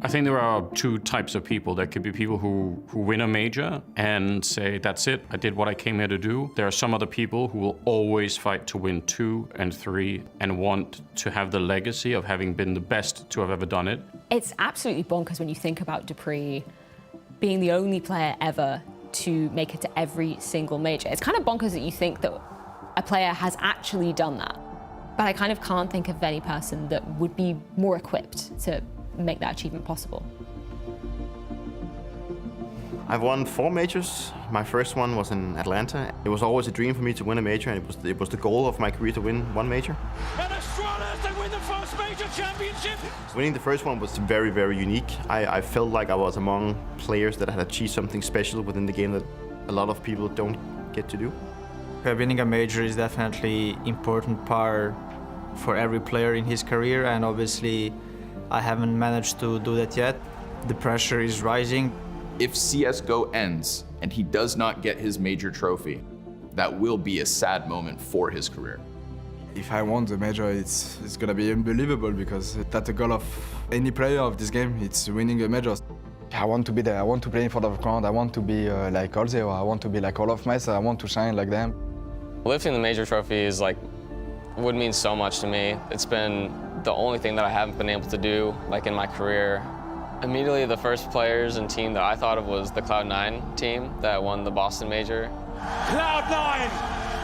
I think there are two types of people. There could be people who win a major and say, that's it, I did what I came here to do. There are some other people who will always fight to win 2 and 3 and want to have the legacy of having been the best to have ever done it. It's absolutely bonkers when you think about dupreeh being the only player ever to make it to every single major. It's kind of bonkers that you think that a player has actually done that. But I kind of can't think of any person that would be more equipped to make that achievement possible. I've won 4 majors. My first one was in Atlanta. It was always a dream for me to win a major, and it was the goal of my career to win 1 major. And Astralis, they win the first major championship! Winning the first one was very, very unique. I felt like I was among players that had achieved something special within the game that a lot of people don't get to do. Winning a major is definitely an important part for every player in his career, and obviously I haven't managed to do that yet. The pressure is rising. If CSGO ends and he does not get his major trophy, that will be a sad moment for his career. If I won the major, it's gonna be unbelievable, because that's the goal of any player of this game. It's winning a major. I want to be there. I want to play in front of the crowd. I want to be like Olze, or I want to be like all of myself. I want to shine like them. Lifting the major trophy is would mean so much to me. It's been the only thing that I haven't been able to do in my career. Immediately the first players and team that I thought of was the Cloud9 team that won the Boston major. Cloud9,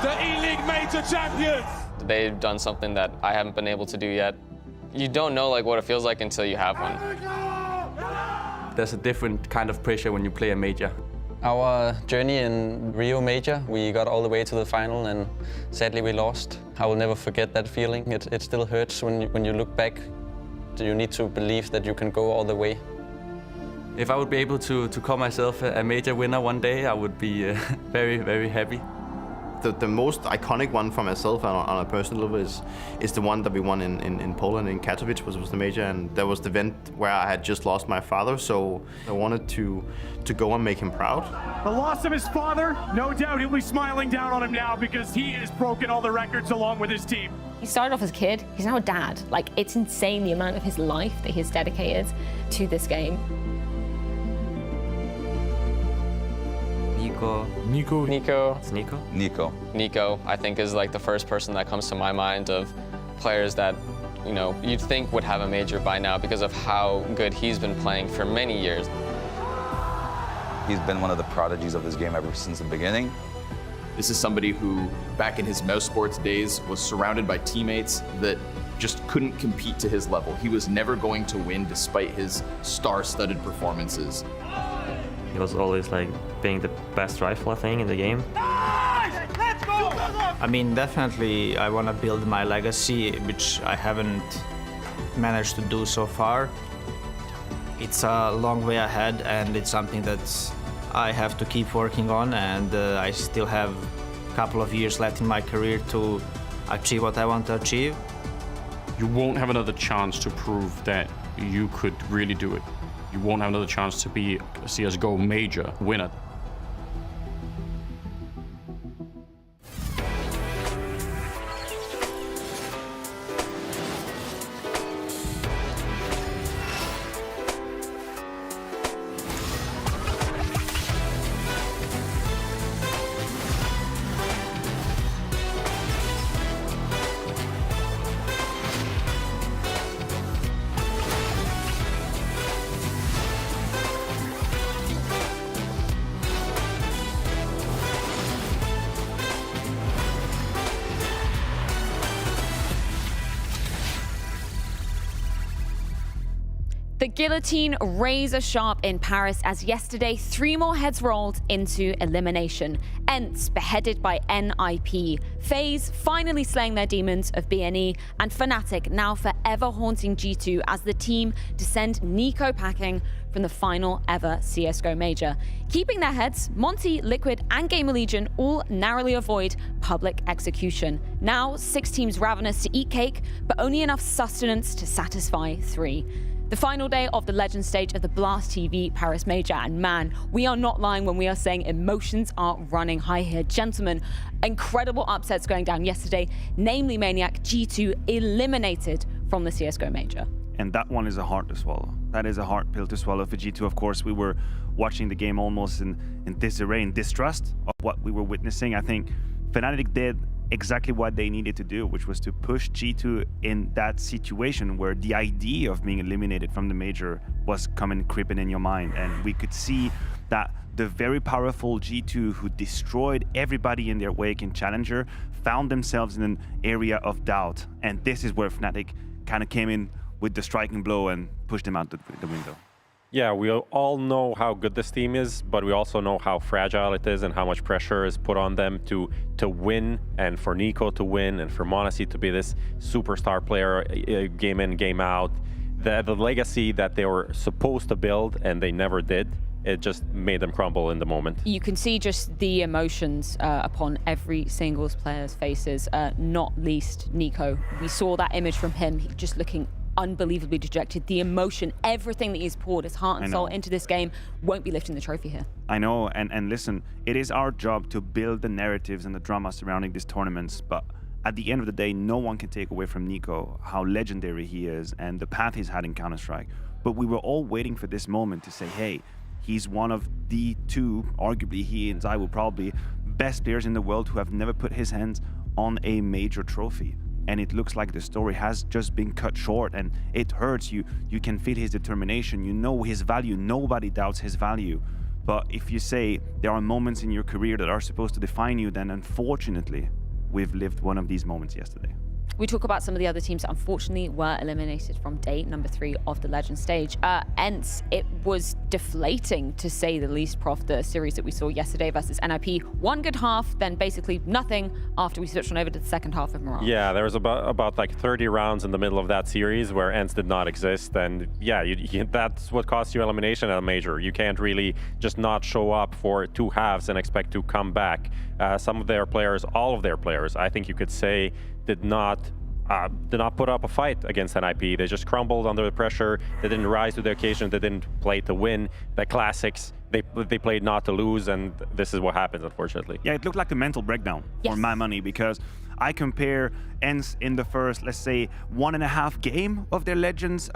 the E-League major champions! They've done something that I haven't been able to do yet. You don't know what it feels like until you have one. There's a different kind of pressure when you play a major. Our journey in Rio Major, we got all the way to the final and sadly we lost. I will never forget that feeling. It still hurts when you look back. You need to believe that you can go all the way. If I would be able to call myself a major winner one day, I would be very, very happy. The most iconic one for myself on a personal level is the one that we won in Poland, in Katowice, which was the major, and that was the event where I had just lost my father, so I wanted to go and make him proud. The loss of his father, no doubt he'll be smiling down on him now because he has broken all the records along with his team. He started off as a kid, he's now a dad. It's insane the amount of his life that he's dedicated to this game. Nico, I think, is the first person that comes to my mind of players that, you'd think would have a major by now because of how good he's been playing for many years. He's been one of the prodigies of this game ever since the beginning. This is somebody who, back in his mouse sports days, was surrounded by teammates that just couldn't compete to his level. He was never going to win despite his star-studded performances. He was always being the best rifle, I think, in the game. Let's go! I mean, definitely I want to build my legacy, which I haven't managed to do so far. It's a long way ahead, and it's something that I have to keep working on, and I still have a couple of years left in my career to achieve what I want to achieve. You won't have another chance to prove that you could really do it. You won't have another chance to be a CSGO major winner. The guillotine razor sharp in Paris as yesterday 3 more heads rolled into elimination. ENCE beheaded by NIP, FaZe finally slaying their demons of BNE, and Fnatic now forever haunting G2 as the team descend Nico packing from the final ever CSGO major. Keeping their heads, Monte, Liquid and GamerLegion all narrowly avoid public execution. Now 6 teams ravenous to eat cake, but only enough sustenance to satisfy 3. The final day of the Legend stage of the Blast TV Paris Major, and man, we are not lying when we are saying emotions are running high here. Gentlemen, incredible upsets going down yesterday, namely Maniac, G2 eliminated from the CSGO Major. And that one is hard to swallow. That is a hard pill to swallow for G2. Of course, we were watching the game almost in disarray and distrust of what we were witnessing. I think Fnatic did exactly what they needed to do, which was to push G2 in that situation where the idea of being eliminated from the major was coming creeping in your mind. And we could see that the very powerful G2 who destroyed everybody in their wake in Challenger found themselves in an area of doubt. And this is where Fnatic kind of came in with the striking blow and pushed them out the window. Yeah, we all know how good this team is, but we also know how fragile it is and how much pressure is put on them to win, and for Nico to win, and for Monte to be this superstar player game in, game out. The legacy that they were supposed to build and they never did, it just made them crumble in the moment. You can see just the emotions upon every single player's faces, not least Nico. We saw that image from him, just looking unbelievably dejected. The emotion, everything that he's poured his heart and soul into this game won't be lifting the trophy here. I know, and listen, it is our job to build the narratives and the drama surrounding these tournaments, but at the end of the day, no one can take away from Nico how legendary he is and the path he's had in Counter-Strike. But we were all waiting for this moment to say, hey, he's one of the two, arguably he and I will probably, best players in the world who have never put his hands on a major trophy. And it looks like the story has just been cut short, and it hurts. You can feel his determination, you know his value, nobody doubts his value. But if you say there are moments in your career that are supposed to define you, then unfortunately, we've lived one of these moments yesterday. We talk about some of the other teams that unfortunately were eliminated from day number 3 of the Legend stage. ENCE, it was deflating to say the least, Prof, the series that we saw yesterday versus NIP. One good half, then basically nothing after we switched on over to the second half of Mirage. Yeah, there was about like 30 rounds in the middle of that series where ENCE did not exist. And yeah, that's what cost you elimination at a major. You can't really just not show up for 2 halves and expect to come back. Some of their players, all of their players, I think you could say, did not put up a fight against NIP. They just crumbled under the pressure. They didn't rise to the occasion. They didn't play to win. The classics, they played not to lose, and this is what happens, unfortunately. Yeah, it looked like a mental breakdown for my money, because I compare ENCE in the first, let's say, 1.5 game of their Legends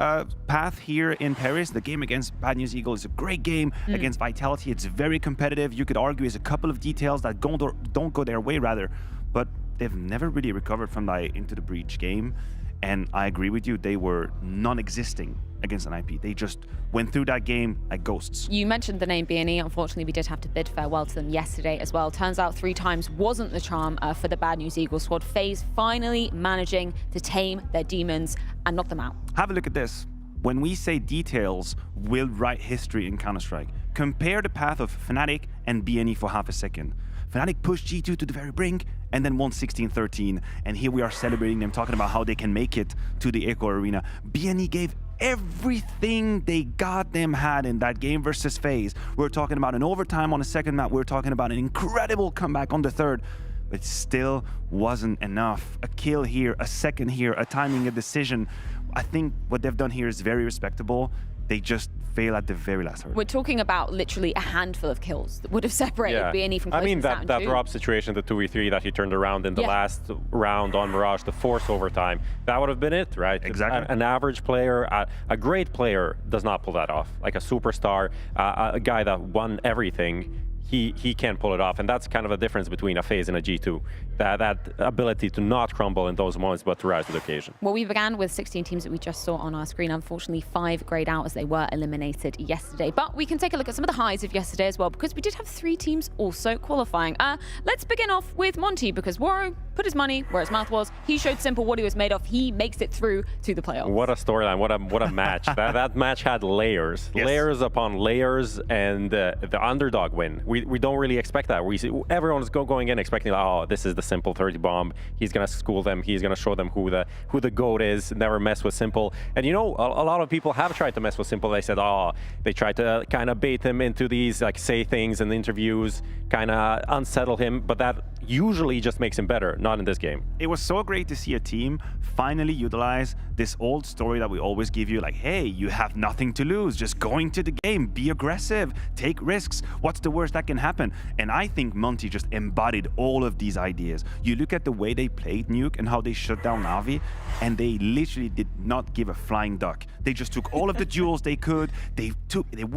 path here in Paris. The game against Bad News Eagle is a great game. Against Vitality, it's very competitive. You could argue it's a couple of details that don't go their way, rather. But they've never really recovered from the Into the Breach game. And I agree with you, they were non-existing against an IP. They just went through that game like ghosts. You mentioned the name BNE. Unfortunately, we did have to bid farewell to them yesterday as well. Turns out 3 times wasn't the charm for the Bad News Eagle squad. FaZe finally managing to tame their demons and knock them out. Have a look at this. When we say details will write history in Counter-Strike, compare the path of Fnatic and BNE for half a second. Fnatic pushed G2 to the very brink and then won 16-13. And here we are celebrating them, talking about how they can make it to the Echo Arena. BNE gave everything they goddamn had in that game versus FaZe. We're talking about an overtime on the second map. We're talking about an incredible comeback on the third. But still wasn't enough. A kill here, a second here, a timing, a decision. I think what they've done here is very respectable. They just fail at the very last hurdle. We're talking about literally a handful of kills that would have separated BNE from closing that drop situation, the 2v3 that he turned around in the last round on Mirage to force overtime, that would have been it, right? Exactly. An average player, a great player does not pull that off. Like a superstar, a guy that won everything, he can't pull it off. And that's kind of a difference between a FaZe and a G2. That ability to not crumble in those moments, but to rise to the occasion. Well, we began with 16 teams that we just saw on our screen. Unfortunately, 5 grayed out as they were eliminated yesterday. But we can take a look at some of the highs of yesterday as well, because we did have 3 teams also qualifying. Let's begin off with Monte, because Waro put his money where his mouth was. He showed Simple what he was made of. He makes it through to the playoffs. What a storyline, what a match. that match had layers, layers upon layers, and the underdog win. We don't really expect that. Everyone's going in expecting, oh, this is the Simple 30 bomb. He's gonna school them. He's gonna show them who the GOAT is. Never mess with Simple. And you know, a lot of people have tried to mess with Simple. They said, oh, they tried to kind of bait him into these, like, say things in interviews, kind of unsettle him. But that usually just makes him better. Not in this game. It was so great to see a team finally utilize this old story that we always give you, like, hey, you have nothing to lose. Just go into the game, be aggressive, take risks. What's the worst that can happen. And I think Monte just embodied all of these ideas. You look at the way they played Nuke and how they shut down Navi, and they literally did not give a flying duck. They just took all of the duels they could. They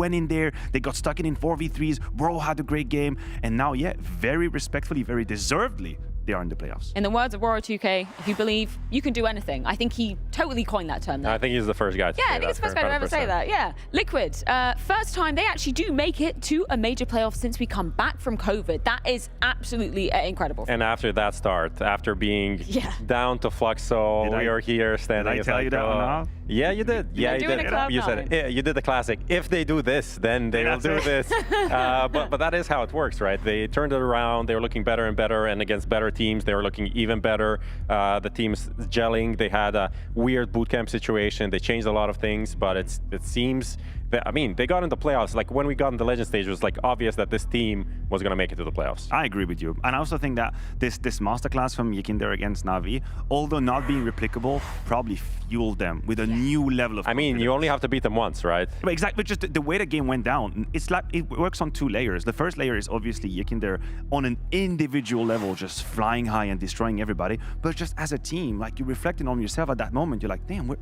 went in there. They got stuck in 4v3s. Bro had a great game, and now, yeah, very respectfully, very deservedly, they are in the playoffs. In the words of Waro2K, if you believe, you can do anything. I think he totally coined that term there. I think he's the first guy to Yeah, say I think he's the first guy to ever say 100%. that, yeah. Liquid, first time they actually do make it to a major playoff since we come back from COVID. That is absolutely incredible. And after that start, after being down to Fluxo, we are here standing. Did I It's tell like, you that one now? Yeah, you did. Yeah, you did. You said it. Yeah, you did the classic. If they do this, then they will do this. But that is how it works, right? They turned it around. They were looking better and better, and against better teams, they were looking even better. The team's gelling. They had a weird bootcamp situation. They changed a lot of things, but it seems that, I mean, they got into playoffs. Like when we got in the Legend stage, it was like obvious that this team was going to make it to the playoffs. I agree with you. And I also think that this masterclass from Yikinder against Navi, although not being replicable, probably fueled them with a new level of confidence. I mean, you only have to beat them once, right? Exactly, but just the way the game went down, it's like it works on two layers. The first layer is obviously Yikinder on an individual level, just flying high and destroying everybody. But just as a team, like you're reflecting on yourself at that moment, you're like, damn, we're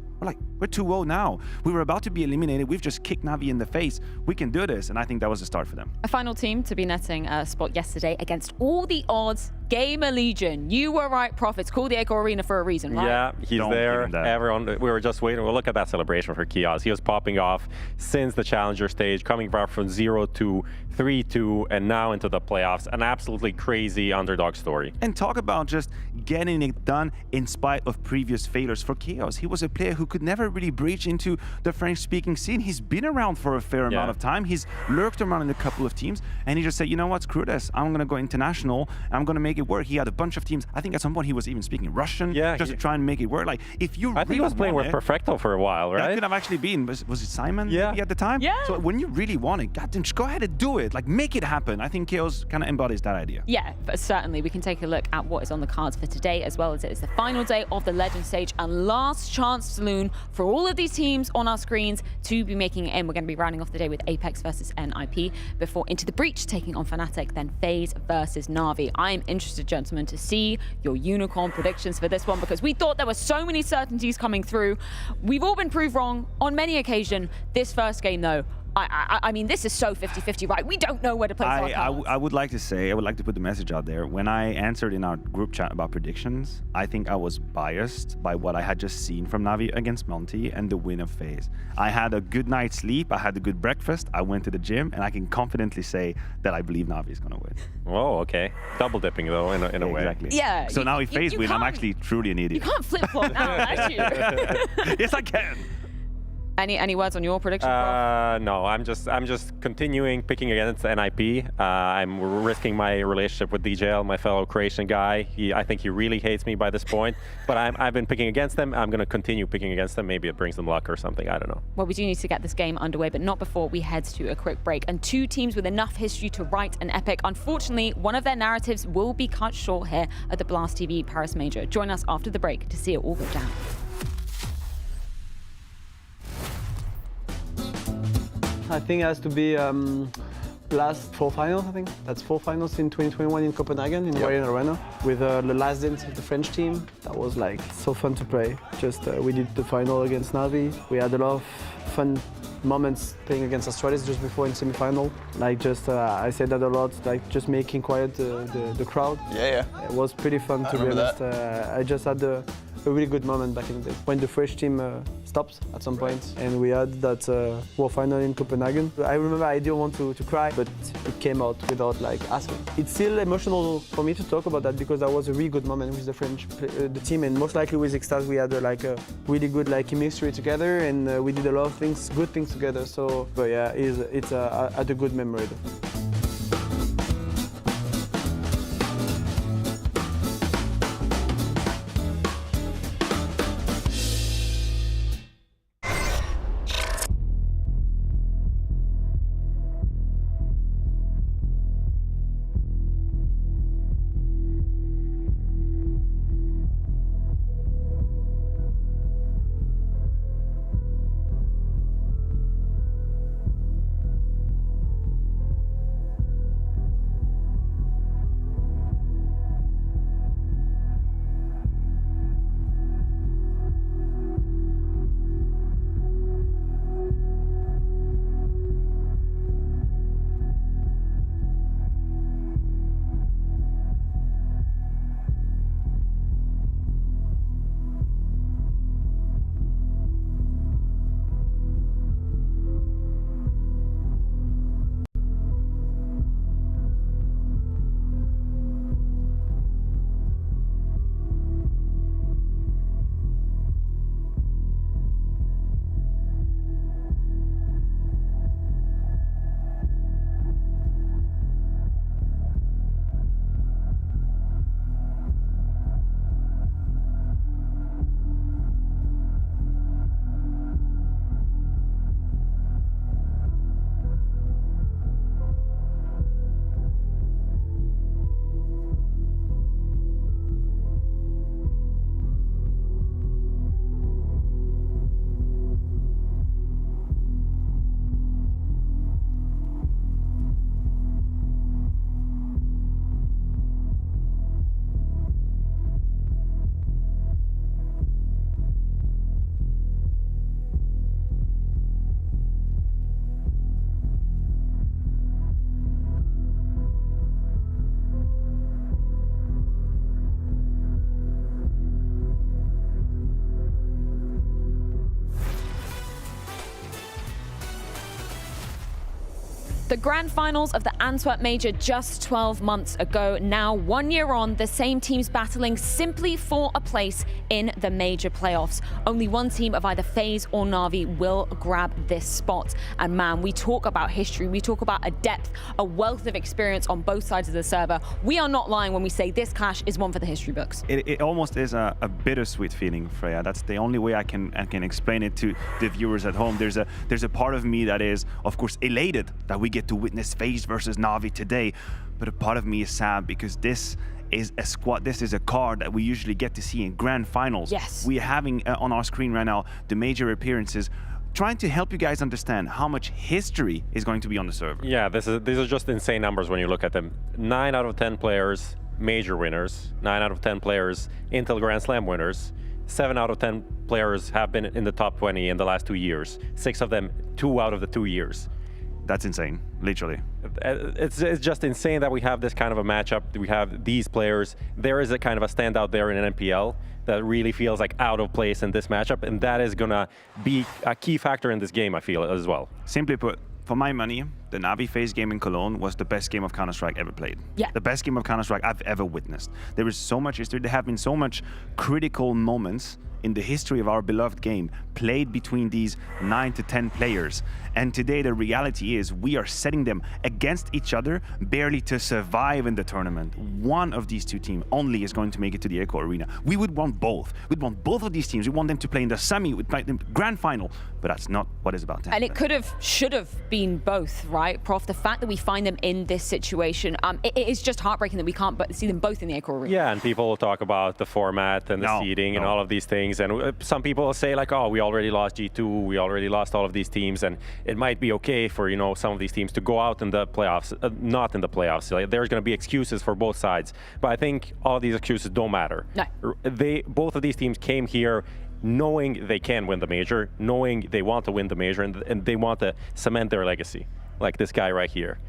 2-0 now. We were about to be eliminated. We've just kicked Navi in the face. We can do this, and I think that was the start for them. A final team to be netting a spot yesterday against all the odds, GamerLegion. You were right, Prophets. Call the Echo Arena for a reason, right? Yeah, he's there. Everyone, we were just waiting. Well, look at that celebration for Kios. He was popping off since the Challenger stage, coming back from 0-2, 3-2, and now into the playoffs. An absolutely crazy underdog story. And talk about just getting it done in spite of previous failures for Chaos. He was a player who could never really breach into the French-speaking scene. He's been around for a fair amount of time. He's lurked around in a couple of teams, and he just said, you know what, screw this. I'm going to go international. I'm going to make it work. He had a bunch of teams. I think at some point he was even speaking Russian just to try and make it work. Like, if you I think he was playing with Perfecto for a while, right? That could have actually been, was it Simon maybe at the time? Yeah. So when you really want it, goddamn, just go ahead and do it. Like, make it happen. I think Chaos kind of embodies that idea. Yeah, but certainly we can take a look at what is on the cards for today, as well as it is the final day of the Legend stage and last chance saloon for all of these teams on our screens to be making it in. We're going to be rounding off the day with Apeks versus NIP before Into the Breach taking on Fnatic, then FaZe versus Navi. I'm interested, gentlemen, to see your unicorn predictions for this one, because we thought there were so many certainties coming through. We've all been proved wrong on many occasions. This first game, though, I mean, this is so 50-50, right? We don't know where to place our cards. I would like to put the message out there. When I answered in our group chat about predictions, I think I was biased by what I had just seen from Navi against Monte and the win of FaZe. I had a good night's sleep, I had a good breakfast, I went to the gym, and I can confidently say that I believe Navi is going to win. Oh, okay. Double dipping, though, in a way. Exactly. Yeah. So now if FaZe win, I'm actually truly an idiot. You can't flip-flop now, can you? Yes, I can. Any words on your prediction, Prof? No, I'm just continuing picking against NIP. I'm risking my relationship with DJL, my fellow Croatian guy. I think he really hates me by this point, but I've been picking against them. I'm going to continue picking against them. Maybe it brings them luck or something. I don't know. Well, we do need to get this game underway, but not before we head to a quick break. And two teams with enough history to write an epic. Unfortunately, one of their narratives will be cut short here at the Blast TV Paris Major. Join us after the break to see it all go down. I think it has to be last 4 finals, I think. That's 4 finals in 2021 in Copenhagen, in Warrior Arena, with the last dance of the French team. That was like so fun to play. Just we did the final against Navi. We had a lot of fun moments playing against Astralis just before in semi-final. Like just, I said that a lot, like just making quiet the crowd. Yeah. It was pretty fun to be honest. I just had a really good moment back in the day when the French team stopped at some point, and we had that World Final in Copenhagen. I remember I didn't want to cry, but it came out without like asking. It's still emotional for me to talk about that because that was a really good moment with the French the team, and most likely with Extase we had like a really good like chemistry together, and we did a lot of things, good things together. So, but yeah, it's a good memory. The grand finals of the Antwerp Major just 12 months ago. Now, 1 year on, the same teams battling simply for a place in the major playoffs. Only one team of either FaZe or Navi will grab this spot. And man, we talk about history, we talk about a depth, a wealth of experience on both sides of the server. We are not lying when we say this clash is one for the history books. It almost is a bittersweet feeling, Freya. That's the only way I can explain it to the viewers at home. There's a part of me that is, of course, elated that we get to witness FaZe versus Navi today, but a part of me is sad because this is a squad, this is a card that we usually get to see in grand finals. Yes. We're having on our screen right now the major appearances, trying to help you guys understand how much history is going to be on the server. Yeah, these are just insane numbers when you look at them. 9 out of 10 players, major winners. 9 out of 10 players, Intel Grand Slam winners. 7 out of 10 players have been in the top 20 in the last 2 years. 6 of them, 2 out of the 2 years. That's insane, literally. It's just insane that we have this kind of a matchup. We have these players. There is a kind of a standout there in an NPL that really feels like out of place in this matchup, and that is gonna be a key factor in this game, I feel, as well. Simply put, for my money, the Navi FaZe game in Cologne was the best game of Counter-Strike ever played. Yeah. The best game of Counter-Strike I've ever witnessed. There is so much history. There have been so much critical moments in the history of our beloved game played between these 9 to 10 players. And today the reality is we are setting them against each other barely to survive in the tournament. One of these two teams only is going to make it to the Echo Arena. We would want both. We'd want both of these teams. We want them to play in the semi, we'd play in the grand final, but that's not what is about to happen. And it could have, should have been both, right, Prof? The fact that we find them in this situation, it is just heartbreaking that we can't see them both in the Echo Arena. Yeah, and people will talk about the format and the seeding and all of these things. And some people will say like, oh, we already lost G2, we already lost all of these teams, and it might be okay for, you know, some of these teams to go out in the playoffs, not in the playoffs. Like, there's going to be excuses for both sides, but I think all of these excuses don't matter. No. Both of these teams came here knowing they can win the major, knowing they want to win the major, and they want to cement their legacy, like this guy right here.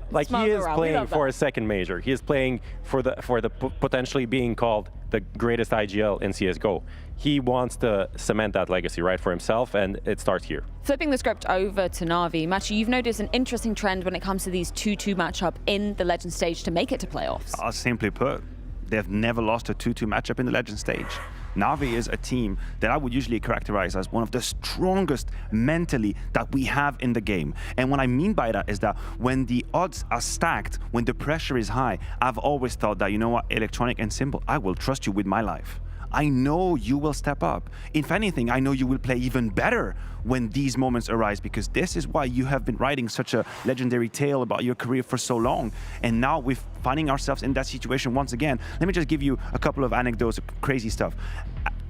Like, he is playing for a second major. He is playing for the potentially being called the greatest IGL in CSGO. He wants to cement that legacy, right, for himself, and it starts here. Flipping the script over to Navi, Machi, you've noticed an interesting trend when it comes to these 2-2 matchup in the Legend stage to make it to playoffs. Simply put, they've never lost a 2-2 matchup in the Legend stage. Navi is a team that I would usually characterize as one of the strongest mentally that we have in the game. And what I mean by that is that when the odds are stacked, when the pressure is high, I've always thought that, you know what, Electronic and Simple, I will trust you with my life. I know you will step up. If anything, I know you will play even better when these moments arise, because this is why you have been writing such a legendary tale about your career for so long. And now we're finding ourselves in that situation once again. Let me just give you a couple of anecdotes of crazy stuff.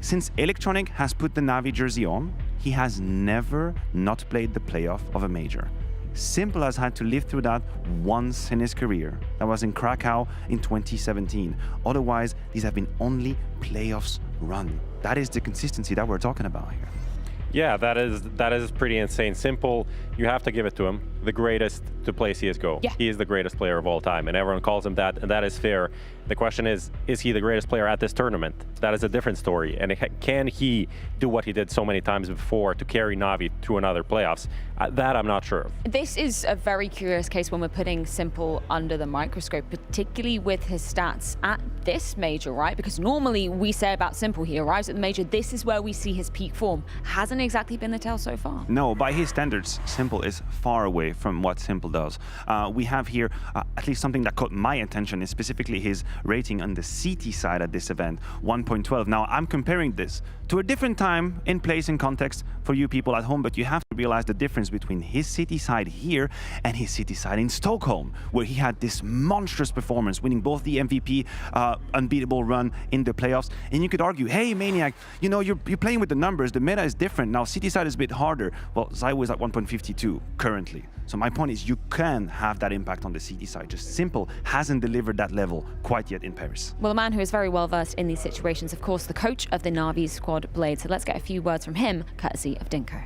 Since Electronic has put the Navi jersey on, he has never not played the playoff of a major. Simple has had to live through that once in his career. That was in Krakow in 2017. Otherwise, these have been only playoffs run. That is the consistency that we're talking about here. Yeah, that is pretty insane. Simple, you have to give it to him. The greatest to play CSGO. Yeah. He is the greatest player of all time, and everyone calls him that, and that is fair. The question is he the greatest player at this tournament? That is a different story. And can he do what he did so many times before to carry Navi to another playoffs? That I'm not sure of. This is a very curious case when we're putting Simple under the microscope, particularly with his stats at this major, right? Because normally we say about Simple, he arrives at the major, this is where we see his peak form. Hasn't exactly been the tale so far. No, by his standards, Simple is far away from what Simple does. We have here at least something that caught my attention is specifically his rating on the CT side at this event, 1.12. Now, I'm comparing this to a different time in place and context for you people at home, but you have to realize the difference between his city side here and his city side in Stockholm, where he had this monstrous performance, winning both the MVP unbeatable run in the playoffs. And you could argue, hey, Maniac, you know, you're playing with the numbers, the meta is different. Now, city side is a bit harder. Well, Zywo is at 1.52 currently. So my point is you can have that impact on the city side. Just Simple hasn't delivered that level quite yet in Paris. Well, a man who is very well versed in these situations, of course, the coach of the Navi squad, Blade. So let's get a few words from him, courtesy of Dinko.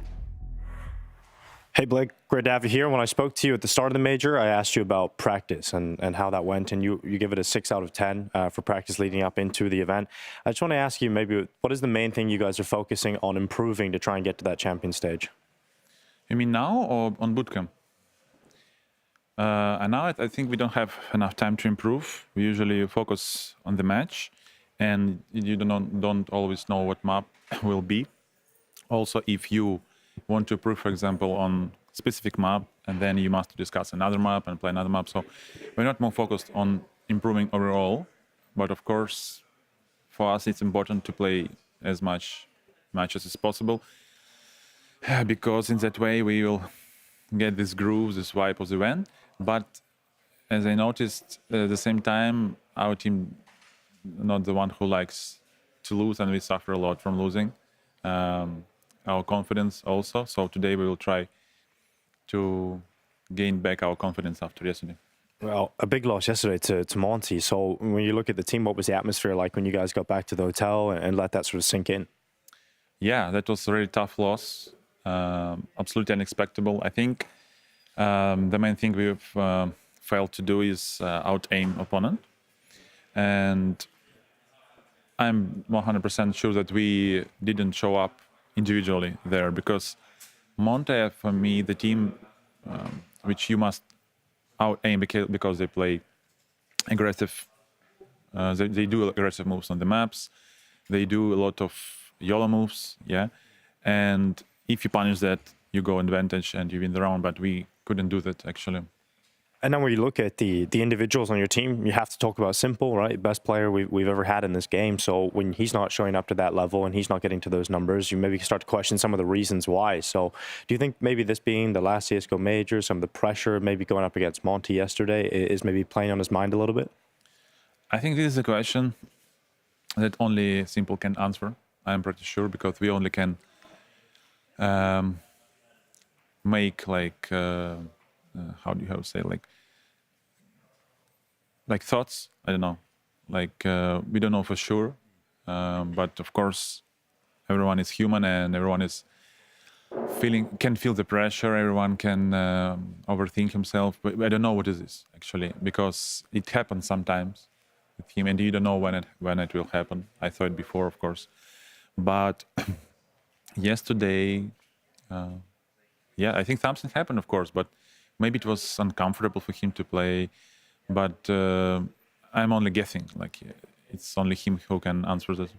Hey Blake, great to have you here. When I spoke to you at the start of the major, I asked you about practice and how that went, and you give it a 6 out of 10 for practice leading up into the event. I just want to ask you maybe, what is the main thing you guys are focusing on improving to try and get to that champion stage? You mean now or on bootcamp? And now I think we don't have enough time to improve. We usually focus on the match, and you don't always know what map will be. Also, if you want to improve, for example, on specific map, and then you must discuss another map and play another map. So we're not more focused on improving overall, but of course, for us, it's important to play as much matches as possible, because in that way we will get this groove, this vibe of the event. But as I noticed, at the same time, our team not the one who likes to lose, and we suffer a lot from losing. Our confidence also. So today we will try to gain back our confidence after yesterday. Well, a big loss yesterday to Monte. So when you look at the team, what was the atmosphere like when you guys got back to the hotel and let that sort of sink in? Yeah, that was a really tough loss. Absolutely unexpected. I think the main thing we've failed to do is out-aim opponent. And I'm 100% sure that we didn't show up individually there, because Monte, for me, the team which you must out-aim because they play aggressive. They do aggressive moves on the maps. They do a lot of YOLO moves, yeah. And if you punish that, you go advantage and you win the round, but we couldn't do that, actually. And then when you look at the individuals on your team, you have to talk about Simple, right? Best player we've ever had in this game. So when he's not showing up to that level and he's not getting to those numbers, you maybe start to question some of the reasons why. So do you think maybe this being the last CSGO major, some of the pressure maybe going up against Monte yesterday is maybe playing on his mind a little bit? I think this is a question that only Simple can answer. I'm pretty sure, because we only can make like how do you say like thoughts. I don't know, like we don't know for sure, but of course everyone is human and everyone is can feel the pressure. Everyone can overthink himself, but I don't know what is this actually, because it happens sometimes with him, and you don't know when it will happen. I saw it before, of course, but yesterday, yeah, I think something happened, of course, but maybe it was uncomfortable for him to play. But I'm only guessing. Like, it's only him who can answer this.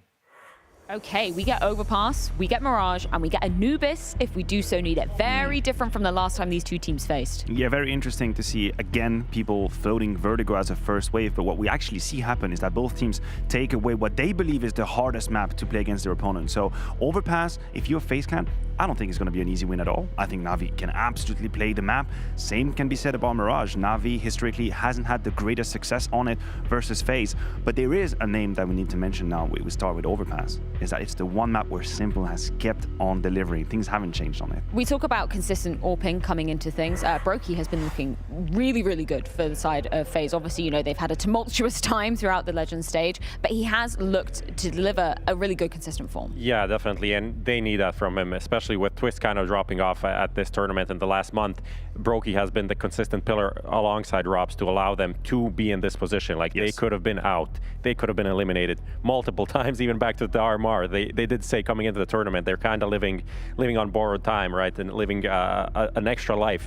Okay, we get Overpass, we get Mirage, and we get Anubis if we do so need it. Very different from the last time these two teams faced. Yeah, very interesting to see, again, people voting Vertigo as a first wave, but what we actually see happen is that both teams take away what they believe is the hardest map to play against their opponent. So Overpass, if you're FaZe Clan, I don't think it's going to be an easy win at all. I think Navi can absolutely play the map. Same can be said about Mirage. Navi historically hasn't had the greatest success on it versus FaZe, but there is a name that we need to mention now. We start with Overpass, is that it's the one map where Simple has kept on delivering. Things haven't changed on it. We talk about consistent AWPing coming into things. Brokey has been looking really, really good for the side of FaZe. Obviously, you know, they've had a tumultuous time throughout the Legend stage, but he has looked to deliver a really good consistent form. Yeah, definitely, and they need that from him, especially with Twist kind of dropping off at this tournament in the last month. Brokey has been the consistent pillar alongside Robs to allow them to be in this position. Like, yes, they could have been out, they could have been eliminated multiple times, even back to the RMR. They did say coming into the tournament they're kind of living on borrowed time, right, and living an extra life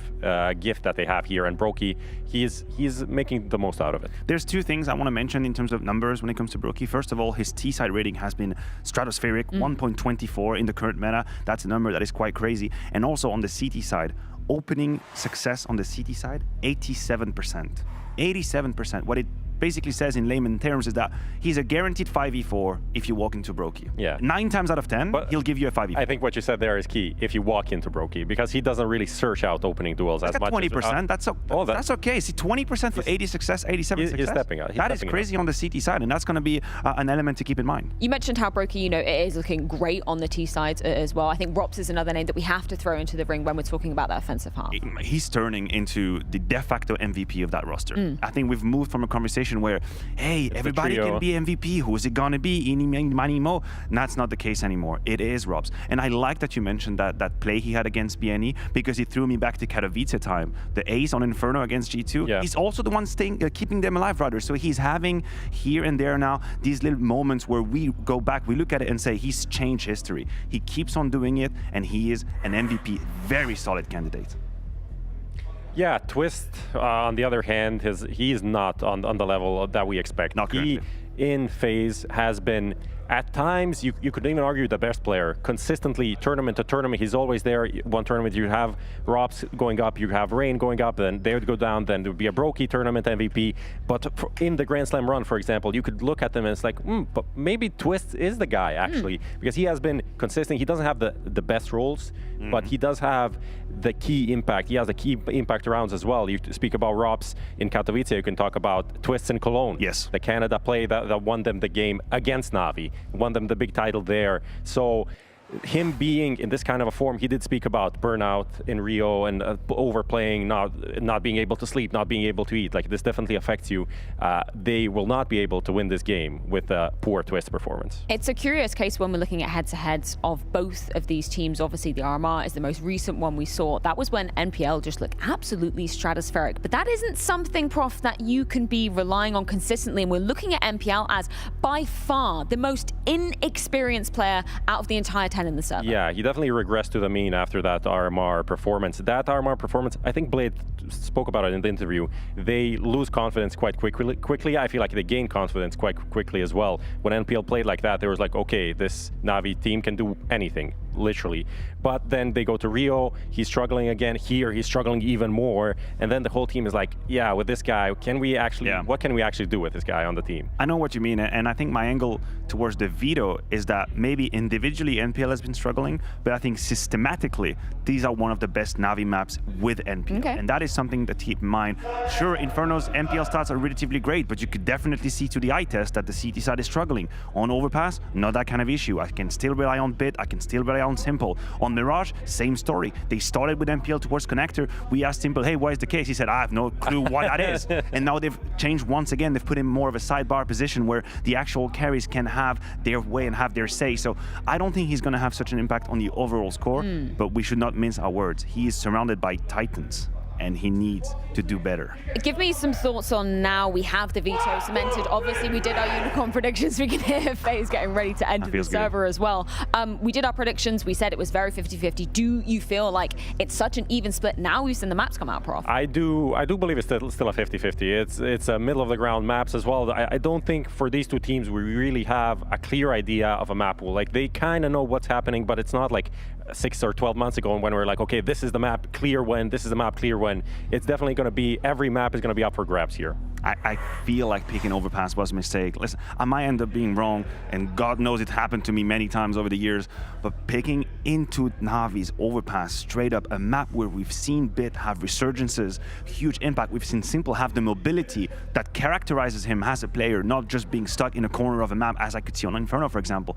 gift that they have here. And Brokey, he's making the most out of it. There's two things I want to mention in terms of numbers when it comes to Brokey. First of all, his T-side rating has been stratospheric, 1.24 in the current meta. That's a number that is quite crazy. And also on the CT side, opening success on the CT side, 87%. 87%. What it basically says in layman terms is that he's a guaranteed 5v4 if you walk into Brokey. Yeah. 9 times out of 10, he'll give you a 5v4. I think what you said there is key. If you walk into Brokey, because he doesn't really search out opening duels as much. 20%. That's okay. See, 20% for 80 success, 87 success. He's stepping out. That is crazy on the CT side, and that's going to be an element to keep in mind. You mentioned how Brokey, you know, it is looking great on the T side as well. I think Rops is another name that we have to throw into the ring when we're talking about that offensive half. He's turning into the de facto MVP of that roster. I think we've moved from a conversation where, hey, everybody can be MVP. Who is it gonna be? Eeny, miny, mo. And that's not the case anymore. It is Robs. And I like that you mentioned that play he had against BNE, because it threw me back to Katowice time. The ace on Inferno against G2. Yeah. He's also the one keeping them alive, rather. So he's having here and there now these little moments where we go back, we look at it and say he's changed history. He keeps on doing it, and he is an MVP, very solid candidate. Yeah, Twist, on the other hand, he's not on the level that we expect. Not currently. He, in FaZe, has been, at times, you could even argue the best player. Consistently, tournament to tournament, he's always there. One tournament, you have Robs going up, you have Rain going up, then they would go down, then there would be a Brokey tournament MVP. But in the Grand Slam run, for example, you could look at them and it's like, but maybe Twist is the guy, actually. Because he has been consistent. He doesn't have the best roles, but he does have the key impact. He has the key impact rounds as well. You speak about Robs in Katowice, you can talk about Twists in Cologne. Yes. The Canada play that won them the game against Navi, won them the big title there. So him being in this kind of a form, he did speak about burnout in Rio and overplaying, not being able to sleep, not being able to eat. Like, this definitely affects you. They will not be able to win this game with a poor Twist performance. It's a curious case when we're looking at head-to-heads of both of these teams. Obviously, the RMR is the most recent one we saw. That was when NPL just looked absolutely stratospheric. But that isn't something, Prof, that you can be relying on consistently. And we're looking at NPL as by far the most inexperienced player out of the entire 10 in the server. Yeah, he definitely regressed to the mean after that RMR performance. That RMR performance, I think Blade spoke about it in the interview. They lose confidence quite quickly. I feel like they gain confidence quite quickly as well. When NPL played like that, they was like, okay, this Navi team can do anything, literally. But then they go to Rio, he's struggling again. Here, he's struggling even more. And then the whole team is like, yeah, with this guy, what can we actually do with this guy on the team? I know what you mean, and I think my angle towards the Veto is that maybe individually NPL has been struggling, but I think systematically, these are one of the best Navi maps with NPL. Okay. And that is something to keep in mind. Sure, Inferno's NPL stats are relatively great, but you could definitely see to the eye test that the CT side is struggling. On Overpass, not that kind of issue. I can still rely on Bit, I can still rely on Simple. On Mirage, same story. They started with NPL towards Connector. We asked Simple, hey, what is the case? He said, I have no clue what that is. And now they've changed once again. They've put in more of a sidebar position where the actual carries can have their way and have their say. So I don't think he's going to have such an impact on the overall score, but we should not mince our words. He is surrounded by titans, and he needs to do better. Give me some thoughts on now we have the Veto cemented. Obviously, we did our unicorn predictions. We can hear FaZe getting ready to enter the server as well. We did our predictions. We said it was very 50-50. Do you feel like it's such an even split now we've seen the maps come out, Prof? I do believe it's still a 50-50. It's a middle of the ground maps as well. I don't think for these two teams we really have a clear idea of a map pool. Like, they kind of know what's happening, but it's not like 6 or 12 months ago when we're like, okay, this is the map, clear when, this is the map, clear when. It's definitely going to be, every map is going to be up for grabs here. I feel like picking Overpass was a mistake. Listen, I might end up being wrong, and God knows it happened to me many times over the years, but picking into Navi's Overpass, straight up, a map where we've seen Bit have resurgences, huge impact, we've seen Simple have the mobility that characterizes him as a player, not just being stuck in a corner of a map, as I could see on Inferno, for example.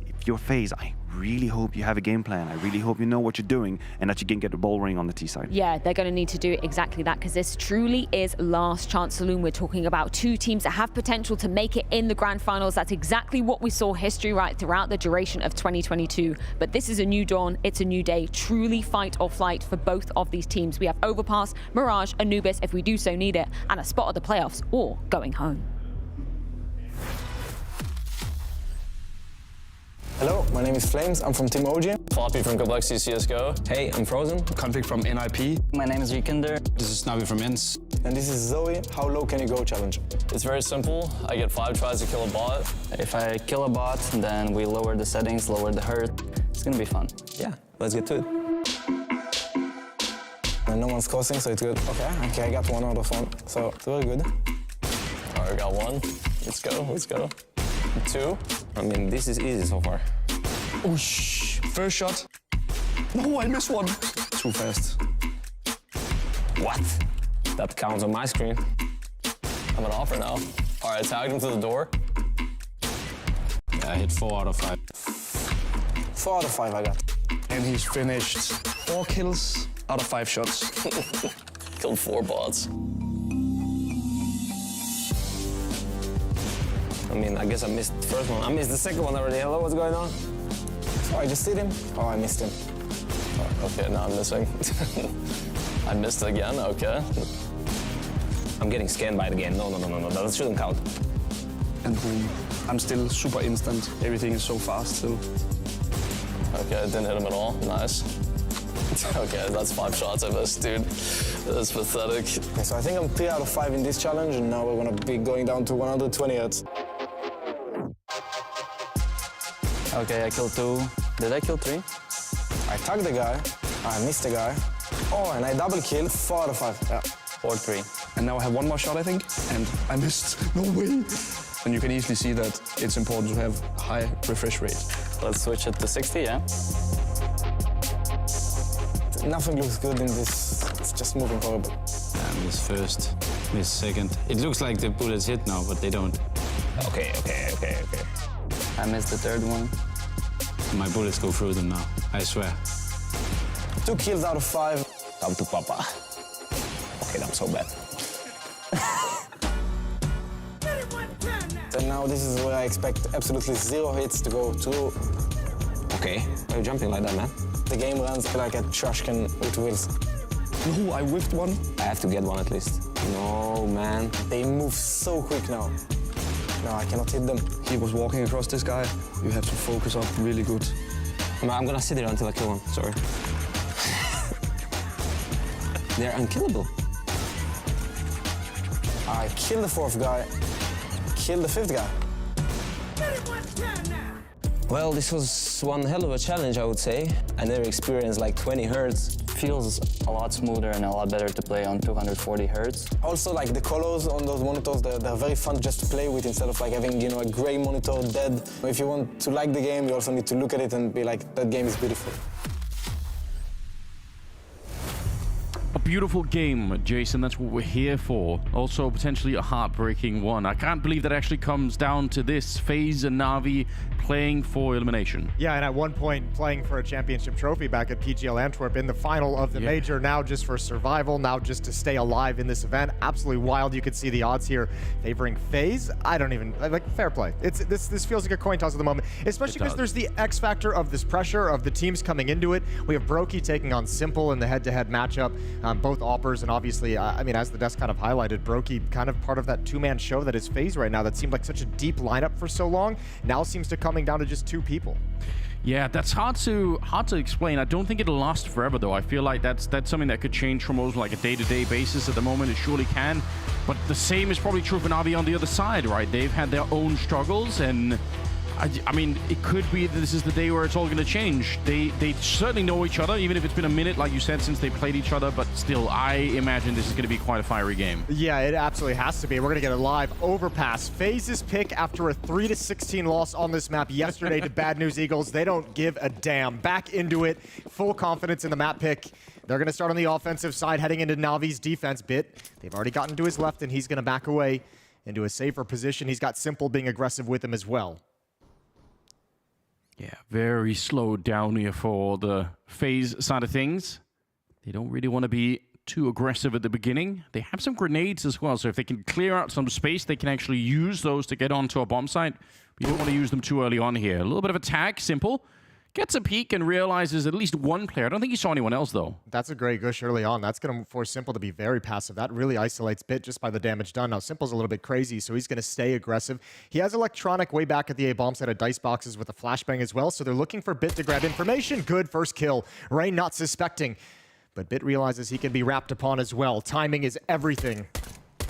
If you're FaZe, I really hope you have a game plan. I really hope you know what you're doing and that you can get the ball rolling on the T side. Yeah, they're going to need to do exactly that, because this truly is last chance saloon. We're talking about two teams that have potential to make it in the grand finals. That's exactly what we saw history right throughout the duration of 2022. But this is a new dawn. It's a new day. Truly fight or flight for both of these teams. We have Overpass, Mirage, Anubis, if we do so need it, and a spot at the playoffs or going home. Hello, my name is Flames. I'm from Team OG. Floppy from Galaxy CSGO. Hey, I'm Frozen. Config from NIP. My name is Weekender. This is Navi from ENCE. And this is Zoe, How Low Can You Go challenge. It's very simple. I get 5 tries to kill a bot. If I kill a bot, then we lower the settings, lower the hurt. It's gonna be fun. Yeah, let's get to it. And no one's causing, so it's good. Okay, I got 1 out of 1, so it's very good. All right, got 1. Let's go. 2. I mean, this is easy so far. Oosh, first shot. No, I missed 1. Too fast. What? That counts on my screen. I'm an offer now. All right, tagged him to the door. Yeah, I hit 4 out of 5. 4 out of 5 I got. And he's finished 4 kills out of 5 shots. Killed 4 bots. I mean, I guess I missed the first one. I missed the second one already. Hello, what's going on? Oh, I just hit him. Oh, I missed him. Oh, okay, now I'm missing. I missed it again, okay. I'm getting scanned by the game. No, that shouldn't count. And boom. I'm still super instant. Everything is so fast still. Okay, I didn't hit him at all. Nice. Okay, that's 5 shots I missed, dude. That's pathetic. Okay, so I think I'm 3 out of 5 in this challenge, and now we're gonna be going down to 120 heads. Okay, I killed 2. Did I kill 3? I tagged the guy, I missed the guy. Oh, and I double killed 4 out of 5. Yeah. 4-3. And now I have 1 more shot, I think, and I missed. No way. And you can easily see that it's important to have a high refresh rate. Let's switch it to 60, yeah? Nothing looks good in this. It's just moving horrible. Miss first, miss second. It looks like the bullets hit now, but they don't. Okay. I missed the 3rd one. My bullets go through them now, I swear. 2 kills out of 5. Come to Papa. Okay, not so bad. And now this is where I expect absolutely 0 hits to go through. Okay, why are you jumping like that, man? The game runs like a trash can with wheels. No, I whiffed one. I have to get one at least. No, man. They move so quick now. No, I cannot hit them. He was walking across this guy. You have to focus up really good. I'm gonna sit here until I kill one, sorry. They're unkillable. I killed the 4th guy. Killed the 5th guy. Well, this was one hell of a challenge, I would say. I never experienced like 20 hertz. Feels a lot smoother and a lot better to play on 240 hertz. Also, like the colors on those monitors, they're very fun just to play with instead of like having, you know, a gray monitor dead. If you want to like the game, you also need to look at it and be like, that game is beautiful. A beautiful game, Jason. That's what we're here for. Also, potentially a heartbreaking one. I can't believe that actually comes down to this. FaZe and Navi playing for elimination. Yeah, and at one point playing for a championship trophy back at PGL Antwerp in the final of the major, now just for survival, now just to stay alive in this event. Absolutely wild. You could see the odds here favoring FaZe. I don't even, like, fair play. This feels like a coin toss at the moment, especially because there's the X factor of this pressure of the teams coming into it. We have Brokey taking on Simple in the head-to-head matchup. Both Oppers, and obviously, I mean, as the desk kind of highlighted, Brokey kind of part of that 2-man show that is FaZe right now that seemed like such a deep lineup for so long, now seems to coming down to just 2 people. Yeah, that's hard to explain. I don't think it'll last forever, though. I feel like that's something that could change from almost like a day-to-day basis at the moment. It surely can. But the same is probably true for Navi on the other side, right? They've had their own struggles, and I mean, it could be that this is the day where it's all going to change. They certainly know each other, even if it's been a minute, like you said, since they played each other. But still, I imagine this is going to be quite a fiery game. Yeah, it absolutely has to be. We're going to get a live Overpass. FaZe's pick after a 3-16 loss on this map yesterday to Bad News Eagles. They don't give a damn. Back into it. Full confidence in the map pick. They're going to start on the offensive side, heading into Navi's defense bit. They've already gotten to his left, and he's going to back away into a safer position. He's got Simple being aggressive with him as well. Yeah, very slowed down here for the FaZe side of things. They don't really want to be too aggressive at the beginning. They have some grenades as well, so if they can clear out some space, they can actually use those to get onto a bomb site. We don't want to use them too early on here. A little bit of a tag, Simple. Gets a peek and realizes at least one player. I don't think he saw anyone else, though. That's a great gush early on. That's going to force Simple to be very passive. That really isolates Bit just by the damage done. Now, Simple's a little bit crazy, so he's going to stay aggressive. He has Electronic way back at the A bomb set of dice boxes with a flashbang as well, so they're looking for Bit to grab information. Good first kill. Rain not suspecting, but Bit realizes he can be wrapped upon as well. Timing is everything.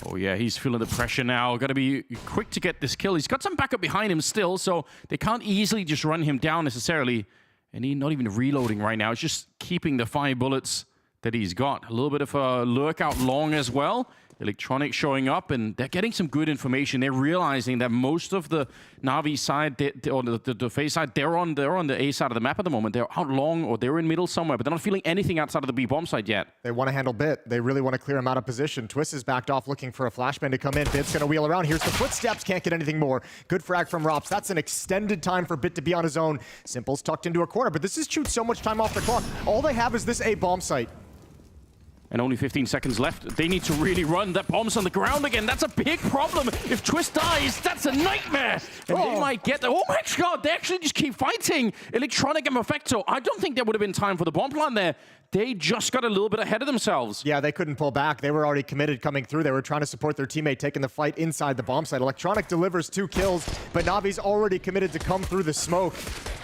Oh yeah, he's feeling the pressure now. Got to be quick to get this kill. He's got some backup behind him still, so they can't easily just run him down necessarily. And he's not even reloading right now. It's just keeping the 5 bullets that he's got. A little bit of a lurk out long as well. Electronic showing up, and they're getting some good information. They're realizing that most of the Navi side, or the FaZe side, they're on the A side of the map at the moment. They're out long, or they're in middle somewhere, but they're not feeling anything outside of the B bomb side yet. They want to handle Bit. They really want to clear him out of position. Twist is backed off, looking for a flashbang to come in. Bit's going to wheel around. Here's the footsteps. Can't get anything more. Good frag from Rops. That's an extended time for Bit to be on his own. Simple's tucked into a corner, but this has chewed so much time off the clock. All they have is this A bomb site. And only 15 seconds left. They need to really run. That bomb's on the ground again. That's a big problem. If Twist dies, that's a nightmare. And they might get there. Oh my god, they actually just keep fighting. Electronic and Veto. I don't think there would have been time for the bomb plant there. they just got a little bit ahead of themselves. Yeah, they couldn't pull back. They were already committed coming through. They were trying to support their teammate taking the fight inside the bomb site. Electronic delivers 2 kills, but Navi's already committed to come through the smoke.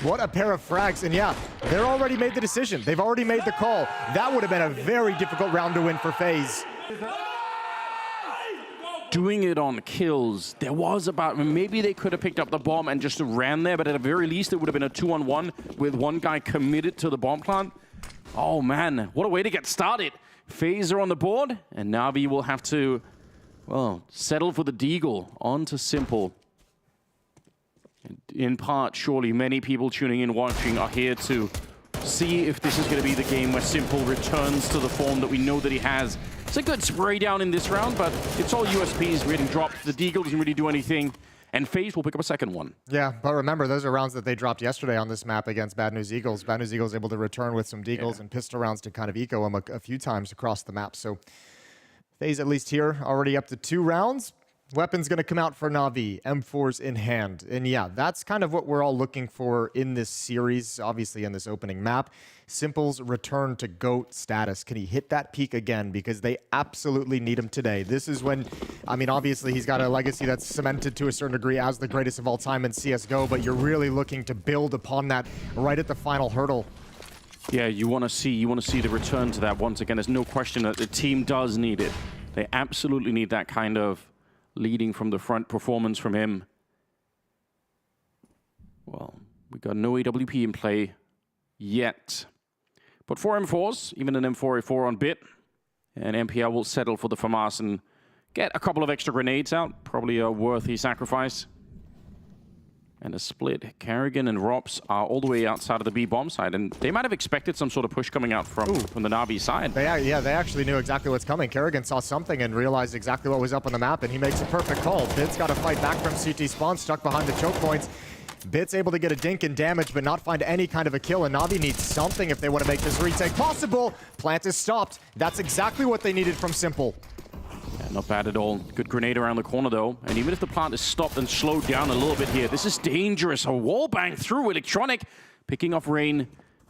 What a pair of frags. And yeah, they're already made the decision. They've already made the call. That would have been a very difficult round to win for FaZe. Doing it on kills, there was about, maybe they could have picked up the bomb and just ran there, but at the very least it would have been a 2-on-1 with one guy committed to the bomb plant. Oh man, what a way to get started. FaZe are on the board, and Navi will have to, well, settle for the deagle. On to Simple. In part, surely many people tuning in, watching, are here to see if this is going to be the game where Simple returns to the form that we know that he has. It's a good spray down in this round, but it's all USPs getting dropped. The deagle doesn't really do anything. And FaZe will pick up a second one. Yeah, but remember, those are rounds that they dropped yesterday on this map against Bad News Eagles. Bad News Eagles able to return with some deagles and pistol rounds to kind of eco them a few times across the map. So FaZe, at least here, already up to 2 rounds. Weapons going to come out for Navi, M4s in hand. And yeah, that's kind of what we're all looking for in this series, obviously in this opening map. Simple's return to GOAT status. Can he hit that peak again? Because they absolutely need him today. This is when, I mean, obviously he's got a legacy that's cemented to a certain degree as the greatest of all time in CSGO, but you're really looking to build upon that right at the final hurdle. Yeah, you want to see the return to that once again. There's no question that the team does need it. They absolutely need that kind of leading from the front performance from him. Well, we got no AWP in play yet. But 4 M4s, even an M4A4 on bit. And MPL will settle for the FAMAS and get a couple of extra grenades out. Probably a worthy sacrifice. And a split. Carrigan and Rops are all the way outside of the B bomb side, and they might have expected some sort of push coming out from the Navi side. They actually knew exactly what's coming. Carrigan saw something and realized exactly what was up on the map, and he makes a perfect call. Bid's got to fight back from CT spawn, stuck behind the choke points. Bid's able to get a dink and damage, but not find any kind of a kill, and Navi needs something if they want to make this retake possible. Plant is stopped. That's exactly what they needed from Simple. Not bad at all. Good grenade around the corner, though. And even if the plant is stopped and slowed down a little bit here, this is dangerous. A wall bang through Electronic. Picking off Rain.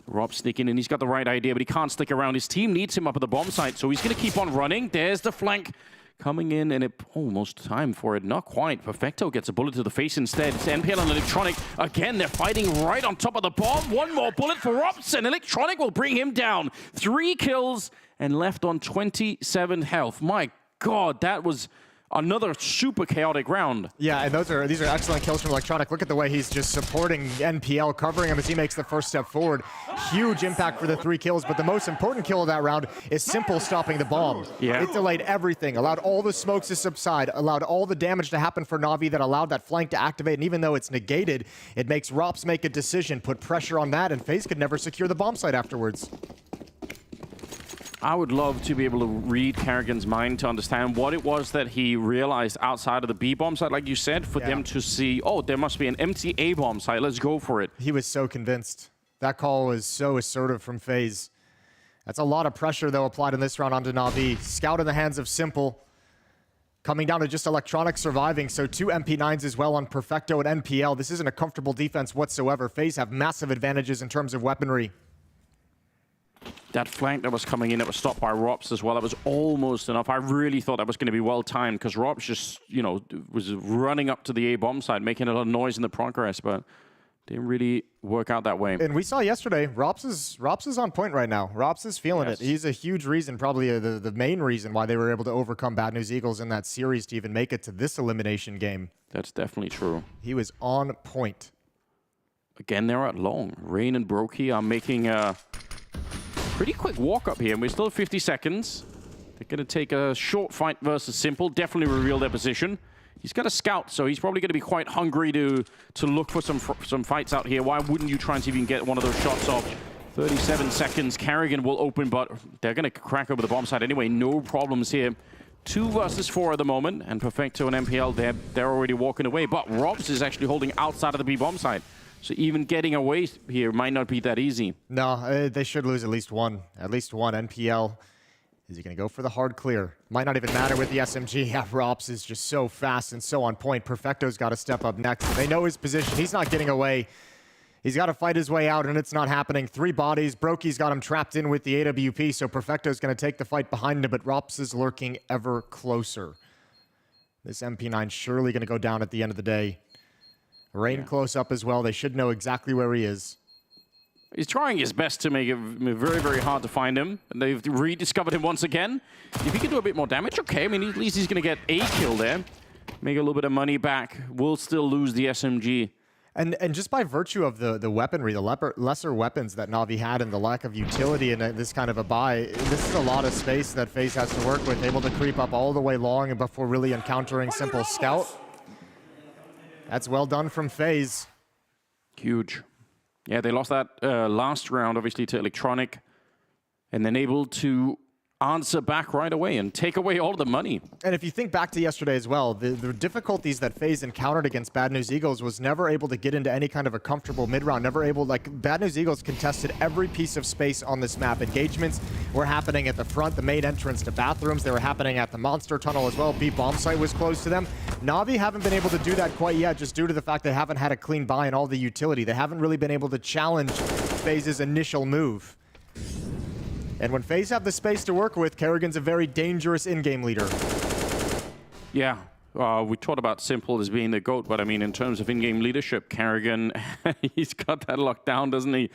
Rob sneaking in. He's got the right idea, but he can't stick around. His team needs him up at the bomb site, so he's going to keep on running. There's the flank coming in, and it almost time for it. Not quite. Perfecto gets a bullet to the face instead. It's NPL and Electronic. Again, they're fighting right on top of the bomb. One more bullet for Robs, and Electronic will bring him down. 3 kills and left on 27 health. My God, that was another super chaotic round. Yeah, and these are excellent kills from Electronic. Look at the way he's just supporting NPL, covering him as he makes the first step forward. Huge impact for the 3 kills, but the most important kill of that round is Simple stopping the bomb. Yeah. It delayed everything, allowed all the smokes to subside, allowed all the damage to happen for Navi that allowed that flank to activate, and even though it's negated, it makes Rops make a decision, put pressure on that, and FaZe could never secure the bomb site afterwards. I would love to be able to read Carrigan's mind to understand what it was that he realized outside of the B bomb site, like you said, for them to see, oh, there must be an empty A bomb site. Let's go for it. He was so convinced. That call was so assertive from FaZe. That's a lot of pressure, though, applied in this round onto Navi. Scout in the hands of Simple. Coming down to just Electronic surviving, so 2 MP9s as well on Perfecto and NPL. This isn't a comfortable defense whatsoever. FaZe have massive advantages in terms of weaponry. That flank that was coming in, that was stopped by Rops as well. That was almost enough. I really thought that was going to be well timed because Rops just, you know, was running up to the A bomb side, making a lot of noise in the progress, but didn't really work out that way. And we saw yesterday, Rops is on point right now. Rops is feeling it. He's a huge reason, probably the main reason why they were able to overcome Bad News Eagles in that series to even make it to this elimination game. That's definitely true. He was on point. Again, they're at long. Rain and Brokey are making a pretty quick walk up here, and we're still at 50 seconds. They're going to take a short fight versus Simple, definitely reveal their position. He's got a scout, so he's probably going to be quite hungry to look for some fights out here. Why wouldn't you try and see if you can get one of those shots off? 37 seconds, Carrigan will open, but they're going to crack over the bomb side anyway. No problems here. 2 versus 4 at the moment, and Perfecto and MPL, they're already walking away, but Robs is actually holding outside of the B bomb side. So even getting away here might not be that easy. No, they should lose at least one. At least one. NPL, is he going to go for the hard clear? Might not even matter with the SMG. Yeah, Rops is just so fast and so on point. Perfecto's got to step up next. They know his position. He's not getting away. He's got to fight his way out, and it's not happening. 3 bodies. Broky's got him trapped in with the AWP, so Perfecto's going to take the fight behind him, but Rops is lurking ever closer. This MP9 surely going to go down at the end of the day. Rain close up as well. They should know exactly where he is. He's trying his best to make it very, very hard to find him. And they've rediscovered him once again. If he can do a bit more damage, okay. I mean, at least he's going to get a kill there. Make a little bit of money back. We'll still lose the SMG. And just by virtue of the weaponry, the lesser weapons that Navi had and the lack of utility in this kind of a buy, this is a lot of space that FaZe has to work with, able to creep up all the way long and before really encountering simple scout. That's well done from FaZe. Huge. Yeah, they lost that last round, obviously, to Electronic, and then able to answer back right away and take away all the money. And if you think back to yesterday as well, the difficulties that FaZe encountered against Bad News Eagles was never able to get into any kind of a comfortable mid-round, never able, like, Bad News Eagles contested every piece of space on this map. Engagements were happening at the front, the main entrance to bathrooms, they were happening at the Monster Tunnel as well. B bomb site was close to them. Navi haven't been able to do that quite yet, just due to the fact they haven't had a clean buy in all the utility. They haven't really been able to challenge FaZe's initial move. And when FaZe have the space to work with, Kerrigan's a very dangerous in-game leader. Yeah, we talked about Simple as being the GOAT, but I mean, in terms of in-game leadership, Kerrigan, he's got that locked down, doesn't he?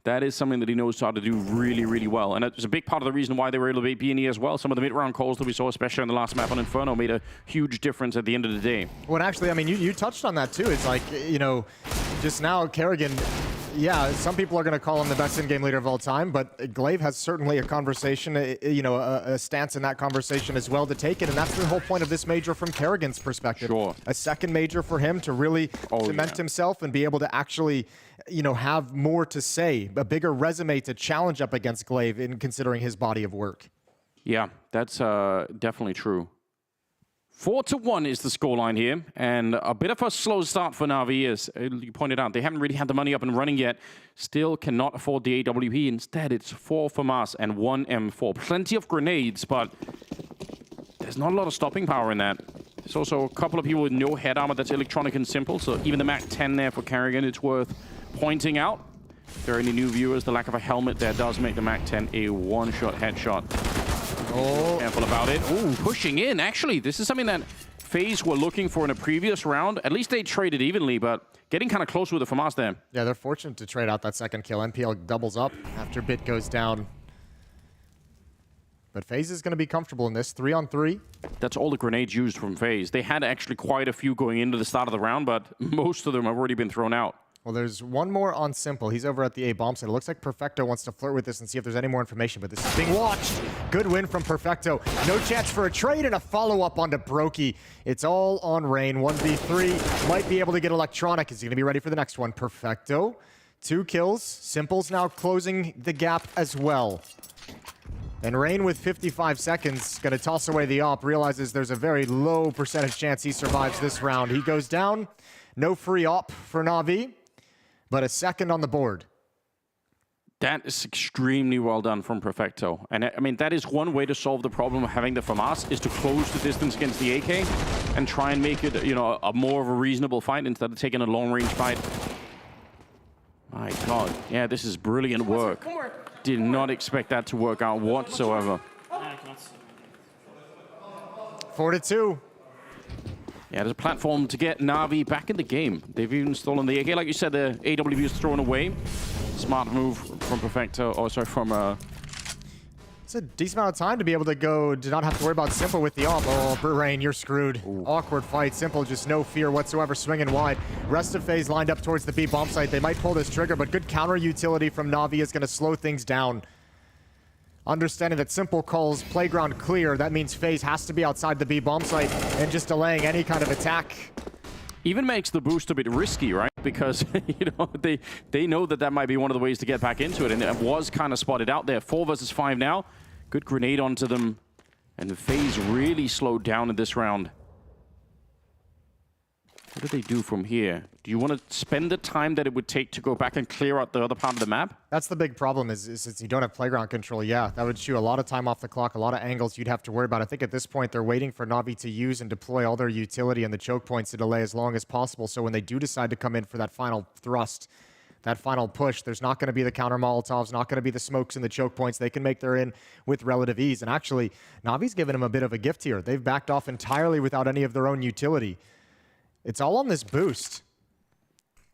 That is something that he knows how to do really, really well. And it's a big part of the reason why they were able to beat B&E as well. Some of the mid-round calls that we saw, especially on the last map on Inferno, made a huge difference at the end of the day. Well, actually, I mean, you touched on that too. It's like, you know, just now, Kerrigan, yeah, some people are going to call him the best in-game leader of all time, but Glaive has certainly a conversation, you know, a stance in that conversation as well to take it, and that's the whole point of this major from Kerrigan's perspective. Sure. A second major for him to really cement himself and be able to actually, you know, have more to say, a bigger resume to challenge up against Glaive in considering his body of work. Yeah, that's definitely true. 4-1 is the scoreline here, and a bit of a slow start for Navi, as you pointed out. They haven't really had the money up and running yet. Still cannot afford the AWP. Instead, it's 4 FAMAS and 1 M4. Plenty of grenades, but there's not a lot of stopping power in that. There's also a couple of people with no head armor that's Electronic and Simple, so even the Mac 10 there for Kerrigan, it's worth pointing out. If there are any new viewers, the lack of a helmet there does make the Mac 10 a one-shot headshot. Oh. Careful about it. Ooh, pushing in. Actually, this is something that FaZe were looking for in a previous round. At least they traded evenly, but getting kind of close with the FAMAS there. Yeah, they're fortunate to trade out that second kill. NPL doubles up after Bit goes down. But FaZe is going to be comfortable in this. 3-on-3. That's all the grenades used from FaZe. They had actually quite a few going into the start of the round, but most of them have already been thrown out. Well, there's one more on Simple. He's over at the A bomb site. It looks like Perfecto wants to flirt with this and see if there's any more information, but this is being watched. Good win from Perfecto. No chance for a trade and a follow-up onto Brokey. It's all on Rain. 1v3. Might be able to get Electronic. Is he going to be ready for the next one? Perfecto. 2 kills. Simple's now closing the gap as well. And Rain with 55 seconds, going to toss away the op, realizes there's a very low percentage chance he survives this round. He goes down. No free op for Navi, but a second on the board. That is extremely well done from Perfecto. And I mean, that is one way to solve the problem of having the FAMAS, is to close the distance against the AK and try and make it, you know, a more of a reasonable fight instead of taking a long-range fight. My God. Yeah, this is brilliant work. Did not expect that to work out whatsoever. 4-2. Yeah, there's a platform to get Navi back in the game. They've even stolen the AK. Like you said, the AWP is thrown away. Smart move from Perfecto. Oh, sorry, from... It's a decent amount of time to be able to go, to not have to worry about Simple with the op. Oh, Rain, you're screwed. Ooh. Awkward fight. Simple, just no fear whatsoever, swinging wide. Rest of FaZe lined up towards the B bomb site. They might pull this trigger, but good counter utility from Navi is going to slow things down. Understanding that Simple calls playground clear, that means FaZe has to be outside the B bomb site and just delaying any kind of attack. Even makes the boost a bit risky, right? Because, you know, they know that that might be one of the ways to get back into it, and it was kind of spotted out there. 4 versus 5 now. Good grenade onto them, and FaZe really slowed down in this round. What do they do from here? Do you want to spend the time that it would take to go back and clear out the other part of the map? That's the big problem, is since you don't have playground control, yeah, that would chew a lot of time off the clock, a lot of angles you'd have to worry about. I think at this point they're waiting for Navi to use and deploy all their utility and the choke points to delay as long as possible, so when they do decide to come in for that final thrust, that final push. There's not going to be the counter Molotovs, not going to be the smokes and the choke points. They can make their in with relative ease. And actually, Navi's given them a bit of a gift here. They've backed off entirely without any of their own utility. It's all on this boost.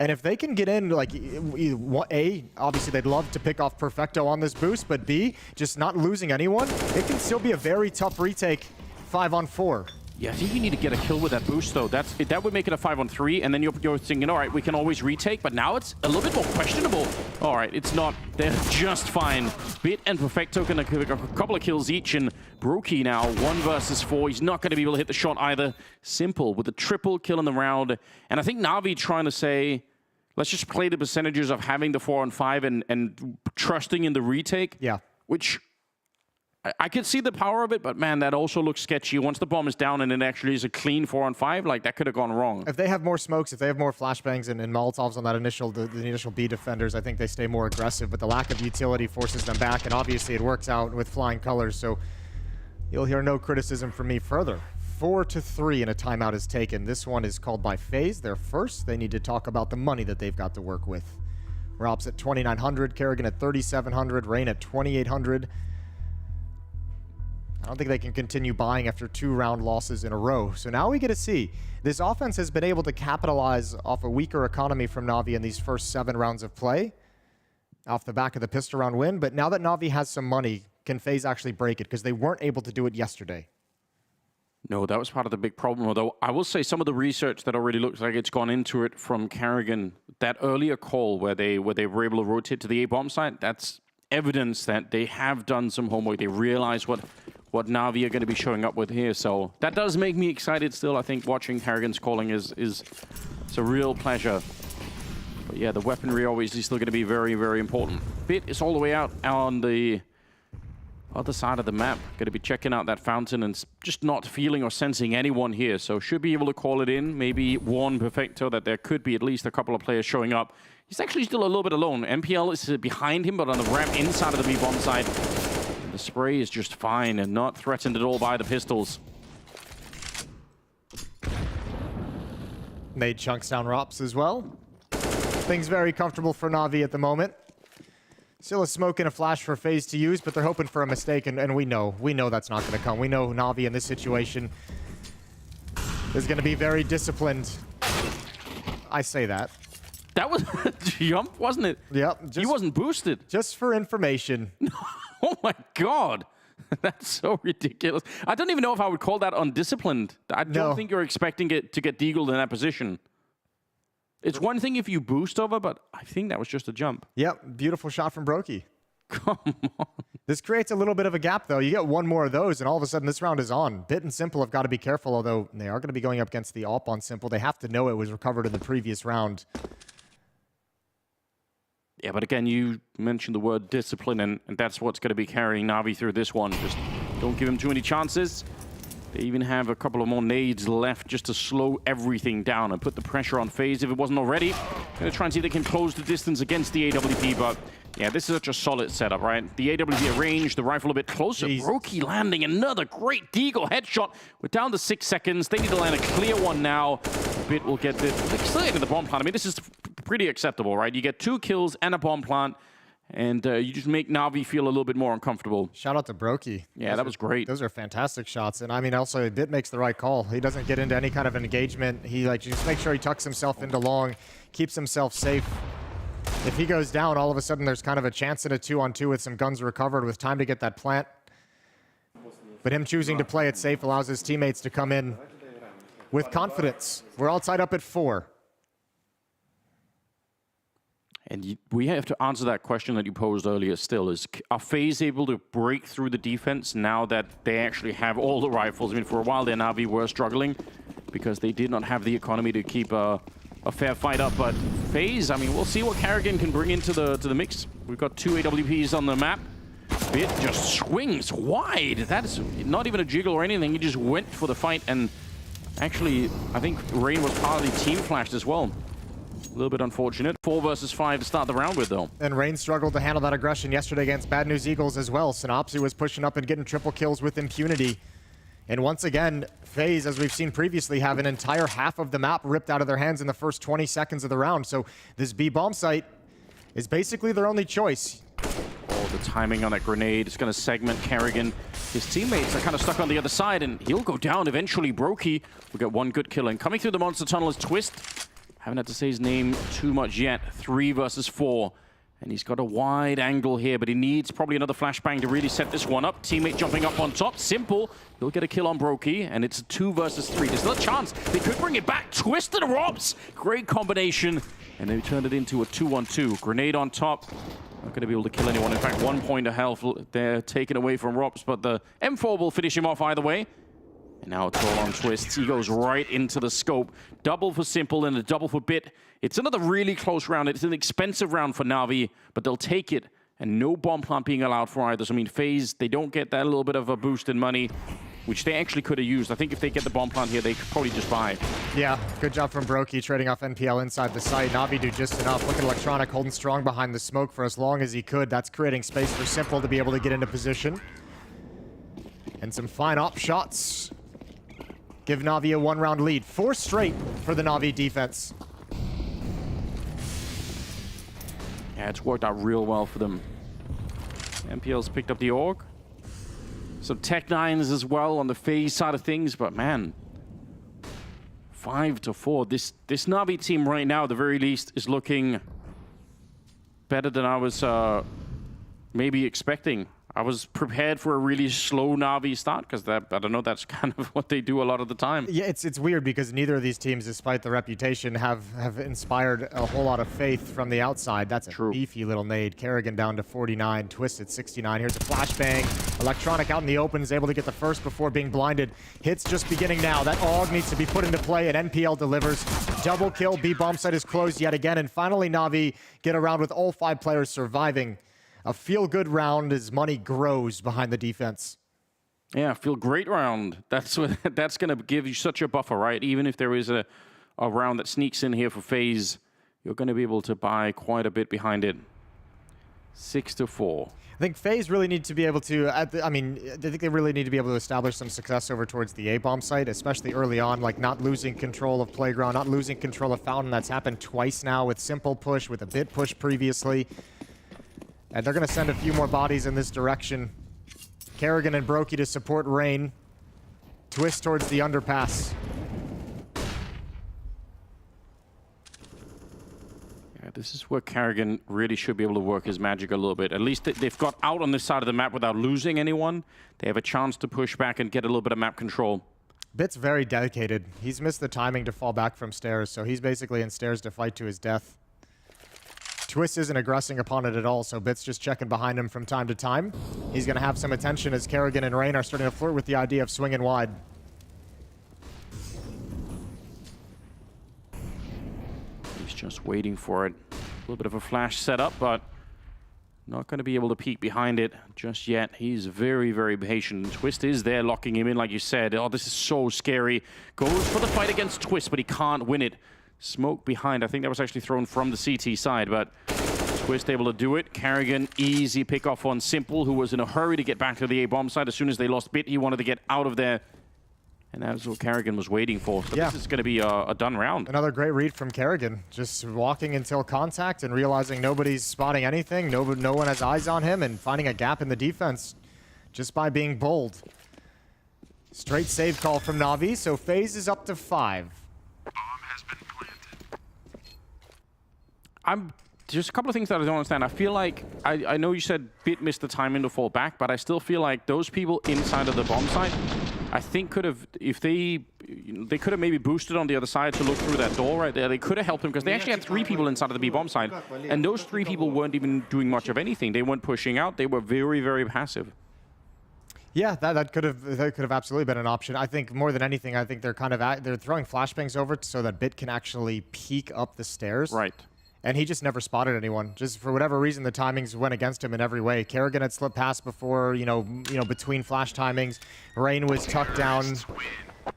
And if they can get in, like, A, obviously they'd love to pick off Perfecto on this boost, but B, just not losing anyone, it can still be a very tough retake 5-on-4. Yeah, I think you need to get a kill with that boost, though. That would make it a 5-on-3, and then you're thinking, all right, we can always retake, but now it's a little bit more questionable. All right, it's not. They're just fine. Bit and Perfecto can get a couple of kills each, and Brokey now, 1 versus 4. He's not going to be able to hit the shot either. Simple, with a triple kill in the round. And I think Navi trying to say, let's just play the percentages of having the 4-on-5 and trusting in the retake. Yeah. Which I could see the power of it, but man, that also looks sketchy. Once the bomb is down and it actually is a clean 4-on-5, like that could have gone wrong. If they have more smokes, if they have more flashbangs and Molotovs on that initial, the initial B defenders, I think they stay more aggressive, but the lack of utility forces them back, and obviously it works out with flying colors, so you'll hear no criticism from me further. 4-3 and a timeout is taken. This one is called by FaZe. They're first. They need to talk about the money that they've got to work with. Rob's at 2,900, Kerrigan at 3,700, Rain at 2,800. I don't think they can continue buying after 2 round losses in a row. So now we get to see. This offense has been able to capitalize off a weaker economy from Navi in these first 7 rounds of play, off the back of the pistol round win. But now that Navi has some money, can FaZe actually break it? Because they weren't able to do it yesterday. No, that was part of the big problem. Although I will say some of the research that already looks like it's gone into it from Kerrigan, that earlier call where they were able to rotate to the A-bomb site, that's evidence that they have done some homework. They realize what Navi are going to be showing up with here. So that does make me excited still. I think watching Kerrigan's calling is it's a real pleasure. But yeah, the weaponry obviously still going to be very, very important. Bit is all the way out on the other side of the map. Going to be checking out that fountain and just not feeling or sensing anyone here. So should be able to call it in. Maybe warn Perfecto that there could be at least a couple of players showing up. He's actually still a little bit alone. MPL is behind him, but on the ramp inside of the B-bomb side. The spray is just fine and not threatened at all by the pistols. Nade chunks down Rops as well. Things very comfortable for Navi at the moment. Still a smoke and a flash for FaZe to use, but they're hoping for a mistake, and we know that's not going to come. We know Navi in this situation is going to be very disciplined. I say that. That was a jump, wasn't it? Yep. He wasn't boosted. Just for information. Oh my god. That's so ridiculous. I don't even know if I would call that undisciplined. I don't think you're expecting it to get deagled in that position. It's one thing if you boost over, but I think that was just a jump. Yep, beautiful shot from Brokey. Come on. This creates a little bit of a gap, though. You get one more of those, and all of a sudden this round is on. Bit and Simple have got to be careful, although they are going to be going up against the AWP on Simple. They have to know it was recovered in the previous round. Yeah, but again, you mentioned the word discipline, and that's what's going to be carrying Navi through this one. Just don't give him too many chances. They even have a couple of more nades left just to slow everything down and put the pressure on FaZe if it wasn't already. Going to try and see if they can close the distance against the AWP, but yeah, this is such a solid setup, right? The AWP at range, the rifle a bit closer. Brokey landing another great deagle headshot. We're down to 6 seconds. They need to land a clear one now. Bit will get this. They're still getting the bomb plant. I mean, this is pretty acceptable, right? You get 2 kills and a bomb plant, and you just make Navi feel a little bit more uncomfortable. Shout out to Brokey. Yeah, that was great. Those are fantastic shots. And I mean, also, Bit makes the right call. He doesn't get into any kind of an engagement. He just makes sure he tucks himself into long, keeps himself safe. If he goes down, all of a sudden there's kind of a chance at a 2-on-2 with some guns recovered with time to get that plant. But him choosing to play it safe allows his teammates to come in with confidence. We're all tied up at 4. And we have to answer that question that you posed earlier still, is are FaZe able to break through the defense now that they actually have all the rifles? I mean, for a while there, Navi were struggling because they did not have the economy to keep a fair fight up. But FaZe, I mean, we'll see what Kerrigan can bring into the mix. We've got 2 AWPs on the map. Bit just swings wide. That is not even a jiggle or anything. He just went for the fight. And actually, I think Rain was part of the team flashed as well. A little bit unfortunate. 4 versus 5 to start the round with, though. And Rain struggled to handle that aggression yesterday against Bad News Eagles as well. Synopsy was pushing up and getting triple kills with impunity. And once again, FaZe, as we've seen previously, have an entire half of the map ripped out of their hands in the first 20 seconds of the round. So this B bomb site is basically their only choice. Oh, the timing on that grenade is going to segment Kerrigan. His teammates are kind of stuck on the other side, and he'll go down eventually. Brokey will get one good kill in. Coming through the monster tunnel is Twist. Haven't had to say his name too much yet. 3 versus 4. And he's got a wide angle here, but he needs probably another flashbang to really set this one up. Teammate jumping up on top. Simple. He'll get a kill on Brokey, and it's a 2 versus 3. There's still a chance. They could bring it back. Twisted Robs. Great combination. And they turned it into a 2-on-2. Grenade on top. Not going to be able to kill anyone. In fact, 1 point of health there taken away from Robs, but the M4 will finish him off either way. And now it's all on Twists. He goes right into the scope. Double for Simple and a double for Bit. It's another really close round. It's an expensive round for Navi, but they'll take it. And no bomb plant being allowed for either. So, I mean, FaZe, they don't get that little bit of a boost in money, which they actually could have used. I think if they get the bomb plant here, they could probably just buy. Yeah, good job from Brokey trading off NPL inside the site. Navi do just enough. Look at Electronic holding strong behind the smoke for as long as he could. That's creating space for Simple to be able to get into position. And some fine op shots give Navi a 1-round lead. 4 straight for the Navi defense. Yeah, it's worked out real well for them. MPL's picked up the org. Some Tech-9s as well on the FaZe side of things, but man, 5-4. This Navi team right now, at the very least, is looking better than I was maybe expecting. I was prepared for a really slow Navi start because I don't know, that's kind of what they do a lot of the time. Yeah, it's weird because neither of these teams, despite the reputation, have inspired a whole lot of faith from the outside. That's a beefy little nade. Kerrigan down to 49, Twisted 69. Here's a flashbang. Electronic out in the open is able to get the first before being blinded. Hits just beginning now. That AUG needs to be put into play, and NPL delivers. Double kill. B bomb site is closed yet again, and finally Navi get around with all 5 players surviving. A feel-good round as money grows behind the defense. Yeah, feel great round. That's going to give you such a buffer, right? Even if there is a round that sneaks in here for FaZe, you're going to be able to buy quite a bit behind it. 6-4. I think FaZe really need to be able to, I think they really need to be able to establish some success over towards the A-bomb site, especially early on, like not losing control of Playground, not losing control of Fountain. That's happened twice now with Simple push, with a Bit push previously. And they're going to send a few more bodies in this direction. Kerrigan and Brokey to support Rain. Twist towards the underpass. Yeah, this is where Kerrigan really should be able to work his magic a little bit. At least they've got out on this side of the map without losing anyone. They have a chance to push back and get a little bit of map control. Bit's very dedicated. He's missed the timing to fall back from stairs, so he's basically in stairs to fight to his death. Twist isn't aggressing upon it at all, so Bit's just checking behind him from time to time. He's going to have some attention as Kerrigan and Rain are starting to flirt with the idea of swinging wide. He's just waiting for it. A little bit of a flash setup, but not going to be able to peek behind it just yet. He's very, very patient. Twist is there locking him in, like you said. Oh, this is so scary. Goes for the fight against Twist, but he can't win it. Smoke behind. I think that was actually thrown from the CT side, but Twist able to do it. Kerrigan, easy pick off on Simple, who was in a hurry to get back to the A-bomb side. As soon as they lost Bit, he wanted to get out of there. And that's what Kerrigan was waiting for. So this is going to be a done round. Another great read from Kerrigan. Just walking until contact and realizing nobody's spotting anything. No one has eyes on him and finding a gap in the defense just by being bold. Straight save call from Navi, so FaZe is up to 5. Just a couple of things that I don't understand. I feel like, I know you said Bit missed the timing to fall back, but I still feel like those people inside of the bomb site, I think could have, if they could have maybe boosted on the other side to look through that door right there. They could have helped him because they actually had 3 people inside of the B bomb site, and those 3 people weren't even doing much of anything. They weren't pushing out. They were very, very passive. Yeah, that could have absolutely been an option. I think more than anything, I think they're they're throwing flashbangs over so that Bit can actually peek up the stairs. Right. And he just never spotted anyone. Just for whatever reason, the timings went against him in every way. Kerrigan had slipped past before, between flash timings. Rain was tucked down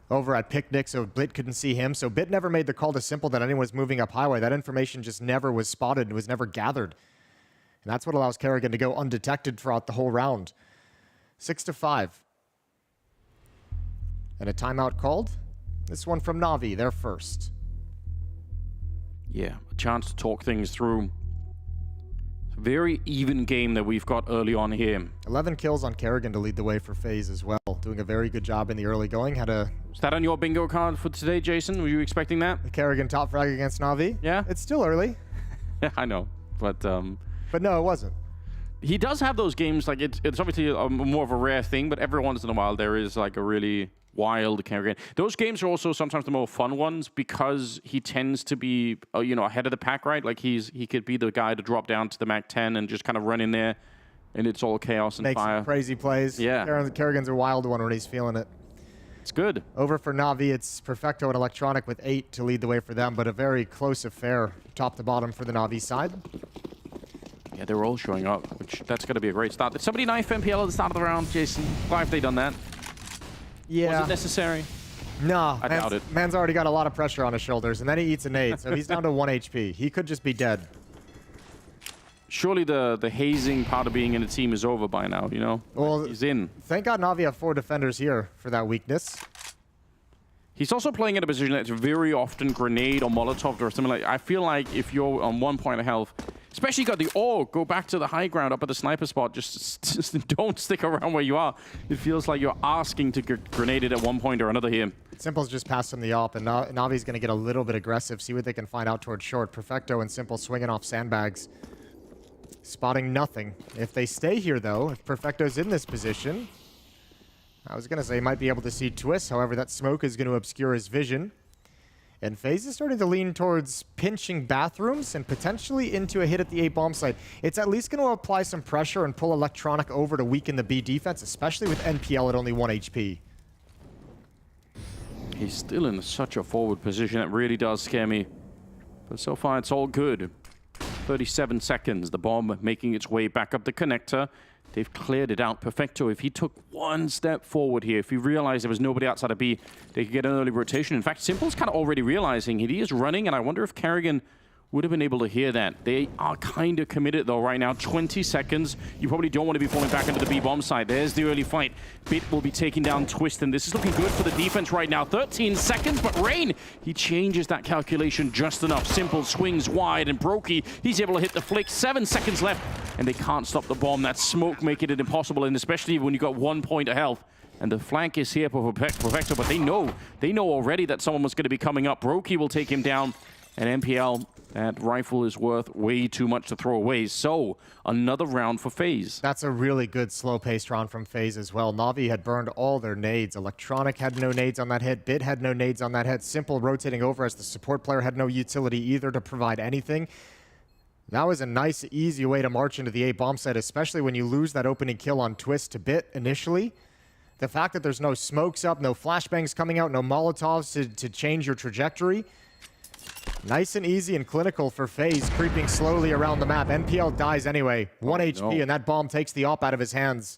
over at Picnic, so Bit couldn't see him. So Bit never made the call to Simple that anyone was moving up highway. That information just never was spotted and was never gathered. And that's what allows Kerrigan to go undetected throughout the whole round. 6-5. And a timeout called. This one from Navi, they're first. Yeah, a chance to talk things through. Very even game that we've got early on here. 11 kills on Kerrigan to lead the way for FaZe as well. Doing a very good job in the early going. Is that on your bingo card for today, Jason? Were you expecting that? The Kerrigan top frag against Navi? Yeah? It's still early. Yeah, I know. But no, it wasn't. He does have those games, like it's obviously more of a rare thing, but every once in a while there is like a really wild Kerrigan. Those games are also sometimes the more fun ones because he tends to be, ahead of the pack, right? Like he could be the guy to drop down to the Mac 10 and just kind of run in there, and it's all chaos and Makes fire. some crazy plays. Yeah. Kerrigan's a wild one when he's feeling it. It's good. Over for Navi, it's Perfecto and Electronic with 8 to lead the way for them, but a very close affair, top to bottom for the Navi side. Yeah, they're all showing up, which that's going to be a great start. Did somebody knife MPL at the start of the round, Jason? Why have they done that? Yeah. Was it necessary? No. I doubt it. Man's already got a lot of pressure on his shoulders, and then he eats a nade, so he's down to 1 HP. He could just be dead. Surely the hazing part of being in a team is over by now, Well, he's in. Thank God Navi have 4 defenders here for that weakness. He's also playing in a position that's very often grenade or Molotov or something like that. I feel like if you're on 1 point of health, especially got the go back to the high ground up at the sniper spot. Just don't stick around where you are. It feels like you're asking to get grenaded at 1 point or another here. Simple's just passed him the op, and Navi's going to get a little bit aggressive, see what they can find out towards short. Perfecto and Simple swinging off sandbags. Spotting nothing. If they stay here, though, if Perfecto's in this position, I was going to say he might be able to see Twist. However, that smoke is going to obscure his vision. And FaZe is starting to lean towards pinching bathrooms and potentially into a hit at the A bomb site. It's at least going to apply some pressure and pull Electronic over to weaken the B defense, especially with NPL at only 1 HP. He's still in such a forward position. It really does scare me. But so far, it's all good. 37 seconds. The bomb making its way back up the connector. They've cleared it out. Perfecto, if he took 1 step forward here, if he realized there was nobody outside of B, they could get an early rotation. In fact, Simple's kind of already realizing he is running, and I wonder if Kerrigan would have been able to hear that. They are kind of committed, though, right now. 20 seconds. You probably don't want to be falling back into the B bomb side. There's the early fight. Bit will be taking down Twist, and this is looking good for the defense right now. 13 seconds, but Rain, he changes that calculation just enough. Simple swings wide, and Brokey, he's able to hit the flick. 7 seconds left, and they can't stop the bomb. That smoke making it impossible, and especially when you've got 1 point of health. And the flank is here for Perfecto, but they know already that someone was going to be coming up. Brokey will take him down, and MPL, that rifle is worth way too much to throw away. So, another round for FaZe. That's a really good slow-paced round from FaZe as well. Navi had burned all their nades. Electronic had no nades on that hit. Bit had no nades on that hit. Simple rotating over as the support player had no utility either to provide anything. That was a nice, easy way to march into the A bomb site, especially when you lose that opening kill on Twist to Bit initially. The fact that there's no smokes up, no flashbangs coming out, no Molotovs to change your trajectory. Nice and easy and clinical for FaZe, creeping slowly around the map. NPL dies anyway. 1 HP, and that bomb takes the op out of his hands.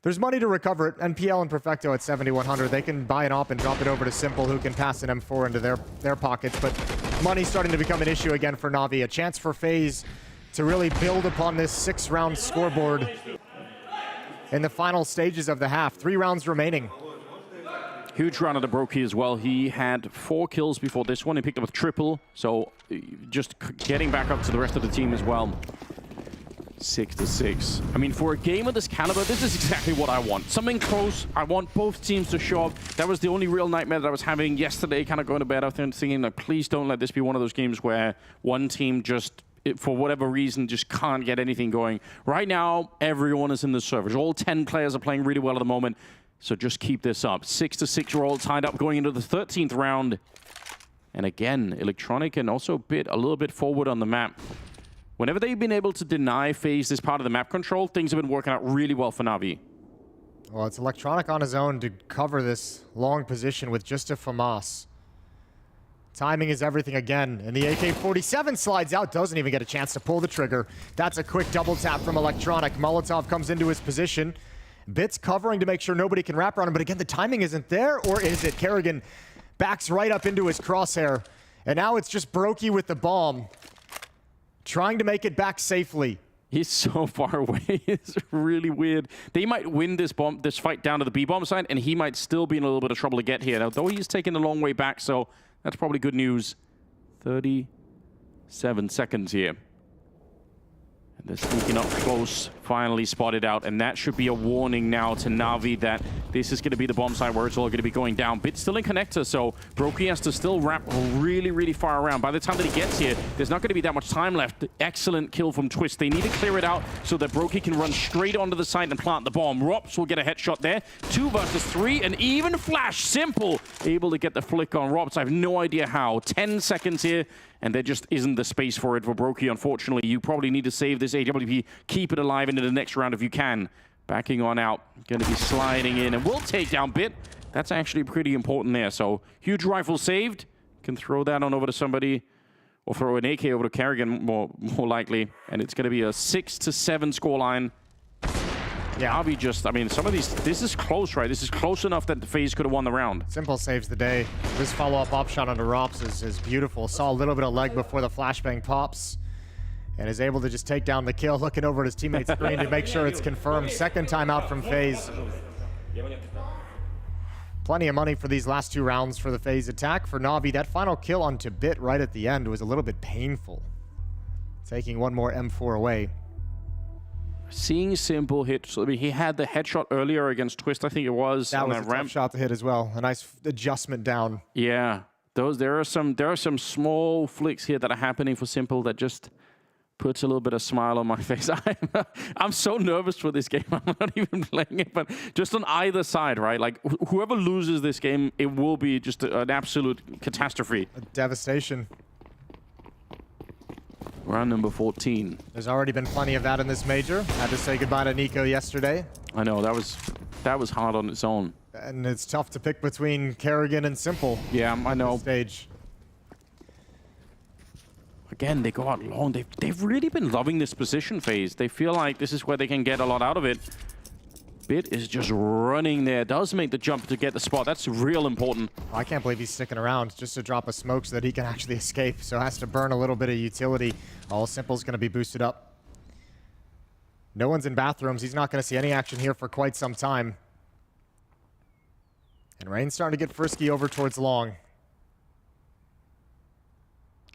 There's money to recover it. NPL and Perfecto at 7,100. They can buy an op and drop it over to Simple, who can pass an M4 into their pockets. But money's starting to become an issue again for Navi. A chance for FaZe to really build upon this 6-round scoreboard in the final stages of the half. 3 rounds remaining. Huge round of the Brokey as well. He had 4 kills before this one. He picked up a triple, so just getting back up to the rest of the team as well. 6-6. I mean, for a game of this caliber, this is exactly what I want. Something close. I want both teams to show up. That was the only real nightmare that I was having yesterday, kind of going to bed after and thinking, like, please don't let this be one of those games where one team just, for whatever reason, just can't get anything going. Right now, everyone is in the servers. All 10 players are playing really well at the moment. So just keep this up. 6-6, we're all tied up going into the 13th round. And again, Electronic and also Bit a little bit forward on the map. Whenever they've been able to deny FaZe this part of the map control, things have been working out really well for Navi. Well, it's Electronic on his own to cover this long position with just a FAMAS. Timing is everything again, and the AK-47 slides out, doesn't even get a chance to pull the trigger. That's a quick double tap from Electronic. Molotov comes into his position. Bit's covering to make sure nobody can wrap around him, but again, the timing isn't there, or is it? Kerrigan backs right up into his crosshair, and now it's just Brokey with the bomb, trying to make it back safely. He's so far away. It's really weird. They might win this fight down to the B bomb side, and he might still be in a little bit of trouble to get here. Now, though he's taken a long way back, so that's probably good news. 37 seconds here. They're sneaking up close, finally spotted out, and that should be a warning now to Navi that this is going to be the bomb site where it's all going to be going down. Bit still in connector, so Brokey has to still wrap really, really far around. By the time that he gets here, there's not going to be that much time left. Excellent kill from Twist. They need to clear it out so that Brokey can run straight onto the site and plant the bomb. Rops will get a headshot there. 2 versus 3, and even Flash Simple able to get the flick on Rops. I have no idea how. 10 seconds here, and there just isn't the space for it for Brokey, unfortunately. You probably need to save this AWP, keep it alive into the next round if you can. Backing on out, going to be sliding in, and we'll take down Bit. That's actually pretty important there. So, huge rifle saved. Can throw that on over to somebody, or throw an AK over to Kerrigan, more likely. And it's going to be a 6-7 scoreline. Yeah, Navi just, I mean, some of these, this is close, right? This is close enough that the FaZe could have won the round. Simple saves the day. This follow-up op shot onto Rops is beautiful. Saw a little bit of leg before the flashbang pops, and is able to just take down the kill, looking over at his teammate's screen to make sure it's confirmed. Second timeout from FaZe. Plenty of money for these last 2 rounds for the FaZe attack. For Navi, that final kill onto Bit right at the end was a little bit painful. Taking one more M4 away. Seeing Simple hit, I mean, he had the headshot earlier against Twist, I think it was. That on was that a ramp tough shot to hit as well. A nice adjustment down. Yeah, there are some small flicks here that are happening for Simple that just puts a little bit of smile on my face. I'm so nervous for this game. I'm not even playing it, but just on either side, right? Like, whoever loses this game, it will be just an absolute catastrophe. A devastation. Round number 14. There's already been plenty of that in this major. Had to say goodbye to Nico yesterday. I know, that was hard on its own. And it's tough to pick between Kerrigan and Simple. Yeah, I know. Stage. Again, they go out long. They've really been loving this position phase. They feel like this is where they can get a lot out of it. Bit is just running there. Does make the jump to get the spot. That's real important. I can't believe he's sticking around just to drop a smoke so that he can actually escape. So has to burn a little bit of utility. All Simple's going to be boosted up. No one's in bathrooms. He's not going to see any action here for quite some time. And Rain's starting to get frisky over towards long.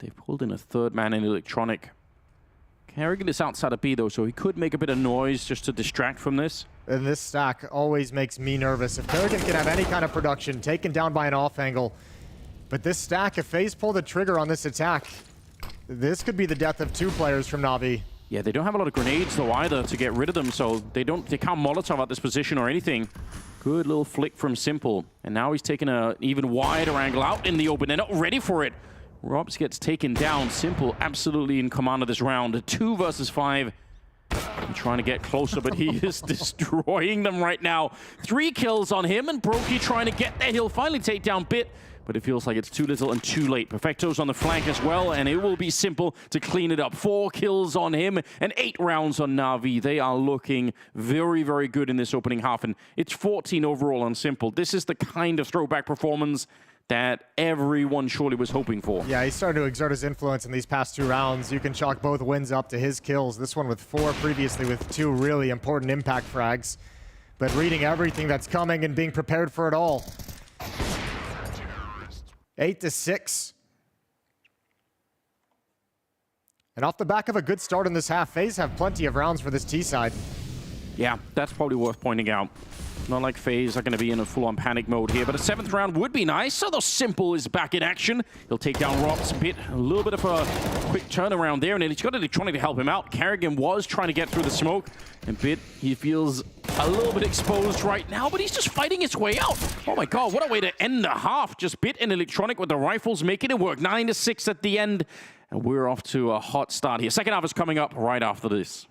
They pulled in a 3rd man in electronic. Kerrigan is outside of B though, so he could make a bit of noise just to distract from this. And this stack always makes me nervous. If Kerrigan can have any kind of production, taken down by an off angle. But this stack, if FaZe pull the trigger on this attack, this could be the death of 2 players from Navi. Yeah, they don't have a lot of grenades though either to get rid of them, so they can't Molotov out this position or anything. Good little flick from Simple. And now he's taking an even wider angle out in the open. They're not ready for it. Robs gets taken down. Simple absolutely in command of this round. 2 versus 5. I'm trying to get closer, but he is destroying them right now. 3 kills on him, and Brokey trying to get there. He'll finally take down Bit, but it feels like it's too little and too late. Perfecto's on the flank as well, and it will be Simple to clean it up. 4 kills on him and 8 rounds on Navi. They are looking very, very good in this opening half, and it's 14 overall on Simple. This is the kind of throwback performance that everyone surely was hoping for. Yeah, he's starting to exert his influence in these past 2 rounds. You can chalk both wins up to his kills. This one with 4, previously with 2 really important impact frags. But reading everything that's coming and being prepared for it all. 8-6. And off the back of a good start in this half, FaZe have plenty of rounds for this T side. Yeah, that's probably worth pointing out. Not like FaZe are going to be in a full-on panic mode here, but a 7th round would be nice. So the Simple is back in action. He'll take down Rops. Bit, a little bit of a quick turnaround there, and he's got electronic to help him out. Kerrigan was trying to get through the smoke, and Bit, he feels a little bit exposed right now, but he's just fighting his way out. Oh my god, what a way to end the half. Just Bit and electronic with the rifles making it work. 9-6 at the end, and we're off to a hot start here. Second half is coming up right after this.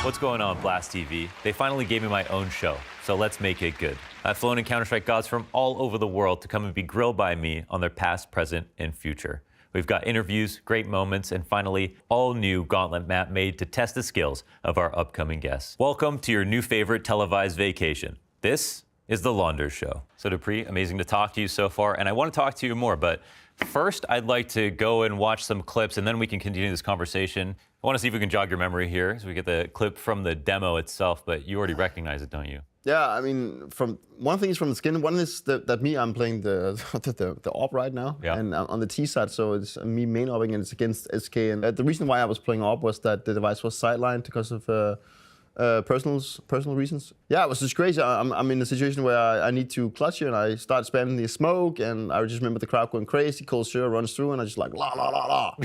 What's going on, Blast TV? They finally gave me my own show, so let's make it good. I've flown in Counter-Strike gods from all over the world to come and be grilled by me on their past, present, and future. We've got interviews, great moments, and finally, all new gauntlet map made to test the skills of our upcoming guests. Welcome to your new favorite televised vacation. This is the Launder Show. So Dupree, amazing to talk to you so far, and I want to talk to you more, but First, I'd like to go and watch some clips, and then we can continue this conversation. I want to see if we can jog your memory here, so we get the clip from the demo itself, but you already recognize it, don't you? Yeah, I mean, one thing is from the skin. One is that I'm playing the AWP right now, and on the T side, so it's me main opping and it's against SK. And the reason why I was playing AWP was that the device was sidelined because of personal reasons. Yeah, it was just crazy. I'm in a situation where I need to clutch here, and I start spamming the smoke, and I just remember the crowd going crazy. Cold Sure runs through, and I just like la la la la,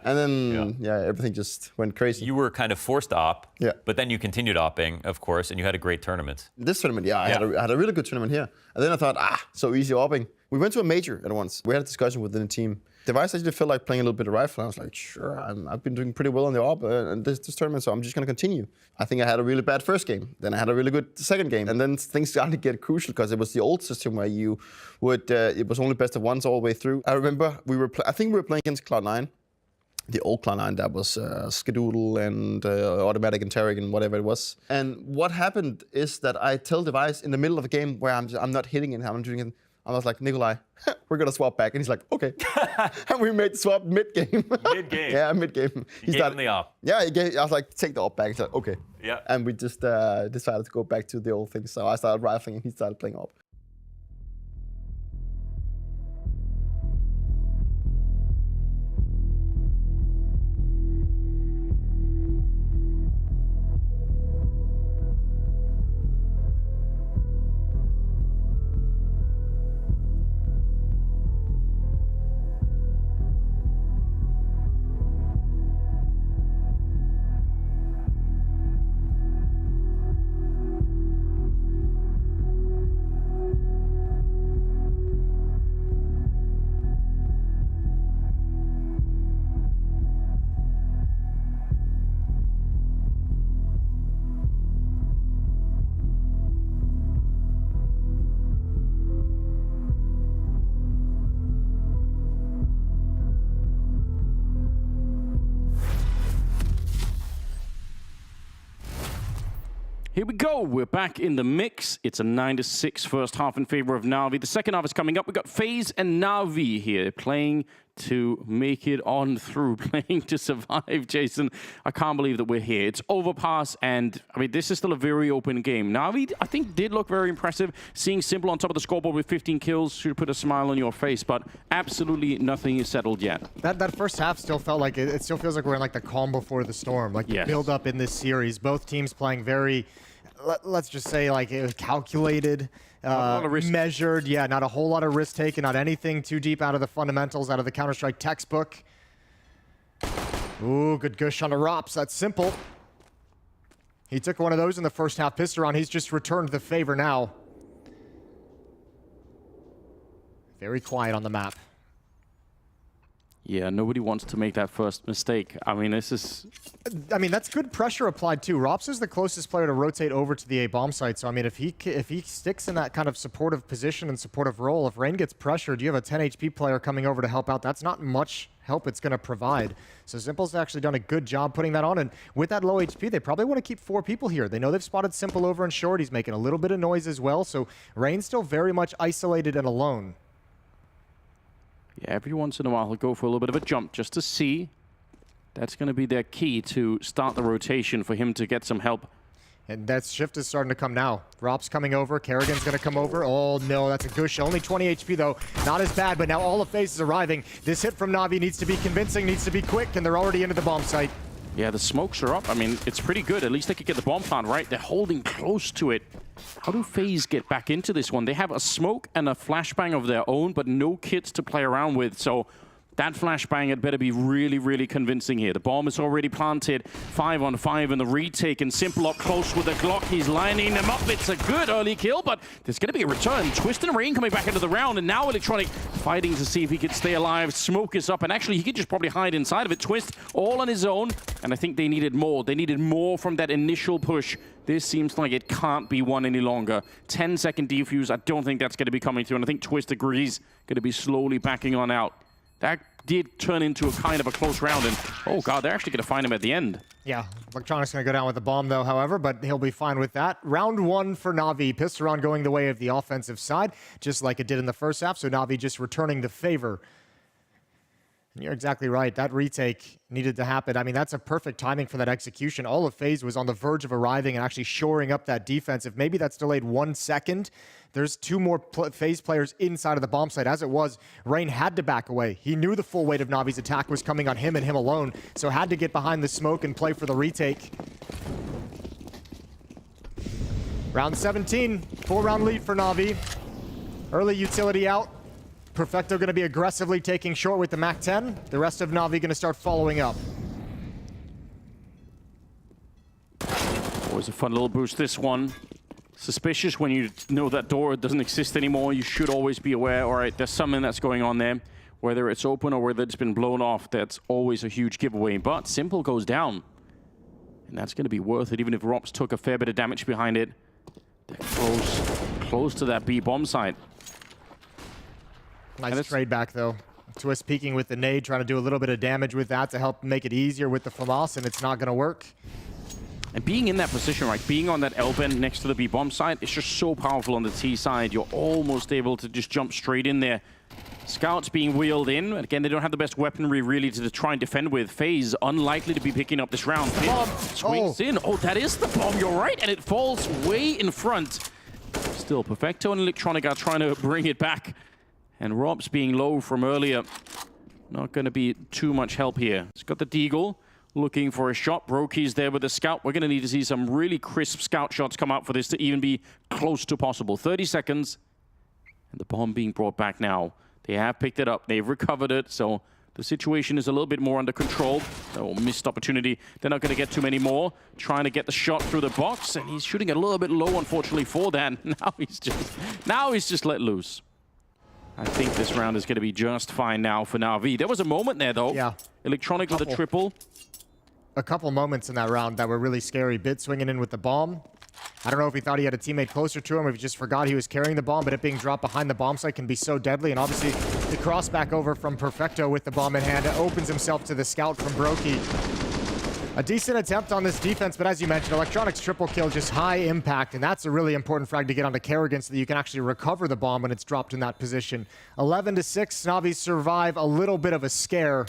and then everything just went crazy. You were kind of forced to op, but then you continued opping, of course, and you had a great tournament. This tournament, I had a really good tournament here, and then I thought, so easy opping. We went to a major at once. We had a discussion within the team. Device actually felt like playing a little bit of rifle. I was like, sure, I've been doing pretty well on the AWP and this tournament, so I'm just going to continue. I think I had a really bad first game. Then I had a really good second game. And then things started to get crucial because it was the old system where you would, it was only best of ones all the way through. I remember I think we were playing against Cloud9. The old Cloud9 that was Skedoodle and Automatic and Tarek and whatever it was. And what happened is that I tell Device in the middle of a game where I'm not hitting it, I'm doing it. I was like, Nikolai, we're going to swap back. And he's like, okay. And we made the swap mid-game. Mid-game? Yeah, mid-game. He gave him the op. Yeah, I was like, take the op back. He's like, okay. Yeah. And we just decided to go back to the old thing. So I started rifling and he started playing op. Here we go. We're back in the mix. It's a 9-6 first half in favor of Navi. The second half is coming up. We've got FaZe and Navi here playing to make it on through, playing to survive, Jason. I can't believe that we're here. It's Overpass, and I mean, this is still a very open game. Navi, I think, did look very impressive. Seeing Simple on top of the scoreboard with 15 kills should put a smile on your face, but absolutely nothing is settled yet. That first half still felt like, it still feels like we're in like the calm before the storm, like the build up in this series. Both teams playing very, let's just say, like, it was calculated, measured. Yeah, not a whole lot of risk taken, not anything too deep out of the fundamentals, out of the Counter-Strike textbook. Ooh, good gush on the Rops. That's Simple. He took one of those in the first half. Pisteron, he's just returned the favor now. Very quiet on the map. Yeah, nobody wants to make that first mistake. I mean, this is... I mean, that's good pressure applied too. Rops is the closest player to rotate over to the A bomb site. So, I mean, if he sticks in that kind of supportive position and supportive role, if Rain gets pressured, you have a 10 HP player coming over to help out. That's not much help it's going to provide. So Simple's actually done a good job putting that on. And with that low HP, they probably want to keep 4 people here. They know they've spotted Simple over in short. He's making a little bit of noise as well. So Rain's still very much isolated and alone. Yeah, every once in a while he'll go for a little bit of a jump just to see. That's going to be their key to start the rotation for him to get some help. And that shift is starting to come now. Rop's coming over. Kerrigan's going to come over. Oh, no, that's a gush. Only 20 HP, though. Not as bad, but now all of FaZe is arriving. This hit from Navi needs to be convincing, needs to be quick, and they're already into the bomb site. Yeah, the smokes are up. I mean, it's pretty good. At least they could get the bomb plant right. They're holding close to it. How do FaZe get back into this one? They have a smoke and a flashbang of their own, but no kits to play around with. So that flashbang had better be really, really convincing here. The bomb is already planted. 5 on 5 in the retake, and Simple up close with the Glock. He's lining them up. It's a good early kill, but there's going to be a return. Twist and Rain coming back into the round, and now Electronic fighting to see if he could stay alive. Smoke is up, and actually he could just probably hide inside of it. Twist all on his own, and I think they needed more. They needed more from that initial push. This seems like it can't be won any longer. 10-second defuse, I don't think that's going to be coming through, and I think Twist agrees, going to be slowly backing on out. That did turn into a kind of a close round, and oh god, they're actually going to find him at the end. Yeah, Electronic's going to go down with the bomb though, however, but he'll be fine with that. Round 1 for Navi. Pisteron going the way of the offensive side, just like it did in the first half, so Navi just returning the favor And you're exactly right. That retake needed to happen. I mean, that's a perfect timing for that execution. All of FaZe was on the verge of arriving and actually shoring up that defense. If maybe that's delayed 1 second, there's 2 more FaZe players inside of the bomb site. As it was, Rain had to back away. He knew the full weight of Navi's attack was coming on him and him alone, so had to get behind the smoke and play for the retake. Round 17, 4-round lead for Navi. Early utility out. Perfecto going to be aggressively taking short with the MAC-10. The rest of Navi going to start following up. Always a fun little boost, this one. Suspicious when you know that door doesn't exist anymore. You should always be aware, all right, there's something that's going on there. Whether it's open or whether it's been blown off, that's always a huge giveaway. But Simple goes down. And that's going to be worth it, even if Rops took a fair bit of damage behind it. They're close to that B bomb site. Nice trade back, though. Twist peeking with the nade, trying to do a little bit of damage with that to help make it easier with the FAMAS, and it's not going to work. And being in that position, right, being on that L bend next to the B bomb site, it's just so powerful on the T side. You're almost able to just jump straight in there. Scouts being wheeled in. Again, they don't have the best weaponry really to try and defend with. FaZe unlikely to be picking up this round. Swings in. Oh, that is the bomb. You're right. And it falls way in front. Still, Perfecto and Electronic are trying to bring it back. And Rob's being low from earlier. Not going to be too much help here. He's got the Deagle. Looking for a shot. Brokey's there with the Scout. We're going to need to see some really crisp Scout shots come out for this to even be close to possible. 30 seconds. And the bomb being brought back now. They have picked it up. They've recovered it. So the situation is a little bit more under control. Oh, missed opportunity. They're not going to get too many more. Trying to get the shot through the box. And he's shooting a little bit low, unfortunately, for that. Now he's just let loose. I think this round is going to be just fine now for Navi. There was a moment there, though. Yeah. Electronic with a triple. A couple moments in that round that were really scary. Bit swinging in with the bomb. I don't know if he thought he had a teammate closer to him or if he just forgot he was carrying the bomb, but it being dropped behind the bomb site can be so deadly. And obviously, the cross back over from Perfecto with the bomb in hand opens himself to the Scout from Brokey. A decent attempt on this defense, but as you mentioned, Electronic's triple kill, just high impact, and that's a really important frag to get onto Kerrigan so that you can actually recover the bomb when it's dropped in that position. 11-6, Navi survive a little bit of a scare,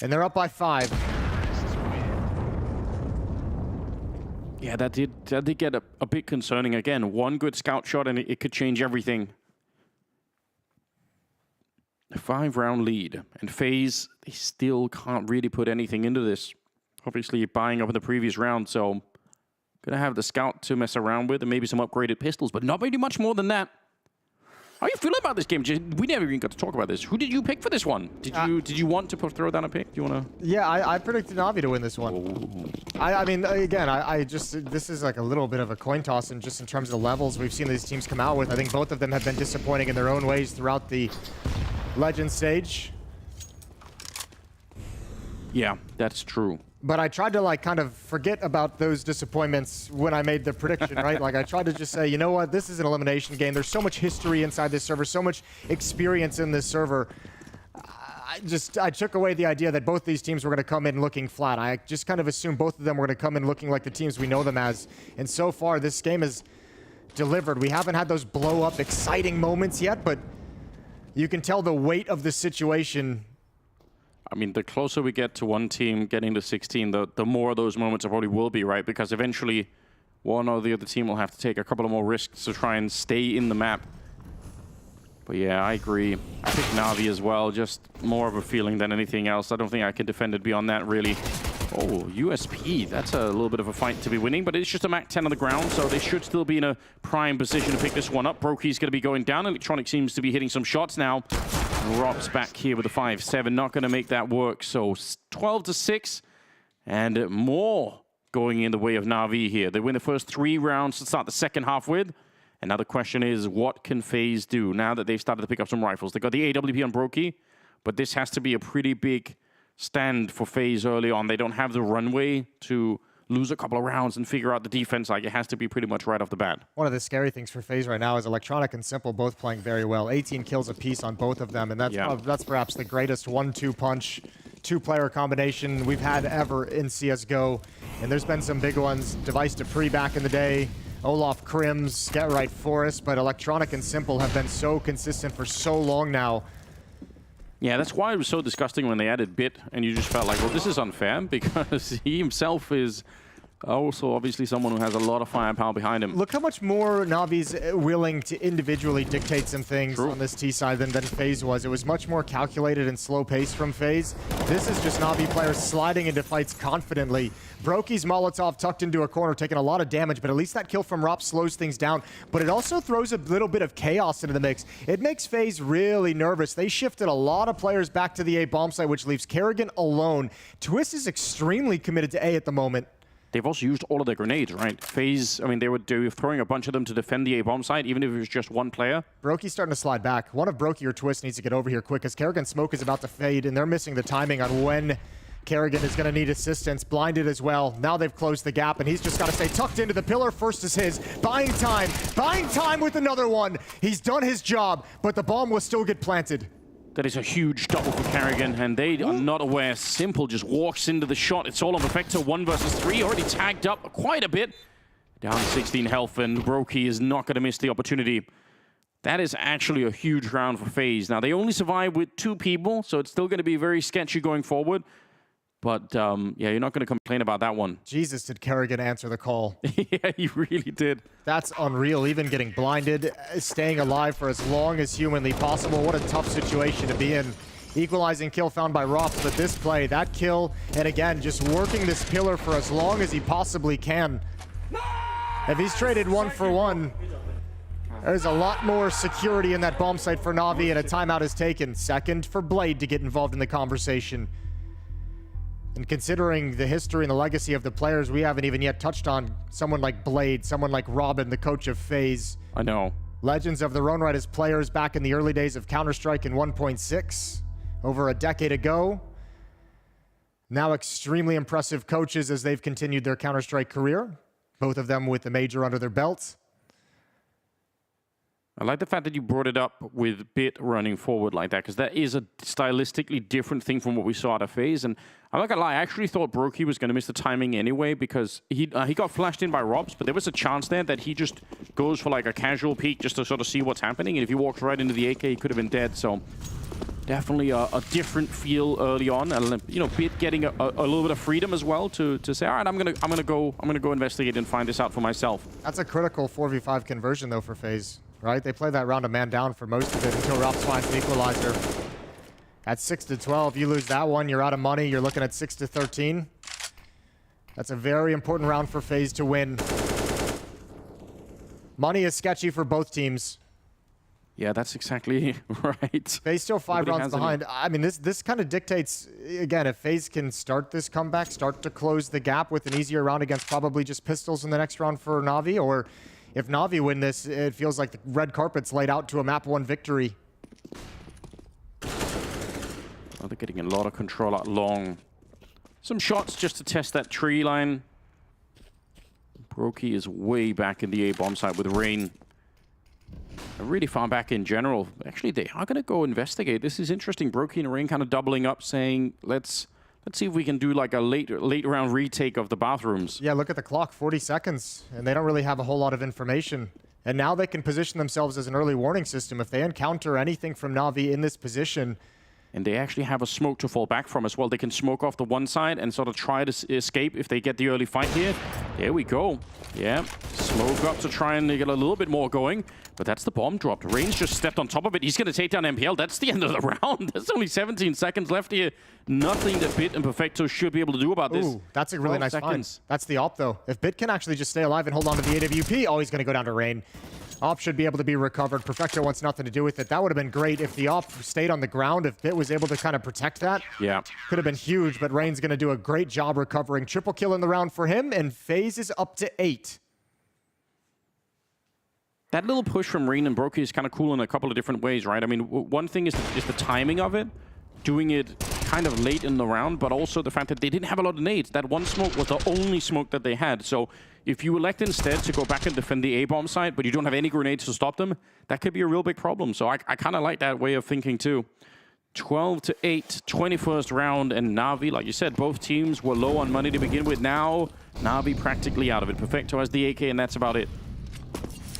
and they're up by 5. Yeah, that did get a bit concerning. Again, one good Scout shot and it could change everything. A 5-round lead, and FaZe, they still can't really put anything into this. Obviously, buying up in the previous round, so gonna have the Scout to mess around with and maybe some upgraded pistols, but not really much more than that. How are you feeling about this game? We never even got to talk about this. Who did you pick for this one? Did you want to throw down a pick? Do you want to? Yeah, I predicted Navi to win this one. I mean, again, I just, this is like a little bit of a coin toss, and just in terms of the levels we've seen these teams come out with. I think both of them have been disappointing in their own ways throughout the Legend stage. Yeah, that's true. But I tried to like kind of forget about those disappointments when I made the prediction, right? Like I tried to just say, you know what, this is an elimination game. There's so much history inside this server, so much experience in this server. I took away the idea that both these teams were going to come in looking flat. I just kind of assumed both of them were going to come in looking like the teams we know them as. And so far, this game has delivered. We haven't had those blow-up, exciting moments yet, but you can tell the weight of the situation. I mean, the closer we get to one team getting to 16, the more of those moments there probably will be, right? Because eventually, one or the other team will have to take a couple of more risks to try and stay in the map. But yeah, I agree. I think Navi as well, just more of a feeling than anything else. I don't think I can defend it beyond that, really. Oh, USP, that's a little bit of a fight to be winning, but it's just a MAC-10 on the ground, so they should still be in a prime position to pick this one up. Brokey's going to be going down. Electronic seems to be hitting some shots now. Rob's back here with a 5-7, not going to make that work. So 12-6, and more going in the way of Navi here. They win the first 3 rounds to start the second half with. And now the question is, what can FaZe do now that they've started to pick up some rifles? They got the AWP on Brokey, but this has to be a pretty big stand for FaZe early on. They don't have the runway to lose a couple of rounds and figure out the defense. Like, it has to be pretty much right off the bat. One of the scary things for FaZe right now is Electronic and Simple both playing very well. 18 kills apiece on both of them, and that's perhaps the greatest 1-2 punch, 2-player combination we've had ever in CSGO. And there's been some big ones. Device Dupree back in the day, Olaf Krims, Get Right Forest, but Electronic and Simple have been so consistent for so long now. Yeah, that's why it was so disgusting when they added Bit, and you just felt like, well, this is unfair, because he himself is also obviously someone who has a lot of firepower behind him. Look how much more Navi's willing to individually dictate some things on this T side than FaZe was. It was much more calculated and slow paced from FaZe. This is just Navi players sliding into fights confidently. Brokey's Molotov tucked into a corner, taking a lot of damage, but at least that kill from Rop slows things down. But it also throws a little bit of chaos into the mix. It makes FaZe really nervous. They shifted a lot of players back to the A bomb site, which leaves Kerrigan alone. Twist is extremely committed to A at the moment. They've also used all of their grenades, right? FaZe, I mean, they were throwing a bunch of them to defend the A-bomb site, even if it was just one player. Brokey's starting to slide back. One of Brokey or Twist needs to get over here quick, as Kerrigan's smoke is about to fade, and they're missing the timing on when Kerrigan is going to need assistance. Blinded as well. Now they've closed the gap, and he's just got to stay tucked into the pillar. First is his. Buying time with another one. He's done his job, but the bomb will still get planted. That is a huge double for Kerrigan, and they are not aware. Simple just walks into the shot. It's all on the Veto. 1 versus 3, already tagged up quite a bit. Down 16 health, and Brokey is not going to miss the opportunity. That is actually a huge round for FaZe. Now, they only survive with 2 people, so it's still going to be very sketchy going forward. But, yeah, you're not going to complain about that one. Jesus, did Kerrigan answer the call? Yeah, he really did. That's unreal. Even getting blinded, staying alive for as long as humanly possible. What a tough situation to be in. Equalizing kill found by Rops, but this play, that kill, and again, just working this pillar for as long as he possibly can. If he's traded 1 for 1, there's a lot more security in that bomb site for Navi, and a timeout is taken. Second for Blade to get involved in the conversation. And considering the history and the legacy of the players, we haven't even yet touched on someone like Blade, someone like Robin, the coach of FaZe. I know. Legends of their own right as players back in the early days of Counter-Strike in 1.6, over a decade ago. Now extremely impressive coaches as they've continued their Counter-Strike career, both of them with the major under their belts. I like the fact that you brought it up with Bit running forward like that, because that is a stylistically different thing from what we saw out of FaZe. And I'm not gonna lie, I actually thought Brokey was gonna miss the timing anyway, because he got flashed in by Robs, but there was a chance there that he just goes for like a casual peek just to sort of see what's happening. And if he walks right into the AK, he could have been dead. So definitely a different feel early on, and you know, Bit getting a little bit of freedom as well to say, all right, I'm gonna go investigate and find this out for myself. That's a critical 4v5 conversion though for FaZe. Right? They play that round of man down for most of it until Rops finds the equalizer. At 6-12, you lose that one, you're out of money. You're looking at 6-13. That's a very important round for FaZe to win. Money is sketchy for both teams. Yeah, that's exactly right. FaZe still 5 rounds behind. I mean, this kind of dictates, again, if FaZe can start this comeback, start to close the gap with an easier round against probably just pistols in the next round for Navi, or if Navi win this, it feels like the red carpet's laid out to a map 1 victory. Oh, they're getting a lot of control out long. Some shots just to test that tree line. Brokey is way back in the A-bomb site with Rain. They're really far back in general. Actually, they are going to go investigate. This is interesting. Brokey and Rain kind of doubling up, saying, let's see if we can do like a late round retake of the bathrooms. Yeah, look at the clock, 40 seconds, and they don't really have a whole lot of information. And now they can position themselves as an early warning system. If they encounter anything from Navi in this position. And they actually have a smoke to fall back from as well. They can smoke off the one side and sort of try to escape if they get the early fight here. There we go. Yeah, smoke up to try and get a little bit more going. But that's the bomb dropped. Rain's just stepped on top of it. He's going to take down MPL. That's the end of the round. There's only 17 seconds left here. Nothing that Bit and Perfecto should be able to do about this. Ooh, that's a really nice find. That's the op, though. If Bit can actually just stay alive and hold on to the AWP, oh, he's going to go down to Rain. Op should be able to be recovered. Perfecto wants nothing to do with it. That would have been great if the op stayed on the ground, if Bit was able to kind of protect that. Yeah. Could have been huge, but Rain's going to do a great job recovering. Triple kill in the round for him, and FaZe is up to 8. That little push from Rain and Brokey is kind of cool in a couple of different ways, right? I mean, one thing is the timing of it, doing it kind of late in the round, but also the fact that they didn't have a lot of nades. That one smoke was the only smoke that they had. So if you elect instead to go back and defend the A-bomb site, but you don't have any grenades to stop them, that could be a real big problem. So I kind of like that way of thinking too. 12-8, 21st round, and Navi, like you said, both teams were low on money to begin with. Now, Navi practically out of it. Perfecto has the AK, and that's about it.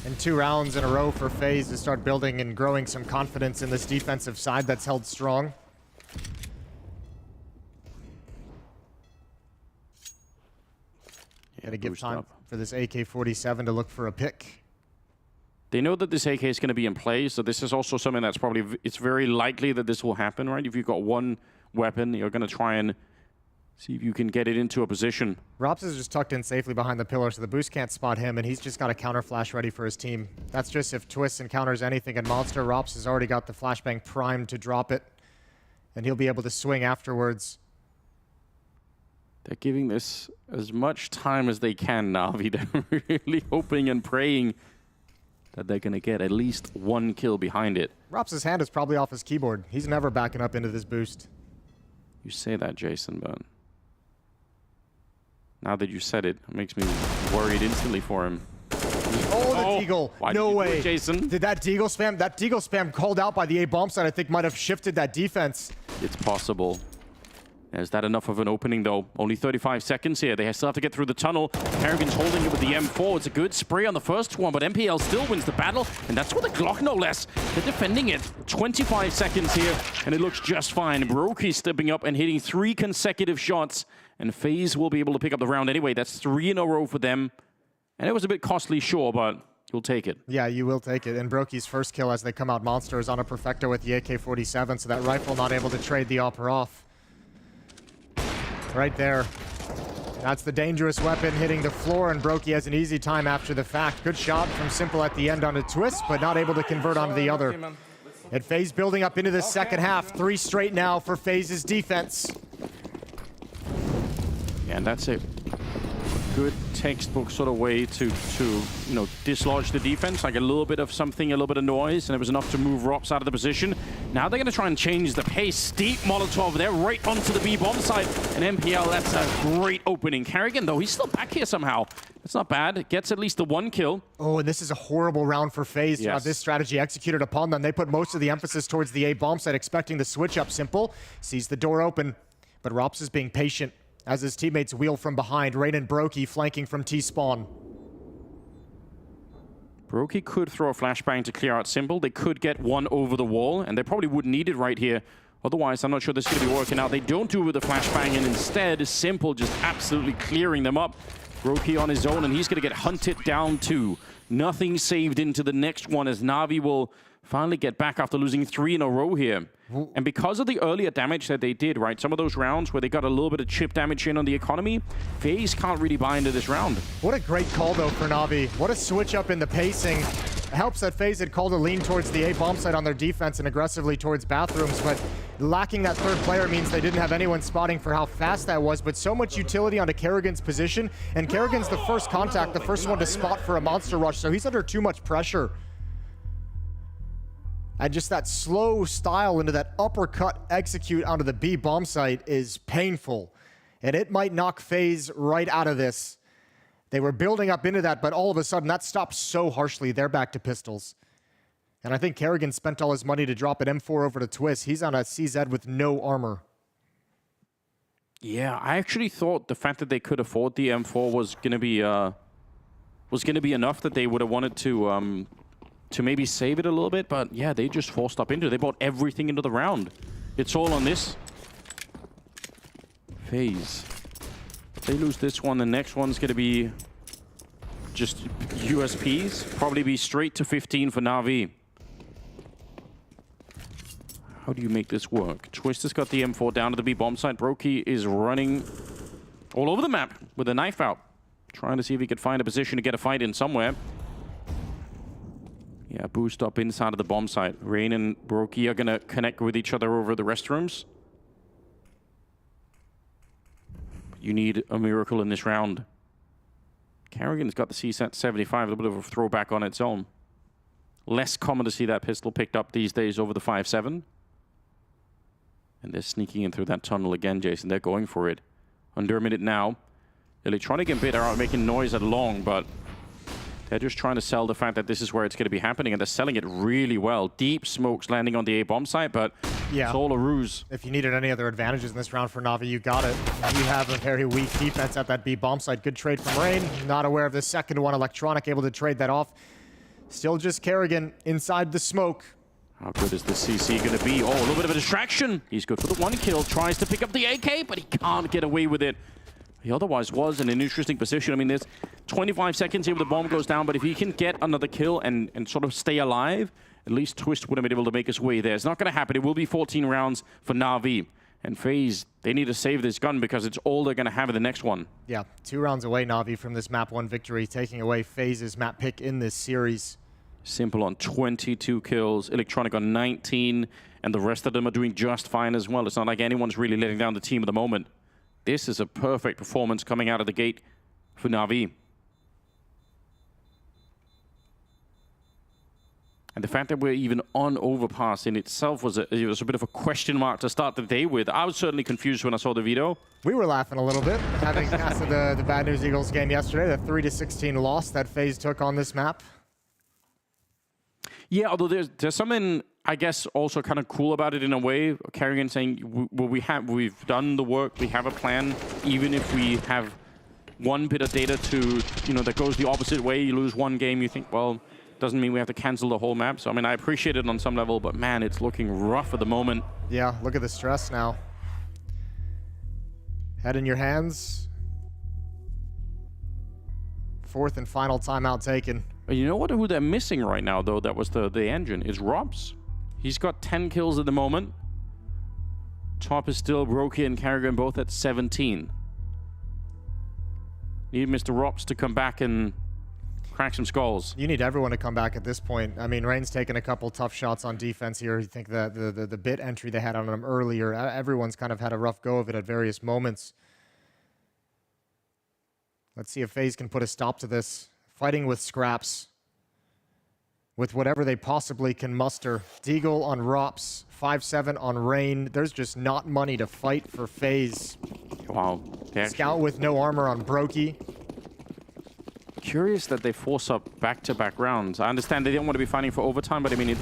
And 2 rounds in a row for FaZe to start building and growing some confidence in this defensive side that's held strong. Gotta give time for this AK-47 to look for a pick. They know that this AK is going to be in play, so this is also something that's probably, it's very likely that this will happen, right? If you've got one weapon, you're going to try and see if you can get it into a position. Rops is just tucked in safely behind the pillar, so the boost can't spot him, and he's just got a counter flash ready for his team. That's just if Twist encounters anything in Monster. Rops has already got the flashbang primed to drop it, and he'll be able to swing afterwards. They're giving this as much time as they can, Navi. They're really hoping and praying that they're going to get at least one kill behind it. Rops' hand is probably off his keyboard. He's never backing up into this boost. You say that, Jason, but now that you said it, it makes me worried instantly for him. Oh, the Deagle. No way. Jason? Did that Deagle spam? That Deagle spam called out by the A bomb side, I think, might have shifted that defense. It's possible. Is that enough of an opening, though? Only 35 seconds here. They still have to get through the tunnel. Kerrigan's holding it with the M4. It's a good spray on the first one, but MPL still wins the battle, and that's with a Glock, no less. They're defending it. 25 seconds here, and it looks just fine. Brokey stepping up and hitting 3 consecutive shots, and FaZe will be able to pick up the round anyway. That's 3 in a row for them. And it was a bit costly, sure, but you'll take it. Yeah, you will take it. And Brokey's first kill as they come out Monster is on a Perfecto with the AK-47, so that rifle not able to trade the Opera off. Right there. That's the dangerous weapon hitting the floor, and Brokey has an easy time after the fact. Good shot from Simple at the end on a twist, but not able to convert onto the other. And FaZe building up into the second half. 3 straight now for FaZe's defense. Yeah, and that's a good textbook sort of way to dislodge the defense, like a little bit of something, a little bit of noise, and it was enough to move Rops out of the position. Now they're going to try and change the pace. Steep Molotov, they're right onto the B bomb side, and MPL, that's a great opening. Kerrigan, though, he's still back here somehow. That's not bad. Gets at least the 1 kill. Oh, and this is a horrible round for FaZe to have this strategy executed upon them. They put most of the emphasis towards the A bomb side, expecting the switch up. Simple sees the door open, but Rops is being patient as his teammates wheel from behind. Rain and Brokey flanking from T-spawn. Brokey could throw a flashbang to clear out Simple. They could get one over the wall, and they probably would need it right here. Otherwise, I'm not sure this is going to be working out. They don't do it with the flashbang, and instead, Simple just absolutely clearing them up. Brokey on his own, and he's going to get hunted down too. Nothing saved into the next one as Navi will finally get back after losing 3 in a row here. And because of the earlier damage that they did, right, some of those rounds where they got a little bit of chip damage in on the economy, FaZe can't really buy into this round. What a great call, though, for Navi. What a switch up in the pacing. It helps that FaZe had called a lean towards the A bomb site on their defense and aggressively towards bathrooms, but lacking that third player means they didn't have anyone spotting for how fast that was, but so much utility onto Kerrigan's position, and Kerrigan's the first contact, the first one to spot for a monster rush, so he's under too much pressure. And just that slow style into that uppercut execute onto the B bomb site is painful. And it might knock FaZe right out of this. They were building up into that, but all of a sudden that stopped so harshly. They're back to pistols. And I think Kerrigan spent all his money to drop an M4 over to Twist. He's on a CZ with no armor. Yeah, I actually thought the fact that they could afford the M4 was going to be enough that they would have wanted to maybe save it a little bit, but yeah, they just forced up into it. They brought everything into the round. It's all on this. FaZe. If they lose this one, the next one's going to be just USPs. Probably be straight to 15 for Navi. How do you make this work? Twist has got the M4 down to the B bomb site. Brokey is running all over the map with a knife out, trying to see if he could find a position to get a fight in somewhere. Yeah, boost up inside of the bomb site. Rain and Brokey are going to connect with each other over the restrooms. You need a miracle in this round. Kerrigan's got the CSAT 75, a little bit of a throwback on its own. Less common to see that pistol picked up these days over the 5.7. And they're sneaking in through that tunnel again, Jason. They're going for it. Under a minute now. Electronic and Bit are out making noise at long, but they're just trying to sell the fact that this is where it's going to be happening, and they're selling it really well. Deep smokes landing on the A bomb site, but it's all a ruse. If you needed any other advantages in this round for Navi, you got it. You have a very weak defense at that B bomb site. Good trade from Rain. Not aware of the second one. Electronic able to trade that off. Still just Kerrigan inside the smoke. How good is the CC going to be? Oh, a little bit of a distraction. He's good for the 1 kill. Tries to pick up the AK, but he can't get away with it. He otherwise was in an interesting position. I mean, there's 25 seconds here where the bomb goes down, but if he can get another kill and sort of stay alive, at least Twist would have been able to make his way there. It's not going to happen. It will be 14 rounds for Navi. And FaZe, they need to save this gun because it's all they're going to have in the next one. Yeah, 2 rounds away, Navi, from this map 1 victory, taking away FaZe's map pick in this series. Simple on 22 kills, Electronic on 19, and the rest of them are doing just fine as well. It's not like anyone's really letting down the team at the moment. This is a perfect performance coming out of the gate for Navi. And the fact that we're even on Overpass in itself was a bit of a question mark to start the day with. I was certainly confused when I saw the Veto. We were laughing a little bit, having after the Bad News Eagles game yesterday, the 3-16 loss that FaZe took on this map. Yeah, although there's something, I guess, also kind of cool about it in a way. Carrigan saying, well, we've done the work, we have a plan, even if we have one bit of data to, that goes the opposite way, you lose one game, you think, well, doesn't mean we have to cancel the whole map. So, I mean, I appreciate it on some level, but man, it's looking rough at the moment. Yeah, look at the stress now. Head in your hands. 4th and final timeout taken. You know who they're missing right now, though? That was the engine. Is Robs. He's got 10 kills at the moment. Top is still Brokey and Carrigan both at 17. Need Mr. Robs to come back and crack some skulls. You need everyone to come back at this point. I mean, Rain's taken a couple tough shots on defense here. You think that the bit entry they had on him earlier, everyone's kind of had a rough go of it at various moments. Let's see if FaZe can put a stop to this. Fighting with scraps. With whatever they possibly can muster. Deagle on Rops, 5-7 on Rain. There's just not money to fight for FaZe. Wow. Scout with no armor on Brokey. Curious that they force up back-to-back rounds. I understand they didn't want to be fighting for overtime, but I mean,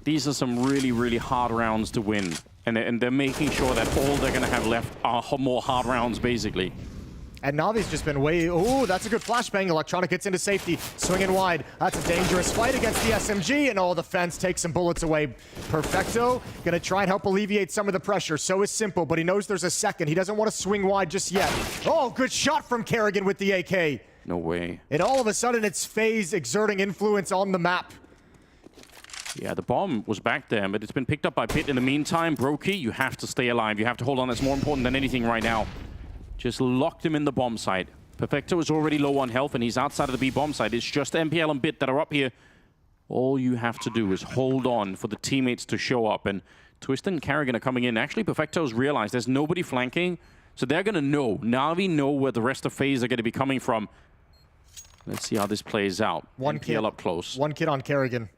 these are some really, really hard rounds to win. And they're making sure that all they're going to have left are more hard rounds, basically. And Navi's just been way... Oh, that's a good flashbang. Electronic gets into safety, swinging wide. That's a dangerous fight against the SMG, and the fence takes some bullets away. Perfecto gonna try and help alleviate some of the pressure. So is Simple, but he knows there's a second. He doesn't want to swing wide just yet. Oh, good shot from Carrigan with the AK. No way. And all of a sudden, it's FaZe exerting influence on the map. Yeah, the bomb was back there, but it's been picked up by Pit in the meantime. Brokey, you have to stay alive. You have to hold on. That's more important than anything right now. Just locked him in the bomb site. Perfecto is already low on health, and he's outside of the B bomb site. It's just MPL and Bit that are up here. All you have to do is hold on for the teammates to show up. And Twist and Carrigan are coming in. Actually, Perfecto's realized there's nobody flanking, so they're going to know. Navi know where the rest of FaZe are going to be coming from. Let's see how this plays out. One MPL kid up close. One kid on Carrigan.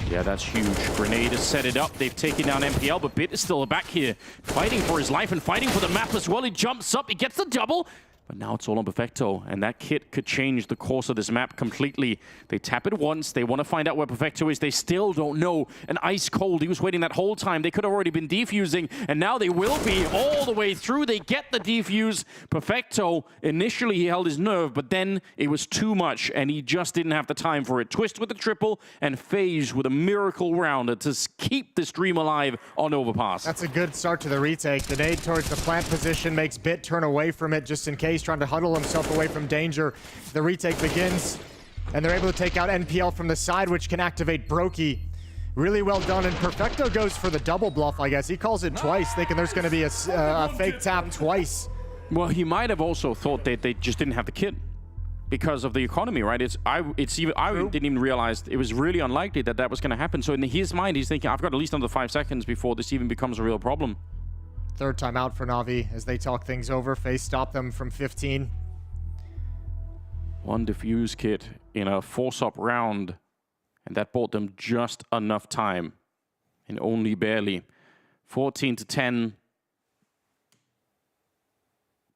Yeah, that's huge. Grenade has set it up. They've taken down MPL, but Bit is still back here, fighting for his life and fighting for the map as well. He jumps up, he gets the double, but now it's all on Perfecto, and that kit could change the course of this map completely. They tap it once, they want to find out where Perfecto is. They still don't know. And ice cold, he was waiting that whole time. They could have already been defusing, and now they will be all the way through. They get the defuse. Perfecto, initially he held his nerve, but then it was too much, and he just didn't have the time for it. Twist with the triple, and FaZe with a miracle round to keep this dream alive on Overpass. That's a good start to the retake. The nade towards the plant position makes Bit turn away from it just in case, trying to huddle himself away from danger. The retake begins, and they're able to take out NPL from the side, which can activate Brokey. Really well done, and Perfecto goes for the double bluff, I guess. He calls it twice, thinking there's going to be a fake tap twice. Well, he might have also thought that they just didn't have the kit because of the economy, right? I didn't even realize it was really unlikely that was going to happen. So in his mind, he's thinking, I've got at least under 5 seconds before this even becomes a real problem. Third timeout for Navi as they talk things over. FaZe stopped them from 15. One defuse kit in a force-up round, and that bought them just enough time, and only barely. 14-10.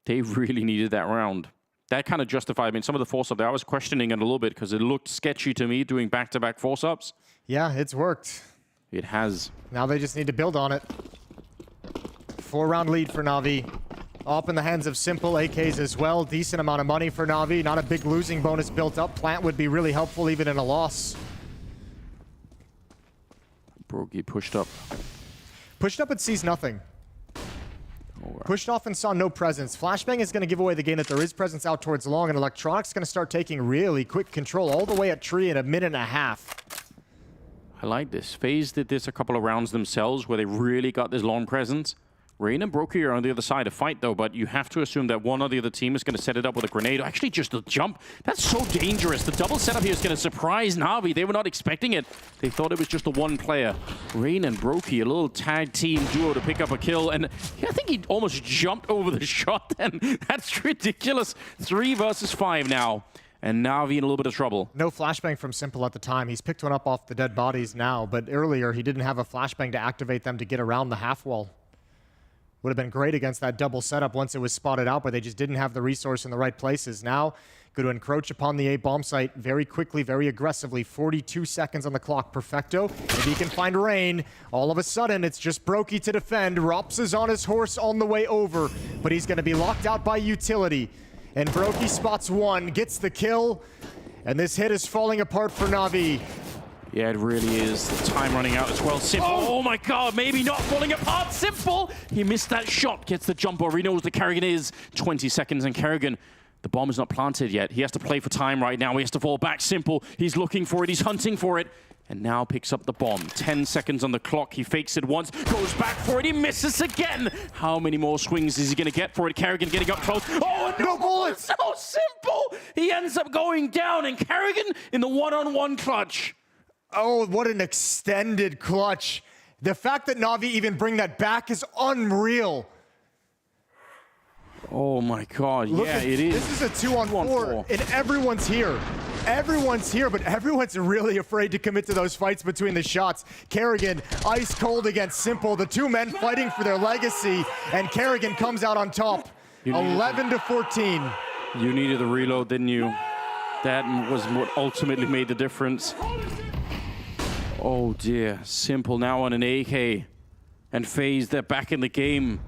They really needed that round. That kind of justified, I mean, some of the force-up there, I was questioning it a little bit because it looked sketchy to me doing back-to-back force-ups. Yeah, it's worked. It has. Now they just need to build on it. 4-round lead for Navi. Up in the hands of Simple, AKs as well. Decent amount of money for Navi. Not a big losing bonus built up. Plant would be really helpful even in a loss. Brokey pushed up. Pushed up and sees nothing. Pushed off and saw no presence. Flashbang is going to give away the game that there is presence out towards long, and Electronic's going to start taking really quick control all the way at tree in a minute and a half. I like this. FaZe did this a couple of rounds themselves where they really got this long presence. Rain and Brokey are on the other side to fight, though, but you have to assume that one or the other team is going to set it up with a grenade. Actually, just the jump. That's so dangerous. The double setup here is going to surprise Navi. They were not expecting it. They thought it was just the one player. Rain and Brokey, a little tag team duo to pick up a kill. And yeah, I think he almost jumped over the shot then. That's ridiculous. 3 versus 5 now. And Navi in a little bit of trouble. No flashbang from Simple at the time. He's picked one up off the dead bodies now, but earlier he didn't have a flashbang to activate them to get around the half wall. Would have been great against that double setup once it was spotted out, but they just didn't have the resource in the right places. Now, going to encroach upon the A bomb site very quickly, very aggressively. 42 seconds on the clock. Perfecto. If he can find Rain, all of a sudden it's just Brokey to defend. Rops is on his horse on the way over, but he's going to be locked out by utility. And Brokey spots one, gets the kill, and this hit is falling apart for Navi. Yeah, it really is. The time running out as well. Simple. Oh my god, maybe not falling apart. Simple. He missed that shot. Gets the jump over. He knows the Kerrigan is. 20 seconds, and Kerrigan, the bomb is not planted yet. He has to play for time right now. He has to fall back. Simple. He's looking for it. He's hunting for it. And now picks up the bomb. 10 seconds on the clock. He fakes it once. Goes back for it. He misses again. How many more swings is he going to get for it? Kerrigan getting up close. Oh, no bullets. So Simple. He ends up going down. And Kerrigan in the one-on-one clutch. Oh, what an extended clutch. The fact that Navi even bring that back is unreal. Oh my god, Look yeah, it is. This is a 2-on-4, and everyone's here. Everyone's here, but everyone's really afraid to commit to those fights between the shots. Kerrigan, ice cold against Simple, the two men fighting for their legacy, and Kerrigan comes out on top. 11-14. You needed a reload, didn't you? That was what ultimately made the difference. Oh dear, Simple now on an AK. And FaZe, they're back in the game.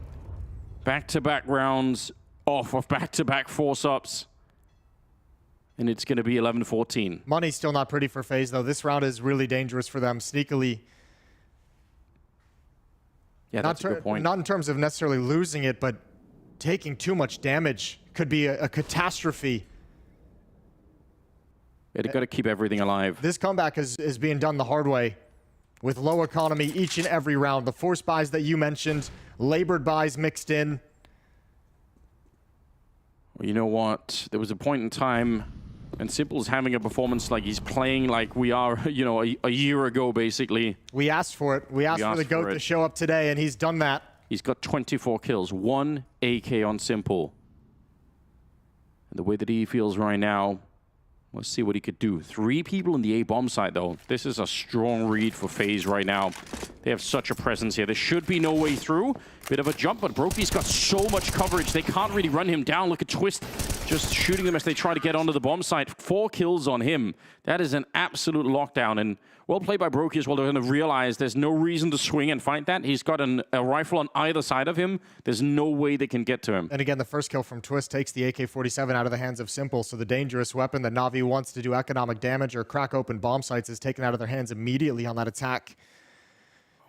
Back-to-back rounds off of back-to-back force-ups. And it's going to be 11-14. Money's still not pretty for FaZe, though. This round is really dangerous for them, sneakily. Yeah, that's a good point. Not in terms of necessarily losing it, but taking too much damage could be a catastrophe. Yeah, they've got to keep everything alive. This comeback is being done the hard way, with low economy each and every round. The force buys that you mentioned, labored buys mixed in. Well, you know what? There was a point in time, and Simple's having a performance like he's playing like we are, you know, a year ago, basically. We asked for it. We asked for the GOAT to show up today, and he's done that. He's got 24 kills, 1 AK on Simple. And the way that he feels right now, let's see what he could do. 3 people in the A-bomb side, though. This is a strong read for FaZe right now. They have such a presence here. There should be no way through. Bit of a jump, but Brokey's got so much coverage. They can't really run him down. Look at Twist just shooting them as they try to get onto the bomb site. 4 kills on him. That is an absolute lockdown. And well played by Brokey as well. They're going to realize there's no reason to swing and fight that. He's got a rifle on either side of him. There's no way they can get to him. And again, the first kill from Twist takes the AK-47 out of the hands of Simple. So the dangerous weapon that Navi wants to do economic damage or crack open bomb sites is taken out of their hands immediately on that attack.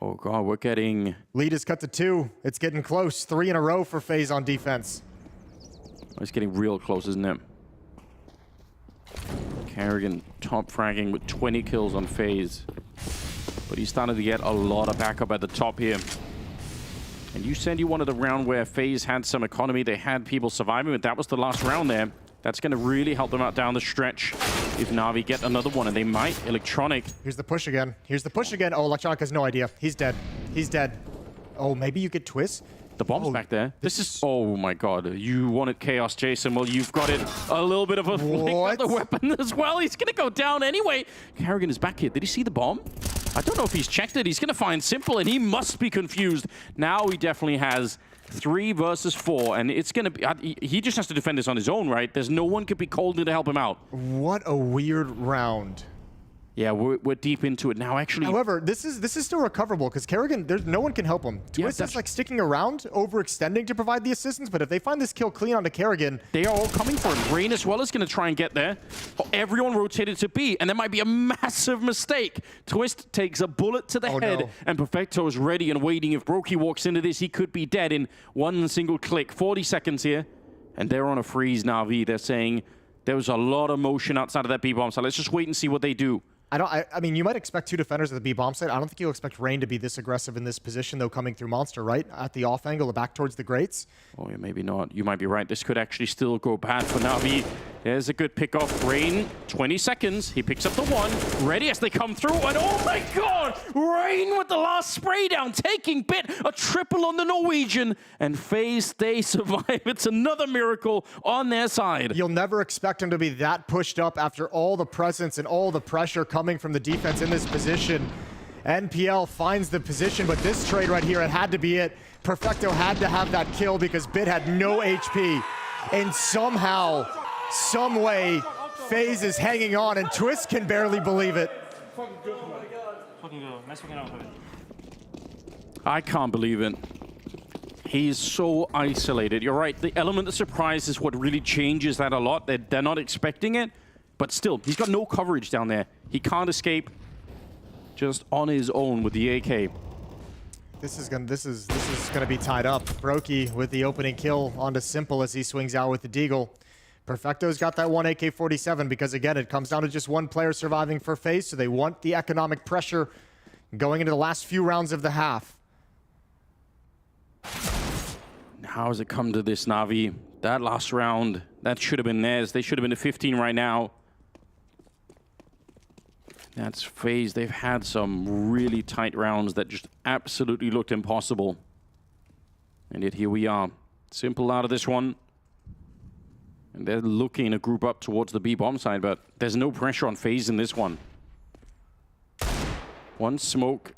Oh god, we're getting... Lead is cut to 2. It's getting close. 3 in a row for FaZe on defense. It's getting real close, isn't it? Kerrigan top fragging with 20 kills on FaZe. But he's starting to get a lot of backup at the top here. And you said you wanted a round where FaZe had some economy. They had people surviving, but that was the last round there. That's going to really help them out down the stretch if Navi get another one, and they might. Electronic. Here's the push again. Here's the push again. Oh, Electronic has no idea. He's dead. He's dead. Oh, maybe you get Twist? The bomb's back there. This is... Oh my god. You wanted chaos, Jason. Well, you've got it. A little bit of a flick of the weapon as well. He's going to go down anyway. Kerrigan is back here. Did he see the bomb? I don't know if he's checked it. He's going to find Simple, and he must be confused. Now he definitely has 3 versus 4, and it's going to be... He just has to defend this on his own, right? There's no one could be called in to help him out. What a weird round. Yeah, we're deep into it now, actually. However, this is still recoverable because Kerrigan, there's no one can help him. Twist is like sticking around, overextending to provide the assistance, but if they find this kill clean onto Kerrigan... They are all coming for him. Rain as well is going to try and get there. Everyone rotated to B, and there might be a massive mistake. Twist takes a bullet to the head, and Perfecto is ready and waiting. If Brokey walks into this, he could be dead in one single click. 40 seconds here, and they're on a freeze, Navi. They're saying there was a lot of motion outside of that B-bomb, so let's just wait and see what they do. I mean, you might expect 2 defenders at the B bomb site. I don't think you'll expect Rain to be this aggressive in this position, though, coming through Monster, right? At the off angle, back towards the grates. Oh, yeah, maybe not. You might be right. This could actually still go bad for Navi. There's a good pick off. Rain, 20 seconds. He picks up the 1. Ready as they come through. And oh my god! Rain with the last spray down, taking Bit. A triple on the Norwegian. And FaZe, they survive. It's another miracle on their side. You'll never expect him to be that pushed up after all the presence and all the pressure coming from the defense in this position. NPL finds the position, but this trade right here, it had to be it. Perfecto had to have that kill because Bit had no HP. And somehow, some way, FaZe is hanging on, and Twist can barely believe it. I can't believe it. He's so isolated. You're right. The element of surprise is what really changes that a lot. They're not expecting it, but still, he's got no coverage down there. He can't escape. Just on his own with the AK. This is gonna be tied up. Brokey with the opening kill onto Simple as he swings out with the Deagle. Perfecto's got that one AK-47 because, again, it comes down to just one player surviving for FaZe, so they want the economic pressure going into the last few rounds of the half. How has it come to this, Navi? That last round, that should have been theirs. They should have been at 15 right now. That's FaZe. They've had some really tight rounds that just absolutely looked impossible. And yet here we are. Simple out of this one. And they're looking to group up towards the B-bomb side, but there's no pressure on FaZe in this one. One smoke,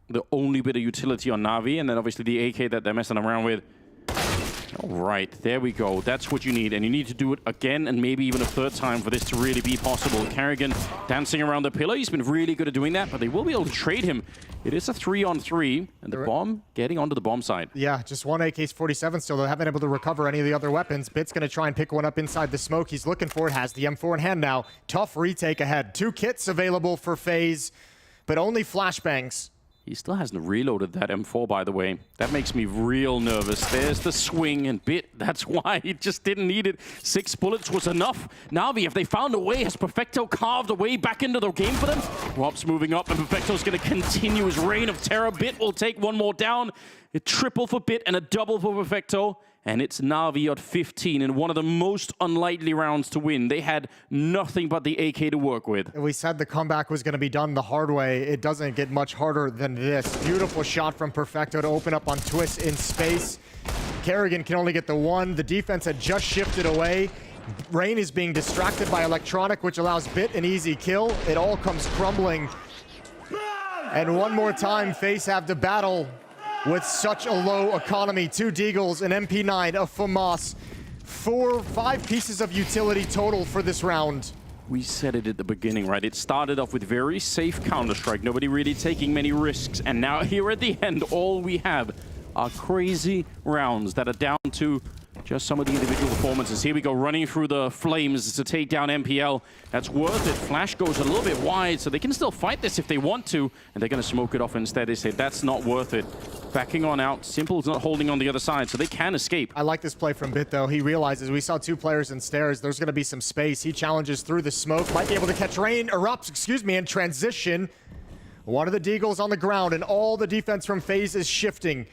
the only bit of utility on Navi, and then obviously the AK that they're messing around with. All right, there we go. That's what you need, and you need to do it again and maybe even a third time for this to really be possible. Kerrigan dancing around the pillar. He's been really good at doing that, but they will be able to trade him. It is a 3-on-3, and the bomb getting onto the bomb side. Yeah, just one AK-47 still. They haven't been able to recover any of the other weapons. Bit's going to try and pick one up inside the smoke. He's looking for it, has the M4 in hand now. Tough retake ahead. 2 kits available for FaZe, but only flashbangs. He still hasn't reloaded that M4, by the way. That makes me real nervous. There's the swing and Bit. That's why he just didn't need it. 6 bullets was enough. Navi, if they found a way, has Perfecto carved a way back into the game for them? Rob's moving up, and Perfecto's going to continue his reign of terror. Bit will take one more down. A triple for Bit and a double for Perfecto. And it's Navi at 15 in one of the most unlikely rounds to win. They had nothing but the AK to work with. We said the comeback was going to be done the hard way. It doesn't get much harder than this. Beautiful shot from Perfecto to open up on Twist in space. Kerrigan can only get the 1. The defense had just shifted away. Rain is being distracted by Electronic, which allows Bit an easy kill. It all comes crumbling. And one more time, FaZe have to battle with such a low economy. 2 Deagles, an MP9, a FAMAS. 5 pieces of utility total for this round. We said it at the beginning, right? It started off with very safe Counter-Strike, nobody really taking many risks. And now here at the end, all we have are crazy rounds that are down to just some of the individual performances. Here we go, running through the flames to take down NPL. That's worth it. Flash goes a little bit wide, so they can still fight this if they want to, and they're going to smoke it off instead. They say that's not worth it. Backing on out. Simple's not holding on the other side, so they can escape. I like this play from Bit, though. He realizes we saw 2 players in stairs. There's going to be some space. He challenges through the smoke. Might be able to catch Rain, erupts, in transition. One of the Deagles on the ground, and all the defense from FaZe is shifting.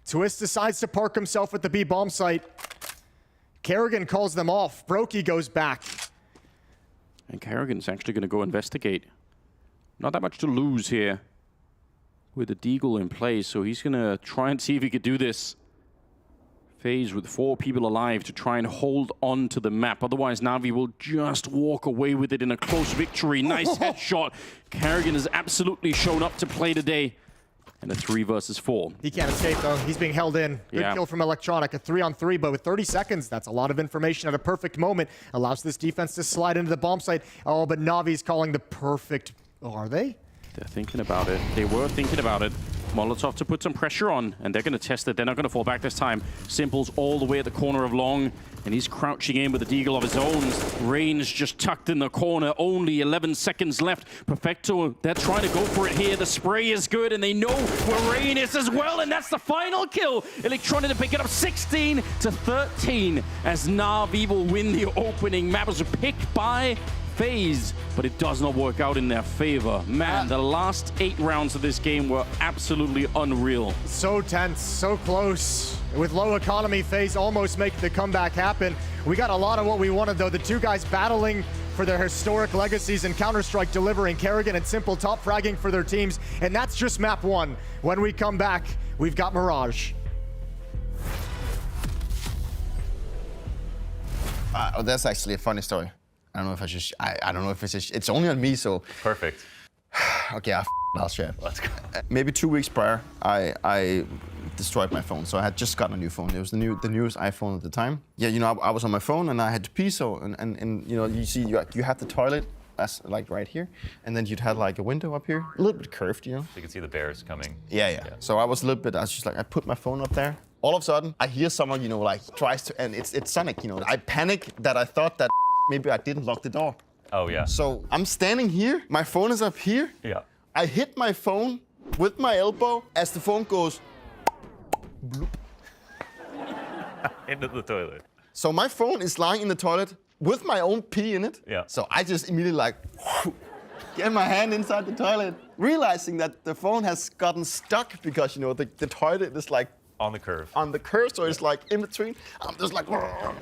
Twist decides to park himself at the B bomb site. Kerrigan calls them off. Brokey goes back. And Kerrigan's actually going to go investigate. Not that much to lose here with the Deagle in play, so he's going to try and see if he could do this. FaZe with 4 people alive to try and hold on to the map. Otherwise, Navi will just walk away with it in a close victory. Nice headshot. Kerrigan has absolutely shown up to play today. And a 3 versus 4. He can't escape, though. He's being held in. Good kill from Electronic. A 3-on-3, but with 30 seconds, that's a lot of information at a perfect moment. Allows this defense to slide into the bomb site. Oh, but Navi's calling the perfect... Oh, are they? They're thinking about it. They were thinking about it. Molotov to put some pressure on, and they're going to test it. They're not going to fall back this time. Simple's all the way at the corner of Long, and he's crouching in with a deagle of his own. Rain's just tucked in the corner. Only 11 seconds left. Perfecto, they're trying to go for it here. The spray is good, and they know where Rain is as well, and that's the final kill. Electronic to pick it up 16-13 as Navi will win the opening map. It was picked by FaZe, but it does not work out in their favor. Man, the last 8 rounds of this game were absolutely unreal. So tense, so close. With low economy, FaZe almost make the comeback happen. We got a lot of what we wanted, though. The two guys battling for their historic legacies in Counter-Strike, delivering. Kerrigan and Simple top fragging for their teams, and that's just map 1. When we come back, we've got Mirage. That's actually a funny story. I don't know if I should. I don't know if it's only on me, so. Perfect. Okay, I'll share. Let's go. Maybe 2 weeks prior, I destroyed my phone. So I had just gotten a new phone. It was the newest iPhone at the time. Yeah, you know, I was on my phone and I had to pee. So and you know, you see, you have the toilet as like right here, and then you'd have like a window up here, a little bit curved, you know. So you can see the bears coming. Yeah. So I was a little bit. I was just like, I put my phone up there. All of a sudden, I hear someone, you know, like tries to, and it's Sonic, you know. I panic that I thought that maybe I didn't lock the door. Oh, yeah. So I'm standing here, my phone is up here. Yeah. I hit my phone with my elbow as the phone goes bloop. Into the toilet. So my phone is lying in the toilet with my own pee in it. Yeah. So I just immediately like get my hand inside the toilet, realizing that the phone has gotten stuck because, you know, the toilet is like on the curve. On the curve, so it's like in between. I'm just like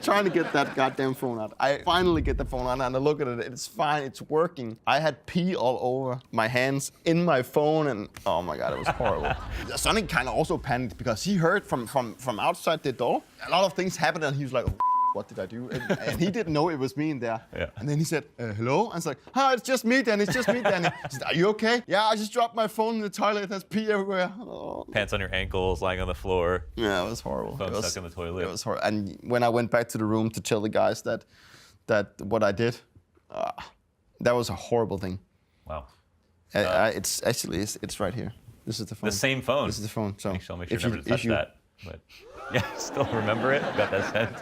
trying to get that goddamn phone out. I finally get the phone out and I look at it. It's fine. It's working. I had pee all over my hands, in my phone, and oh my god, it was horrible. Sonic kind of also panicked because he heard from outside the door a lot of things happened, and he was like, oh, what did I do? And he didn't know it was me in there. Yeah. And then he said, hello? And I was like, hi, it's just me, Danny. It's just me, Danny. He said, are you okay? Yeah, I just dropped my phone in the toilet. There's pee everywhere. Oh. Pants on your ankles, lying on the floor. Yeah, it was horrible. Phone stuck in the toilet. It was horrible. And when I went back to the room to tell the guys that what I did, that was a horrible thing. Wow. It's actually it's right here. This is the phone. The same phone. This is the phone. So make sure never to touch that. But yeah, still remember it. Got that sent.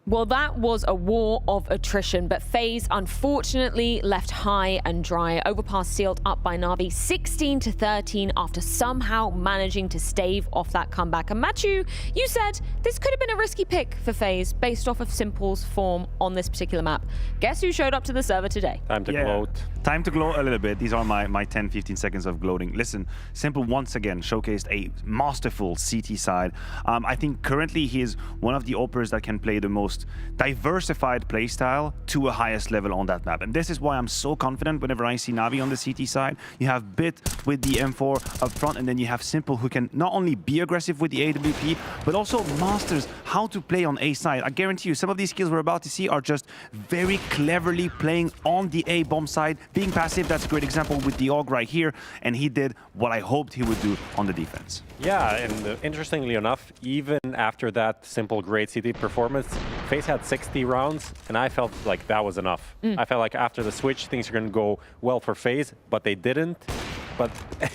Well, that was a war of attrition, but FaZe unfortunately left high and dry. Overpass sealed up by Navi 16-13 after somehow managing to stave off that comeback. And Matthew, you said this could have been a risky pick for FaZe based off of Simple's form on this particular map. Guess who showed up to the server today? Time to quote. Time to gloat a little bit. These are my 10, 15 seconds of gloating. Listen, Simple once again showcased a masterful CT side. I think currently he is one of the operators that can play the most diversified playstyle to a highest level on that map. And this is why I'm so confident whenever I see Navi on the CT side. You have Bit with the M4 up front, and then you have Simple, who can not only be aggressive with the AWP, but also masters how to play on A side. I guarantee you some of these skills we're about to see are just very cleverly playing on the A bomb side. Being passive, that's a great example with the AUG right here, and he did what I hoped he would do on the defense. Yeah, and interestingly enough, even after that Simple great CT performance, FaZe had 60 rounds, and I felt like that was enough. I felt like after the switch, things are going to go well for FaZe, but they didn't.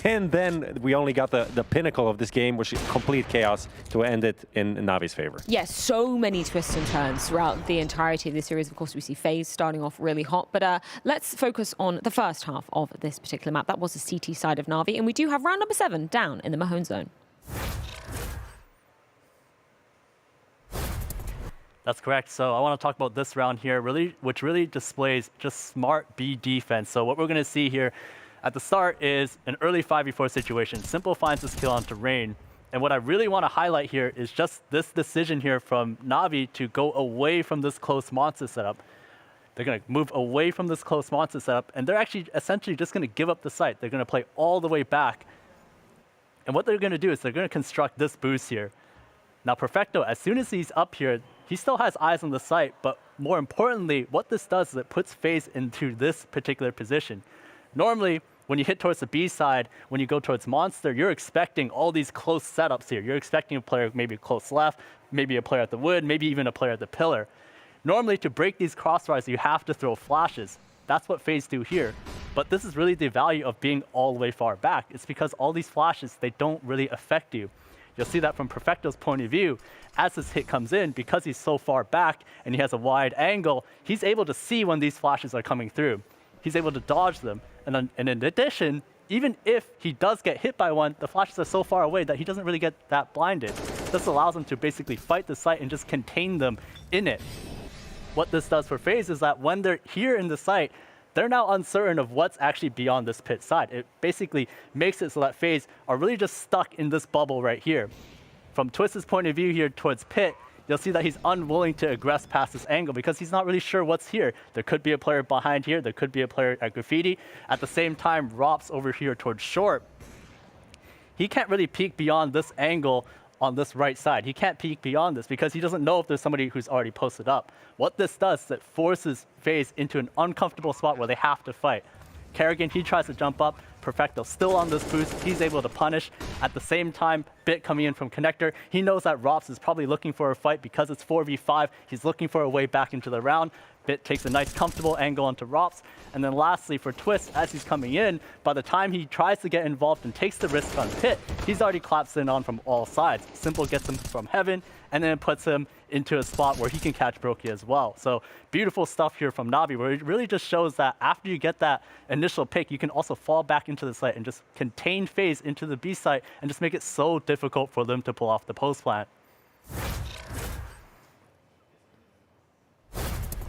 And then we only got the pinnacle of this game, which is complete chaos, to end it in Navi's favor. Yes, so many twists and turns throughout the entirety of this series. Of course, we see FaZe starting off really hot, but let's focus on the first half of this particular map. That was the CT side of Navi, and we do have round number 7 down in the Mahone zone. That's correct. So I want to talk about this round here, which really displays just smart B defense. So what we're going to see here at the start is an early 5v4 situation. Simple finds this kill onto Rain. And what I really want to highlight here is just this decision here from Navi to go away from this close monster setup. They're going to move away from this close monster setup, and they're actually essentially just going to give up the site. They're going to play all the way back. And what they're going to do is they're going to construct this boost here. Now, Perfecto, as soon as he's up here, he still has eyes on the site, but more importantly, what this does is it puts FaZe into this particular position. Normally, when you hit towards the B side, when you go towards Monster, you're expecting all these close setups here. You're expecting a player maybe close left, maybe a player at the wood, maybe even a player at the pillar. Normally, to break these crossfires, you have to throw flashes. That's what FaZe do here. But this is really the value of being all the way far back. It's because all these flashes, they don't really affect you. You'll see that from Perfecto's point of view. As this hit comes in, because he's so far back and he has a wide angle, he's able to see when these flashes are coming through. He's able to dodge them. And in addition, even if he does get hit by one, the flashes are so far away that he doesn't really get that blinded. This allows him to basically fight the site and just contain them in it. What this does for FaZe is that when they're here in the site, they're now uncertain of what's actually beyond this pit side. It basically makes it so that FaZe are really just stuck in this bubble right here. From Twist's point of view here towards pit, you'll see that he's unwilling to aggress past this angle because he's not really sure what's here. There could be a player behind here. There could be a player at Graffiti. At the same time, Rops over here towards short. He can't really peek beyond this angle on this right side. He can't peek beyond this because he doesn't know if there's somebody who's already posted up. What this does is it forces FaZe into an uncomfortable spot where they have to fight. Kerrigan, he tries to jump up. Perfecto still on this boost. He's able to punish. At the same time, Bit coming in from Connector. He knows that Rops is probably looking for a fight because it's 4v5. He's looking for a way back into the round. Bit takes a nice comfortable angle onto Rops. And then lastly for Twist, as he's coming in, by the time he tries to get involved and takes the risk on Pit, he's already collapsed in on from all sides. Simple gets him from heaven and then puts him into a spot where he can catch Brokey as well. So beautiful stuff here from Navi, where it really just shows that after you get that initial pick, you can also fall back into the site and just contain FaZe into the B site and just make it so difficult for them to pull off the post plant.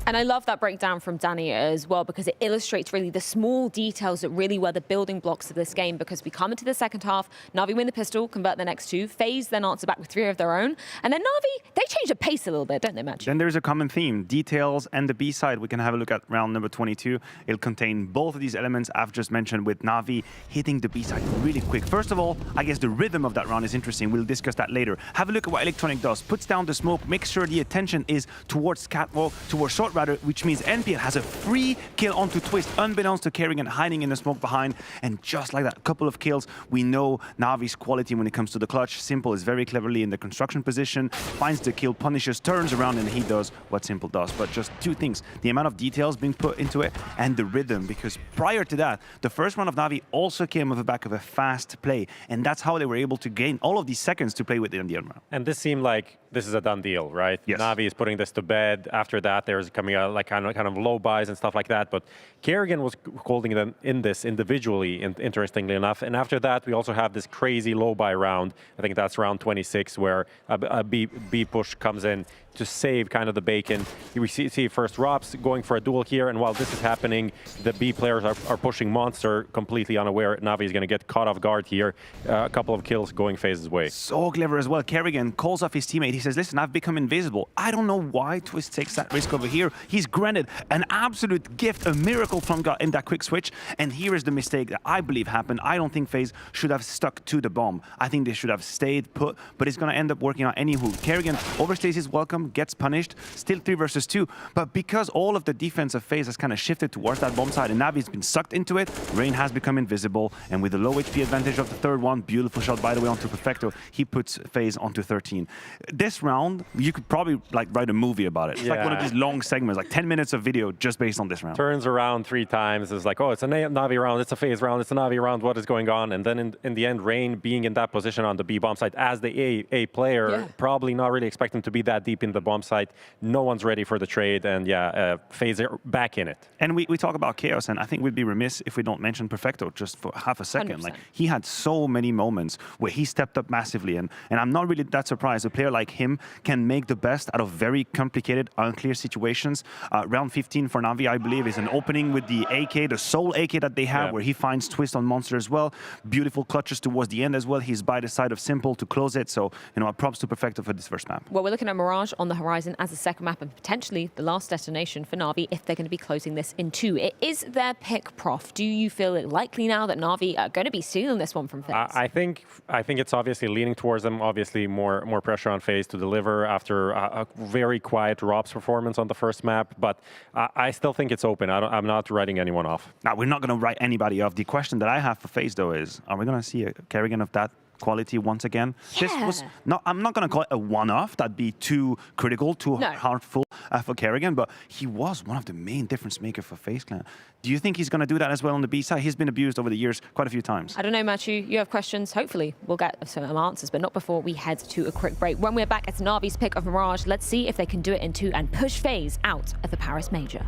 And I love that breakdown from Danny as well, because it illustrates really the small details that really were the building blocks of this game, because we come into the second half, Navi win the pistol, convert the next 2, FaZe then answer back with 3 of their own, and then Navi, they change the pace a little bit, don't they, Match? Then there's a common theme, details and the B side. We can have a look at round number 22. It'll contain both of these elements I've just mentioned, with Navi hitting the B side really quick. First of all, I guess the rhythm of that round is interesting. We'll discuss that later. Have a look at what Electronic does. Puts down the smoke, makes sure the attention is towards Catwalk, towards short rather, which means NPL has a free kill onto Twist, unbeknownst to Kerrigan, hiding in the smoke behind. And just like that, a couple of kills, we know Navi's quality when it comes to the clutch. Simple is very cleverly in the construction position, finds the kill, punishes, turns around, and he does what Simple does. But just 2 things, the amount of details being put into it and the rhythm, because prior to that, the first round of Navi also came off the back of a fast play, and that's how they were able to gain all of these seconds to play with it in the end round. And this seemed like this is a done deal, right? Yes. Navi is putting this to bed. After that, there's a coming out, like kind of low buys and stuff like that. But Kerrigan was holding them in this individually, interestingly enough. And after that, we also have this crazy low buy round. I think that's round 26, where a B push comes in to save kind of the bacon. We see first Robs going for a duel here, and while this is happening, the B players are pushing Monster, completely unaware. Navi is going to get caught off guard here. A couple of kills going FaZe's way. So clever as well. Kerrigan calls off his teammate. He says, listen, I've become invisible. I don't know why Twist takes that risk over here. He's granted an absolute gift, a miracle from God in that quick switch. And here is the mistake that I believe happened. I don't think FaZe should have stuck to the bomb. I think they should have stayed put, but it's going to end up working out anywho. Kerrigan overstays his welcome, gets punished, still 3 versus 2. But because all of the defense of FaZe has kind of shifted towards that bomb side and Navi's been sucked into it, Rain has become invisible. And with the low HP advantage of the third one, beautiful shot by the way onto Perfecto, he puts FaZe onto 13. This round, you could probably like write a movie about it. It's like one of these long segments, like 10 minutes of video just based on this round. Turns around 3 times. It's like, oh, it's a Navi round, it's a FaZe round, it's a Navi round, what is going on? And then in the end, Rain being in that position on the B bomb site as the A player, probably not really expecting to be that deep in the bomb site. No one's ready for the trade, and FaZe are back in it. And we talk about chaos, and I think we'd be remiss if we don't mention Perfecto just for half a second. 100%. Like, he had so many moments where he stepped up massively, and I'm not really that surprised. A player like him can make the best out of very complicated, unclear situations. Round 15 for Navi, I believe, is an opening with the AK, the sole AK that they have, where he finds Twist on Monster as well. Beautiful clutches towards the end as well. He's by the side of Simple to close it, so props to Perfecto for this first map. Well, we're looking at Mirage on the horizon as a second map and potentially the last destination for Navi if they're going to be closing this in 2. It is their pick, Prof. Do you feel it likely now that Navi are going to be stealing this one from FaZe? I think it's obviously leaning towards them. Obviously, more pressure on FaZe to deliver after a very quiet Rob's performance on the first map. But I still think it's open. I'm not writing anyone off. Now, we're not going to write anybody off. The question that I have for FaZe, though, is are we going to see a Kerrigan of that quality once again? This was not, I'm not going to call it a one-off. That'd be too critical, too hurtful for Kerrigan, but he was one of the main difference makers for FaZe Clan. Do you think he's going to do that as well on the B side? He's been abused over the years quite a few times. I don't know, Matthew. You have questions. Hopefully, we'll get some answers, but not before we head to a quick break. When we're back, it's Navi's pick of Mirage. Let's see if they can do it in 2 and push FaZe out of the Paris Major.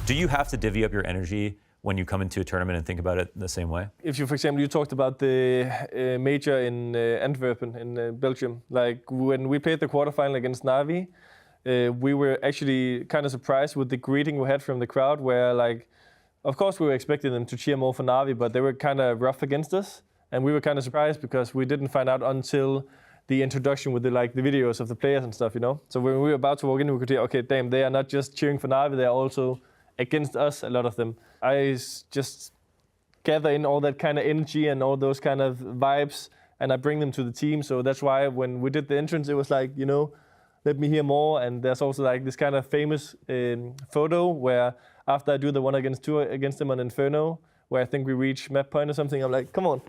Do you have to divvy up your energy when you come into a tournament and think about it the same way? If you, for example, you talked about the major in Antwerp in Belgium. Like when we played the quarterfinal against Navi, we were actually kind of surprised with the greeting we had from the crowd, where like, of course we were expecting them to cheer more for Navi, but they were kind of rough against us. And we were kind of surprised because we didn't find out until the introduction with the videos of the players and stuff, So when we were about to walk in, we could hear, okay, damn, they are not just cheering for Navi, they are also against us, a lot of them. I just gather in all that kind of energy and all those kind of vibes, and I bring them to the team. So that's why when we did the entrance, it was like, let me hear more. And there's also like this kind of famous photo where after I do the 1-against-2 against them on Inferno, where I think we reach map point or something, I'm like, come on,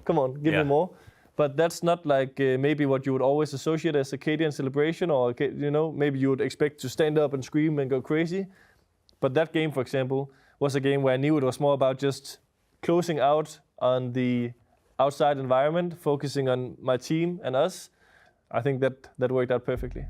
give me more. But that's not like maybe what you would always associate as a Cadian celebration, or maybe you would expect to stand up and scream and go crazy. But that game, for example, was a game where I knew it was more about just closing out on the outside environment, focusing on my team and us. I think that worked out perfectly.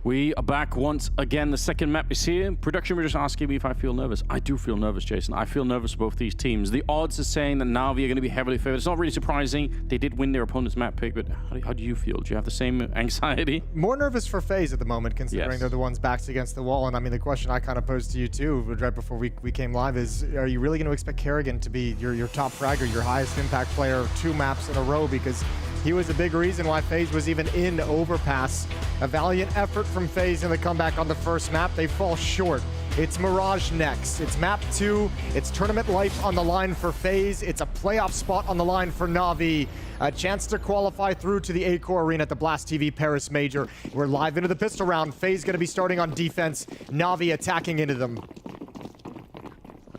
We are back once again. The second map is here. Production were just asking me if I feel nervous. I do feel nervous, Jason. I feel nervous for both these teams. The odds are saying that Navi are going to be heavily favored. It's not really surprising. They did win their opponent's map pick, but how do you feel? Do you have the same anxiety? More nervous for FaZe at the moment, considering they're the ones backs against the wall. And I mean, the question I kind of posed to you too, right before we came live, is are you really going to expect Kerrigan to be your top fragger, your highest impact player 2 maps in a row? Because he was a big reason why FaZe was even in Overpass. A valiant effort from FaZe in the comeback on the first map. They fall short. It's Mirage next. It's map 2. It's tournament life on the line for FaZe. It's a playoff spot on the line for Navi. A chance to qualify through to the A-Core Arena at the Blast TV Paris Major. We're live into the pistol round. FaZe going to be starting on defense. Navi attacking into them.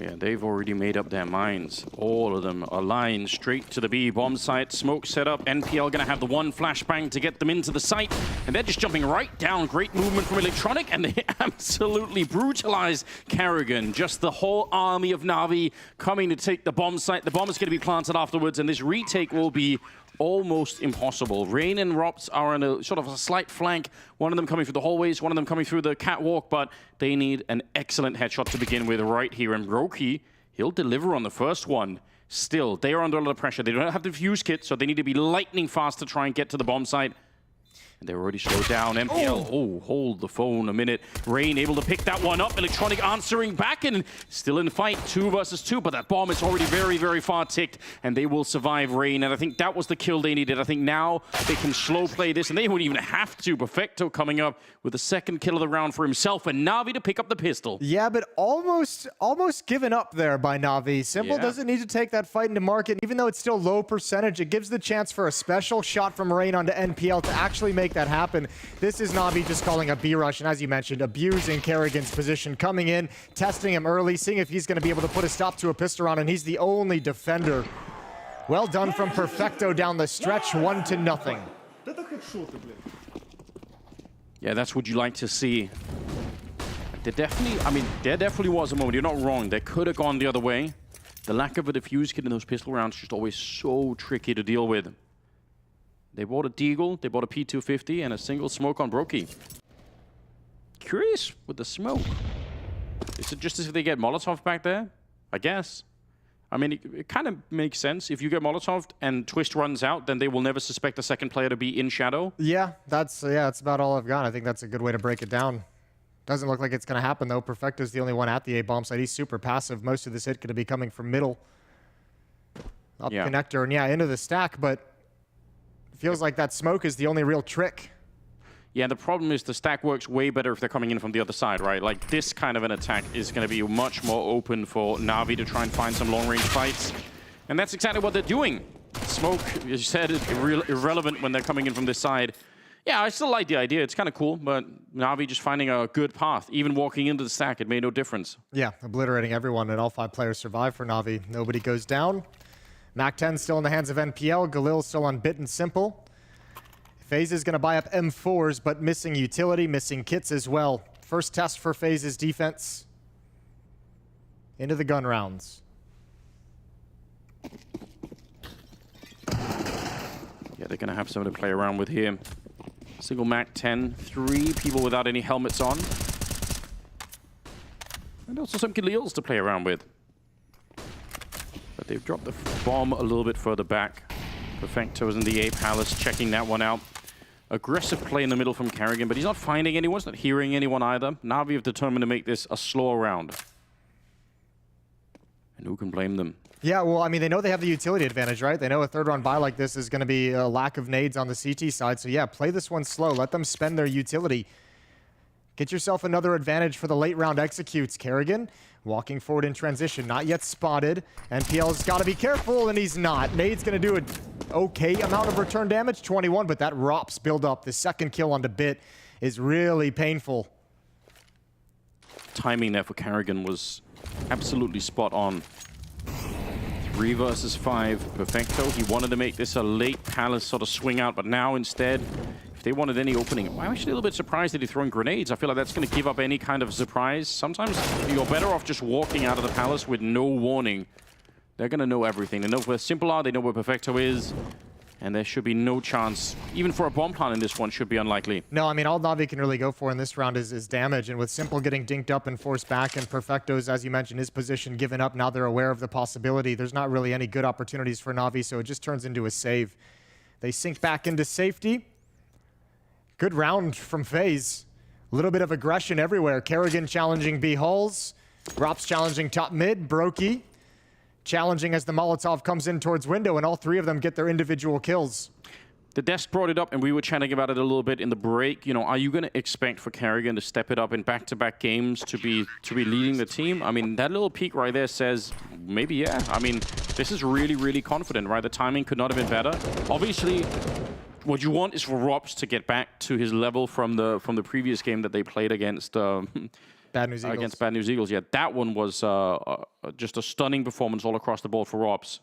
Yeah, they've already made up their minds. All of them are lying straight to the B bomb site. Smoke set up. NPL gonna have the one flashbang to get them into the site. And they're just jumping right down. Great movement from Electronic. And they absolutely brutalize Kerrigan. Just the whole army of Navi coming to take the bomb site. The bomb is gonna be planted afterwards. And this retake will be almost impossible. Rain and Rops are on a sort of a slight flank. One of them coming through the hallways, one of them coming through the catwalk, but they need an excellent headshot to begin with right here. And Roki, he'll deliver on the first one. Still, they are under a lot of pressure. They don't have the fuse kit, so they need to be lightning fast to try and get to the bomb site. And they're already slowed down. MPL, hold the phone a minute. Rain able to pick that one up. Electronic answering back and still in fight, 2 versus 2, but that bomb is already very, very far ticked, and they will survive Rain. And I think that was the kill they needed. I think now they can slow play this, and they won't even have to. Perfecto coming up with the second kill of the round for himself, and Navi to pick up the pistol. Yeah, but almost given up there by Navi. Simple doesn't need to take that fight into market. Even though it's still low percentage, it gives the chance for a special shot from Rain onto NPL to actually make that happen. This is Navi just calling a B rush, and as you mentioned, abusing Kerrigan's position, coming in, testing him early, seeing if he's going to be able to put a stop to a pistol round, and he's the only defender. Well done from Perfecto down the stretch, 1-0. Yeah, that's what you like to see. There definitely was a moment. You're not wrong. They could have gone the other way. The lack of a defuse kit in those pistol rounds is just always so tricky to deal with. They bought a Deagle, they bought a P250, and a single smoke on Brokey. Curious with the smoke. Is it just as if they get Molotov back there? I guess. I mean, it kind of makes sense. If you get Molotov and Twist runs out, then they will never suspect the second player to be in shadow. Yeah, that's about all I've got. I think that's a good way to break it down. Doesn't look like it's going to happen, though. Perfecto's the only one at the A-bomb site. He's super passive. Most of this hit going to be coming from middle. Up connector, and into the stack, but feels like that smoke is the only real trick. Yeah, the problem is the stack works way better if they're coming in from the other side, right? Like, this kind of an attack is going to be much more open for Navi to try and find some long-range fights. And that's exactly what they're doing. Smoke, as you said, is irrelevant when they're coming in from this side. Yeah, I still like the idea. It's kind of cool, but Navi just finding a good path. Even walking into the stack, it made no difference. Yeah, obliterating everyone, and all 5 players survive for Navi. Nobody goes down. Mac 10 still in the hands of NPL. Galil still on Bit and Simple. FaZe is going to buy up M4s, but missing utility, missing kits as well. First test for FaZe's defense. Into the gun rounds. Yeah, they're going to have someone to play around with here. Single Mac 10, 3 people without any helmets on. And also some Galils to play around with. But they've dropped the bomb a little bit further back. Perfecto is in the A Palace, checking that one out. Aggressive play in the middle from Kerrigan, but he's not finding anyone, he's not hearing anyone either. Navi have determined to make this a slower round. And who can blame them? Yeah, well, I mean, they know they have the utility advantage, right? They know a third round buy like this is going to be a lack of nades on the CT side. So yeah, play this one slow. Let them spend their utility. Get yourself another advantage for the late round executes. Kerrigan walking forward in transition, not yet spotted. NPL's got to be careful, and he's not. Nade's going to do an okay amount of return damage, 21, but that ROPS build up. The second kill onto Bit is really painful. Timing there for Kerrigan was absolutely spot on. 3 versus 5, Perfecto. He wanted to make this a late Palace sort of swing out, but now instead, if they wanted any opening, I'm actually a little bit surprised that he's throwing grenades. I feel like that's going to give up any kind of surprise. Sometimes you're better off just walking out of the Palace with no warning. They're going to know everything. They know where Simple are, they know where Perfecto is, And there should be no chance, even for a bomb plant in this one, should be unlikely. No, I mean, all Navi can really go for in this round is damage. And with Simple getting dinked up and forced back, and Perfecto's, as you mentioned, his position given up, now they're aware of the possibility. There's not really any good opportunities for Navi, so it just turns into a save. They sink back into safety. Good round from FaZe. A little bit of aggression everywhere. Kerrigan challenging B Hulls. Rops challenging top mid. Brokey challenging as the Molotov comes in towards window, and all three of them get their individual kills. The desk brought it up, and we were chatting about it a little bit in the break. You know, are you going to expect for Kerrigan to step it up in back-to-back games to be leading the team? I mean, that little peek right there says maybe, yeah. I mean, this is really, really confident, right? The timing could not have been better. Obviously, what you want is for Robs to get back to his level from the previous game that they played against Bad News Eagles. Against Bad News Eagles. Yeah, that one was just a stunning performance all across the board for Robs.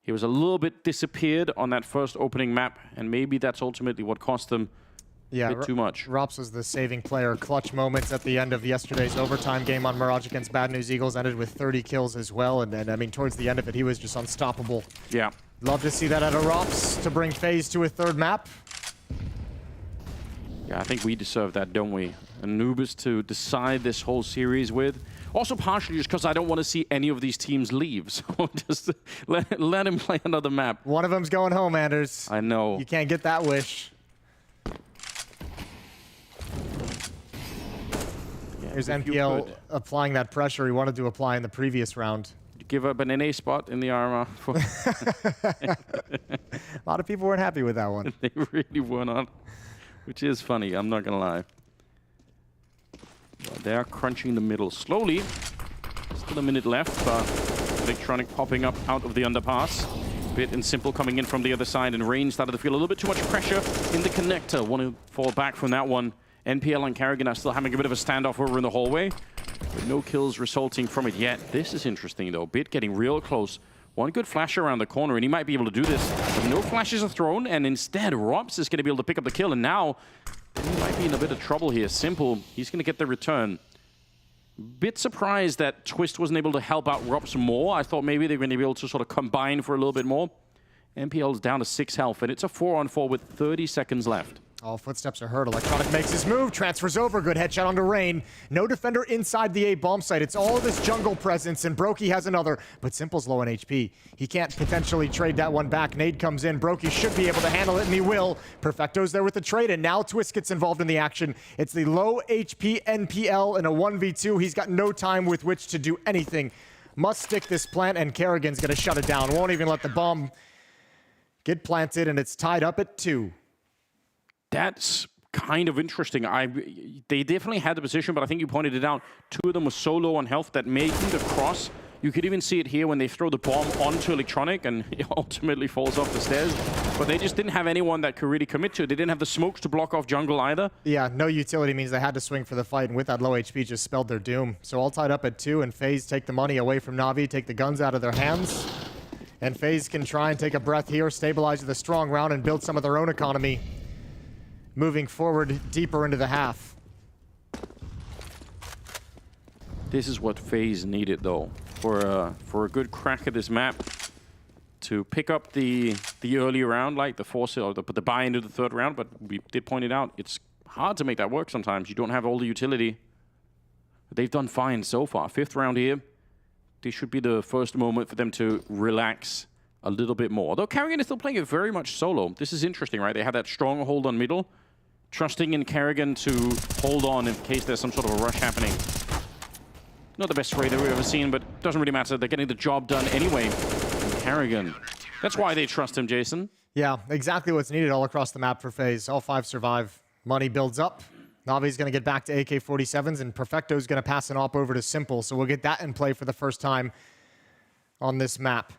He was a little bit disappeared on that first opening map, and maybe that's ultimately what cost them a bit too much. Rops was the saving player. Clutch moments at the end of yesterday's overtime game on Mirage against Bad News Eagles ended with 30 kills as well, and then, I mean, towards the end of it, he was just unstoppable. Yeah. Love to see that out of Rops to bring FaZe to a third map. Yeah, I think we deserve that, don't we? Anubis to decide this whole series with. Also partially just because I don't want to see any of these teams leave. So just let him play another map. One of them's going home, Anders. I know. You can't get that wish. Yeah, Here's NPL applying that pressure he wanted to apply in the previous round. Give up an NA spot in the armor. A lot of people weren't happy with that one. They really were not. Which is funny, I'm not gonna lie. Well, they are crunching the middle slowly. Still a minute left, but Electronic popping up out of the underpass. Bit and Simple coming in from the other side, and Rain started to feel a little bit too much pressure in the connector. Want to fall back from that one. NPL and Kerrigan are still having a bit of a standoff over in the hallway, but no kills resulting from it yet. This is interesting though. Bit getting real close. One good flash around the corner, and he might be able to do this. But no flashes are thrown, and instead, Robs is going to be able to pick up the kill, and now he might be in a bit of trouble here. Simple, he's going to get the return. Bit surprised that Twist wasn't able to help out Robs more. I thought maybe they were going to be able to sort of combine for a little bit more. NPL's down to 6 health, and it's a 4-on-4 with 30 seconds left. All footsteps are heard. Electronic makes his move, transfers over. Good headshot onto Rain. No defender inside the A bomb site. It's all this jungle presence, and Brokey has another, but Simple's low on HP. He can't potentially trade that one back. Nade comes in. Brokey should be able to handle it, and he will. Perfecto's there with the trade, and now Twist gets involved in the action. It's the low HP NPL in a 1v2. He's got no time with which to do anything. Must stick this plant, and Kerrigan's going to shut it down. Won't even let the bomb get planted, and it's tied up at 2. That's kind of interesting. They definitely had the position, but I think you pointed it out. 2 of them were so low on health that making the cross, you could even see it here when they throw the bomb onto Electronic, and it ultimately falls off the stairs. But they just didn't have anyone that could really commit to it. They didn't have the smokes to block off jungle either. Yeah, no utility means they had to swing for the fight, and with that low HP just spelled their doom. So all tied up at 2, and FaZe take the money away from Navi, take the guns out of their hands. And FaZe can try and take a breath here, stabilize with a strong round, and build some of their own economy, moving forward deeper into the half. This is what FaZe needed, though, for a good crack at this map, to pick up the early round, like the force or the buy into the third round. But we did point it out, it's hard to make that work sometimes. You don't have all the utility. They've done fine so far. 5th round here. This should be the first moment for them to relax a little bit more. Although Kerrigan is still playing it very much solo. This is interesting, right? They have that strong hold on middle, trusting in Kerrigan to hold on in case there's some sort of a rush happening. Not the best trade that we've ever seen, but it doesn't really matter. They're getting the job done anyway. And Kerrigan. That's why they trust him, Jason. Yeah, exactly what's needed all across the map for FaZe. All 5 survive. Money builds up. Navi's going to get back to AK-47s, and Perfecto's going to pass an op over to Simple. So we'll get that in play for the first time on this map.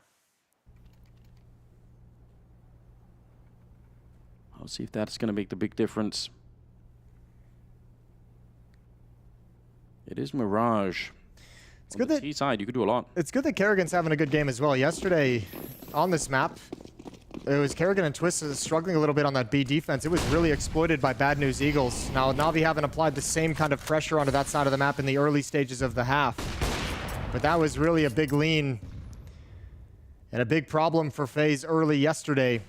I'll see if that's going to make the big difference. It is Mirage. It's good that T-side, you could do a lot. It's good that Kerrigan's having a good game as well. Yesterday on this map, it was Kerrigan and Twist struggling a little bit on that B defense. It was really exploited by Bad News Eagles. Now, Navi haven't applied the same kind of pressure onto that side of the map in the early stages of the half. But that was really a big lean and a big problem for FaZe early yesterday.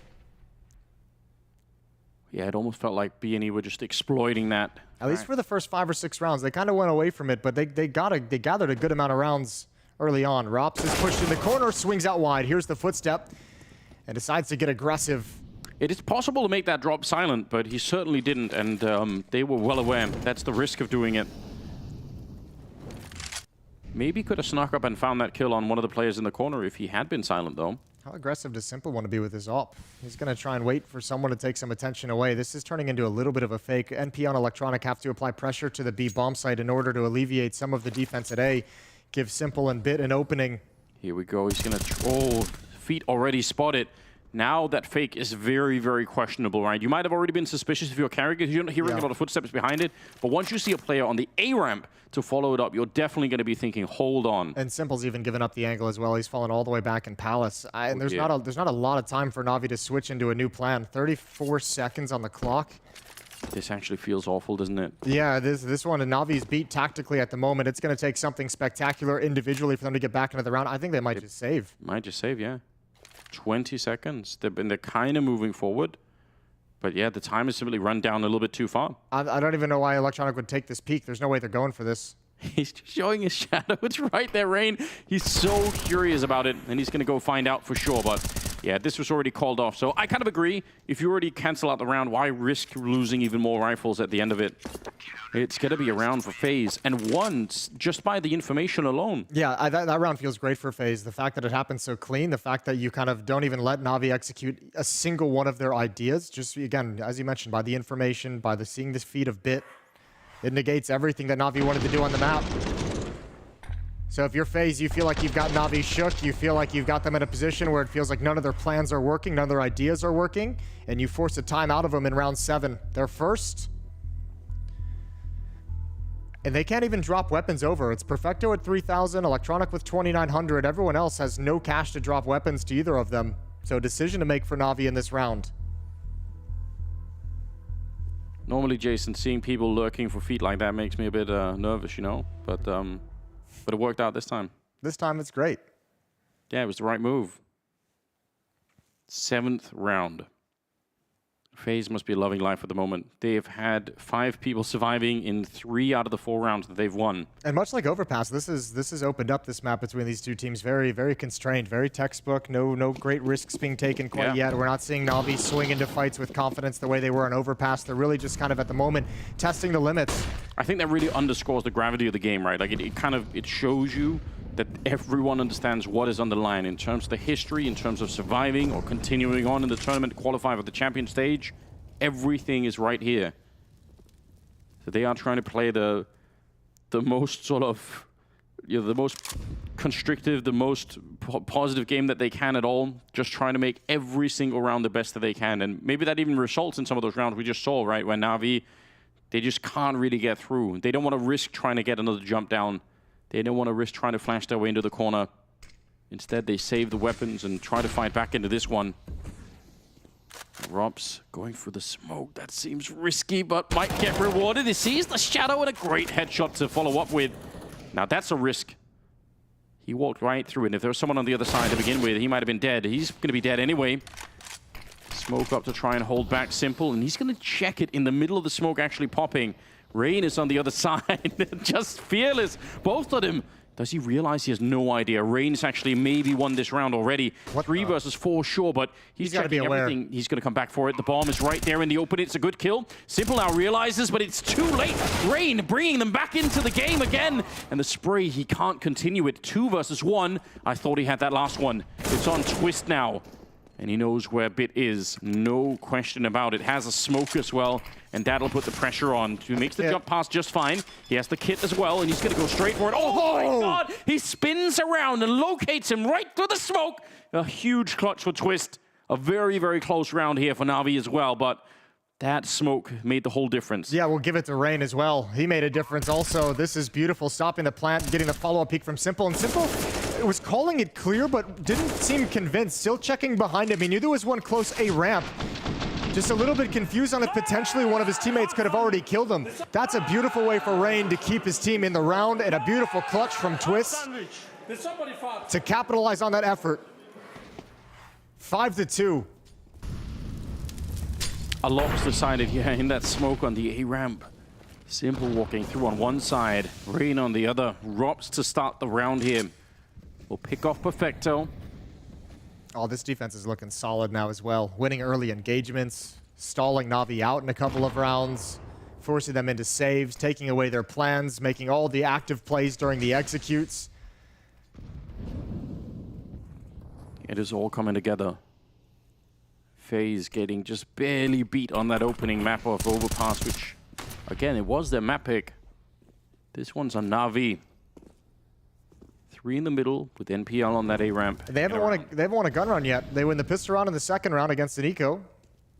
Yeah, it almost felt like B&E were just exploiting that. At least for the first 5 or 6 rounds, they kind of went away from it, but they gathered a good amount of rounds early on. Rops is pushed in the corner, swings out wide. Here's the footstep, and decides to get aggressive. It is possible to make that drop silent, but he certainly didn't, and they were well aware. That's the risk of doing it. Maybe could have snuck up and found that kill on one of the players in the corner if he had been silent, though. How aggressive does Simple want to be with his AWP? He's going to try and wait for someone to take some attention away. This is turning into a little bit of a fake. NP on Electronic have to apply pressure to the B bomb site in order to alleviate some of the defense at A. Give Simple and Bit an opening. Here we go. He's going to... Oh, feet already spotted. Now that fake is very, very questionable, right? You might have already been suspicious if you're carrying it. You're not hearing a lot of footsteps behind it. But once you see a player on the A ramp to follow it up, you're definitely going to be thinking, hold on. And Simple's even given up the angle as well. He's fallen all the way back in Palace. And there's not a lot of time for Navi to switch into a new plan. 34 seconds on the clock. This actually feels awful, doesn't it? Yeah, this one, and Navi's beat tactically at the moment. It's going to take something spectacular individually for them to get back into the round. I think they might just save. Might just save, yeah. 20 seconds. They're kind of moving forward. But yeah, the time has simply run down a little bit too far. I don't even know why Electronic would take this peek. There's no way they're going for this. He's just showing his shadow. It's right there, Rain. He's so curious about it, and he's going to go find out for sure. But yeah, this was already called off. So I kind of agree. If you already cancel out the round, why risk losing even more rifles at the end of it? It's going to be a round for FaZe, and won just by the information alone. Yeah, that round feels great for FaZe. The fact that it happened so clean, the fact that you kind of don't even let Navi execute a single one of their ideas. Just, again, as you mentioned, by the information, by the seeing this feed of Bit, it negates everything that Navi wanted to do on the map. So if you're FaZe, you feel like you've got Navi shook, you feel like you've got them in a position where it feels like none of their plans are working, none of their ideas are working, and you force a time out of them in round 7. They're first. And they can't even drop weapons over. It's Perfecto at 3,000, Electronic with 2,900. Everyone else has no cash to drop weapons to either of them. So decision to make for Navi in this round. Normally, Jason, seeing people lurking for feet like that makes me a bit nervous, you know? But it worked out this time. This time it's great. Yeah, it was the right move. 7th round. FaZe must be loving life at the moment. They have had 5 people surviving in 3 out of the 4 rounds that they've won. And much like Overpass, this has opened up this map between these two teams. Very, very constrained, very textbook. No great risks being taken quite yet. We're not seeing Navi swing into fights with confidence the way they were on Overpass. They're really just kind of at the moment testing the limits. I think that really underscores the gravity of the game, right? Like it shows you that everyone understands what is on the line in terms of the history, in terms of surviving or continuing on in the tournament, qualify for the champion stage. Everything is right here. So they are trying to play the most sort of, you know, the most constrictive, the most positive game that they can at all. Just trying to make every single round the best that they can. And maybe that even results in some of those rounds we just saw, right? Where Navi, they just can't really get through. They don't want to risk trying to get another jump down. They don't want to risk trying to flash their way into the corner. Instead, they save the weapons and try to fight back into this one. Robs going for the smoke. That seems risky, but might get rewarded. He sees the shadow and a great headshot to follow up with. Now, that's a risk. He walked right through it. If there was someone on the other side to begin with, he might have been dead. He's going to be dead anyway. Smoke up to try and hold back Simple, and he's going to check it in the middle of the smoke actually popping. Rain is on the other side, just fearless, both of them. Does he realize he has no idea? Rain's actually maybe won this round already. 3 versus 4, sure, but he's checking everything. He's going to come back for it. The bomb is right there in the open. It's a good kill. Simple now realizes, but it's too late. Rain bringing them back into the game again. And the spray, he can't continue it. 2 versus 1. I thought he had that last one. It's on Twist now. And he knows where Bit is. No question about it. Has a smoke as well. And that'll put the pressure on. He makes the jump pass just fine. He has the kit as well. And he's going to go straight for it. Oh my God! He spins around and locates him right through the smoke. A huge clutch for Twist. A very, very close round here for Navi as well. But that smoke made the whole difference. Yeah, we'll give it to Rain as well. He made a difference also. This is beautiful. Stopping the plant, getting the follow-up peek from Simple. And Simple was calling it clear, but didn't seem convinced. Still checking behind him. He knew there was one close A ramp. Just a little bit confused on if potentially one of his teammates could have already killed him. That's a beautiful way for Rain to keep his team in the round, and a beautiful clutch from Twist to capitalize on that effort. 5-2. a lot's decided here in that smoke on the A ramp. Simple walking through on one side, Rain on the other. Robs to start the round here. Will pick off Perfecto. Oh, this defense is looking solid now as well. Winning early engagements, stalling Navi out in a couple of rounds, forcing them into saves, taking away their plans, making all the active plays during the executes. It is all coming together. FaZe getting just barely beat on that opening map of Overpass, which, again, it was their map pick. This one's on Navi. 3 in the middle with NPL on that A ramp. They haven't won a gun round yet. They win the pistol round in the second round against an Eco.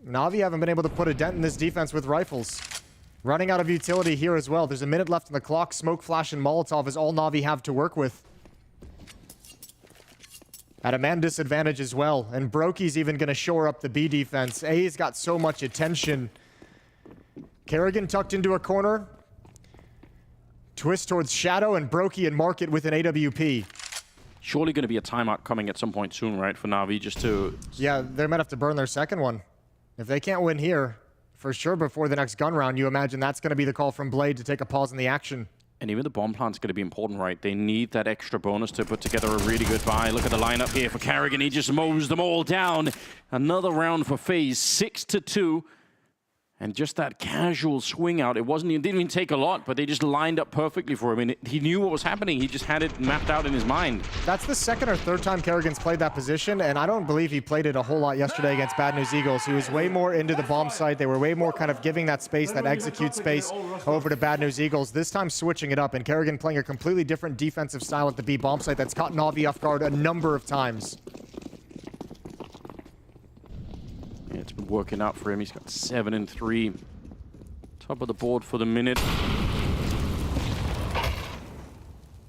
Navi haven't been able to put a dent in this defense with rifles. Running out of utility here as well. There's a minute left on the clock. Smoke, flash, and Molotov is all Navi have to work with. At a man disadvantage as well. And Brokey's even going to shore up the B defense. A's got so much attention. Kerrigan tucked into a corner. Twist towards Shadow, and Brokey and Market with an AWP. Surely going to be a timeout coming at some point soon, right, for Navi, just to... Yeah, they might have to burn their second one. If they can't win here, for sure before the next gun round, you imagine that's going to be the call from Blade to take a pause in the action. And even the bomb plant's going to be important, right? They need that extra bonus to put together a really good buy. Look at the lineup here for Kerrigan. He just mows them all down. Another round for FaZe, 6-2. And just that casual swing out, it didn't even take a lot, but they just lined up perfectly for him. And he knew what was happening. He just had it mapped out in his mind. That's the second or third time Kerrigan's played that position, and I don't believe he played it a whole lot yesterday against Bad News Eagles. He was way more into the bomb site. They were way more kind of giving that space, that execute space over to Bad News Eagles. This time switching it up, and Kerrigan playing a completely different defensive style at the B bomb site that's caught Navi off guard a number of times. Yeah, it's been working out for him. He's got 7 and 3. Top of the board for the minute.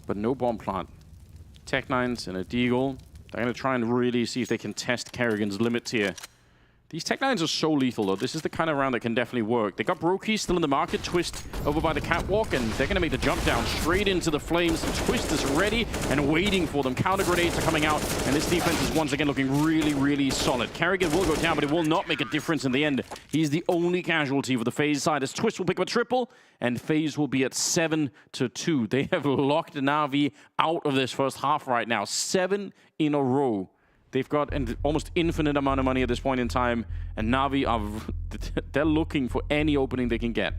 But no bomb plant. Tech9s and a Deagle. They're going to try and really see if they can test Kerrigan's limits here. These Tech9s are so lethal, though. This is the kind of round that can definitely work. They got Brokey still in the market. Twist over by the catwalk, and they're going to make the jump down straight into the flames. Twist is ready and waiting for them. Counter grenades are coming out, and this defense is once again looking really, really solid. Kerrigan will go down, but it will not make a difference in the end. He's the only casualty for the FaZe side, as Twist will pick up a triple, and FaZe will be at 7-2. They have locked Navi out of this first half right now. 7 in a row. They've got an almost infinite amount of money at this point in time, and Navi they're looking for any opening they can get.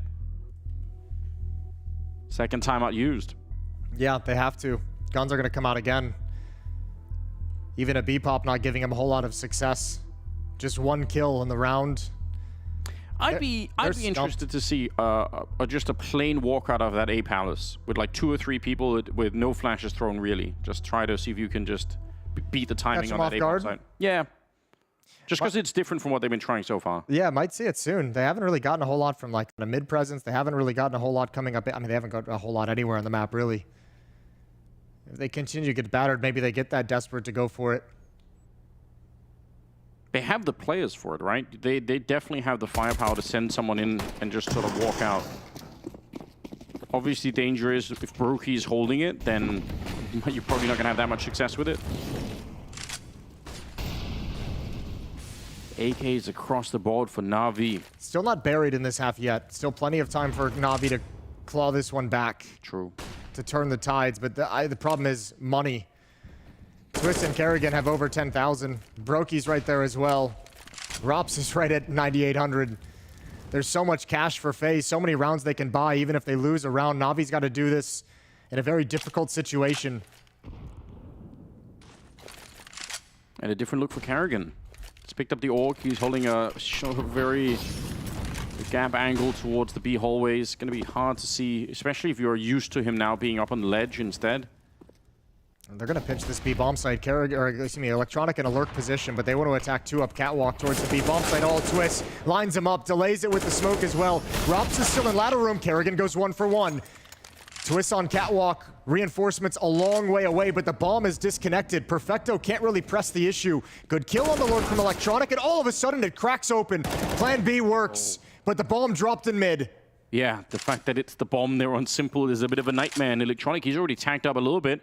Second timeout used. Yeah, they have to. Guns are going to come out again. Even a B-pop not giving him a whole lot of success. Just 1 kill in the round. I'd be interested to see just a plain walkout of that A Palace with like 2 or 3 people with no flashes thrown, really. Just try to see if you can just beat the timing on that A side. Yeah. Just because it's different from what they've been trying so far. Yeah, might see it soon. They haven't really gotten a whole lot from like a mid presence. They haven't really gotten a whole lot coming up. I mean, they haven't got a whole lot anywhere on the map, really. If they continue to get battered, maybe they get that desperate to go for it. They have the players for it, right? They definitely have the firepower to send someone in and just sort of walk out. Obviously, danger is if Brokey is holding it, then you're probably not going to have that much success with it. AKs across the board for Navi. Still not buried in this half yet. Still plenty of time for Navi to claw this one back. True. To turn the tides, but the problem is money. Twist and Kerrigan have over 10,000. Brokey's right there as well. Rops is right at 9,800. There's so much cash for FaZe, so many rounds they can buy, even if they lose a round. Navi's got to do this in a very difficult situation. And a different look for Kerrigan. He's picked up the Orc. He's holding a very gap angle towards the B hallways. Going to be hard to see, especially if you're used to him now being up on the ledge instead. They're going to pinch this B bomb site. Electronic in a lurk position, but they want to attack 2 up catwalk towards the B bomb site. All Twist lines him up, delays it with the smoke as well. Rops is still in ladder room. Kerrigan goes 1 for 1. Twist on catwalk. Reinforcements a long way away, but the bomb is disconnected. Perfecto can't really press the issue. Good kill on the lurk from Electronic, and all of a sudden it cracks open. Plan B works, but the bomb dropped in mid. Yeah, the fact that it's the bomb there on Simple is a bit of a nightmare. And Electronic, he's already tagged up a little bit.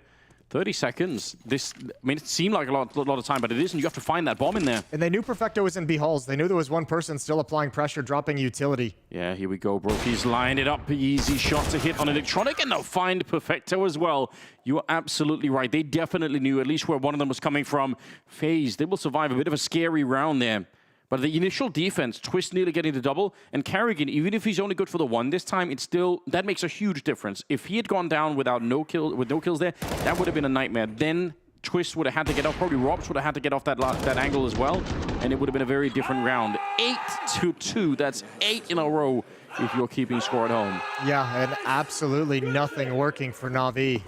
30 seconds. This, I mean, it seemed like a lot of time, but it isn't. You have to find that bomb in there. And they knew Perfecto was in B halls. They knew there was one person still applying pressure, dropping utility. Yeah, here we go. Broky's lined it up. Easy shot to hit on Electronic, and they'll find Perfecto as well. You are absolutely right. They definitely knew at least where one of them was coming from. FaZe, they will survive a bit of a scary round there. But the initial defense, Twist nearly getting the double, and Carrigan, even if he's only good for the one this time, it's still, that makes a huge difference. If he had gone down with no kills there, that would have been a nightmare. Then Twist would have had to get off, probably Robs would have had to get off that angle as well, and it would have been a very different round. 8-2, that's 8 in a row if you're keeping score at home. Yeah, and absolutely nothing working for Navi.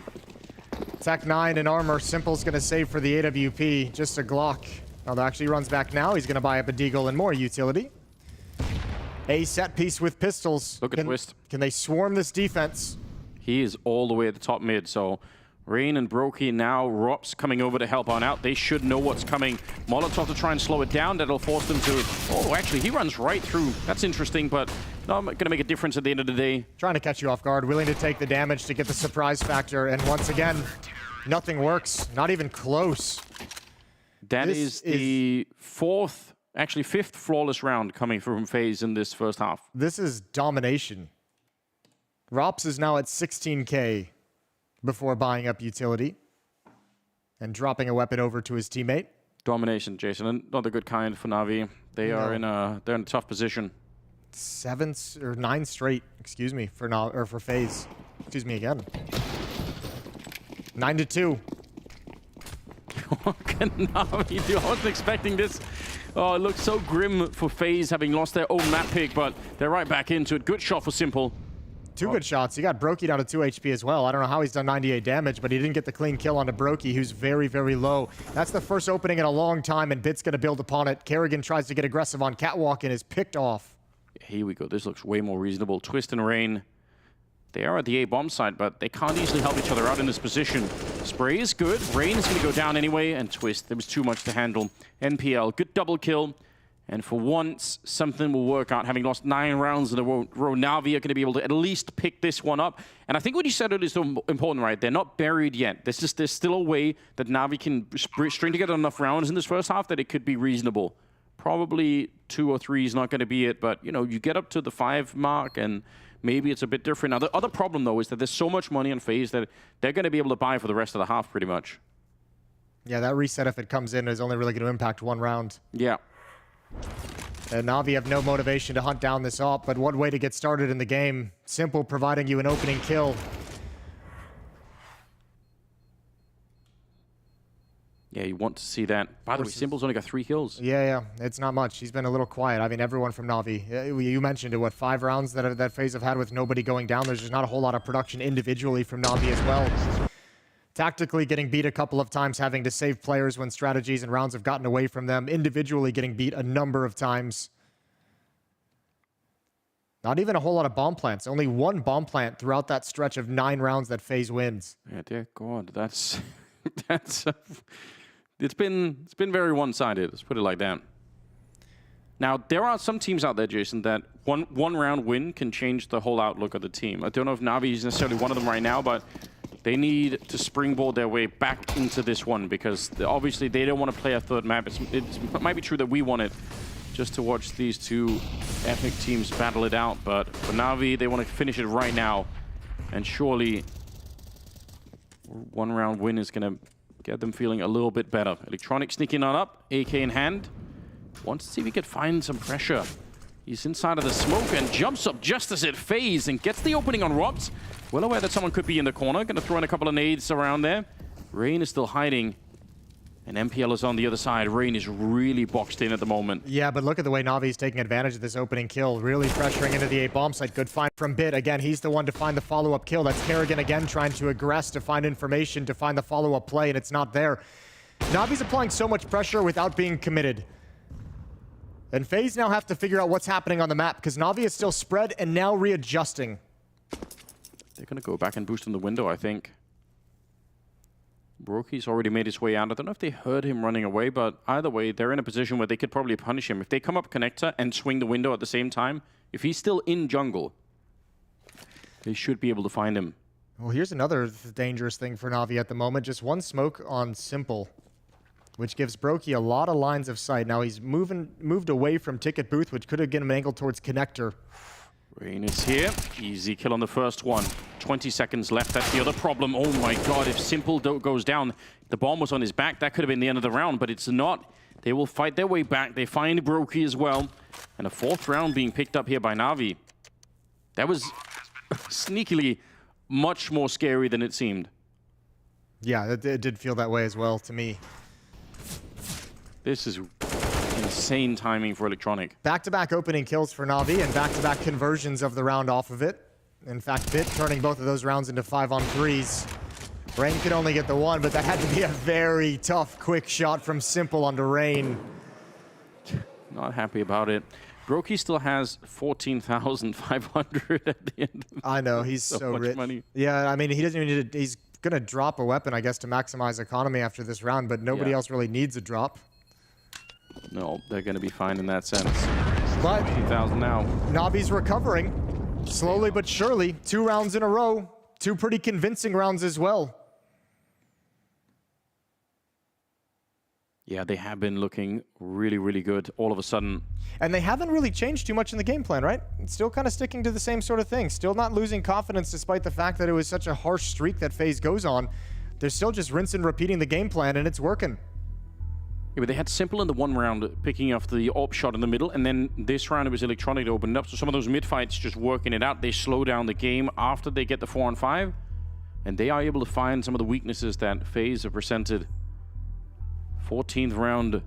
Tech 9 in armor, Simple's gonna save for the AWP, just a Glock. Although actually he runs back now, he's going to buy up a Deagle and more utility. A set piece with pistols. Look at Twist. Can they swarm this defense? He is all the way at the top mid, so Rain and Brokey now, Rops coming over to help on out. They should know what's coming. Molotov to try and slow it down. That'll force them to... Oh, actually, he runs right through. That's interesting, but not going to make a difference at the end of the day. Trying to catch you off guard, willing to take the damage to get the surprise factor, and once again, nothing works. Not even close. That is the fifth flawless round coming from FaZe in this first half. This is domination. Rops is now at 16K before buying up utility and dropping a weapon over to his teammate. Domination, Jason, and not the good kind for Navi. They are they're in a tough position. 9 straight, excuse me, for FaZe. Excuse me again. 9-2. What can Navi do? I wasn't expecting this. Oh, it looks so grim for FaZe having lost their own map pick, but they're right back into it. Good shot for Simple. Two good shots. He got Brokey down to 2 HP as well. I don't know how he's done 98 damage, but he didn't get the clean kill onto Brokey, who's very, very low. That's the first opening in a long time, and Bit's going to build upon it. Kerrigan tries to get aggressive on Catwalk and is picked off. Here we go. This looks way more reasonable. Twist and Rain. They are at the A-bomb site, but they can't easily help each other out in this position. Spray is good. Rain is going to go down anyway, and Twist, there was too much to handle. NPL, good double kill. And for once, something will work out. Having lost 9 rounds in a row, Navi are going to be able to at least pick this one up. And I think what you said earlier is so important, right? They're not buried yet. There's still a way that Navi can string together enough rounds in this first half that it could be reasonable. Probably 2 or 3 is not going to be it, but, you know, you get up to the 5 mark and maybe it's a bit different. Now, the other problem, though, is that there's so much money on FaZe that they're going to be able to buy for the rest of the half, pretty much. Yeah, that reset, if it comes in, is only really going to impact 1 round. Yeah. And Navi have no motivation to hunt down this AWP, but what way to get started in the game. Simple providing you an opening kill. Yeah, you want to see that. By the way, Simple's only got 3 kills. Yeah, it's not much. He's been a little quiet. I mean, everyone from Navi. You mentioned it, what, 5 rounds that FaZe have had with nobody going down. There's just not a whole lot of production individually from Navi as well. Tactically getting beat a couple of times, having to save players when strategies and rounds have gotten away from them. Individually getting beat a number of times. Not even a whole lot of bomb plants. Only 1 bomb plant throughout that stretch of 9 rounds that FaZe wins. Yeah, dear God, that's it's been very one-sided. Let's put it like that. Now, there are some teams out there, Jason, that one round win can change the whole outlook of the team. I don't know if Navi is necessarily one of them right now, but they need to springboard their way back into this one because obviously they don't want to play a third map. It might be true that we want it just to watch these 2 epic teams battle it out, but for Navi, they want to finish it right now. And surely 1 round win is going to get them feeling a little bit better. Electronic sneaking on up, AK in hand. Wants to see if he could find some pressure. He's inside of the smoke and jumps up just as it FaZe and gets the opening on Robs. Well aware that someone could be in the corner. Going to throw in a couple of nades around there. Rain is still hiding. And MPL is on the other side. Rain is really boxed in at the moment. Yeah, but look at the way Navi's taking advantage of this opening kill. Really pressuring into the A-bomb site. Good find from Bit. Again, he's the one to find the follow-up kill. That's Kerrigan again trying to aggress, to find information, to find the follow-up play, and it's not there. Navi's applying so much pressure without being committed. And FaZe now have to figure out what's happening on the map, because Navi is still spread and now readjusting. They're going to go back and boost in the window, I think. Brokey's already made his way out. I don't know if they heard him running away, but either way, they're in a position where they could probably punish him. If they come up connector and swing the window at the same time, if he's still in jungle, they should be able to find him. Well, here's another dangerous thing for Navi at the moment. Just one smoke on Simple, which gives Brokey a lot of lines of sight. Now he's moved away from Ticket Booth, which could have given him an angle towards Connector. Rain is here. Easy kill on the first one. 20 seconds left. That's the other problem. Oh my god, if Simple goes down, the bomb was on his back. That could have been the end of the round, but it's not. They will fight their way back. They find Brokey as well. And a 4th round being picked up here by Navi. That was sneakily much more scary than it seemed. Yeah, it did feel that way as well to me. This is insane timing for Electronic. Back-to-back opening kills for Navi and back-to-back conversions of the round off of it. In fact, Bit turning both of those rounds into 5-on-3s. Rain could only get the one, but that had to be a very tough, quick shot from Simple onto Rain. Not happy about it. Brokey still has 14,500 at the end. I know, he's so much rich. Money. Yeah, I mean, he doesn't even need to, he's going to drop a weapon, I guess, to maximize economy after this round, but nobody else really needs a drop. No, they're going to be fine in that sense. But 15,000 now. Navi's recovering, slowly but surely. 2 rounds in a row. 2 pretty convincing rounds as well. Yeah, they have been looking really, really good all of a sudden. And they haven't really changed too much in the game plan, right? It's still kind of sticking to the same sort of thing. Still not losing confidence despite the fact that it was such a harsh streak that FaZe goes on. They're still just rinsing, repeating the game plan, and it's working. Yeah, but they had Simple in the 1 round, picking off the AWP shot in the middle, and then this round it was Electronic that opened up. So some of those mid-fights just working it out. They slow down the game after they get the 4-on-5, and they are able to find some of the weaknesses that FaZe have presented. 14th round.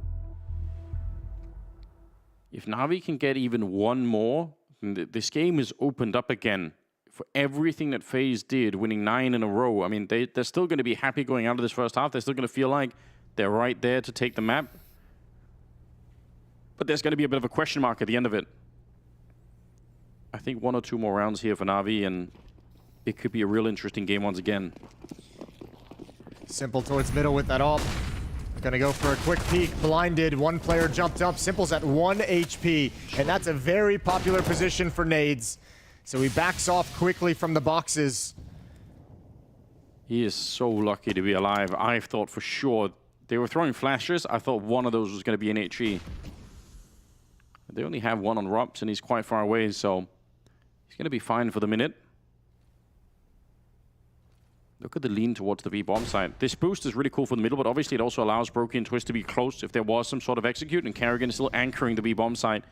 If Navi can get even 1 more, this game is opened up again. For everything that FaZe did, winning 9 in a row, I mean, they're still going to be happy going out of this first half. They're still going to feel like they're right there to take the map. But there's going to be a bit of a question mark at the end of it. I think 1 or 2 more rounds here for Navi, and it could be a real interesting game once again. Simple towards middle with that AWP. Gonna go for a quick peek, blinded. 1 player jumped up. Simple's at 1 HP, and that's a very popular position for nades. So he backs off quickly from the boxes. He is so lucky to be alive. I thought for sure they were throwing flashes. I thought one of those was going to be an HE. They only have 1 on Rops, and he's quite far away, so he's going to be fine for the minute. Look at the lean towards the B-bomb side. This boost is really cool for the middle, but obviously it also allows Brokey and Twist to be close if there was some sort of execute, and Karrigan is still anchoring the B-bomb side.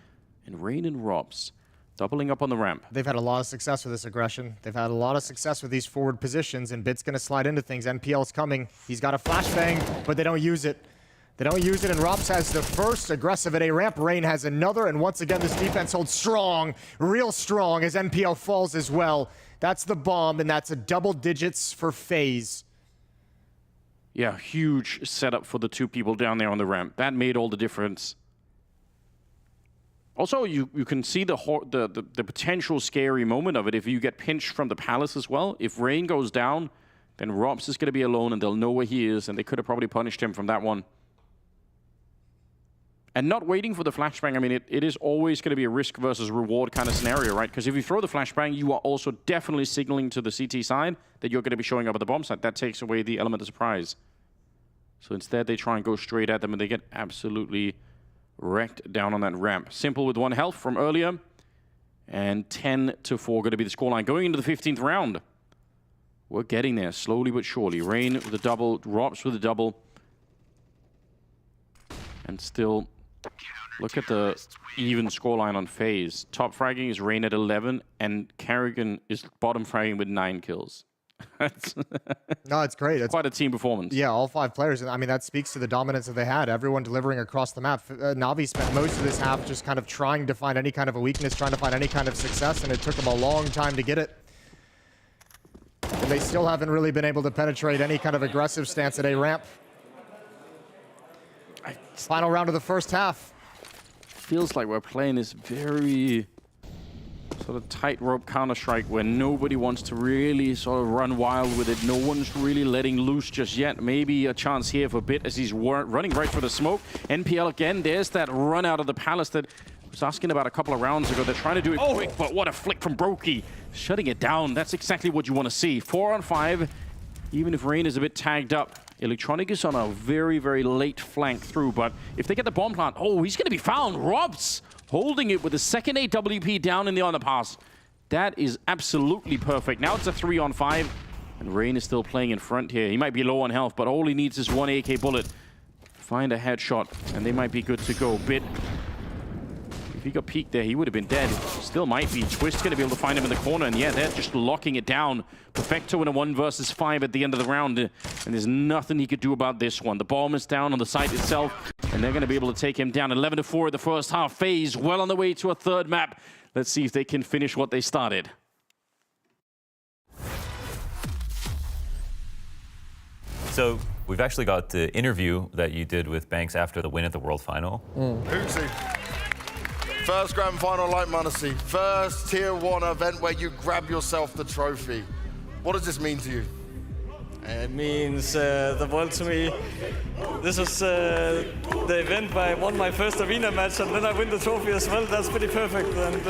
And Rain and Robs doubling up on the ramp. They've had a lot of success with this aggression. They've had a lot of success with these forward positions, and Bit's going to slide into things. NPL's coming. He's got a flashbang, but they don't use it. They don't use it, and Robs has the first aggressive at A ramp. Rain has another, and once again, this defense holds strong, real strong, as NPL falls as well. That's the bomb, and that's a double digits for FaZe. Yeah, huge setup for the 2 people down there on the ramp. That made all the difference. Also, you can see the potential scary moment of it if you get pinched from the palace as well. If Rain goes down, then Robs is going to be alone, and they'll know where he is, and they could have probably punished him from that one. And not waiting for the flashbang, I mean, it is always going to be a risk versus reward kind of scenario, right? Because if you throw the flashbang, you are also definitely signaling to the CT side that you're going to be showing up at the bomb site. That takes away the element of surprise. So instead, they try and go straight at them, and they get absolutely wrecked down on that ramp. Simple with 1 health from earlier. And 10-4 going to be the scoreline. Going into the 15th round. We're getting there, slowly but surely. Rain with a double, Robs with a double. And still... Look at the even scoreline on FaZe. Top fragging is Rain at 11, and Karrigan is bottom fragging with 9 kills. No, it's great. It's quite a team performance. Yeah, all 5 players. I mean, that speaks to the dominance that they had. Everyone delivering across the map. Navi spent most of this half just kind of trying to find any kind of a weakness, trying to find any kind of success, and it took them a long time to get it. And they still haven't really been able to penetrate any kind of aggressive stance at A ramp. Final round of the first half. Feels like we're playing this very sort of tightrope Counter-Strike where nobody wants to really sort of run wild with it. No one's really letting loose just yet. Maybe a chance here for Bit as he's running right for the smoke. NPL again, there's that run out of the palace that was asking about a couple of rounds ago. They're trying to do it quick, but what a flick from Brokey. Shutting it down. That's exactly what you want to see. 4 on 5, even if Rain is a bit tagged up. Electronic is on a very, very late flank through, but if they get the bomb plant, oh, he's going to be found. Robs holding it with the second AWP down in the underpass. That is absolutely perfect. Now it's a 3 on 5, and Rain is still playing in front here. He might be low on health, but all he needs is one AK bullet. Find a headshot, and they might be good to go. Bit. If he got peeked there, he would have been dead. Still might be. Twist's going to be able to find him in the corner, and yeah, they're just locking it down. Perfecto in a 1 versus 5 at the end of the round, and there's nothing he could do about this one. The bomb is down on the site itself, and they're going to be able to take him down. 11-4 at the first half. FaZe well on the way to a third map. Let's see if they can finish what they started. So we've actually got the interview that you did with Banks after the win at the World Final. Oopsie. First grand final like Monte. First tier 1 event where you grab yourself the trophy. What does this mean to you? It means the world to me. This was the event where I won my first arena match, and then I win the trophy as well. That's pretty perfect. And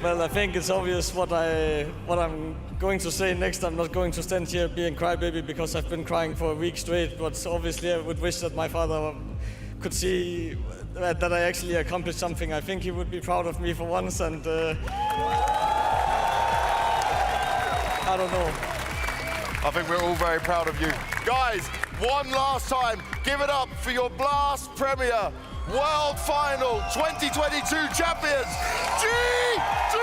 well, I think it's obvious what I'm going to say next. I'm not going to stand here being crybaby because I've been crying for a week straight. But obviously, I would wish that my father could see that I actually accomplished something. I think he would be proud of me for once, and I don't know. I think we're all very proud of you. Guys, one last time, give it up for your Blast Premier World Final 2022 champions, G2!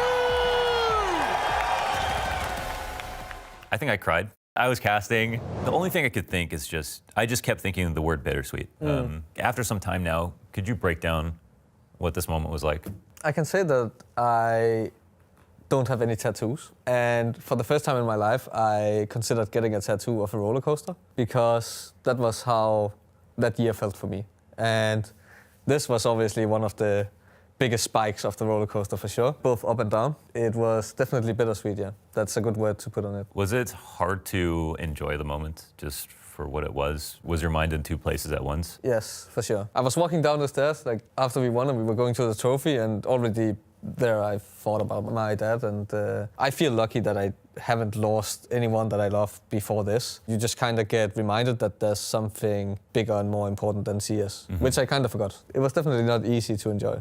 I think I cried. I was casting. The only thing I could think is I just kept thinking the word bittersweet. After some time now, could you break down what this moment was like? I can say that I don't have any tattoos. And for the first time in my life, I considered getting a tattoo of a roller coaster because that was how that year felt for me. And this was obviously one of the biggest spikes of the roller coaster for sure, both up and down. It was definitely bittersweet, yeah. That's a good word to put on it. Was it hard to enjoy the moment just for what it was? Was your mind in 2 places at once? Yes, for sure. I was walking down the stairs like after we won and we were going to the trophy, and already there I thought about my dad, and I feel lucky that I haven't lost anyone that I love before this. You just kind of get reminded that there's something bigger and more important than CS, which I kind of forgot. It was definitely not easy to enjoy.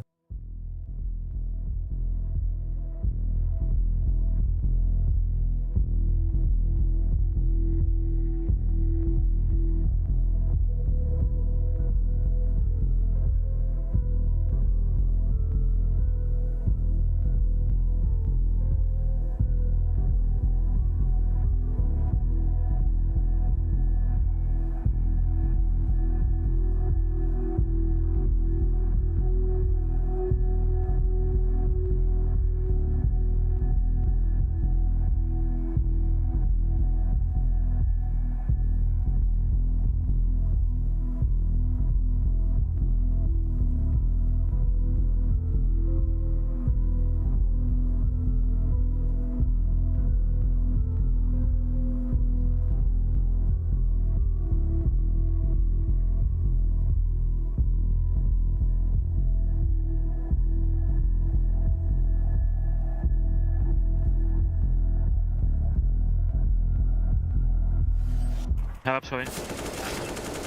Have ups, sorry.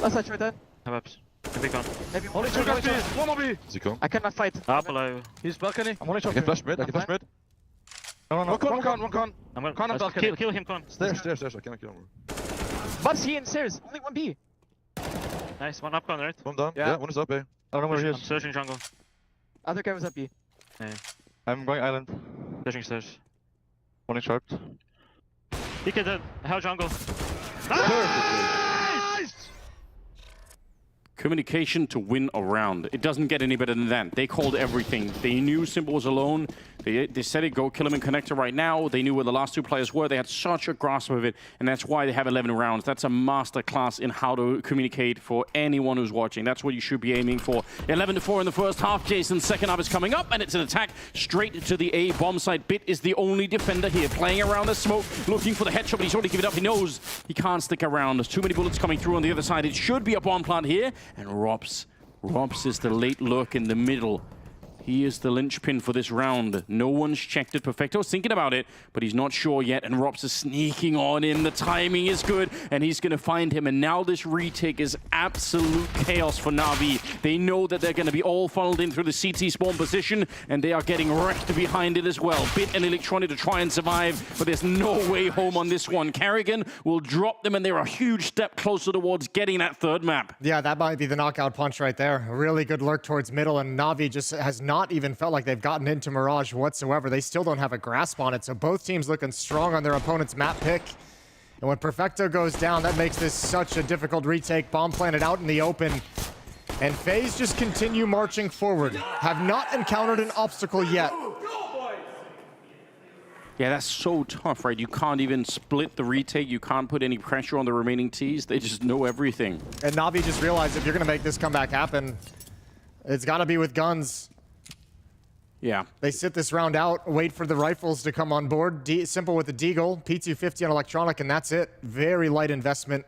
Last side right there. Have ups. Maybe gone. Maybe one more B. Is he gone? I cannot fight. Up below. He's balcony. I'm only I can flash mid, I can flash mid. No. One con. I'm gonna Con on balcony. kill him, con. Stairs, I cannot kill him. But's here in stairs. Only one B. Nice, one up con, right? One down. Yeah, one is up, eh? I don't know where he is. I'm searching jungle. Other guy was up B. Yeah. I'm going island. Searching stairs. One is sharp. He can hell jungle. Communication to win a round. It doesn't get any better than that. They called everything. They knew Simple was alone. They said it, go kill him in connector right now. They knew where the last 2 players were. They had such a grasp of it, and that's why they have 11 rounds. That's a master class in how to communicate for anyone who's watching. That's what you should be aiming for. 11-4 in the first half. Jason's second half is coming up, and it's an attack straight to the A bomb site. Bit is the only defender here, playing around the smoke, looking for the headshot, but he's already given up. He knows he can't stick around. There's too many bullets coming through on the other side. It should be a bomb plant here, and Robs Robs is the late look in the middle. He is the linchpin for this round. No one's checked it. Perfecto's thinking about it, but he's not sure yet. And Robs is sneaking on in. The timing is good, and he's going to find him. And now this retake is absolute chaos for Navi. They know that they're going to be all funneled in through the CT spawn position, and they are getting wrecked behind it as well. Bit and Electronic to try and survive, but there's no way home on this one. Carrigan will drop them, and they're a huge step closer towards getting that third map. Yeah, that might be the knockout punch right there. A really good lurk towards middle, and Navi just has not even felt like they've gotten into Mirage whatsoever. They still don't have a grasp on it, so both teams looking strong on their opponent's map pick. And when Perfecto goes down, that makes this such a difficult retake. Bomb planted out in the open. And FaZe just continue marching forward. Have not encountered an obstacle yet. Yeah, that's so tough, right? You can't even split the retake. You can't put any pressure on the remaining Ts. They just know everything. And Navi just realized if you're going to make this comeback happen, it's got to be with guns. Yeah. They sit this round out, wait for the rifles to come on board. Simple with the Deagle, P250 on Electronic, and that's it. Very light investment.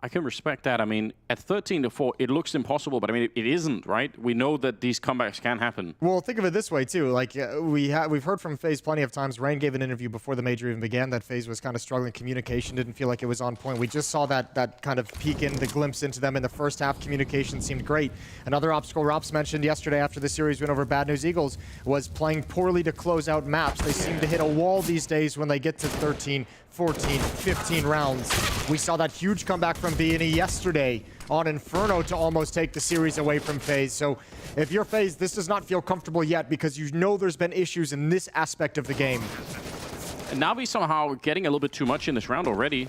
I can respect that. I mean, at 13-4, it looks impossible, but I mean, it isn't, right? We know that these comebacks can happen. Well, think of it this way, too. Like, we've heard from FaZe plenty of times. Rain gave an interview before the major even began that FaZe was kind of struggling. Communication didn't feel like it was on point. We just saw that kind of peek in, the glimpse into them in the first half. Communication seemed great. Another obstacle Rops mentioned yesterday after the series win over Bad News Eagles was playing poorly to close out maps. They seem to hit a wall these days when they get to 13, 14, 15 rounds. We saw that huge comeback from B&E yesterday on Inferno to almost take the series away from FaZe. So if you're FaZe, this does not feel comfortable yet because you know there's been issues in this aspect of the game. And Navi somehow getting a little bit too much in this round already.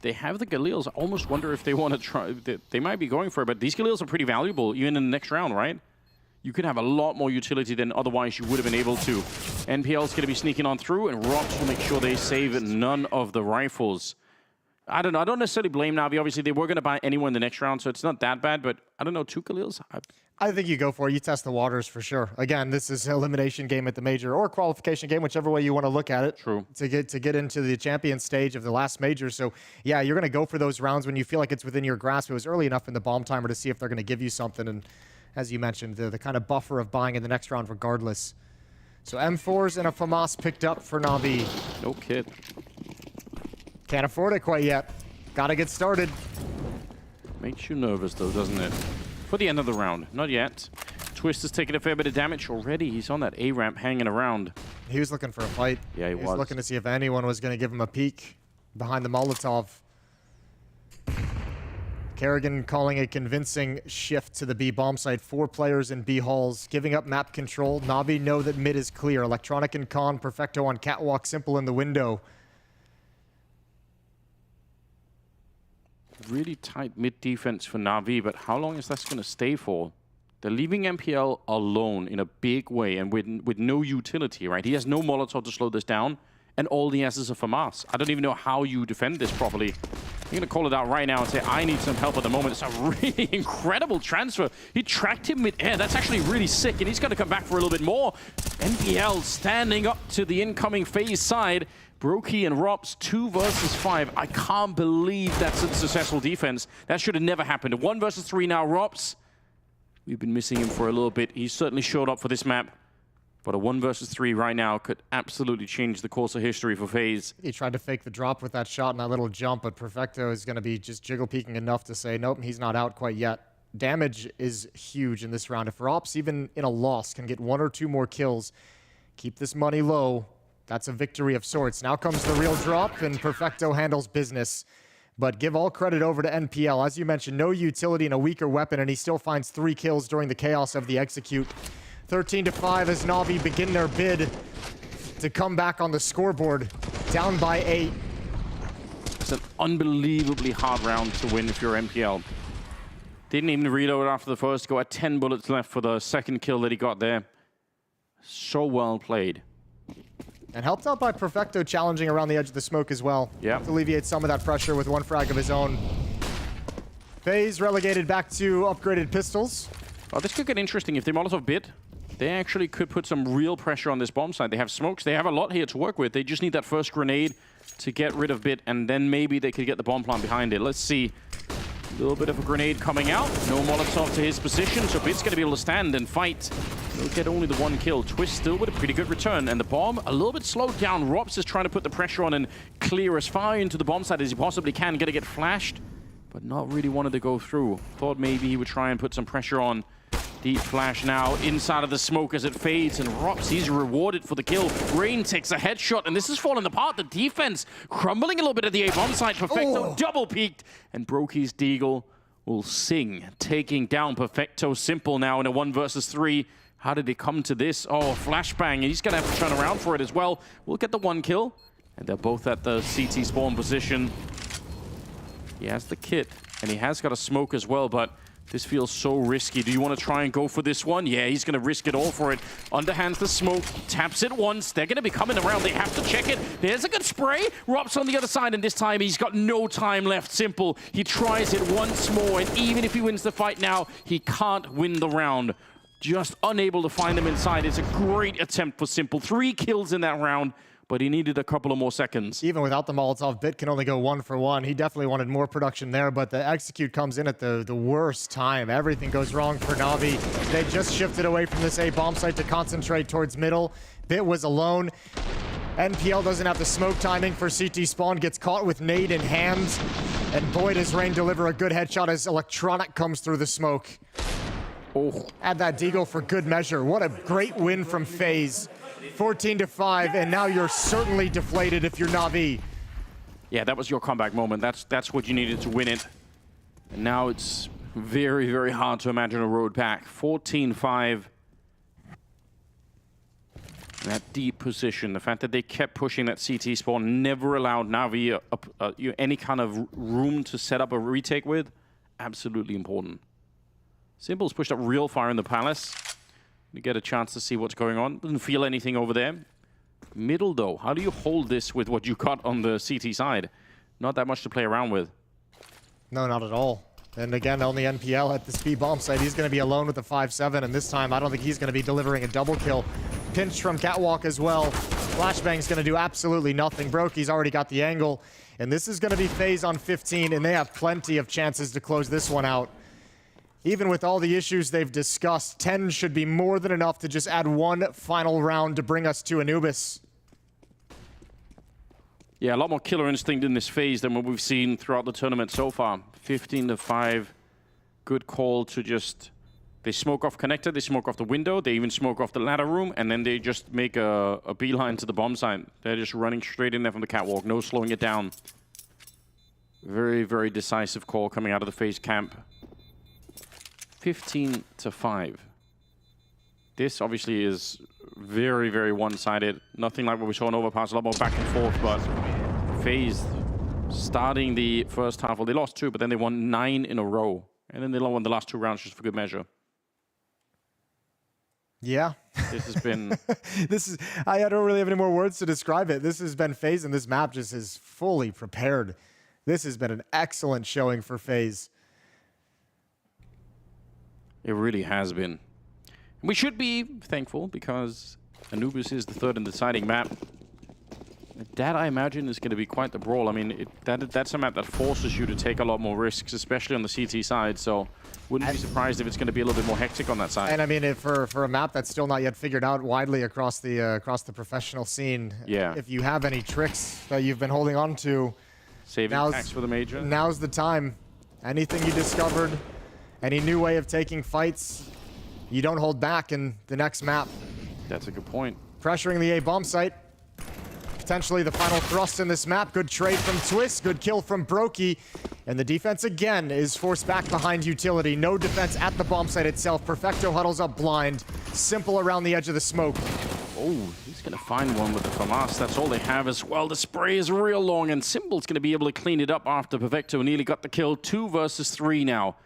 They have the Galils. I almost wonder if they want to try. They might be going for it, but these Galils are pretty valuable even in the next round, right? You could have a lot more utility than otherwise you would have been able to. NPL's going to be sneaking on through, and Robs will make sure they save none of the rifles. I don't know. I don't necessarily blame Navi. Obviously, they were going to buy anyone in the next round, so it's not that bad, but I don't know, 2 Galils? I think you go for it. You test the waters for sure. Again, this is an elimination game at the major or qualification game, whichever way you want to look at it. True. To get into the champion stage of the last major. So, yeah, you're going to go for those rounds when you feel like it's within your grasp. It was early enough in the bomb timer to see if they're going to give you something. And as you mentioned, the kind of buffer of buying in the next round regardless. So M4s and a FAMAS picked up for Navi. No kid. Can't afford it quite yet. Gotta get started. Makes you nervous though, doesn't it? For the end of the round. Not yet. Twist has taken a fair bit of damage already. He's on that A ramp hanging around. He was looking for a fight. Yeah, he was. Looking to see if anyone was going to give him a peek behind the Molotov. Kerrigan calling a convincing shift to the B bomb site. 4 players in B halls, giving up map control. Navi know that mid is clear. Electronic and Con, Perfecto on catwalk, Simple in the window. Really tight mid defense for Navi, but how long is that going to stay for? They're leaving MPL alone in a big way and with no utility, right? He has no Molotov to slow this down, and all he has is a FAMAS. I don't even know how you defend this properly. I'm going to call it out right now and say, I need some help at the moment. It's a really incredible transfer. He tracked him mid-air. That's actually really sick, and he's got to come back for a little bit more. NPL standing up to the incoming FaZe side. Brokey and Robs, 2 versus 5. I can't believe that's a successful defense. That should have never happened. 1 versus 3 now, Robs. We've been missing him for a little bit. He certainly showed up for this map. But a 1 versus 3 right now could absolutely change the course of history for FaZe. He tried to fake the drop with that shot and that little jump, but Perfecto is going to be just jiggle peeking enough to say, nope, he's not out quite yet. Damage is huge in this round. If Robs, even in a loss, can get 1 or 2 more kills, keep this money low, that's a victory of sorts. Now comes the real drop, and Perfecto handles business. But give all credit over to NPL. As you mentioned, no utility in a weaker weapon, and he still finds 3 kills during the chaos of the execute. 13-5 as Navi begin their bid to come back on the scoreboard, down by 8. It's an unbelievably hard round to win if you're MPL. Didn't even reload after the first go. Had 10 bullets left for the second kill that he got there. So well played. And helped out by Perfecto challenging around the edge of the smoke as well. Yeah. To alleviate some of that pressure with 1 frag of his own. FaZe relegated back to upgraded pistols. Oh, this could get interesting. If they Molotov bid, they actually could put some real pressure on this bomb site. They have smokes. They have a lot here to work with. They just need that first grenade to get rid of bit, and then maybe they could get the bomb plant behind it. Let's see. A little bit of a grenade coming out. No Molotov to his position, so Bit's going to be able to stand and fight. He'll get only the one kill. Twist still with a pretty good return. And the bomb, a little bit slowed down. Robs is trying to put the pressure on and clear as far into the bomb site as he possibly can. Going to get flashed, but not really wanted to go through. Thought maybe he would try and put some pressure on. Deep flash now inside of the smoke as it fades, and Rops, he's rewarded for the kill. Rain takes a headshot, and this is falling apart. The defense crumbling a little bit at the A-bomb side. Perfecto double peaked, and Brokey's Deagle will sing, taking down Perfecto. Simple now in a 1 versus 3. How did it come to this? Oh, flashbang. He's going to have to turn around for it as well. We'll get the 1 kill, and they're both at the CT spawn position. He has the kit, and he has got a smoke as well, but this feels so risky. Do you want to try and go for this one? Yeah, he's going to risk it all for it. Underhands the smoke, taps it once. They're going to be coming around. They have to check it. There's a good spray. Rops on the other side, and this time he's got no time left. Simple. He tries it once more, and even if he wins the fight now, he can't win the round. Just unable to find them inside. It's a great attempt for Simple. 3 kills in that round, but he needed a couple of more seconds. Even without the Molotov, Bit can only go 1 for 1. He definitely wanted more production there, but the execute comes in at the worst time. Everything goes wrong for Navi. They just shifted away from this A bomb site to concentrate towards middle. Bit was alone. NPL doesn't have the smoke timing for CT spawn, gets caught with nade in hand. And boy, does Rain deliver a good headshot as Electronic comes through the smoke. Oh. Add that Deagle for good measure. What a great win from FaZe. 14-5, and now you're certainly deflated if you're Navi. Yeah, that was your comeback moment. That's what you needed to win it. And now it's very, very hard to imagine a road back. 14-5. That deep position, the fact that they kept pushing that CT spawn, never allowed Navi any kind of room to set up a retake with, absolutely important. Simple's pushed up real far in the palace. You get a chance to see what's going on. Doesn't feel anything over there. Middle, though. How do you hold this with what you got on the CT side? Not that much to play around with. No, not at all. And again, only NPL at the speed bomb site. He's going to be alone with the 5-7, and this time I don't think he's going to be delivering a double kill. Pinch from Catwalk as well. Flashbang's going to do absolutely nothing. Brokey's already got the angle. And this is going to be FaZe on 15, and they have plenty of chances to close this one out. Even with all the issues they've discussed, 10 should be more than enough to just add 1 final round to bring us to Anubis. Yeah, a lot more killer instinct in this phase than what we've seen throughout the tournament so far. 15-5. Good call to just... They smoke off connector, they smoke off the window, they even smoke off the ladder room, and then they just make a beeline to the bomb site. They're just running straight in there from the catwalk, no slowing it down. Very, very decisive call coming out of the FaZe camp. 15-5. This obviously is very, very one-sided. Nothing like what we saw in Overpass, a lot more back and forth, but FaZe starting the first half, well, they lost 2, but then they won 9 in a row. And then they won the last 2 rounds just for good measure. Yeah. This has been... I don't really have any more words to describe it. This has been FaZe, and this map just is fully prepared. This has been an excellent showing for FaZe. It really has been. We should be thankful because Anubis is the 3rd and deciding map. That, I imagine, is going to be quite the brawl. I mean, that's a map that forces you to take a lot more risks, especially on the CT side. So wouldn't be surprised if it's going to be a little bit more hectic on that side. And I mean, for a map that's still not yet figured out widely across the professional scene, yeah. If you have any tricks that you've been holding on to, saving packs for the major. Now's the time. Anything you discovered, any new way of taking fights, you don't hold back in the next map. That's a good point. Pressuring the A bomb site. Potentially the final thrust in this map. Good trade from Twist. Good kill from Brokey. And the defense again is forced back behind utility. No defense at the bomb site itself. Perfecto huddles up blind. Simple around the edge of the smoke. Oh, he's going to find one with the FAMAS. That's all they have as well. The spray is real long, and Simple's going to be able to clean it up after Perfecto nearly got the kill. 2 versus 3 now.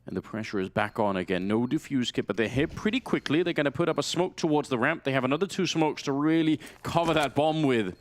And the pressure is back on again. No defuse kit, but they're hit pretty quickly. They're going to put up a smoke towards the ramp. They have another 2 smokes to really cover that bomb with.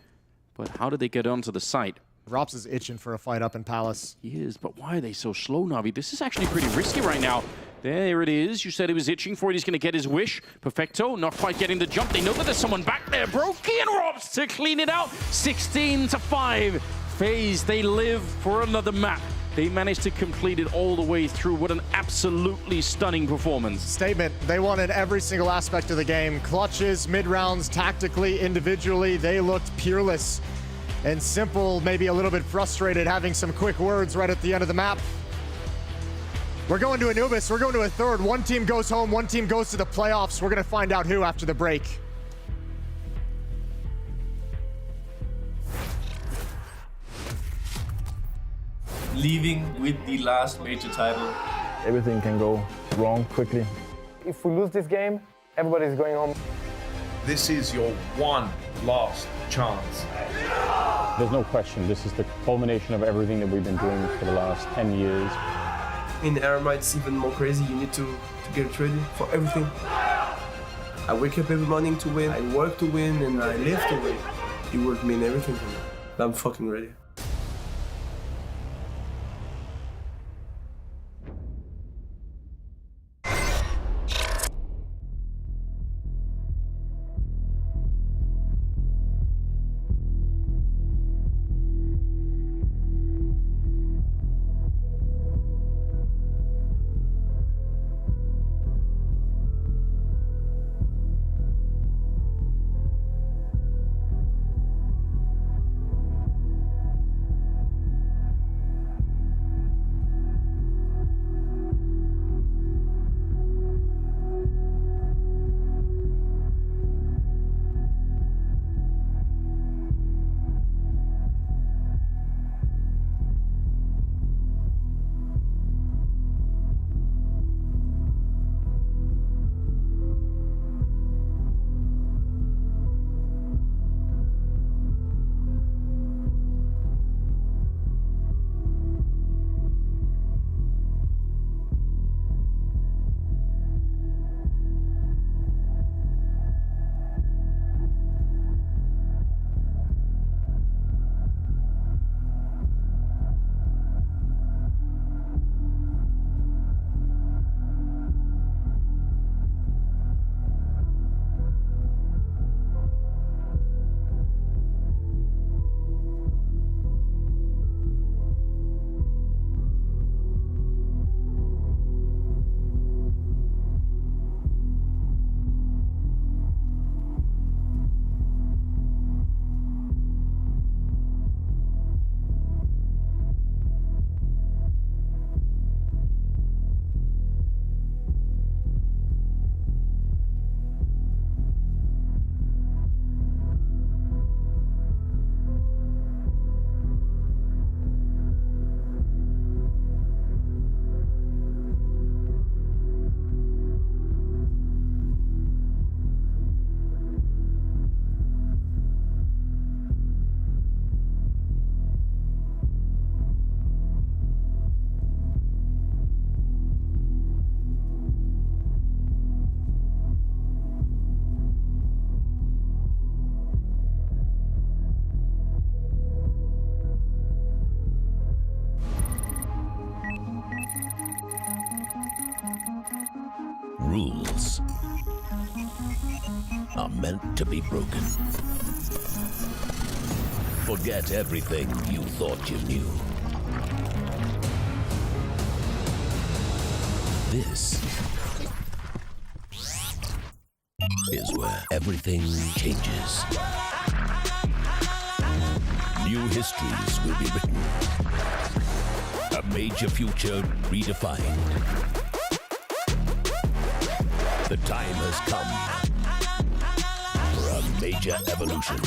But how did they get onto the site? Rops is itching for a fight up in Palace. He is, but why are they so slow, Navi? This is actually pretty risky right now. There it is. You said he was itching for it. He's going to get his wish. Perfecto, not quite getting the jump. They know that there's someone back there. Brokey and Robs to clean it out. 16-5. FaZe, they live for another map. They managed to complete it all the way through. What an absolutely stunning performance. Statement. They won in every single aspect of the game. Clutches, mid-rounds, tactically, individually, they looked peerless and simple, maybe a little bit frustrated, having some quick words right at the end of the map. We're going to Anubis. We're going to a third. One team goes home. One team goes to the playoffs. We're going to find out who after the break. Leaving with the last major title. Everything can go wrong quickly. If we lose this game, everybody's going home. This is your one last chance. There's no question, this is the culmination of everything that we've been doing for the last 10 years. In RMI, it's even more crazy. You need to get ready for everything. I wake up every morning to win, I work to win, and I live to win. It would mean everything to me. I'm fucking ready. Rules are meant to be broken. Forget everything you thought you knew. This is where everything changes. New histories will be written. A major future redefined. The time has come for a major evolution.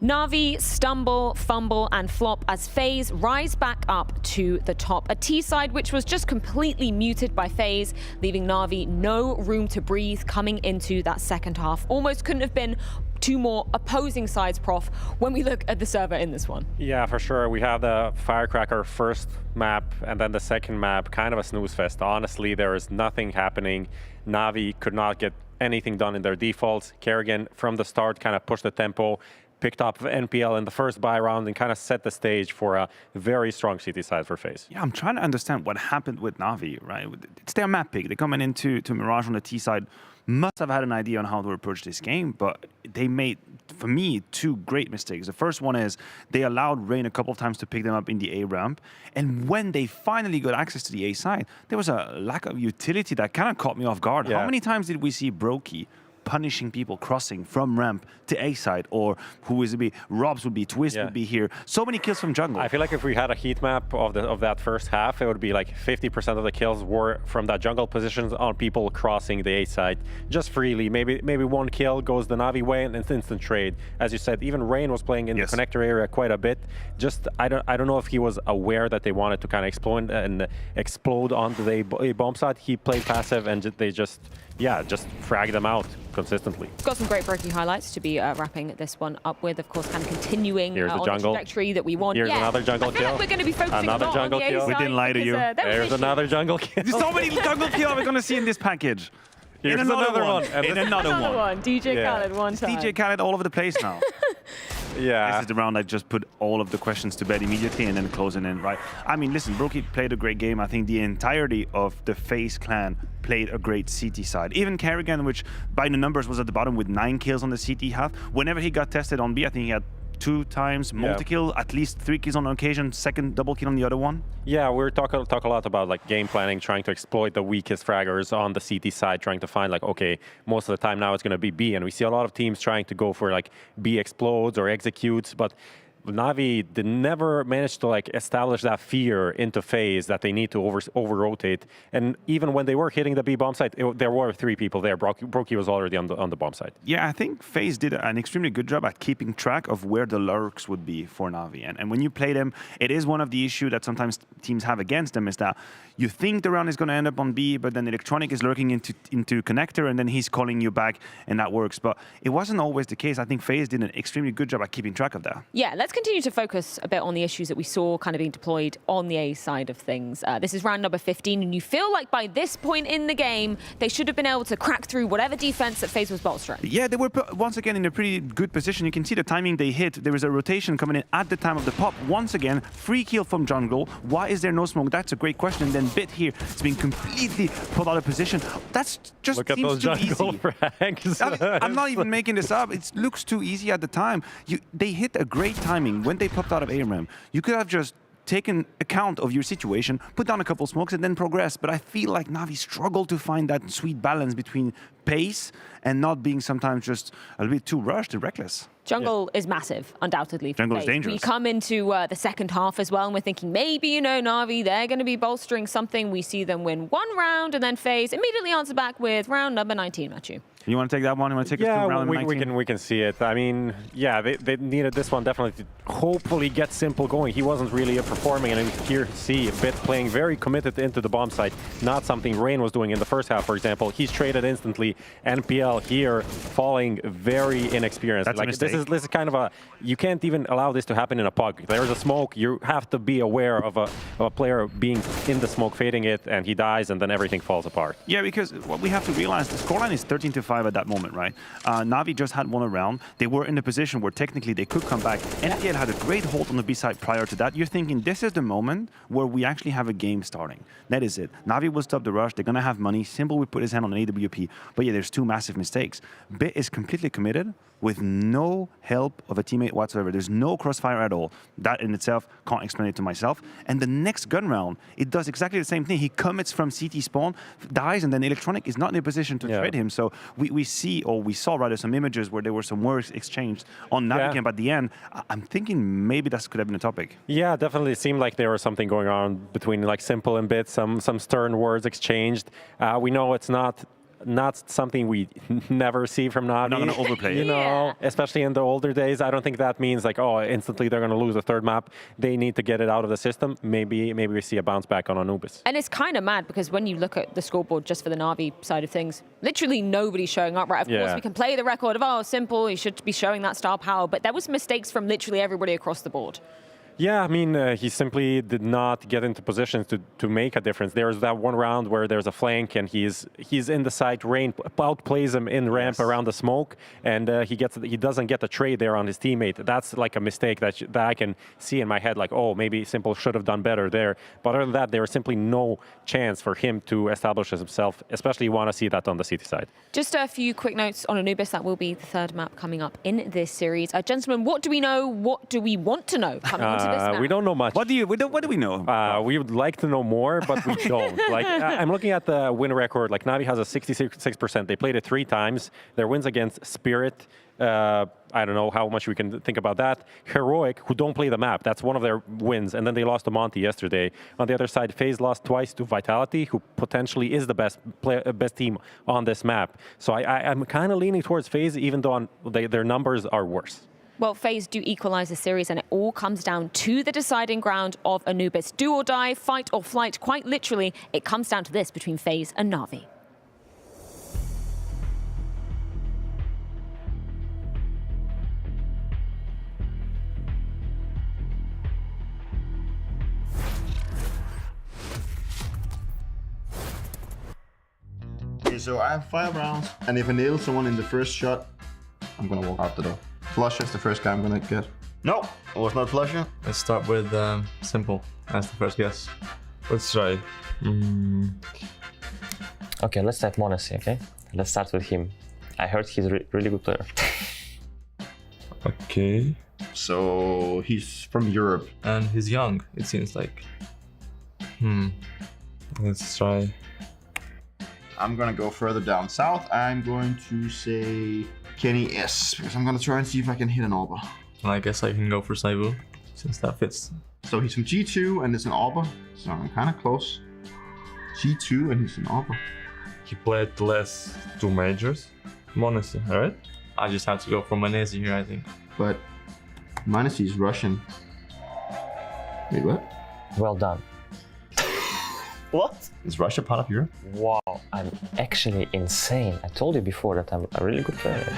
Navi stumble, fumble, and flop as FaZe rise back up to the top. A T side which was just completely muted by FaZe, leaving Navi no room to breathe coming into that second half. Almost couldn't have been two more opposing sides, Prof, when we look at the server in this one. Yeah, for sure. We have the Firecracker first map and then the second map, kind of a snooze fest. Honestly, there is nothing happening. Navi could not get anything done in their defaults. Kerrigan, from the start, kind of pushed the tempo, picked up NPL in the first buy round and kind of set the stage for a very strong CT side for FaZe. Yeah, I'm trying to understand what happened with Navi, right? It's their map pick. They're coming into Mirage on the T side. Must have had an idea on how to approach this game, but they made for me, two great mistakes. The first one is they allowed Rain a couple of times to pick them up in the A ramp. And when they finally got access to the A side, there was a lack of utility that kind of caught me off guard. How many times did we see Brokey punishing people crossing from ramp to A side, or who is it be? Robs would be, Twist would be here. So many kills from jungle. I feel like if we had a heat map of that first half, it would be like 50% of the kills were from that jungle positions on people crossing the A side just freely. Maybe one kill goes the Navi way and it's instant trade. As you said, even Rain was playing in the connector area quite a bit. Just I don't know if he was aware that they wanted to kind of explode onto the bomb side. He played passive and they just frag them out consistently. Got some great Brokey highlights to be wrapping this one up with. Of course, kind of continuing on the trajectory that we want. Here's another jungle kill. Like we're going to be focusing another a lot jungle on the kill. We didn't lie to you. There's another jungle kill. There's so many jungle kills we're going to see in this package. Here's another one. And another one. DJ Khaled one time. DJ Khaled all over the place now. This is the round I just put all of the questions to bed immediately and then closing in, right? I mean, listen, Brokey played a great game. I think the entirety of the FaZe Clan played a great CT side. Even Kerrigan, which by the numbers was at the bottom with 9 kills on the CT half. Whenever he got tested on B, I think he had 2 times multi-kill, at least 3 kills on occasion, second double kill on the other one. Yeah, we're talk a lot about like game planning, trying to exploit the weakest fraggers on the CT side, trying to find like, okay, most of the time now it's going to be B, and we see a lot of teams trying to go for like B explodes or executes, but Navi never managed to like establish that fear into FaZe that they need to over-rotate. And even when they were hitting the B bomb site, there were 3 people there. Brokey was already on the bomb site. Yeah, I think FaZe did an extremely good job at keeping track of where the lurks would be for Navi. And when you play them, it is one of the issues that sometimes teams have against them, is that you think the round is going to end up on B, but then Electronic is lurking into connector, and then he's calling you back, and that works. But it wasn't always the case. I think FaZe did an extremely good job at keeping track of that. Yeah, let's continue to focus a bit on the issues that we saw kind of being deployed on the A side of things. This is round number 15, and you feel like by this point in the game, they should have been able to crack through whatever defense that FaZe was bolstering. Yeah, they were once again in a pretty good position. You can see the timing they hit. There was a rotation coming in at the time of the pop. Once again, free kill from jungle. Why is there no smoke? That's a great question. And then Bit here, it's been completely put out of position. That's just Look at those jungle frags. I'm not even making this up. It looks too easy at the time. They hit a great timing when they popped out of ARAM. You could have just taken account of your situation, put down a couple smokes, and then progress. But I feel like Navi struggled to find that sweet balance between pace and not being sometimes just a little bit too rushed and reckless. Jungle is massive, undoubtedly. Jungle is dangerous. We come into the second half as well, and we're thinking maybe, you know, Navi, they're going to be bolstering something. We see them win one round, and then FaZe immediately answer back with round number 19, Matthew. You want to take that one? You want to take us to round 19? we can see it. I mean, yeah, they needed this one definitely to hopefully get Simple going. He wasn't really performing, and here see Bit playing very committed into the bomb site. Not something Rain was doing in the first half, for example. He's traded instantly. NPL here falling very inexperienced. That's like a mistake. This is kind of a, you can't even allow this to happen in a pug. There's a smoke. You have to be aware of a player being in the smoke, fading it, and he dies, and then everything falls apart. Yeah, because what we have to realize, the scoreline is 13-5 at that moment, right? Navi just had won a round. They were in a position where technically they could come back. NPL had a great hold on the B side prior to that. You're thinking this is the moment where we actually have a game starting. That is it. Navi will stop the rush. They're going to have money. Simple will put his hand on an AWP. But yeah, there's 2 massive mistakes. Bit is completely committed with no help of a teammate whatsoever. There's no crossfire at all. That in itself, can't explain it to myself. And the next gun round, it does exactly the same thing. He commits from CT spawn, dies, and then Electronic is not in a position to trade him. So we saw rather some images where there were some words exchanged on Navi camp at the end. I'm thinking maybe that could have been a topic. Yeah, definitely. It seemed like there was something going on between like Simple and Bit, some stern words exchanged. We know it's not something we never see from Navi. I'm not going to overplay you it. know, especially in the older days. I don't think that means like, oh, instantly they're going to lose a third map. They need to get it out of the system. Maybe we see a bounce back on Anubis. And it's kind of mad because when you look at the scoreboard just for the Navi side of things, literally nobody's showing up, right? Of course, we can play the record of, oh, Simple, he should be showing that star power, but there was mistakes from literally everybody across the board. Yeah, I mean, he simply did not get into positions to make a difference. There's that one round where there's a flank and he's in the side. Rain outplays him in ramp around the smoke, and he doesn't get the trade there on his teammate. That's like a mistake that I can see in my head, like, oh, maybe Simple should have done better there. But other than that, there was simply no chance for him to establish himself, especially you want to see that on the CT side. Just a few quick notes on Anubis. That will be the third map coming up in this series. Gentlemen, what do we know? What do we want to know coming into this map? We don't know much. What do we know? We would like to know more, but we don't. Like, I'm looking at the win record. Like, Navi has a 66%. They played it 3 times. Their wins against Spirit, I don't know how much we can think about that. Heroic, who don't play the map, that's one of their wins. And then they lost to Monte yesterday. On the other side, FaZe lost twice to Vitality, who potentially is the best team on this map. So I'm kind of leaning towards FaZe, even though their numbers are worse. Well, FaZe do equalize the series, and it all comes down to the deciding ground of Anubis. Do or die, fight or flight, quite literally, it comes down to this between FaZe and Navi. Okay, so I have 5 rounds, and if I nail someone in the first shot, I'm gonna walk out the door. Flusher is the first guy I'm gonna get. No, it was not Flusher. Let's start with Simple as the first guess. Let's try. Okay, let's start Monte, okay? Let's start with him. I heard he's a really good player. Okay. So he's from Europe. And he's young, it seems like. Let's try. I'm gonna go further down south. I'm going to say Kenny S, because I'm gonna try and see if I can hit an Arbor. Well, I guess I can go for Saibu, since that fits. So he's from G2 and it's an Arbor, so I'm kind of close. G2 and he's an Arbor. He played the last 2 majors. Monte, alright? I just have to go for Manesi here, I think. But Manesi is Russian. Wait, what? Well done. What? Is Russia part of Europe? Wow, I'm actually insane. I told you before that I'm a really good player.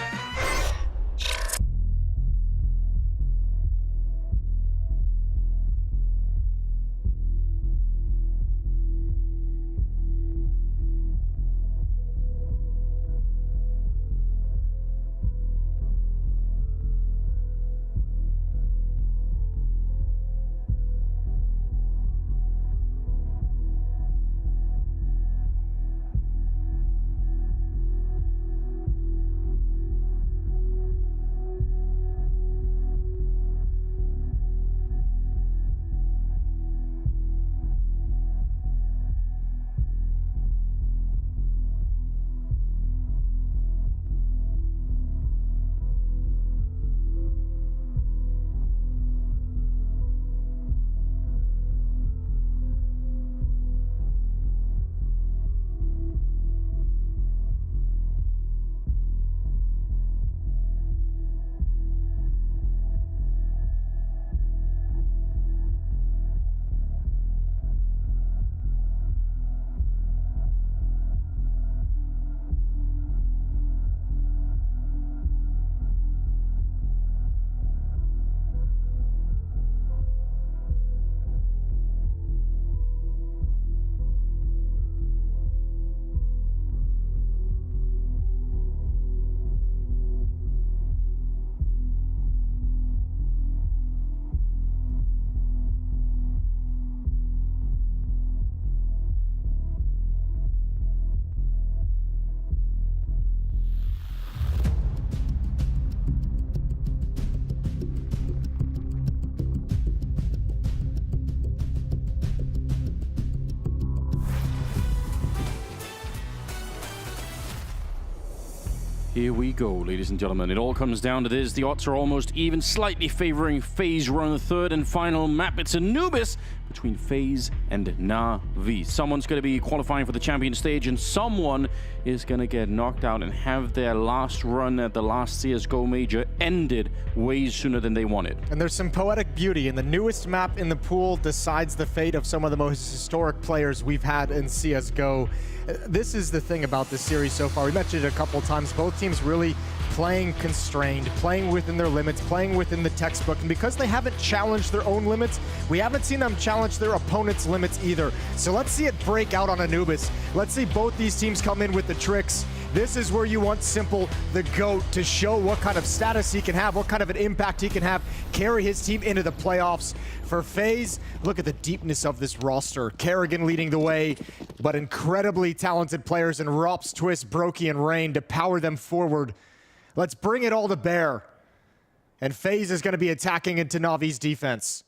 Here we go, ladies and gentlemen. It all comes down to this. The odds are almost even, slightly favoring FaZe. We're on the third and final map. It's Anubis between FaZe and Navi. Someone's going to be qualifying for the champion stage, and someone is going to get knocked out and have their last run at the last CSGO major ended way sooner than they wanted. And there's some poetic beauty in the newest map in the pool decides the fate of some of the most historic players we've had in CSGO. This is the thing about this series so far. We mentioned it a couple times. Both teams really playing constrained, playing within their limits, playing within the textbook. And because they haven't challenged their own limits, we haven't seen them challenge their opponent's limits either. So let's see it break out on Anubis. Let's see both these teams come in with the tricks. This is where you want Simple, the GOAT, to show what kind of status he can have, what kind of an impact he can have, carry his team into the playoffs. For FaZe, look at the deepness of this roster. Kerrigan leading the way, but incredibly talented players in Rops, Twist, Brokey, and Rain to power them forward. Let's bring it all to bear. And FaZe is going to be attacking into Navi's defense.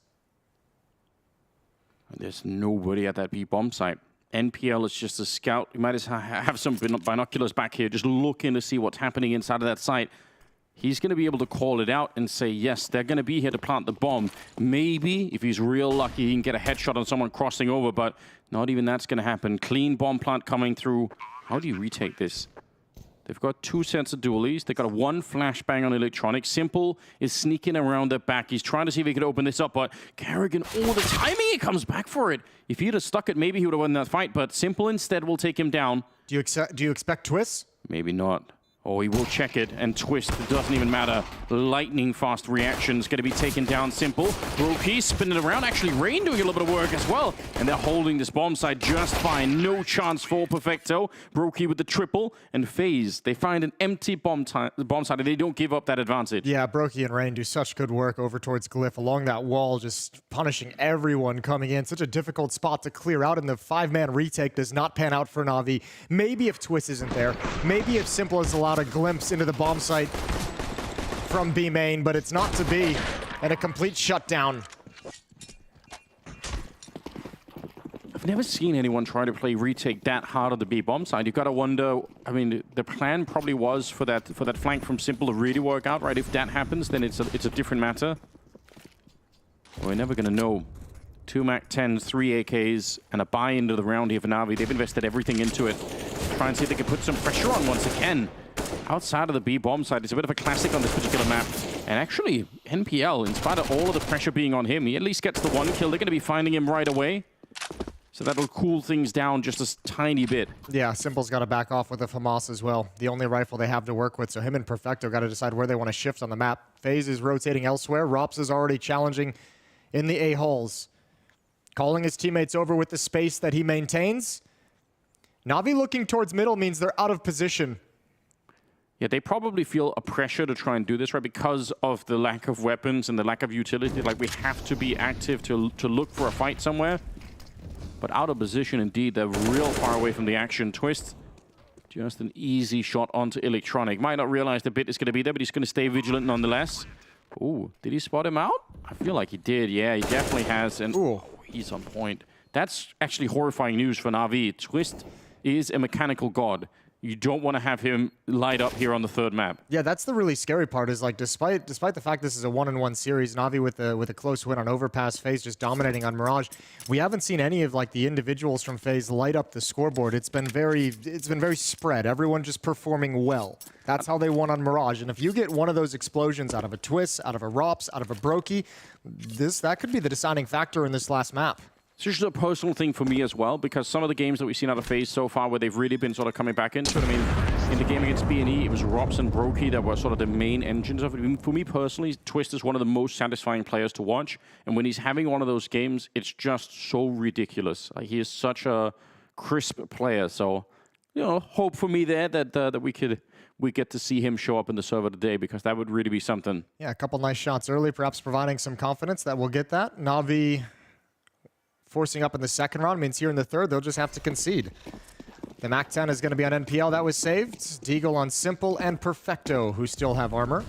There's nobody at that B bomb site. NPL is just a scout. You might as well have some binoculars back here, just looking to see what's happening inside of that site. He's going to be able to call it out and say, yes, they're going to be here to plant the bomb. Maybe, if he's real lucky, he can get a headshot on someone crossing over, but not even that's going to happen. Clean bomb plant coming through. How do you retake this? They've got 2 sets of dualies. They've got a 1 flashbang on Electronic. Simple is sneaking around their back. He's trying to see if he could open this up, but Kerrigan, all the timing, he comes back for it. If he'd have stuck it, maybe he would have won that fight, but Simple instead will take him down. Do you expect Twist? Maybe not. Oh, he will check it, and Twist, it doesn't even matter. Lightning fast reactions, going to be taken down. Simple. Brokey spinning around. Actually, Rain doing a little bit of work as well. And they're holding this bomb site just fine. No chance for Perfecto. Brokey with the triple. And FaZe, they find an empty bomb site, and they don't give up that advantage. Yeah, Brokey and Rain do such good work over towards Glyph along that wall, just punishing everyone coming in. Such a difficult spot to clear out, and the 5-man retake does not pan out for Navi. Maybe if Twist isn't there. Maybe if Simple is allowed a glimpse into the bomb site from B main, but it's not to be, and a complete shutdown. I've never seen anyone try to play retake that hard on the B bomb side. You've got to wonder, I mean, the plan probably was for that flank from Simple to really work out, right? If that happens, then it's a different matter. We're never going to know. 2 MAC-10s, 3 AKs, and a buy into the round here for Navi. They've invested everything into it. Try and see if they can put some pressure on once again. Outside of the B bomb side, it's a bit of a classic on this particular map. And actually, NPL, in spite of all of the pressure being on him, he at least gets the 1 kill. They're going to be finding him right away. So that'll cool things down just a tiny bit. Yeah, Simple's got to back off with a FAMAS as well. The only rifle they have to work with, so him and Perfecto got to decide where they want to shift on the map. FaZe is rotating elsewhere. Rops is already challenging in the A-halls. Calling his teammates over with the space that he maintains. Navi looking towards middle means they're out of position. Yeah, they probably feel a pressure to try and do this, right? Because of the lack of weapons and the lack of utility. Like, we have to be active to look for a fight somewhere. But out of position, indeed. They're real far away from the action. Twist, just an easy shot onto Electronic. Might not realize the bit is going to be there, but he's going to stay vigilant nonetheless. Ooh, did he spot him out? I feel like he did. Yeah, he definitely has. And oh, he's on point. That's actually horrifying news for Navi. Twist is a mechanical god. You don't want to have him light up here on the 3rd map. Yeah, that's the really scary part is, like, despite the fact this is a 1-on-1 series, Navi with a close win on Overpass, FaZe just dominating on Mirage, we haven't seen any of, like, the individuals from FaZe light up the scoreboard. It's been very spread. Everyone just performing well. That's how they won on Mirage. And if you get one of those explosions out of a Twist, out of a Rops, out of a Brokey, that could be the deciding factor in this last map. It's just a personal thing for me as well, because some of the games that we've seen out of FaZe so far where they've really been sort of coming back into it. I mean, in the game against B&E, it was Rops and Brokey that were sort of the main engines of it. For me personally, Twist is one of the most satisfying players to watch. And when he's having one of those games, it's just so ridiculous. Like, he is such a crisp player. So, you know, hope for me there that we get to see him show up in the server today, because that would really be something. Yeah, a couple nice shots early, perhaps providing some confidence that we'll get that. Navi forcing up in the 2nd round means here in the 3rd, they'll just have to concede. The MAC-10 is going to be on NPL. That was saved. Deagle on Simple and Perfecto, who still have armor.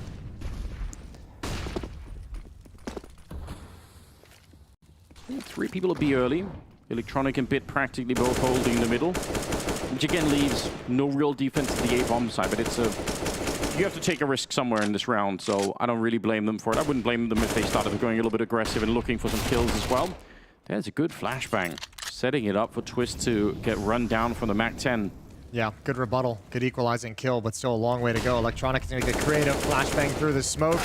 Three people will be early. Electronic and Bit practically both holding the middle, which again leaves no real defense to the A-bomb side, but it's you have to take a risk somewhere in this round, so I don't really blame them for it. I wouldn't blame them if they started going a little bit aggressive and looking for some kills as well. There's a good flashbang, setting it up for Twist to get run down from the MAC-10. Yeah, good rebuttal. Good equalizing kill, but still a long way to go. Electronic's going to get creative. Flashbang through the smoke.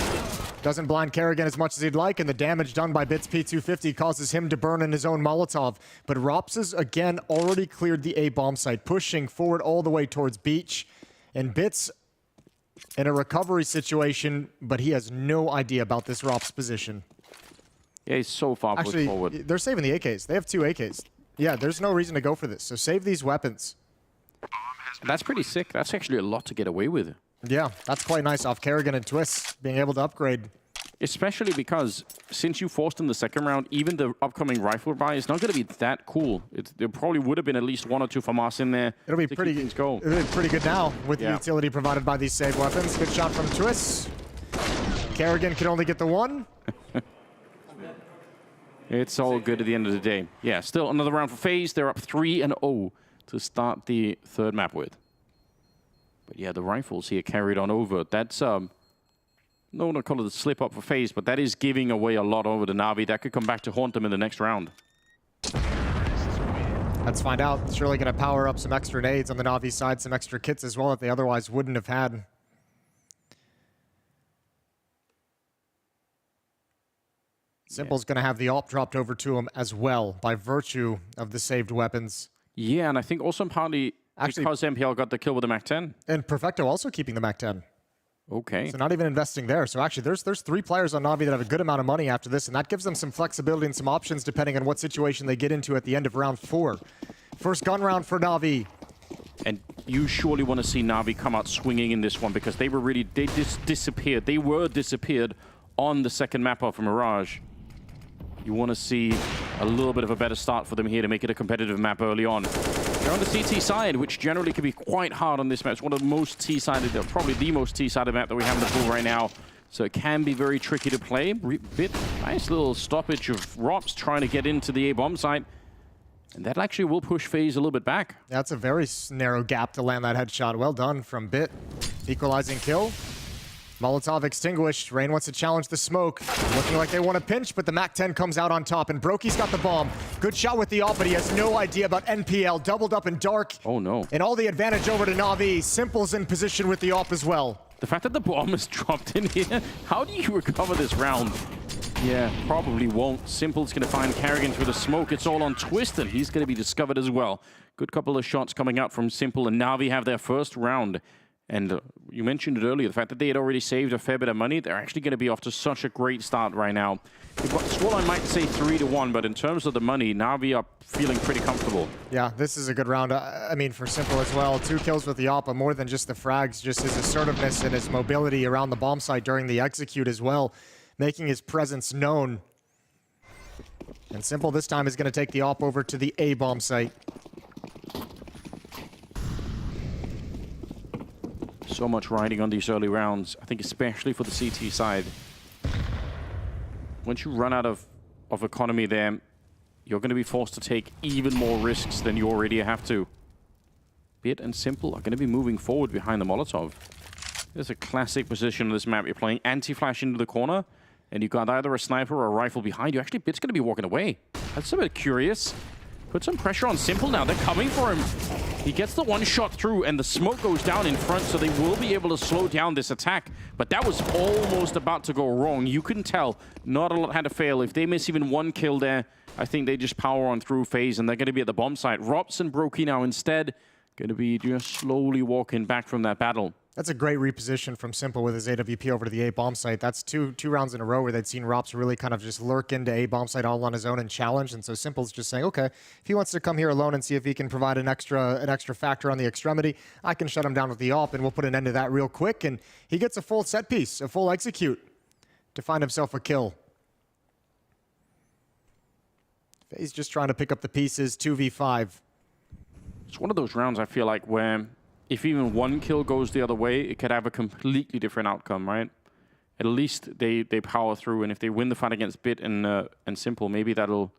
Doesn't blind Kerrigan as much as he'd like, and the damage done by Bits P250 causes him to burn in his own Molotov. But Rops has, again, already cleared the A bomb site, pushing forward all the way towards Beach. And Bits in a recovery situation, but he has no idea about this Rops position. Yeah, he's so far forward. They're saving the AKs. They have 2 AKs. Yeah, there's no reason to go for this, so save these weapons. That's pretty sick. That's actually a lot to get away with. Yeah, that's quite nice off Kerrigan and Twists being able to upgrade. Especially because since you forced in the second round, even the upcoming rifle buy is not going to be that cool. There probably would have been at least 1 or 2 FAMAS in there. It'll be pretty good now with the utility provided by these save weapons. Good shot from Twists. Kerrigan can only get the 1. It's all good at the end of the day. Yeah, still another round for FaZe. They're up 3-0 to start the third map with. But yeah, the rifles here carried on over. That's, no one will call it a slip up for FaZe, but that is giving away a lot over to Navi. That could come back to haunt them in the next round. Let's find out. It's surely going to power up some extra nades on the Navi side, some extra kits as well that they otherwise wouldn't have had. Simple's going to have the AWP dropped over to him as well by virtue of the saved weapons. Yeah, and I think also partly because MPL got the kill with the MAC-10. And Perfecto also keeping the MAC-10. Okay. So not even investing there. So actually, there's 3 players on Navi that have a good amount of money after this, and that gives them some flexibility and some options depending on what situation they get into at the end of round 4. First gun round for Navi. And you surely want to see Navi come out swinging in this one because they just disappeared. They were disappeared on the second map off of Mirage. You want to see a little bit of a better start for them here to make it a competitive map early on. They're on the CT side, which generally can be quite hard on this map. It's one of the most T-sided, probably the most T-sided map that we have in the pool right now. So it can be very tricky to play. Nice little stoppage of Rops trying to get into the A-bomb site. And that actually will push FaZe a little bit back. Yeah, that's a very narrow gap to land that headshot. Well done from Bit. Equalizing kill. Molotov extinguished. Rain wants to challenge the smoke. Looking like they want to pinch, but the MAC-10 comes out on top, and Brokey's got the bomb. Good shot with the AWP, but he has no idea about NPL. Doubled up in dark. Oh, no. And all the advantage over to Navi. Simple's in position with the AWP as well. The fact that the bomb is dropped in here, how do you recover this round? Yeah, probably won't. Simple's going to find Kerrigan through the smoke. It's all on Twist, and he's going to be discovered as well. Good couple of shots coming out from Simple, and Navi have their first round. And you mentioned it earlier, the fact that they had already saved a fair bit of money, they're actually going to be off to such a great start right now. Swallow might say 3-1, but in terms of the money, Navi are feeling pretty comfortable. Yeah, this is a good round. I mean, for Simple as well. 2 kills with the AWP, but more than just the frags, just his assertiveness and his mobility around the bomb site during the execute as well, making his presence known. And Simple this time is going to take the AWP over to the A bomb site. So much riding on these early rounds, I think especially for the CT side. Once you run out of economy there, you're going to be forced to take even more risks than you already have to. Bit and Simple are going to be moving forward behind the Molotov. There's a classic position on this map. You're playing anti-flash into the corner, and you've got either a sniper or a rifle behind you. Actually, Bit's going to be walking away. That's a bit curious. Put some pressure on Simple now. They're coming for him. He gets the 1 shot through, and the smoke goes down in front, so they will be able to slow down this attack. But that was almost about to go wrong. You couldn't tell. Not a lot had to fail. If they miss even 1 kill there, I think they just power on through FaZe, and they're going to be at the bomb site. Rops and Brokey now instead going to be just slowly walking back from that battle. That's a great reposition from Simple with his AWP over to the A bomb site. That's two rounds in a row where they'd seen Rops really kind of just lurk into A bomb site all on his own and challenge. And so Simple's just saying, okay, if he wants to come here alone and see if he can provide an extra factor on the extremity, I can shut him down with the AWP, and we'll put an end to that real quick. And he gets a full set piece, a full execute to find himself a kill. FaZe just trying to pick up the pieces, 2v5. It's one of those rounds, I feel like, where if even 1 kill goes the other way, it could have a completely different outcome, right? At least they power through, and if they win the fight against Bit and Simple, maybe that'll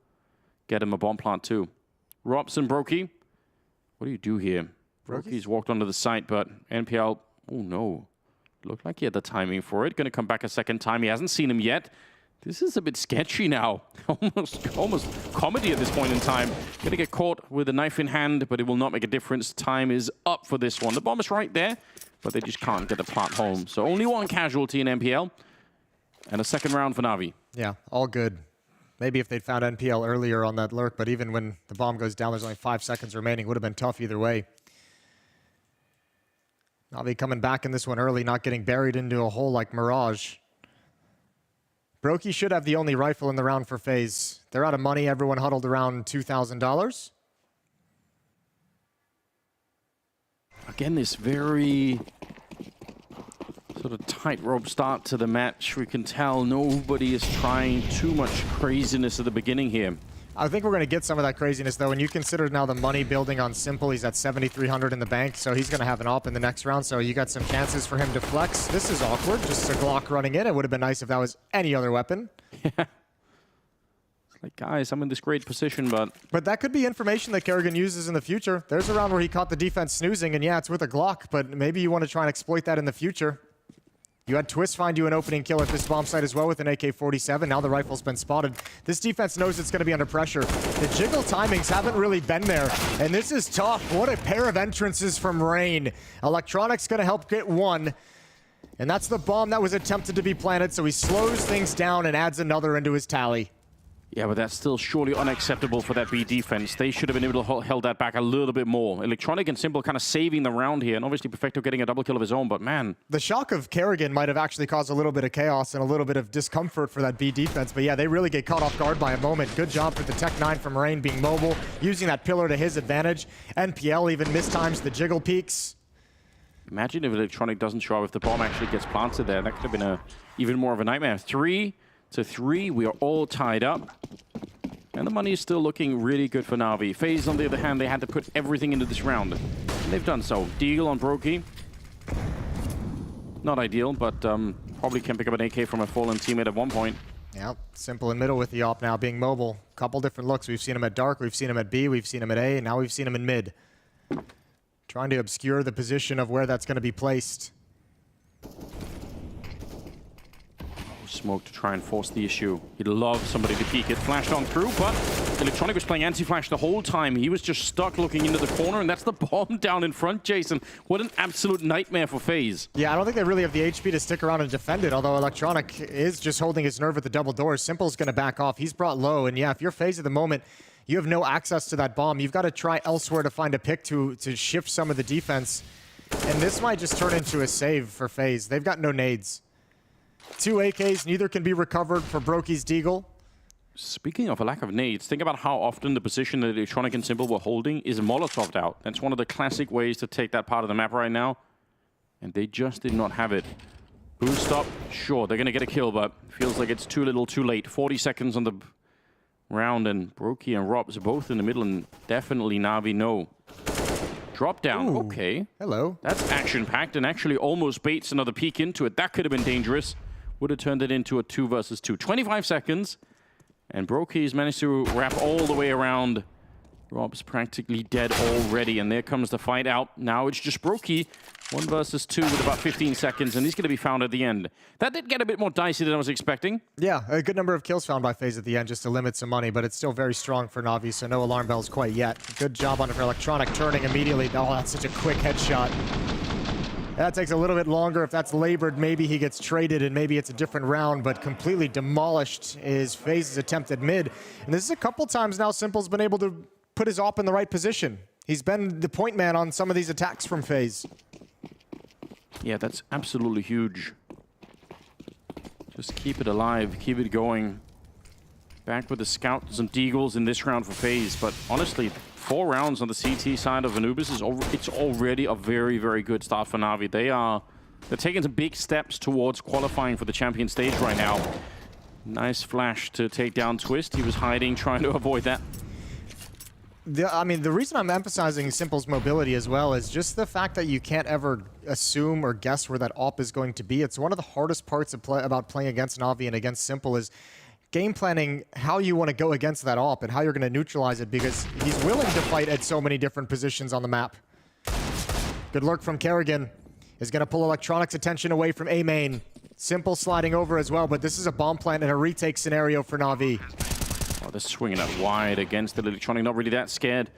get him a bomb plant too. Rops and Brokey, what do you do here? Brokey's walked onto the site, but NPL, oh no. Looked like he had the timing for it. Going to come back a second time. He hasn't seen him yet. This is a bit sketchy now. Almost comedy at this point in time. Gonna get caught with a knife in hand, but it will not make a difference. Time is up for this one. The bomb is right there, but they just can't get the plant home. So only one casualty in NPL, and a second round for Navi. Yeah, all good. Maybe if they'd found NPL earlier on that lurk, but even when the bomb goes down, there's only 5 seconds remaining. Would have been tough either way. Navi coming back in this one early, not getting buried into a hole like Mirage. Brokey should have the only rifle in the round for FaZe. They're out of money. Everyone huddled around $2,000. Again, this very sort of tightrope start to the match. We can tell nobody is trying too much craziness at the beginning here. I think we're going to get some of that craziness, though. When you consider now the money building on Simple, he's at 7,300 in the bank, so he's going to have an op in the next round, so you got some chances for him to flex. This is awkward, just a Glock running in. It would have been nice if that was any other weapon. Yeah. It's like, guys, I'm in this great position, but... But that could be information that Kerrigan uses in the future. There's a round where he caught the defense snoozing, and yeah, it's with a Glock, but maybe you want to try and exploit that in the future. You had Twist find you an opening kill at this bomb site as well with an AK-47. Now the rifle's been spotted. This defense knows it's going to be under pressure. The jiggle timings haven't really been there, and this is tough. What a pair of entrances from Rain. Electronics going to help get one, and that's the bomb that was attempted to be planted, so he slows things down and adds another into his tally. Yeah, but that's still surely unacceptable for that B defense. They should have been able to hold that back a little bit more. Electronic and Simple kind of saving the round here, and obviously Perfecto getting a double kill of his own, but man. The shock of Kerrigan might have actually caused a little bit of chaos and a little bit of discomfort for that B defense, but yeah, they really get caught off guard by a moment. Good job for the Tech 9 from Rain being mobile, using that pillar to his advantage. NPL even mistimes the jiggle peaks. Imagine if Electronic doesn't show up, if the bomb actually gets planted there. That could have been even more of a nightmare. 3-3, we are all tied up. And the money is still looking really good for Navi. FaZe, on the other hand, they had to put everything into this round. And they've done so. Deagle on Brokey. Not ideal, but probably can pick up an AK from a fallen teammate at one point. Yeah, Simple in middle with the op now being mobile. Couple different looks. We've seen him at dark, we've seen him at B, we've seen him at A, and now we've seen him in mid. Trying to obscure the position of where that's going to be placed. Smoke to try and force the issue. He'd love somebody to peek it. Flashed on through, but Electronic was playing anti-flash the whole time. He was just stuck looking into the corner, and that's the bomb down in front, Jason. What an absolute nightmare for FaZe. Yeah, I don't think they really have the HP to stick around and defend it, although Electronic is just holding his nerve at the double doors. Simple's going to back off. He's brought low, and yeah, if you're FaZe at the moment, you have no access to that bomb. You've got to try elsewhere to find a pick to shift some of the defense, and this might just turn into a save for FaZe. They've got no nades. 2 AKs, neither can be recovered for Brokey's Deagle. Speaking of a lack of nades, think about how often the position that Electronic and Simple were holding is Molotoved out. That's one of the classic ways to take that part of the map right now. And they just did not have it. Boost up, sure, they're going to get a kill, but feels like it's too little too late. 40 seconds on the round, and Brokey and Robs both in the middle, and definitely Navi no. Drop down, Ooh. Okay. Hello. That's action-packed and actually almost baits another peek into it. That could have been dangerous. Would have turned it into a 2 versus 2. 25 seconds, and Brokey's managed to wrap all the way around. Rob's practically dead already, and there comes the fight out. Now it's just Brokey, 1 versus 2 with about 15 seconds, and he's going to be found at the end. That did get a bit more dicey than I was expecting. Yeah, a good number of kills found by FaZe at the end just to limit some money, but it's still very strong for Navi, so no alarm bells quite yet. Good job on it for Electronic, turning immediately. Oh, that's such a quick headshot. That takes a little bit longer. If that's labored, maybe he gets traded and maybe it's a different round, but completely demolished is FaZe's attempt at mid. And this is a couple times now Simple's been able to put his op in the right position. He's been the point man on some of these attacks from FaZe. Yeah, that's absolutely huge. Just keep it alive, keep it going. Back with the scouts and deagles in this round for FaZe, but honestly, 4 rounds on the CT side of Anubis it's already a very, very good start for Navi. They're taking some big steps towards qualifying for the champion stage right now. Nice flash to take down Twist. He was hiding, trying to avoid that. I mean, the reason I'm emphasizing Simple's mobility as well is just the fact that you can't ever assume or guess where that op is going to be. It's one of the hardest parts about playing against Navi and against Simple is game planning how you want to go against that op and how you're going to neutralize it, because he's willing to fight at so many different positions on the map. Good lurk from Kerrigan is going to pull Electronic's attention away from A main. Simple sliding over as well, but this is a bomb plant and a retake scenario for Navi. Oh, they're swinging out wide against the Electronic. Not really that scared.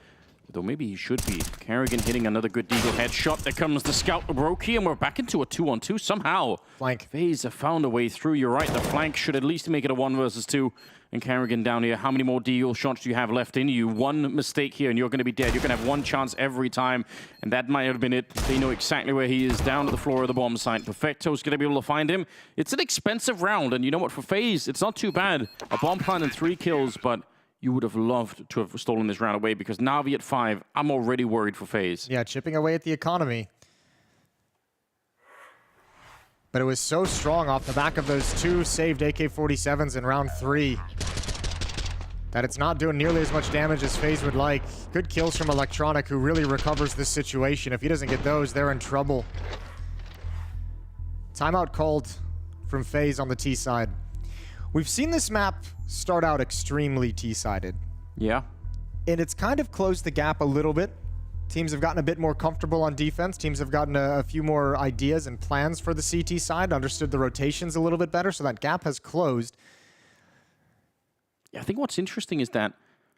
Though maybe he should be. Karrigan hitting another good Deagle headshot. There comes the scout Roki, and we're back into a 2-on-2 somehow. Flank. FaZe have found a way through. You're right, the flank should at least make it a 1 versus 2. And Karrigan down here, how many more Deagle shots do you have left in you? One mistake here and you're going to be dead. You're going to have one chance every time. And that might have been it. They know exactly where he is, down to the floor of the bomb site. Perfecto's going to be able to find him. It's an expensive round, and you know what, for FaZe, it's not too bad. A bomb plant and 3 kills, but you would have loved to have stolen this round away because Navi at 5, I'm already worried for FaZe. Yeah, chipping away at the economy. But it was so strong off the back of those 2 saved AK-47s in round 3 that it's not doing nearly as much damage as FaZe would like. Good kills from Electronic, who really recovers this situation. If he doesn't get those, they're in trouble. Timeout called from FaZe on the T side. We've seen this map start out extremely T-sided. Yeah. And it's kind of closed the gap a little bit. Teams have gotten a bit more comfortable on defense. Teams have gotten a few more ideas and plans for the CT side, understood the rotations a little bit better, so that gap has closed. Yeah, I think what's interesting is that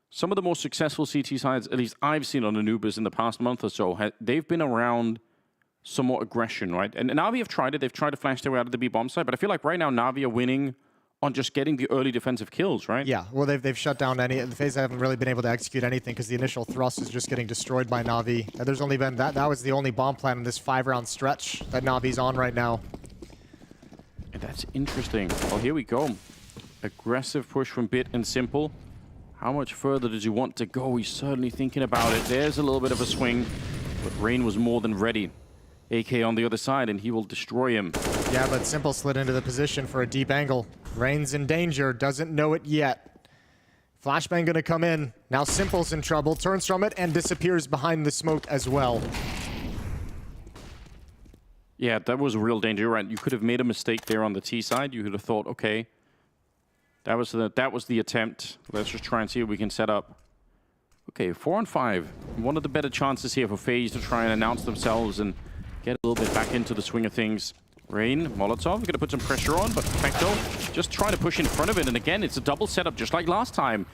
some of the most successful CT sides, at least I've seen on Anubis in the past month or so, they've been around some more aggression, right? And Navi have tried it. They've tried to flash their way out of the B bomb side, but I feel like right now Navi are winning on just getting the early defensive kills, right? Yeah, well, they've shut down the FaZe haven't really been able to execute anything because the initial thrust is just getting destroyed by Navi. And there's only been that was the only bomb plan in this 5-round stretch that Navi's on right now. And that's interesting. Well, here we go. Aggressive push from Bit and Simple. How much further did you want to go? He's certainly thinking about it. There's a little bit of a swing, but Rain was more than ready. AK on the other side, and he will destroy him. Yeah, but Simple slid into the position for a deep angle. Rain's in danger, doesn't know it yet. Flashbang gonna come in. Now Simple's in trouble, turns from it, and disappears behind the smoke as well. Yeah, that was a real danger, right? You could have made a mistake there on the T side. You could have thought, okay, that was the attempt. Let's just try and see what we can set up. Okay, 4-on-5. One of the better chances here for FaZe to try and announce themselves and get a little bit back into the swing of things. Rain, Molotov, going to put some pressure on, but Perfecto just trying to push in front of it. And again, it's a double setup just like last time.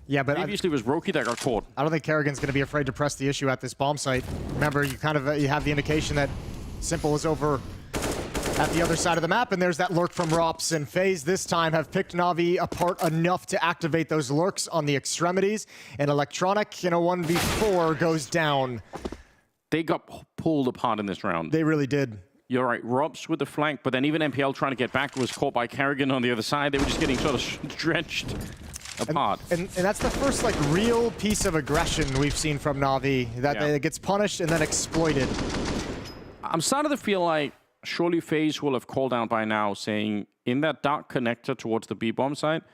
Yeah, but previously it was Roki that got caught. I don't think Karrigan's going to be afraid to press the issue at this bomb site. Remember, you kind of you have the indication that Simple is over at the other side of the map, and there's that lurk from Rops. And FaZe this time have picked Navi apart enough to activate those lurks on the extremities, and Electronic in a 1v4 goes down. They got pulled apart in this round. They really did. You're right, Robs with the flank, but then even MPL trying to get back was caught by Karrigan on the other side. They were just getting sort of drenched apart. And that's the first like real piece of aggression we've seen from Navi that gets punished and then exploited. I'm starting to feel like surely FaZe will have called out by now saying in that dark connector towards the B-bomb site,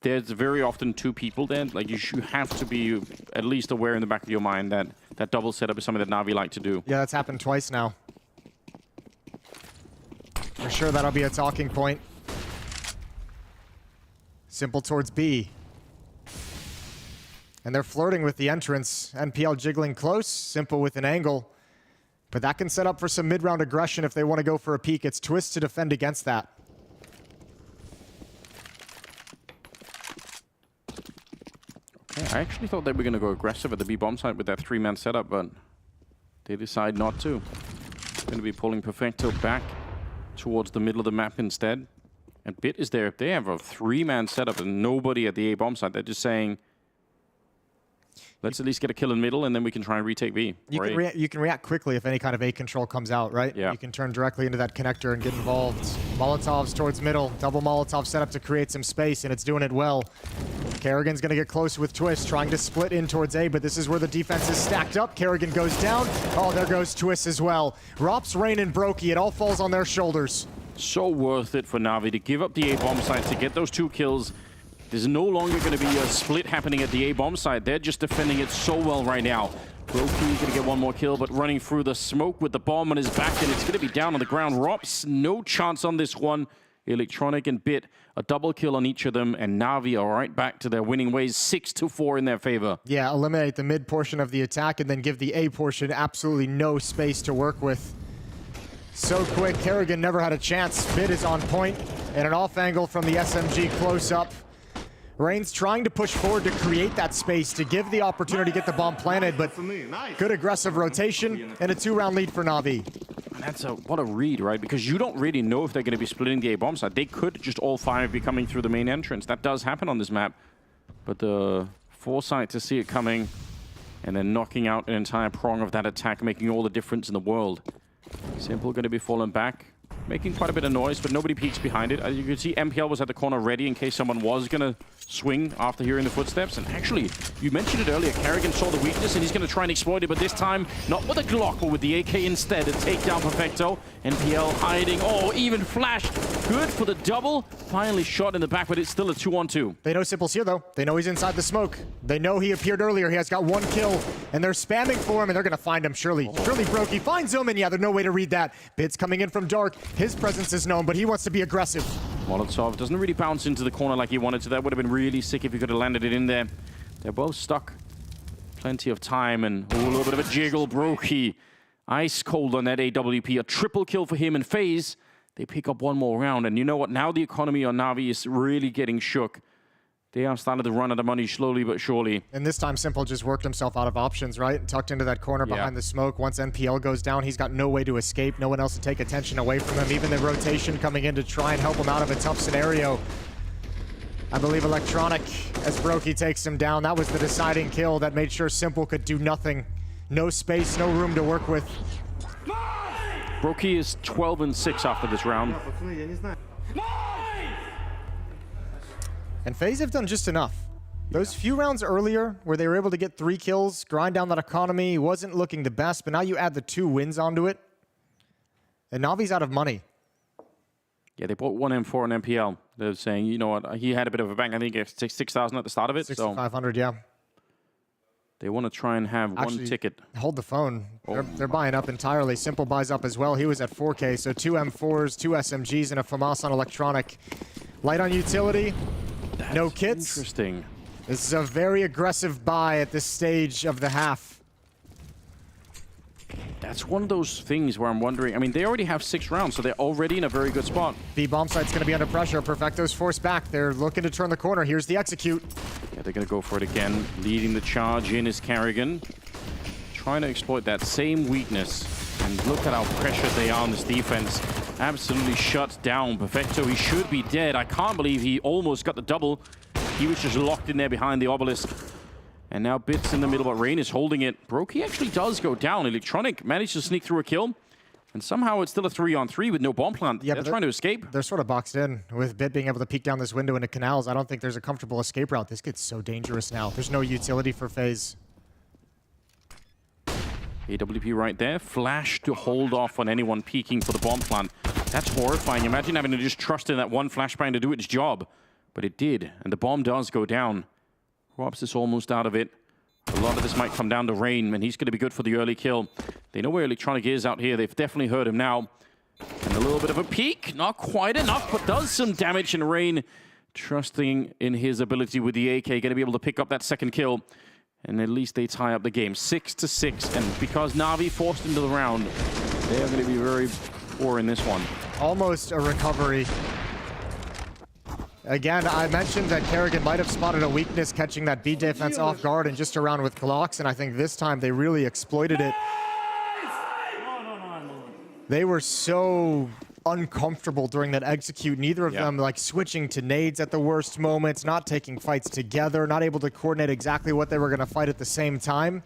there's very often 2 people there. Like you have to be at least aware in the back of your mind that that double setup is something that Navi like to do. Yeah, that's happened twice now. For sure that'll be a talking point. Simple towards B. And they're flirting with the entrance. NPL jiggling close, Simple with an angle. But that can set up for some mid-round aggression if they want to go for a peek. It's Twist to defend against that. Okay, I actually thought they were going to go aggressive at the B-bomb site with that 3-man setup, but they decide not to. Going to be pulling Perfecto back towards the middle of the map instead. And Bit is there. If they have a 3-man setup and nobody at the A-bomb site, they're just saying, let's at least get a kill in middle, and then we can try and retake B. You can react quickly if any kind of A control comes out, right? Yeah. You can turn directly into that connector and get involved. Molotovs towards middle. Double Molotov set up to create some space, and it's doing it well. Karrigan's going to get close with Twist, trying to split in towards A, but this is where the defense is stacked up. Karrigan goes down. Oh, there goes Twist as well. Rops, Rain, and Brokey, it all falls on their shoulders. So worth it for Navi to give up the A-bomb site to get those 2 kills. There's no longer going to be a split happening at the A-bomb side. They're just defending it so well right now. Brokey's going to get 1 more kill, but running through the smoke with the bomb on his back, and it's going to be down on the ground. Rops, no chance on this one. Electronic and Bit, a double kill on each of them, and Navi are right back to their winning ways, 6-4 in their favor. Yeah, eliminate the mid portion of the attack and then give the A portion absolutely no space to work with. So quick, Kerrigan never had a chance. Mid is on point, and an off angle from the SMG close up. Reigns trying to push forward to create that space, to give the opportunity to get the bomb planted, but good aggressive rotation and a 2-round lead for Navi. And that's what a read, right? Because you don't really know if they're going to be splitting the A bomb side. They could just all 5 be coming through the main entrance. That does happen on this map. But the foresight to see it coming and then knocking out an entire prong of that attack, making all the difference in the world. Simple going to be falling back, making quite a bit of noise, but nobody peeks behind it. As you can see, MPL was at the corner ready in case someone was going to swing after hearing the footsteps. And actually, you mentioned it earlier, Kerrigan saw the weakness and he's going to try and exploit it, but this time, not with a Glock, but with the AK instead. A takedown for Veto. MPL hiding. Oh, even flash. Good for the double. Finally shot in the back, but it's still a 2-on-2. They know Simple's here, though. They know he's inside the smoke. They know he appeared earlier. He has got 1 kill, and they're spamming for him, and they're going to find him, surely. Surely Brokey finds him, and yeah, there's no way to read that. Bits coming in from Dark. His presence is known, but he wants to be aggressive. Molotov doesn't really bounce into the corner like he wanted to. That would have been really sick if he could have landed it in there. They're both stuck. Plenty of time, and a little bit of a jiggle. Brokey ice cold on that AWP. A triple kill for him and FaZe. They pick up 1 more round, and you know what? Now the economy on Navi is really getting shook. They are starting to run out of money slowly but surely. And this time, Simple just worked himself out of options, right? Tucked into that corner behind the smoke. Once NPL goes down, he's got no way to escape. No one else to take attention away from him. Even the rotation coming in to try and help him out of a tough scenario. I believe Electronic, as Brokey takes him down, that was the deciding kill that made sure Simple could do nothing. No space, no room to work with. Brokey is 12-6 after this round. And FaZe have done just enough. Those few rounds earlier where they were able to get 3 kills, grind down that economy, wasn't looking the best, but now you add the 2 wins onto it, and Navi's out of money. Yeah, they bought 1 M4 and MPL. They're saying, you know what, he had a bit of a bang. I think he had 6,000 at the start of it. 6,500, yeah. They want to try and have Actually, 1 ticket. Hold the phone. They're buying up entirely. Simple buys up as well. He was at 4K, so 2 M4s, 2 SMGs, and a FAMAS on Electronic. Light on utility. That's no kits. Interesting. This is a very aggressive buy at this stage of the half. That's one of those things where I'm wondering, I mean, they already have 6 rounds, so they're already in a very good spot. B bomb site's going to be under pressure. Perfecto's forced back. They're looking to turn the corner. Here's the execute. Yeah, they're going to go for it again. Leading the charge in is Kerrigan. Trying to exploit that same weakness. And look at how pressured they are on this defense. Absolutely shut down. Perfecto, he should be dead. I can't believe he almost got the double. He was just locked in there behind the obelisk. And now Bits in the middle, but Rain is holding it. Brokey actually does go down. Electronic managed to sneak through a kill. And somehow it's still a 3-on-3 with no bomb plant. Yeah, they're trying to escape. They're sort of boxed in. With Bit being able to peek down this window into canals, I don't think there's a comfortable escape route. This gets so dangerous now. There's no utility for FaZe. AWP right there. Flash to hold off on anyone peeking for the bomb plant. That's horrifying. Imagine having to just trust in that one flashbang to do its job. But it did, and the bomb does go down. Robs is almost out of it. A lot of this might come down to Rain, and he's going to be good for the early kill. They know where Electronic is out here. They've definitely heard him now. And a little bit of a peek. Not quite enough, but does some damage. And Rain, trusting in his ability with the AK, going to be able to pick up that second kill. And at least they tie up the game 6-6. And because Navi forced into the round, they are going to be very poor in this one. Almost a recovery. Again, I mentioned that Kerrigan might have spotted a weakness catching that B defense off guard and just around with Glocks, and I think this time they really exploited it. They were so uncomfortable during that execute. Neither of them like switching to nades at the worst moments, not taking fights together, not able to coordinate exactly what they were going to fight at the same time.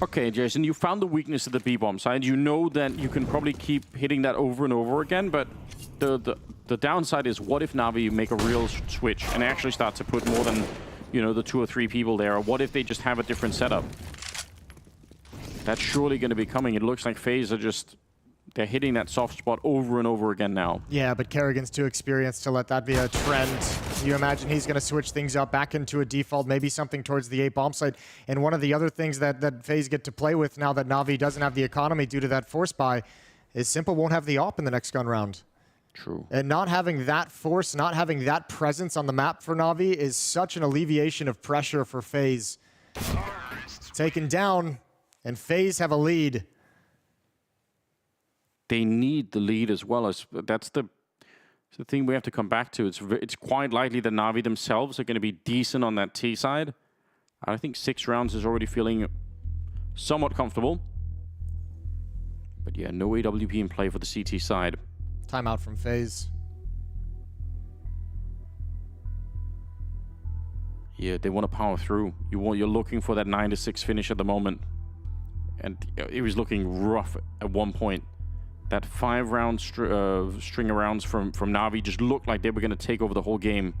Okay, Jason, you found the weakness of the B-bomb side. You know that you can probably keep hitting that over and over again, but the downside is, what if Navi make a real switch and actually start to put more than, you know, the 2 or 3 people there? Or what if they just have a different setup? That's surely going to be coming. It looks like FaZe are just, they're hitting that soft spot over and over again now. Yeah, but Kerrigan's too experienced to let that be a trend. You imagine he's going to switch things up back into a default, maybe something towards the 8 bomb site. And one of the other things that FaZe get to play with now that Navi doesn't have the economy due to that force buy is Simple won't have the op in the next gun round. True. And not having that force, not having that presence on the map for Navi is such an alleviation of pressure for FaZe. Taken down, and FaZe have a lead. they need the lead as well. As that's the thing we have to come back to. It's quite likely that Navi themselves are going to be decent on that T side. I think 6 rounds is already feeling somewhat comfortable. But yeah, no AWP in play for the CT side. Timeout from FaZe. Yeah, they want to power through. You're looking for that 9-6 finish at the moment. And it was looking rough at one point. That 5-round string of rounds from Navi just looked like they were going to take over the whole game.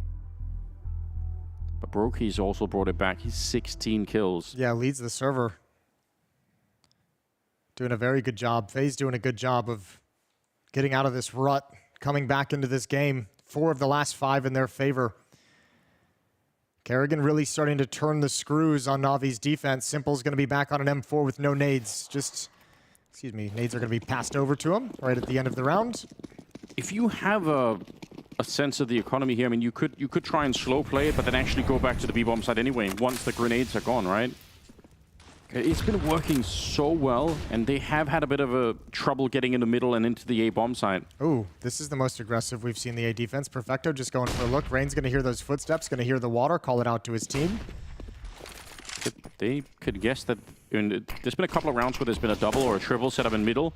But Broky's also brought it back. He's 16 kills. Yeah, leads the server. Doing a very good job. FaZe doing a good job of getting out of this rut, coming back into this game. 4 of the last 5 in their favor. Kerrigan really starting to turn the screws on Navi's defense. Simple's going to be back on an M4 with no nades. Excuse me, nades are going to be passed over to him right at the end of the round. If you have a sense of the economy here, I mean, you could try and slow play it, but then actually go back to the B-bomb side anyway, once the grenades are gone, right? It's been working so well, and they have had a bit of a trouble getting in the middle and into the A-bomb side. Ooh, this is the most aggressive we've seen the A defense. Perfecto just going for a look. Rain's going to hear those footsteps, going to hear the water, call it out to his team. They could guess that there's been a couple of rounds where there's been a double or a triple set up in middle,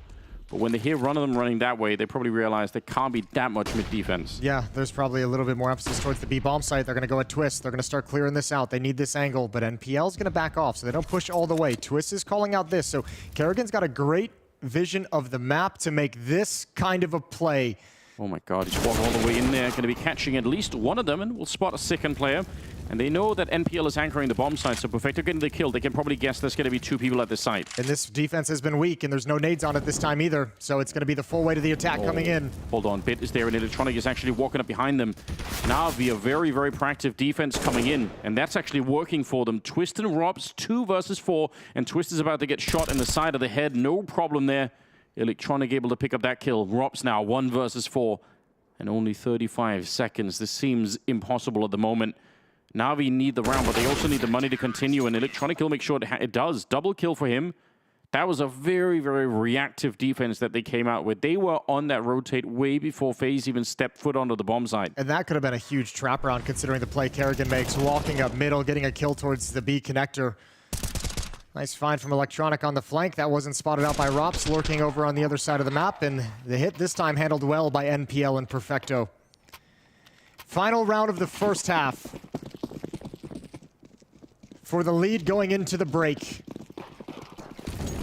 but when they hear one of them running that way, they probably realize there can't be that much mid-defense. Yeah, there's probably a little bit more emphasis towards the B-bomb site. They're going to go at Twist. They're going to start clearing this out. They need this angle, but NPL's going to back off, so they don't push all the way. Twist is calling out this, so Kerrigan's got a great vision of the map to make this kind of a play. Oh my god, he's walking all the way in there, going to be catching at least one of them, and we'll spot a second player. And they know that NPL is anchoring the bomb site, so Perfecto getting the kill. They can probably guess there's going to be 2 people at this site. And this defense has been weak, and there's no nades on it this time either. So it's going to be the full weight of the attack coming in. Hold on, Bit is there, and Electronic is actually walking up behind them. Navi, a very, very proactive defense coming in, and that's actually working for them. Twist and Robs, 2 versus 4, and Twist is about to get shot in the side of the head. No problem there. Electronic able to pick up that kill. Robs now 1 versus 4, and only 35 seconds. This seems impossible at the moment. Navi need the round, but they also need the money to continue, and Electronic will make sure it does. Double kill for him. That was a very, very reactive defense that they came out with. They were on that rotate way before FaZe even stepped foot onto the bomb site. And that could have been a huge trap round considering the play Kerrigan makes, walking up middle, getting a kill towards the B connector. Nice find from Electronic on the flank. That wasn't spotted out by Rops, lurking over on the other side of the map, and the hit this time handled well by NPL and Perfecto. Final round of the first half. For the lead going into the break.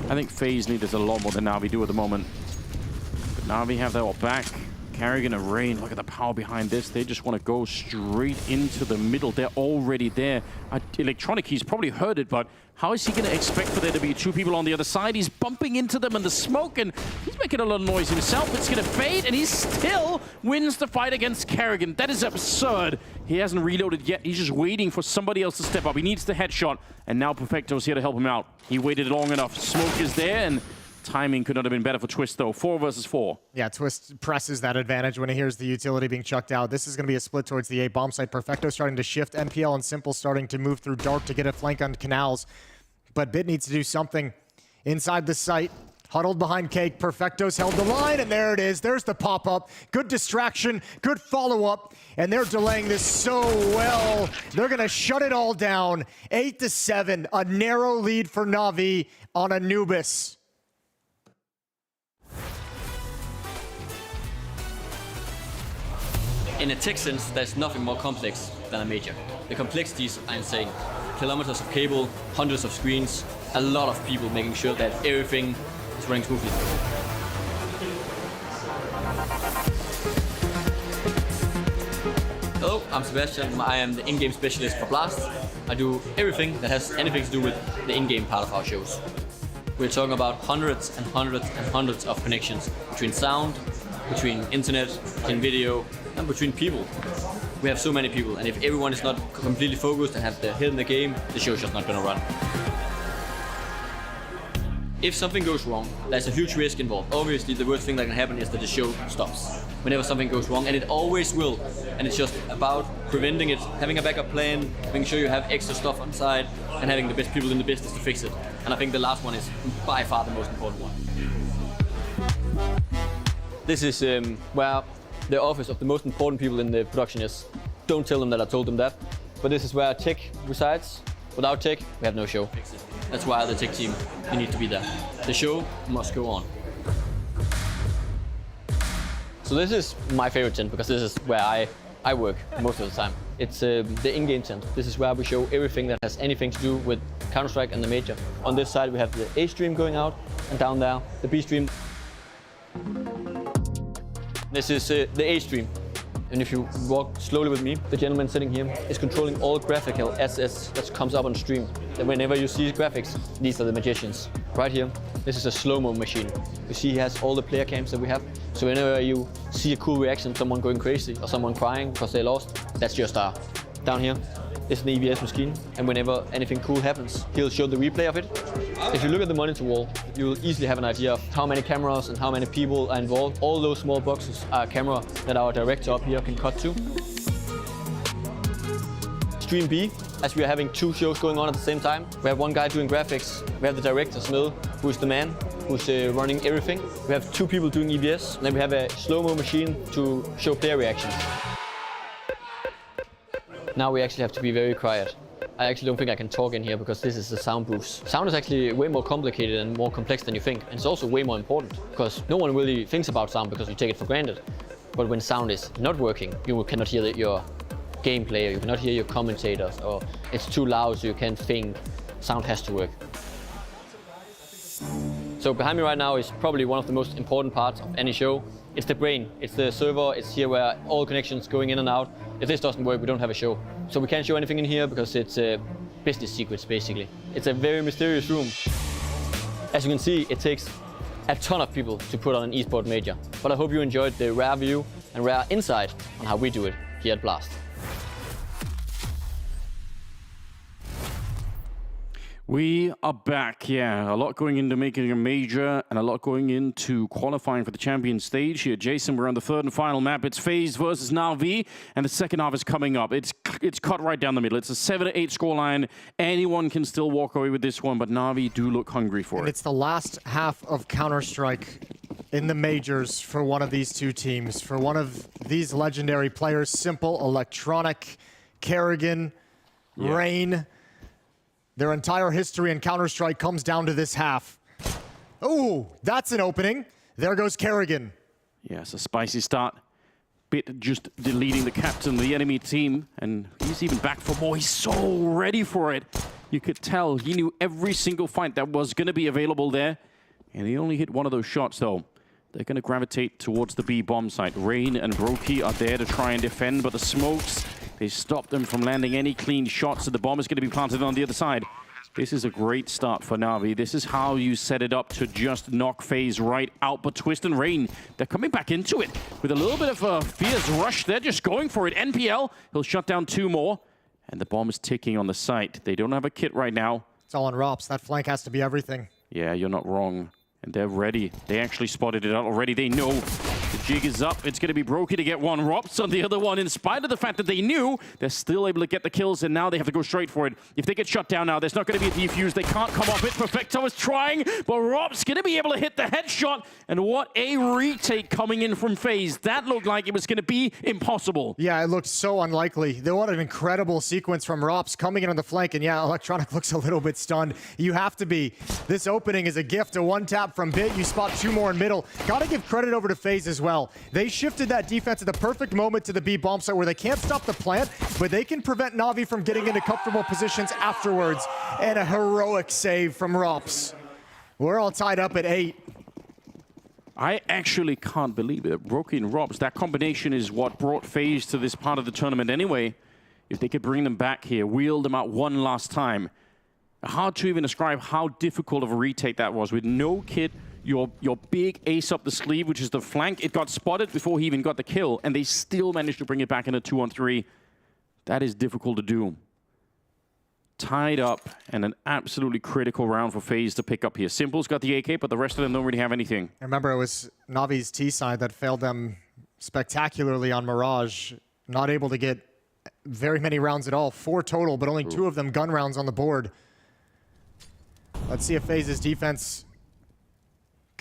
I think FaZe need this a lot more than Navi do at the moment. But Navi have that all back. Kerrigan and Rain, look at the power behind this. They just want to go straight into the middle. They're already there. Electronic, he's probably heard it, but how is he going to expect for there to be 2 people on the other side? He's bumping into them in the smoke, and he's making a lot of noise himself. It's going to fade, and he still wins the fight against Kerrigan. That is absurd. He hasn't reloaded yet. He's just waiting for somebody else to step up. He needs the headshot, and now Perfecto's here to help him out. He waited long enough. Smoke is there, and timing could not have been better for Twist, though. 4 versus 4. Yeah, Twist presses that advantage when he hears the utility being chucked out. This is going to be a split towards the A bomb site. Perfecto starting to shift. NPL and Simple starting to move through dark to get a flank on Canals. But Bit needs to do something inside the site. Huddled behind Cake. Perfecto's held the line, and there it is. There's the pop-up. Good distraction. Good follow-up. And they're delaying this so well. They're going to shut it all down. 8-7. A narrow lead for Navi on Anubis. In a tech sense, there's nothing more complex than a major. The complexities are insane. Kilometers of cable, hundreds of screens, a lot of people making sure that everything is running smoothly. Hello, I'm Sebastian. I am the in-game specialist for Blast. I do everything that has anything to do with the in-game part of our shows. We're talking about hundreds and hundreds and hundreds of connections between sound, between internet, between video, and between people. We have so many people, and if everyone is not completely focused and have their head in the game, the show's just not gonna run. If something goes wrong, there's a huge risk involved. Obviously, the worst thing that can happen is that the show stops. Whenever something goes wrong, and it always will. And it's just about preventing it, having a backup plan, making sure you have extra stuff on side, and having the best people in the business to fix it. And I think the last one is by far the most important one. This is where the office of the most important people in the production is. Don't tell them that I told them that. But this is where tech resides. Without tech, we have no show. That's why the tech team, you need to be there. The show must go on. So this is my favorite tent because this is where I work most of the time. It's the in-game tent. This is where we show everything that has anything to do with Counter-Strike and the major. On this side we have the A stream going out, and down there the B stream. This is the A stream. And if you walk slowly with me, the gentleman sitting here is controlling all graphical assets that comes up on stream. And whenever you see graphics, these are the magicians. Right here, this is a slow-mo machine. You see he has all the player cams that we have. So whenever you see a cool reaction, someone going crazy or someone crying because they lost, that's your star. Down here is an EVS machine, and whenever anything cool happens, he'll show the replay of it. If you look at the monitor wall, you'll easily have an idea of how many cameras and how many people are involved. All those small boxes are a camera that our director up here can cut to. Stream B, as we are having two shows going on at the same time. We have one guy doing graphics, we have the director, Smil, who's the man, who's running everything. We have two people doing EVS, and then we have a slow-mo machine to show player reactions. Now we actually have to be very quiet. I actually don't think I can talk in here because this is the sound booth. Sound is actually way more complicated and more complex than you think. And it's also way more important because no one really thinks about sound because you take it for granted. But when sound is not working, you cannot hear your gameplay, or you cannot hear your commentators, or it's too loud so you can't think. Sound has to work. So behind me right now is probably one of the most important parts of any show. It's the brain, it's the server, it's here where all connections going in and out. If this doesn't work, we don't have a show. So we can't show anything in here because it's business secrets, basically. It's a very mysterious room. As you can see, it takes a ton of people to put on an esports major. But I hope you enjoyed the rare view and rare insight on how we do it here at Blast. We are back, yeah. A lot going into making a major and a lot going into qualifying for the champion stage here. Jason, we're on the third and final map. It's FaZe versus Navi, and the second half is coming up. It's cut right down the middle. It's a 7-8 scoreline. Anyone can still walk away with this one, but Navi do look hungry for it. It's the last half of Counter-Strike in the majors for one of these two teams, for one of these legendary players. Simple, Electronic, Kerrigan, Rain. Their entire history in Counter-Strike comes down to this half. Oh, that's an opening. There goes Kerrigan. Yes, a spicy start. Bit just deleting the captain of the enemy team, and he's even back for more. He's so ready for it. You could tell he knew every single fight that was going to be available there, and he only hit one of those shots, though. They're going to gravitate towards the B bomb site. Rain and Brokey are there to try and defend, but the smokes, they stop them from landing any clean shots, so the bomb is going to be planted on the other side. This is a great start for Navi. This is how you set it up to just knock FaZe right out. But Twist and Rain, they're coming back into it with a little bit of a fierce rush. They're just going for it. NPL, he'll shut down two more. And the bomb is ticking on the site. They don't have a kit right now. It's all on Rops. That flank has to be everything. Yeah, you're not wrong. And they're ready. They actually spotted it out already. They know the jig is up. It's going to be Brokey to get one. Rops on the other one. In spite of the fact that they knew, they're still able to get the kills, and now they have to go straight for it. If they get shut down now, there's not going to be a defuse. They can't come off it. Perfecto is trying, but Rops going to be able to hit the headshot. And what a retake coming in from FaZe. That looked like it was going to be impossible. Yeah, it looked so unlikely. What an incredible sequence from Rops coming in on the flank. And yeah, Electronic looks a little bit stunned. You have to be. This opening is a gift. A one tap from Bit. You spot two more in middle. Gotta give credit over to FaZe as well. They shifted that defense at the perfect moment to the B bomb site where they can't stop the plant, but they can prevent Navi from getting into comfortable positions afterwards. And a heroic save from Rops. We're all tied up at 8. I actually can't believe it. Brokey and Rops, that combination is what brought FaZe to this part of the tournament anyway. If they could bring them back here, wheel them out one last time. Hard to even describe how difficult of a retake that was with no kit. Your big ace up the sleeve, which is the flank, it got spotted before he even got the kill, and they still managed to bring it back in a 2-on-3. That is difficult to do. Tied up, and an absolutely critical round for FaZe to pick up here. Simple's got the AK, but the rest of them don't really have anything. Remember, it was Navi's T side that failed them spectacularly on Mirage. Not able to get very many rounds at all. 4 total, but only 2 of them gun rounds on the board. Let's see if FaZe's defense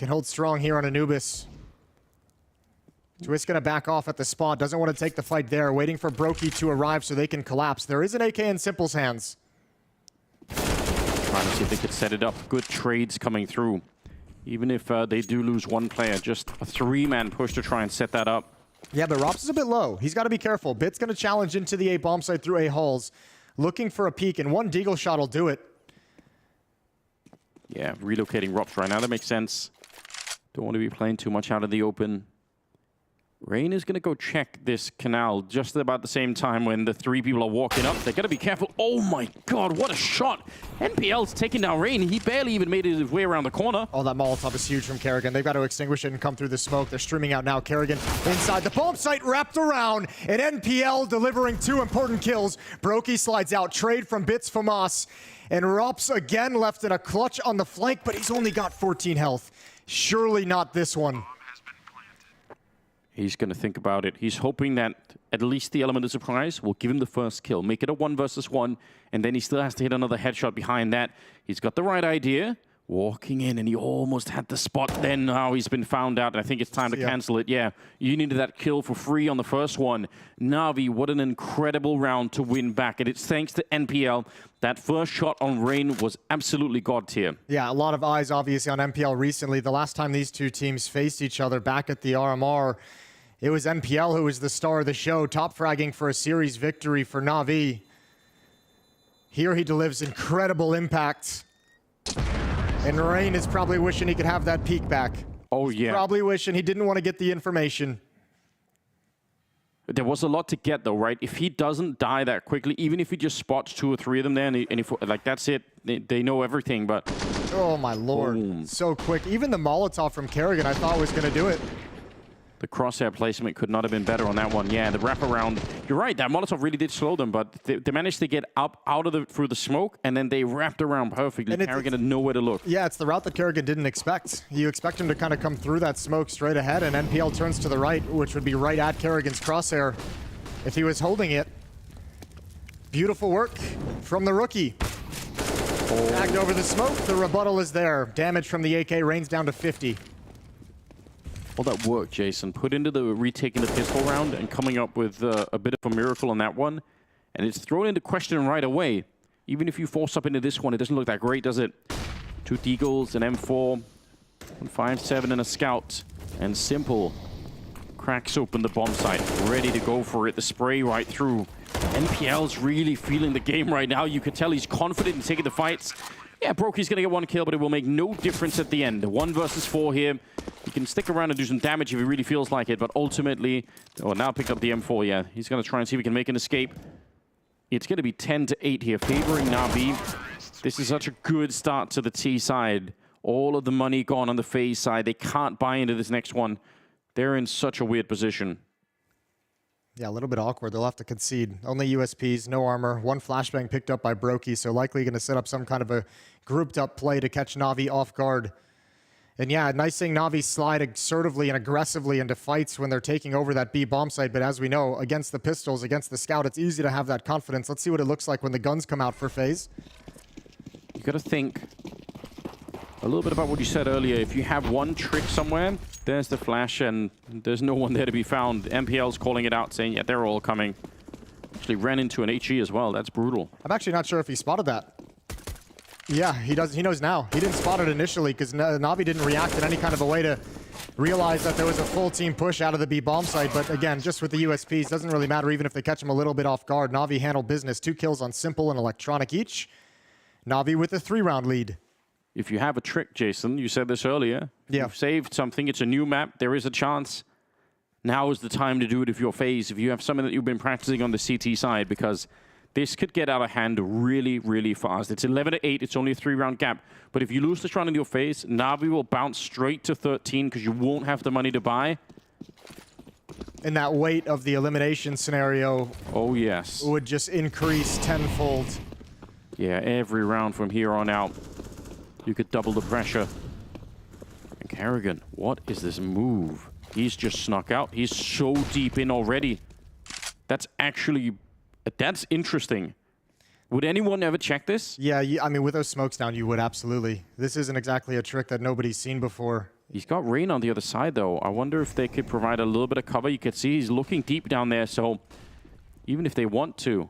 Can hold strong here on Anubis. Twist gonna back off at the spot. Doesn't want to take the fight there. Waiting for Brokey to arrive so they can collapse. There is an AK in Simple's hands. Trying to see if they could set it up. Good trades coming through. Even if they do lose one player, just a 3-man push to try and set that up. Yeah, but Rops is a bit low. He's got to be careful. Bit's going to challenge into the A bomb site through A halls. Looking for a peek, and one deagle shot will do it. Yeah, relocating Rops right now. That makes sense. Don't want to be playing too much out of the open. Rain is going to go check this canal just about the same time when the 3 people are walking up. They got to be careful. Oh my god, what a shot. NPL's taking down Rain. He barely even made his way around the corner. Oh, that Molotov is huge from Kerrigan. They've got to extinguish it and come through the smoke. They're streaming out now. Kerrigan inside the bomb site, wrapped around. And NPL delivering 2 important kills. Brokey slides out. Trade from Bits FAMAS. And Rops again left in a clutch on the flank, but he's only got 14 health. Surely not this one. He's going to think about it. He's hoping that at least the element of surprise will give him the first kill. Make it a 1 versus 1, and then he still has to hit another headshot behind that. He's got the right idea. Walking in, and he almost had the spot then. Now he's been found out, and I think it's time to cancel it. Yeah, you needed that kill for free on the first one. Navi, what an incredible round to win back, and it's thanks to NPL. That first shot on Rain was absolutely god tier. Yeah, a lot of eyes obviously on NPL recently. The last time these two teams faced each other back at the RMR, it was NPL who was the star of the show, top fragging for a series victory for Navi. Here he delivers incredible impact. And Rain is probably wishing he could have that peek back. Oh, yeah. Probably wishing he didn't want to get the information. There was a lot to get, though, right? If he doesn't die that quickly, even if he just spots 2 or 3 of them there, and if, like, that's it, they know everything, but... Oh, my lord. Boom. So quick. Even the Molotov from Kerrigan I thought was going to do it. The crosshair placement could not have been better on that one. Yeah, the wraparound. You're right, that Molotov really did slow them, but they managed to get up out of through the smoke, and then they wrapped around perfectly. Kerrigan had nowhere to look. Yeah, it's the route that Kerrigan didn't expect. You expect him to kind of come through that smoke straight ahead, and NPL turns to the right, which would be right at Kerrigan's crosshair if he was holding it. Beautiful work from the rookie. Tagged over the smoke, the rebuttal is there. Damage from the AK rains down to 50. All that work, Jason, put into the retaking the pistol round and coming up with a bit of a miracle on that one. And it's thrown into question right away. Even if you force up into this one, it doesn't look that great, does it? 2 Deagles, an M4, 157 and a Scout. And Simple cracks open the bomb site, ready to go for it. The spray right through. NPL's really feeling the game right now. You can tell he's confident in taking the fights. Yeah, Brokey's going to get 1 kill, but it will make no difference at the end. 1 versus 4 here. He can stick around and do some damage if he really feels like it, but ultimately... Oh, now picked up the M4, yeah. He's going to try and see if he can make an escape. It's going to be 10-8 here, favoring Navi. This is such a good start to the T side. All of the money gone on the FaZe side. They can't buy into this next one. They're in such a weird position. Yeah, a little bit awkward. They'll have to concede. Only USPs, no armor. 1 flashbang picked up by Brokey, so likely going to set up some kind of a grouped up play to catch Navi off guard. And yeah, nice seeing Navi slide assertively and aggressively into fights when they're taking over that B bomb site, but as we know, against the pistols, against the Scout, it's easy to have that confidence. Let's see what it looks like when the guns come out for FaZe. You got to think a little bit about what you said earlier. If you have one trick somewhere, there's the flash, and there's no one there to be found. MPL's calling it out, saying, yeah, they're all coming. Actually ran into an HE as well. That's brutal. I'm actually not sure if he spotted that. Yeah, he does. He knows now. He didn't spot it initially because Navi didn't react in any kind of a way to realize that there was a full team push out of the B bomb site. But again, just with the USPs, doesn't really matter even if they catch him a little bit off guard. Navi handled business. 2 kills on Simple and Electronic each. Navi with a 3-round lead. If you have a trick, Jason, you said this earlier. If you've saved something, it's a new map, there is a chance. Now is the time to do it if you're FaZe, if you have something that you've been practicing on the CT side, because this could get out of hand really, really fast. It's 11-8, it's only a 3-round gap. But if you lose this round in your FaZe, Navi will bounce straight to 13 because you won't have the money to buy. And that weight of the elimination scenario would just increase tenfold. Yeah, every round from here on out, you could double the pressure. And Kerrigan, what is this move? He's just snuck out. He's so deep in already. That's actually... That's interesting. Would anyone ever check this? Yeah, I mean, with those smokes down, you would absolutely. This isn't exactly a trick that nobody's seen before. He's got Rain on the other side, though. I wonder if they could provide a little bit of cover. You could see he's looking deep down there, so even if they want to.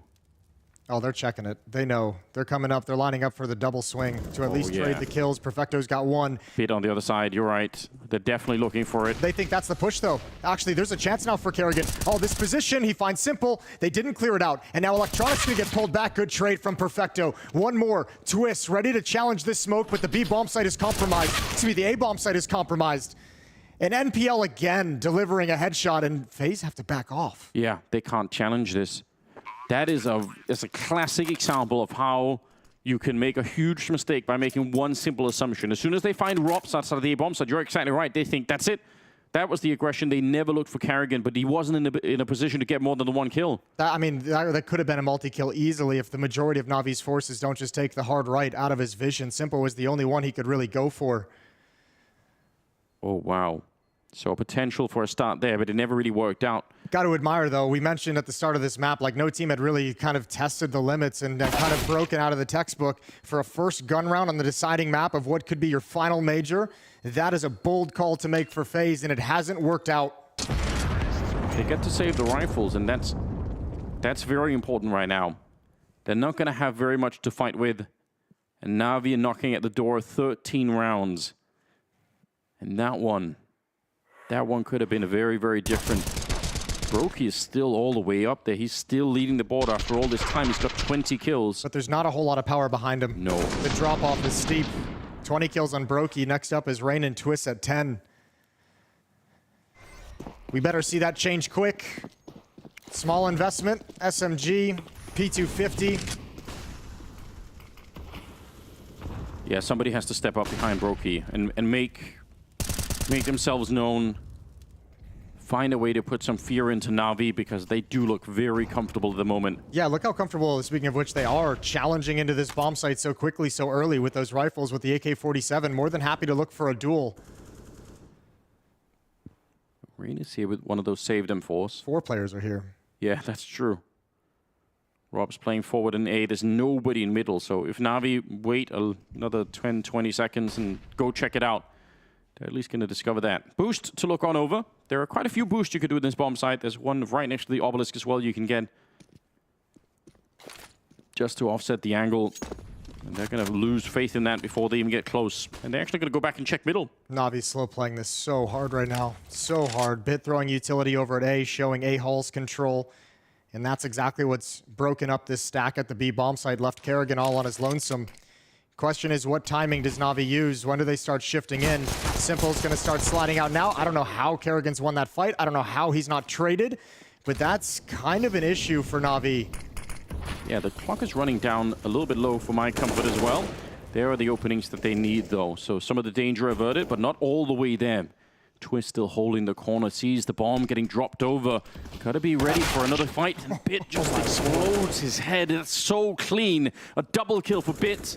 Oh, they're checking it. They know. They're coming up. They're lining up for the double swing to at least trade the kills. Perfecto's got one. Bit on the other side, you're right. They're definitely looking for it. They think that's the push, though. Actually, there's a chance now for Kerrigan. Oh, this position, he finds Simple. They didn't clear it out. And now Electronic's going to get pulled back. Good trade from Perfecto. One more. Twist, ready to challenge this smoke, but the B bomb site is compromised. Excuse me, the A bomb site is compromised. And NPL again delivering a headshot, and FaZe have to back off. Yeah, they can't challenge this. That is a classic example of how you can make a huge mistake by making one simple assumption. As soon as they find Robs outside of the A-bomb side, you're exactly right. They think that's it. That was the aggression. They never looked for Kerrigan, but he wasn't in a position to get more than the one kill. That could have been a multi-kill easily if the majority of Navi's forces don't just take the hard right out of his vision. Simple was the only one he could really go for. Oh, wow. So potential for a start there, but it never really worked out. Got to admire, though, we mentioned at the start of this map, like no team had really kind of tested the limits and kind of broken out of the textbook for a first gun round on the deciding map of what could be your final major. That is a bold call to make for FaZe, and it hasn't worked out. They get to save the rifles, and that's very important right now. They're not going to have very much to fight with. And Navi are knocking at the door 13 rounds. And that one could have been a very, very different. Brokey is still all the way up there. He's still leading the board after all this time. He's got 20 kills. But there's not a whole lot of power behind him. No. The drop-off is steep. 20 kills on Brokey. Next up is Rain and Twist at 10. We better see that change quick. Small investment. SMG. P250. Yeah, somebody has to step up behind Brokey and make themselves known. Find a way to put some fear into Navi because they do look very comfortable at the moment. Yeah, look how comfortable, speaking of which, they are challenging into this bomb site so quickly, so early with those rifles, with the AK-47. More than happy to look for a duel. Rain is here with one of those saved M4s. 4 players are here. Yeah, that's true. Rob's playing forward in A. There's nobody in middle, so if Navi wait another 10, 20 seconds and go check it out, they're at least going to discover that. Boost to look on over. There are quite a few boosts you could do in this bomb site. There's one right next to the obelisk as well you can get. Just to offset the angle. And they're going to lose faith in that before they even get close. And they're actually going to go back and check middle. Navi's slow playing this so hard right now. So hard. Bit throwing utility over at A, showing A Hall's control. And that's exactly what's broken up this stack at the B bomb site. Left Kerrigan all on his lonesome. Question is, what timing does Navi use? When do they start shifting in? Simple's going to start sliding out now. I don't know how Kerrigan's won that fight. I don't know how he's not traded. But that's kind of an issue for Navi. Yeah, the clock is running down a little bit low for my comfort as well. There are the openings that they need, though. So some of the danger averted, but not all the way there. Twist still holding the corner, sees the bomb getting dropped over. Gotta be ready for another fight. And Bit just explodes his head. That's so clean. A double kill for Bit.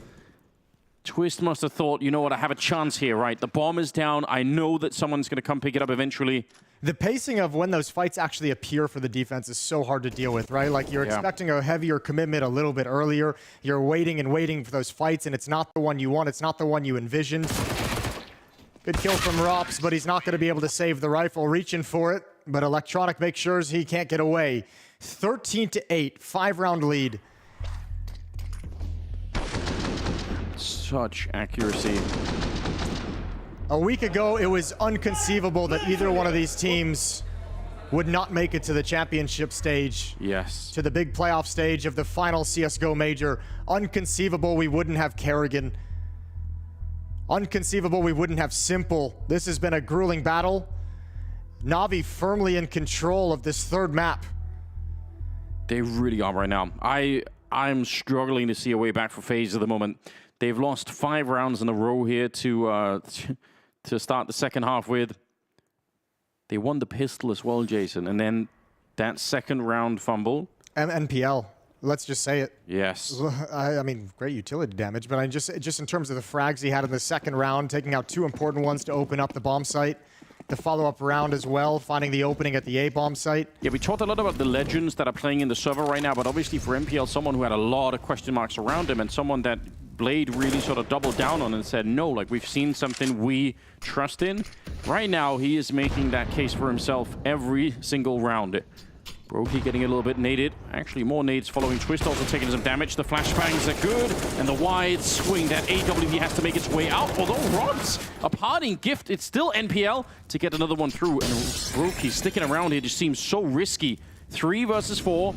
Twist must have thought, you know what, I have a chance here, right? The bomb is down. I know that someone's going to come pick it up eventually. The pacing of when those fights actually appear for the defense is so hard to deal with, right? Like, you're expecting a heavier commitment a little bit earlier. You're waiting and waiting for those fights, and it's not the one you want. It's not the one you envisioned. Good kill from Rops, but he's not going to be able to save the rifle. Reaching for it, but Electronic makes sure he can't get away. 13-8, 5-round lead. Such accuracy. A week ago, it was unconceivable that either one of these teams would not make it to the championship stage. Yes. To the big playoff stage of the final CSGO major. Unconceivable we wouldn't have Kerrigan. Unconceivable we wouldn't have Simple. This has been a grueling battle. Navi firmly in control of this third map. They really are right now. I'm struggling to see a way back for FaZe at the moment. They've lost 5 rounds in a row here to start the second half with. They won the pistol as well, Jason, and then that second round fumble. NPL, let's just say it. Yes. I mean, great utility damage, but just in terms of the frags he had in the second round, taking out 2 important ones to open up the bomb site. The follow-up round as well, finding the opening at the A-bomb site. Yeah, we talked a lot about the legends that are playing in the server right now, but obviously for NPL, someone who had a lot of question marks around him and someone that Blade really sort of doubled down on and said, no, like we've seen something we trust in. Right now, he is making that case for himself every single round. Brokey getting a little bit naded. Actually, more nades following Twist, also taking some damage. The flashbangs are good, and the wide swing that AWP has to make its way out. Although Rods, a parting gift, it's still NPL to get another one through. And Brokey sticking around here just seems so risky. 3 versus 4.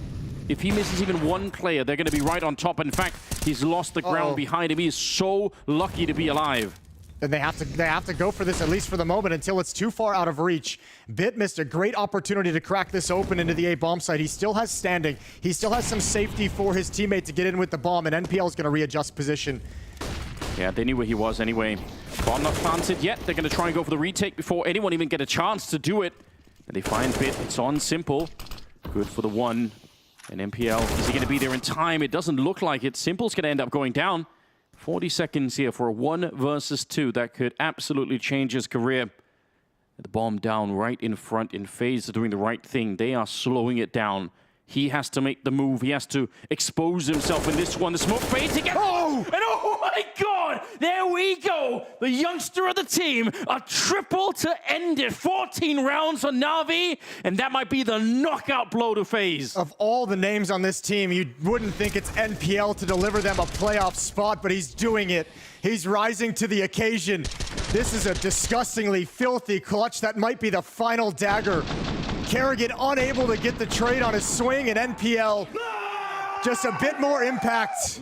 If he misses even one player, they're going to be right on top. In fact, he's lost the ground behind him. He is so lucky to be alive. And they have to go for this, at least for the moment, until it's too far out of reach. Bit missed a great opportunity to crack this open into the A bomb site. He still has standing. He still has some safety for his teammate to get in with the bomb, and NPL is going to readjust position. Yeah, they knew where he was anyway. Bomb not planted yet. They're going to try and go for the retake before anyone even get a chance to do it. And they find Bit. It's on Simple. Good for the one. And NPL, is he going to be there in time? It doesn't look like it. Simple's going to end up going down. 40 seconds here for a 1 versus 2. That could absolutely change his career. The bomb down right in front in FaZe are doing the right thing. They are slowing it down. He has to make the move. He has to expose himself in this one. The smoke fades again. Oh! And oh my God! There we go! The youngster of the team. A triple to end it. 14 rounds on Navi. And that might be the knockout blow to FaZe. Of all the names on this team, you wouldn't think it's NPL to deliver them a playoff spot, but he's doing it. He's rising to the occasion. This is a disgustingly filthy clutch. That might be the final dagger. Kerrigan unable to get the trade on his swing, and NPL just a bit more impact.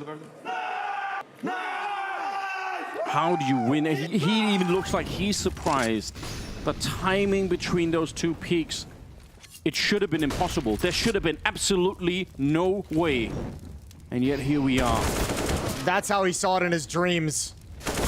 How do you win? He even looks like he's surprised. The timing between those two peaks, it should have been impossible. There should have been absolutely no way. And yet here we are. That's how he saw it in his dreams.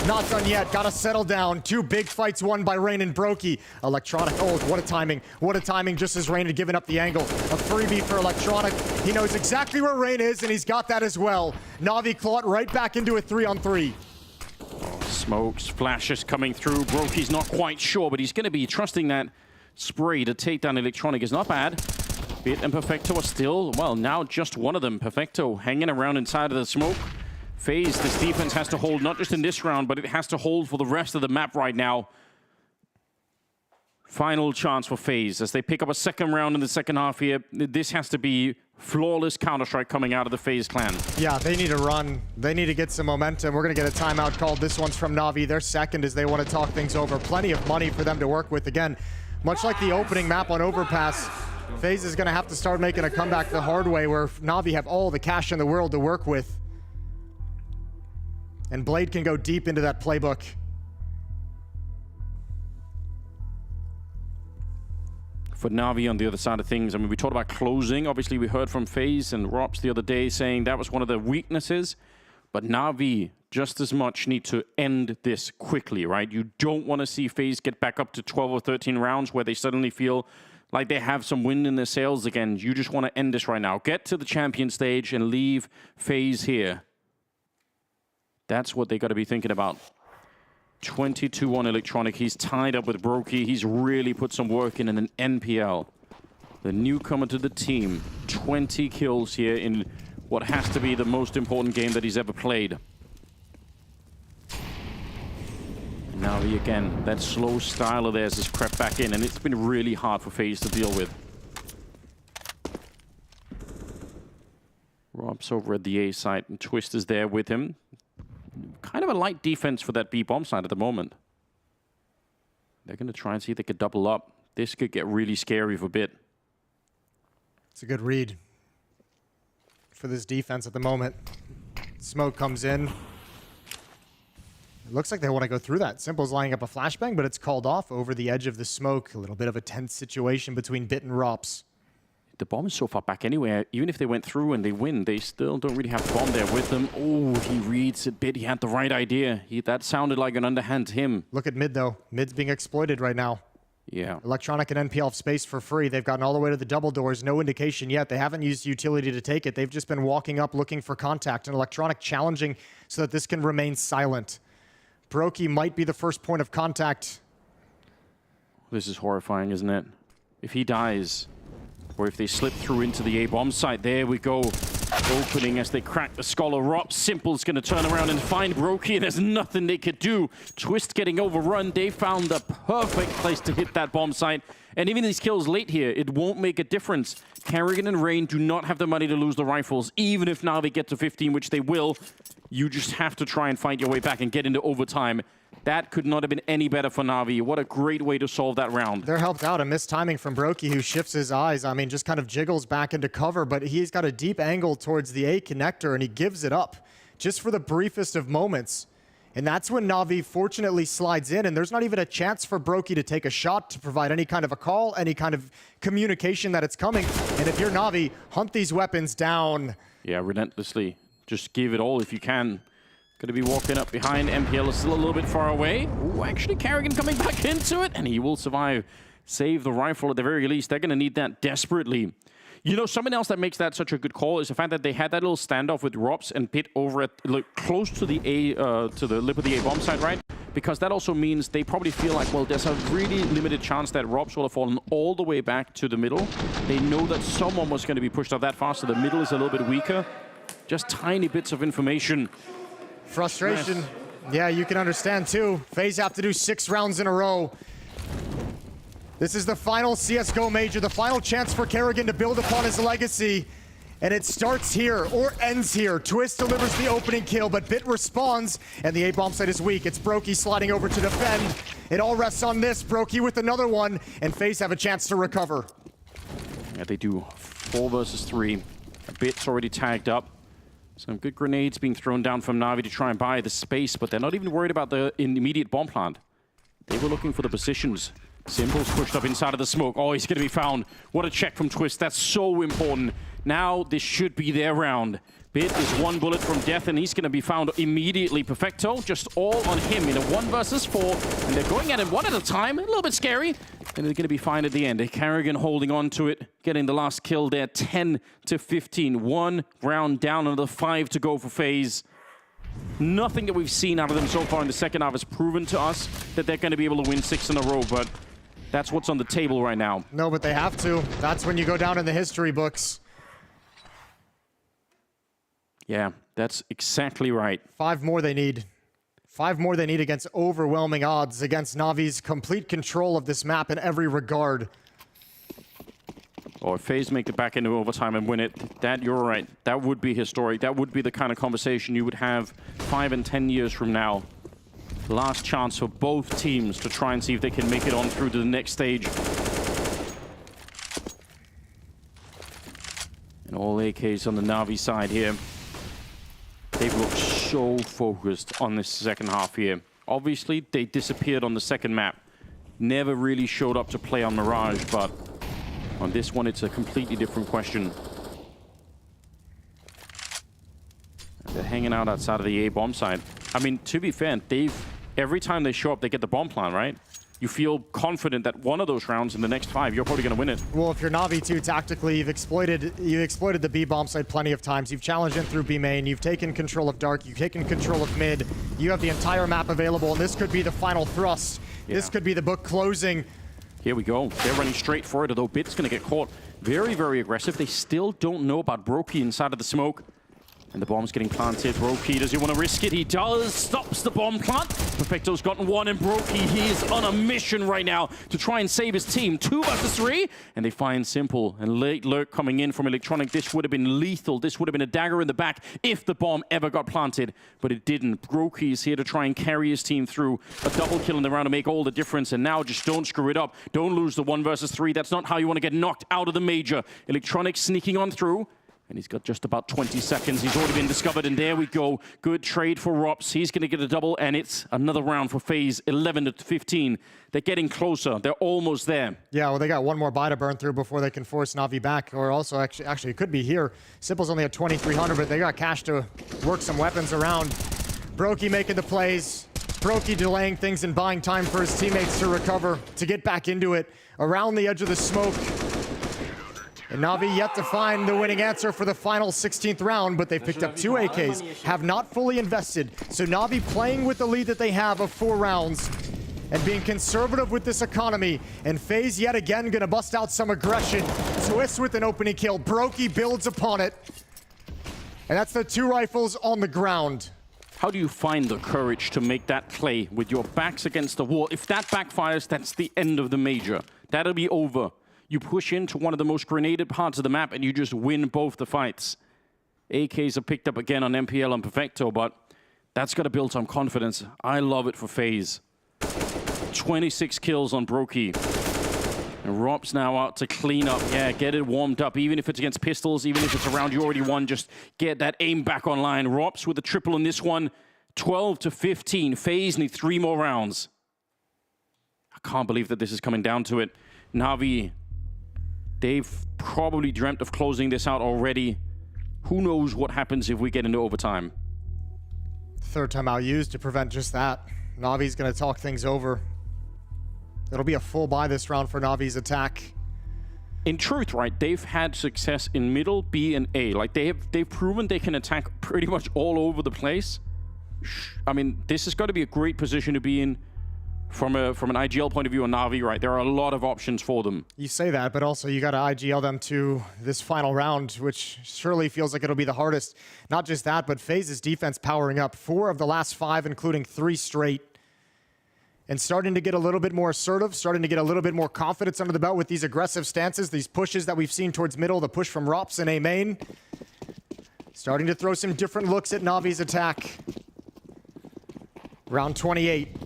Not done yet. Gotta settle down. 2 big fights won by Rain and Brokey. Electronic. Oh, what a timing. What a timing, just as Rain had given up the angle. A freebie for Electronic. He knows exactly where Rain is, and he's got that as well. Navi clawed right back into a 3-on-3. Smokes, flashes coming through. Brokey's not quite sure, but he's going to be trusting that spray to take down Electronic is not bad. Bit and Perfecto are still, well, now just one of them. Perfecto hanging around inside of the smoke. FaZe, this defense has to hold not just in this round, but it has to hold for the rest of the map right now. Final chance for FaZe as they pick up a second round in the second half here. This has to be flawless Counter-Strike coming out of the FaZe clan. Yeah, they need to run. They need to get some momentum. We're going to get a timeout called. This one's from Navi. Their second as they want to talk things over. Plenty of money for them to work with. Again, much like the opening map on Overpass, FaZe is going to have to start making a comeback the hard way where Navi have all the cash in the world to work with. And Blade can go deep into that playbook. For Navi on the other side of things, I mean, we talked about closing. Obviously, we heard from FaZe and Rops the other day saying that was one of their weaknesses. But Navi just as much need to end this quickly, right? You don't want to see FaZe get back up to 12 or 13 rounds where they suddenly feel like they have some wind in their sails again. You just want to end this right now. Get to the champion stage and leave FaZe here. That's what they got to be thinking about. 22-1 Electronic. He's tied up with Brokey. He's really put some work in an NPL. The newcomer to the team. 20 kills here in what has to be the most important game that he's ever played. And now he again, that slow style of theirs has crept back in, and it's been really hard for FaZe to deal with. Rob's over at the A site, and Twist is there with him. Kind of a light defense for that B bomb side at the moment. They're going to try and see if they could double up. This could get really scary for a bit. It's a good read for this defense at the moment. Smoke comes in. It looks like they want to go through that. Simple's lining up a flashbang, but it's called off over the edge of the smoke. A little bit of a tense situation between Bit and Rops. The bomb is so far back anyway. Even if they went through and they win, they still don't really have the bomb there with them. Oh, he reads it. Bit. He had the right idea. That sounded like an underhand to him. Look at mid, though. Mid's being exploited right now. Yeah. Electronic and NPL have space for free. They've gotten all the way to the double doors. No indication yet. They haven't used utility to take it. They've just been walking up looking for contact. And Electronic challenging so that this can remain silent. Brokey might be the first point of contact. This is horrifying, isn't it? If he dies, or if they slip through into the A-bomb site, there we go. opening as they crack the Scholar Rob. Simple's going to turn around and find Brokey, and there's nothing they could do. Twist getting overrun. They found the perfect place to hit that bomb site. And even these kills late here, it won't make a difference. Karrigan and Rain do not have the money to lose the rifles, even if now they get to 15, which they will. You just have to try and fight your way back and get into overtime. That could not have been any better for Navi. What a great way to solve that round. They're helped out. A missed timing from Brokey, who shifts his eyes. I mean, just kind of jiggles back into cover, but he's got a deep angle towards the A connector, and he gives it up just for the briefest of moments. And that's when Navi fortunately slides in, and there's not even a chance for Brokey to take a shot, to provide any kind of a call, any kind of communication that it's coming. And if you're Navi, hunt these weapons down. Yeah, relentlessly. Just give it all if you can. Going to be walking up behind. MPL is still a little bit far away. Ooh, actually, Karrigan coming back into it, and he will survive. Save the rifle at the very least. They're going to need that desperately. You know, something else that makes that such a good call is the fact that they had that little standoff with Robs and Pit over at close to the to the lip of the A bomb site, right? Because that also means they probably feel like, well, there's a really limited chance that Robs will have fallen all the way back to the middle. They know that someone was going to be pushed up that fast, so the middle is a little bit weaker. Just tiny bits of information. Frustration. Yeah, you can understand too. FaZe have to do 6 rounds in a row. This is the final CSGO major, the final chance for Karrigan to build upon his legacy. And it starts here, or ends here. Twist delivers the opening kill, but Bit responds, and the A-bomb site is weak. It's Brokey sliding over to defend. It all rests on this. Brokey with another one, and FaZe have a chance to recover. Yeah, they do 4 versus 3. Bit's already tagged up. Some good grenades being thrown down from Navi to try and buy the space, but they're not even worried about the immediate bomb plant. They were looking for the positions. Simple's pushed up inside of the smoke. Oh, he's going to be found. What a check from Twist. That's so important. Now this should be their round. Bit is 1 bullet from death, and he's going to be found immediately. Perfecto, just all on him in a 1 versus 4. And they're going at it 1 at a time. A little bit scary. And they're going to be fine at the end. Karrigan holding on to it, getting the last kill there. 10 to 15. 1 round down, another 5 to go for FaZe. Nothing that we've seen out of them so far in the second half has proven to us that they're going to be able to win 6 in a row, but that's what's on the table right now. No, but they have to. That's when you go down in the history books. Yeah, that's exactly right. 5 more they need. 5 more they need against overwhelming odds, against Navi's complete control of this map in every regard. Or if FaZe make it back into overtime and win it, that, you're right, that would be historic. That would be the kind of conversation you would have 5 and 10 years from now. Last chance for both teams to try and see if they can make it on through to the next stage. And all AKs on the Navi side here. They've looked so focused on this second half here. Obviously, they disappeared on the second map. Never really showed up to play on Mirage, but on this one, it's a completely different question. And they're hanging out outside of the A bomb side. I mean, to be fair, every time they show up, they get the bomb plant, right? You feel confident that one of those rounds in the next 5, you're probably going to win it. Well, if you're Navi too, tactically, you've exploited the B bomb site plenty of times. You've challenged in through B main. You've taken control of Dark. You've taken control of mid. You have the entire map available, and this could be the final thrust. Yeah. This could be the book closing. Here we go. They're running straight for it, although Bit's going to get caught. Very, very aggressive. They still don't know about Brokey inside of the smoke. And the bomb's getting planted. Brokey, does he want to risk it? He does. Stops the bomb plant. Perfecto's gotten 1, and Brokey, he is on a mission right now to try and save his team. 2 versus 3, and they find Simple. And late lurk coming in from Electronic. This would have been lethal. This would have been a dagger in the back if the bomb ever got planted, but it didn't. Brokey is here to try and carry his team through a double kill in the round to make all the difference, and now just don't screw it up. Don't lose the 1 versus 3. That's not how you want to get knocked out of the major. Electronic sneaking on through. And he's got just about 20 seconds. He's already been discovered, and there we go. Good trade for Rops. He's going to get a double, and it's another round for FaZe, 11 to 15. They're getting closer. They're almost there. Yeah, well, they got 1 more buy to burn through before they can force Navi back, or also, actually, it could be here. Simple's only at 2,300, but they got cash to work some weapons around. Brokey making the plays. Brokey delaying things and buying time for his teammates to recover, to get back into it. Around the edge of the smoke. And Navi yet to find the winning answer for the final 16th round, but they've picked up 2 AKs, have not fully invested. So Navi playing with the lead that they have of 4 rounds and being conservative with this economy. And FaZe yet again gonna bust out some aggression. Twist with an opening kill. Brokey builds upon it. And that's the 2 rifles on the ground. How do you find the courage to make that play with your backs against the wall? If that backfires, that's the end of the major. That'll be over. You push into one of the most grenaded parts of the map and you just win both the fights. AKs are picked up again on MPL and Perfecto, but that's got to build some confidence. I love it for FaZe. 26 kills on Brokey. And Rob's now out to clean up. Yeah, get it warmed up. Even if it's against pistols, even if it's around you already won, just get that aim back online. Rob's with a triple in this one. 12-15. FaZe need 3 more rounds. I can't believe that this is coming down to it. Navi, they've probably dreamt of closing this out already. Who knows what happens if we get into overtime? 3rd timeout used to prevent just that. Navi's going to talk things over. It'll be a full buy this round for Navi's attack. In truth, right, they've had success in middle, B, and A. Like, they've proven they can attack pretty much all over the place. I mean, this has got to be a great position to be in from an IGL point of view on Navi, right? There are a lot of options for them. You say that, but also you got to IGL them to this final round, which surely feels like it'll be the hardest. Not just that, but FaZe's defense powering up. 4 of the last 5, including 3 straight. And starting to get a little bit more assertive, starting to get a little bit more confidence under the belt with these aggressive stances, these pushes that we've seen towards middle, the push from Rops and A main. Starting to throw some different looks at Navi's attack. Round 28.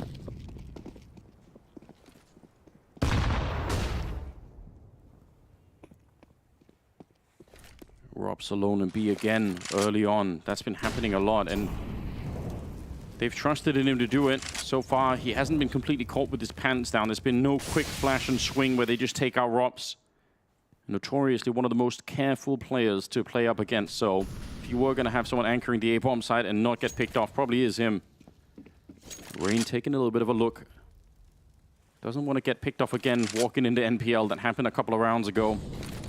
Rob's alone and B again early on. That's been happening a lot, and they've trusted in him to do it. So far, he hasn't been completely caught with his pants down. There's been no quick flash and swing where they just take out Robs. Notoriously one of the most careful players to play up against. So if you were going to have someone anchoring the A-bomb side and not get picked off, probably is him. Rain taking a little bit of a look. Doesn't want to get picked off again, walking into NPL. That happened a couple of rounds ago.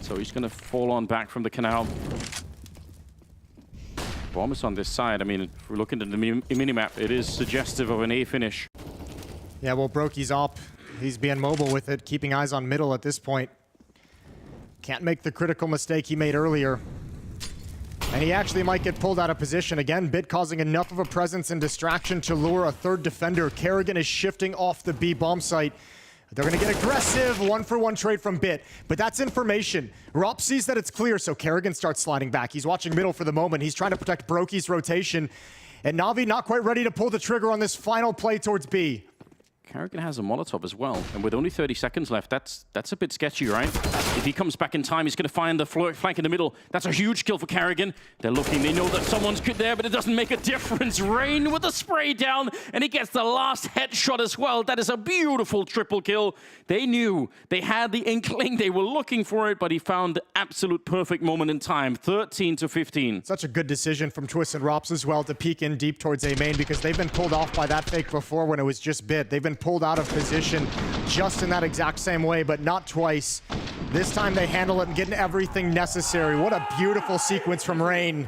So he's going to fall on back from the canal. Bomb is on this side. I mean, if we're looking at the minimap, it is suggestive of an A finish. Yeah, well, Brokey's up. He's being mobile with it, keeping eyes on middle at this point. Can't make the critical mistake he made earlier. And he actually might get pulled out of position. Again, Bit causing enough of a presence and distraction to lure a 3rd defender. Kerrigan is shifting off the B bomb site. They're going to get aggressive, 1-for-1 trade from Bit. But that's information. Rop sees that it's clear, so Kerrigan starts sliding back. He's watching middle for the moment. He's trying to protect Brokey's rotation. And Navi not quite ready to pull the trigger on this final play towards B. Kerrigan has a Molotov as well, and with only 30 seconds left, that's a bit sketchy, right? If he comes back in time, he's going to find the flank in the middle. That's a huge kill for Kerrigan. They're looking, they know that someone's good there, but it doesn't make a difference. Rain with the spray down, and he gets the last headshot as well. That is a beautiful triple kill. They knew, they had the inkling, they were looking for it, but he found the absolute perfect moment in time. 13-15. Such a good decision from Twist and Rops as well to peek in deep towards A main, because they've been pulled off by that fake before when it was just Bit. They've been pulled out of position just in that exact same way, but not twice. This time they handle it and get everything necessary. What a beautiful sequence from Rain.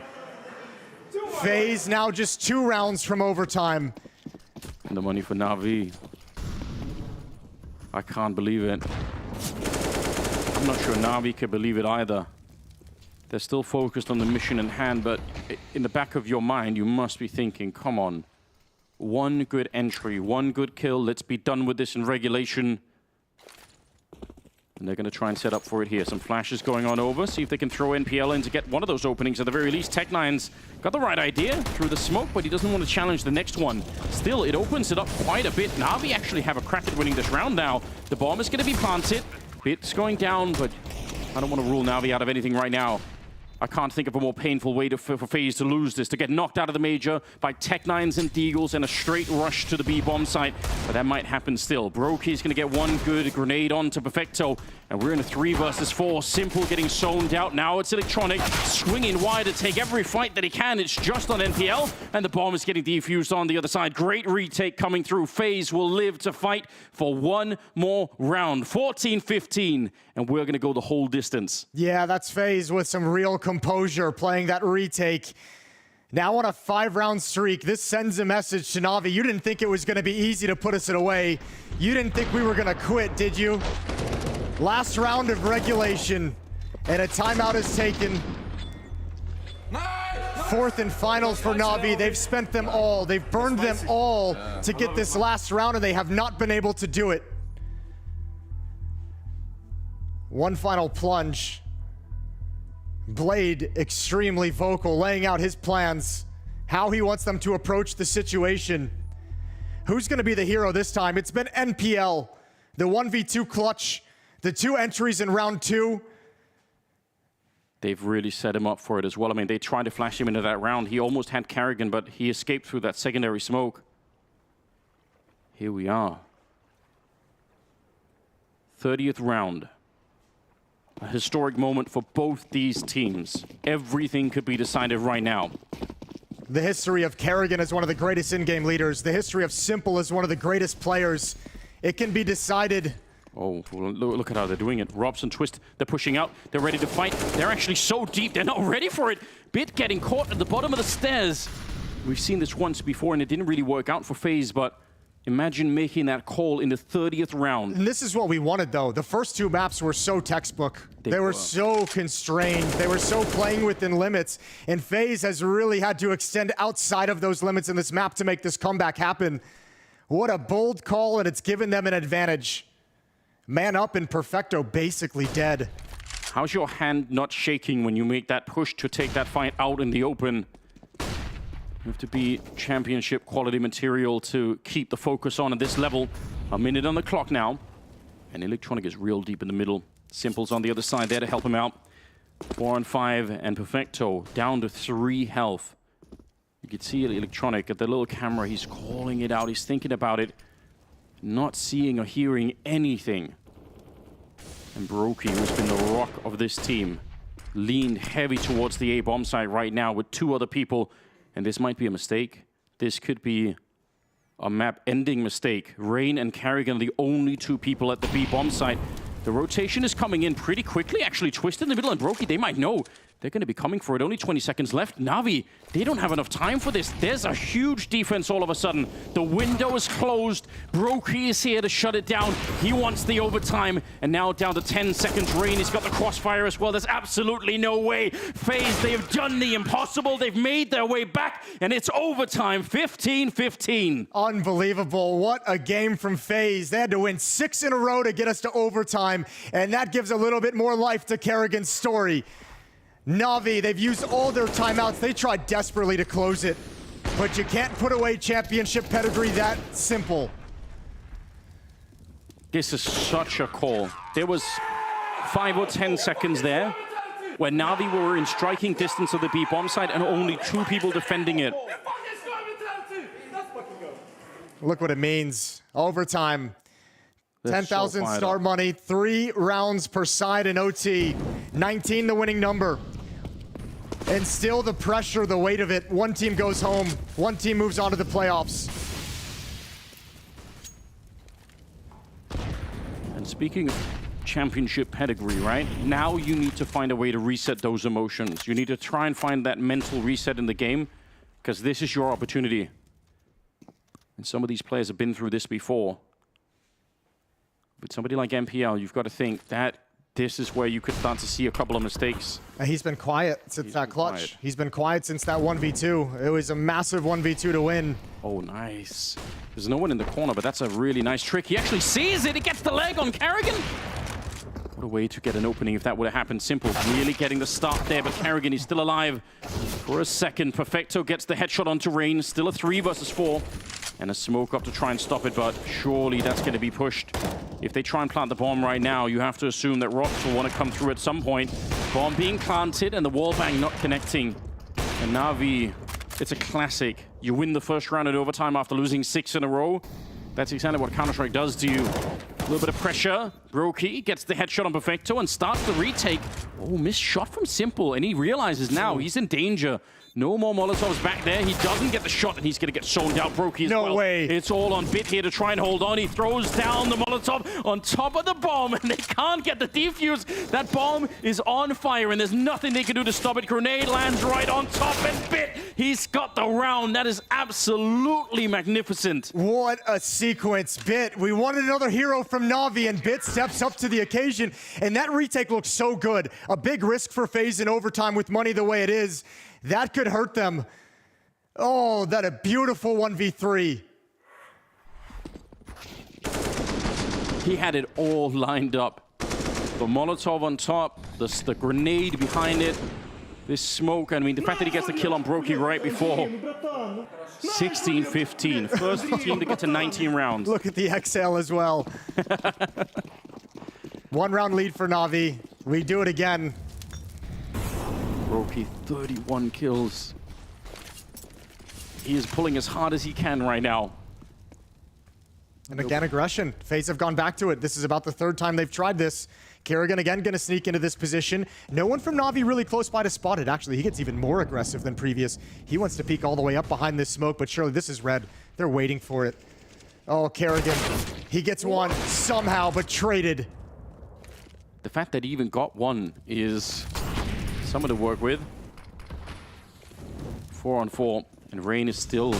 FaZe now just 2 rounds from overtime. And the money for Navi. I can't believe it. I'm not sure Navi can believe it either. They're still focused on the mission in hand, but in the back of your mind, you must be thinking, come on. 1 good entry, 1 good kill. Let's be done with this in regulation. And they're going to try and set up for it here. Some flashes going on over. See if they can throw NPL in to get one of those openings at the very least. Tech9's got the right idea through the smoke, but he doesn't want to challenge the next one. Still, it opens it up quite a bit. Navi actually have a crack at winning this round now. The bomb is going to be planted. Bit's going down, but I don't want to rule Navi out of anything right now. I can't think of a more painful way for FaZe to lose this, to get knocked out of the major by Tech9s and Deagles and a straight rush to the B bomb site. But that might happen still. Brokey's going to get 1 good grenade onto Perfecto. And we're in a 3 versus 4. Simple getting zoned out. Now it's Electronic swinging wide to take every fight that he can. It's just on NPL. And the bomb is getting defused on the other side. Great retake coming through. FaZe will live to fight for 1 more round. 14-15. And we're going to go the whole distance. Yeah, that's FaZe with some real composure playing that retake. Now on a 5-round streak, this sends a message to Navi. You didn't think it was going to be easy to put us away. You didn't think we were going to quit, did you? Last round of regulation, and a timeout is taken. fourth and final for Navi. They've spent them all. They've burned them all to get this last round, and they have not been able to do it. One final plunge. Blade extremely vocal, laying out his plans, how he wants them to approach the situation. Who's going to be the hero this time? It's been NPL, the 1v2 clutch, the 2 entries in round 2. They've really set him up for it as well. I mean, they tried to flash him into that round. He almost had Carrigan, but he escaped through that secondary smoke. Here we are. 30th round. A historic moment for both these teams. Everything could be decided right now. The history of Carrigan as one of the greatest in-game leaders. The history of Simple as one of the greatest players. It can be decided. Oh, look at how they're doing it. Robson, Twist, they're pushing out. They're ready to fight. They're actually so deep, they're not ready for it. Bit getting caught at the bottom of the stairs. We've seen this once before, and it didn't really work out for FaZe, but imagine making that call in the 30th round. And this is what we wanted, though. The first 2 maps were so textbook. They were so constrained. They were so playing within limits. And FaZe has really had to extend outside of those limits in this map to make this comeback happen. What a bold call, and it's given them an advantage. Man up and Perfecto basically dead. How's your hand not shaking when you make that push to take that fight out in the open? You have to be championship quality material to keep the focus on at this level. A minute on the clock now. And Electronic is real deep in the middle. Simple's on the other side there to help him out. 4 on 5, and Perfecto down to 3 health. You can see Electronic at the little camera. He's calling it out. He's thinking about it. Not seeing or hearing anything. And Brokey, who's been the rock of this team, leaned heavy towards the A bomb site right now with 2 other people. And this might be a mistake. This could be a map-ending mistake. Rain and Carrigan are the only 2 people at the B bomb site. The rotation is coming in pretty quickly, actually. Twist in the middle, and Brokey, they might know. They're going to be coming for it. Only 20 seconds left. Navi, they don't have enough time for this. There's a huge defense all of a sudden. The window is closed. Brokey is here to shut it down. He wants the overtime. And now down to 10 seconds. Rain has got the crossfire as well. There's absolutely no way. FaZe, they've done the impossible. They've made their way back. And it's overtime. 15-15. Unbelievable. What a game from FaZe. They had to win 6 in a row to get us to overtime. And that gives a little bit more life to Carrigan's story. Navi, they've used all their timeouts. They tried desperately to close it, but you can't put away championship pedigree that simple. This is such a call. There was 5 or 10 seconds there where Navi were in striking distance of the B bomb site and only 2 people defending it. Look what it means. Overtime. 10,000 so star money, 3 rounds per side in OT, 19 the winning number. And still the pressure, the weight of it. One team goes home, one team moves on to the playoffs. And speaking of championship pedigree, right? Now you need to find a way to reset those emotions. You need to try and find that mental reset in the game, because this is your opportunity. And some of these players have been through this before. With somebody like MPL, you've got to think that this is where you could start to see a couple of mistakes. He's been quiet since that clutch. He's been quiet since that 1v2. It was a massive 1v2 to win. Oh, nice. There's no one in the corner, but that's a really nice trick. He actually sees it. He gets the leg on Carrigan. What a way to get an opening if that would have happened. Simple, really getting the start there, but Carrigan is still alive for a second. Perfecto gets the headshot onto Rain. Still a 3 versus 4. And a smoke up to try and stop it, but surely that's going to be pushed. If they try and plant the bomb right now, you have to assume that Rops will want to come through at some point. Bomb being planted and the wall bang not connecting. And Navi, it's a classic. You win the first round at overtime after losing 6 in a row. That's exactly what Counter-Strike does to you. A little bit of pressure. Brokey gets the headshot on Perfecto and starts the retake. Oh, missed shot from Simple, and he realizes now he's in danger. No more Molotovs back there. He doesn't get the shot, and he's going to get zoned out. Brokey as well. No way. It's all on Bit here to try and hold on. He throws down the Molotov on top of the bomb, and they can't get the defuse. That bomb is on fire, and there's nothing they can do to stop it. Grenade lands right on top, and Bit, he's got the round. That is absolutely magnificent. What a sequence. Bit, we wanted another hero from Navi, and Bit steps up to the occasion, and that retake looks so good. A big risk for FaZe in overtime with money the way it is. That could hurt them. Oh, that a beautiful 1v3. He had it all lined up. The Molotov on top, the grenade behind it, this smoke. I mean, the fact that he gets the kill on Brokey right before. 16-15. First team to get to 19 rounds. Look at the exhale as well. 1 round lead for Navi. We do it again. Brokey, 31 kills. He is pulling as hard as he can right now. And again, aggression. FaZe have gone back to it. This is about the 3rd time they've tried this. Kerrigan again going to sneak into this position. No one from Navi really close by to spot it. Actually, he gets even more aggressive than previous. He wants to peek all the way up behind this smoke, but surely this is red. They're waiting for it. Oh, Kerrigan. He gets one somehow, but traded. The fact that he even got one is someone to work with. 4 on 4, and Rain is still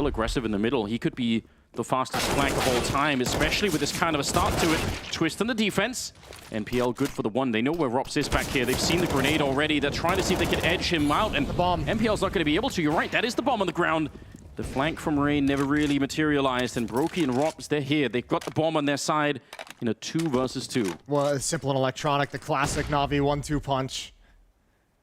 aggressive in the middle. He could be the fastest flank of all time, especially with this kind of a start to it. Twist on the defense. NPL good for the 1. They know where Rops is back here. They've seen the grenade already. They're trying to see if they can edge him out, and the bomb. NPL's not going to be able to. You're right, that is the bomb on the ground. The flank from Rain never really materialized, and Brokey and Rops, they're here. They've got the bomb on their side in a 2 versus 2. Well, simple and electronic, the classic Navi 1-2 punch.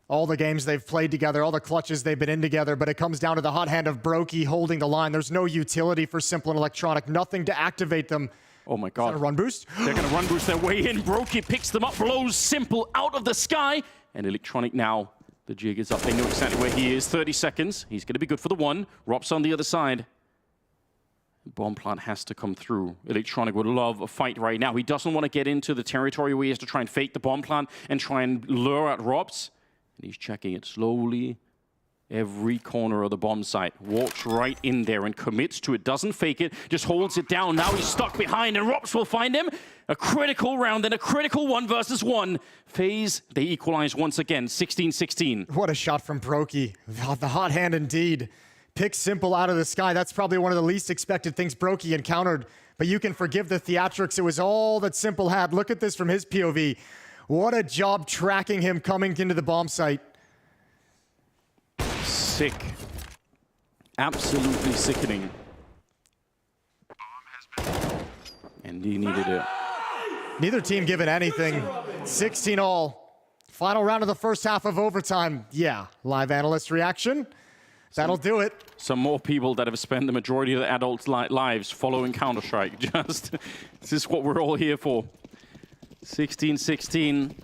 All the games they've played together, all the clutches they've been in together, but it comes down to the hot hand of Brokey holding the line. There's no utility for Simple and Electronic, nothing to activate them. Oh my god. Is that a run boost? They're going to run boost their way in. Brokey picks them up, blows Simple out of the sky. And Electronic now, the jig is up. They know exactly where he is. 30 seconds. He's going to be good for the 1. Rops on the other side. Bomb plant has to come through. Electronic would love a fight right now. He doesn't want to get into the territory where he has to try and fake the bomb plant and try and lure out Rops. And he's checking it slowly. Every corner of the bomb site. Walks right in there and commits to it. Doesn't fake it. Just holds it down. Now he's stuck behind and Rops will find him. A critical round and a critical 1 versus 1. FaZe, they equalize once again. 16-16. What a shot from Brokey. The hot hand indeed. Picks Simple out of the sky. That's probably one of the least expected things Brokey encountered. But you can forgive the theatrics. It was all that Simple had. Look at this from his POV. What a job tracking him coming into the bomb site. Sick. Absolutely sickening. And he needed it. Neither team given anything. 16 all. Final round of the first half of overtime. Yeah, live analyst reaction. That'll do it. Some more people that have spent the majority of their adult lives following Counter-Strike. This is what we're all here for. 16-16,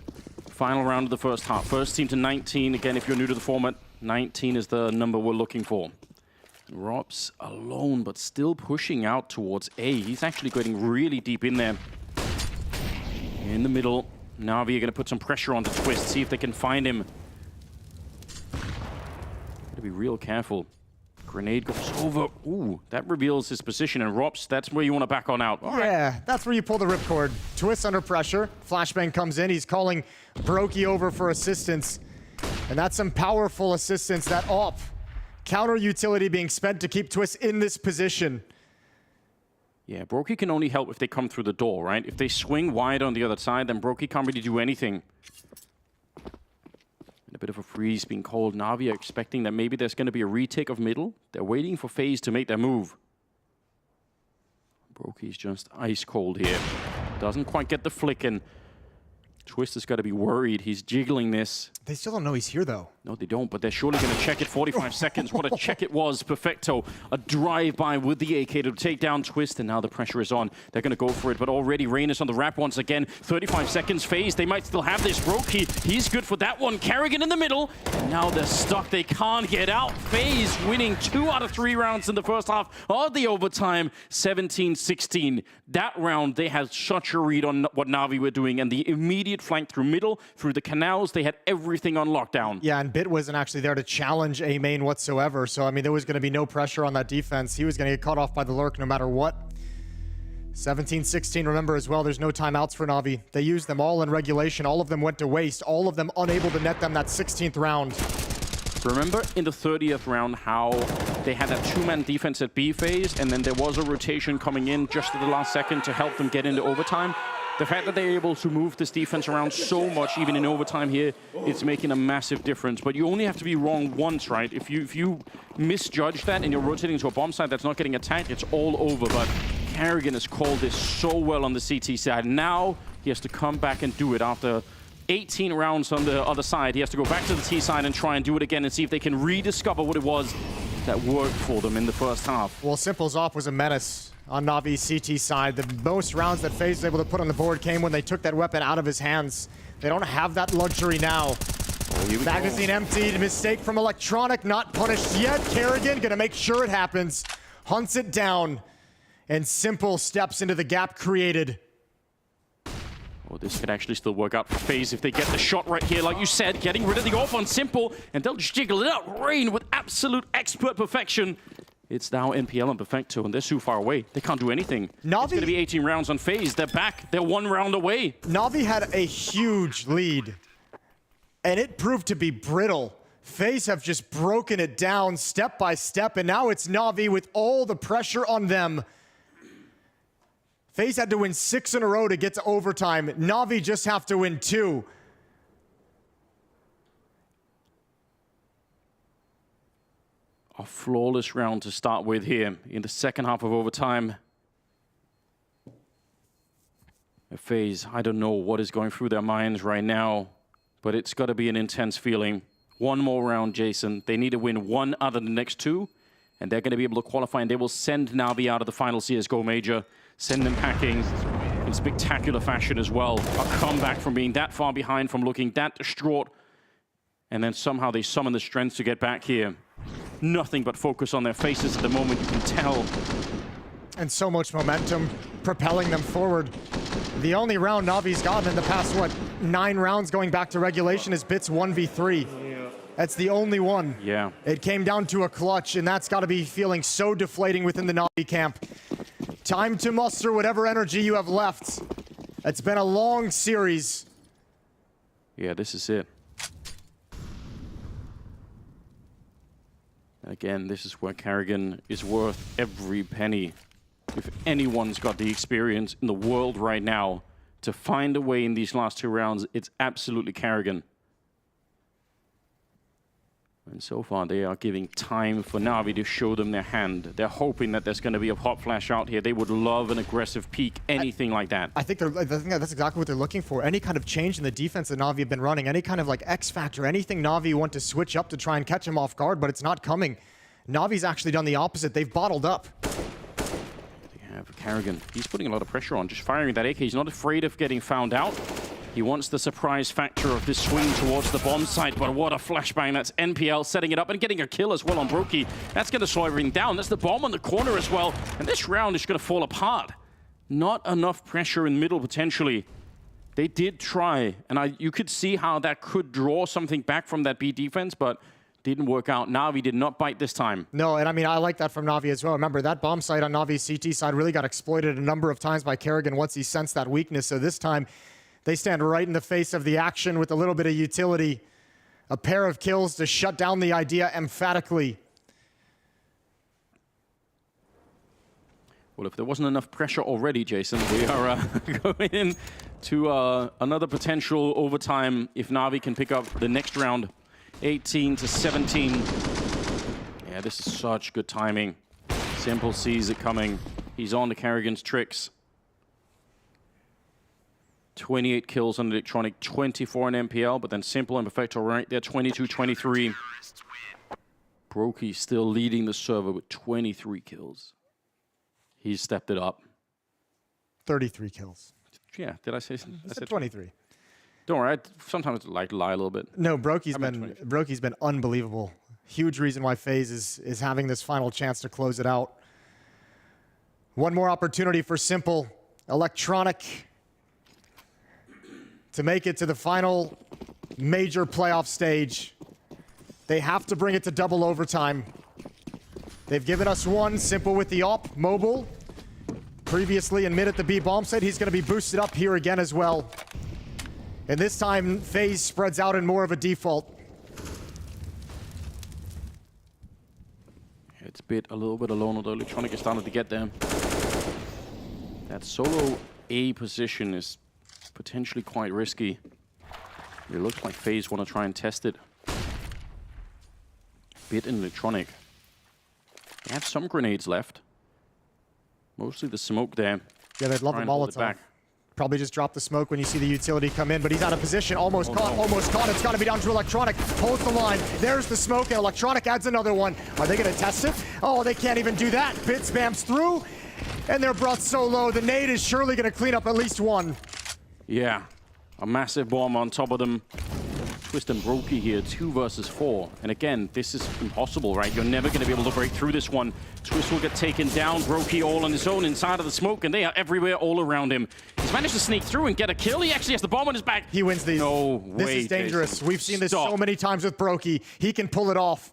final round of the first half. First team to 19. Again, if you're new to the format, 19 is the number we're looking for. Rops alone, but still pushing out towards A. He's actually getting really deep in there. In the middle, Navi are going to put some pressure on the Twist, see if they can find him. Got to be real careful. Grenade goes over. Ooh, that reveals his position. And Rops, that's where you want to back on out. Yeah, that's where you pull the ripcord. Twist under pressure. Flashbang comes in. He's calling Brokey over for assistance. And that's some powerful assistance. That AWP. Counter utility being spent to keep Twist in this position. Yeah, Brokey can only help if they come through the door, right? If they swing wide on the other side, then Brokey can't really do anything. A bit of a freeze being called. Navi are expecting that maybe there's going to be a retake of middle. They're waiting for FaZe to make their move. Brokey's just ice cold here. Doesn't quite get the flick, and Twist has got to be worried. He's jiggling this. They still don't know he's here, though. No, they don't, but they're surely going to check it. 45 seconds. What a check it was. Perfecto. A drive-by with the AK to take down Twist, and now the pressure is on. They're going to go for it, but already Rain is on the wrap once again. 35 seconds. FaZe, they might still have this. Brokey, he's good for that one. Kerrigan in the middle. And now they're stuck. They can't get out. FaZe winning 2 out of 3 rounds in the first half of the overtime. 17-16. That round, they had such a read on what Navi were doing, and the immediate flank through middle, through the canals, they had everything on lockdown. Yeah, and Bit wasn't actually there to challenge A main whatsoever. So, I mean, there was going to be no pressure on that defense. He was going to get caught off by the lurk no matter what. 17-16, remember as well, there's no timeouts for Navi. They used them all in regulation. All of them went to waste. All of them unable to net them that 16th round. Remember in the 30th round how they had that 2-man defense at B phase, and then there was a rotation coming in just at the last second to help them get into overtime? The fact that they're able to move this defense around so much, even in overtime here, it's making a massive difference. But you only have to be wrong once, right? If you misjudge that and you're rotating to a bomb site that's not getting attacked, it's all over. But Karrigan has called this so well on the CT side. Now he has to come back and do it after 18 rounds on the other side. He has to go back to the T side and try and do it again and see if they can rediscover what it was that worked for them in the first half. Well, Simple's off was a menace on Navi's CT side. The most rounds that FaZe was able to put on the board came when they took that weapon out of his hands. They don't have that luxury now. Magazine emptied, mistake from Electronic, not punished yet. Karrigan gonna make sure it happens. Hunts it down, and Simple steps into the gap created. Oh, this could actually still work out for FaZe if they get the shot right here, like you said, getting rid of the off on Simple, and they'll just jiggle it out. Rain with absolute expert perfection. It's now NPL and Perfecto, and they're so far away. They can't do anything. Navi, it's going to be 18 rounds on FaZe. They're back. They're 1 round away. Navi had a huge lead, and it proved to be brittle. FaZe have just broken it down step by step, and now it's Navi with all the pressure on them. FaZe had to win 6 in a row to get to overtime. Navi just have to win 2. A flawless round to start with here in the second half of overtime. FaZe, I don't know what is going through their minds right now, but it's got to be an intense feeling. 1 more round, Jason. They need to win 1 out of the next 2, and they're going to be able to qualify, and they will send Navi out of the final CSGO major, send them packing in spectacular fashion as well. A comeback from being that far behind, from looking that distraught, and then somehow they summon the strength to get back here. Nothing but focus on their faces at the moment, you can tell. And so much momentum propelling them forward. The only round Navi's gotten in the past, 9 rounds going back to regulation is Bits 1v3. That's the only one. Yeah. It came down to a clutch, and that's got to be feeling so deflating within the Navi camp. Time to muster whatever energy you have left. It's been a long series. Yeah, this is it. Again, this is where Karrigan is worth every penny. If anyone's got the experience in the world right now to find a way in these last 2 rounds, it's absolutely Karrigan. And so far, they are giving time for Navi to show them their hand. They're hoping that there's going to be a hot flash out here. They would love an aggressive peak, anything like that. I think that's exactly what they're looking for. Any kind of change in the defense that Navi have been running, any kind of like X factor, anything Navi want to switch up to try and catch him off guard, but it's not coming. Navi's actually done the opposite. They've bottled up. They have Karrigan. He's putting a lot of pressure on, just firing that AK. He's not afraid of getting found out. He wants the surprise factor of this swing towards the bomb site, but what a flashbang. That's NPL setting it up and getting a kill as well on Brokey. That's going to slow everything down. That's the bomb on the corner as well. And this round is going to fall apart. Not enough pressure in middle, potentially. They did try, and you could see how that could draw something back from that B defense, but didn't work out. Navi did not bite this time. No, and I mean, I like that from Navi as well. Remember, that bomb site on Navi's CT side really got exploited a number of times by Karrigan once he sensed that weakness. So this time, they stand right in the face of the action with a little bit of utility. A pair of kills to shut down the idea emphatically. Well, if there wasn't enough pressure already, Jason, we are going in to another potential overtime if Navi can pick up the next round. 18-17. Yeah, this is such good timing. Simple sees it coming. He's on to Karrigan's tricks. 28 kills on Electronic, 24 on MPL, but then Simple and Perfecto right there, 22-23. Brokey still leading the server with 23 kills. He's stepped it up. 33 kills. Yeah, did I say something? I said 23. Don't worry, I sometimes like to lie a little bit. No, Brokey's been unbelievable. Huge reason why FaZe is having this final chance to close it out. One more opportunity for Simple. Electronic to make it to the final major playoff stage. They have to bring it to double overtime. They've given us one, Simple with the op, mobile. Previously in mid at the B bomb site, he's going to be boosted up here again as well. And this time, FaZe spreads out in more of a default. It's a little bit alone, although Electronic is starting to get there. That solo A position is potentially quite risky. It looks like FaZe want to try and test it. Bit in electronic. They have some grenades left. Mostly the smoke there. Yeah, they'd love the Molotov. Probably just drop the smoke when you see the utility come in, but he's out of position. Almost caught, almost caught. It's got to be down to electronic. Holds the line. There's the smoke, and electronic adds another one. Are they going to test it? Oh, they can't even do that. Bit spams through, and they're brought so low. The nade is surely going to clean up at least one. Yeah, a massive bomb on top of them. Twist and Brokey here, 2 versus 4. And again, this is impossible, right? You're never going to be able to break through this one. Twist will get taken down. Brokey all on his own inside of the smoke, and they are everywhere all around him. He's managed to sneak through and get a kill. He actually has the bomb on his back. He wins these. No way. This is dangerous. Jason. We've seen this so many times with Brokey. He can pull it off.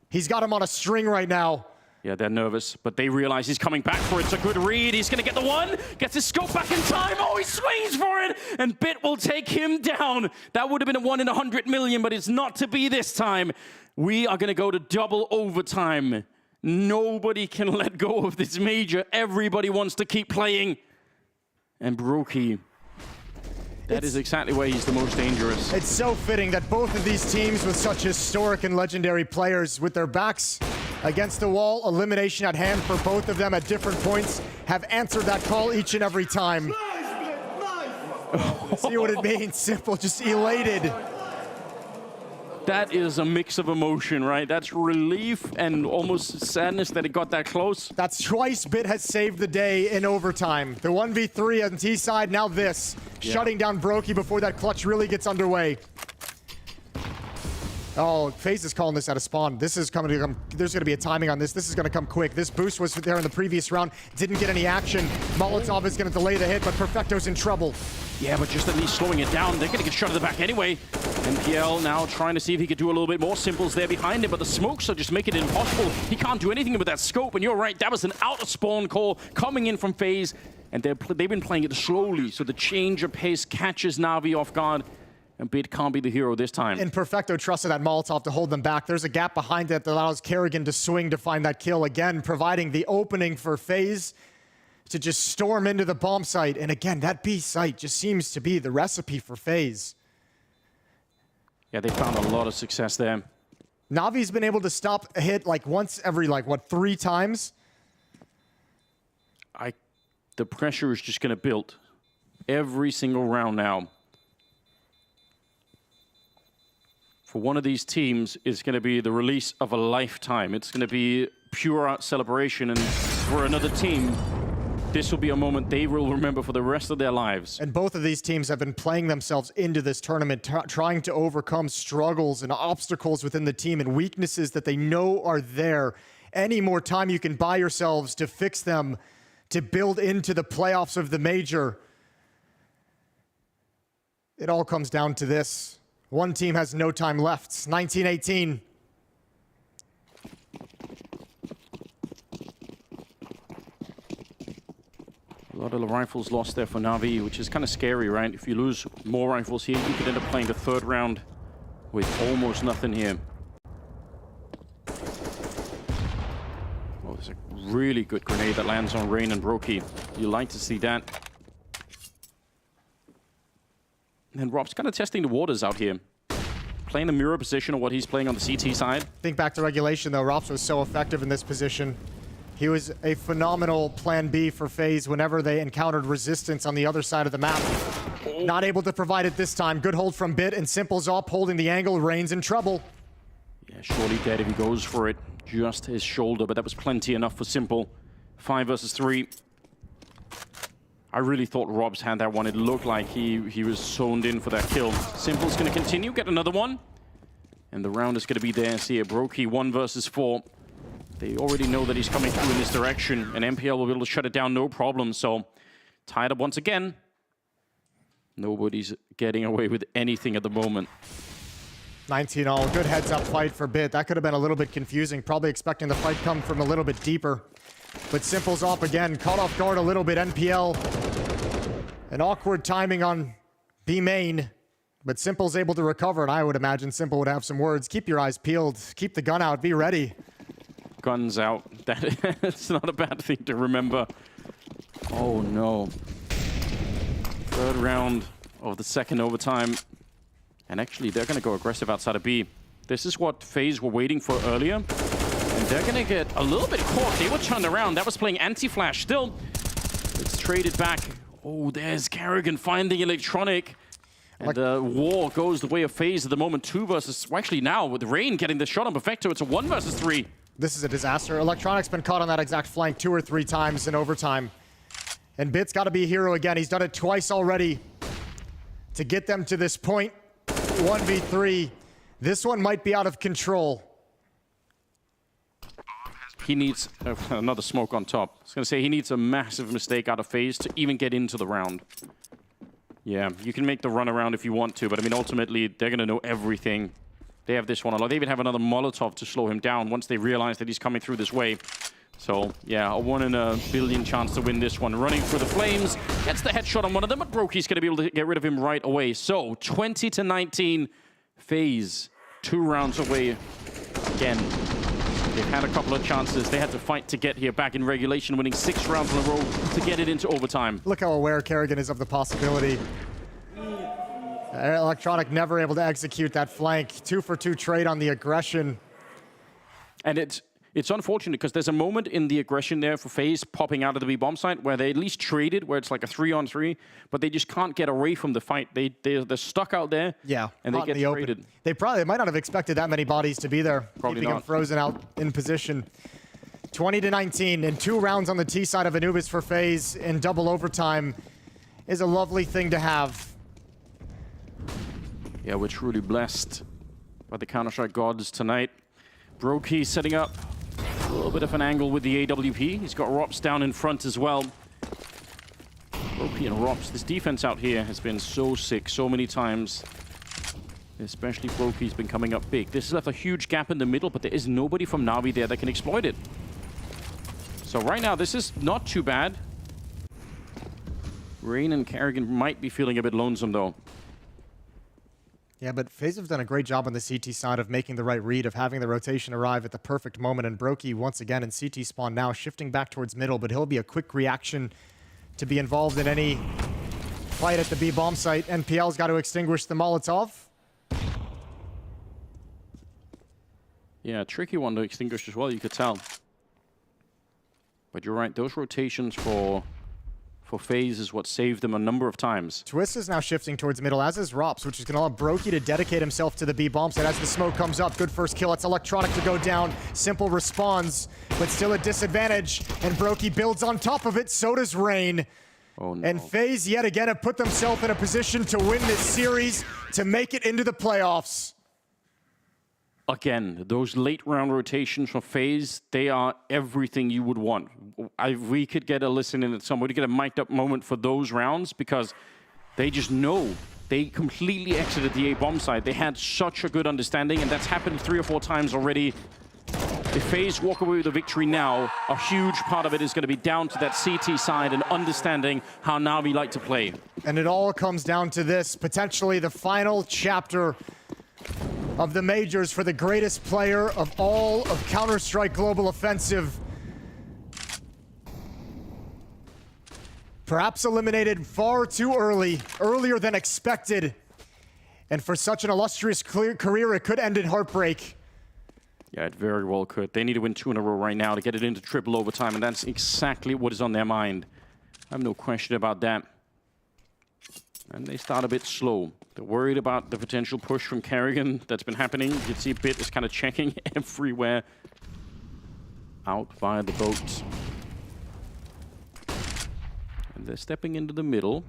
He's got him on a string right now. Yeah, they're nervous, but they realize he's coming back for it. It's a good read. He's going to get the one. Gets his scope back in time. Oh, he swings for it. And Bit will take him down. That would have been a 1 in 100 million, but it's not to be this time. We are going to go to double overtime. Nobody can let go of this major. Everybody wants to keep playing. And Brokey, that is exactly where he's the most dangerous. It's so fitting that both of these teams with such historic and legendary players with their backs against the wall, elimination at hand for both of them at different points, have answered that call each and every time. See what it means, Simple, just elated. That is a mix of emotion, right? That's relief and almost sadness that it got that close. That's twice Bit has saved the day in overtime. The 1v3 on T side, now this. Yeah. Shutting down Brokey before that clutch really gets underway. Oh, FaZe is calling this out of spawn. This is coming to come. There's going to be a timing on this. This is going to come quick. This boost was there in the previous round. Didn't get any action. Molotov is going to delay the hit, but Perfecto's in trouble. Yeah, but just at least slowing it down. They're going to get shot at the back anyway. NPL now trying to see if he could do a little bit more. Simple's there behind him, but the smokes are just making it impossible. He can't do anything with that scope, and you're right. That was an out-of-spawn call coming in from FaZe, and they've been playing it slowly, so the change of pace catches Navi off guard. And Bit can't be the hero this time. And Perfecto trusted that Molotov to hold them back. There's a gap behind it that allows Kerrigan to swing to find that kill again, providing the opening for FaZe to just storm into the bomb site. And again, that B site just seems to be the recipe for FaZe. Yeah, they found a lot of success there. Navi's been able to stop a hit like once every, like, what, 3 times? The pressure is just going to build every single round now. For one of these teams, it's going to be the release of a lifetime. It's going to be pure celebration. And for another team, this will be a moment they will remember for the rest of their lives. And both of these teams have been playing themselves into this tournament, trying to overcome struggles and obstacles within the team and weaknesses that they know are there. Any more time you can buy yourselves to fix them, to build into the playoffs of the major. It all comes down to this. One team has no time left. 19-18. A lot of the rifles lost there for Navi, which is kind of scary, right? If you lose more rifles here, you could end up playing the 3rd round with almost nothing here. Oh, there's a really good grenade that lands on Rain and Brokey. You like to see that. And Rob's kind of testing the waters out here. Playing the mirror position of what he's playing on the CT side. Think back to regulation, though. Rops was so effective in this position. He was a phenomenal plan B for FaZe whenever they encountered resistance on the other side of the map. Not able to provide it this time. Good hold from Bit, and Simple's up, holding the angle. Rain's in trouble. Yeah, surely dead if he goes for it. Just his shoulder, but that was plenty enough for Simple. 5 versus 3. I really thought Rob's had that one. It looked like he was zoned in for that kill. Simple's going to continue, get another one. And the round is going to be theirs here. Brokey 1 versus 4. They already know that he's coming through in this direction, and MPL will be able to shut it down no problem. So, tied up once again. Nobody's getting away with anything at the moment. 19-all. Good heads-up fight for Bit. That could have been a little bit confusing. Probably expecting the fight come from a little bit deeper. But Simple's off again. Caught off guard a little bit. NPL. An awkward timing on B main. But Simple's able to recover, and I would imagine Simple would have some words. Keep your eyes peeled. Keep the gun out. Be ready. Guns out. That's not a bad thing to remember. Oh, no. 3rd round of the second overtime. And actually, they're going to go aggressive outside of B. This is what FaZe were waiting for earlier. And they're going to get a little bit caught. They were turned around. That was playing anti-flash still. It's traded back. Oh, there's Karrigan finding Electronic. And the war goes the way of FaZe at the moment. 2 versus... Well, actually now, with Rain getting the shot on Veto, it's a 1 versus 3. This is a disaster. Electronic's been caught on that exact flank 2 or 3 times in overtime. And Bit's got to be a hero again. He's done it twice already to get them to this point. 1v3. This one might be out of control. He needs another smoke on top. I was going to say, he needs a massive mistake out of FaZe to even get into the round. Yeah, you can make the run around if you want to, but I mean, ultimately, they're going to know everything. They have this one a lot. They even have another Molotov to slow him down once they realize that he's coming through this way. So, yeah, a 1 in a billion chance to win this one. Running through the flames, gets the headshot on one of them, but Brokey's going to be able to get rid of him right away. So, 20-19, FaZe 2 rounds away again. They've had a couple of chances. They had to fight to get here back in regulation, winning 6 rounds in a row to get it into overtime. Look how aware Karrigan is of the possibility. Electronic never able to execute that flank. 2-for-2 trade on the aggression. And it's unfortunate because there's a moment in the aggression there for FaZe popping out of the B bomb site where they at least traded, where it's like a 3-on-3, but they just can't get away from the fight. They're stuck out there. Yeah, and they get traded. They might not have expected that many bodies to be there. Probably keeping not. them frozen out in position. 20-19 and 2 rounds on the T side of Anubis for FaZe in double overtime is a lovely thing to have. Yeah, we're truly blessed by the Counter-Strike gods tonight. Brokey setting up a little bit of an angle with the AWP. He's got Rops down in front as well. Brokey and Rops, this defense out here has been so sick so many times. Especially Brokey's been coming up big. This has left a huge gap in the middle, but there is nobody from Navi there that can exploit it. So right now, this is not too bad. Rain and Karrigan might be feeling a bit lonesome, though. Yeah, but FaZe have done a great job on the CT side of making the right read, of having the rotation arrive at the perfect moment. And Brokey, once again, in CT spawn now, shifting back towards middle, but he'll be a quick reaction to be involved in any fight at the B bomb site. NPL's got to extinguish the Molotov. Yeah, tricky one to extinguish as well, you could tell. But you're right, those rotations for FaZe is what saved them a number of times. Twist is now shifting towards middle, as is Rops, which is going to allow Brokey to dedicate himself to the B bomb site as the smoke comes up. Good first kill. It's Electronic to go down. Simple responds, but still at disadvantage. And Brokey builds on top of it. So does Rain. Oh, no. And FaZe yet again have put themselves in a position to win this series, to make it into the playoffs. Again, those late round rotations from FaZe, they are everything you would want. We could get a listen in at somebody, get a mic'd up moment for those rounds because they just know. They completely exited the A bomb side. They had such a good understanding, and that's happened 3 or 4 times already. If FaZe walk away with a victory now, a huge part of it is going to be down to that CT side and understanding how Navi like to play. And it all comes down to this, potentially the final chapter of the majors for the greatest player of all of Counter-Strike Global Offensive. Perhaps eliminated far too early, earlier than expected. And for such an illustrious career, it could end in heartbreak. Yeah, it very well could. They need to win 2 in a row right now to get it into triple overtime, and that's exactly what is on their mind. I have no question about that. And they start a bit slow. They're worried about the potential push from Karrigan that's been happening. You can see Bit is kind of checking everywhere. Out by the boat. And they're stepping into the middle.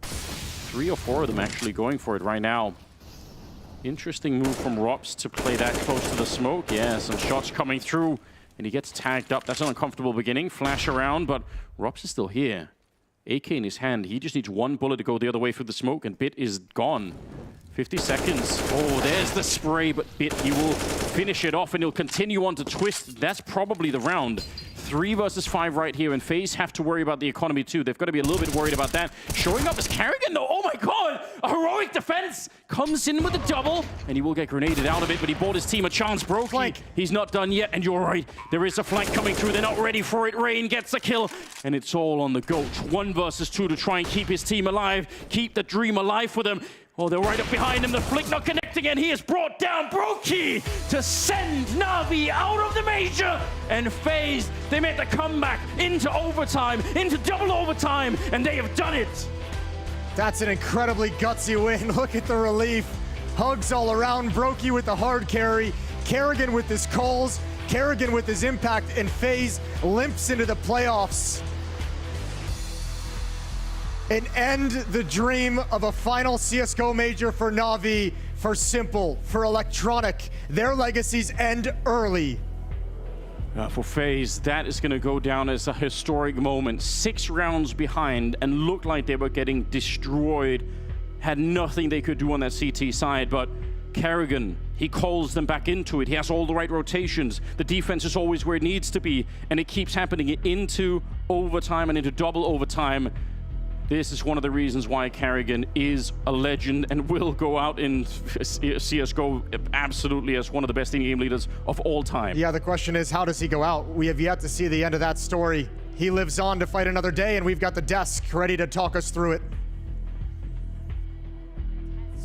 3 or 4 of them actually going for it right now. Interesting move from Rops to play that close to the smoke. Yeah, some shots coming through. And he gets tagged up. That's an uncomfortable beginning. Flash around, but Rops is still here. AK in his hand. He just needs 1 bullet to go the other way through the smoke, and Bit is gone. 50 seconds. Oh, there's the spray, but Bit, he will finish it off, and he'll continue on to Twist. That's probably the round. 3 versus 5 right here, and FaZe have to worry about the economy too. They've got to be a little bit worried about that. Showing up as Karrigan though, oh my god! A heroic defense! Comes in with a double, and he will get grenaded out of it, but he bought his team a chance. Brokey, he's not done yet, and you're right. There is a flank coming through, they're not ready for it. Rain gets a kill, and it's all on the Goat. 1 versus 2 to try and keep his team alive, keep the dream alive for them. Oh, they're right up behind him. The flick not connecting, and he has brought down Brokey to send Navi out of the major. And FaZe, they made the comeback into overtime, into double overtime, and they have done it. That's an incredibly gutsy win. Look at the relief. Hugs all around. Brokey with the hard carry. Karrigan with his calls. Karrigan with his impact, and FaZe limps into the playoffs. And end the dream of a final CSGO major for Navi, for Simple, for Electronic. Their legacies end early. For FaZe, that is going to go down as a historic moment. 6 rounds behind and looked like they were getting destroyed. Had nothing they could do on that CT side, but Karrigan, he calls them back into it. He has all the right rotations. The defense is always where it needs to be, and it keeps happening into overtime and into double overtime. This is one of the reasons why Karrigan is a legend and will go out in CSGO absolutely as one of the best in-game leaders of all time. Yeah, the question is, how does he go out? We have yet to see the end of that story. He lives on to fight another day, and we've got the desk ready to talk us through it.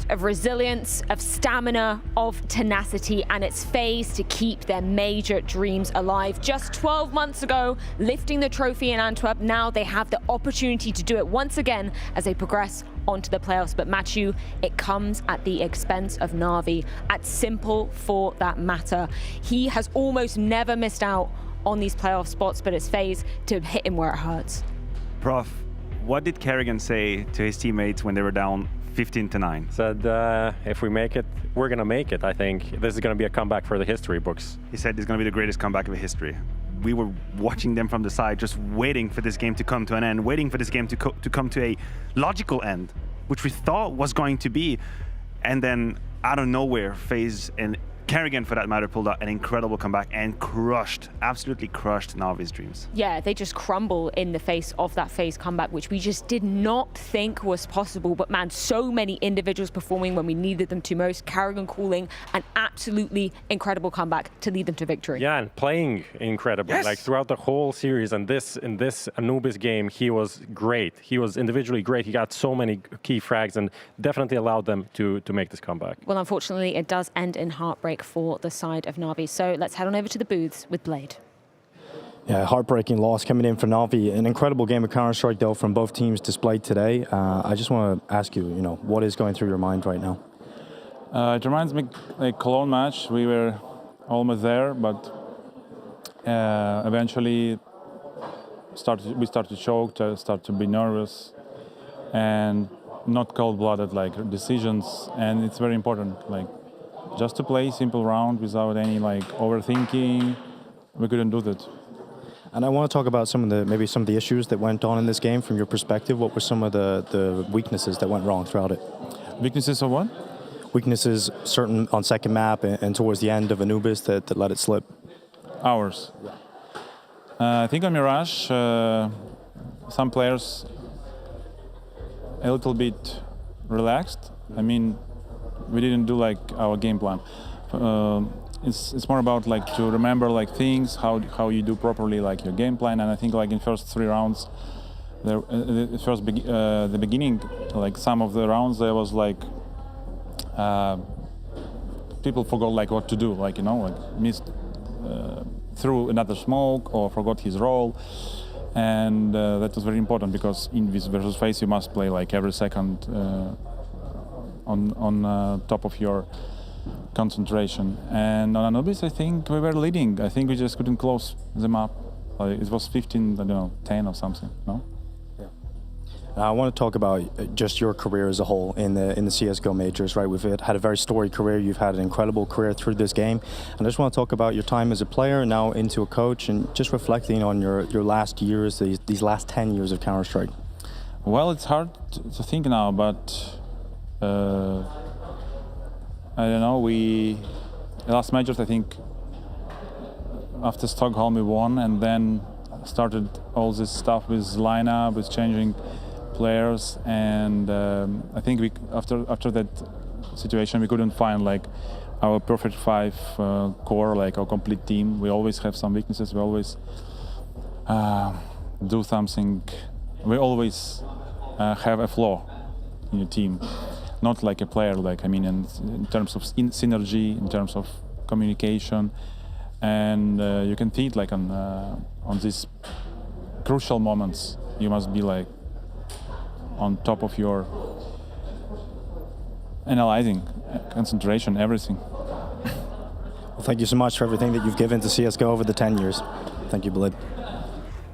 Of resilience, of stamina, of tenacity, and it's FaZe to keep their major dreams alive. Just 12 months ago, lifting the trophy in Antwerp, now they have the opportunity to do it once again as they progress onto the playoffs. But Matthew, it comes at the expense of Navi, at Simple for that matter. He has almost never missed out on these playoff spots, but it's FaZe to hit him where it hurts. Prof, what did Karrigan say to his teammates when they were down 15-9? Said, if we make it, we're going to make it. I think this is going to be a comeback for the history books. He said it's going to be the greatest comeback of history. We were watching them from the side, just waiting for this game to come to an end, waiting for this game to come to a logical end, which we thought was going to be. And then out of nowhere, FaZe and Karrigan, for that matter, pulled out an incredible comeback and crushed, absolutely crushed Navi's dreams. Yeah, they just crumble in the face of that FaZe comeback, which we just did not think was possible. But man, so many individuals performing when we needed them to most. Karrigan calling an absolutely incredible comeback to lead them to victory. Yeah, and playing incredibly. Yes! Like throughout the whole series, and in this Anubis game, he was great. He was individually great. He got so many key frags and definitely allowed them to make this comeback. Well, unfortunately, it does end in heartbreak for the side of Navi. So let's head on over to the booths with Blade. Yeah, heartbreaking loss coming in for Navi. An incredible game of Counter-Strike, though, from both teams displayed today. I just want to ask you, what is going through your mind right now? It reminds me like Cologne match. We were almost there, but eventually we started to choke, started to be nervous, and not cold-blooded like decisions. And it's very important, like just to play simple round without any like overthinking. We couldn't do that. And I want to talk about maybe some of the issues that went on in this game from your perspective. What were some of the weaknesses that went wrong throughout it? Weaknesses of what? Weaknesses certain on second map and towards the end of Anubis that let it slip. Ours. I think on Mirage, some players a little bit relaxed. I mean, we didn't do like our game plan. It's more about like to remember like things, how you do properly like your game plan. And I think like in first 3 rounds, the beginning, like some of the rounds there was like people forgot like what to do, like like missed through another smoke or forgot his role. And that was very important because in this versus FaZe you must play like every second on top of your concentration. And on Anubis, I think we were leading. I think we just couldn't close them up. It was 15, 10 or something, no? Yeah. I want to talk about just your career as a whole in the CSGO majors, right? We've had a very storied career. You've had an incredible career through this game. And I just want to talk about your time as a player, now into a coach, and just reflecting on your last years, these last 10 years of Counter-Strike. Well, it's hard to think now, but I don't know, the last majors, I think, after Stockholm we won, and then started all this stuff with lineup, with changing players, and I think we after that situation we couldn't find like our perfect five core, like our complete team. We always have some weaknesses. We always do something. We always have a flaw in your team, not like a player. Like I mean, in terms of synergy, in terms of communication, and you can see it like on these crucial moments. You must be like on top of your analyzing, concentration, everything. Well, thank you so much for everything that you've given to CSGO over the 10 years. Thank you, Blade.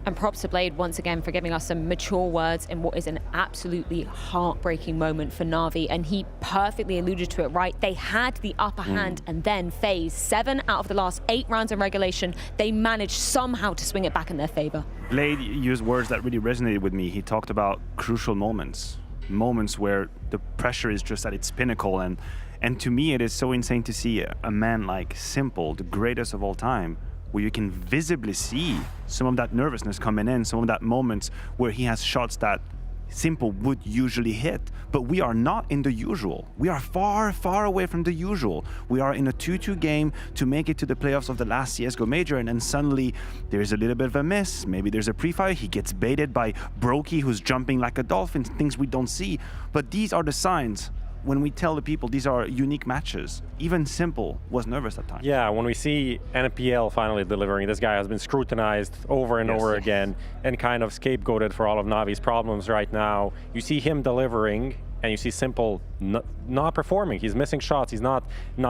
And props to Blade once again for giving us some mature words in what is an absolutely heartbreaking moment for Navi. And he perfectly alluded to it, right? They had the upper hand, and then FaZe, 7 out of the last 8 rounds in regulation, they managed somehow to swing it back in their favor. Blade used words that really resonated with me. He talked about crucial moments. Moments where the pressure is just at its pinnacle. And to me, it is so insane to see a man like Simple, the greatest of all time, where you can visibly see some of that nervousness coming in, some of that moments where he has shots that Simple would usually hit. But we are not in the usual. We are far, far away from the usual. We are in a 2-2 game to make it to the playoffs of the last CSGO major, and then suddenly there's a little bit of a miss. Maybe there's a pre-fire. He gets baited by Brokey, who's jumping like a dolphin, things we don't see. But these are the signs when we tell the people these are unique matches. Even Simple was nervous at times. Yeah, when we see NPL finally delivering, this guy has been scrutinized over and over again and kind of scapegoated for all of Navi's problems right now. You see him delivering, and you see Simple not performing. He's missing shots. He's not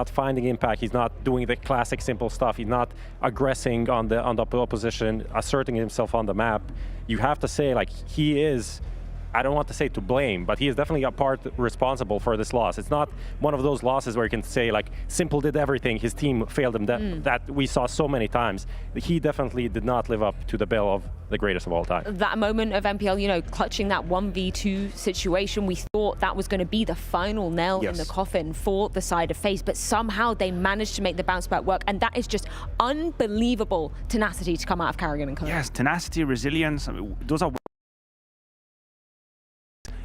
finding impact. He's not doing the classic Simple stuff. He's not aggressing on the opposition, asserting himself on the map. You have to say, like, he is, I don't want to say to blame, but he is definitely a part responsible for this loss. It's not one of those losses where you can say, like, Simple did everything, his team failed him, that we saw so many times. He definitely did not live up to the bill of the greatest of all time. That moment of NPL, you know, clutching that 1v2 situation, we thought that was going to be the final nail in the coffin for the side of FaZe, but somehow they managed to make the bounce back work, and that is just unbelievable tenacity to come out of Karrigan and Co. Yes, tenacity, resilience, I mean, those are...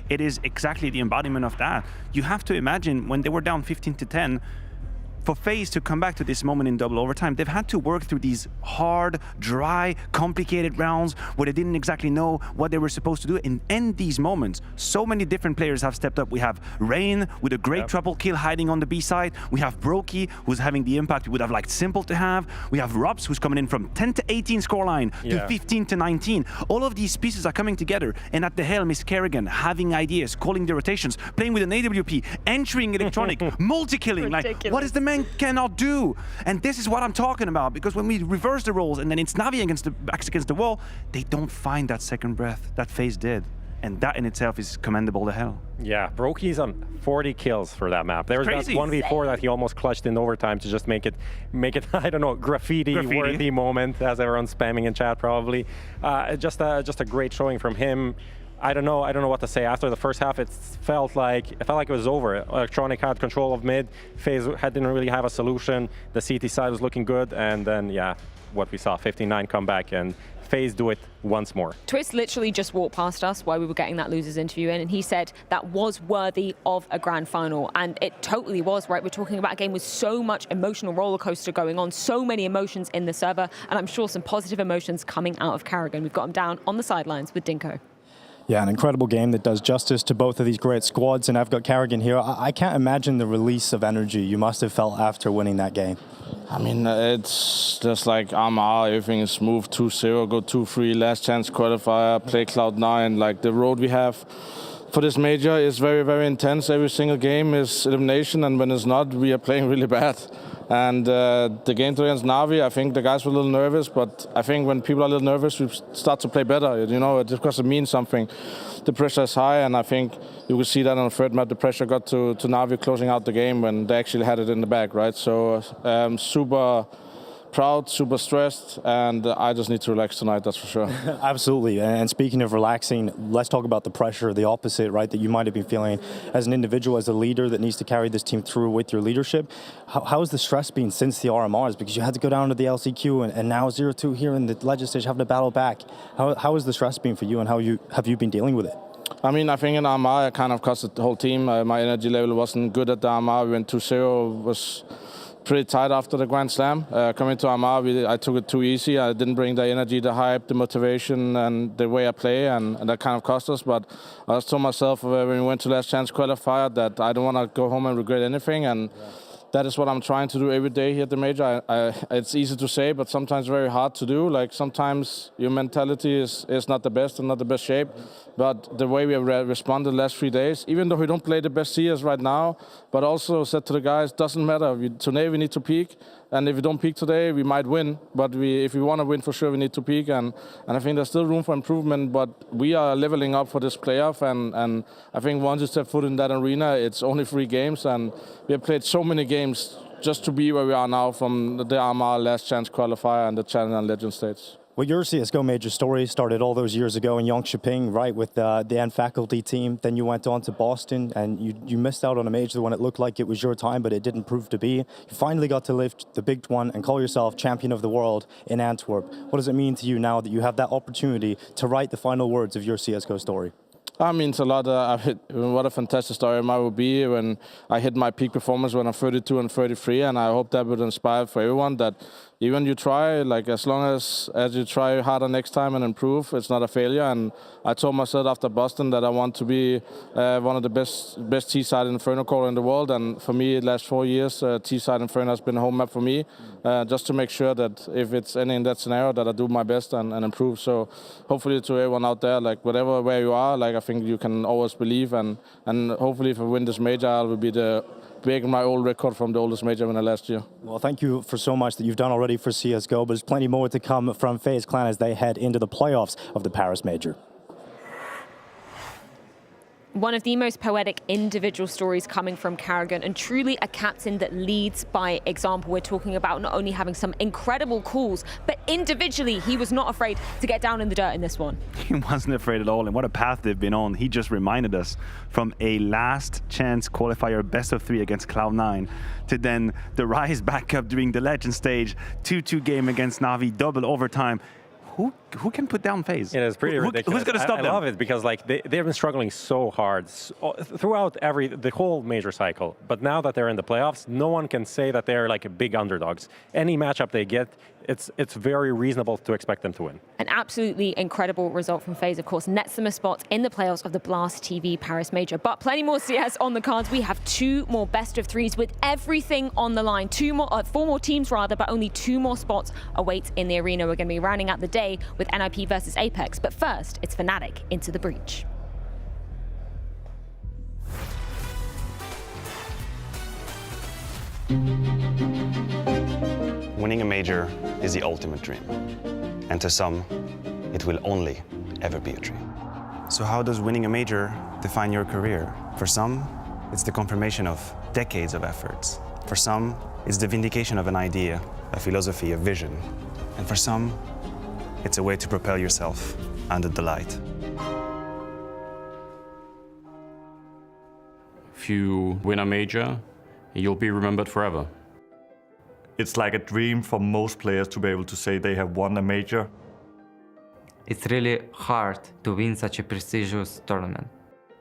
It is exactly the embodiment of that. You have to imagine when they were down 15-10, for FaZe to come back to this moment in double overtime, they've had to work through these hard, dry, complicated rounds where they didn't exactly know what they were supposed to do. And in these moments, so many different players have stepped up. We have Rain with a great triple kill hiding on the B side. We have Brokey, who's having the impact we would have liked Simple to have. We have Robs, who's coming in from 10-18 scoreline to 15-19. All of these pieces are coming together. And at the helm is Karrigan, having ideas, calling the rotations, playing with an AWP, entering electronic, multi-killing. Like, what is the man cannot do? And this is what I'm talking about, because when we reverse the roles and then it's Navi backs against the wall, they don't find that second breath that FaZe did. And that in itself is commendable to hell. Yeah, Brokey's on 40 kills for that map. There was that 1v4 that he almost clutched in overtime to just make it I don't know, graffiti-worthy moment, as everyone's spamming in chat probably. Just a great showing from him. I don't know what to say. After the first half, it felt like it was over. Electronic had control of mid. FaZe didn't really have a solution. The CT side was looking good, and then what we saw, 59 comeback, and FaZe do it once more. Twist literally just walked past us while we were getting that losers interview in, and he said that was worthy of a grand final, and it totally was, right? We're talking about a game with so much emotional roller coaster going on, so many emotions in the server, and I'm sure some positive emotions coming out of Karrigan. We've got him down on the sidelines with Dinko. Yeah, an incredible game that does justice to both of these great squads, and I've got Karrigan here. I can't imagine the release of energy you must have felt after winning that game. I mean, it's just like armor, everything is smooth, 2-0, go 2-3, last chance qualifier, play Cloud9. Like, the road we have for this major is very, very intense. Every single game is elimination, and when it's not, we are playing really bad. And the game against Navi, I think the guys were a little nervous, but I think when people are a little nervous, we start to play better. You know, because it means something. The pressure is high, and I think you could see that on the third map. The pressure got to Navi closing out the game when they actually had it in the bag, right? So super proud, super stressed, and I just need to relax tonight, that's for sure. Absolutely. And speaking of relaxing, let's talk about the pressure, the opposite, right, that you might have been feeling as an individual, as a leader that needs to carry this team through with your leadership. How has the stress been since the RMRs? Because you had to go down to the LCQ and now 0-2 here in the Legend stage, having to battle back. How has the stress been for you, and how have you been dealing with it? I mean, I think in RMR I kind of cost the whole team. My energy level wasn't good at the RMR. We went 2-0, was pretty tight after the Grand Slam. Coming to RMR, I took it too easy. I didn't bring the energy, the hype, the motivation, and the way I play, and that kind of cost us. But I just told myself when we went to Last Chance Qualifier that I don't want to go home and regret anything, and that is what I'm trying to do every day here at the major. It's easy to say, but sometimes very hard to do. Like sometimes your mentality is not the best and not the best shape. But the way we have responded the last 3 days, even though we don't play the best CS right now, but also said to the guys, doesn't matter. Today we need to peak, and if we don't peak today, we might win. But if we want to win for sure, we need to peak. And I think there's still room for improvement, but we are leveling up for this playoff. And I think once you step foot in that arena, it's only 3 games, and we have played so many games just to be where we are now from the RMR Last Chance Qualifier and the Challenge and Legend stage. Well, your CSGO major story started all those years ago in Yangtze, right, with the ENCE faculty team. Then you went on to Boston, and you missed out on a major when it looked like it was your time, but it didn't prove to be. You finally got to lift the big one and call yourself champion of the world in Antwerp. What does it mean to you now that you have that opportunity to write the final words of your CSGO story? It means a lot. What a fantastic story it will be when I hit my peak performance when I'm 32 and 33, and I hope that would inspire for everyone that even you try, like as long as you try harder next time and improve, it's not a failure. And I told myself after Boston that I want to be one of the best T-side Inferno caller in the world, and for me, the last 4 years, T-side Inferno has been a home map for me, just to make sure that if it's any in that scenario, that I do my best and improve. So hopefully to everyone out there, like whatever where you are, like I think you can always believe, and hopefully if I win this major, I will be breaking my old record from the oldest major winner last year. Well, thank you for so much that you've done already for CSGO, but there's plenty more to come from FaZe Clan as they head into the playoffs of the Paris Major. One of the most poetic individual stories coming from Karrigan, and truly a captain that leads by example. We're talking about not only having some incredible calls, but individually, he was not afraid to get down in the dirt in this one. He wasn't afraid at all, and what a path they've been on. He just reminded us from a last chance qualifier best of 3 against Cloud9 to then the rise back up during the Legend stage, 2-2 game against Navi, double overtime. Who can put down FaZe? It is pretty ridiculous. Who's going to stop them? I love it because like they've been struggling so hard throughout the whole major cycle. But now that they're in the playoffs, no one can say that they're like big underdogs. Any matchup they get, it's very reasonable to expect them to win. An absolutely incredible result from FaZe, of course, nets them a spot in the playoffs of the Blast TV Paris Major. But plenty more CS on the cards. We have 2 more best of 3s with everything on the line. 4 more teams rather, but only 2 more spots await in the arena. We're going to be rounding out the day with NIP versus Apeks. But first, it's Fnatic into the breach. Winning a major is the ultimate dream. And to some, it will only ever be a dream. So how does winning a major define your career? For some, it's the confirmation of decades of efforts. For some, it's the vindication of an idea, a philosophy, a vision. And for some, it's a way to propel yourself under the light. If you win a major, you'll be remembered forever. It's like a dream for most players to be able to say they have won a major. It's really hard to win such a prestigious tournament.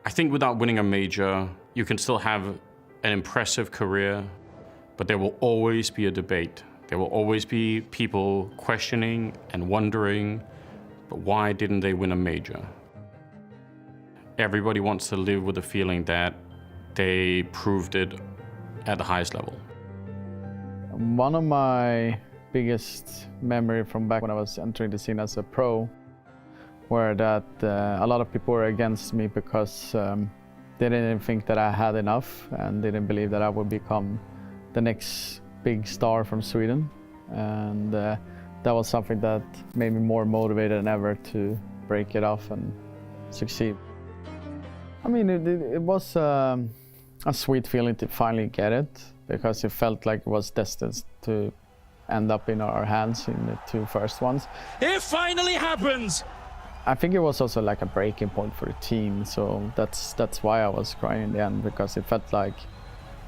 I think without winning a major, you can still have an impressive career, but there will always be a debate. There will always be people questioning and wondering, but why didn't they win a major? Everybody wants to live with the feeling that they proved it at the highest level. One of my biggest memory from back when I was entering the scene as a pro were that a lot of people were against me because they didn't think that I had enough and didn't believe that I would become the next big star from Sweden. And that was something that made me more motivated than ever to break it off and succeed. I mean, it was a sweet feeling to finally get it, because it felt like it was destined to end up in our hands in the 2 first ones. It finally happens! I think it was also like a breaking point for the team, so that's why I was crying in the end, because it felt like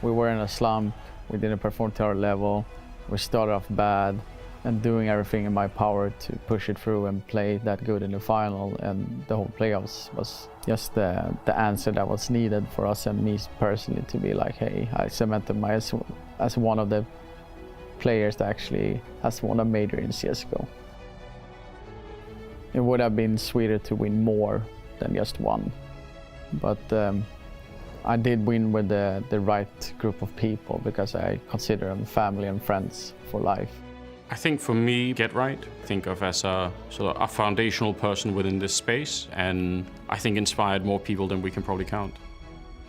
we were in a slump, we didn't perform to our level, we started off bad, and doing everything in my power to push it through and play that good in the final, and the whole playoffs was just the answer that was needed for us and me personally to be like, hey, I cemented myself as one of the players that actually has won a major in CSGO. It would have been sweeter to win more than just one, but I did win with the right group of people because I consider them family and friends for life. I think for me, Get Right, think of as a sort of a foundational person within this space, and I think inspired more people than we can probably count.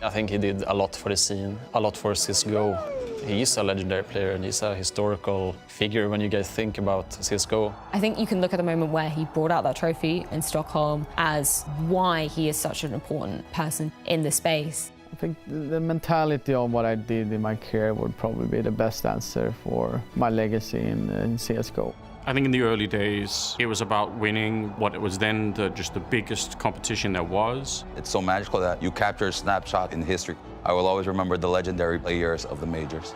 I think he did a lot for the scene, a lot for CSGO. He is a legendary player and he's a historical figure when you guys think about CSGO. I think you can look at the moment where he brought out that trophy in Stockholm as why he is such an important person in the space. I think the mentality of what I did in my career would probably be the best answer for my legacy in CSGO. I think in the early days, it was about winning what was then just the biggest competition there was. It's so magical that you capture a snapshot in history. I will always remember the legendary years of the majors.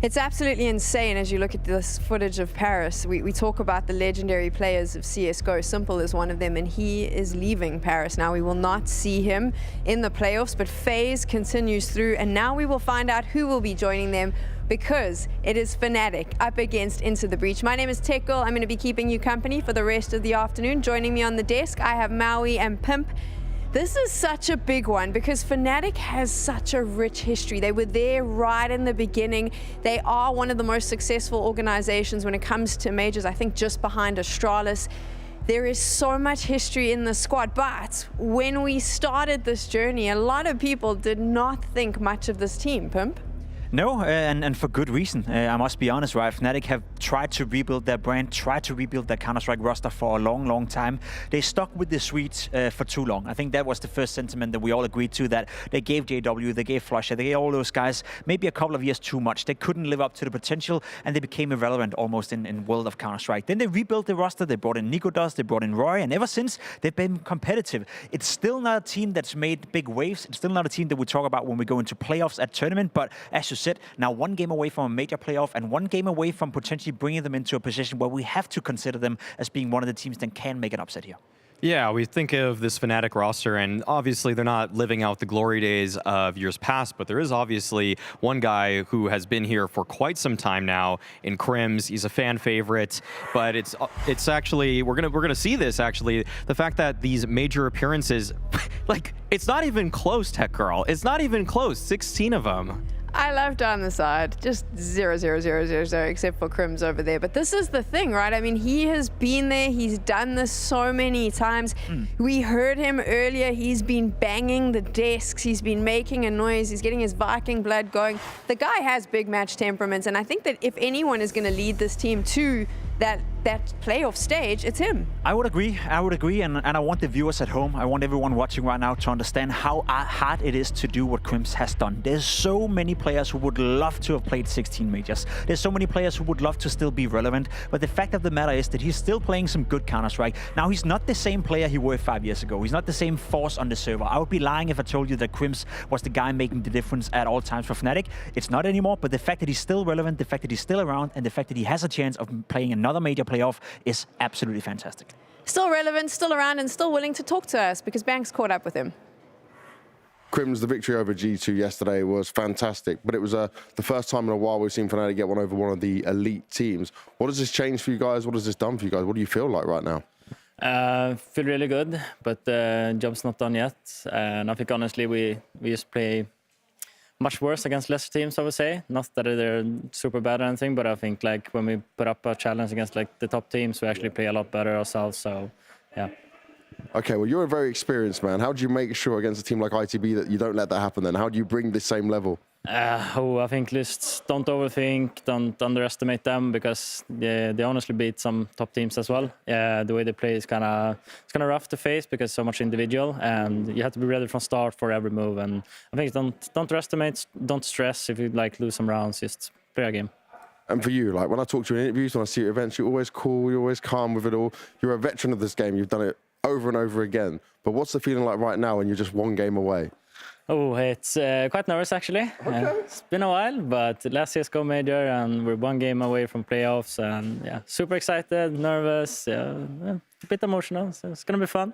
It's absolutely insane as you look at this footage of Paris. We talk about the legendary players of CSGO. Simple is one of them, and he is leaving Paris. Now we will not see him in the playoffs, but FaZe continues through, and now we will find out who will be joining them, because it is Fnatic up against Into the Breach. My name is Tech Girl. I'm going to be keeping you company for the rest of the afternoon. Joining me on the desk, I have Maui and Pimp. This is such a big one because Fnatic has such a rich history. They were there right in the beginning. They are one of the most successful organizations when it comes to majors, I think just behind Astralis. There is so much history in the squad, but when we started this journey, a lot of people did not think much of this team, Pimp. No, and for good reason. I must be honest, right? Fnatic have tried to rebuild their brand, tried to rebuild their Counter-Strike roster for a long, long time. They stuck with the Swedes for too long. I think that was the first sentiment that we all agreed to, that they gave JW, they gave Flusher, they gave all those guys maybe a couple of years too much. They couldn't live up to the potential, and they became irrelevant almost in world of Counter-Strike. Then they rebuilt the roster, they brought in Nicodas, they brought in Roy, and ever since, they've been competitive. It's still not a team that's made big waves. It's still not a team that we talk about when we go into playoffs at tournament, but as you said, now one game away from a major playoff and one game away from potentially bringing them into a position where we have to consider them as being one of the teams that can make an upset here. Yeah, we think of this Fnatic roster, and obviously they're not living out the glory days of years past, but there is obviously one guy who has been here for quite some time now in Crims. He's a fan favorite, but it's actually, we're gonna see this actually, the fact that these major appearances, like, it's not even close, Tech Girl. It's not even close, 16 of them. I love down the side, just 0, 0, 0, 0, 0, except for Crims over there. But this is the thing, right? I mean, he has been there. He's done this so many times. We heard him earlier. He's been banging the desks. He's been making a noise. He's getting his Viking blood going. The guy has big match temperaments, and I think that if anyone is going to lead this team to that playoff stage, it's him. I would agree, and I want the viewers at home, I want everyone watching right now to understand how hard it is to do what Crims has done. There's so many players who would love to have played 16 majors. There's so many players who would love to still be relevant, but the fact of the matter is that he's still playing some good Counter-Strike. Now, he's not the same player he was 5 years ago. He's not the same force on the server. I would be lying if I told you that Crims was the guy making the difference at all times for Fnatic. It's not anymore, but the fact that he's still relevant, the fact that he's still around, and the fact that he has a chance of playing another major playoff is absolutely fantastic. Still relevant, still around, and still willing to talk to us because Banks caught up with him. Crims, the victory over G2 yesterday was fantastic, but it was the first time in a while we've seen Fnatic get one over one of the elite teams. What does this change for you guys? What has this done for you guys? What do you feel like right now? Feel really good, but the job's not done yet. And I think honestly we just play much worse against lesser teams, I would say. Not that they're super bad or anything, but I think like when we put up a challenge against like the top teams, we actually play a lot better ourselves. So yeah. Okay, well, you're a very experienced man. How do you make sure against a team like ITB that you don't let that happen then? How do you bring the same level? I think just don't overthink, don't underestimate them, because they honestly beat some top teams as well. The way they play is kind of rough to face because so much individual, and you have to be ready from start for every move. And I think don't underestimate, don't stress if you like lose some rounds. Just play a game. And for you, like when I talk to you in interviews, when I see you at events, you're always cool, you're always calm with it all. You're a veteran of this game. You've done it over and over again. But what's the feeling like right now when you're just one game away? Oh, it's quite nervous actually. It's been a while, but last CSGO major and we're one game away from playoffs, and yeah, super excited, nervous, a bit emotional, so it's gonna be fun.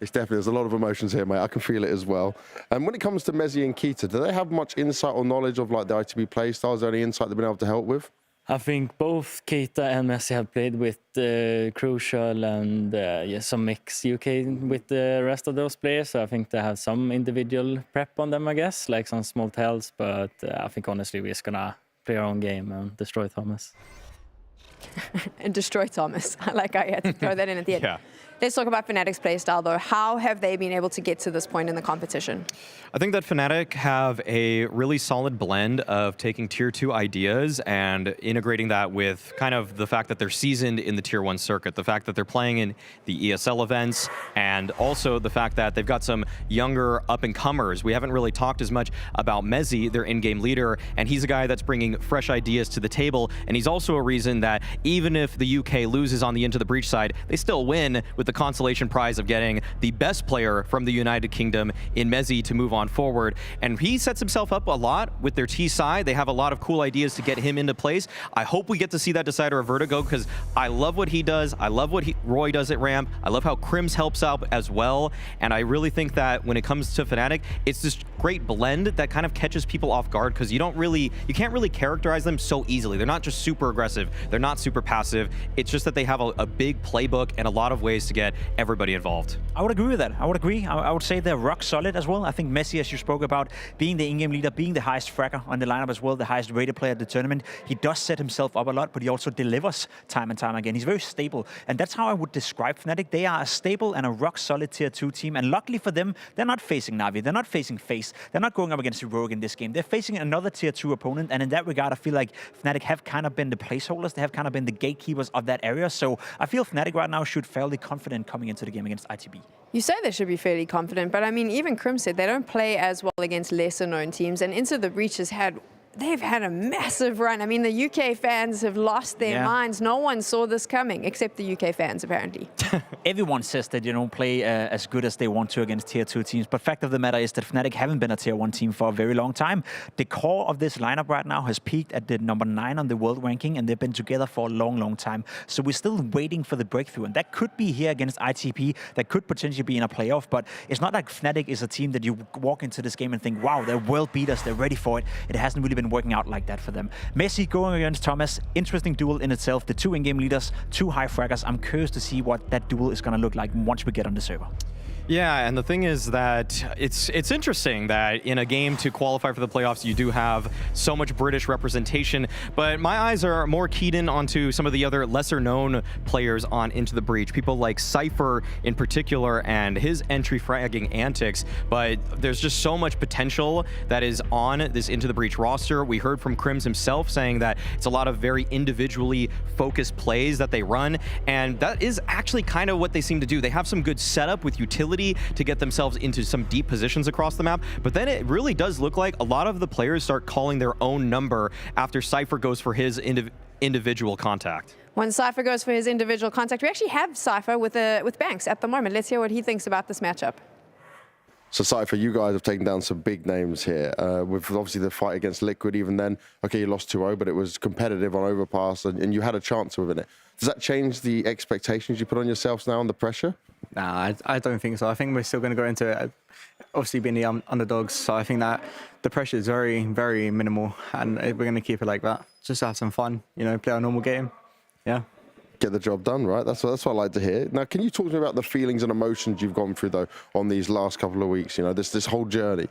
It's definitely, there's a lot of emotions here, mate. I can feel it as well. And when it comes to Mezzi and Kita, do they have much insight or knowledge of like the ITB play styles? Is there any insight they've been able to help with? I think both Keita and Messi have played with Crucial and some mix UK with the rest of those players. So I think they have some individual prep on them, I guess, like some small tells. But I think honestly we're just gonna play our own game and destroy Thomas. And destroy Thomas. Like I had to throw that in at the end. Yeah. Let's talk about Fnatic's playstyle, though. How have they been able to get to this point in the competition? I think that Fnatic have a really solid blend of taking tier 2 ideas and integrating that with kind of the fact that they're seasoned in the tier 1 circuit, the fact that they're playing in the ESL events, and also the fact that they've got some younger up-and-comers. We haven't really talked as much about Mezzi, their in-game leader, and he's a guy that's bringing fresh ideas to the table, and he's also a reason that even if the UK loses on the Into the Breach side, they still win with the consolation prize of getting the best player from the United Kingdom in Mezzi to move on forward. And he sets himself up a lot with their T side. They have a lot of cool ideas to get him into place. I hope we get to see that decider of Vertigo, because I love what he does. I love what Roy does at ramp. I love how Crims helps out as well. And I really think that when it comes to Fnatic, it's this great blend that kind of catches people off guard, because you can't really characterize them so easily. They're not just super aggressive. They're not super passive. It's just that they have a big playbook and a lot of ways to get everybody involved. I would agree with that. I would agree. I would say they're rock solid as well. I think Messi, as you spoke about, being the in-game leader, being the highest fragger on the lineup as well, the highest rated player at the tournament, he does set himself up a lot, but he also delivers time and time again. He's very stable, and that's how I would describe Fnatic. They are a stable and a rock solid tier 2 team, and luckily for them, they're not facing Navi, they're not facing FaZe, they're not going up against Heroic in this game. They're facing another tier 2 opponent, and in that regard, I feel like Fnatic have kind of been the placeholders. They have kind of been the gatekeepers of that area. So I feel Fnatic right now should fairly confident coming into the game against ITB. You say they should be fairly confident, but I mean, even Crim said they don't play as well against lesser-known teams, and Into the Breach they've had a massive run. I mean, the UK fans have lost their minds. No one saw this coming, except the UK fans, apparently. Everyone says that you don't play as good as they want to against tier 2 teams, but fact of the matter is that Fnatic haven't been a tier 1 team for a very long time. The core of this lineup right now has peaked at the number 9 on the world ranking, and they've been together for a long, long time. So we're still waiting for the breakthrough, and that could be here against ITP. That could potentially be in a playoff, but it's not like Fnatic is a team that you walk into this game and think, wow, they're world beaters, they're ready for it. It hasn't really been working out like that for them. Messi going against Thomas, interesting duel in itself. The 2 in-game leaders, 2 high fraggers. I'm curious to see what that duel is going to look like once we get on the server. Yeah, and the thing is that it's interesting that in a game to qualify for the playoffs, you do have so much British representation, but my eyes are more keyed in onto some of the other lesser-known players on Into the Breach, people like Cypher in particular and his entry fragging antics, but there's just so much potential that is on this Into the Breach roster. We heard from Crims himself saying that it's a lot of very individually focused plays that they run, and that is actually kind of what they seem to do. They have some good setup with utility to get themselves into some deep positions across the map, but then it really does look like a lot of the players start calling their own number after Cypher goes for his individual contact. When Cypher goes for his individual contact, we actually have Cypher with Banks at the moment. Let's hear what he thinks about this matchup. So Cypher, you guys have taken down some big names here. With obviously the fight against Liquid, even then, okay, you lost 2-0, but it was competitive on Overpass, and you had a chance within it. Does that change the expectations you put on yourselves now and the pressure? Nah, I don't think so. I think we're still going to go into it, obviously being the underdogs, so I think that the pressure is very, very minimal, and we're going to keep it like that. Just have some fun, you know, play our normal game. Yeah. Get the job done, right? That's what I like to hear. Now, can you talk to me about the feelings and emotions you've gone through, though, on these last couple of weeks, you know, this whole journey?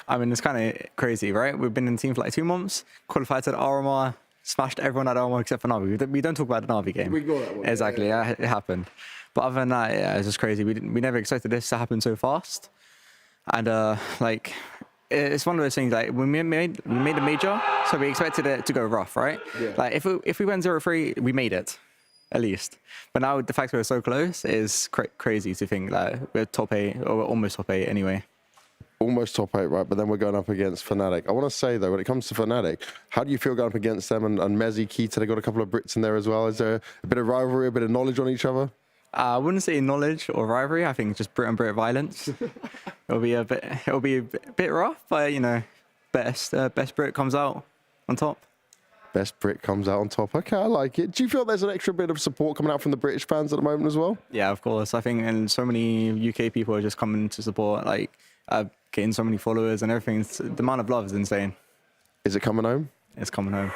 I mean, it's kind of crazy, right? We've been in the team for like 2 months, qualified to the RMR, smashed everyone at RMR except for Navi. We don't talk about the Navi game. We got that one. Exactly, yeah, it happened. But other than that, yeah, it's just crazy. We never expected this to happen so fast. And, like, it's one of those things, like, we made a major, so we expected it to go rough, right? Yeah. Like, if we went 0-3, we made it, at least. But now the fact we're so close is crazy to think that we're top 8, or we're almost top 8 anyway. Almost top 8, right? But then we're going up against Fnatic. I want to say, though, when it comes to Fnatic, how do you feel going up against them? And Mezzy, Keita, they got a couple of Brits in there as well. Is there a bit of rivalry, a bit of knowledge on each other? I wouldn't say knowledge or rivalry. I think just Brit on Brit violence. It'll be a bit rough, but you know, best Brit comes out on top. Best Brit comes out on top. Okay, I like it. Do you feel there's an extra bit of support coming out from the British fans at the moment as well? Yeah, of course. I think, and so many UK people are just coming to support, like getting so many followers and everything. The amount of love is insane. Is it coming home? It's coming home.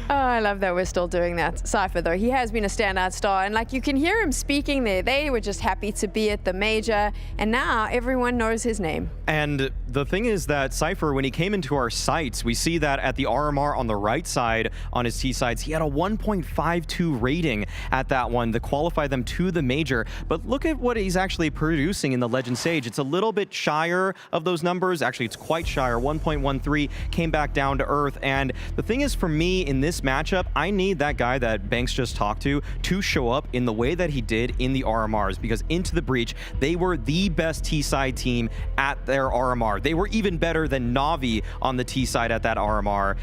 Oh, I love that we're still doing that. Cypher, though, he has been a standout star, and like you can hear him speaking there. They were just happy to be at the major, and now everyone knows his name. And the thing is that Cypher, when he came into our sights, we see that at the RMR on the right side on his T sides, he had a 1.52 rating at that one to qualify them to the major. But look at what he's actually producing in the Legend Stage. It's a little bit shyer of those numbers. Actually, it's quite shyer. 1.13 came back down to earth. And the thing is, for me, in this matchup, I need that guy that Banks just talked to show up in the way that he did in the RMRs, because into the breach, they were the best T-side team at their RMR. They were even better than Navi on the T-side at that RMR.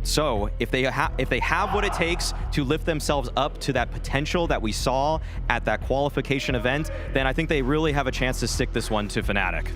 So if they have what it takes to lift themselves up to that potential that we saw at that qualification event, then I think they really have a chance to stick this one to Fnatic.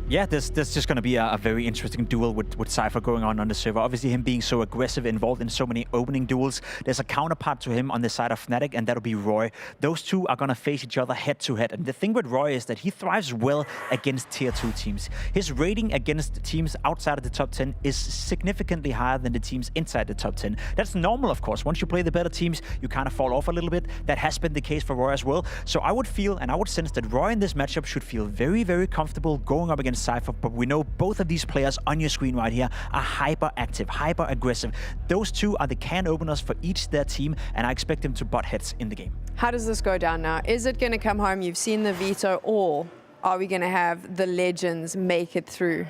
Yeah, there's just going to be a very interesting duel with Cypher going on the server. Obviously, him being so aggressive, involved in so many opening duels. There's a counterpart to him on the side of Fnatic, and that'll be Roy. Those two are going to face each other head-to-head. And the thing with Roy is that he thrives well against Tier 2 teams. His rating against teams outside of the top 10 is significantly higher than the teams inside the top 10. That's normal, of course. Once you play the better teams, you kind of fall off a little bit. That has been the case for Roy as well. So I would feel, and I would sense that Roy in this matchup should feel very, very comfortable going up against Cypher, but we know both of these players on your screen right here are hyper-active, hyper-aggressive. Those two are the can openers for each their team, and I expect them to butt heads in the game. How does this go down now? Is it going to come home? You've seen the Veto, or are we going to have the Legends make it through?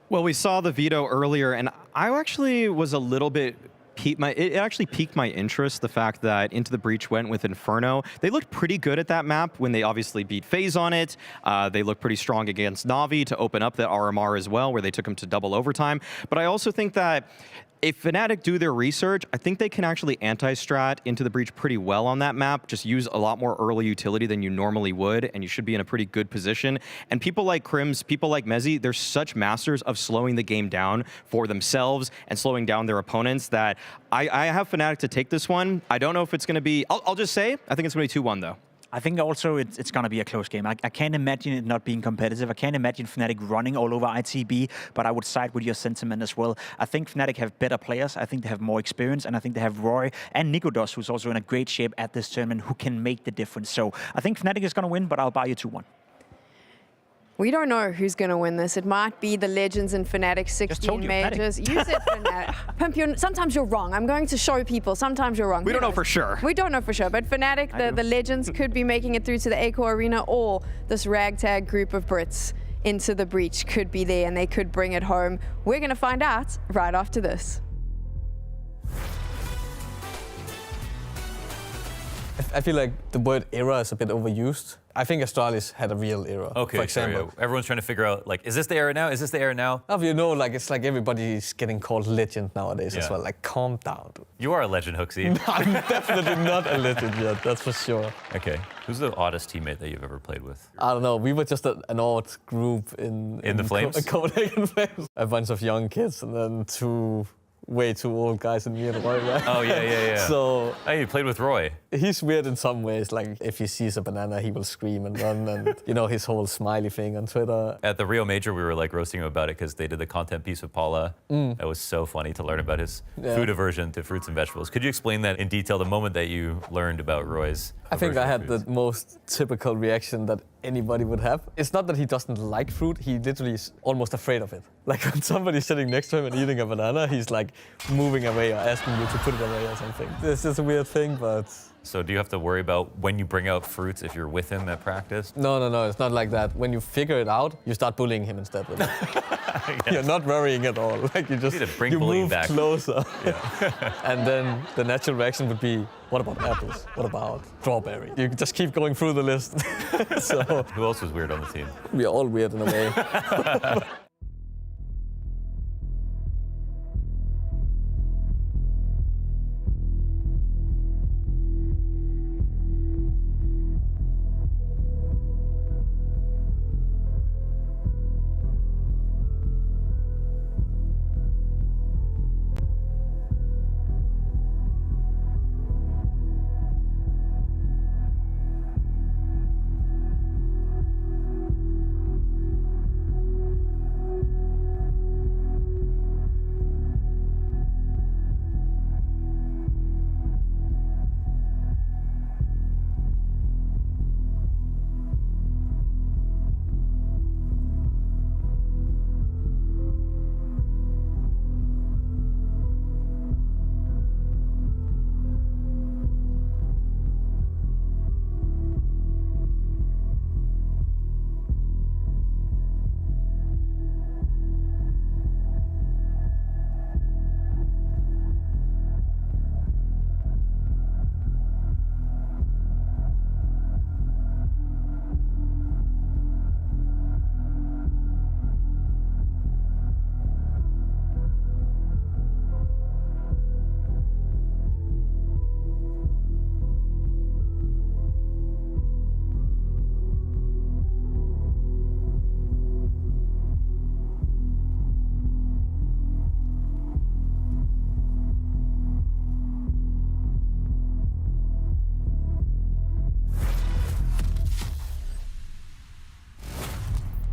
Well, we saw the Veto earlier, and I actually was a little bit it actually piqued my interest, the fact that Into the Breach went with Inferno. They looked pretty good at that map when they obviously beat FaZe on it. They looked pretty strong against Navi to open up that RMR as well, where they took them to double overtime. But I also think that if Fnatic do their research, I think they can actually anti-strat Into the Breach pretty well on that map. Just use a lot more early utility than you normally would, and you should be in a pretty good position. And people like Crims, people like Mezzy, they're such masters of slowing the game down for themselves and slowing down their opponents that I have Fnatic to take this one. I don't know if it's going to be, I'll just say, I think it's going to be 2-1 though. I think also it's going to be a close game. I can't imagine it not being competitive. I can't imagine Fnatic running all over ITB, but I would side with your sentiment as well. I think Fnatic have better players. I think they have more experience, and I think they have Roy and Nikodos, who's also in a great shape at this tournament, who can make the difference. So I think Fnatic is going to win, but I'll buy you 2-1. We don't know who's going to win this. It might be the Legends and Fnatic 16 majors. You said Fnatic. Pimp, sometimes you're wrong. I'm going to show people. Sometimes you're wrong. We don't know for sure. We don't know for sure. But Fnatic, the Legends, could be making it through to the Acor Arena, or this ragtag group of Brits Into the Breach could be there and they could bring it home. We're going to find out right after this. I feel like the word era is a bit overused. I think Astralis had a real era, for example. Sorry, everyone's trying to figure out, like, is this the era now? Is this the era now? You know, like, it's like everybody's getting called legend nowadays as well. Like, calm down, dude. You are a legend, Hooksy. I'm definitely not a legend yet, that's for sure. Okay. Who's the oddest teammate that you've ever played with? I don't know. We were just an odd group in the Flames? Copenhagen Flames. A bunch of young kids and then two way too old guys in me and Roy, right? Oh, yeah. So... Hey, you played with Roy. He's weird in some ways. Like, if he sees a banana, he will scream and run, and, you know, his whole smiley thing on Twitter. At the Rio Major, we were, like, roasting him about it because they did the content piece with Paula. It was so funny to learn about his food aversion to fruits and vegetables. Could you explain that in detail, the moment that you learned about Roy's I think I had the most typical reaction that anybody would have. It's not that he doesn't like fruit, he literally is almost afraid of it. Like when somebody's sitting next to him and eating a banana, he's like moving away or asking you to put it away or something. It's just a weird thing, but So do you have to worry about when you bring out Fruits if you're with him at practice? No, it's not like that. When you figure it out, you start bullying him instead. You're not worrying at all. Like you just move back. closer. Yeah. And then the natural reaction would be, what about apples? What about strawberry? You just keep going through the list. So who else was weird on the team? We're all weird in a way.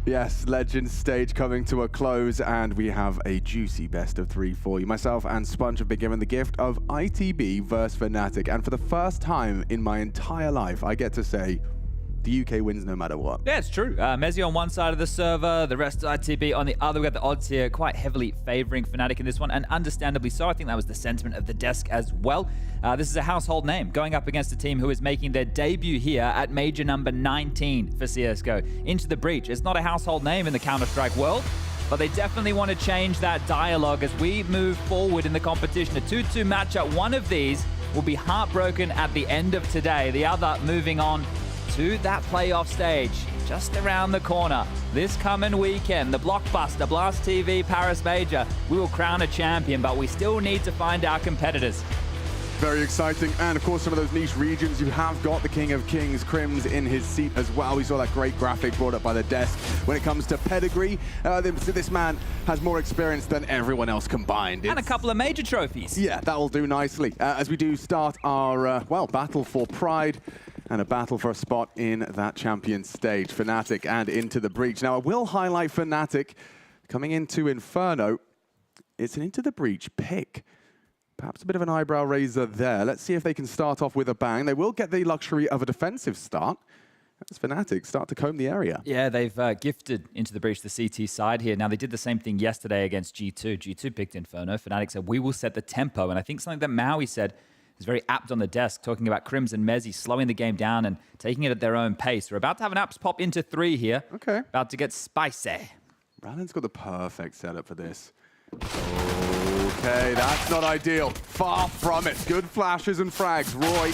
Yes, Legends stage coming to a close, and we have a juicy best of 3 for you. Myself and Sponge have been given the gift of ITB versus Fnatic, and for the first time in my entire life, I get to say, the UK wins no matter what. Yeah, it's true. Mezzi on one side of the server, the rest ITB on the other. We got the odds here quite heavily favoring Fnatic in this one, and understandably so. I think that was the sentiment of the desk as well. This is a household name going up against a team who is making their debut here at major number 19 for CSGO. Into the Breach. It's not a household name in the Counter-Strike world, but they definitely want to change that dialogue as we move forward in the competition. A 2-2 matchup. One of these will be heartbroken at the end of today. The other moving on to that playoff stage just around the corner. This coming weekend, the blockbuster Blast TV Paris Major, we will crown a champion, but we still need to find our competitors. Very exciting, and of course some of those niche regions, you have got the King of Kings, Crims, in his seat as well. We saw that great graphic brought up by the desk. When it comes to pedigree, this man has more experience than everyone else combined. And a couple of major trophies. Yeah, that will do nicely. As we do start our, battle for pride, and a battle for a spot in that champion stage. Fnatic and Into the Breach. Now, I will highlight Fnatic coming into Inferno. It's an Into the Breach pick. Perhaps a bit of an eyebrow raiser there. Let's see if they can start off with a bang. They will get the luxury of a defensive start as Fnatic start to comb the area. Yeah, they've gifted Into the Breach the CT side here. Now, they did the same thing yesterday against G2. G2 picked Inferno. Fnatic said, we will set the tempo. And I think something that Maui said is very apt on the desk, talking about Crims and Mezzi slowing the game down and taking it at their own pace. We're about to have an Apeks pop into 3 here. Okay. About to get spicy. Rallen's got the perfect setup for this. Okay, that's not ideal. Far from it. Good flashes and frags. Roy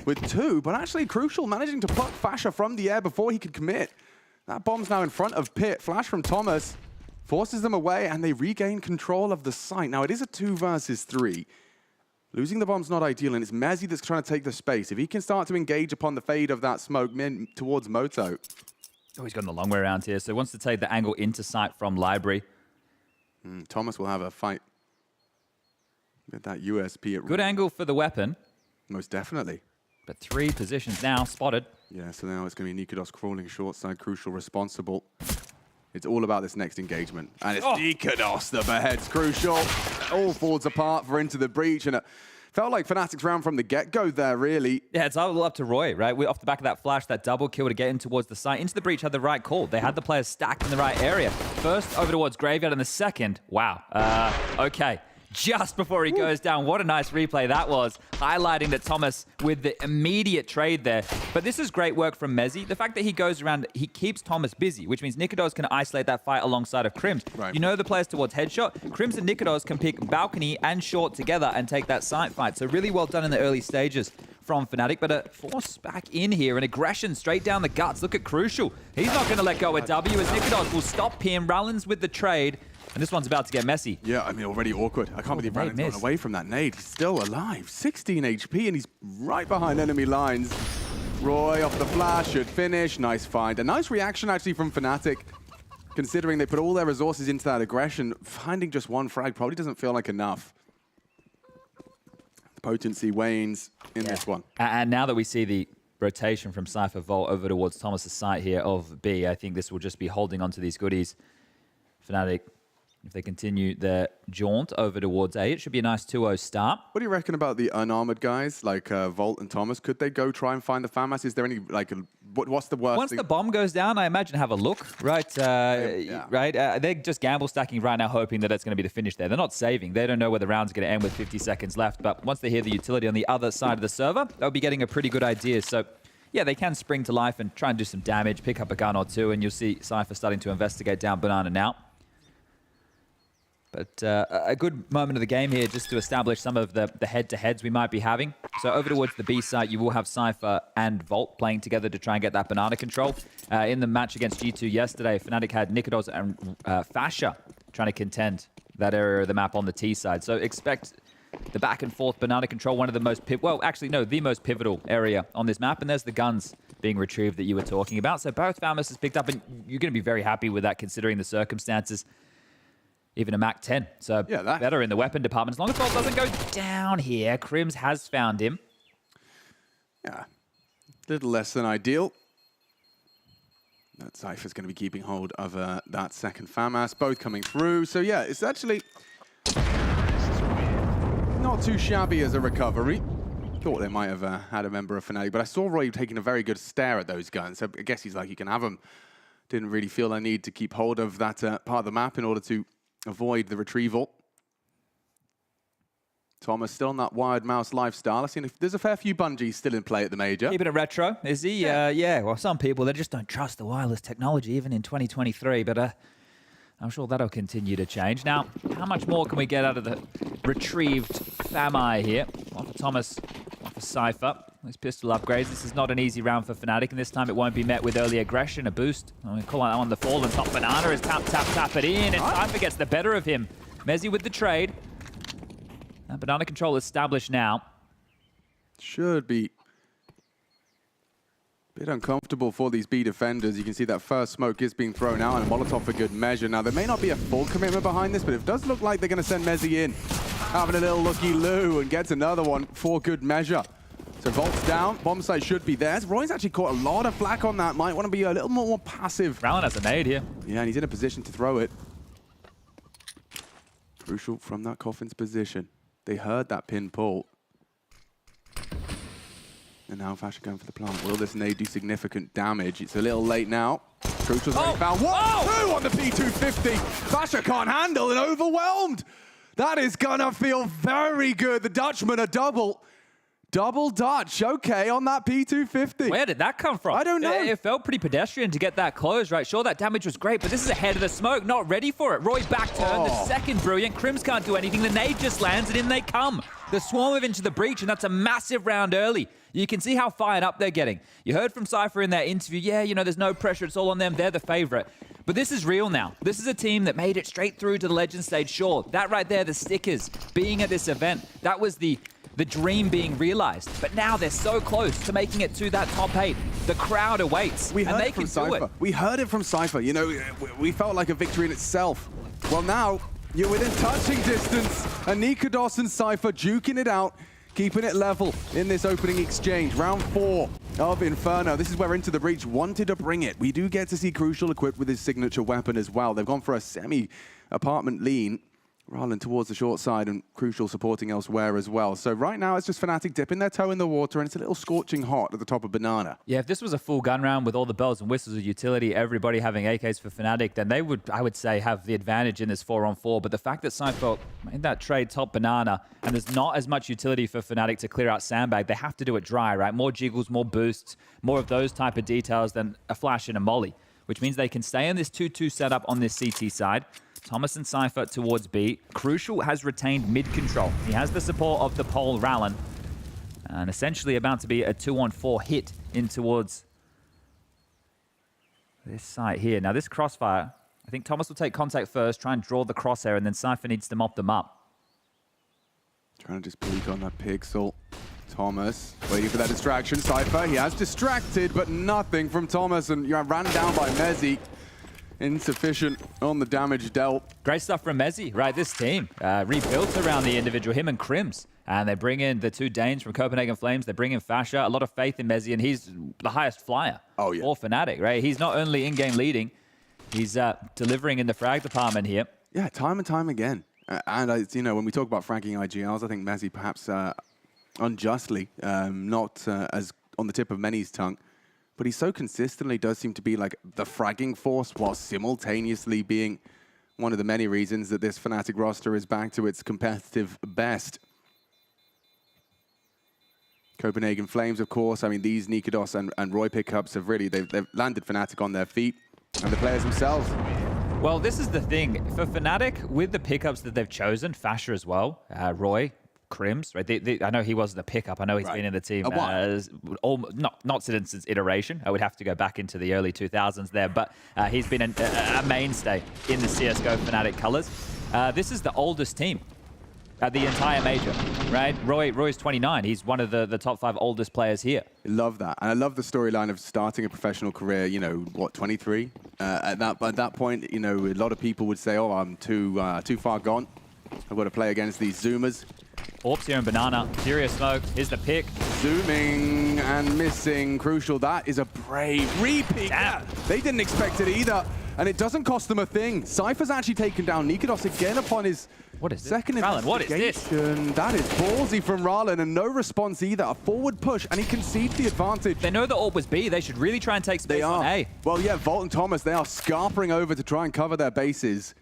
with 2, but actually Crucial managing to pluck Fasher from the air before he could commit. That bomb's now in front of Pit. Flash from Thomas forces them away, and they regain control of the site. Now, it is a 2 versus 3. Losing the bomb's not ideal, and it's Mezzi that's trying to take the space. If he can start to engage upon the fade of that smoke towards Moto. Oh, he's gone the long way around here, so he wants to take the angle into sight from Library. Thomas will have a fight with that USP at good angle for the weapon. Most definitely. But 3 positions now spotted. Yeah, so now it's going to be Nikodos crawling short side, Crucial responsible. It's all about this next engagement. And it's Nikodos that beheads Crucial. All falls apart for Into the Breach, and it felt like Fnatic's round from the get-go there, really. Yeah, it's all up to Roy, right? We're off the back of that flash, that double kill to get in towards the site. Into the Breach had the right call. They had the players stacked in the right area. First over towards Graveyard, and the second, wow. Okay. just before he goes down. What a nice replay that was, highlighting that Thomas with the immediate trade there. But this is great work from Mezzy. The fact that he goes around, he keeps Thomas busy, which means Nikodos can isolate that fight alongside of Crims. Right. You know the players towards headshot. Crims and Nikodos can pick balcony and short together and take that site fight. So really well done in the early stages from Fnatic, but a force back in here, an aggression straight down the guts. Look at Crucial. He's not going to let go at W as Nikodos will stop him. Rollins with the trade, and this one's about to get messy. Yeah, I mean, already awkward. I can't believe Rollins got away from that nade. He's still alive. 16 HP, and he's right behind enemy lines. Roy off the flash, should finish. Nice find. A nice reaction, actually, from Fnatic, considering they put all their resources into that aggression. Finding just one frag probably doesn't feel like enough. Potency wanes in this one. And now that we see the rotation from Cypher Volt over towards Thomas's side here of B, I think this will just be holding on to these goodies. Fnatic, if they continue their jaunt over towards A, it should be a nice 2-0 start. What do you reckon about the unarmored guys like Volt and Thomas? Could they go try and find the FAMAS? Is there any, like, what's the worst Once thing? the bomb goes down, I imagine have a look, right? Right? They're just gamble stacking right now, hoping that it's going to be the finish there. They're not saving. They don't know where the round's going to end with 50 seconds left. But once they hear the utility on the other side of the server, they'll be getting a pretty good idea. So, yeah, they can spring to life and try and do some damage, pick up a gun or two, and you'll see Cypher starting to investigate down Banana now. But a good moment of the game here just to establish some of the head-to-heads we might be having. So over towards the B side, you will have Cypher and Volt playing together to try and get that Banana control. In the match against G2 yesterday, Fnatic had Nikodos and Fasha trying to contend that area of the map on the T side. So expect the back and forth Banana control, one of the most, the most pivotal area on this map. And there's the guns being retrieved that you were talking about. So both FAMAS has picked up, and you're going to be very happy with that considering the circumstances. Even a Mac 10. So better in the weapon department. As long as Volt doesn't go down here, Crims has found him. Yeah, a little less than ideal. That Cypher's going to be keeping hold of that second FAMAS, both coming through. So yeah, it's actually not too shabby as a recovery. Thought they might have had a member of Fnatic, but I saw Roy taking a very good stare at those guns. So I guess he's like, you can have them. Didn't really feel I need to keep hold of that part of the map in order to avoid the retrieval. Thomas still on that wired mouse lifestyle. I see there's a fair few Bungies still in play at the major. Keeping it retro, is he? Yeah. Well, some people, they just don't trust the wireless technology, even in 2023. But I'm sure that'll continue to change. Now, how much more can we get out of the retrieved FAMI here? One for Thomas, one for Cypher. These pistol upgrades. This is not an easy round for Fnatic, and this time it won't be met with early aggression, a boost. I'm going to call that on the fall, and top Banana is tap it in, and Cypher gets the better of him. Mezzy with the trade. And Banana control established now. Should be a bit uncomfortable for these B defenders. You can see that first smoke is being thrown out, and a Molotov for good measure. Now, there may not be a full commitment behind this, but it does look like they're going to send Mezzy in. Having a little looky-loo, and gets another one for good measure. So Volt's down, bomb site should be there. Roy's actually caught a lot of flack on that. Might want to be a little more passive. Rowland has a nade here. Yeah, and he's in a position to throw it. Crucial from that Coffin's position. They heard that pin pull. And now Fasha going for the plant. Will this nade do significant damage? It's a little late now. Crucial's already found. What? 2 on the P250. Fasha can't handle and overwhelmed. That is gonna feel very good. The Dutchmen are double Dutch, okay, on that P250. Where did that come from? I don't know. It felt pretty pedestrian to get that close, right? Sure, that damage was great, but this is ahead of the smoke, not ready for it. Roy back turn, the second brilliant. Crims can't do anything. The nade just lands, and in they come. The swarm of into the breach, and that's a massive round early. You can see how fired up they're getting. You heard from Cypher in that interview, yeah, you know, there's no pressure, it's all on them, they're the favorite. But this is real now. This is a team that made it straight through to the Legend stage. Sure, that right there, the stickers, being at this event, that was the dream being realized. But now they're so close to making it to that top 8. The crowd awaits, and they can do it. We heard it from Cypher. You know, we felt like a victory in itself. Well, now you're within touching distance, and Nikodos and Cypher duking it out, keeping it level in this opening exchange. Round 4 of Inferno. This is where Into the Breach wanted to bring it. We do get to see Crucial equipped with his signature weapon as well. They've gone for a semi-apartment lean. Rolling towards the short side and Crucial supporting elsewhere as well. So right now it's just Fnatic dipping their toe in the water and it's a little scorching hot at the top of Banana. Yeah, if this was a full gun round with all the bells and whistles of utility, everybody having AKs for Fnatic, then they would, I would say, have the advantage in this 4-on-4. But the fact that Cypher made that trade top Banana and there's not as much utility for Fnatic to clear out Sandbag, they have to do it dry, right? More jiggles, more boosts, more of those type of details than a flash and a molly, which means they can stay in this 2-2 setup on this CT side. Thomas and Cypher towards B. Crucial has retained mid control. He has the support of the pole Rallen. And essentially about to be a 2-on-4 hit in towards this site here. Now this crossfire, I think Thomas will take contact first, try and draw the crosshair, and then Cypher needs to mop them up. Trying to just peek on that pixel. Thomas waiting for that distraction. Cypher, he has distracted, but nothing from Thomas, and you ran down by Mezzi. Insufficient on the damage dealt. Great stuff from Mezzi, right? This team rebuilt around the individual, him and Crims. And they bring in the two Danes from Copenhagen Flames. They bring in Fasha. A lot of faith in Mezzi, and he's the highest flyer for Fnatic, right? He's not only in-game leading, he's delivering in the frag department here. Yeah, time and time again. And, you know, when we talk about fragging IGLs, I think Mezzi perhaps unjustly, not as on the tip of many's tongue, but he so consistently does seem to be like the fragging force while simultaneously being one of the many reasons that this Fnatic roster is back to its competitive best. Copenhagen Flames, of course. I mean, these Nikodos and Roy pickups have really, they've landed Fnatic on their feet, and the players themselves. Well, this is the thing. For Fnatic, with the pickups that they've chosen, Fasha as well, Roy, Crims, right? I know he was the pickup. I know he's been in the team not since its iteration. I would have to go back into the early 2000s there, but he's been a mainstay in the CSGO Fnatic colors. This is the oldest team at the entire major, right? Roy's 29. He's one of the top 5 oldest players here. I love that. And I love the storyline of starting a professional career, you know, what, 23? At that point, you know, a lot of people would say, oh, I'm too far gone. I've got to play against these Zoomers. Orps here in Banana. Serious smoke. Here's the pick. Zooming and missing. Crucial. That is a brave repeat. They didn't expect it either. And it doesn't cost them a thing. Cypher's actually taken down Nikodos again upon his second Rallen, what is this? That is ballsy from Rallen, and no response either. A forward push, and he concedes the advantage. They know the AWP was B. They should really try and take space on A. Well, yeah, Volt and Thomas, they are scarpering over to try and cover their bases.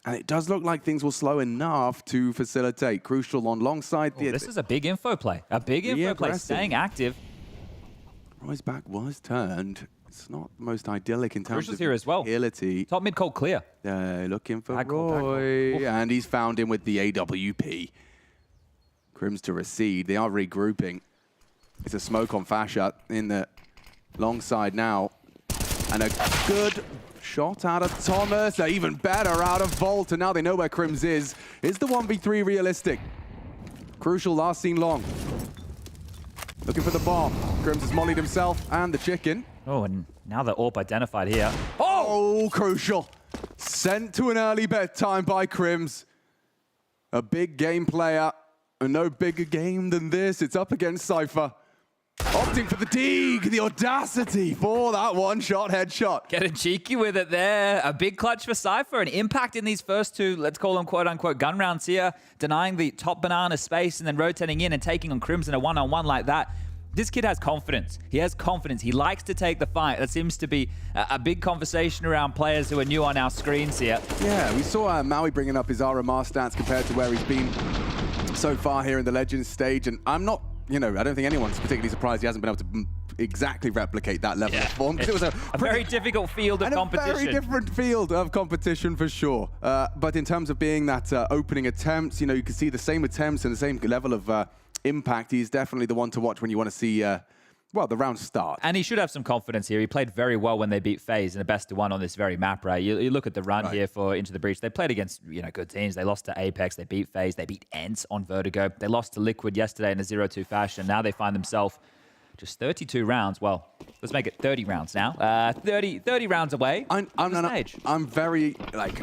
And it does look like things will slow enough to facilitate. Crucial alongside the... This is a big info play. A big info play, staying active. Roy's back was turned. It's not the most idyllic in terms Crucial's here as well. Agility. Top mid cold clear. Looking for Roy. And he's found him with the AWP. Crims to recede. They are regrouping. It's a smoke on Fasha in the long side now. And a good shot out of Thomas. Even better out of Volt. And now they know where Crims is. Is the 1v3 realistic? Crucial last seen long. Looking for the bomb. Crims has mollied himself and the chicken. Oh, and now the AWP identified here. Oh, Crucial. Sent to an early bedtime by Crims. A big game player. And no bigger game than this. It's up against Cypher. Opting for the dig, the audacity for that one-shot headshot. Getting cheeky with it there. A big clutch for Cypher. An impact in these first two, let's call them quote-unquote gun rounds here. Denying the top Banana space and then rotating in and taking on Crims in a one-on-one like that. This kid has confidence. He has confidence. He likes to take the fight. That seems to be a big conversation around players who are new on our screens here. Yeah, we saw Maui bringing up his RMR stats compared to where he's been so far here in the Legends stage. And I'm not, you know, I don't think anyone's particularly surprised he hasn't been able to exactly replicate that level of form. It was a very difficult field of competition. A very different field of competition for sure. But in terms of being that opening attempts, you know, you can see the same attempts and the same level of impact. He's definitely the one to watch when you want to see, well, the round start. And he should have some confidence here. He played very well when they beat FaZe in a best-of-1 on this very map, right? You look at the run here for Into the Breach. They played against, you know, good teams. They lost to Apeks. They beat FaZe. They beat ENCE on Vertigo. They lost to Liquid yesterday in a 0-2 fashion. Now they find themselves just 32 rounds. Well, let's make it 30 rounds now. 30 rounds away. I'm very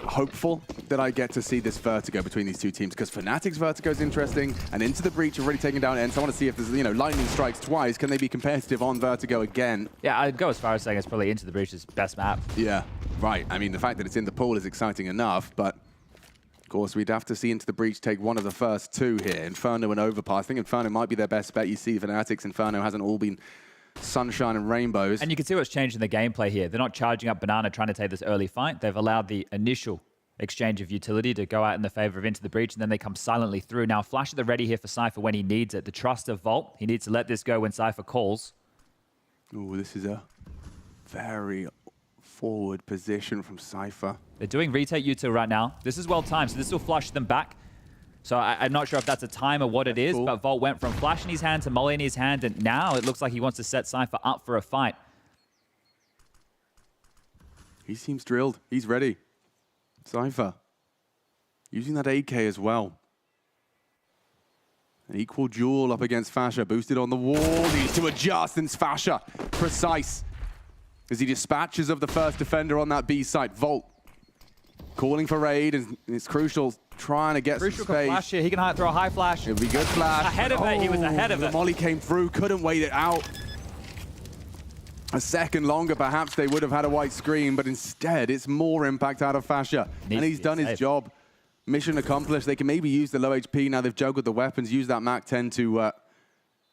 hopeful that I get to see this Vertigo between these two teams, because Fnatic's Vertigo is interesting, and Into the Breach have already taken down ENCE. I want to see if there's, you know, lightning strikes twice. Can they be competitive on Vertigo again? Yeah, I'd go as far as saying it's probably Into the Breach's best map. Yeah, right. I mean, the fact that it's in the pool is exciting enough, but course, we'd have to see Into the Breach take one of the first two here, Inferno and Overpass. I think Inferno might be their best bet. You see Fnatic's Inferno hasn't all been sunshine and rainbows. And you can see what's changed in the gameplay here. They're not charging up Banana trying to take this early fight. They've allowed the initial exchange of utility to go out in the favor of Into the Breach, and then they come silently through. Now, Flash at the ready here for Cypher when he needs it. The trust of Volt. He needs to let this go when Cypher calls. Oh, this is a very forward position from Cypher. They're doing retake util right now. This is well timed, so this will flush them back. So I'm not sure if that's a time or what it is, but Volt went from Flash in his hand to Molly in his hand, and now it looks like he wants to set Cypher up for a fight. He seems drilled. He's ready. Cypher using that AK as well. An equal duel up against FaZe. Boosted on the wall. Needs to adjust, and FaZe precise as he dispatches of the first defender on that B site. Volt calling for raid, and it's Crucial trying to get some space. Can flash here. He can throw a high flash. It'll be good flash. Ahead of it. He was ahead of the it. Molly came through. Couldn't wait it out. A second longer, perhaps they would have had a white screen, but instead it's more impact out of FaZe. And he's done his job. Mission accomplished. They can maybe use the low HP now. They've juggled the weapons, use that MAC-10 to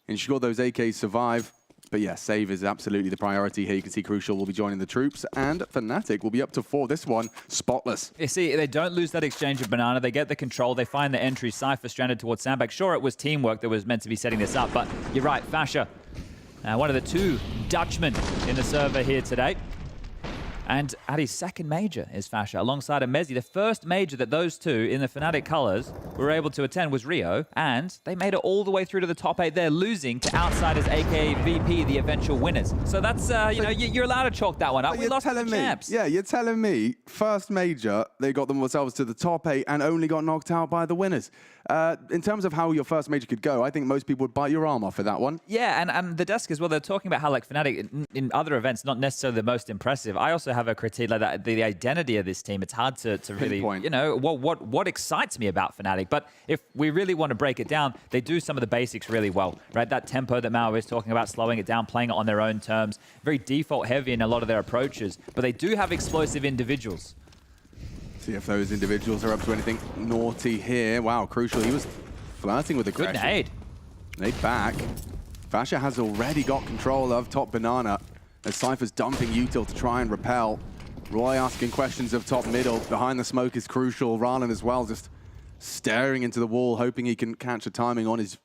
ensure those AKs survive. But yeah, save is absolutely the priority here. You can see Crucial will be joining the troops, and Fnatic will be up to 4. This one, spotless. You see, they don't lose that exchange of Banana. They get the control. They find the entry. Cypher stranded towards Sandbag. Sure, it was teamwork that was meant to be setting this up, but you're right, FaZe. One of the 2 Dutchmen in the server here today. And at his second major is FaZe, alongside ENCE. The first major that those two in the Fnatic colors were able to attend was Rio, and they made it all the way through to the top 8 there, losing to Outsiders, aka VP, the eventual winners. So that's, you know, you're allowed to chalk that one up. We lost to the champs. Yeah, you're telling me, first major, they got themselves to the top 8 and only got knocked out by the winners. In terms of how your first major could go, I think most people would bite your arm off for that one. Yeah, and the desk as well, they're talking about how, like, Fnatic, in other events, not necessarily the most impressive. I also have a critique like that, the identity of this team. It's hard to really, you know, what excites me about Fnatic. But if we really want to break it down, they do some of the basics really well, right? That tempo that Mao is talking about, slowing it down, playing it on their own terms, very default heavy in a lot of their approaches. But they do have explosive individuals. See if those individuals are up to anything naughty here. Wow, Crucial. He was flirting with aggression. Good nade. Nade back. FaZe has already got control of top Banana as Cypher's dumping util to try and repel. Roy asking questions of top middle. Behind the smoke is Crucial. Rallen as well, just staring into the wall, hoping he can catch a timing on his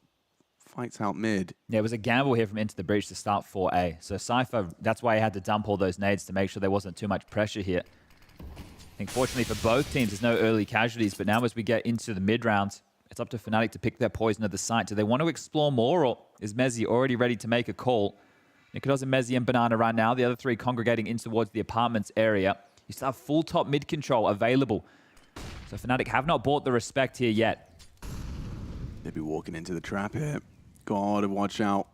fights out mid. Yeah, it was a gamble here from Into the Breach to start 4A. So Cypher, that's why he had to dump all those nades to make sure there wasn't too much pressure here. I think fortunately for both teams, there's no early casualties, but now as we get into the mid rounds, it's up to Fnatic to pick their poison at the site. Do they want to explore more, or is ENCE already ready to make a call? Nikolas and ENCE and Banana right now, the other 3 congregating in towards the apartments area. You still have full top mid control available. So Fnatic have not bought the respect here yet. They'd be walking into the trap here. Gotta watch out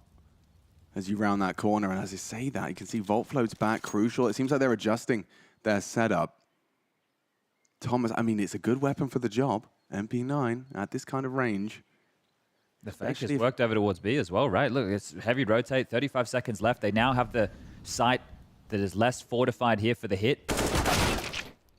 as you round that corner. And as I say that, you can see Volt floats back, Crucial. It seems like they're adjusting their setup. Thomas, I mean, it's a good weapon for the job. MP9 at this kind of range. The fake has worked over towards B as well, right? Look, it's heavy rotate, 35 seconds left. They now have the site that is less fortified here for the hit.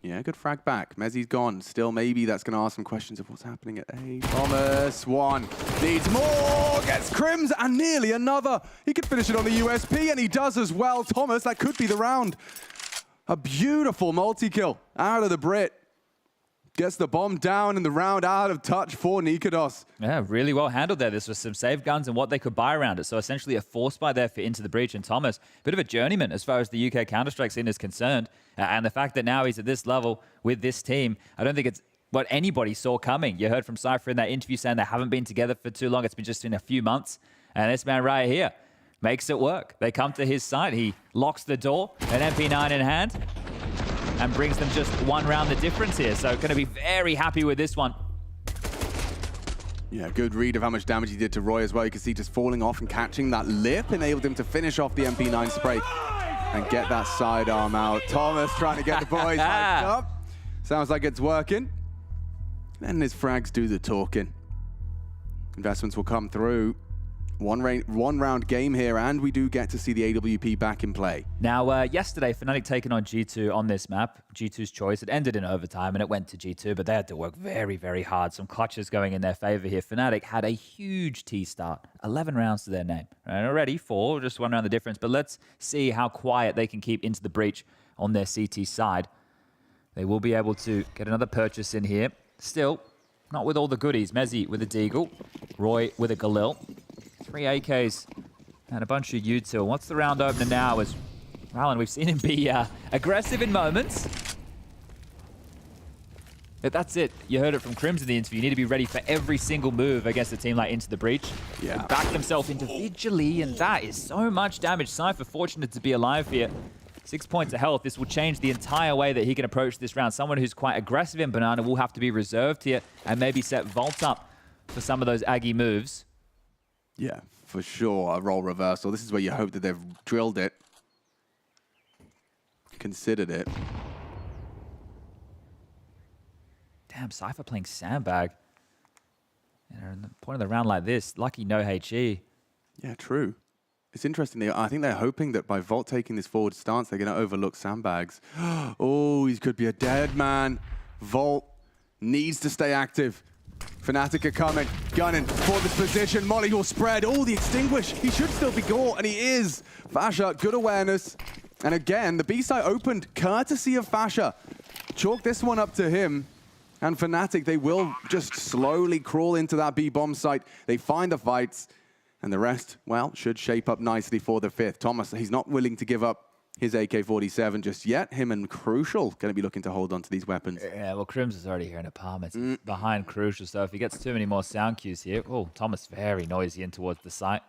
Yeah, good frag back. Mezzi's gone. Still, maybe that's going to ask some questions of what's happening at A. Thomas, 1. Needs more. Gets Crims and nearly another. He could finish it on the USP, and he does as well. Thomas, that could be the round. A beautiful multi-kill out of the Brit. Gets the bomb down and the round out of touch for Nikolas. Yeah, really well handled there. This was some save guns and what they could buy around it. So essentially a force buy there for Into the Breach. And Thomas, a bit of a journeyman as far as the UK Counter-Strike scene is concerned. And the fact that now he's at this level with this team, I don't think it's what anybody saw coming. You heard from Cypher in that interview saying they haven't been together for too long. It's been just in a few months. And this man right here makes it work. They come to his side. He locks the door, an MP9 in hand, and brings them just 1 round the difference here. So going to be very happy with this one. Yeah, good read of how much damage he did to Roy as well. You can see just falling off and catching that lip enabled him to finish off the MP9 spray and get that sidearm out. Thomas trying to get the boys hyped up. Sounds like it's working. And his frags do the talking. Investments will come through. One round game here, and we do get to see the AWP back in play. Now, yesterday, Fnatic taking on G2 on this map. G2's choice. It ended in overtime, and it went to G2, but they had to work very, very hard. Some clutches going in their favor here. Fnatic had a huge T start. 11 rounds to their name. And already 4, just 1 round the difference. But let's see how quiet they can keep into the breach on their CT side. They will be able to get another purchase in here. Still, not with all the goodies. Mezzi with a Deagle. Roy with a Galil. 3 AKs and a bunch of U2. What's the round opener now? As Rallen, we've seen him be aggressive in moments. But that's it. You heard it from Crims in the interview. You need to be ready for every single move against a team like Into the Breach. Yeah. They backed themselves individually, and that is so much damage. Cypher fortunate to be alive here. 6 points of health. This will change the entire way that he can approach this round. Someone who's quite aggressive in Banana will have to be reserved here and maybe set Vault up for some of those Aggie moves. Yeah, for sure, a role reversal. This is where you hope that they've drilled it, considered it. Damn, Cypher playing sandbag. And at the point of the round like this, lucky no HE. Yeah, true. It's interesting. I think they're hoping that by Vault taking this forward stance, they're going to overlook sandbags. Oh, he could be a dead man. Vault needs to stay active. Fnatic are coming, gunning for this position. Molly will spread. Oh, the extinguish. He should still be caught, and he is. Fasha, good awareness. And again, the B site opened courtesy of Fasha. Chalk this one up to him. And Fnatic, they will just slowly crawl into that B bomb site. They find the fights. And the rest, well, should shape up nicely for the 5th. Thomas, he's not willing to give up his AK-47 just yet. Him and Crucial going to be looking to hold on to these weapons. Yeah, well, Crims is already here in apartments behind Crucial, so if he gets too many more sound cues here... Oh, Thomas very noisy in towards the site.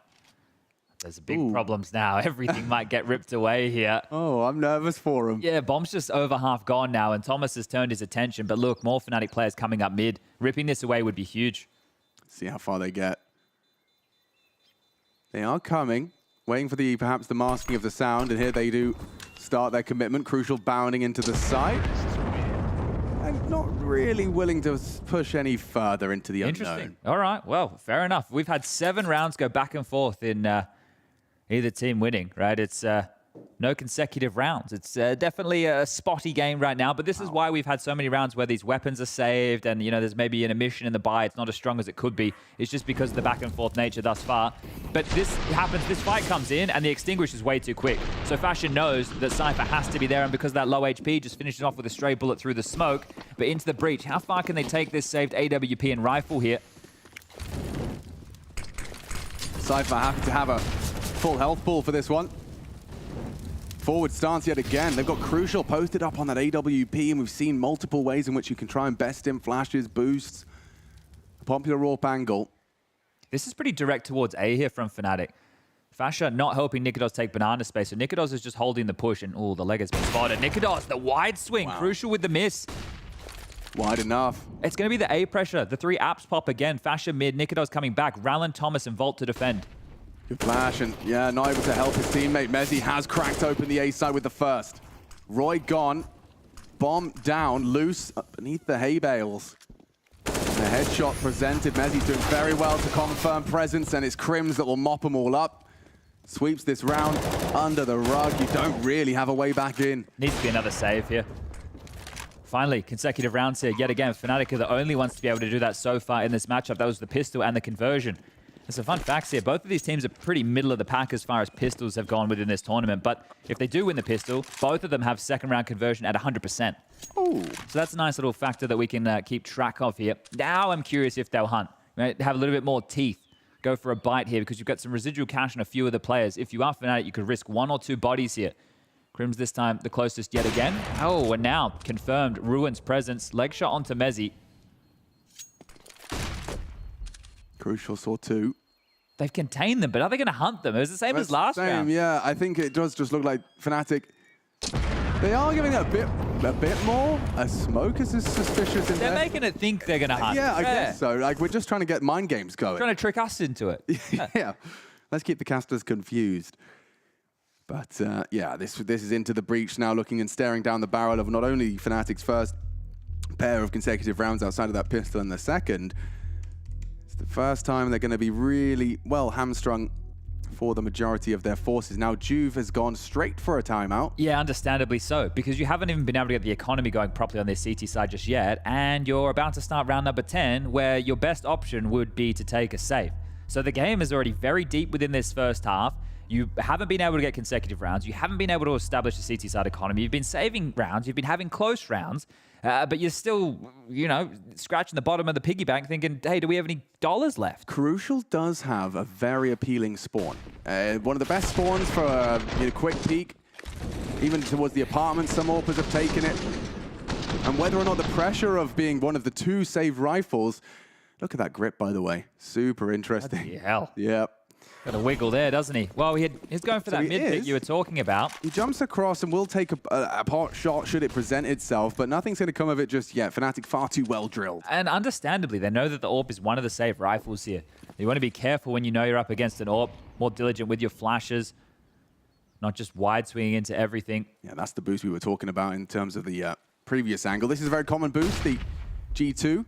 There's big problems now. Everything might get ripped away here. Oh, I'm nervous for him. Yeah, Bomb's just over half gone now, and Thomas has turned his attention. But look, more Fnatic players coming up mid. Ripping this away would be huge. See how far they get. They are coming, waiting for perhaps the masking of the sound, and here they do start their commitment. Crucial bounding into the site. And not really willing to push any further into the Interesting. unknown. All right, well, fair enough. We've had 7 rounds go back and forth in either team winning, right? It's no consecutive rounds. It's definitely a spotty game right now, but this is why we've had so many rounds where these weapons are saved and, you know, there's maybe an emission in the buy. It's not as strong as it could be. It's just because of the back and forth nature thus far. But this happens, this fight comes in and the extinguish is way too quick. So Fashion knows that Cypher has to be there, and because of that low HP, just finishes off with a stray bullet through the smoke. But into the breach, how far can they take this saved AWP and rifle here? Cypher have to have a full health pool for this one. Forward stance yet again. They've got Crucial posted up on that AWP, and we've seen multiple ways in which you can try and best him. Flashes, boosts, popular AWP angle. This is pretty direct towards A here from Fnatic. Fasha not helping Nikodos take banana space, so Nikodos is just holding the push, and oh, the leg has been spotted. Nikodos, the wide swing, Crucial with the miss. Wide enough. It's going to be the A pressure. The 3 apps pop again. Fasha mid, Nikodos coming back. Rallen, Thomas, and Vault to defend. Good flash, and yeah, not able to help his teammate. Mezzi has cracked open the A side with the first. Roy gone. Bomb down, loose beneath the hay bales. And the headshot presented. Mezzi's doing very well to confirm presence, and it's Crims that will mop them all up. Sweeps this round under the rug. You don't really have a way back in. Needs to be another save here. Finally, consecutive rounds here. Yet again, Fnatic are the only ones to be able to do that so far in this matchup. That was the pistol and the conversion. There's some fun facts here. Both of these teams are pretty middle of the pack as far as pistols have gone within this tournament. But if they do win the pistol, both of them have second round conversion at 100%. Ooh. So that's a nice little factor that we can keep track of here. Now I'm curious if they'll hunt. Right? Have a little bit more teeth. Go for a bite here because you've got some residual cash on a few of the players. If you are Fnatic, you could risk 1 or 2 bodies here. Crims this time the closest yet again. Oh, and now confirmed Ruin's presence. Leg shot onto Mezzi. Crucial saw 2. They've contained them, but are they going to hunt them? It was the same as last round. Yeah, I think it does just look like Fnatic. They are giving it a bit more. A smoke is suspicious in there. They're making it think they're going to hunt. Yeah, I guess so. Like, we're just trying to get mind games going. Trying to trick us into it. Yeah. Let's keep the casters confused. But yeah, this is into the breach now, looking and staring down the barrel of not only Fnatic's first pair of consecutive rounds outside of that pistol and the second. It's the first time they're going to be really well hamstrung for the majority of their forces. Now Juve has gone straight for a timeout. Yeah, understandably so, because you haven't even been able to get the economy going properly on their CT side just yet, and you're about to start round number 10, where your best option would be to take a save. So the game is already very deep within this first half. You haven't been able to get consecutive rounds. You haven't been able to establish the CT side economy. You've been saving rounds. You've been having close rounds. But you're still, you know, scratching the bottom of the piggy bank thinking, hey, do we have any dollars left? Crucial does have a very appealing spawn. One of the best spawns for a quick peek. Even towards the apartments, some AWPers have taken it. And whether or not the pressure of being one of the 2 save rifles, look at that grip, by the way. Super interesting. Bloody hell. Yep. Got a wiggle there, doesn't he? Well, he's going for that mid pick you were talking about. He jumps across and will take a pot shot should it present itself, but nothing's going to come of it just yet. Fnatic far too well drilled. And understandably, they know that the AWP is one of the safe rifles here. You want to be careful when you know you're up against an AWP, more diligent with your flashes, not just wide swinging into everything. Yeah, that's the boost we were talking about in terms of the previous angle. This is a very common boost, the G2.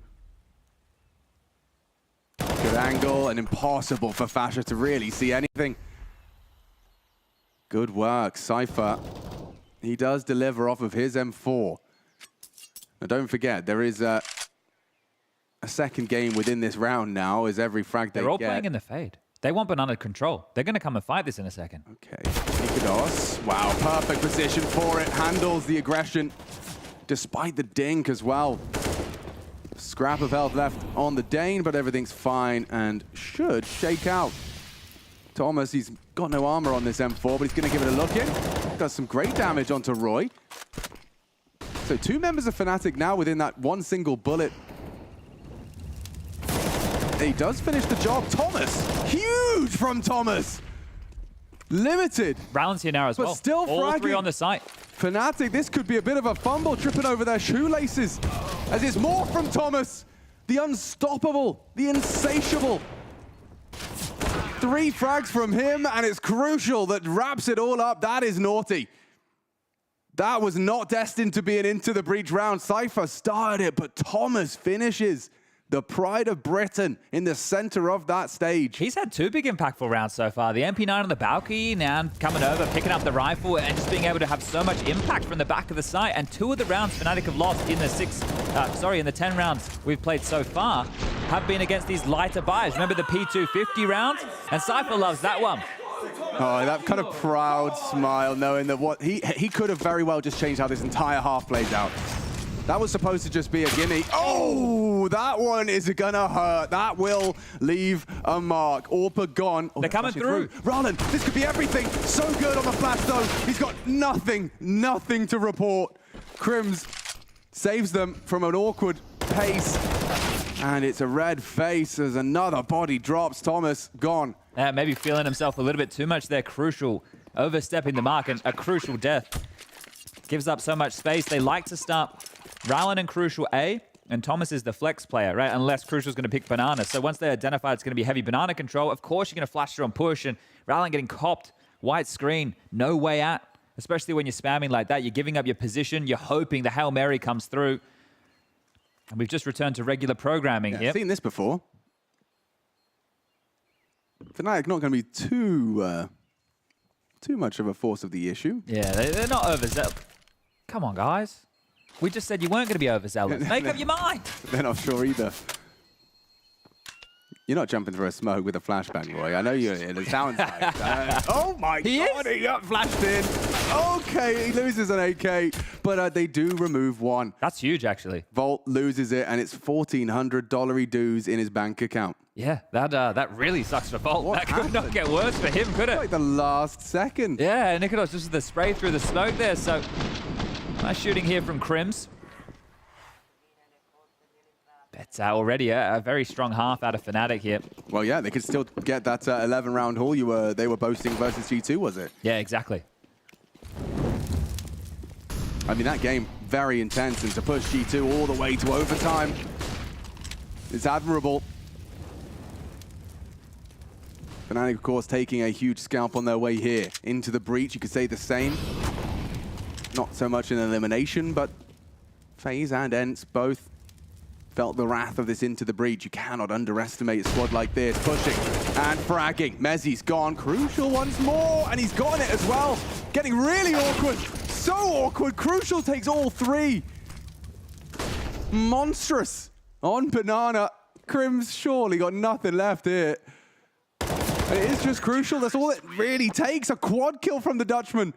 Good angle, and impossible for Fasher to really see anything. Good work, Cypher. He does deliver off of his M4. Now don't forget, there is a second game within this round now, as every frag they get. They're all playing in the fade. They want banana control. They're going to come and fight this in a second. Okay, Nikodos. Wow, perfect position for it. Handles the aggression, despite the dink as well. Scrap of health left on the Dane, but everything's fine and should shake out. Thomas, he's got no armor on this M4, but he's going to give it a look in. Does some great damage onto Roy. So 2 members of Fnatic now within that one single bullet. He does finish the job. Thomas, huge from Thomas. Limited. Rounds here now as well. But still all fragging. 3 on the site. Fnatic, this could be a bit of a fumble, tripping over their shoelaces. As it's more from Thomas. The unstoppable, the insatiable. 3 frags from him, and it's Crucial that wraps it all up. That is naughty. That was not destined to be an Into the Breach round. Cypher started it, but Thomas finishes. The pride of Britain in the center of that stage. He's had 2 big impactful rounds so far. The MP9 on the balcony, now coming over, picking up the rifle, and just being able to have so much impact from the back of the site. And 2 of the rounds Fnatic have lost in the in the 10 rounds we've played so far have been against these lighter buys. Remember the P250 round? And Cypher loves that one. Oh, that kind of proud smile, knowing that what he could have very well just changed how this entire half plays out. That was supposed to just be a gimme. Oh, that one is gonna hurt. That will leave a mark. Orpa gone. Oh, they're coming through. Roland, this could be everything. So good on the flash though. He's got nothing to report. Crims saves them from an awkward pace. And it's a red face as another body drops. Thomas gone. Maybe feeling himself a little bit too much there. Crucial overstepping the mark, and a Crucial death. Gives up so much space. They like to start Rowland and Crucial A, and Thomas is the flex player, right? Unless Crucial's going to pick Banana. So once they identify it's going to be heavy Banana control, of course you're going to flash through and push, and Rowland getting copped, white screen, no way out. Especially when you're spamming like that, you're giving up your position, you're hoping the Hail Mary comes through. And we've just returned to regular programming here. I've seen this before. Fnatic not going to be too much of a force of the issue. Yeah, they're not overzealous. Come on, guys. We just said you weren't going to be overzealous. Make up your mind. They're not sure either. You're not jumping through a smoke with a flashbang, Roy. I know you're in. It sounds like that. Oh my God, he got flashed in. Okay, he loses an AK, but they do remove one. That's huge, actually. Volt loses it, and it's $1,400 dues in his bank account. Yeah, that really sucks for Volt. That could not get worse for him, could it? Like the last second. Yeah, Nikodos just with the spray through the smoke there, so nice shooting here from Crims. That's already a very strong half out of Fnatic here. Well, yeah, they could still get that 11-round haul they were boasting versus G2, was it? Yeah, exactly. I mean, that game, very intense, and to push G2 all the way to overtime is admirable. Fnatic, of course, taking a huge scalp on their way here into the breach. You could say the same. Not so much an elimination, but FaZe and ENCE both felt the wrath of this Into the Breach. You cannot underestimate a squad like this. Pushing and fragging. Mezzi's gone. Crucial once more, and he's gotten it as well. Getting really awkward. So awkward. Crucial takes all three. Monstrous on Banana. Crim's surely got nothing left here. It is just Crucial. That's all it really takes. A quad kill from the Dutchman.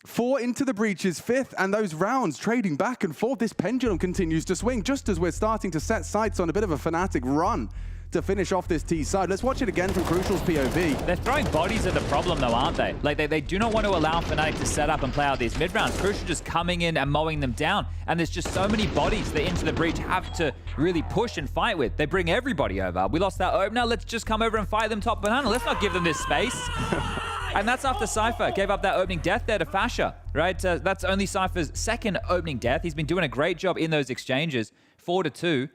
4 Into the Breach's 5th, and those rounds trading back and forth. This pendulum continues to swing just as we're starting to set sights on a bit of a Fnatic run to finish off this T side. Let's watch it again from Crucial's POV. They're throwing bodies at the problem though, aren't they? Like they do not want to allow Fnatic to set up and play out these mid rounds. Crucial just coming in and mowing them down. And there's just so many bodies that Into the Breach have to really push and fight with. They bring everybody over. We lost that opener. Let's just come over and fight them top Banana. Let's not give them this space. And that's after Cypher gave up that opening death there to Fasha, right? That's only Cypher's second opening death. He's been doing a great job in those exchanges, 4-2,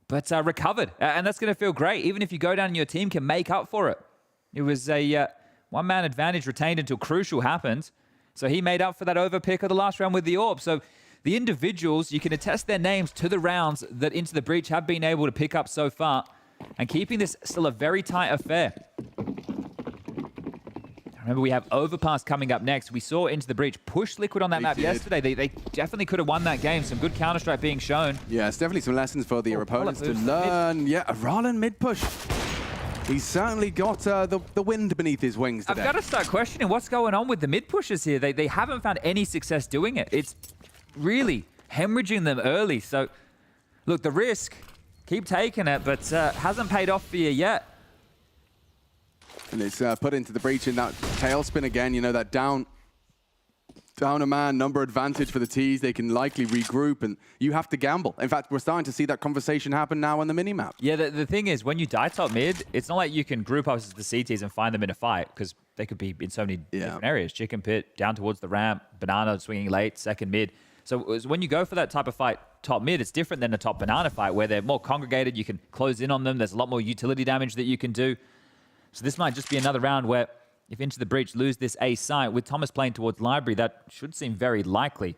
but recovered. And that's going to feel great, even if you go down and your team can make up for it. It was a one-man advantage retained until Crucial happened. So he made up for that overpick of the last round with the Orb. So the individuals, you can attest their names to the rounds that Into the Breach have been able to pick up so far, and keeping this still a very tight affair. Remember, we have Overpass coming up next. We saw Into the Breach push Liquid on that map yesterday. They definitely could have won that game. Some good Counter-Strike being shown. Yeah, it's definitely some lessons for their opponents to learn. Yeah, a Roland mid-push. He's certainly got the wind beneath his wings today. I've got to start questioning what's going on with the mid-pushers here. They haven't found any success doing it. It's really hemorrhaging them early. So, look, the risk, keep taking it, but hasn't paid off for you yet. And it's put Into the Breach in that tailspin again. You know, that down a man number advantage for the T's. They can likely regroup, and you have to gamble. In fact, we're starting to see that conversation happen now on the minimap. Yeah, the thing is, when you die top mid, it's not like you can group up as the CTs and find them in a fight, because they could be in so many different areas. Chicken pit, down towards the ramp, Banana swinging late, second mid. So when you go for that type of fight top mid, it's different than a top Banana fight, where they're more congregated. You can close in on them. There's a lot more utility damage that you can do. So this might just be another round where if Into the Breach lose this A site, with Thomas playing towards Library, that should seem very likely.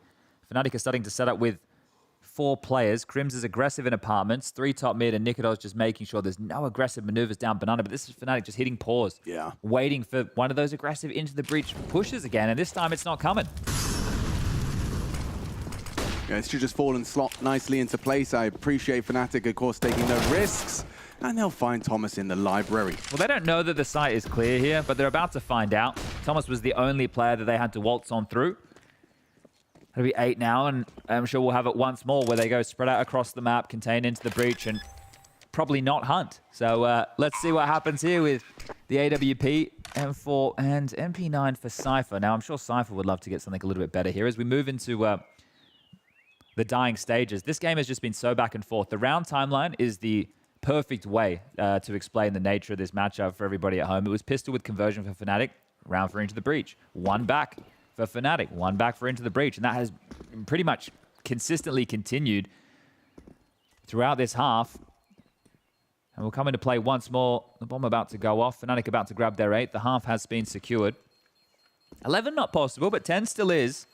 Fnatic are starting to set up with 4 players. Crims is aggressive in apartments, 3 top mid, and Nikodos just making sure there's no aggressive maneuvers down Banana. But this is Fnatic just hitting pause, waiting for one of those aggressive Into the Breach pushes again, and this time it's not coming. Yeah, it should just fall and slot nicely into place. I appreciate Fnatic, of course, taking no risks. And they'll find Thomas in the library. Well, they don't know that the site is clear here, but they're about to find out. Thomas was the only player that they had to waltz on through. It'll be 8 now, and I'm sure we'll have it once more where they go spread out across the map, contain Into the Breach, and probably not hunt. So let's see what happens here with the AWP, M4, and MP9 for Cypher. Now, I'm sure Cypher would love to get something a little bit better here as we move into the dying stages. This game has just been so back and forth. The round timeline is the perfect way to explain the nature of this matchup for everybody at home. It was pistol with conversion for Fnatic, round for Into the Breach. 1 back for Fnatic, 1 back for Into the Breach. And that has pretty much consistently continued throughout this half. And we'll come into play once more. The bomb about to go off. Fnatic about to grab their 8. The half has been secured. 11 not possible, but 10 still is.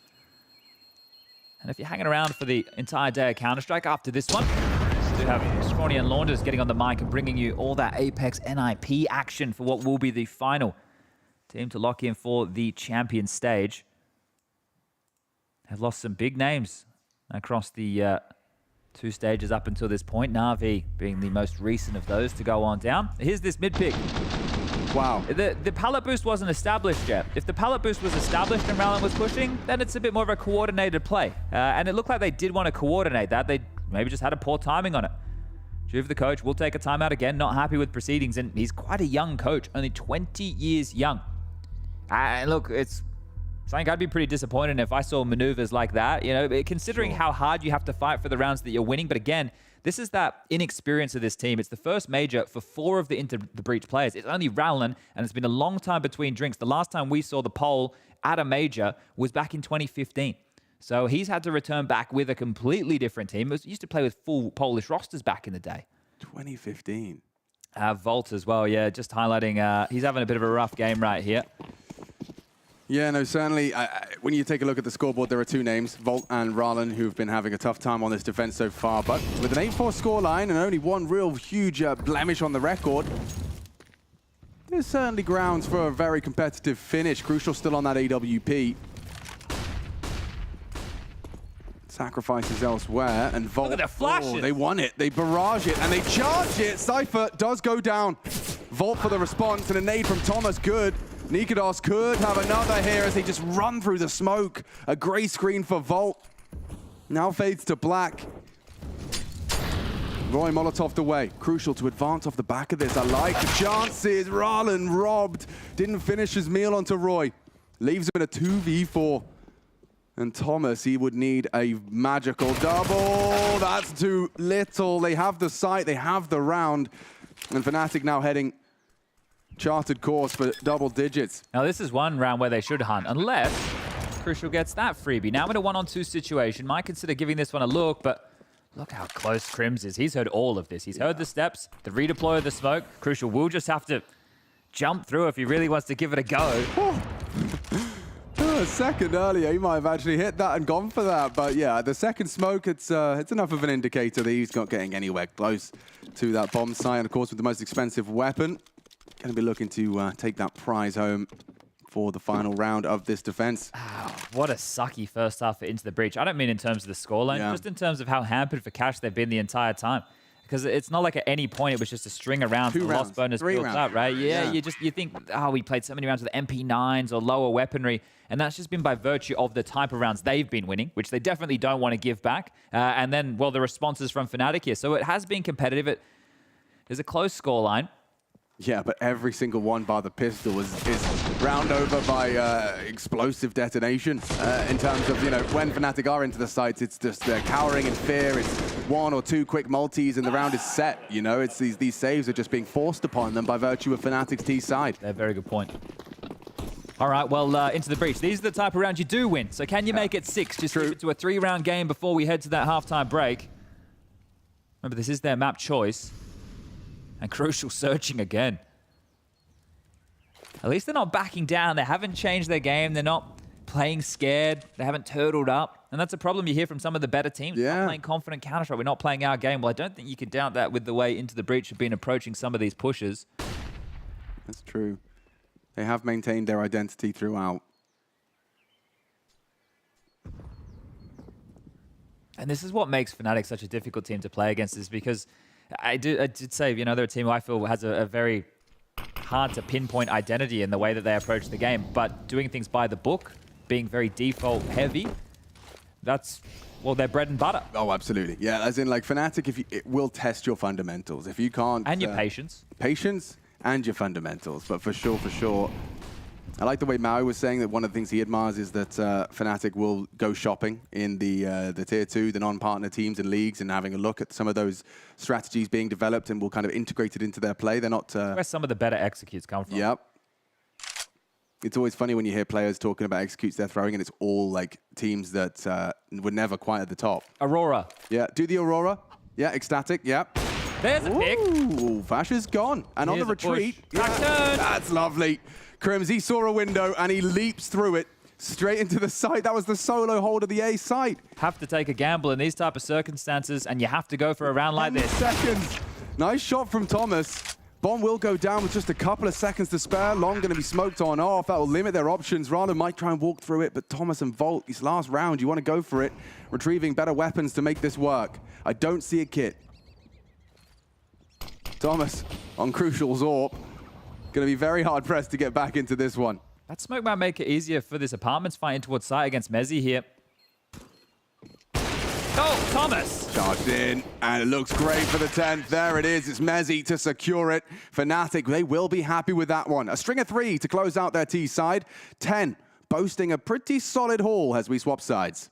And if you're hanging around for the entire day of Counter-Strike after this one, we do have Scrawny and Launder getting on the mic and bringing you all that Apeks NIP action for what will be the final team to lock in for the champion stage. Have lost some big names across the 2 stages up until this point. Navi being the most recent of those to go on down. Here's this mid pick. Wow. The pallet boost wasn't established yet. If the pallet boost was established and Rowland was pushing, then it's a bit more of a coordinated play. And it looked like they did want to coordinate that. They maybe just had a poor timing on it. Juve, the coach, will take a timeout again. Not happy with proceedings. And he's quite a young coach, only 20 years young. And look, it's something I'd be pretty disappointed if I saw maneuvers like that. You know, considering how hard you have to fight for the rounds that you're winning. But again, this is that inexperience of this team. It's the first major for 4 of the Into the Breach players. It's only Rowland, and it's been a long time between drinks. The last time we saw the pole at a major was back in 2015. So he's had to return back with a completely different team. He used to play with full Polish rosters back in the day. 2015. Volt as well, yeah. Just highlighting, he's having a bit of a rough game right here. Yeah, no, certainly. When you take a look at the scoreboard, there are two names, Volt and Rallen, who've been having a tough time on this defense so far. But with an 8-4 scoreline and only one real huge blemish on the record, there's certainly grounds for a very competitive finish. Crucial still on that AWP. Sacrifices elsewhere, and Volt, Look at the flashes. Oh, they won it. They barrage it, and they charge it. Cypher does go down. Volt for the response, and a nade from Thomas, good. Nikodos could have another here as they just run through the smoke. A gray screen for Volt. Now fades to black. Roy Molotov'd away. Crucial to advance off the back of this. I like the chances. Rallen robbed. Didn't finish his meal onto Roy. Leaves him in a 2v4. And Thomas, he would need a magical double. That's too little. They have the sight. They have the round. And Fnatic now heading charted course for double digits. Now this is one round where they should hunt, unless Crucial gets that freebie. Now in a 1-on-2 situation, might consider giving this one a look, but look how close Crims is. He's heard all of this. He's heard the steps, the redeploy of the smoke. Crucial will just have to jump through if he really wants to give it a go. A second earlier, he might have actually hit that and gone for that. But yeah, the second smoke, it's enough of an indicator that he's not getting anywhere close to that bomb site. And of course, with the most expensive weapon, going to be looking to take that prize home for the final round of this defense. What a sucky first half for Into the Breach. I don't mean in terms of the scoreline, just in terms of how hampered for cash they've been the entire time. Because it's not like at any point it was just a string of rounds. The lost bonus built up, right? Yeah, you think, oh, we played so many rounds with MP9s or lower weaponry, and that's just been by virtue of the type of rounds they've been winning, which they definitely don't want to give back. And then, well, the responses from Fnatic here. So it has been competitive. There's a close scoreline. Yeah, but every single one bar the pistol is round over by explosive detonation. In terms of, when Fnatic are into the sites, it's just cowering in fear. It's one or two quick multis and the round is set. It's these saves are just being forced upon them by virtue of Fnatic's T side. Yeah, very good point. All right, well, Into the Breach. These are the type of rounds you do win. So can you make it 6? Just keep it to a 3-round game before we head to that halftime break. Remember, this is their map choice. And Crucial searching again. At least they're not backing down. They haven't changed their game. They're not playing scared. They haven't turtled up. And that's a problem you hear from some of the better teams. We're not playing confident Counter-Strike. We're not playing our game. Well, I don't think you could doubt that with the way Into the Breach have been approaching some of these pushes. That's true. They have maintained their identity throughout. And this is what makes Fnatic such a difficult team to play against, is because I did say, they're a team who I feel has a very hard to pinpoint identity in the way that they approach the game, but doing things by the book, being very default heavy, that's, well, their bread and butter. Oh, absolutely. Yeah, as in Fnatic, it will test your fundamentals. If you can't... And your patience. Patience and your fundamentals, but for sure. I like the way Maui was saying that one of the things he admires is that Fnatic will go shopping in the Tier 2, the non-partner teams and leagues, and having a look at some of those strategies being developed and will kind of integrate it into their play. They're not... Where some of the better executes come from. Yep. It's always funny when you hear players talking about executes they're throwing, and it's all teams that were never quite at the top. Aurora. Yeah, do the Aurora. Yeah, ecstatic, yeah. There's a pick. Ooh, Fash is gone. And Here's on the retreat. Back turn. That's lovely. Crims, he saw a window and he leaps through it straight into the site. That was the solo hold of the A site. Have to take a gamble in these type of circumstances, and you have to go for a round like this. Seconds. Nice shot from Thomas. Bomb will go down with just a couple of seconds to spare. Long going to be smoked on off. That will limit their options. Rana might try and walk through it, but Thomas and Volt, this last round, you want to go for it. Retrieving better weapons to make this work. I don't see a kit. Thomas on Crucial's AWP. Going to be very hard pressed to get back into this one. That smoke might make it easier for this apartments fight in towards site against Mezzi here. Oh, Thomas! Charged in, and it looks great for the 10th. There it is. It's Mezzi to secure it. Fnatic, they will be happy with that one. A string of 3 to close out their T side. 10 boasting a pretty solid haul as we swap sides.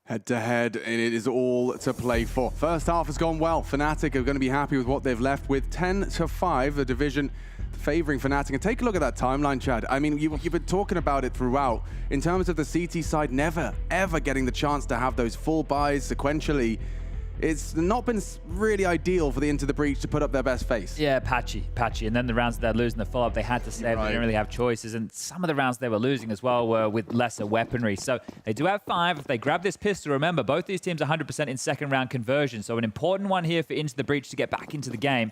Head-to-head, and it is all to play for. First half has gone well. Fnatic are going to be happy with what they've left with 10-5, the division favoring Fnatic. And take a look at that timeline, Chad. I mean, you've been talking about it throughout. In terms of the CT side, never, ever getting the chance to have those full buys sequentially. It's not been really ideal for the Into the Breach to put up their best face. Yeah, patchy. And then the rounds that they're losing the follow-up, they had to save. Right. They didn't really have choices. And some of the rounds they were losing as well were with lesser weaponry. So they do have 5. If they grab this pistol, remember, both these teams are 100% in second round conversion. So an important one here for Into the Breach to get back into the game.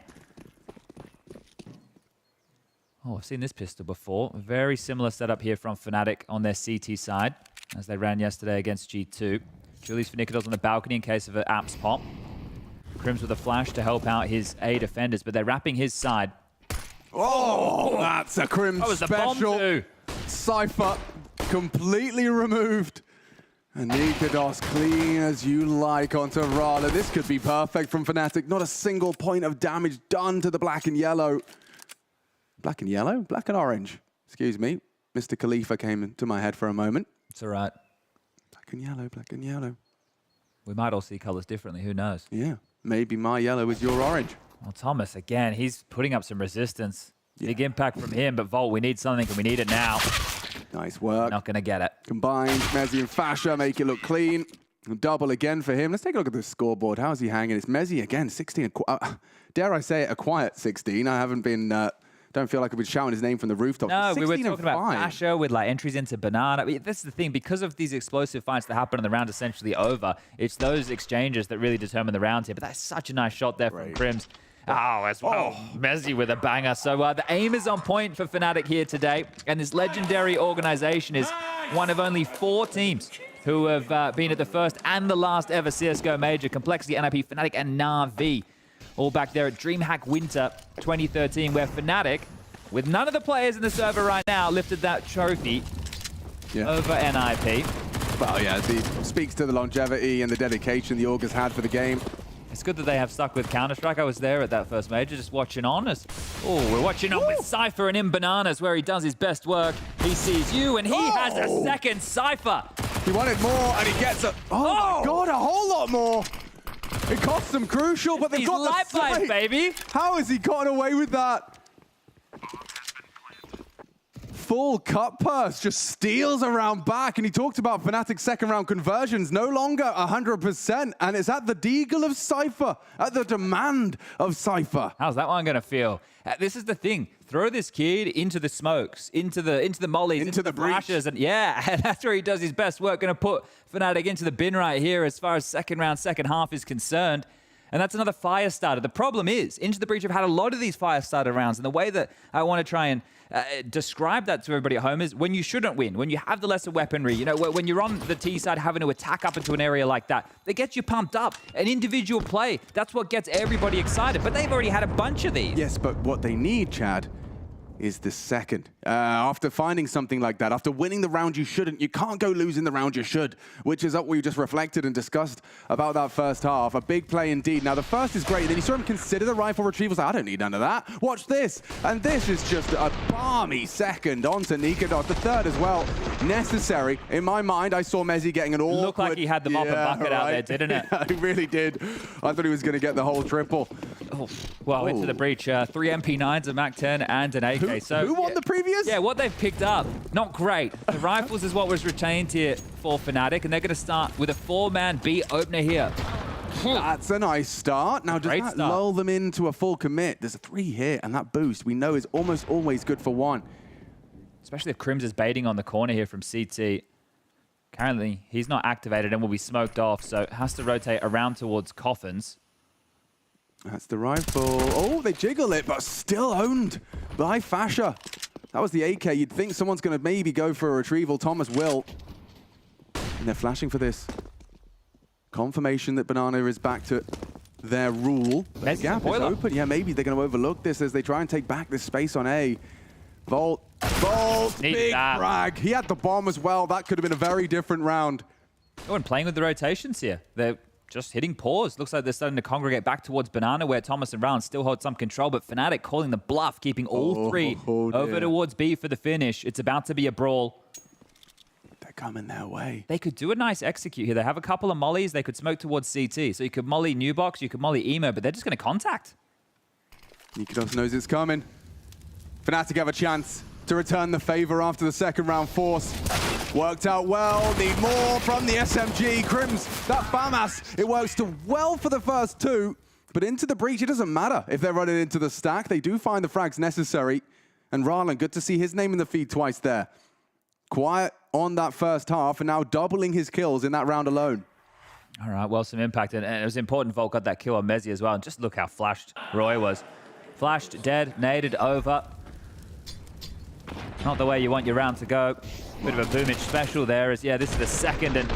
Oh, I've seen this pistol before. Very similar setup here from Fnatic on their CT side, as they ran yesterday against G2. Julius Fnicados on the balcony in case of an Apeks pop. Crims with a flash to help out his A defenders, but they're wrapping his side. Oh, that's a Crim special. Cypher completely removed. And Nikados clean as you like onto Rala. This could be perfect from Fnatic. Not a single point of damage done to the black and yellow. Black and yellow? Black and orange. Excuse me. Mr. Khalifa came into my head for a moment. It's all right. Black and yellow, black and yellow. We might all see colors differently, who knows? Yeah, maybe my yellow is your orange. Well, Thomas, again, he's putting up some resistance. Yeah. Big impact from him, but Volt, we need something, and we need it now. Nice work. Not going to get it. Combined, Mezzi and Fasha make it look clean. Double again for him. Let's take a look at the scoreboard. How is he hanging? It's Mezzi again, 16. Dare I say it, a quiet 16. I haven't been... don't feel like I've been shouting his name from the rooftop. No, we were talking about Fasha with like entries into Banana. I mean, this is the thing, because of these explosive fights that happen and the round essentially over, it's those exchanges that really determine the round here. But that's such a nice shot there from Crims. Oh, as well. Oh. Mezzi with a banger. So the aim is on point for Fnatic here today. And this legendary organization is one of only 4 teams who have been at the first and the last ever CSGO major. Complexity, NIP, Fnatic, and Navi. All back there at DreamHack Winter 2013, where Fnatic, with none of the players in the server right now, lifted that trophy over NIP. Well, yeah, it speaks to the longevity and the dedication the Augurs had for the game. It's good that they have stuck with Counter-Strike. I was there at that first major, just watching on. We're watching on with Cypher and in Bananas, where he does his best work. He sees you, and he has a second Cypher. He wanted more, and he gets a... Oh, my God, a whole lot more. It costs them Crucial, but they've got the sight, baby. How has he gotten away with that? Full cut purse, just steals around back. And he talked about Fnatic's second round conversions, no longer 100%. And it's at the deagle of Cypher, at the demand of Cypher. How's that one going to feel? This is the thing. Throw this kid into the smokes, into the mollies, into the flashes. And and that's where he does his best work. Going to put Fnatic into the bin right here as far as second round, second half is concerned. And that's another fire starter. The problem is, Into the Breach have had a lot of these fire starter rounds. And the way that I want to try and describe that to everybody at home is when you shouldn't win, when you have the lesser weaponry, you know, when you're on the T side having to attack up into an area like that, that gets you pumped up. An individual play, that's what gets everybody excited. But they've already had a bunch of these. Yes, but what they need, Chad, is the second. After finding something like that, after winning the round you shouldn't, you can't go losing the round you should, which is what we just reflected and discussed about that first half. A big play indeed. Now, the first is great. Then you saw him consider the rifle retrievals. I don't need none of that. Watch this. And this is just a balmy second onto Nikados. The third as well. Necessary. In my mind, I saw Mezzi getting an awkward... Looked like he had the mop and bucket out there, didn't it? Yeah, he really did. I thought he was going to get the whole triple. Well, Into the Breach, 3 MP9s, a MAC-10, and an AK. Who won the previous? Yeah, what they've picked up, not great. The rifles is what was retained here for Fnatic, and they're going to start with a 4-man B opener here. That's a nice start. Now, does that lull them into a full commit? There's a 3 here, and that boost we know is almost always good for 1. Especially if Crims is baiting on the corner here from CT. Currently, he's not activated and will be smoked off, so has to rotate around towards Coffins. That's the rifle. Oh, they jiggle it, but still owned by Fasha. That was the AK. You'd think someone's going to maybe go for a retrieval. Thomas will. And they're flashing for this. Confirmation that Banana is back to their rule. The gap is open. Yeah, maybe they're going to overlook this as they try and take back this space on A. Volt, big frag. He had the bomb as well. That could have been a very different round. Oh, and playing with the rotations here. They're just hitting pause. Looks like they're starting to congregate back towards Banana, where Thomas and Round still hold some control, but Fnatic calling the bluff, keeping all 3 over towards B for the finish. It's about to be a brawl. They're coming their way. They could do a nice execute here. They have a couple of mollies. They could smoke towards CT. So you could molly New Box, you could molly Emo, but they're just going to contact. Nikodos knows it's coming. Fnatic have a chance to return the favor after the second round force. Worked out well, need more from the SMG. Crims, that FAMAS, it works well for the first two, but into the breach, it doesn't matter if they're running into the stack. They do find the frags necessary. And Rylan, good to see his name in the feed twice there. Quiet on that first half, and now doubling his kills in that round alone. All right, well, some impact, and it was important Volt got that kill on Mezzi as well, and just look how flashed Roy was. Flashed, dead, naded, over. Not the way you want your round to go. Bit of a boomage special there, as yeah, this is the second, and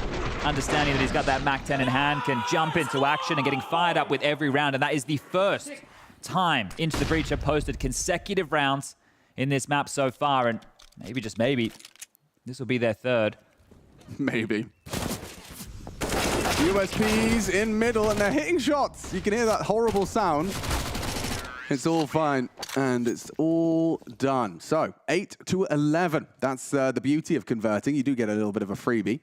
understanding that he's got that Mac 10 in hand, can jump into action and getting fired up with every round, and that is the first time Into the Breach have posted consecutive rounds in this map so far, and maybe, just maybe, this will be their third. Maybe. USPs in middle, and they're hitting shots. You can hear that horrible sound. It's all fine, and it's all done. So, 8-11. That's the beauty of converting. You do get a little bit of a freebie.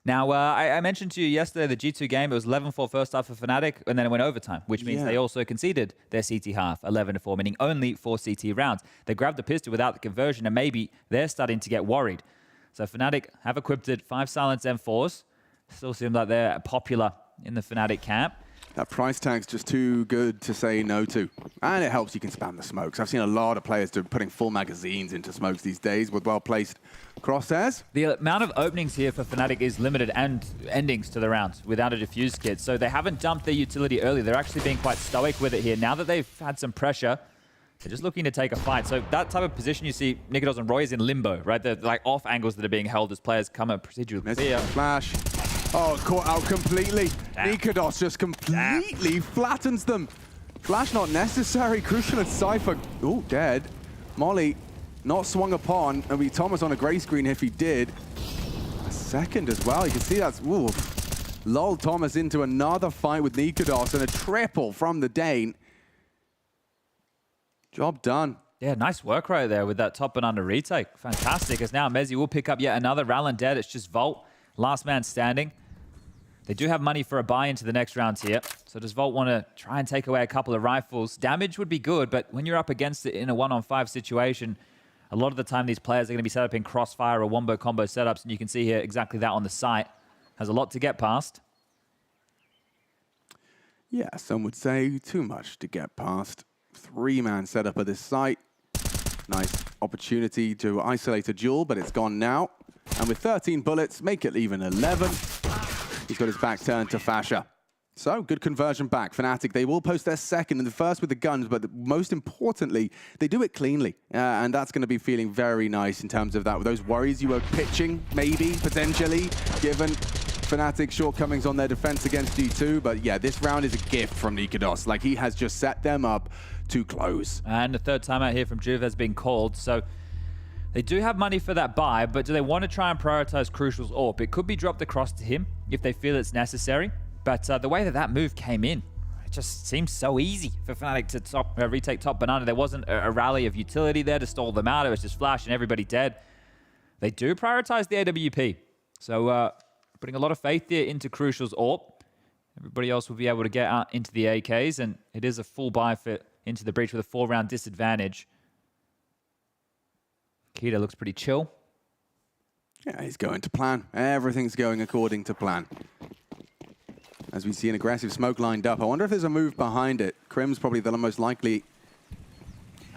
Now, I mentioned to you yesterday the G2 game, it was 11-4 first half for Fnatic, and then it went overtime, which means they also conceded their CT half, 11-4, meaning only 4 CT rounds. They grabbed the pistol without the conversion, and maybe they're starting to get worried. So Fnatic have equipped 5 silenced M4s. Still seems like they're popular in the Fnatic camp. That price tag's just too good to say no to. And it helps you can spam the smokes. I've seen a lot of players putting full magazines into smokes these days with well-placed crosshairs. The amount of openings here for Fnatic is limited, and endings to the rounds without a defuse kit. So they haven't dumped their utility early. They're actually being quite stoic with it here. Now that they've had some pressure, they're just looking to take a fight. So that type of position you see Nikodos and Roy is in limbo, right? They're like off angles that are being held as players come up procedurally clear. Flash. Oh, caught out completely. Nikodos just completely flattens them. Flash not necessary. Crucial and Cypher. Oh, dead. Molly not swung upon. And we Thomas on a grey screen if he did. A second as well. You can see that's... Ooh. Lull Thomas into another fight with Nikodos, and a triple from the Dane. Job done. Yeah, nice work right there with that top and under retake. Fantastic, as now Mezzi will pick up yet another. Rylan dead. It's just Volt. Last man standing. They do have money for a buy into the next round here. So does Volt want to try and take away a couple of rifles? Damage would be good, but when you're up against it in a 1-on-5 situation, a lot of the time these players are going to be set up in crossfire or wombo combo setups, and you can see here exactly that on the site. Has a lot to get past. Yeah, some would say too much to get past. 3-man setup at this site. Nice opportunity to isolate a duel, but it's gone now. And with 13 bullets, make it even 11. He's got his back turned to Fasha. So, good conversion back. Fnatic, they will post their second and the first with the guns, but most importantly, they do it cleanly. And that's going to be feeling very nice in terms of that. Those worries you were pitching, maybe, potentially, given Fnatic's shortcomings on their defense against G2. But yeah, this round is a gift from Nikodos. Like, he has just set them up to close. And the third timeout here from Juve has been called. So they do have money for that buy, but do they want to try and prioritize Crucial's AWP? It could be dropped across to him if they feel it's necessary. But the way that that move came in, it just seems so easy for Fnatic to retake top banana. There wasn't a rally of utility there to stall them out. It was just Flash and everybody dead. They do prioritize the AWP. So putting a lot of faith here into Crucial's AWP. Everybody else will be able to get out into the AKs, and it is a full buy for Into the Breach with a 4-round disadvantage. Keita looks pretty chill. Yeah, he's going to plan. Everything's going according to plan. As we see an aggressive smoke lined up. I wonder if there's a move behind it. Crim's probably the most likely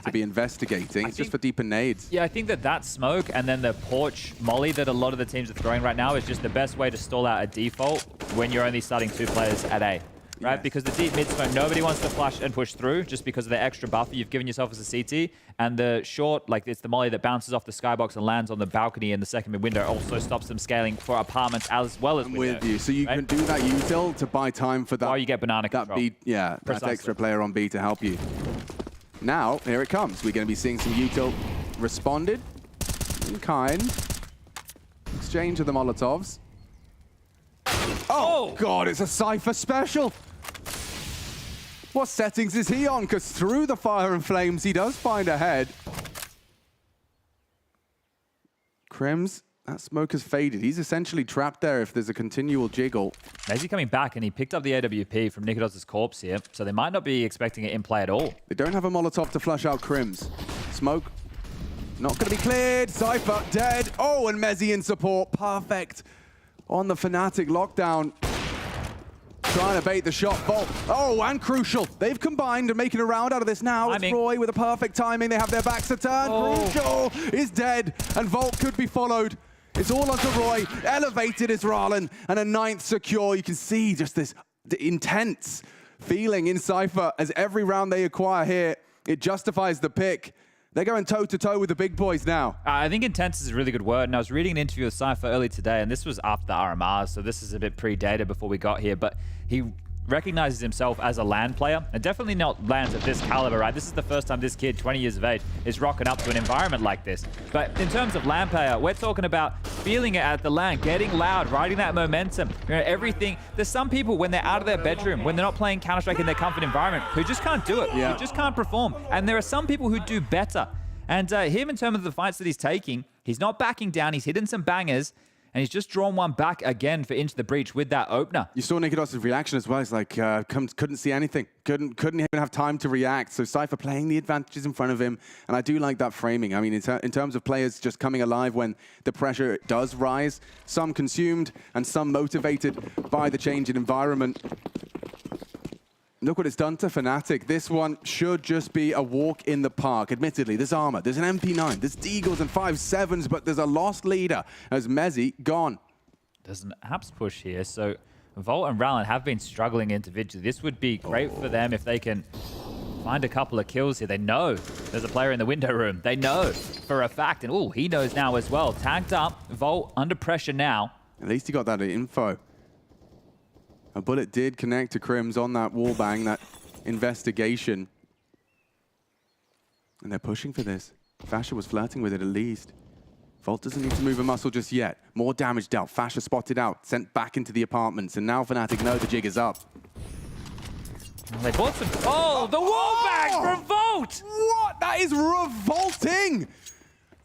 to be investigating. It's just for deeper nades. Yeah, I think that smoke and then the porch molly that a lot of the teams are throwing right now is just the best way to stall out a default when you're only starting 2 players at A. Right? Yes. Because the deep mid smoke, nobody wants to flash and push through just because of the extra buffer you've given yourself as a CT. And the short, like it's the molly that bounces off the skybox and lands on the balcony in the second mid window, also stops them scaling for apartments as well as I'm with you. So you can do that util to buy time for that. While you get banana control. B, yeah, that extra player on B to help you. Now, here it comes. We're going to be seeing some util responded in kind. Exchange of the Molotovs. Oh, God, it's a Cypher special. What settings is he on? Because through the fire and flames, he does find a head. Crims That smoke has faded. He's essentially trapped there if there's a continual jiggle. Mezzy coming back, and he picked up the AWP from Nikodos's corpse here, so they might not be expecting it in play at all. They don't have a Molotov to flush out Crims. Smoke, not going to be cleared. Cypher, dead. Oh, and Mezzy in support. Perfect on the Fnatic lockdown. Trying to bait the shot. Vault. Oh, and Crucial. They've combined and making a round out of this now. It's Roy with a perfect timing. They have their backs to turn. Crucial is dead, and Vault could be followed. It's all onto Roy. Elevated is Rallen, and a 9th secure. You can see just this intense feeling in Cypher as every round they acquire here, it justifies the pick. They're going toe-to-toe with the big boys now. I think intense is a really good word, and I was reading an interview with Cypher early today, and this was after the RMRs, so this is a bit predated before we got here, but he recognizes himself as a LAN player, and definitely not LANs at this caliber, right? This is the first time this kid, 20 years of age, is rocking up to an environment like this. But in terms of LAN player, we're talking about feeling it at the LAN, getting loud, riding that momentum, you know, everything. There's some people, when they're out of their bedroom, when they're not playing Counter-Strike in their comfort environment, who just can't do it, who just can't perform. And there are some people who do better. And him, in terms of the fights that he's taking, he's not backing down, he's hitting some bangers, and he's just drawn one back again for Into the Breach with that opener. You saw Nikodos's reaction as well. He's like, couldn't see anything. Couldn't even have time to react. So Cypher playing the advantages in front of him. And I do like that framing. I mean, in terms of players just coming alive when the pressure does rise, some consumed and some motivated by the change in environment. Look what it's done to Fnatic. This one should just be a walk in the park. Admittedly, there's armor, there's an MP9, there's Deagles and 5.7s, but there's a lost leader as Mezzy gone. There's an Apeks push here, so Volt and Rallen have been struggling individually. This would be great for them if they can find a couple of kills here. They know there's a player in the window room. They know for a fact, and he knows now as well. Tagged up, Volt under pressure now. At least he got that info. A bullet did connect to Crims on that wallbang, that investigation. And they're pushing for this. Fasha was flirting with it at least. Volt doesn't need to move a muscle just yet. More damage dealt. Fasha spotted out, sent back into the apartments, and now Fnatic know the jig is up. They bought some... Oh, the wallbang from Volt! What? That is revolting!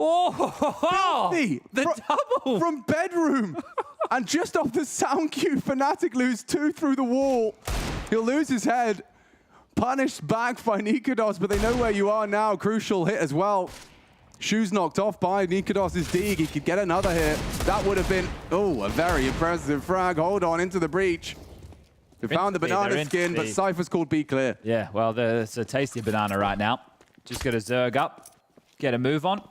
Oh, filthy. The double! From bedroom! And just off the sound cue, Fnatic lose 2 through the wall. He'll lose his head. Punished back by Nikodos, but they know where you are now. Crucial hit as well. Shoes knocked off by Nikodos's Deag. He could get another hit. That would have been, a very impressive frag. Hold on, into the breach. We found the banana skin, but Cypher's called be clear. Yeah, well, it's a tasty banana right now. Just got to Zerg up, get a move on.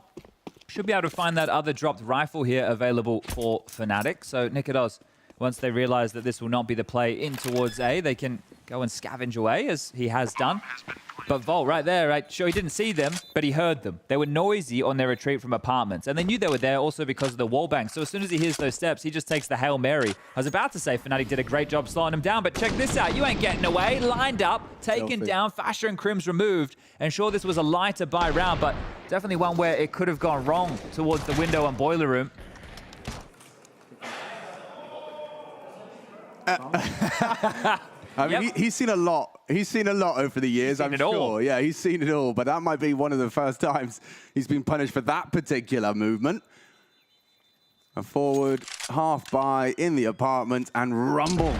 Should be able to find that other dropped rifle here available for Fnatic. So Nikodos, once they realize that this will not be the play in towards A, they can go and scavenge away, as he has done. But Volt right there, right? Sure, he didn't see them, but he heard them. They were noisy on their retreat from apartments, and they knew they were there also because of the wallbang. So as soon as he hears those steps, he just takes the Hail Mary. I was about to say Fnatic did a great job slowing him down, but check this out. You ain't getting away. Lined up, taken down, Fasha and Crims removed. And sure, this was a lighter buy round, but definitely one where it could have gone wrong towards the window and boiler room. I mean, he's seen a lot. He's seen a lot over the years, I'm sure. Yeah, he's seen it all, but that might be one of the first times he's been punished for that particular movement. A forward half buy in the apartment and rumbled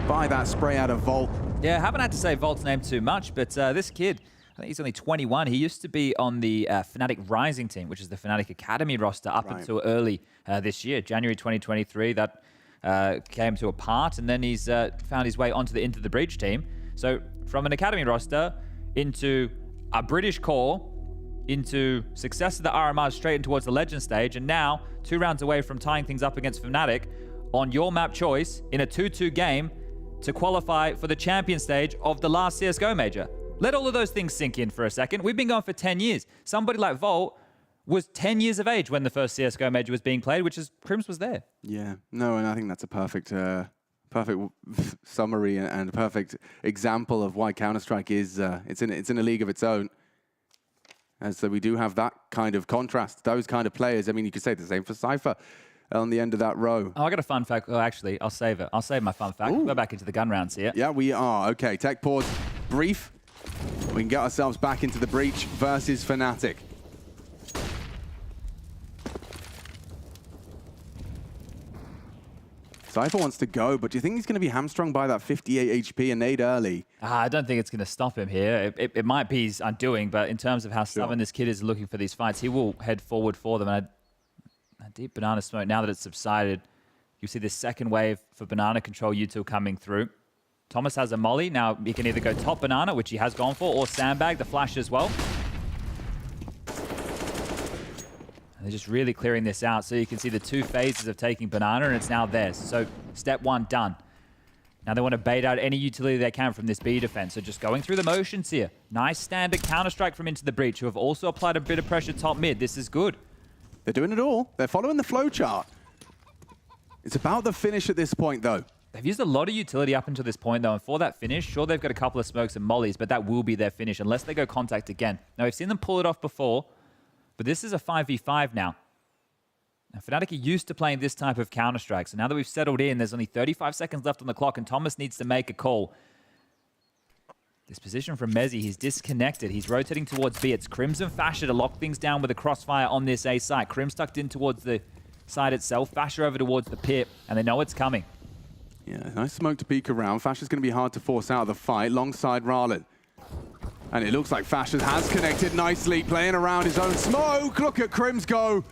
by that spray out of Volt. Yeah, haven't had to say Volt's name too much, but this kid, I think he's only 21. He used to be on the Fnatic Rising team, which is the Fnatic Academy roster up until early this year, January 2023. That came to a part, and then he's found his way onto the Into the Breach team. So from an Academy roster into a British core, into success of the RMR straight in towards the Legend stage, and now 2 rounds away from tying things up against Fnatic on your map choice in a 2-2 game to qualify for the champion stage of the last CSGO major. Let all of those things sink in for a second. We've been going for 10 years. Somebody like Volt was 10 years of age when the first CSGO major was being played, which is Crims was there. Yeah, no, and I think that's a perfect summary and a perfect example of why Counter-Strike is it's in a league of its own. And so we do have that kind of contrast, those kind of players. I mean, you could say the same for Cypher on the end of that row. Oh, I got a fun fact. Oh, actually, I'll save it. I'll save my fun fact. We'll go back into the gun rounds here. Yeah, we are. Okay, tech pause, brief. We can get ourselves back into the breach versus Fnatic. Cypher wants to go, but do you think he's going to be hamstrung by that 58 HP and nade early? I don't think it's going to stop him here. It might be his undoing, but in terms of how stubborn this kid is looking for these fights, he will head forward for them. And a deep banana smoke, now that it's subsided, you see this second wave for banana control util coming through. Thomas has a molly. Now he can either go top banana, which he has gone for, or sandbag, the flash as well. And they're just really clearing this out. So you can see the two phases of taking banana, and it's now theirs. So step one done. Now they want to bait out any utility they can from this B defense. So just going through the motions here. Nice standard counter-strike from Into the Breach, who have also applied a bit of pressure top mid. This is good. They're doing it all. They're following the flowchart. It's about the finish at this point, though. They've used a lot of utility up until this point, though, and for that finish, sure, they've got a couple of smokes and mollies, but that will be their finish unless they go contact again. Now, we've seen them pull it off before, but this is a 5v5 now. Now, Fnatic are used to playing this type of Counter-Strike, so now that we've settled in, there's only 35 seconds left on the clock, and Thomas needs to make a call. This position from Mezzi, he's disconnected. He's rotating towards B. It's Crimson Fasher to lock things down with a crossfire on this A site. Crim's tucked in towards the side itself. Fasher over towards the pit, and they know it's coming. Yeah, nice smoke to peek around. Fasher's going to be hard to force out of the fight, alongside Ralin. And it looks like Fasher has connected nicely, playing around his own smoke. Look at Crims go.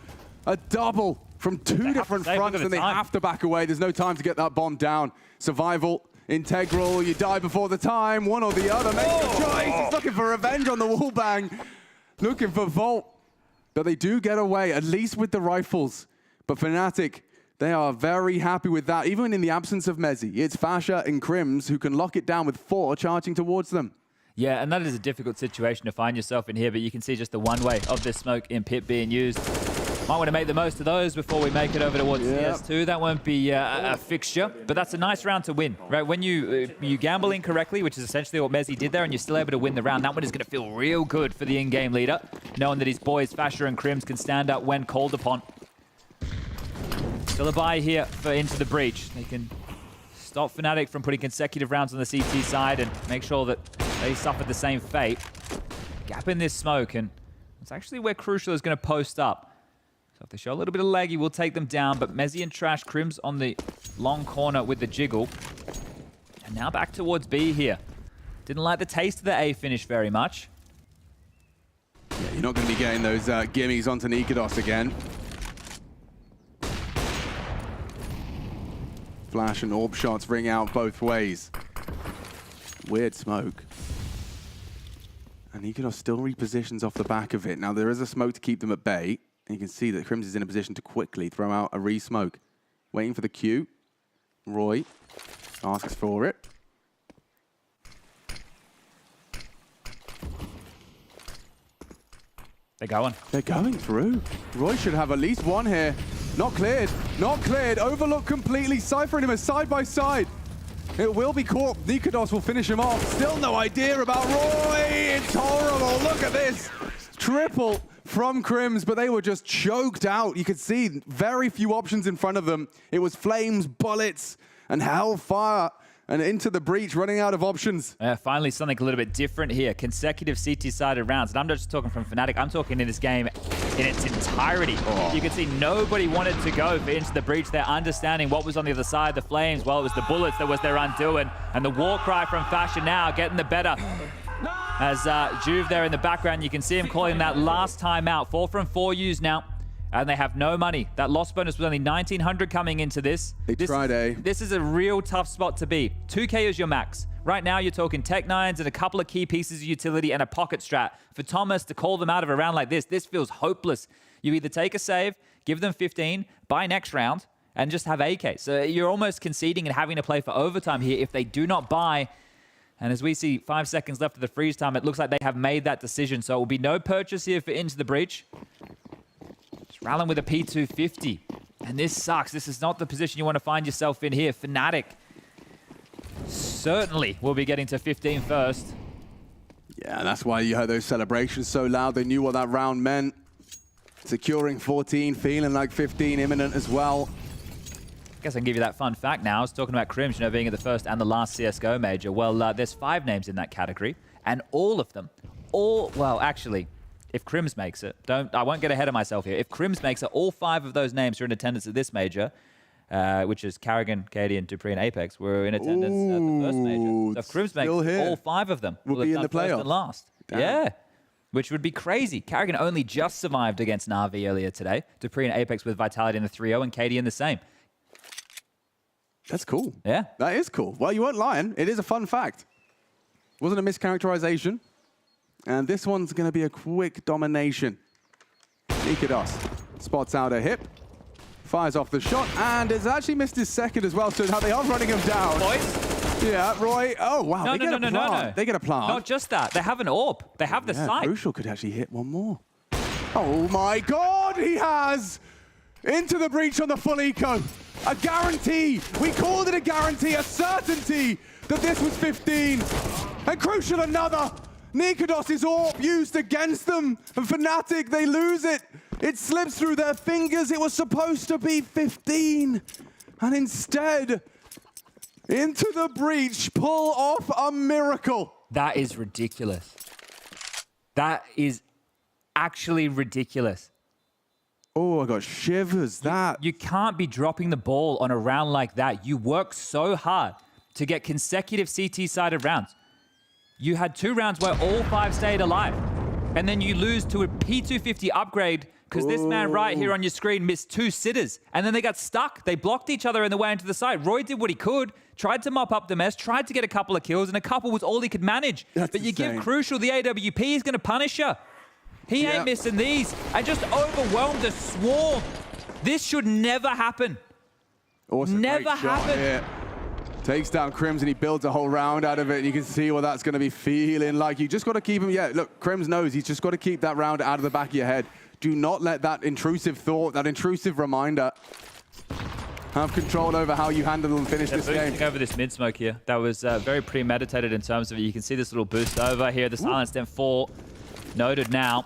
A double from two different fronts, and they have to back away. There's no time to get that bomb down. Survival, integral, you die before the time. One or the other, make the choice. He's looking for revenge on the wall bang. Looking for Volt. But they do get away, at least with the rifles. But Fnatic, they are very happy with that, even in the absence of Mezzi. It's Fasher and Crims who can lock it down with 4 charging towards them. Yeah, and that is a difficult situation to find yourself in here, but you can see just the one way of this smoke in pit being used. Might want to make the most of those before we make it over towards CS2. That won't be a fixture, but that's a nice round to win, right? When you gamble incorrectly, which is essentially what Mezzi did there, and you're still able to win the round, that one is going to feel real good for the in-game leader, knowing that his boys, Fasher and Crims, can stand up when called upon. Still a buy here for Into the Breach. They can stop Fnatic from putting consecutive rounds on the CT side and make sure that they suffer the same fate. Gap in this smoke, and it's actually where Crucial is going to post up. So if they show a little bit of lag, he will take them down, but Mezzi and Trash, Crims on the long corner with the jiggle. And now back towards B here. Didn't like the taste of the A finish very much. Yeah, you're not going to be getting those gimmies onto Nikodos again. Flash and orb shots ring out both ways. Weird smoke. And Nikodos still repositions off the back of it. Now there is a smoke to keep them at bay. And you can see that Crims is in a position to quickly throw out a re-smoke. Waiting for the Q. Roy asks for it. They're going. They're going through. Roy should have at least one here. Not cleared. Not cleared. Overlooked completely. Cypher and him are side by side. It will be caught. Nikodos will finish him off. Still no idea about Roy. It's horrible. Look at this. Triple from Crims, but they were just choked out. You could see very few options in front of them. It was flames, bullets, and hellfire. And Into the Breach, running out of options. Finally, something a little bit different here. Consecutive CT-sided rounds. And I'm not just talking from Fnatic. I'm talking in this game in its entirety. You can see nobody wanted to go for Into the Breach. They're understanding what was on the other side. The flames, well, it was the bullets that was their undoing. And the war cry from Fasher now getting the better. As Juve there in the background, you can see him calling that last timeout. 4 from 4 used now. And they have no money. That loss bonus was only 1,900 coming into this. This is a real tough spot to be. 2K is your max. Right now, you're talking Tech 9s and a couple of key pieces of utility and a pocket strat. For Thomas to call them out of a round like this feels hopeless. You either take a save, give them 15, buy next round, and just have AK. So you're almost conceding and having to play for overtime here if they do not buy. And as we see 5 seconds left of the freeze time, it looks like they have made that decision. So it will be no purchase here for Into the Breach. Ralin with a P250. And this sucks. This is not the position you want to find yourself in here. Fnatic certainly will be getting to 15 first. Yeah, that's why you heard those celebrations so loud. They knew what that round meant. Securing 14, feeling like 15 imminent as well. I guess I can give you that fun fact now. I was talking about Crims, being at the first and the last CSGO major. Well, there's 5 names in that category. And all of them, well, actually, if Crims makes it, I won't get ahead of myself here. If Crims makes it, all 5 of those names are in attendance at this major. which is Carrigan, Cadian, Dupree, and Apeks, were in attendance at the first major. So Crims makes all 5 of them will be in the playoffs. First and last. Damn. Yeah. Which would be crazy. Carrigan only just survived against Navi earlier today. Dupree and Apeks with Vitality in the 3-0, and Cadian the same. That's cool. Yeah. That is cool. Well, you weren't lying. It is a fun fact. Wasn't a mischaracterization. And this one's going to be a quick domination. Nikados spots out a hip, fires off the shot, and has actually missed his second as well, so now they are running him down. Boys? Yeah, Roy. Oh, wow. No, they get a plant. They get a plant. Not just that. They have an orb. They have the sight. Crucial could actually hit one more. Oh, my God. He has. Into the breach on the full eco. A guarantee. We called it a guarantee, a certainty that this was 15. And Crucial another. Nikados' orb used against them. And Fnatic, they lose it. It slips through their fingers. It was supposed to be 15. And instead, into the breach, pull off a miracle. That is ridiculous. That is actually ridiculous. Oh, I got shivers. You can't be dropping the ball on a round like that. You work so hard to get consecutive CT-sided rounds. You had 2 rounds where all 5 stayed alive. And then you lose to a P250 upgrade because this man right here on your screen missed 2 sitters. And then they got stuck. They blocked each other in the way into the side. Roy did what he could, tried to mop up the mess, tried to get a couple of kills, and a couple was all he could manage. But you give Crucial the AWP, he's going to punish you. He ain't missing these. And just overwhelmed a swarm. This should never happen. Awesome. Never happen. Here. Takes down Crims and he builds a whole round out of it. And you can see what that's going to be feeling like. You just got to keep him. Yeah, look, Crims knows he's just got to keep that round out of the back of your head. Do not let that intrusive thought, that intrusive reminder have control over how you handle and finish this game. Over this mid smoke here. That was very premeditated in terms of it. You can see this little boost over here. The silence then 4 noted now.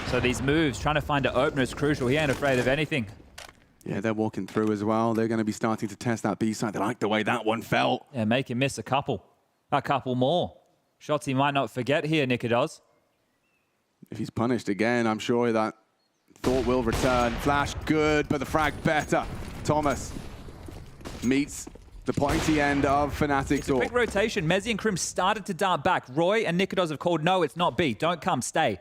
So these moves, trying to find an opener is crucial. He ain't afraid of anything. Yeah, they're walking through as well. They're going to be starting to test that B side. They like the way that one felt. Yeah, make him miss a couple more. Shots he might not forget here, Nikados. If he's punished again, I'm sure that thought will return. Flash good, but the frag better. Thomas meets the pointy end of Fnatic's orb. Quick rotation. Mezzi and Crim started to dart back. Roy and Nikados have called, no, it's not B. Don't come, stay.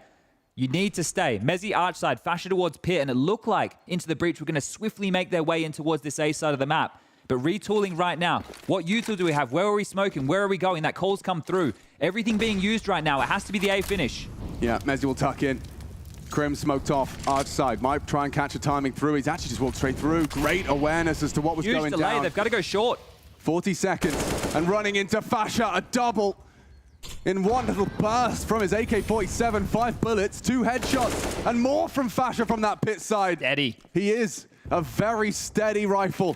You need to stay. Mezzi arch side, Fasher towards pit, and it looked like into the breach were going to swiftly make their way in towards this A side of the map. But retooling right now. What util do we have? Where are we smoking? Where are we going? That call's come through. Everything being used right now. It has to be the A finish. Yeah, Mezzi will tuck in. Krim smoked off, arch side. Might try and catch a timing through. He's actually just walked straight through. Great awareness as to what was going delay. down. They've got to go short. 40 seconds and running into Fasher, a double in one little burst from his AK-47. 5 bullets, 2 headshots, and more from Fasher from that pit side. Steady. He is a very steady rifle.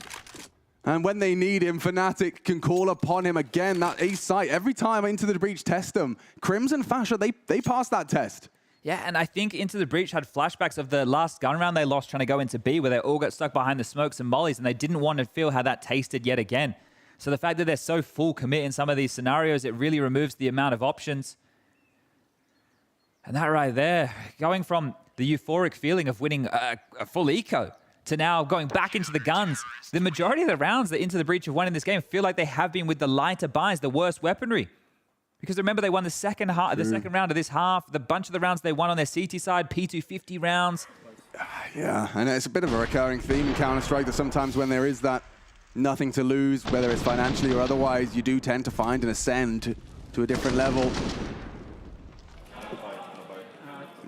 And when they need him, Fnatic can call upon him again. That A site, every time Into the Breach test them, Crims and Fasher, they passed that test. Yeah, and I think Into the Breach had flashbacks of the last gun round they lost trying to go into B, where they all got stuck behind the smokes and mollies, and they didn't want to feel how that tasted yet again. So the fact that they're so full commit in some of these scenarios, it really removes the amount of options. And that right there, going from the euphoric feeling of winning a full eco to now going back into the guns. The majority of the rounds that Into the Breach have won in this game feel like they have been with the lighter buys, the worst weaponry. Because remember, they won the second round of this half. The bunch of the rounds they won on their CT side, P250 rounds. Yeah, and it's a bit of a recurring theme in Counter-Strike that sometimes when there is that nothing to lose, whether it's financially or otherwise, you do tend to find an ascend to a different level.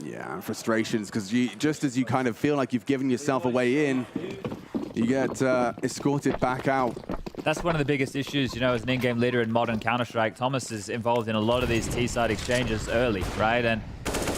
Yeah, and frustrations, because just as you kind of feel like you've given yourself a way in, you get escorted back out. That's one of the biggest issues, you know, as an in-game leader in modern Counter-Strike. Thomas is involved in a lot of these T-side exchanges early, right? And,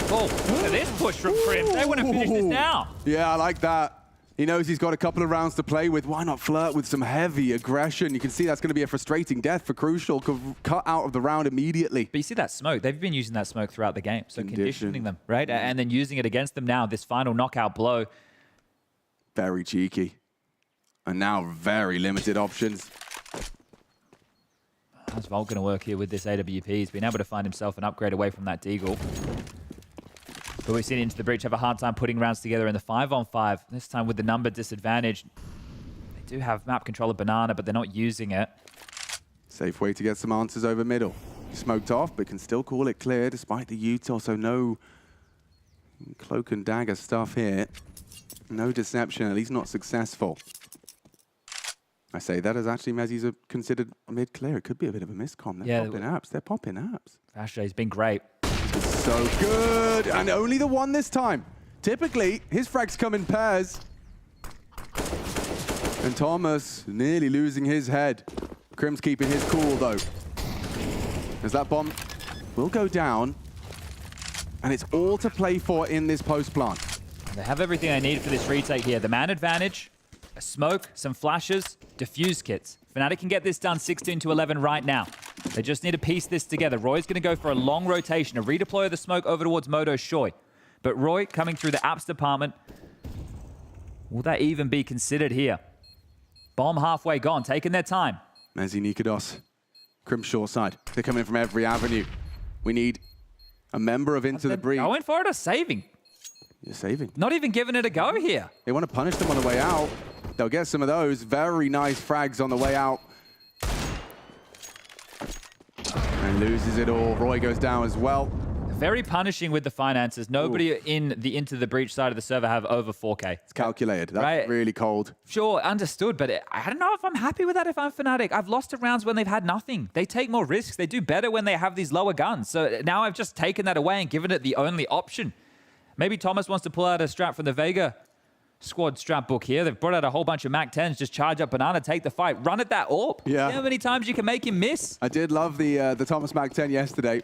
oh, look at this push from Crim. They want to finish this now. Yeah, I like that. He knows he's got a couple of rounds to play with. Why not flirt with some heavy aggression? You can see that's going to be a frustrating death for Crucial. Cut out of the round immediately. But you see that smoke. They've been using that smoke throughout the game. So conditioning them, right? And then using it against them now, this final knockout blow. Very cheeky. And now very limited options. How's Volt going to work here with this AWP? He's been able to find himself an upgrade away from that Deagle. But we've seen Into the Breach have a hard time putting rounds together in the 5-on-5. This time with the number disadvantage. They do have map controller banana, but they're not using it. Safe way to get some answers over middle. Smoked off, but can still call it clear despite the util, so no cloak and dagger stuff here. No deception, at least not successful. I say that as actually Mezzi's considered mid-clear. It could be a bit of a miscom. They're popping apps. They're popping apps. Fashay's been great. So good, and only the one this time. Typically, his frags come in pairs. And Thomas nearly losing his head. Crim's keeping his cool, though. As that bomb will go down. And it's all to play for in this post-plant. They have everything they need for this retake here. The man advantage, a smoke, some flashes, diffuse kits. Fnatic can get this done 16-11 right now. They just need to piece this together. Roy's going to go for a long rotation, a redeploy of the smoke over towards Moto Shoy. But Roy coming through the apps department. Will that even be considered here? Bomb halfway gone, taking their time. Mezzi, Nikodos, Crim short side. They're coming from every avenue. We need a member of Into the Breach. Going for it or saving? You're saving. Not even giving it a go here. They want to punish them on the way out. They'll get some of those. Very nice frags on the way out. And loses it all. Roy goes down as well. Very punishing with the finances. Nobody in the Into the Breach side of the server have over 4K. It's calculated. That's really cold. Sure, understood, but I don't know if I'm happy with that if I'm Fnatic. I've lost to rounds when they've had nothing. They take more risks. They do better when they have these lower guns. So now I've just taken that away and given it the only option. Maybe Thomas wants to pull out a strap from the Vega squad strap book here. They've brought out a whole bunch of Mac 10s. Just charge up banana, take the fight, run at that AWP. Yeah. You know how many times you can make him miss? I did love the Thomas Mac 10 yesterday.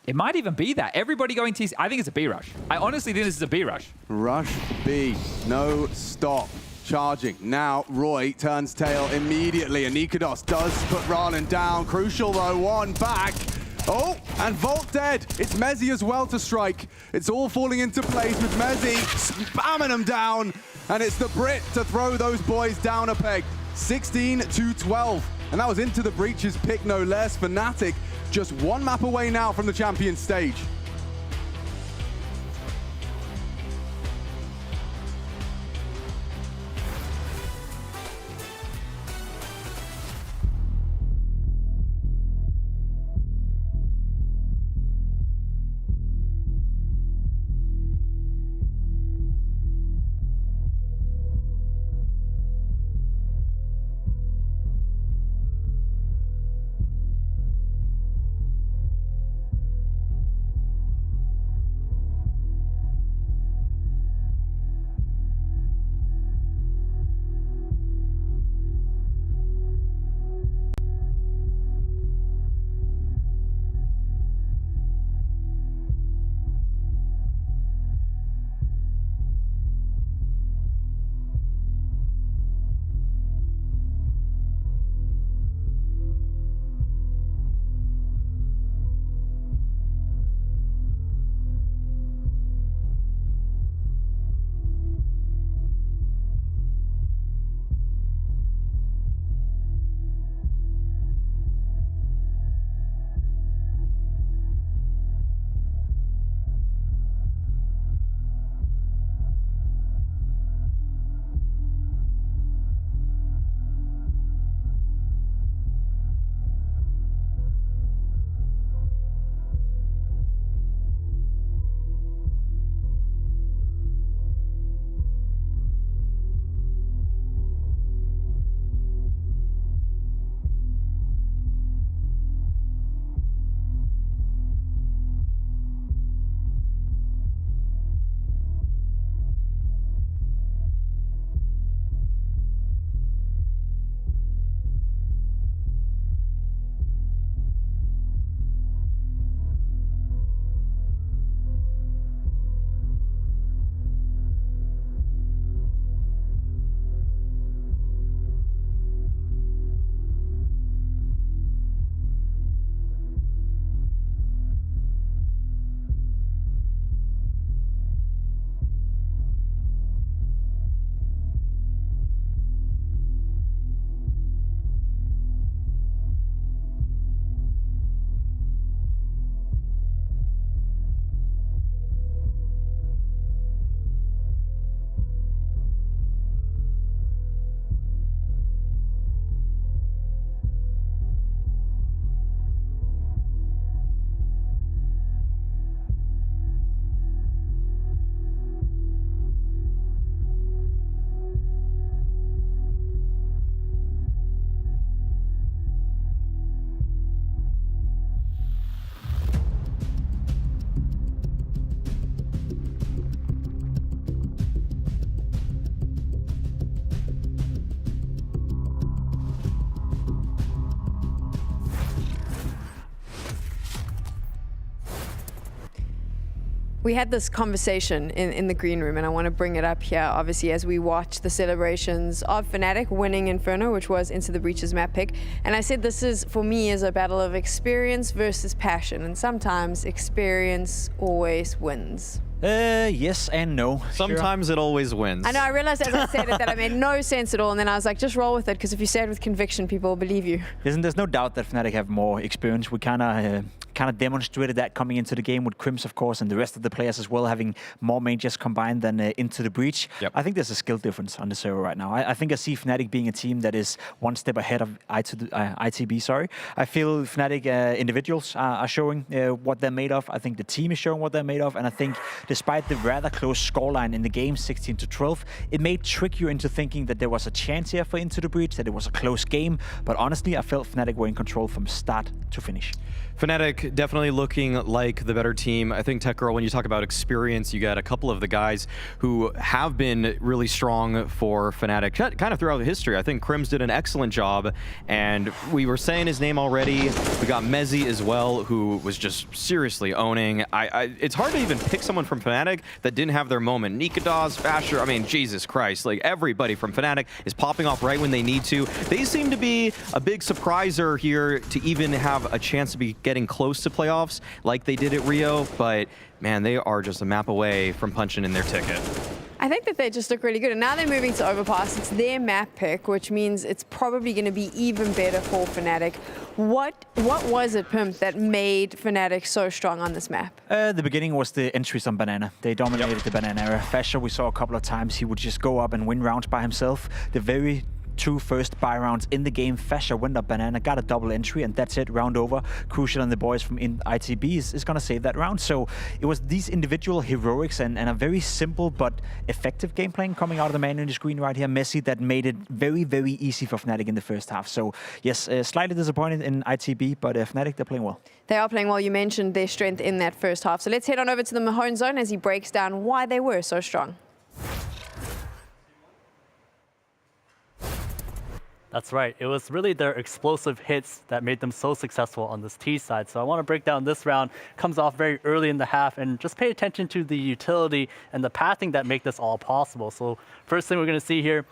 It might even be that. Everybody going TC. I think it's a B rush. I honestly think this is a B rush. Rush B. No stop. Charging. Now Roy turns tail immediately. And Nikodos does put Ralan down. Crucial though. One back. Oh, and Volt dead. It's Mezzi as well to strike. It's all falling into place with Mezzi spamming them down. And it's the Brit to throw those boys down a peg. 16-12. And that was Into the Breach's pick, no less. Fnatic just one map away now from the champion stage. We had this conversation in the green room, and I want to bring it up here, obviously, as we watch the celebrations of Fnatic winning Inferno, which was Into the Breach's map pick. And I said this is, for me, is a battle of experience versus passion, and sometimes experience always wins. Yes and no. Sometimes it always wins. I know, I realized as I said it that I made no sense at all, and then I was like, just roll with it, because if you say it with conviction, people will believe you. There's no doubt that Fnatic have more experience. We kind of demonstrated that coming into the game with Crims, of course, and the rest of the players as well, having more majors combined than Into the Breach. Yep. I think there's a skill difference on the server right now. I think I see Fnatic being a team that is one step ahead of ITB. Sorry, I feel Fnatic individuals are showing what they're made of. I think the team is showing what they're made of, and I think despite the rather close scoreline in the game, 16-12, it may trick you into thinking that there was a chance here for Into the Breach, that it was a close game. But honestly, I felt Fnatic were in control from start to finish. Fnatic definitely looking like the better team. I think, Tech Girl, when you talk about experience, you got a couple of the guys who have been really strong for Fnatic kind of throughout history. I think Crims did an excellent job, and we were saying his name already. We got Mezzi as well, who was just seriously owning. It's hard to even pick someone from Fnatic that didn't have their moment. Nikadas, Fasher, I mean, Jesus Christ. Like, everybody from Fnatic is popping off right when they need to. They seem to be a big surpriser here to even have a chance to be getting close to playoffs like they did at Rio, but man, they are just a map away from punching in their ticket. I think that they just look really good, and now they're moving to Overpass. It's their map pick, which means it's probably going to be even better for Fnatic. What was it, Pimp, that made Fnatic so strong on this map? The beginning was the entries on Banana. They dominated the Banana era. Fasher, we saw a couple of times, he would just go up and win rounds by himself. The very two first buy rounds in the game, Fasher went up Banana, got a double entry, and that's it, round over. Crucial and the boys from ITB is going to save that round. So it was these individual heroics and a very simple but effective game plan coming out of the man in the screen right here, Messi, that made it very, very easy for Fnatic in the first half. So yes, slightly disappointed in ITB, but Fnatic, they're playing well. They are playing well. You mentioned their strength in that first half. So let's head on over to the Mahone zone as he breaks down why they were so strong. That's right. It was really their explosive hits that made them so successful on this T side. So I want to break down this round. Comes off very early in the half, and just pay attention to the utility and the pathing that make this all possible. So first thing we're going to see here,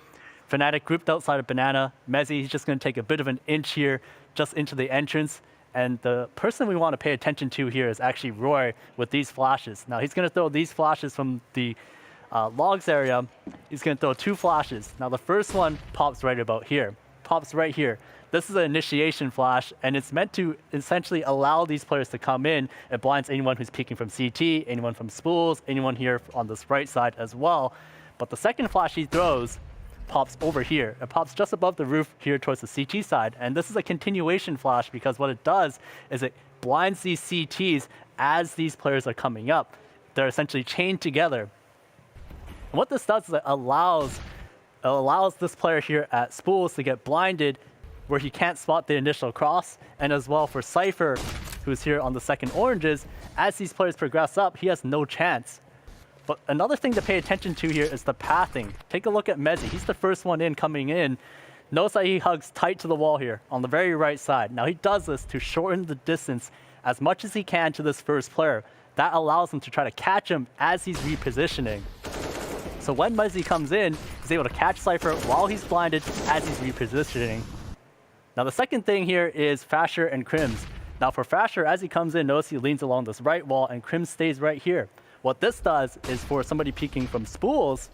Fnatic grouped outside of Banana. Mezzi, he's just going to take a bit of an inch here, just into the entrance. And the person we want to pay attention to here is actually Roy with these flashes. Now he's going to throw these flashes from the logs area. He's going to throw two flashes. Now the first one pops right about here. Pops right here. This is an initiation flash, and it's meant to essentially allow these players to come in. It blinds anyone who's peeking from CT, anyone from spools, anyone here on this right side as well. But the second flash he throws pops over here. It pops just above the roof here towards the CT side. And this is a continuation flash because what it does is it blinds these CTs as these players are coming up. They're essentially chained together. And what this does is it allows this player here at Spools to get blinded where he can't spot the initial cross, and as well for Cypher, who's here on the second oranges, as these players progress up, he has no chance. But another thing to pay attention to here is the pathing. Take a look at Mezzi. He's the first one in coming in. Notice that he hugs tight to the wall here on the very right side. Now he does this to shorten the distance as much as he can to this first player. That allows him to try to catch him as he's repositioning. So when Mezzi comes in, he's able to catch Cypher while he's blinded as he's repositioning. Now the second thing here is Fasher and Crims. Now for Fasher, as he comes in, notice he leans along this right wall and Crims stays right here. What this does is for somebody peeking from spools,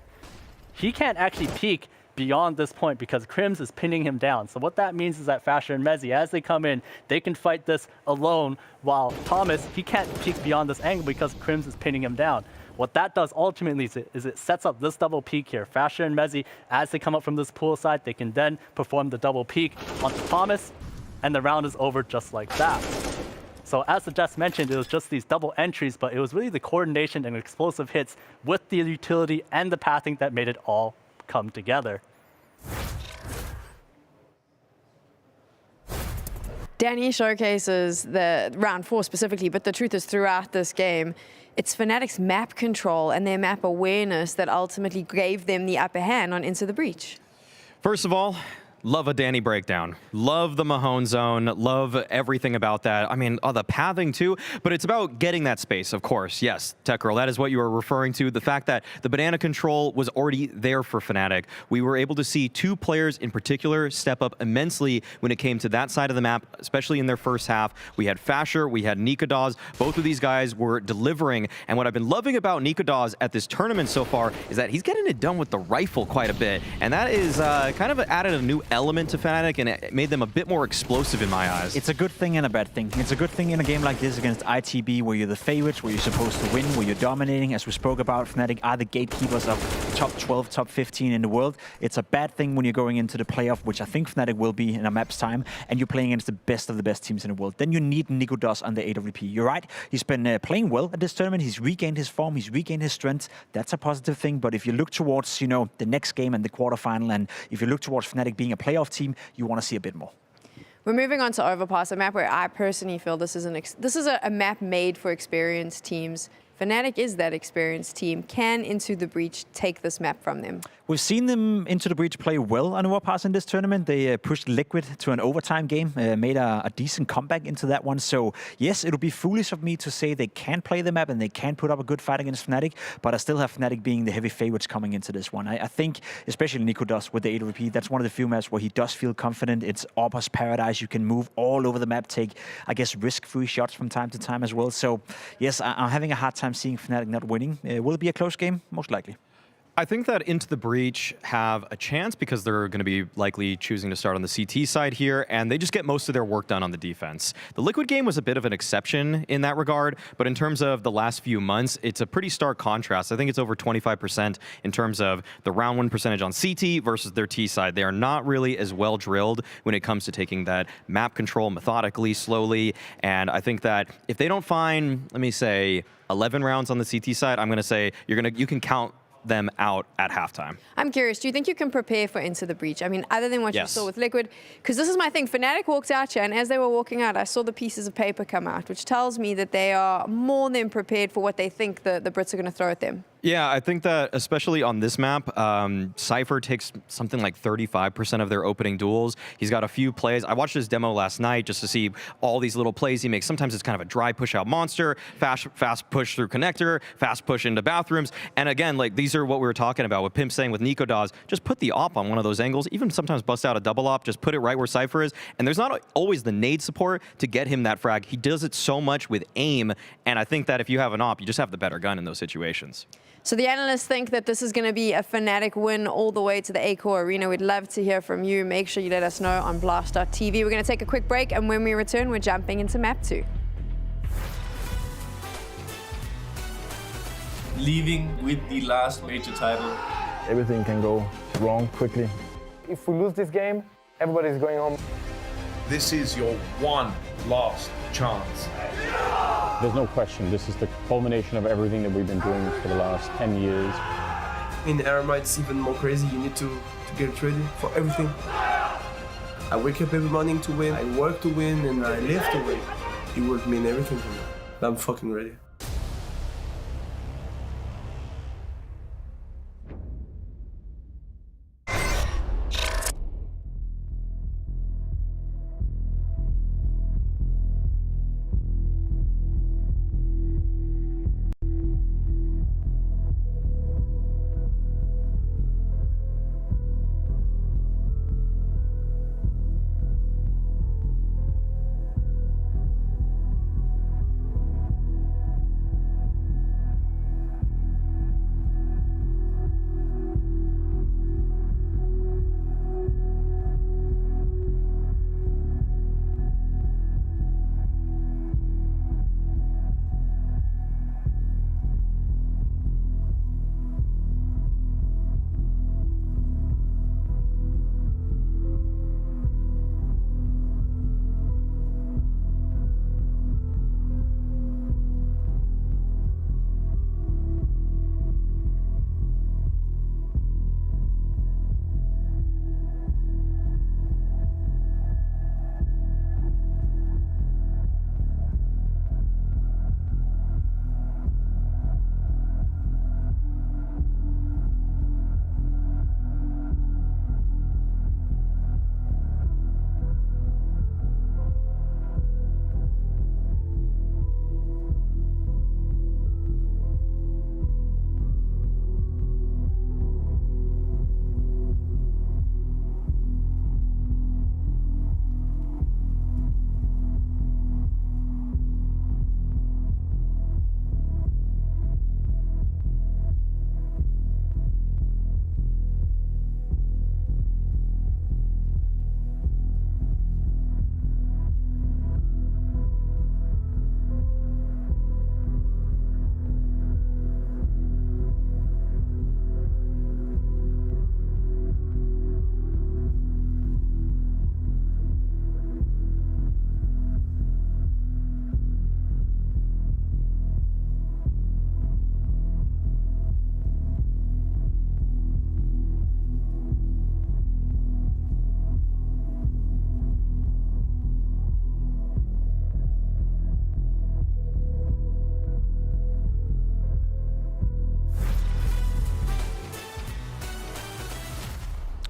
he can't actually peek beyond this point because Crims is pinning him down. So what that means is that Fasher and Mezzi, as they come in, they can fight this alone, while Thomas, he can't peek beyond this angle because Crims is pinning him down. What that does ultimately is it sets up this double peek here. Fasher and Mezzi, as they come up from this pool side, they can then perform the double peek onto Thomas, and the round is over just like that. So as the just mentioned, it was just these double entries, but it was really the coordination and explosive hits with the utility and the pathing that made it all come together. Danny showcases the round 4 specifically, but the truth is throughout this game, it's Fnatic's map control and their map awareness that ultimately gave them the upper hand on Into the Breach. First of all, Love a Danny breakdown. Love the Mahone zone. Love everything about that. I mean, the pathing too, but it's about getting that space, of course. Yes, Tech Girl, that is what you were referring to. The fact that the banana control was already there for Fnatic. We were able to see two players in particular step up immensely when it came to that side of the map, especially in their first half. We had Fasher, we had Nikodas. Both of these guys were delivering. And what I've been loving about Nikodas at this tournament so far is that he's getting it done with the rifle quite a bit. And that is kind of added a new element to Fnatic, and it made them a bit more explosive in my eyes. It's a good thing and a bad thing. It's a good thing in a game like this against ITB, where you're the favorites, where you're supposed to win, where you're dominating. As we spoke about, Fnatic are the gatekeepers of top 12, top 15 in the world. It's a bad thing when you're going into the playoff, which I think Fnatic will be in a map's time, and you're playing against the best of the best teams in the world. Then you need Nikodas on the AWP. You're right. He's been playing well at this tournament. He's regained his form. He's regained his strength. That's a positive thing. But if you look towards, the next game and the quarterfinal, and if you look towards Fnatic being a playoff team, you want to see a bit more. We're moving on to Overpass, a map where I personally feel this is a map made for experienced teams. Fnatic is that experienced team. Can Into the Breach take this map from them? We've seen them Into the Breach play well on Overpass in this tournament. They pushed Liquid to an overtime game, made a decent comeback into that one. So yes, it'll be foolish of me to say they can play the map and they can put up a good fight against Fnatic, but I still have Fnatic being the heavy favorites coming into this one. I think, especially Nikodas with the AWP, that's one of the few maps where he does feel confident. It's Oppa's paradise. You can move all over the map, take, I guess, risk-free shots from time to time as well. So yes, I'm having a hard time seeing Fnatic not winning. Will it be a close game? Most likely. I think that Into the Breach have a chance because they're going to be likely choosing to start on the CT side here, and they just get most of their work done on the defense. The Liquid game was a bit of an exception in that regard, but in terms of the last few months, it's a pretty stark contrast. I think it's over 25% in terms of the round win percentage on CT versus their T side. They are not really as well drilled when it comes to taking that map control methodically, slowly, and I think that if they don't find, let me say, 11 rounds on the CT side, I'm going to say you can count them out at halftime. I'm curious, do you think you can prepare for Into the Breach? I mean, other than what you saw with Liquid, because this is my thing. Fnatic walked out here, and as they were walking out, I saw the pieces of paper come out, which tells me that they are more than prepared for what they think the Brits are going to throw at them. Yeah, I think that especially on this map, Cypher takes something like 35% of their opening duels. He's got a few plays. I watched his demo last night just to see all these little plays he makes. Sometimes it's kind of a dry push out monster, fast push through connector, fast push into bathrooms. And again, like these are what we were talking about with Pimp saying with Nikodas, just put the op on one of those angles, even sometimes bust out a double op, just put it right where Cypher is. And there's not always the nade support to get him that frag. He does it so much with aim. And I think that if you have an op, you just have the better gun in those situations. So the analysts think that this is going to be a Fnatic win all the way to the Accor Arena. We'd love to hear from you. Make sure you let us know on Blast.tv. We're going to take a quick break, and when we return, we're jumping into map 2. Leaving with the last major title. Everything can go wrong quickly. If we lose this game, everybody's going home. This is your one last chance. There's no question, this is the culmination of everything that we've been doing for the last 10 years. In Arama, it's even more crazy. You need to get ready for everything. I wake up every morning to win, I work to win, and I live to win. It would mean everything to me. I'm fucking ready.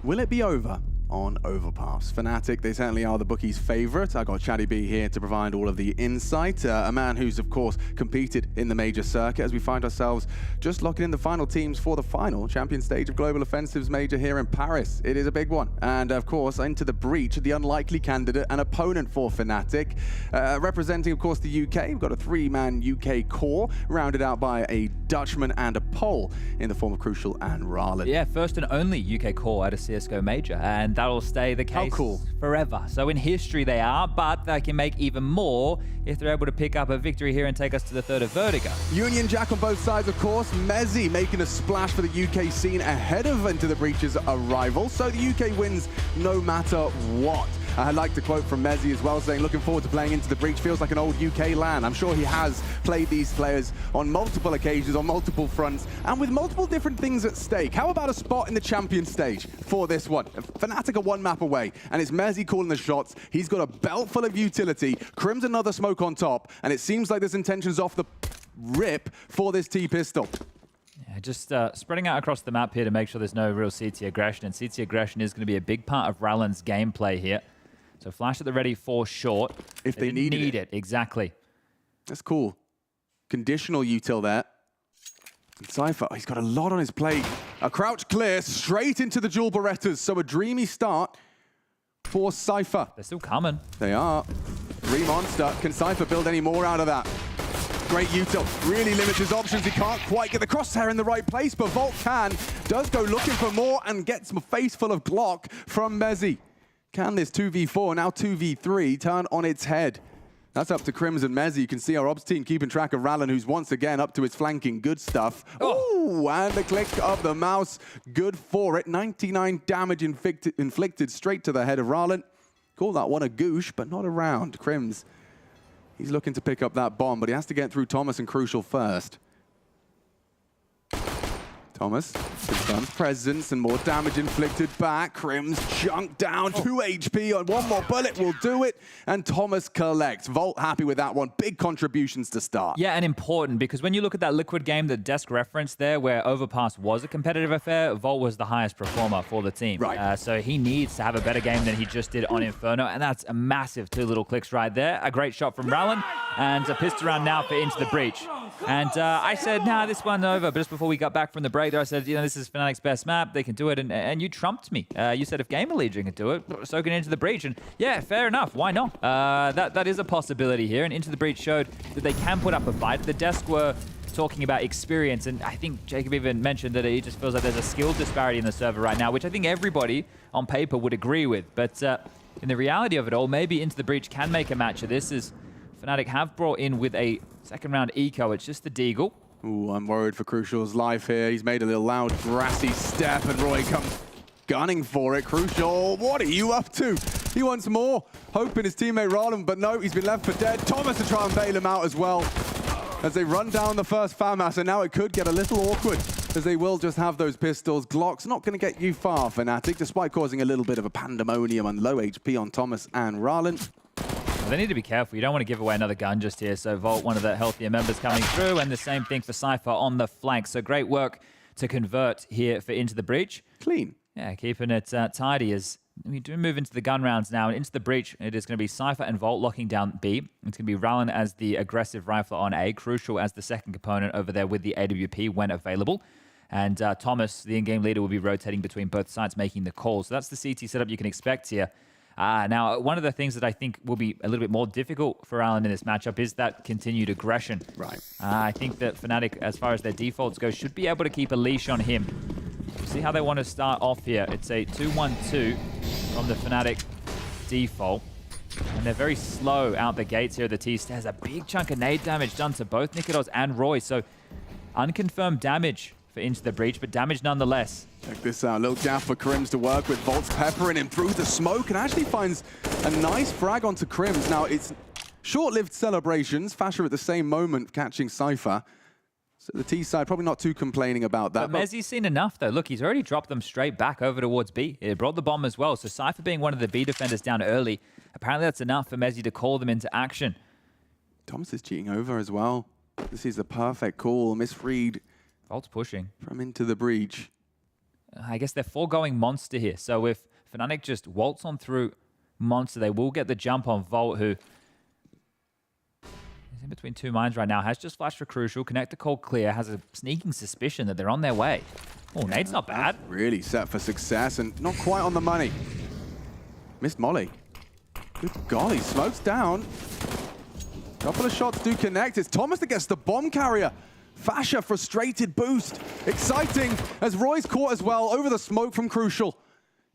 Will it be over on Overpass? Fnatic, they certainly are the bookies' favorite. I got Chatty B here to provide all of the insight. A man who's, of course, competed in the major circuit as we find ourselves just locking in the final teams for the final champion stage of Global Offensives Major here in Paris. It is a big one. And, of course, into the breach, the unlikely candidate and opponent for Fnatic. Representing, of course, the UK, we've got a 3-man UK core, rounded out by a Dutchman and a Pole in the form of Crucial and Ralen. Yeah, first and only UK core at a CSGO major, and that'll stay the case forever. So in history they are, but they can make even more if they're able to pick up a victory here and take us to the third of Vertigo. Union Jack on both sides, of course. Mezzi making a splash for the UK scene ahead of Into the Breach's arrival. So the UK wins no matter what. I like to quote from Mezzi as well, saying, looking forward to playing Into the Breach. Feels like an old UK LAN. I'm sure he has played these players on multiple occasions, on multiple fronts, and with multiple different things at stake. How about a spot in the champion stage for this one? Fnatic are one map away, and it's Mezzi calling the shots. He's got a belt full of utility. Crim's another smoke on top, and it seems like there's intentions off the rip for this T-pistol. Yeah, just spreading out across the map here to make sure there's no real CT aggression, and CT aggression is going to be a big part of Ralen's gameplay here. So flash at the ready for short. If they need it. Exactly. That's cool. Conditional util there. And Cypher, he's got a lot on his plate. A crouch clear straight into the dual Berettas. So a dreamy start for Cypher. They're still coming. They are. 3 monster. Can Cypher build any more out of that? Great util. Really limits his options. He can't quite get the crosshair in the right place, but Volt can. Does go looking for more and gets a face full of Glock from Mezzi. Can this 2v4, now 2v3, turn on its head? That's up to Crims and Mezzi. You can see our ops team keeping track of Ralen, who's once again up to his flanking. Good stuff. Oh, and the click of the mouse. Good for it. 99 damage inflicted straight to the head of Ralen. Call that one a goosh, but not a round. Crims, he's looking to pick up that bomb, but he has to get through Thomas and Crucial first. Thomas confirms presence and more damage inflicted back. Crims chunked down, 2 HP on 1 more bullet will do it. And Thomas collects. Volt happy with that one. Big contributions to start. Yeah, and important because when you look at that Liquid game, the desk reference there where Overpass was a competitive affair, Volt was the highest performer for the team. Right. So he needs to have a better game than he just did on Inferno, and that's a massive 2 little clicks right there. A great shot from Ralen, and a pissed around now for Into the Breach. And I said, nah, this one's over. But just before we got back from the break there, I said, you know, this is Fnatic's best map. They can do it. And you trumped me. You said if GamerLegion can do it, so can Into the Breach. And yeah, fair enough. Why not? That is a possibility here. And Into the Breach showed that they can put up a fight. The desk were talking about experience. And I think Jacob even mentioned that he just feels like there's a skill disparity in the server right now, which I think everybody on paper would agree with. But in the reality of it all, maybe Into the Breach can make a match of this, as Fnatic have brought in with a second round eco. It's just the Deagle. Ooh, I'm worried for Crucial's life here. He's made a little loud, grassy step, and Roy comes gunning for it. Crucial, what are you up to? He wants more. Hoping his teammate Ralen, but no, he's been left for dead. Thomas to try and bail him out as well as they run down the first FAMAS, and now it could get a little awkward as they will just have those pistols. Glock's not going to get you far, Fnatic, despite causing a little bit of a pandemonium and low HP on Thomas and Ralen. They need to be careful. You don't want to give away another gun just here. So Volt, one of the healthier members coming through, and the same thing for Cypher on the flank. So great work to convert here for Into the Breach. Clean. Yeah, keeping it tidy as we do move into the gun rounds now. And Into the Breach, it is going to be Cypher and Volt locking down B. It's going to be Ralen as the aggressive rifler on A, Crucial as the second component over there with the AWP when available. And Thomas, the in-game leader, will be rotating between both sides, making the calls. So that's the CT setup you can expect here. Now, one of the things that I think will be a little bit more difficult for Ralen in this matchup is that continued aggression. Right. I think that Fnatic, as far as their defaults go, should be able to keep a leash on him. See how they want to start off here. It's a 2-1-2 from the Fnatic default. And they're very slow out the gates here. The T-Stairs, a big chunk of nade damage done to both Nikodos and Roy. So unconfirmed damage for Into the Breach, but damage nonetheless. Check this out, little gaff for Crims to work with. Volt's peppering him through the smoke and actually finds a nice frag onto Crims. Now, it's short-lived celebrations. Fasher at the same moment catching Cypher. So the T side probably not too complaining about that. But Mezzi's seen enough, though. Look, he's already dropped them straight back over towards B. He brought the bomb as well. So Cypher being one of the B defenders down early, apparently that's enough for Mezzi to call them into action. Thomas is cheating over as well. This is the perfect call. Misread. Volt's pushing. From Into the Breach. I guess they're foregoing Monster here. So if Fnatic just waltz on through Monster, they will get the jump on Volt, who is in between two minds right now. Has just flashed for Crucial. Connector call clear. Has a sneaking suspicion that they're on their way. Oh, nade's not bad. Really set for success and not quite on the money. Missed Molly. Good golly, smokes down. Couple of shots do connect. It's Thomas that gets the bomb carrier. Fasha, frustrated boost. Exciting as Roy's caught as well over the smoke from Crucial.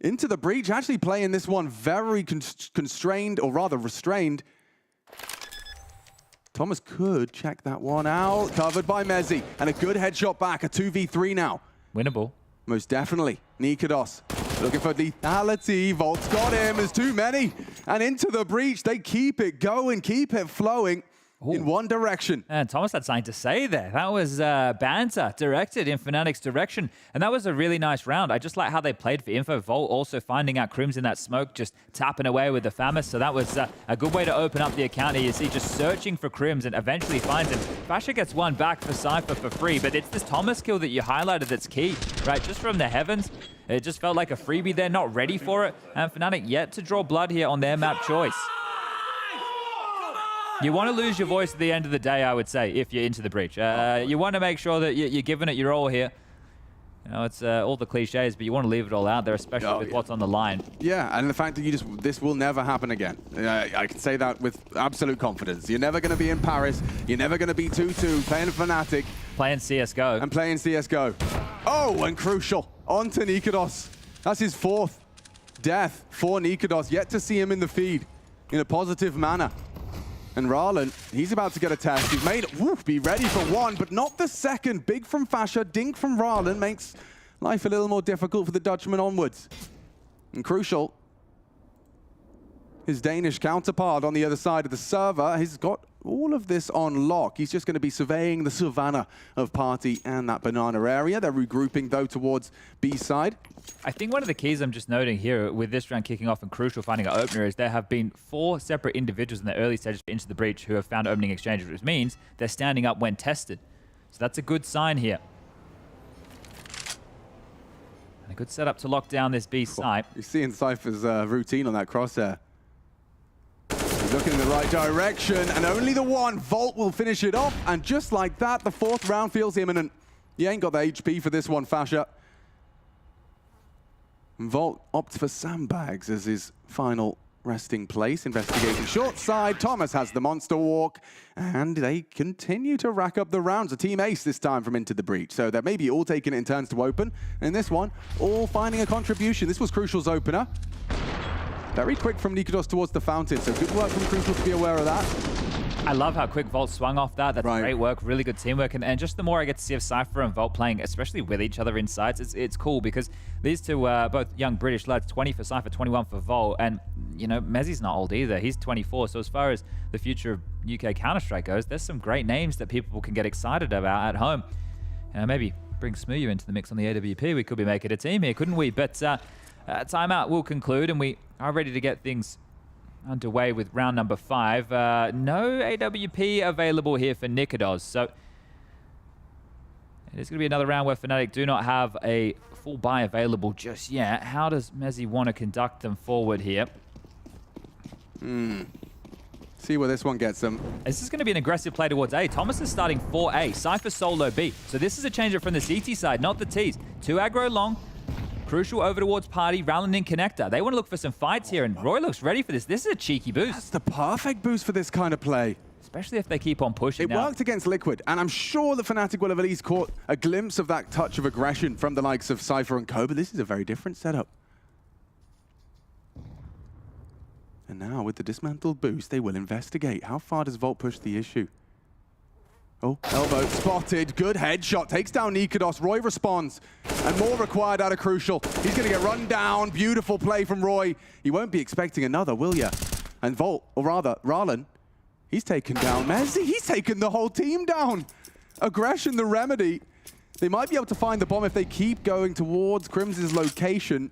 Into the breach, actually playing this one very constrained, or rather restrained. Thomas could check that one out. Covered by Mezzi. And a good headshot back, a 2v3 now. Winnable. Most definitely. Nikados looking for lethality. Volt's got him. There's too many. And into the breach. They keep it going, keep it flowing. In one direction. And Thomas had something to say there. That was banter directed in Fnatic's direction. And that was a really nice round. I just like how they played for info. Volt also finding out Crims in that smoke, just tapping away with the FAMAS. So that was a good way to open up the account here. You see just searching for Crims and eventually finds him. Fasha gets one back for Cypher for free, but it's this Thomas kill that you highlighted that's key, right? Just from the heavens. It just felt like a freebie there, not ready for it. And Fnatic yet to draw blood here on their map choice. You want to lose your voice at the end of the day, I would say, if you're into the breach. You want to make sure that you're giving it your all here. You know, it's all the cliches, but you want to leave it all out there, especially with what's on the line. Yeah, and the fact that this will never happen again. I can say that with absolute confidence. You're never going to be in Paris. You're never going to be 2-2 playing Fnatic. Playing CSGO. And playing CSGO. Oh, and Crucial on to Nikados. That's his fourth death for Nikados. Yet to see him in the feed in a positive manner. And Rarlan, he's about to get a test. He's made, be ready for one, but not the second. Big from Fasha, dink from Rarlan makes life a little more difficult for the Dutchman onwards. And Crucial, his Danish counterpart on the other side of the server, he's got all of this on lock. He's just going to be surveying the savannah of Party and that banana area. They're regrouping, though, towards B side. I think one of the keys I'm just noting here with this round kicking off and Crucial finding an opener is there have been 4 separate individuals in the early stages into the breach who have found opening exchanges, which means they're standing up when tested. So that's a good sign here. And a good setup to lock down this B site. You're seeing Cypher's routine on that crosshair. He's looking in the right direction, and only the one. Volt will finish it off, and just like that, the 4th round feels imminent. You ain't got the HP for this one, Fasha. And Volt opts for sandbags as his final resting place. Investigating short side. Thomas has the monster walk, and they continue to rack up the rounds. A team ace this time from Into the Breach. So they're maybe all taking it in turns to open. And in this one, all finding a contribution. This was Crucial's opener. Very quick from Nikados towards the fountain, so good work from Crucial to be aware of that. I love how quick Volt swung off that. That's great work, really good teamwork. And just the more I get to see of Cypher and Volt playing, especially with each other in sites, it's cool because these two, both young British lads, 20 for Cypher, 21 for Volt. And, you know, Mezzi's not old either. He's 24. So as far as the future of UK Counter-Strike goes, there's some great names that people can get excited about at home. Maybe bring Smuyu into the mix on the AWP. We could be making a team here, couldn't we? But timeout will conclude, and we are ready to get things underway with round number 5. No AWP available here for Nikados, so it is going to be another round where Fnatic do not have a full buy available just yet. How does Mezzi want to conduct them forward here? See where this one gets them. This is going to be an aggressive play towards A. Thomas is starting for A. Cypher solo B. So this is a change up from the CT side, not the T's. 2 aggro long. Crucial over towards Party, Rowland in connector. They want to look for some fights here, and Roy looks ready for this. This is a cheeky boost. That's the perfect boost for this kind of play. Especially if they keep on pushing. It worked against Liquid, and I'm sure the Fnatic will have at least caught a glimpse of that touch of aggression from the likes of Cypher and Co, but this is a very different setup. And now, with the dismantled boost, they will investigate. How far does Volt push the issue? Oh, elbow spotted. Good headshot. Takes down Nikados. Roy responds. And more required out of Crucial. He's going to get run down. Beautiful play from Roy. He won't be expecting another, will ya? And Volt, or rather, Rarlan, he's taken down Mezzi. He's taken the whole team down. Aggression, the remedy. They might be able to find the bomb if they keep going towards Crims's location.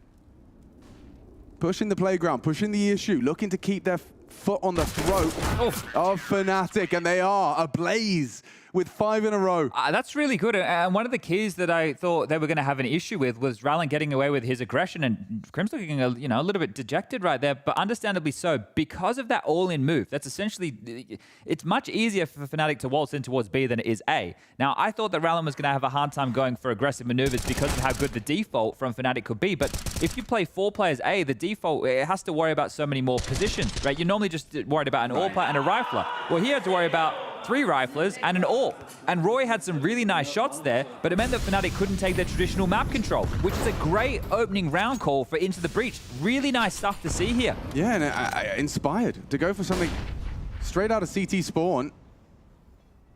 Pushing the playground, pushing the issue, looking to keep their foot on the throat of Fnatic, and they are ablaze with 5 in a row. That's really good. And one of the keys that I thought they were going to have an issue with was Rallen getting away with his aggression, and Crim's looking a little bit dejected right there, but understandably so, because of that all-in move. That's essentially, it's much easier for Fnatic to waltz in towards B than it is A. Now, I thought that Rallen was going to have a hard time going for aggressive maneuvers because of how good the default from Fnatic could be, but if you play 4 players A, the default, it has to worry about so many more positions, right? You're normally just worried about an AWPer and a rifler. Well, he had to worry about 3 riflers and an AWP. And Roy had some really nice shots there, but it meant that Fnatic couldn't take their traditional map control, which is a great opening round call for Into the Breach. Really nice stuff to see here. Yeah, and inspired to go for something straight out of CT spawn.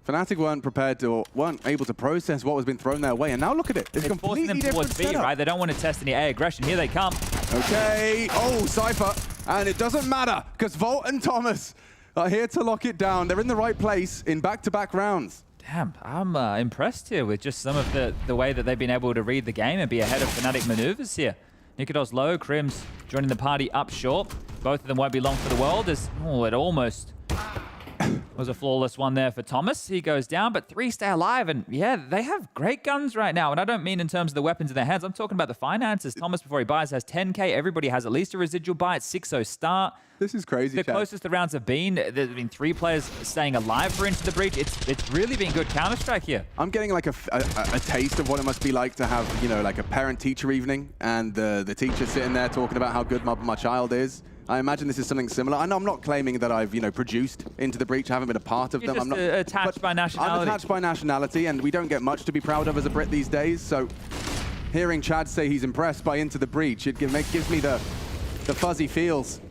Fnatic weren't prepared to, or weren't able to process what was being thrown their way, and now look at it. It's completely forcing them towards B, right? They don't want to test any A aggression. Here they come. Okay. Oh, Cypher. And it doesn't matter, because Volt and Thomas are here to lock it down. They're in the right place in back-to-back rounds. Damn, I'm impressed here with just some of the way that they've been able to read the game and be ahead of Fnatic maneuvers here. Nikodos low, Crims joining the party up short. Both of them won't be long for the world as, it almost was a flawless one there for Thomas. He goes down, but 3 stay alive. And yeah, they have great guns right now. And I don't mean in terms of the weapons in their hands. I'm talking about the finances. Thomas, before he buys, has 10K. Everybody has at least a residual buy. It's 6-0 start. This is crazy, The closest the rounds have been, there's been 3 players staying alive for Into the Breach. It's really been good Counter-Strike here. I'm getting like a taste of what it must be like to have, like a parent-teacher evening and the teacher sitting there talking about how good my child is. I imagine this is something similar. I know I'm not claiming that I've, produced Into the Breach. I haven't been a part of them. You're I'm not attached by nationality. I'm attached by nationality, and we don't get much to be proud of as a Brit these days. So hearing Chad say he's impressed by Into the Breach, it gives me the fuzzy feels.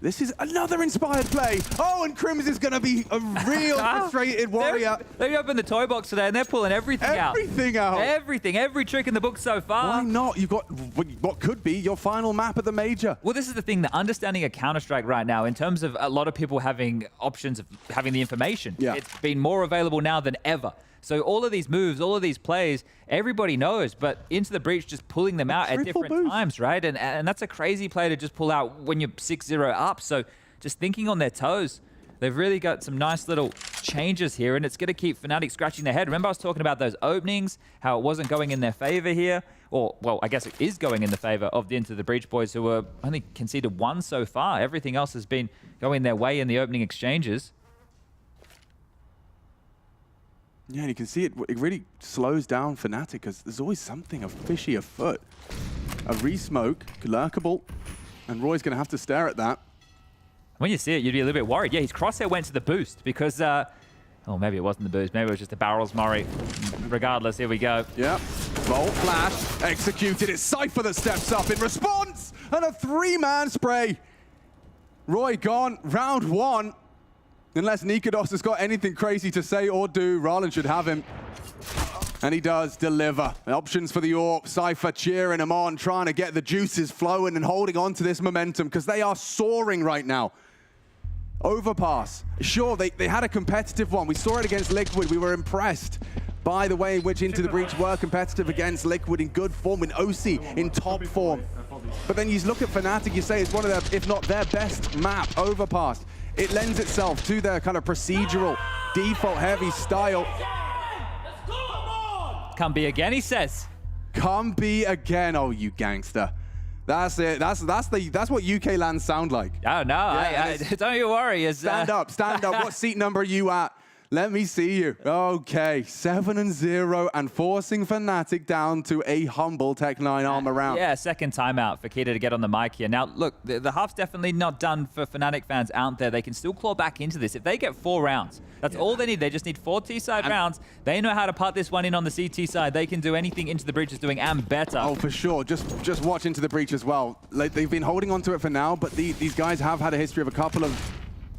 This is another inspired play. Oh, and Crims is going to be a real frustrated warrior. They opened the toy box today, and they're pulling everything out. Everything out. Everything. Every trick in the book so far. Why not? You've got what could be your final map at the major. Well, this is the thing, the understanding of Counter-Strike right now, in terms of a lot of people having options of having the information. Yeah. It's been more available now than ever. So all of these moves, all of these plays, everybody knows, but Into the Breach just pulling them out at different times, right? And that's a crazy play to just pull out when you're 6-0 up. So just thinking on their toes, they've really got some nice little changes here, and it's going to keep Fnatic scratching their head. Remember I was talking about those openings, how it wasn't going in their favor here? Or, well, I guess it is going in the favor of the Into the Breach boys, who were only conceded 1 so far. Everything else has been going their way in the opening exchanges. Yeah, and you can see it really slows down Fnatic because there's always something fishy afoot. A re-smoke, lurkable, and Roy's going to have to stare at that. When you see it, you'd be a little bit worried. Yeah, his crosshair went to the boost because, oh, maybe it wasn't the boost. Maybe it was just the barrels, Murray. Regardless, here we go. Yep. Volt flash, executed. It's Cypher that steps up in response, and a 3-man spray. Roy gone, round 1. Unless Nikodos has got anything crazy to say or do, Rallen should have him. And he does deliver. Options for the AWP. Cypher cheering him on, trying to get the juices flowing and holding on to this momentum because they are soaring right now. Overpass. Sure, they had a competitive one. We saw it against Liquid. We were impressed by the way in which Into the Breach were competitive against Liquid in good form, with OC in top form. But then you look at Fnatic, you say it's one of their, if not their best map, Overpass. It lends itself to their kind of procedural, default-heavy style. Come be again, he says. Come be again, oh you gangster. That's it. That's what UK lands sound like. Oh no, Yeah, don't you worry. Stand up, stand up. What seat number are you at? Let me see you. Okay, 7-0 and forcing Fnatic down to a humble Tech-9 armor round. Yeah, second timeout for Kita to get on the mic here. Now, look, the half's definitely not done for Fnatic fans out there. They can still claw back into this. If they get 4 rounds, that's all they need. They just need 4 T-side rounds. They know how to putt this one in on the CT side. They can do anything Into the Breach is doing and better. Oh, for sure. Just watch Into the Breach as well. Like, they've been holding on to it for now, but these guys have had a history of a couple of...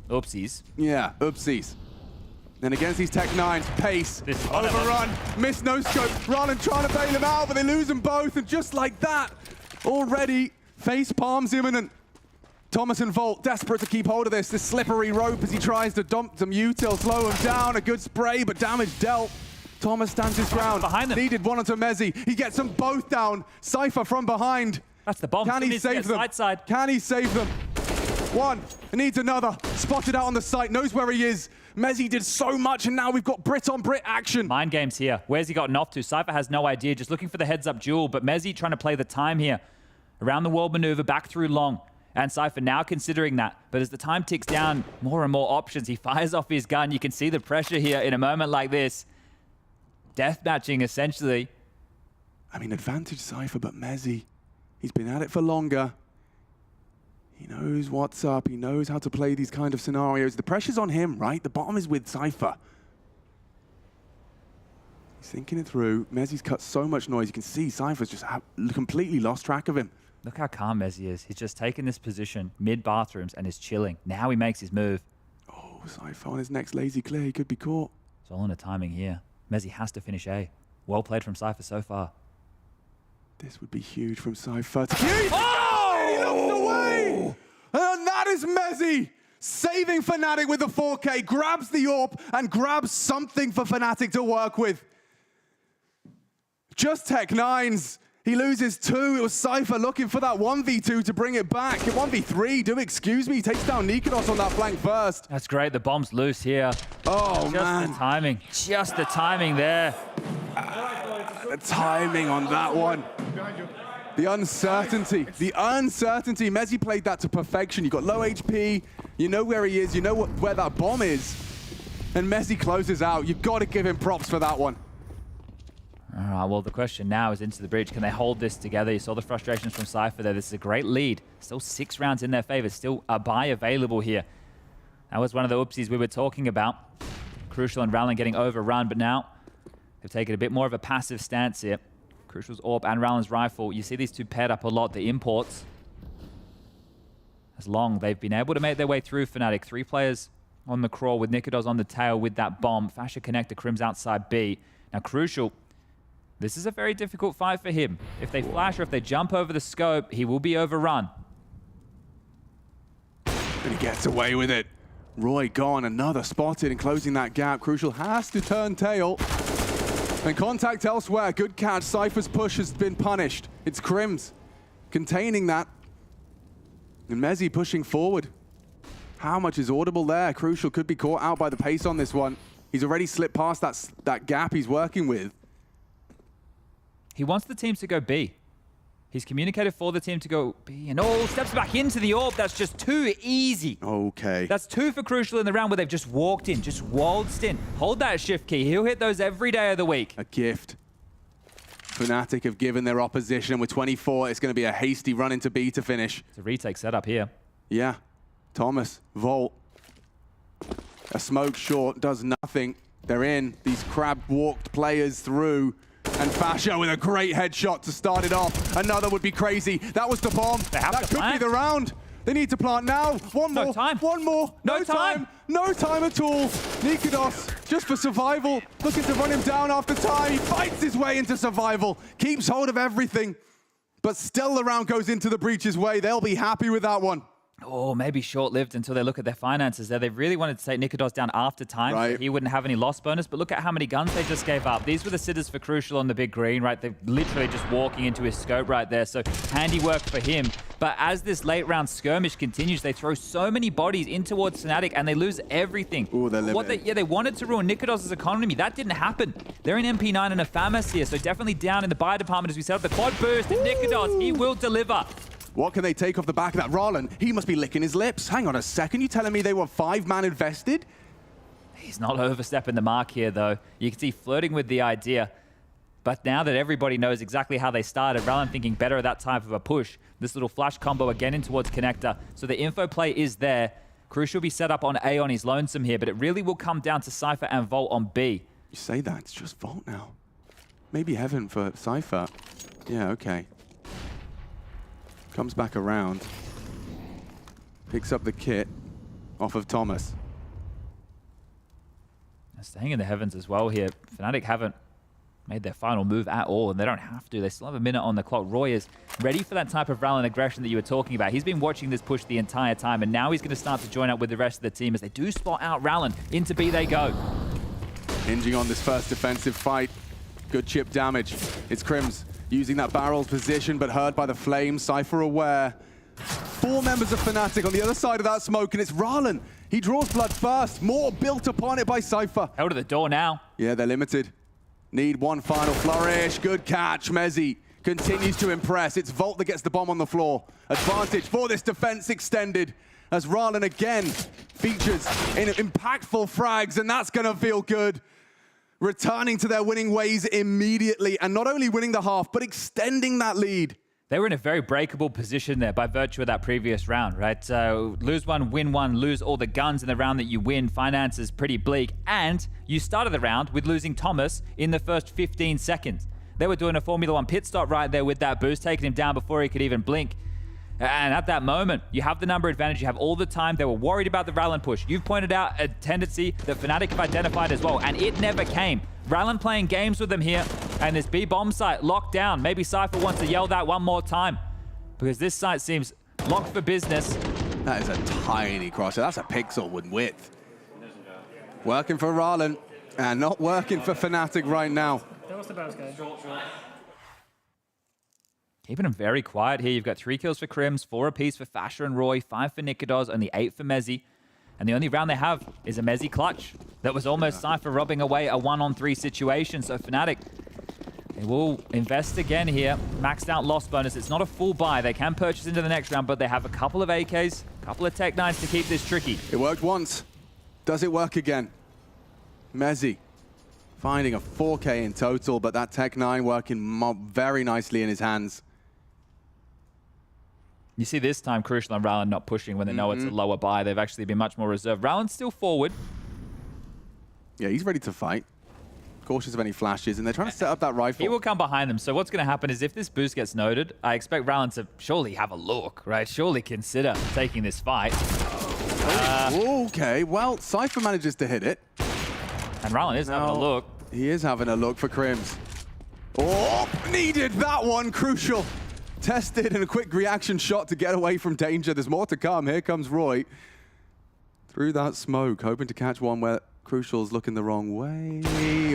Oopsies. Yeah, oopsies. And against these Tech-9s, pace, overrun, miss no scope. Rallen trying to bail him out, but they lose them both. And just like that, already face palms imminent. Thomas and Volt desperate to keep hold of this slippery rope as he tries to dump some util, slow him down. A good spray, but damage dealt. Thomas stands his ground. Behind them. Needed one onto Mezzi. He gets them both down. Cypher from behind. That's the bomb. Can he save them? Side. Can he save them? One, needs another. Spotted out on the site, knows where he is. Mezzy did so much, and now we've got Brit on Brit action. Mind games here. Where's he gotten off to? Cypher has no idea, just looking for the heads-up duel, but Mezzy trying to play the time here. Around the world maneuver, back through long. And Cypher now considering that. But as the time ticks down, more and more options. He fires off his gun. You can see the pressure here in a moment like this. Deathmatching, essentially. I mean, advantage Cypher, but Mezzy, he's been at it for longer. He knows what's up. He knows how to play these kind of scenarios. The pressure's on him, right? The bottom is with Cypher. He's thinking it through. Mezzy's cut so much noise. You can see Cypher's just completely lost track of him. Look how calm Mezzy is. He's just taken this position mid-bathrooms and is chilling. Now he makes his move. Oh, Cypher on his next lazy clear. He could be caught. It's all in the timing here. Mezzy has to finish A. Well played from Cypher so far. This would be huge from Cypher. Oh! And that is Mezzy saving Fnatic with the 4K, grabs the AWP and grabs something for Fnatic to work with. Just Tech 9s. He loses 2. It was Cypher looking for that 1v2 to bring it back. 1v3, do excuse me. He takes down Nikodos on that flank first. That's great. The bomb's loose here. Oh, just man. Just the timing. Just the timing there. The timing on that one. The uncertainty. The uncertainty. Mezzy played that to perfection. You got low HP. You know where he is. You know where that bomb is. And Mezzy closes out. You've got to give him props for that one. All right, well, the question now is into the bridge. Can they hold this together? You saw the frustrations from Cypher there. This is a great lead. Still 6 rounds in their favor. Still a buy available here. That was one of the oopsies we were talking about. Crucial and Rallen getting overrun, but now they've taken a bit more of a passive stance here. Crucial's AWP and Rallen's rifle. You see these two paired up a lot, the imports. As long, they've been able to make their way through Fnatic. 3 players on the crawl with Nikodos on the tail with that bomb. Fasher connector, Crim's outside B. Now Crucial, this is a very difficult fight for him. If they flash or if they jump over the scope, he will be overrun. And he gets away with it. Roy gone, another spotted and closing that gap. Crucial has to turn tail. And contact elsewhere. Good catch. Cypher's push has been punished. It's Crims containing that. And Mezzy pushing forward. How much is audible there? Crucial could be caught out by the pace on this one. He's already slipped past that gap he's working with. He wants the teams to go B. He's communicated for the team to go B, and steps back into the AWP. That's just too easy. Okay. That's 2 for Crucial in the round where they've just walked in, just waltzed in. Hold that shift key. He'll hit those every day of the week. A gift. Fnatic have given their opposition. With 24, it's going to be a hasty run into B to finish. It's a retake setup here. Yeah. Thomas, Volt. A smoke short, does nothing. They're in. These crab-walked players through. And Fasher with a great headshot to start it off. Another would be crazy. That was the bomb. That could be the round. They need to plant now. One more. One more. No time. No time at all. Nikodos, just for survival, looking to run him down after time. He fights his way into survival. Keeps hold of everything. But still the round goes into the Breach's way. They'll be happy with that one. Oh, maybe short-lived until they look at their finances there. They really wanted to take Nikodos down after time, so he wouldn't have any loss bonus, but look at how many guns they just gave up. These were the sitters for Crucial on the big green, right? They're literally just walking into his scope right there, so handiwork for him. But as this late-round skirmish continues, they throw so many bodies in towards Fnatic, and they lose everything. Ooh, they're limited. They wanted to ruin Nikodos' economy. That didn't happen. They're in MP9 and a FAMAS here, so definitely down in the buy department as we set up the quad burst, and Nikodos, he will deliver. What can they take off the back of that? Rallen, he must be licking his lips. Hang on a second, you telling me they were 5-man invested? He's not overstepping the mark here, though. You can see flirting with the idea. But now that everybody knows exactly how they started, Rallen thinking better of that type of a push. This little flash combo again in towards connector. So the info play is there. Crucial will be set up on A on his lonesome here, but it really will come down to Cypher and Volt on B. You say that, it's just Volt now. Maybe heaven for Cypher. Yeah, okay. Comes back around. Picks up the kit off of Thomas. Staying in the heavens as well here. Fnatic haven't made their final move at all, and they don't have to. They still have a minute on the clock. Roy is ready for that type of Rallen aggression that you were talking about. He's been watching this push the entire time, and now he's going to start to join up with the rest of the team as they do spot out Rallen. Into B they go. Hinging on this first defensive fight. Good chip damage. It's Crims using that barrel's position, but hurt by the flames. Cypher aware. 4 members of Fnatic on the other side of that smoke, and it's Rallen. He draws blood first. More built upon it by Cypher. Held to the door now. Yeah, they're limited. Need one final flourish. Good catch. Mezzi continues to impress. It's Volt that gets the bomb on the floor. Advantage for this defense extended as Ralen again features in impactful frags, and that's going to feel good. Returning to their winning ways immediately, and not only winning the half, but extending that lead. They were in a very breakable position there by virtue of that previous round, right? So lose one, win one, lose all the guns in the round that you win. Finance is pretty bleak. And you started the round with losing Thomas in the first 15 seconds. They were doing a Formula 1 pit stop right there with that boost, taking him down before he could even blink. And at that moment, you have the number advantage, you have all the time. They were worried about the Ralen push. You've pointed out a tendency that Fnatic have identified as well, and it never came. Ralen playing games with them here, and this B bomb site locked down. Maybe Cypher wants to yell that one more time, because this site seems locked for business. That is a tiny crosser. That's a pixel with width. Working for Ralen, and not working for Fnatic right now. That was the best guy. Keeping them very quiet here. You've got 3 kills for Crims, 4 apiece for Fasher and Roy, 5 for Nikodos, only 8 for Mezzi. And the only round they have is a Mezzi clutch. That was almost Cypher robbing away a 1-on-3 situation. So Fnatic, they will invest again here. Maxed out loss bonus. It's not a full buy. They can purchase into the next round, but they have a couple of AKs, a couple of Tech 9s to keep this tricky. It worked once. Does it work again? Mezzi finding a 4K in total, but that Tech 9 working very nicely in his hands. You see this time Crucial and Ralen not pushing when they know it's a lower buy. They've actually been much more reserved. Ralen's still forward. Yeah, he's ready to fight. Cautious of any flashes, and they're trying to set up that rifle. He will come behind them. So what's going to happen is if this boost gets noted, I expect Ralen to surely have a look, right? Surely consider taking this fight. Okay, well, Cypher manages to hit it. And Ralen is having a look. He is having a look for Crims. Oh, needed that one, Crucial. Tested and a quick reaction shot to get away from danger. There's more to come. Here comes Roy. Through that smoke, hoping to catch one where Crucial's looking the wrong way.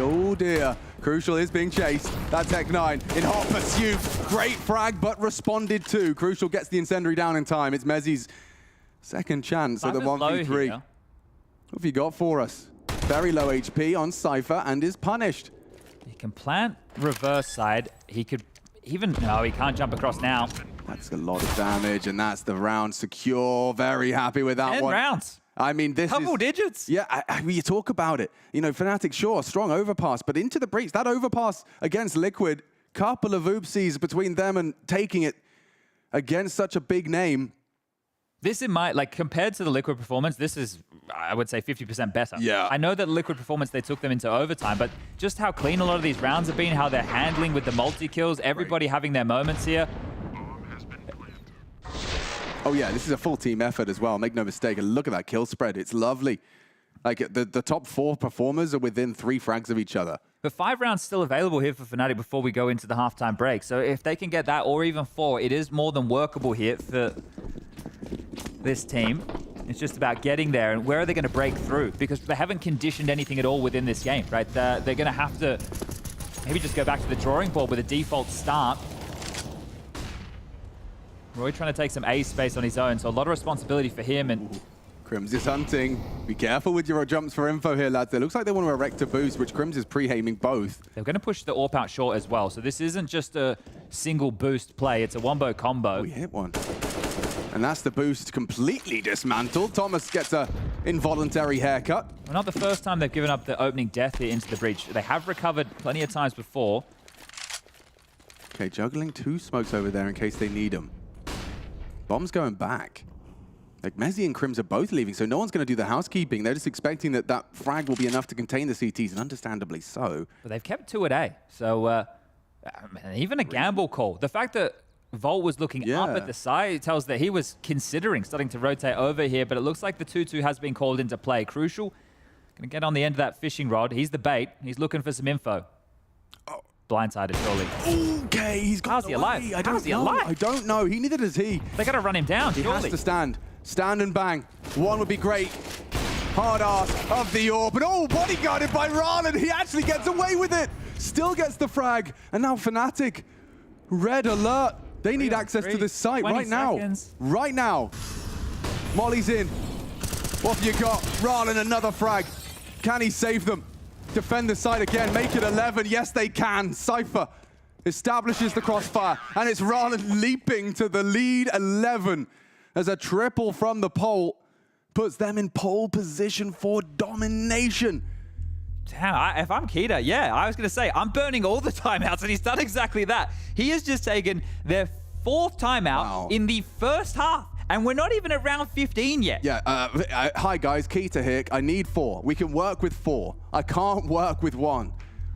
Oh dear. Crucial is being chased. That Tech 9 in hot pursuit. Great frag, but responded to. Crucial gets the incendiary down in time. It's Mezzi's second chance at the 1v3. What have you got for us? Very low HP on Cypher and is punished. He can plant reverse side. He could no, he can't jump across now. That's a lot of damage, and that's the round secure. Very happy with that 10 one. rounds. I mean, this Double digits. Yeah, you talk about it. You know, Fnatic, sure, strong overpass, but into the breach. That overpass against Liquid, couple of oopsies between them and taking it against such a big name. This in my, compared to the Liquid performance, this is, I would say, 50% better. Yeah. I know that Liquid performance, they took them into overtime, but just how clean a lot of these rounds have been, how they're handling with the multi-kills, everybody having their moments here. Oh yeah, this is a full team effort as well. Make no mistake, and look at that kill spread. It's lovely. Like, the top 4 performers are within 3 frags of each other. But 5 rounds still available here for Fnatic before we go into the halftime break. So if they can get that, or even 4, it is more than workable here for this team. It's just about getting there, and where are they going to break through? Because they haven't conditioned anything at all within this game, right? They're going to have to maybe just go back to the drawing board with a default start. Roy trying to take some A space on his own, so a lot of responsibility for him. And Crims is hunting. Be careful with your jumps for info here, lads. It looks like they want to erect a boost, which Crims is pre-aiming both. They're going to push the AWP out short as well, so this isn't just a single boost play, it's a wombo combo. Oh, he hit one. And that's the boost completely dismantled. Thomas gets a involuntary haircut. Well, not the first time they've given up the opening death here into the breach. They have recovered plenty of times before. Okay, juggling 2 smokes over there in case they need them. Bomb's going back. Like, Mezzi and Crims are both leaving, so no one's going to do the housekeeping. They're just expecting that that frag will be enough to contain the CTs, and understandably so. But they've kept 2 at A, so even a gamble call. The fact that Volt was looking up at the side tells that he was considering starting to rotate over here, but it looks like the 2-2 has been called into play. Crucial, going to get on the end of that fishing rod. He's the bait. He's looking for some info. Blindsided, surely. Okay, he's got How's he alive? How's he alive? I don't know. He neither does he. They got to run him down, He surely. has to stand. Stand and bang. One would be great. Hard ass of the orb. But bodyguarded by Ralen. He actually gets away with it. Still gets the frag. And now Fnatic. Red alert. They need access to this site right now. Right now. Molly's in. What have you got? Ralin, another frag. Can he save them? Defend the side again, make it 11. Yes, they can. Cypher establishes the crossfire, and it's Ralin leaping to the lead 11 as a triple from the pole puts them in pole position for domination. Damn, if I'm Keita, yeah, I was going to say, I'm burning all the timeouts, and he's done exactly that. He has just taken their 4th timeout in the first half, and we're not even at round 15 yet. Yeah, hi guys, Keita here. I need 4. We can work with 4. I can't work with 1.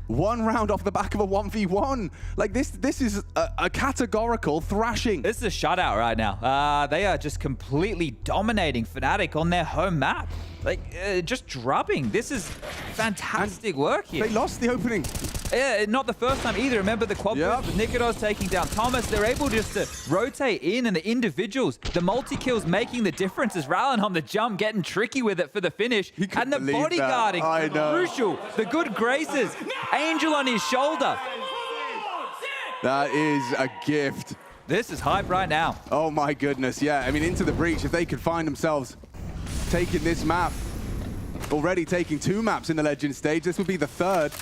1 round off the back of a 1v1. Like, this is a categorical thrashing. This is a shutout right now. They are just completely dominating Fnatic on their home map. Like, just drubbing. This is fantastic work here. They lost the opening. Yeah, not the first time either. Remember the quad push with Nikodos taking down Thomas. They're able just to rotate in, and the individuals, the multi-kills making the difference as Ralin on the jump, getting tricky with it for the finish. And the bodyguarding, crucial. The good graces. Angel on his shoulder. That is a gift. This is hype right now. Oh my goodness, yeah. I mean, into the breach, if they could find themselves taking this map, already taking 2 maps in the Legend stage, this would be the 3rd.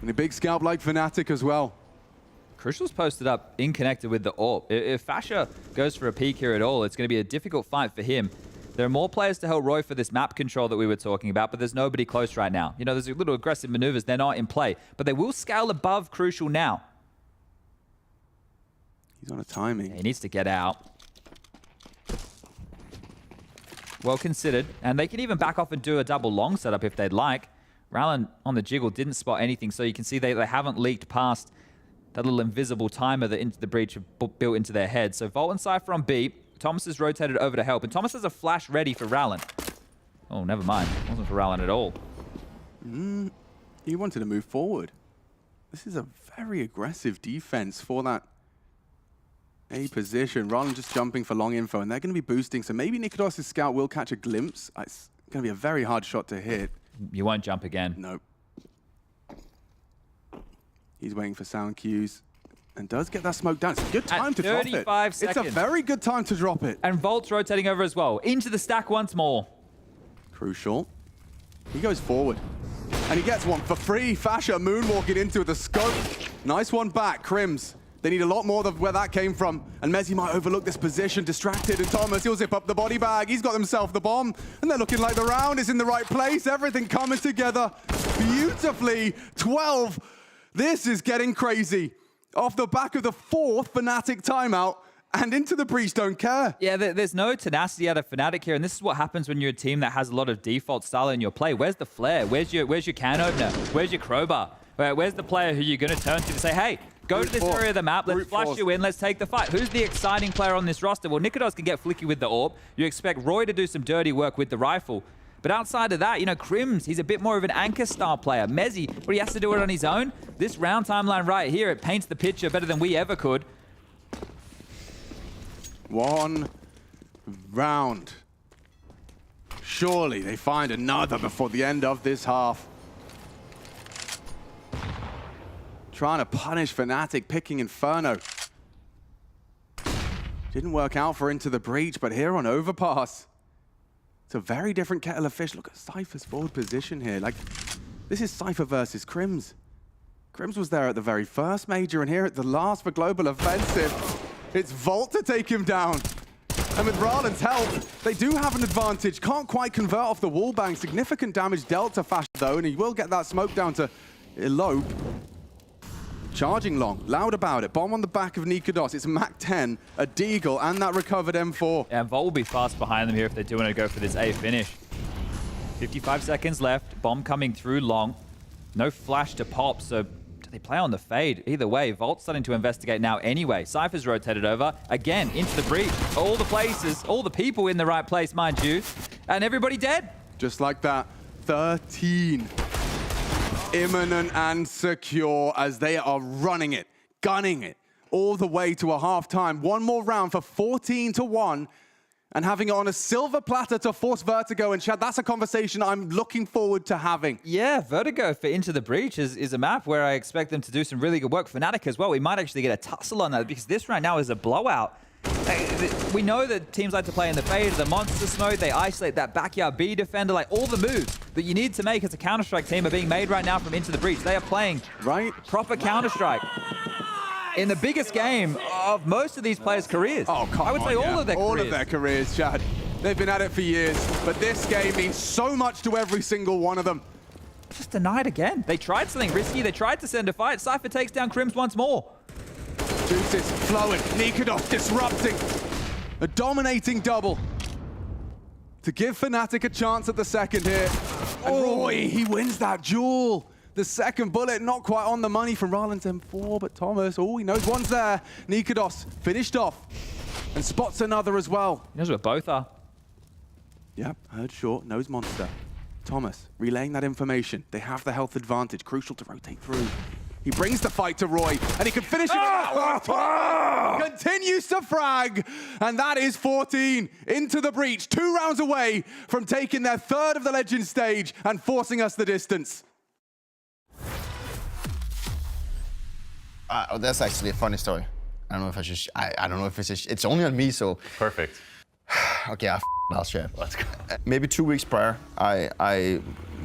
And a big scalp like Fnatic as well. Crucial's posted up in connected with the AWP. If Fasha goes for a peek here at all, it's going to be a difficult fight for him. There are more players to help Roy for this map control that we were talking about, but there's nobody close right now. You know, there's a little aggressive maneuvers. They're not in play, but they will scale above Crucial now. He's on a timing. Yeah, he needs to get out. Well considered, and they can even back off and do a double long setup if they'd like. Ralin on the jiggle didn't spot anything, so you can see they haven't leaked past that little invisible timer that into the breach built into their head. So Volt and Cypher on B. Thomas is rotated over to help, and Thomas has a flash ready for Ralin. Oh, never mind. Wasn't for Ralin at all. He wanted to move forward. This is a very aggressive defense for that A position. Ralin just jumping for long info, and they're going to be boosting, so maybe Nikodos' scout will catch a glimpse. It's going to be a very hard shot to hit. You won't jump again. Nope. He's waiting for sound cues and does get that smoke down. It's a good time to drop it. 35 seconds. It's a very good time to drop it. And Volt's rotating over as well. Into the stack once more. Crucial. He goes forward. And he gets one for free. Fasha moonwalking into the scope. Nice one back, Crims. They need a lot more of where that came from. And Mezzi might overlook this position, distracted. And Thomas, he'll zip up the body bag. He's got himself the bomb. And they're looking like the round is in the right place. Everything coming together beautifully. 12. This is getting crazy. Off the back of the 4th Fnatic timeout. And into the breach, don't care. Yeah, there's no tenacity out of Fnatic here, and this is what happens when you're a team that has a lot of default style in your play. Where's the flare? Where's your can opener? Where's your crowbar? Where's the player who you're going to turn to say, hey, go to this area of the map, let's flush you in, let's take the fight. Who's the exciting player on this roster? Well, Nikodos can get flicky with the AWP. You expect Roy to do some dirty work with the rifle. But outside of that, you know, Crims, he's a bit more of an anchor style player. Mezzi, but he has to do it on his own. This round timeline right here, it paints the picture better than we ever could. 1 round. Surely they find another before the end of this half. Trying to punish Fnatic, picking Inferno. Didn't work out for Into the Breach, but here on Overpass, it's a very different kettle of fish. Look at Cypher's forward position here. Like, this is Cypher versus Crims. Crims was there at the very first major, and here at the last for Global Offensive. It's Volt to take him down. And with Ralin's help, they do have an advantage. Can't quite convert off the wallbang. Significant damage dealt to Fasha, though, and he will get that smoke down to elope. Charging long, loud about it. Bomb on the back of Nikodos. It's Mac 10, a Deagle, and that recovered M4. Yeah, Volt will be fast behind them here if they do want to go for this A finish. 55 seconds left. Bomb coming through long. No flash to pop, so do they play on the fade? Either way, Volt's starting to investigate now anyway. Cypher's rotated over. Again, into the breach. All the places, all the people in the right place, mind you. And everybody dead. Just like that. 13. Imminent and secure as they are running it, gunning it, all the way to a half-time. One more round for 14-1, and having it on a silver platter to force Vertigo. And Chad, that's a conversation I'm looking forward to having. Yeah, Vertigo for Into the Breach is a map where I expect them to do some really good work. Fnatic as well, we might actually get a tussle on that, because this right now is a blowout. We know that teams like to play in the fade, the monster smoke, they isolate that backyard B defender, like all the moves that you need to make as a Counter-Strike team are being made right now from Into the Breach. They are playing proper Counter-Strike in the biggest game of most of these players' careers. Oh, come on, I would say all of their careers. All of their careers, Chad. They've been at it for years, but this game means so much to every single one of them. Just denied again. They tried something risky. They tried to send a fight. Cypher takes down Crims once more. Juices flowing. Nikadov disrupting. A dominating double to give Fnatic a chance at the second here. And Roy, he wins that duel. The second bullet not quite on the money from Ryland's M4, but Thomas, he knows one's there. Nikados finished off and spots another as well. He knows where both are. Yep, heard short, knows monster. Thomas relaying that information. They have the health advantage, crucial to rotate through. He brings the fight to Roy, and he can finish it. Continues to frag, and that is 14 into the breach. 2 rounds away from taking their third of the Legend stage and forcing us the distance. That's actually a funny story. I don't know if I should. I don't know if it's only on me, so. Perfect. Okay, I'll share. Let's go. Maybe 2 weeks prior, I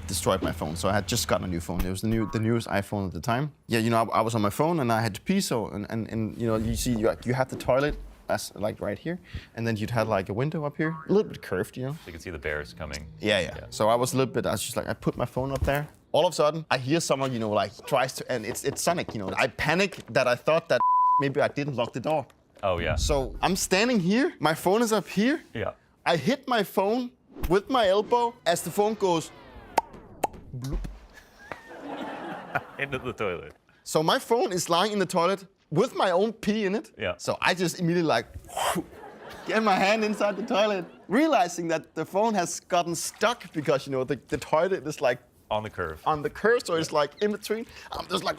destroyed my phone. So I had just gotten a new phone. It was the newest iPhone at the time. Yeah, you know, I was on my phone and I had to pee. So and you know, you see, you have the toilet as like right here, and then you'd have like a window up here, a little bit curved, you know. So you can see the bears coming. Yeah. So I was a little bit. I was just like, I put my phone up there. All of a sudden, I hear someone, you know, like tries to, and it's Sonic, you know. I panic that I thought that maybe I didn't lock the door. Oh yeah. So I'm standing here. My phone is up here. Yeah. I hit my phone with my elbow as the phone goes bloop. Into the toilet. So my phone is lying in the toilet with my own pee in it. Yeah. So I just immediately like get my hand inside the toilet, realizing that the phone has gotten stuck because, you know, the toilet is like on the curve. On the curve, so it's like in between. I'm just like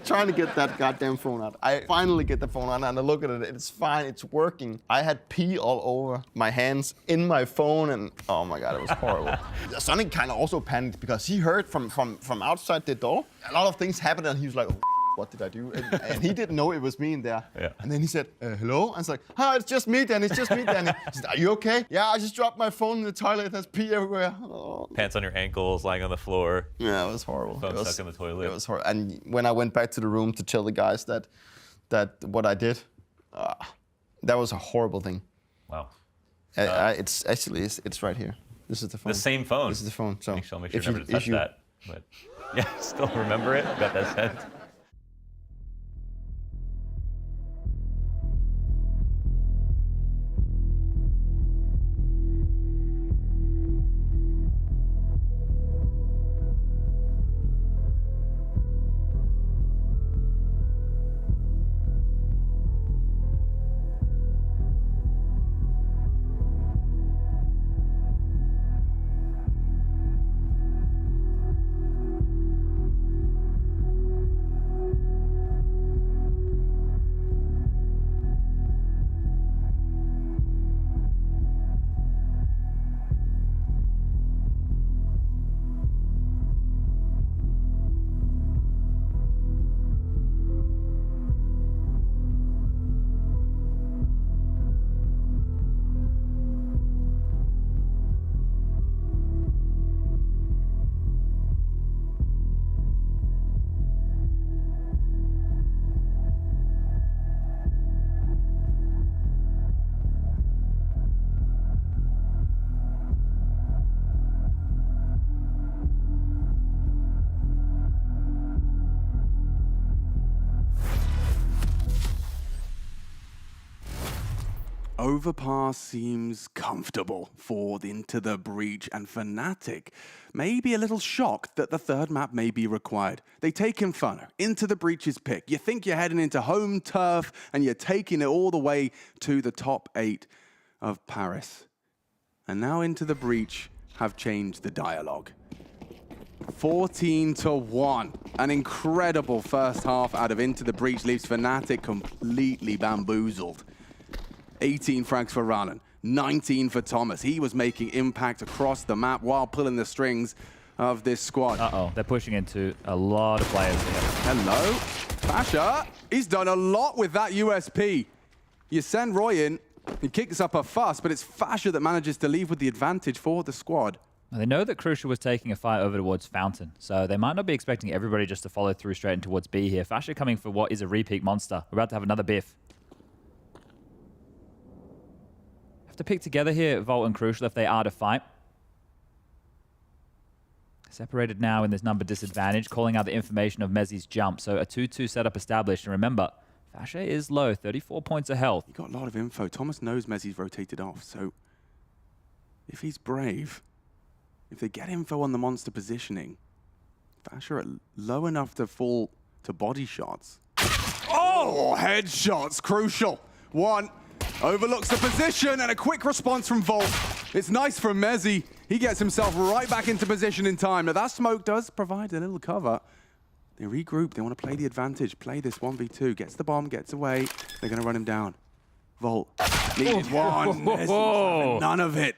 trying to get that goddamn phone out. I finally get the phone out and I look at it. It's fine. It's working. I had pee all over my hands, in my phone, and oh my god, it was horrible. Sonic kind of also panicked because he heard from outside the door a lot of things happened, and he was like, what did I do? And he didn't know it was me in there. Yeah. And then he said, hello? I was like, it's just me, Danny. It's just me, Danny. He said, are you okay? Yeah, I just dropped my phone in the toilet. There's pee everywhere. Oh. Pants on your ankles, lying on the floor. Yeah, it was horrible. Phone stuck in the toilet. It was horrible. And when I went back to the room to tell the guys that what I did, that was a horrible thing. Wow. It's right here. This is the phone. The same phone? This is the phone. So make sure never to touch that. But yeah, still remember it. Got that sent. Overpass seems comfortable for Into the Breach, and Fnatic may be a little shocked that the third map may be required. They take Inferno, Into the Breach's pick. You think you're heading into home turf, and you're taking it all the way to the top 8 of Paris. And now Into the Breach have changed the dialogue. 14-1. An incredible first half out of Into the Breach leaves Fnatic completely bamboozled. 18 frags for Ralan, 19 for Thomas. He was making impact across the map while pulling the strings of this squad. Uh-oh, they're pushing into a lot of players here. Hello, Pasha. He's done a lot with that USP. You send Roy in, He kicks up a fuss, but it's Fasha that manages to leave with the advantage for the squad. They know that Crucial was taking a fight over towards Fountain, so they might not be expecting everybody just to follow through straight in towards B here. Fasha coming for what is a repeat monster. We're about to have another biff. Have to pick together here, Volt and Crucial, if they are to fight. Separated now in this number disadvantage, calling out the information of Mezzi's jump. So a 2-2 setup established. And remember, Fasha is low, 34 points of health. He got a lot of info. Thomas knows Mezzi's rotated off, so if he's brave, if they get info on the monster positioning, Fasha are low enough to fall to body shots. Oh, headshots, Crucial. One, overlooks the position, and a quick response from Volt. It's nice from Mezzi. He gets himself right back into position in time. Now that smoke does provide a little cover. They regroup, they want to play the advantage, play this 1v2, gets the bomb, gets away. They're going to run him down. Volt needed one, Mezzi, none of it.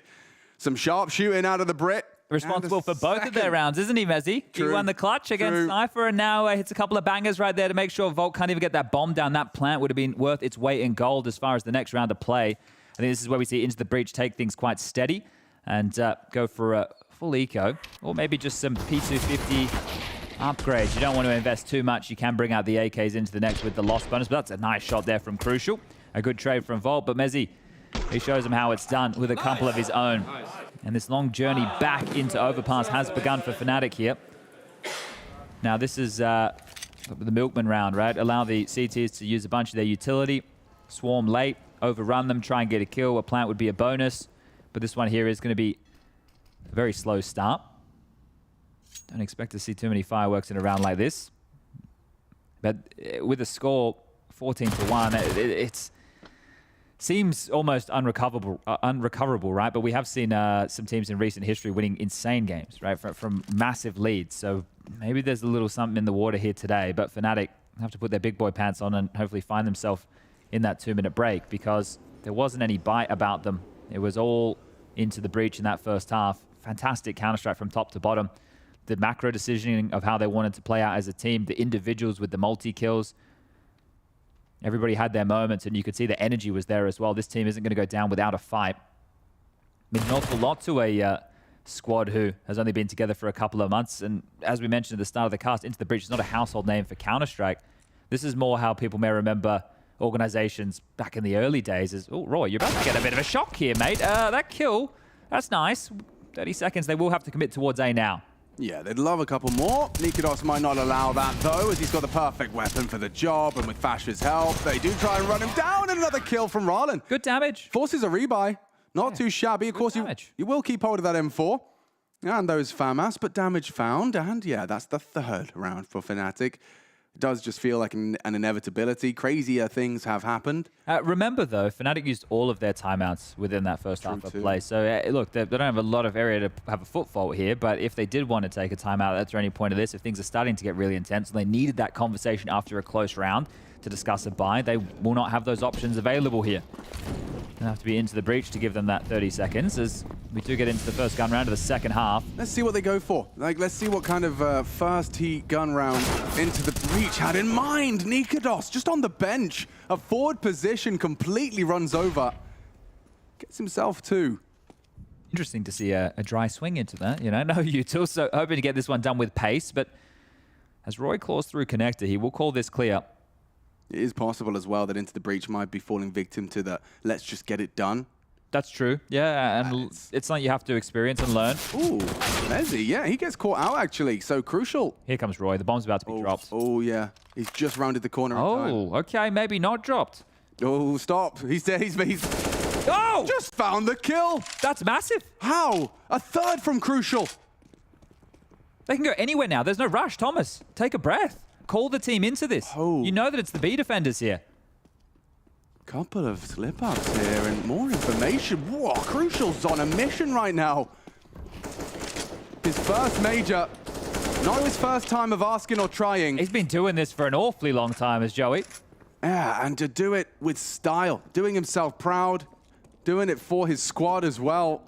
Some sharp shooting out of the Brit. Responsible for both of their rounds, isn't he, Mezzi? He won the clutch against Cypher, and now hits a couple of bangers right there to make sure Volt can't even get that bomb down. That plant would have been worth its weight in gold as far as the next round of play. I think this is where we see Into the Breach take things quite steady and go for a full eco, or maybe just some P250 upgrades. You don't want to invest too much. You can bring out the AKs into the next with the loss bonus, but that's a nice shot there from Crucial. A good trade from Volt, but Mezzi, he shows him how it's done with a couple of his own. And this long journey back into Overpass has begun for Fnatic here. Now this is the Milkman round, right? Allow the CTs to use a bunch of their utility, swarm late, overrun them, try and get a kill. A plant would be a bonus, but this one here is going to be a very slow start. Don't expect to see too many fireworks in a round like this. But with a score 14-1, it's seems almost unrecoverable, right? But we have seen some teams in recent history winning insane games, right? From massive leads. So maybe there's a little something in the water here today. But Fnatic have to put their big boy pants on and hopefully find themselves in that 2-minute break, because there wasn't any bite about them. It was all Into the Breach in that first half. Fantastic Counter-Strike from top to bottom. The macro decisioning of how they wanted to play out as a team, the individuals with the multi-kills. Everybody had their moments, and you could see the energy was there as well. This team isn't going to go down without a fight. Means an awful lot to a squad who has only been together for a couple of months. And as we mentioned at the start of the cast, Into the Breach is not a household name for Counter-Strike. This is more how people may remember organizations back in the early days as, oh, Roy, you're about to get a bit of a shock here, mate. That kill, that's nice. 30 seconds, they will have to commit towards A now. Yeah, they'd love a couple more. Nikodos might not allow that, though, as he's got the perfect weapon for the job, and with Fasha's help, they do try and run him down, and another kill from Rallen. Good damage. Forces a rebuy. Not too shabby. Of course, you will keep hold of that M4 and those FAMAS, but damage found, and yeah, that's the third round for Fnatic. It does just feel like an inevitability. Crazier things have happened. Remember, though, Fnatic used all of their timeouts within that first half of play. So, look, they don't have a lot of area to have a foot fault here, but if they did want to take a timeout at any point of this, if things are starting to get really intense and they needed that conversation after a close round to discuss a buy, they will not have those options available here. They'll have to be Into the Breach to give them that 30 seconds as we do get into the first gun round of the second half. Let's see what they go for. Like, let's see what kind of first heat gun round Into the Breach had in mind. Nikodos just on the bench. A forward position, completely runs over. Gets himself two. Interesting to see a dry swing into that, you know. No util, so hoping to get this one done with pace, but as Roy claws through connector, he will call this clear. It is possible as well that Into the Breach might be falling victim to the let's just get it done. That's true. Yeah, and it's something you have to experience and learn. Ooh, Mezzi, yeah, he gets caught out actually. So Crucial. Here comes Roy. The bomb's about to be dropped. Oh, yeah. He's just rounded the corner in time. Oh, okay, maybe not dropped. Oh, stop. He's Oh! Just found the kill. That's massive. How? A third from Crucial. They can go anywhere now. There's no rush. Thomas, take a breath. Call the team into this. Oh. You know that it's the B defenders here. Couple of slip-ups here and more information. Whoa, Crucial's on a mission right now. His first major. Not his first time of asking or trying. He's been doing this for an awfully long time, as Joey. Yeah, and to do it with style. Doing himself proud. Doing it for his squad as well.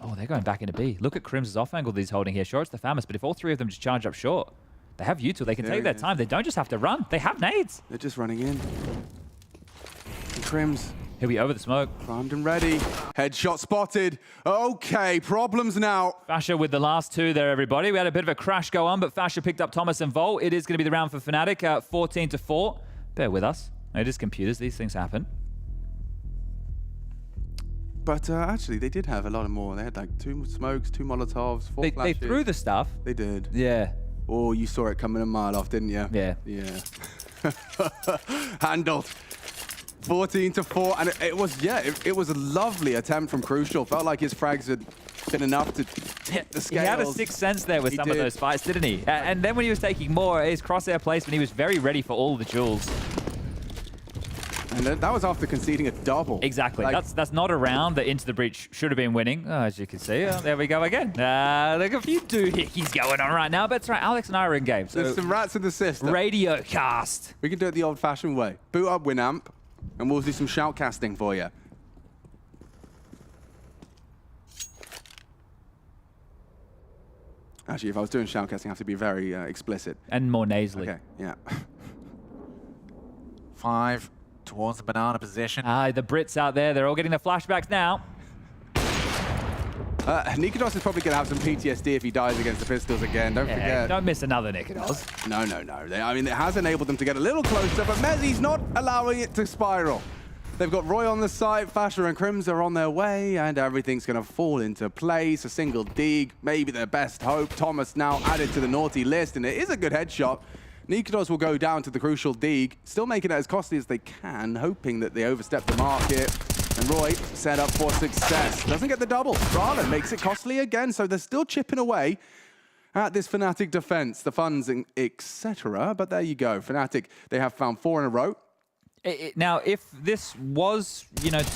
Oh, they're going back into B. Look at Crim's off angle that he's holding here. Sure, it's the FAMAS, but if all three of them just charge up short, they have util. They can take their time. They don't just have to run. They have nades. They're just running in. And Crim's He'll be over the smoke. Primed and ready. Headshot spotted. Okay, problems now. Fasha with the last two there, everybody. We had a bit of a crash go on, but Fasha picked up Thomas and Volt. It is going to be the round for Fnatic, 14-4. Bear with us. It is computers. These things happen. But actually, they did have a lot more. They had like 2 smokes, 2 Molotovs, 4 They flashes. threw the stuff. They did. Yeah. Oh, you saw it coming a mile off, didn't you? Yeah. Yeah. Handled. 14-4, and it was, yeah, it was a lovely attempt from Crucial. Felt like his frags had been enough to tip the scales. He had a sixth sense there with some of those fights, didn't he? And then when he was taking more, his crosshair placement, he was very ready for all the jewels. And that was after conceding a double. Exactly. Like, that's not a round that Into the Breach should have been winning. Oh, as you can see, there we go again. Look, a few doohickeys going on right now, but it's right. Alex and I are in game. So there's some rats in the system. Radio cast. We can do it the old-fashioned way. Boot up Winamp, and we'll do some shoutcasting for you. Actually, if I was doing shoutcasting, I have to be very explicit. And more nasally. Okay, yeah. 5 towards the banana position. The Brits out there, they're all getting the flashbacks now. Nikodos is probably going to have some PTSD if he dies against the Pistols again. Don't forget. Don't miss another Nikodos. No. I mean, it has enabled them to get a little closer, but Mezzi's not allowing it to spiral. They've got Roy on the side, Fasher and Crims are on their way, and everything's going to fall into place. A single dig, maybe their best hope. Thomas now added to the naughty list, and it is a good headshot. Nikodos will go down to the crucial dig, still making it as costly as they can, hoping that they overstep the market. And Roy set up for success. Doesn't get the double. Rala makes it costly again, so they're still chipping away at this Fnatic defense, the funds, etc. But there you go. Fnatic, they have found 4 in a row. Now, if this was,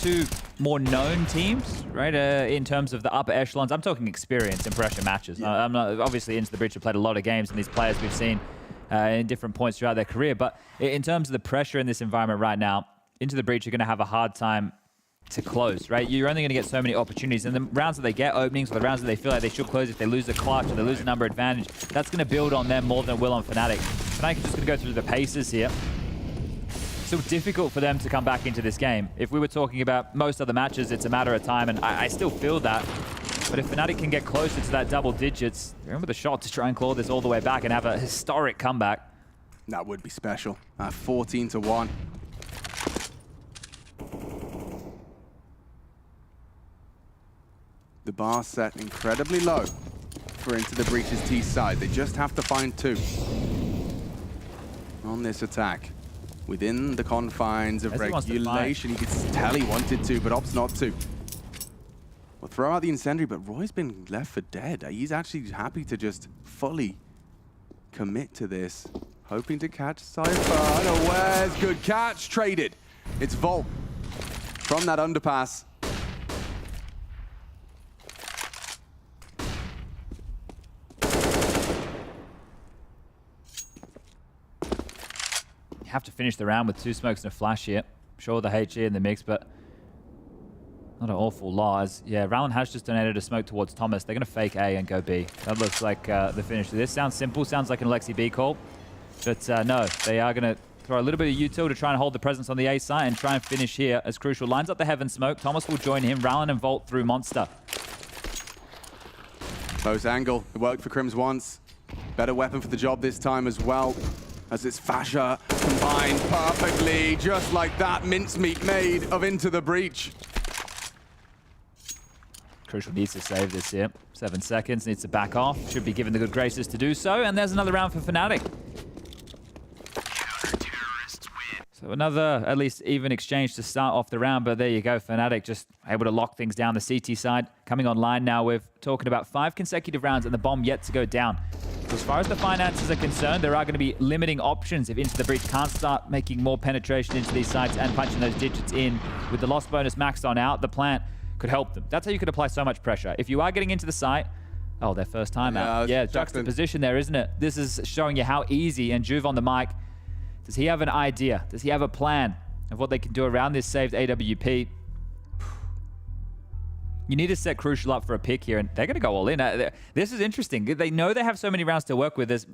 two more known teams, right, in terms of the upper echelons, I'm talking experience in pressure matches. Yeah. I'm not, obviously, Into the Breach have played a lot of games, and these players we've seen in different points throughout their career. But in terms of the pressure in this environment right now, Into the Breach are going to have a hard time to close, right? You're only going to get so many opportunities. And the rounds that they get openings, or the rounds that they feel like they should close, if they lose the clutch or they lose the number advantage, that's going to build on them more than it will on Fnatic. Fnatic is just going to go through the paces here. So difficult for them to come back into this game. If we were talking about most other matches, it's a matter of time, and I still feel that. But if Fnatic can get closer to that double digits, remember the shot to try and claw this all the way back and have a historic comeback. That would be special. 14-1. The bar set incredibly low for Into the Breach's T side. They just have to find 2 on this attack. Within the confines of regulation. You could tell he wanted to, but opts not to. We'll throw out the incendiary, but Roy's been left for dead. He's actually happy to just fully commit to this. Hoping to catch Cypher. Unawares. Good catch. Traded. It's Volt from that underpass. Have to finish the round with 2 smokes and a flash here. Sure, the HE in the mix, but not an awful lot. Yeah, Rowland has just donated a smoke towards Thomas. They're going to fake A and go B. That looks like the finish to this. Sounds simple, sounds like an Alexi B call. But no, they are going to throw a little bit of util to try and hold the presence on the A side and try and finish here as Crucial lines up the heaven smoke. Thomas will join him. Rowland and Volt through Monster. Close angle. It worked for Crims once. Better weapon for the job this time as well. As it's Fasha combined perfectly, just like that mincemeat made of Into the Breach. Crucial needs to save this here. 7 seconds, needs to back off. Should be given the good graces to do so. And there's another round for Fnatic. So another, at least, even exchange to start off the round. But there you go, Fnatic just able to lock things down. The CT side coming online now. We're talking about 5 consecutive rounds and the bomb yet to go down. As far as the finances are concerned, there are going to be limiting options if Into the Breach can't start making more penetration into these sites and punching those digits in. With the loss bonus maxed on out, the plant could help them. That's how you could apply so much pressure. If you are getting into the site, oh, their first time out. Yeah, juxtaposition there, isn't it? This is showing you how easy, and Juve on the mic, does he have an idea? Does he have a plan of what they can do around this saved AWP? You need to set Crucial up for a pick here, and they're going to go all in. This is interesting. They know they have so many rounds to work with. There's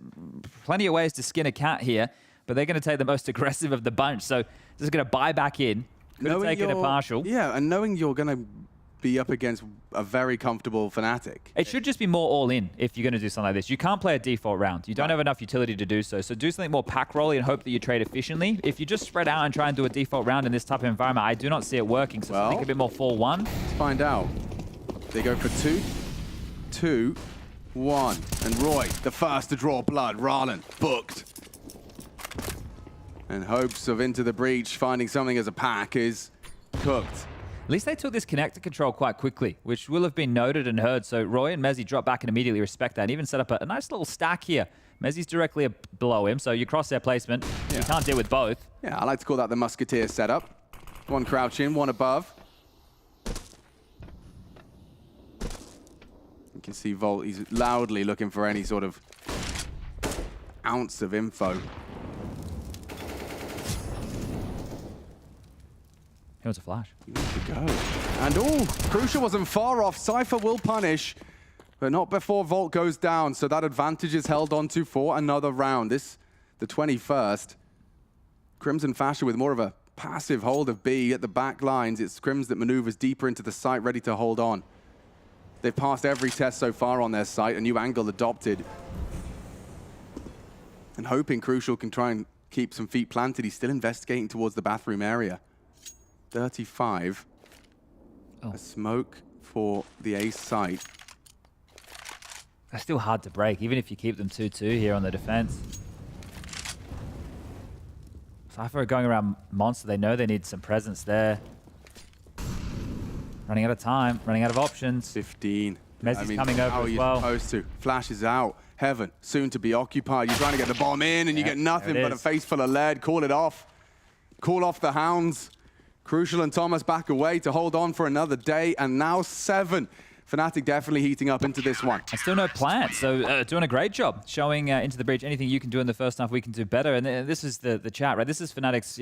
plenty of ways to skin a cat here, but they're going to take the most aggressive of the bunch. So this is going to buy back in. Could have taken a partial. Yeah, and knowing you're going to be up against a very comfortable Fnatic. It should just be more all-in if you're going to do something like this. You can't play a default round. You don't have enough utility to do so. So do something more pack-rolly and hope that you trade efficiently. If you just spread out and try and do a default round in this type of environment, I do not see it working. So something a bit more 4-1. Let's find out. They go for 2, 2, 1. And Roy, the first to draw blood. Ralen, booked. And hopes of Into the Breach finding something as a pack is cooked. At least they took this connector control quite quickly, which will have been noted and heard. So Roy and Mezzi drop back and immediately respect that and even set up a nice little stack here. Mezzi's directly below him, so you cross their placement. You can't deal with both. Yeah, I like to call that the Musketeer setup. One crouching, one above. You can see Volt, he's loudly looking for any sort of ounce of info. It was a flash. To go. And Crucial wasn't far off. Cypher will punish, but not before Volt goes down. So that advantage is held onto for another round. This, the 21st. Crimson Fasher with more of a passive hold of B at the back lines. It's Crims that maneuvers deeper into the site, ready to hold on. They've passed every test so far on their site. A new angle adopted. And hoping Crucial can try and keep some feet planted. He's still investigating towards the bathroom area. 35. A smoke for the ace site. They're still hard to break, even if you keep them 2-2 here on the defense. Cypher are going around Monster. They know they need some presence there. Running out of time, running out of options. 15. Mezzi's coming over as well. Supposed to. Flash is out. Heaven, soon to be occupied. You're trying to get the bomb in, and you get nothing but a face full of lead. Call it off. Call off the hounds. Crucial and Thomas back away to hold on for another day, and now 7. Fnatic definitely heating up into this one. And still no plans, so doing a great job showing Into the Breach anything you can do in the first half we can do better. And this is the chat, right? This is Fnatic's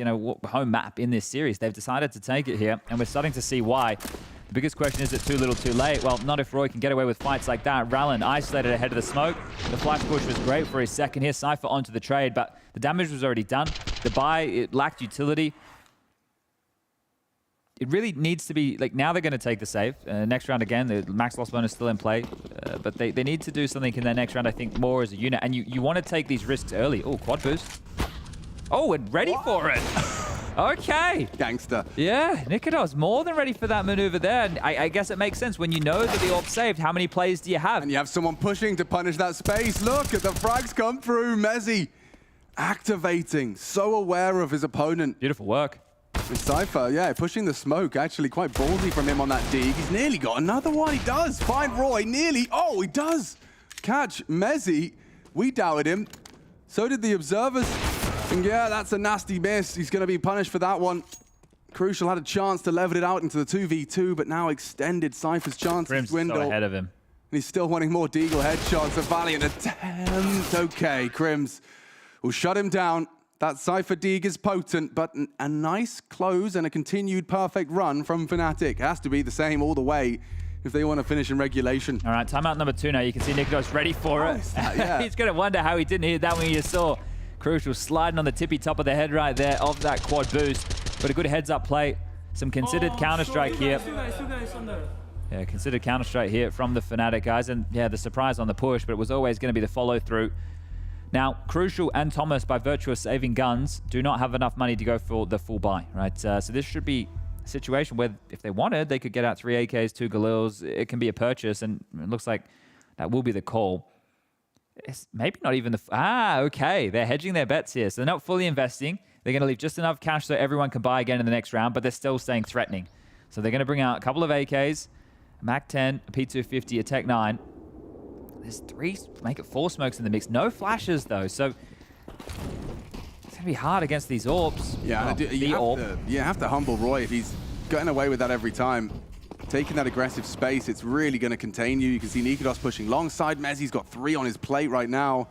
home map in this series. They've decided to take it here, and we're starting to see why. The biggest question is it too little too late? Well, not if Roy can get away with fights like that. Ralen isolated ahead of the smoke. The flash push was great for his second here. Cypher onto the trade, but the damage was already done. The buy, it lacked utility. It really needs to be, now they're going to take the save. Next round again, the max loss bonus still in play. But they need to do something in their next round, I think, more as a unit. And you want to take these risks early. Oh, quad boost. Oh, and ready for it. Okay. Gangster. Yeah, Nikodos more than ready for that maneuver there. And I guess it makes sense when you know that the orb saved. How many plays do you have? And you have someone pushing to punish that space. Look at the frags come through. Mezzi activating. So aware of his opponent. Beautiful work. And Cypher, yeah, pushing the smoke. Actually quite ballsy from him on that dig. He's nearly got another one. He does. Find Roy. Nearly. Oh, he does. Catch Mezzi. We doubted him. So did the observers. And yeah, that's a nasty miss. He's going to be punished for that one. Crucial had a chance to level it out into the 2v2, but now extended Cypher's chance to dwindle. So ahead of him. And he's still wanting more Deagle headshots. A valiant attempt. Okay, Crims will shut him down. That Cypher Deagle is potent, but a nice close and a continued perfect run from Fnatic. Has to be the same all the way if they want to finish in regulation. All right, timeout number 2 now. You can see Nikodos ready for it. Yeah. He's going to wonder how he didn't hit that one you saw. Crucial sliding on the tippy top of the head right there of that quad boost. But a good heads-up play. Some considered Counter-Strike here. Yeah, considered Counter-Strike here from the Fnatic guys. And yeah, the surprise on the push, but it was always going to be the follow-through. Now, Crucial and Thomas, by virtue of saving guns, do not have enough money to go for the full buy, right? So this should be a situation where, if they wanted, they could get out 3 AKs, 2 Galils. It can be a purchase, and it looks like that will be the call. It's maybe not even the... okay. They're hedging their bets here. So they're not fully investing. They're going to leave just enough cash so everyone can buy again in the next round, but they're still staying threatening. So they're going to bring out a couple of AKs, a MAC-10, a P250, a Tech-9. There's 3, make it 4 smokes in the mix. No flashes, though. So it's going to be hard against these orbs. Yeah, you have to humble Roy if he's getting away with that every time. Taking that aggressive space, it's really going to contain you. You can see Nikodos pushing alongside. Mezzi's got 3 on his plate right now.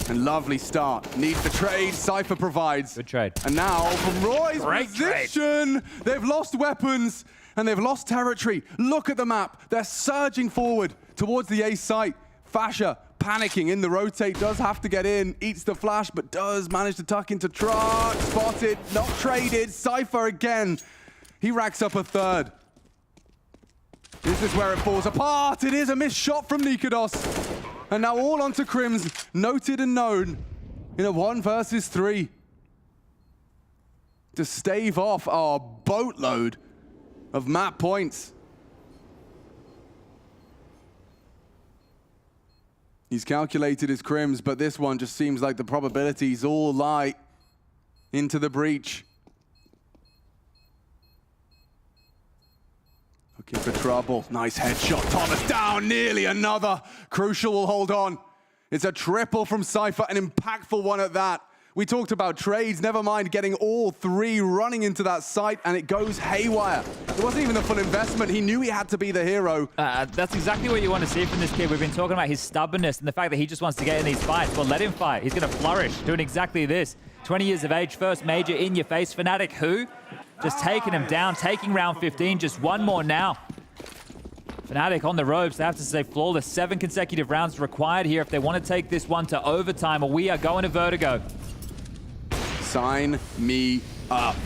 And lovely start. Needs the trade. Cypher provides. Good trade. And now from Roy's position, they've lost weapons and they've lost territory. Look at the map. They're surging forward towards the ace site. Fasher panicking in the rotate, does have to get in, eats the flash, but does manage to tuck into truck. Spotted, not traded. Cypher again. He racks up a third. This is where it falls apart. It is a missed shot from Nikodos. And now all onto Crims, noted and known in a 1 versus 3. To stave off our boatload of map points. He's calculated his Crims, but this one just seems like the probabilities all lie into the breach. Looking for trouble. Nice headshot. Thomas down. Nearly another. Crucial will hold on. It's a triple from Cypher, an impactful one at that. We talked about trades, never mind getting all 3 running into that site, and it goes haywire. It wasn't even a full investment. He knew he had to be the hero. That's exactly what you want to see from this kid. We've been talking about his stubbornness and the fact that he just wants to get in these fights. Well, let him fight. He's going to flourish, doing exactly this. 20 years of age, first major in your face. Fnatic, who? Just taking him down, taking round 15, just one more now. Fnatic on the ropes, they have to stay flawless. 7 consecutive rounds required here if they want to take this one to overtime, or we are going to Vertigo. Sign me up.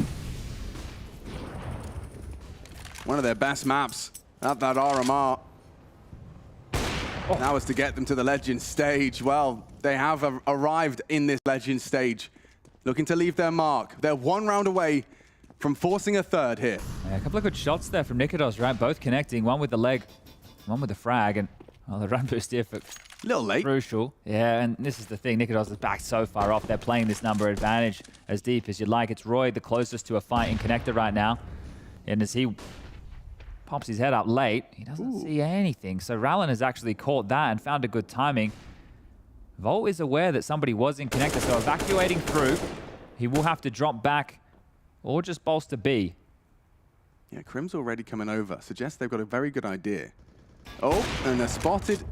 One of their best maps at that RMR. Now is to get them to the Legend stage. Well, they have arrived in this Legend stage, looking to leave their mark. They're 1 round away from forcing a third here. Yeah, a couple of good shots there from Nikodos, right? Both connecting, one with the leg, one with the frag, and the run boost here for little late. Crucial. Yeah, and this is the thing. Nikodos is back so far off. They're playing this number advantage as deep as you'd like. It's Roy, the closest to a fight in connector right now. And as he pops his head up late, he doesn't see anything. So Rallen has actually caught that and found a good timing. Volt is aware that somebody was in connector, so evacuating through. He will have to drop back or just bolster B. Yeah, Crim's already coming over. Suggests they've got a very good idea. Oh, and a spotted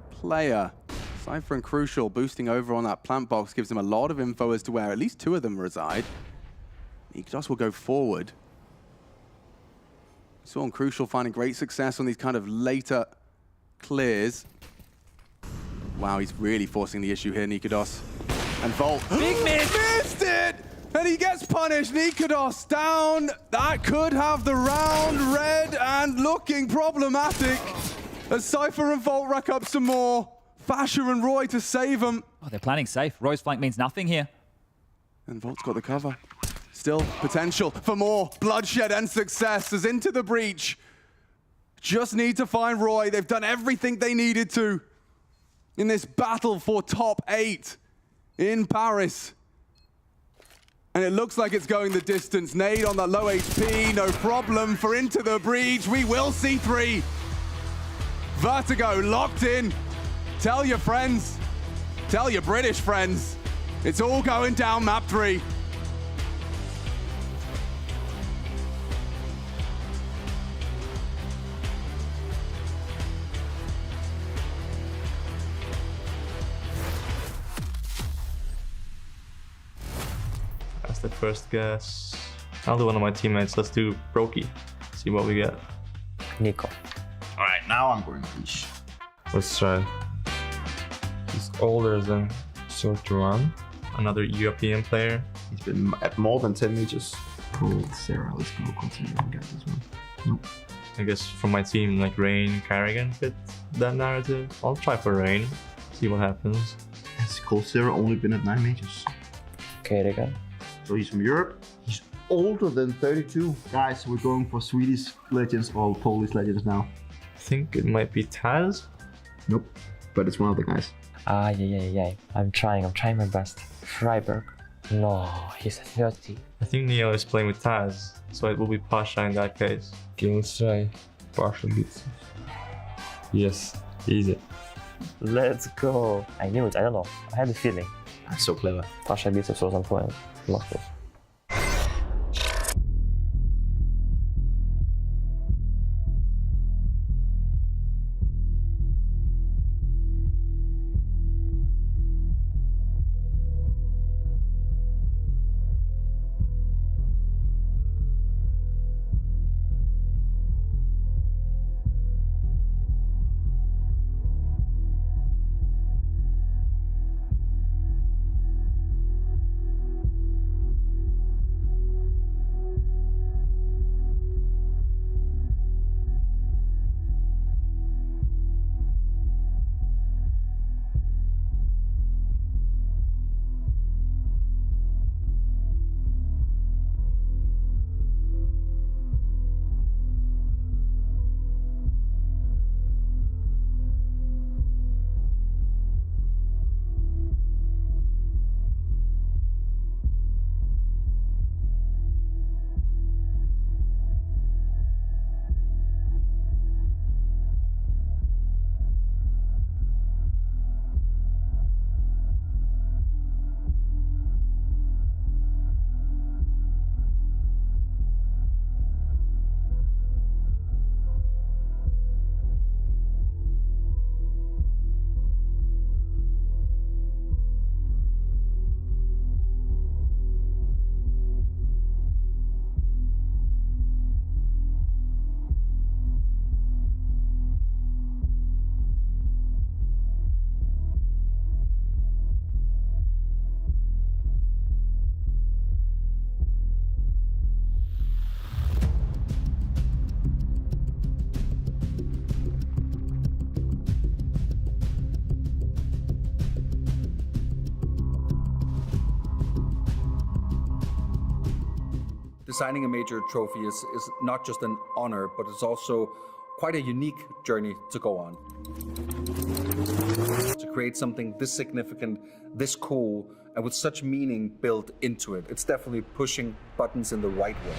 player. Cypher and Crucial boosting over on that plant box gives them a lot of info as to where at least 2 of them reside. Nikodos will go forward. Saw on Crucial finding great success on these kind of later clears. Wow, he's really forcing the issue here, Nikodos. And Volt. Big miss! Missed it! And he gets punished. Nikodos down. That could have the round red and looking problematic. As Cypher and Volt rack up some more. Fasher and Roy to save them. Oh, they're planning safe. Roy's flank means nothing here. And Volt's got the cover. Still potential for more bloodshed and success as into the breach. Just need to find Roy. They've done everything they needed to in this battle for top 8 in Paris. And it looks like it's going the distance. Nade on that low HP, no problem for into the breach. We will see 3. Vertigo locked in. Tell your friends, tell your British friends, it's all going down map 3. That's the first guess. I'll do one of my teammates. Let's do Brokey. See what we get. Nico. Alright, now I'm going Leash. Let's try. He's older than Sortuan, another European player. He's been at more than 10 meters. Cool, Sarah. Let's go continue and get this one. Nope. I guess from my team, like Rain, Carrigan fit that narrative. I'll try for Rain, see what happens. That's cool. Sarah only been at 9 meters. Carrigan. So he's from Europe. He's older than 32. Guys, we're going for Swedish legends or Polish legends now. I think it might be Taz. Nope, but it's one of the guys. Yeah. I'm trying my best. Freiberg. No, he's 30. I think Neo is playing with Taz, so it will be Pasha in that case. Okay, let's try Pasha beats. Yes, easy. Let's go. I knew it, I don't know. I had a feeling. That's so clever. Pasha beats us on point. Lost it. Designing a major trophy is not just an honor, but it's also quite a unique journey to go on. To create something this significant, this cool, and with such meaning built into it, it's definitely pushing buttons in the right way.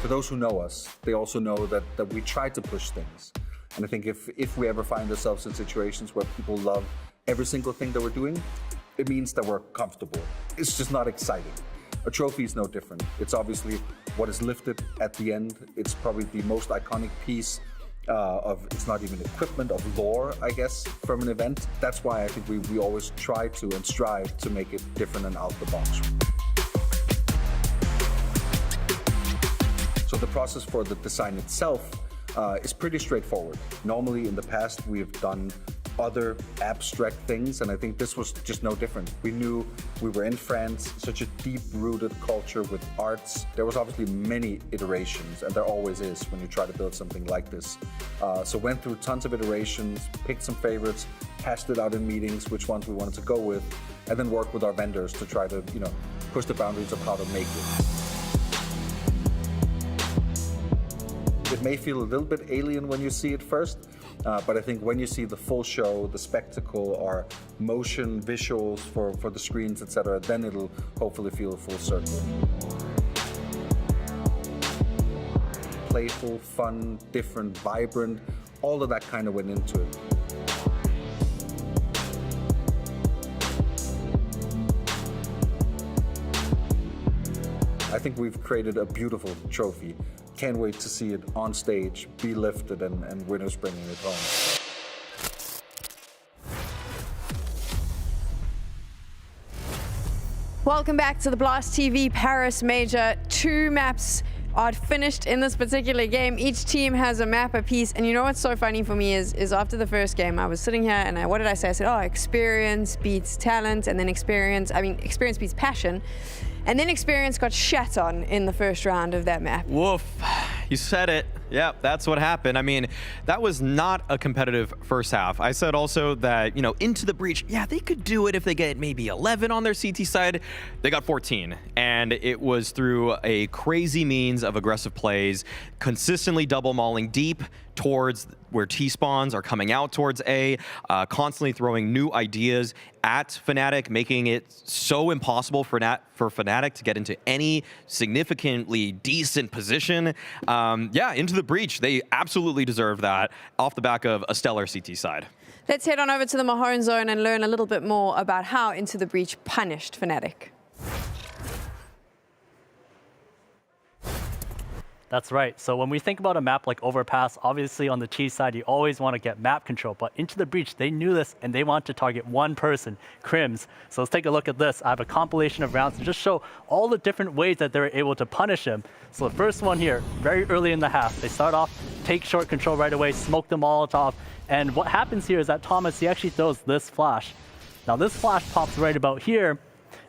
For those who know us, they also know that we try to push things. And I think if we ever find ourselves in situations where people love every single thing that we're doing, it means that we're comfortable. It's just not exciting. A trophy is no different. It's obviously what is lifted at the end. It's probably the most iconic piece it's not even equipment, of lore, I guess, from an event. That's why I think we always try to and strive to make it different and out the box. So the process for the design itself is pretty straightforward. Normally in the past we've done other abstract things, and I think this was just no different. We knew we were in France, such a deep-rooted culture with arts. There was obviously many iterations, and there always is when you try to build something like this. So went through tons of iterations, picked some favorites, hashed it out in meetings, which ones we wanted to go with, and then worked with our vendors to try to, push the boundaries of how to make it. It may feel a little bit alien when you see it first, but I think when you see the full show, the spectacle, our motion, visuals for the screens, etc., then it'll hopefully feel a full circle. Playful, fun, different, vibrant, all of that kind of went into it. I think we've created a beautiful trophy. Can't wait to see it on stage, be lifted, and winners bringing it home. Welcome back to the Blast TV Paris Major. 2 maps are finished in this particular game. Each team has a map apiece. And you know what's so funny for me is after the first game, I was sitting here and what did I say? I said, experience beats talent, and then experience beats passion. And then experience got shat on in the first round of that map. Woof. You said it. Yeah, that's what happened. I mean, that was not a competitive first half. I said also that, Into the Breach, yeah, they could do it if they get maybe 11 on their CT side. They got 14. And it was through a crazy means of aggressive plays, consistently double mauling deep towards where T-spawns are coming out towards A, constantly throwing new ideas at Fnatic, making it so impossible for Fnatic to get into any significantly decent position. Into the Breach, they absolutely deserve that off the back of a stellar CT side. Let's head on over to the Mahone zone and learn a little bit more about how Into the Breach punished Fnatic. That's right. So when we think about a map like Overpass, obviously on the T side, you always want to get map control. But Into the Breach, they knew this, and they want to target one person, Crims. So let's take a look at this. I have a compilation of rounds to just show all the different ways that they were able to punish him. So the first one here, very early in the half, they start off, take short control right away, smoke the Molotov. And what happens here is that Thomas, he actually throws this flash. Now this flash pops right about here.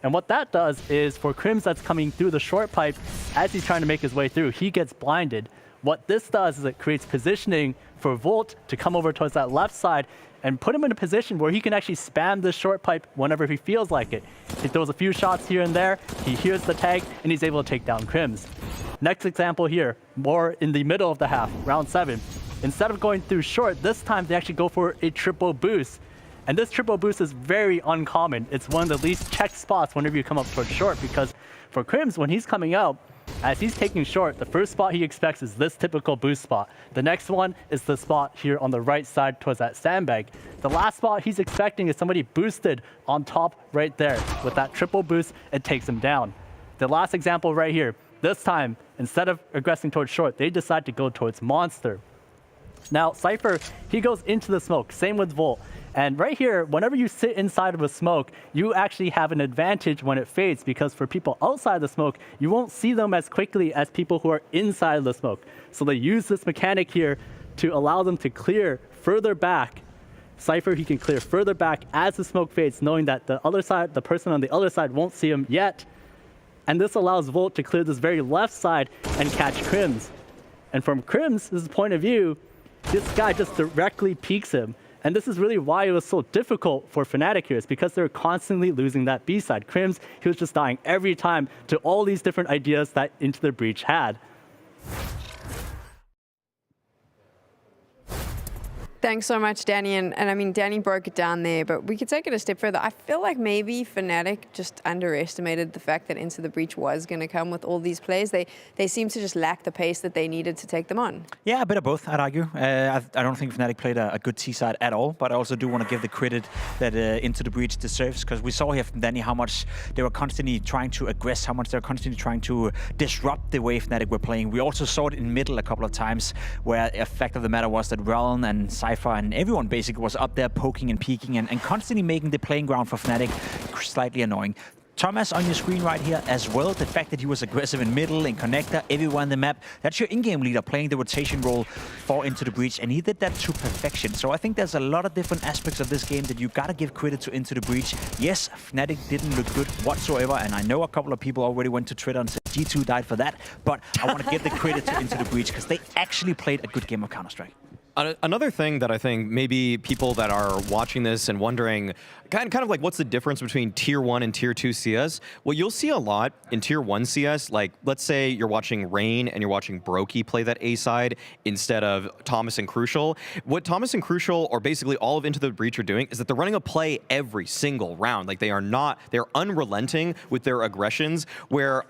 And what that does is for Crims that's coming through the short pipe, as he's trying to make his way through, he gets blinded. What this does is it creates positioning for Volt to come over towards that left side and put him in a position where he can actually spam this short pipe whenever he feels like it. He throws a few shots here and there, he hears the tag, and he's able to take down Crims. Next example here, more in the middle of the half, round 7. Instead of going through short, this time they actually go for a triple boost. And this triple boost is very uncommon. It's one of the least checked spots whenever you come up towards short, because for Crims, when he's coming out, as he's taking short, the first spot he expects is this typical boost spot. The next one is the spot here on the right side towards that sandbag. The last spot he's expecting is somebody boosted on top right there. With that triple boost, it takes him down. The last example right here, this time, instead of aggressing towards short, they decide to go towards Monster. Now, Cypher, he goes into the smoke, same with Volt. And right here, whenever you sit inside of a smoke, you actually have an advantage when it fades, because for people outside the smoke, you won't see them as quickly as people who are inside the smoke. So they use this mechanic here to allow them to clear further back. Cypher, he can clear further back as the smoke fades, knowing that the other side, the person on the other side won't see him yet. And this allows Volt to clear this very left side and catch Crims. And from Crims' point of view, this guy just directly peeks him. And this is really why it was so difficult for Fnatic here. It's because they're constantly losing that B side. Crims, he was just dying every time to all these different ideas that Into the Breach had. Thanks so much, Danny. And I mean, Danny broke it down there, but we could take it a step further. I feel like maybe Fnatic just underestimated the fact that Into the Breach was going to come with all these players. They seem to just lack the pace that they needed to take them on. Yeah, a bit of both, I'd argue. I don't think Fnatic played a good T-side at all, but I also do want to give the credit that Into the Breach deserves, because we saw here from Danny how much they were constantly trying to aggress, how much they were constantly trying to disrupt the way Fnatic were playing. We also saw it in middle a couple of times, where a fact of the matter was that Rallen and Cypher and everyone basically was up there poking and peeking and constantly making the playing ground for Fnatic slightly annoying. Thomas on your screen right here as well. The fact that he was aggressive in middle, in connector, everywhere on the map. That's your in-game leader playing the rotation role for Into the Breach, and he did that to perfection. So I think there's a lot of different aspects of this game that you gotta give credit to Into the Breach. Yes, Fnatic didn't look good whatsoever, and I know a couple of people already went to Twitter and said G2 died for that, but I want to give the credit to Into the Breach because they actually played a good game of Counter-Strike. Another thing that I think maybe people that are watching this and wondering kind of like what's the difference between Tier 1 and Tier 2 CS? Well, you'll see a lot in Tier 1 CS, like let's say you're watching Rain and you're watching Brokey play that A side instead of Thomas and Crucial. What Thomas and Crucial, or basically all of Into the Breach, are doing is that they're running a play every single round. Like they're unrelenting with their aggressions, where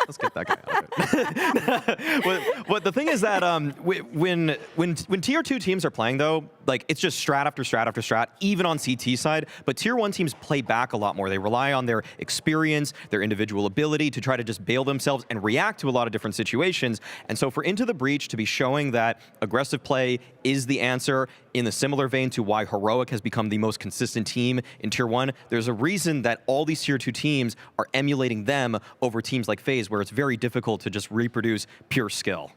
let's get that guy out of it. But the thing is that when Tier 2 teams are playing, though, like it's just strat after strat after strat, even on CT side. But Tier 1 teams play back a lot more. They rely on their experience, their individual ability to try to just bail themselves and react to a lot of different situations. And so for Into the Breach to be showing that aggressive play is the answer, in a similar vein to why Heroic has become the most consistent team in Tier 1, there's a reason that all these Tier 2 teams are emulating them over teams like FaZe, where it's very difficult to just reproduce pure skill.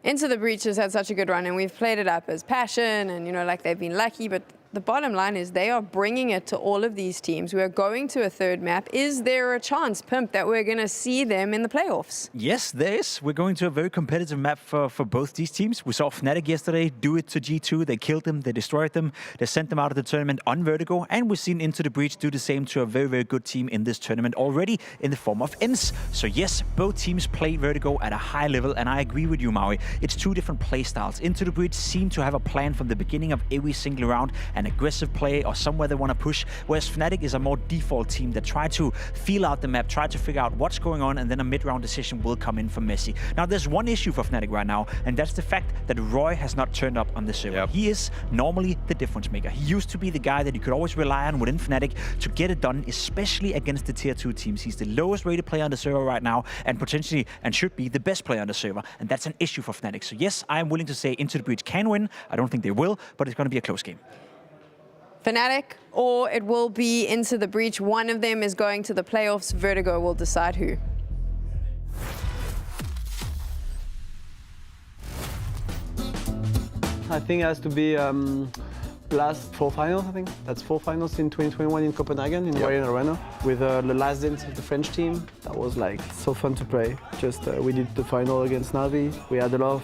Into the Breach has had such a good run, and we've played it up as passion, and like they've been lucky, but the bottom line is they are bringing it to all of these teams. We are going to a third map. Is there a chance, Pimp, that we're going to see them in the playoffs? Yes, there is. We're going to a very competitive map for both these teams. We saw Fnatic yesterday do it to G2. They killed them. They destroyed them. They sent them out of the tournament on Vertigo. And we've seen Into the Breach do the same to a very, very good team in this tournament already in the form of ENCE. So yes, both teams play Vertigo at a high level. And I agree with you, Maui. It's two different play styles. Into the Breach seem to have a plan from the beginning of every single round, an aggressive play or somewhere they want to push, whereas Fnatic is a more default team that try to feel out the map, try to figure out what's going on, and then a mid-round decision will come in from Messi. Now, there's one issue for Fnatic right now, and that's the fact that Roy has not turned up on the server. Yep. He is normally the difference maker. He used to be the guy that you could always rely on within Fnatic to get it done, especially against the Tier 2 teams. He's the lowest rated player on the server right now, and potentially, and should be, the best player on the server, and that's an issue for Fnatic. So yes, I am willing to say Into the Breach can win. I don't think they will, but it's going to be a close game. Fnatic, or it will be Into the Breach. One of them is going to the playoffs. Vertigo will decide who. I think it has to be last 4 finals, I think. That's 4 finals in 2021 in Copenhagen, in the Arena, with the last dance of the French team. That was like so fun to play. Just we did the final against Navi. We had a lot of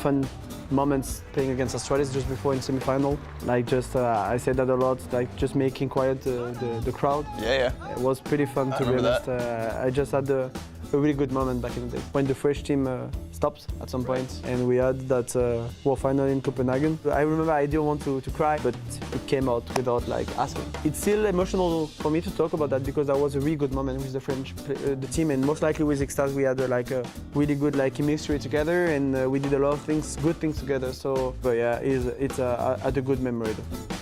fun moments playing against Astralis just before in semi-final. Like just, I said that a lot, like just making quiet the crowd. Yeah. It was pretty fun to be honest. I just had a really good moment back in the day. When the French team stopped at some point and we had that war final in Copenhagen. I remember I didn't want to cry, but it came out without like asking. It's still emotional for me to talk about that because that was a really good moment with the French the team, and most likely with Extase we had like a really good like chemistry together, and we did a lot of things, good things together. So, but yeah, it's a good memory though.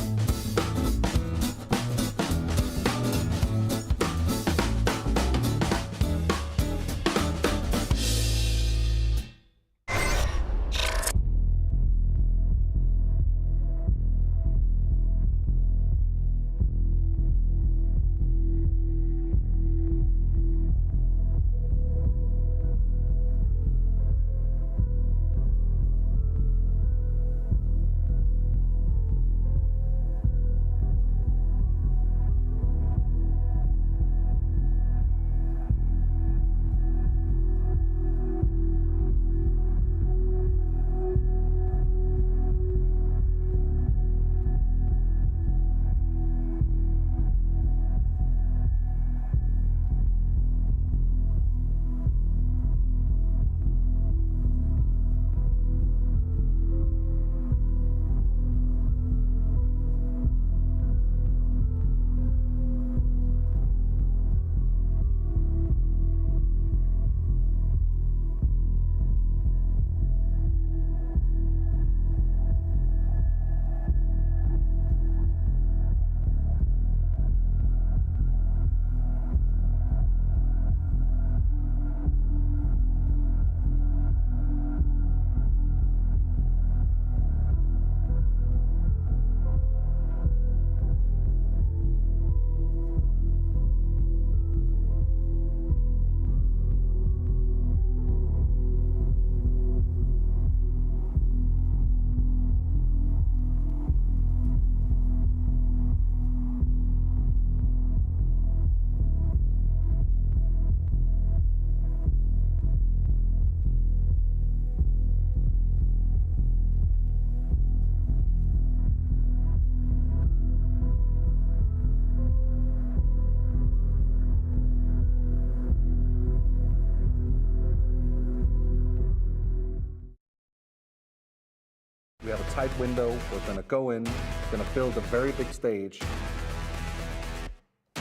tight window. We're going to go in, going to build a very big stage.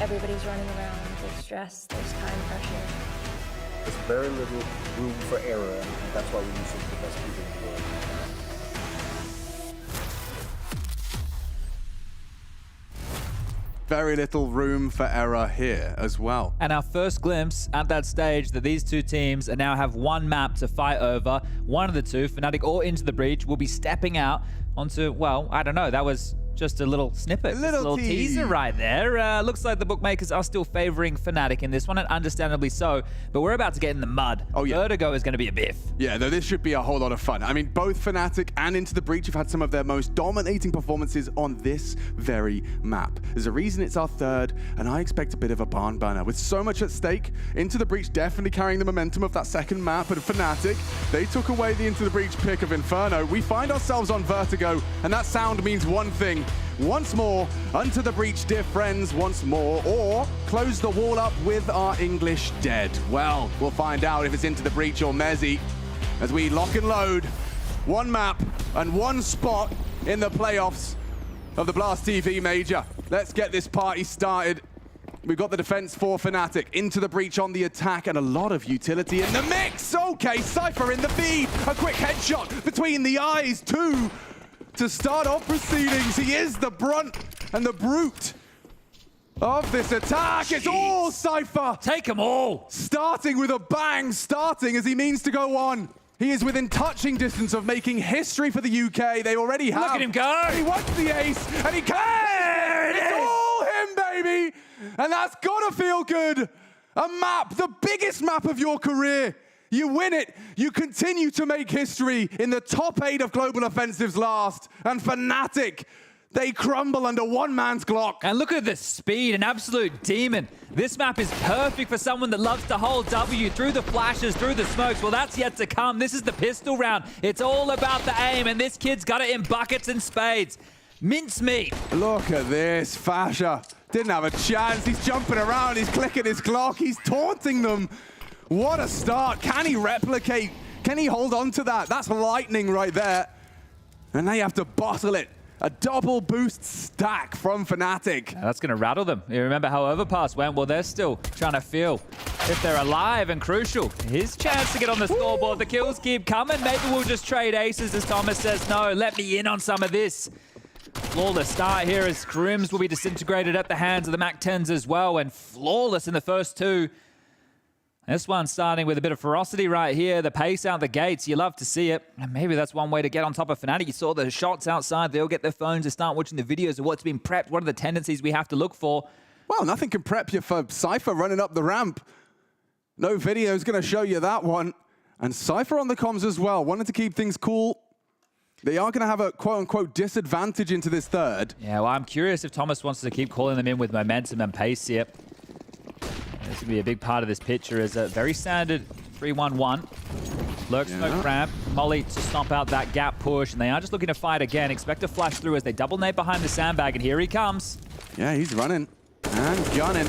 Everybody's running around, there's stress, there's time pressure. There's very little room for error, and that's why we use some of the best people in the world. Very little room for error here as well. And our first glimpse at that stage that these two teams now have one map to fight over. One of the two, Fnatic or Into the Breach, will be stepping out onto, well, I don't know, that was just a little snippet, a little teaser right there. Looks like the bookmakers are still favoring Fnatic in this one, and understandably so, but we're about to get in the mud. Oh yeah. Vertigo is going to be a biff. Yeah, no, this should be a whole lot of fun. I mean, both Fnatic and Into the Breach have had some of their most dominating performances on this very map. There's a reason it's our third, and I expect a bit of a barn burner. With so much at stake, Into the Breach definitely carrying the momentum of that second map, but Fnatic, they took away the Into the Breach pick of Inferno. We find ourselves on Vertigo, and that sound means one thing. Once more, Unto the Breach, dear friends, once more, or close the wall up with our English dead. Well, we'll find out if it's Into the Breach or Mezzi as we lock and load one map and one spot in the playoffs of the Blast TV Major. Let's get this party started. We've got the defense for Fnatic, Into the Breach on the attack, and a lot of utility in the mix. Okay, Cypher in the feed, a quick headshot between the eyes, two. To start off proceedings, he is the brunt and the brute of this attack. Jeez. It's all Cypher. Take them all. Starting with a bang, starting as he means to go on. He is within touching distance of making history for the UK. They already have. Look at him go. He wants the ace, and he can. It's all him, baby. And that's gotta feel good. A map, the biggest map of your career. You win it, you continue to make history in the top 8 of Global Offensives last. And Fnatic, they crumble under one man's Glock. And look at the speed, an absolute demon. This map is perfect for someone that loves to hold W through the flashes, through the smokes. Well, that's yet to come. This is the pistol round. It's all about the aim, and this kid's got it in buckets and spades. Mincemeat. Look at this, Fasha. Didn't have a chance. He's jumping around, he's clicking his Glock, he's taunting them. What a start. Can he replicate? Can he hold on to that? That's lightning right there. And they have to bottle it. A double boost stack from Fnatic. Yeah, that's going to rattle them. You remember how Overpass went? Well, they're still trying to feel if they're alive and crucial. His chance to get on the scoreboard. The kills keep coming. Maybe we'll just trade aces as Thomas says, no, let me in on some of this. Flawless start here as Scrims will be disintegrated at the hands of the MAC-10s as well. And flawless in the first two. This one starting with a bit of ferocity right here. The pace out the gates, you love to see it. And maybe that's one way to get on top of Fnatic. You saw the shots outside. They'll get their phones to start watching the videos of what's been prepped. What are the tendencies we have to look for? Well, nothing can prep you for Cypher running up the ramp. No video is going to show you that one. And Cypher on the comms as well. Wanted to keep things cool. They are going to have a quote-unquote disadvantage into this third. Yeah, well, I'm curious if Thomas wants to keep calling them in with momentum and pace here. This will be a big part of this picture as a very standard 3-1-1. Lurk, smoke, ramp. Molly to stomp out that gap push, and they are just looking to fight again. Expect a flash through as they double nade behind the sandbag, and here he comes. Yeah, he's running and gunning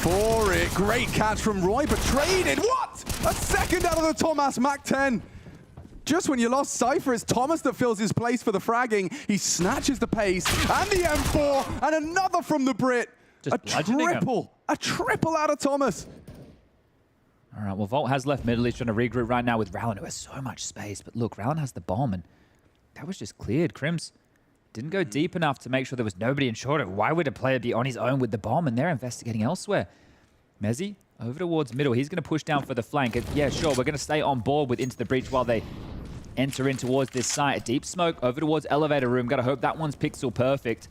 for it. Great catch from Roy, but traded. What? A second out of the Thomas MAC-10. Just when you lost Cypher, it's Thomas that fills his place for the fragging. He snatches the pace and the M4, and another from the Brit. Just A triple out of Thomas. All right, well, Vault has left middle. He's trying to regroup right now with Rowland, who has so much space. But look, Rowland has the bomb, and that was just cleared. Crims didn't go deep enough to make sure there was nobody in short. Why would a player be on his own with the bomb? And they're investigating elsewhere. Mezzi over towards middle. He's going to push down for the flank. And yeah, sure, we're going to stay on board with Into the Breach while they enter in towards this site. A deep smoke over towards elevator room. Got to hope that one's pixel perfect.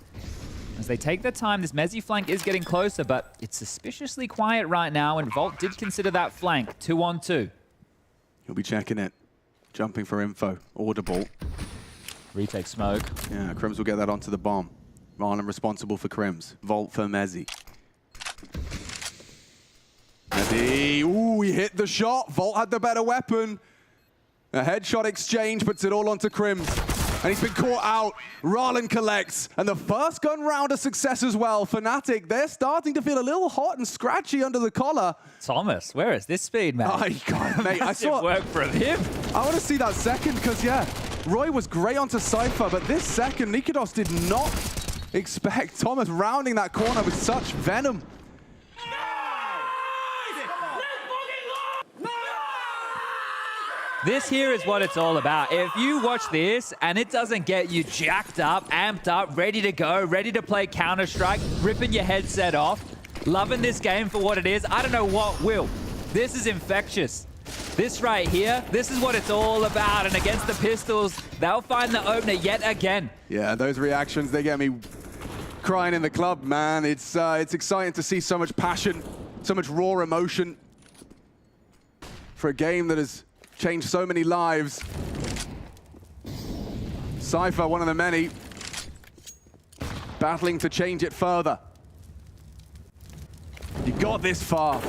As they take their time, this Mezzi flank is getting closer, but it's suspiciously quiet right now, and Vault did consider that flank 2-on-2. He'll be checking it. Jumping for info. Audible. Retake smoke. Yeah, Crims will get that onto the bomb. Marlon responsible for Crims. Vault for Mezzi. Mezzi, ooh, he hit the shot. Vault had the better weapon. A headshot exchange puts it all onto Crims. And he's been caught out. Roland collects. And the first gun round a success as well. Fnatic, they're starting to feel a little hot and scratchy under the collar. Thomas, where is this speed, man? Oh, God, mate. I saw work from him. I want to see that second because, yeah, Roy was great onto Cypher, but this second, Nikodos did not expect Thomas rounding that corner with such venom. This here is what it's all about. If you watch this and it doesn't get you jacked up, amped up, ready to go, ready to play Counter-Strike, ripping your headset off, loving this game for what it is, I don't know what will. This is infectious. This right here, this is what it's all about. And against the Pistols, they'll find the opener yet again. Yeah, those reactions, they get me crying in the club, man. It's exciting to see so much passion, so much raw emotion for a game that has changed so many lives. Cypher, one of the many, battling to change it further. You got this far.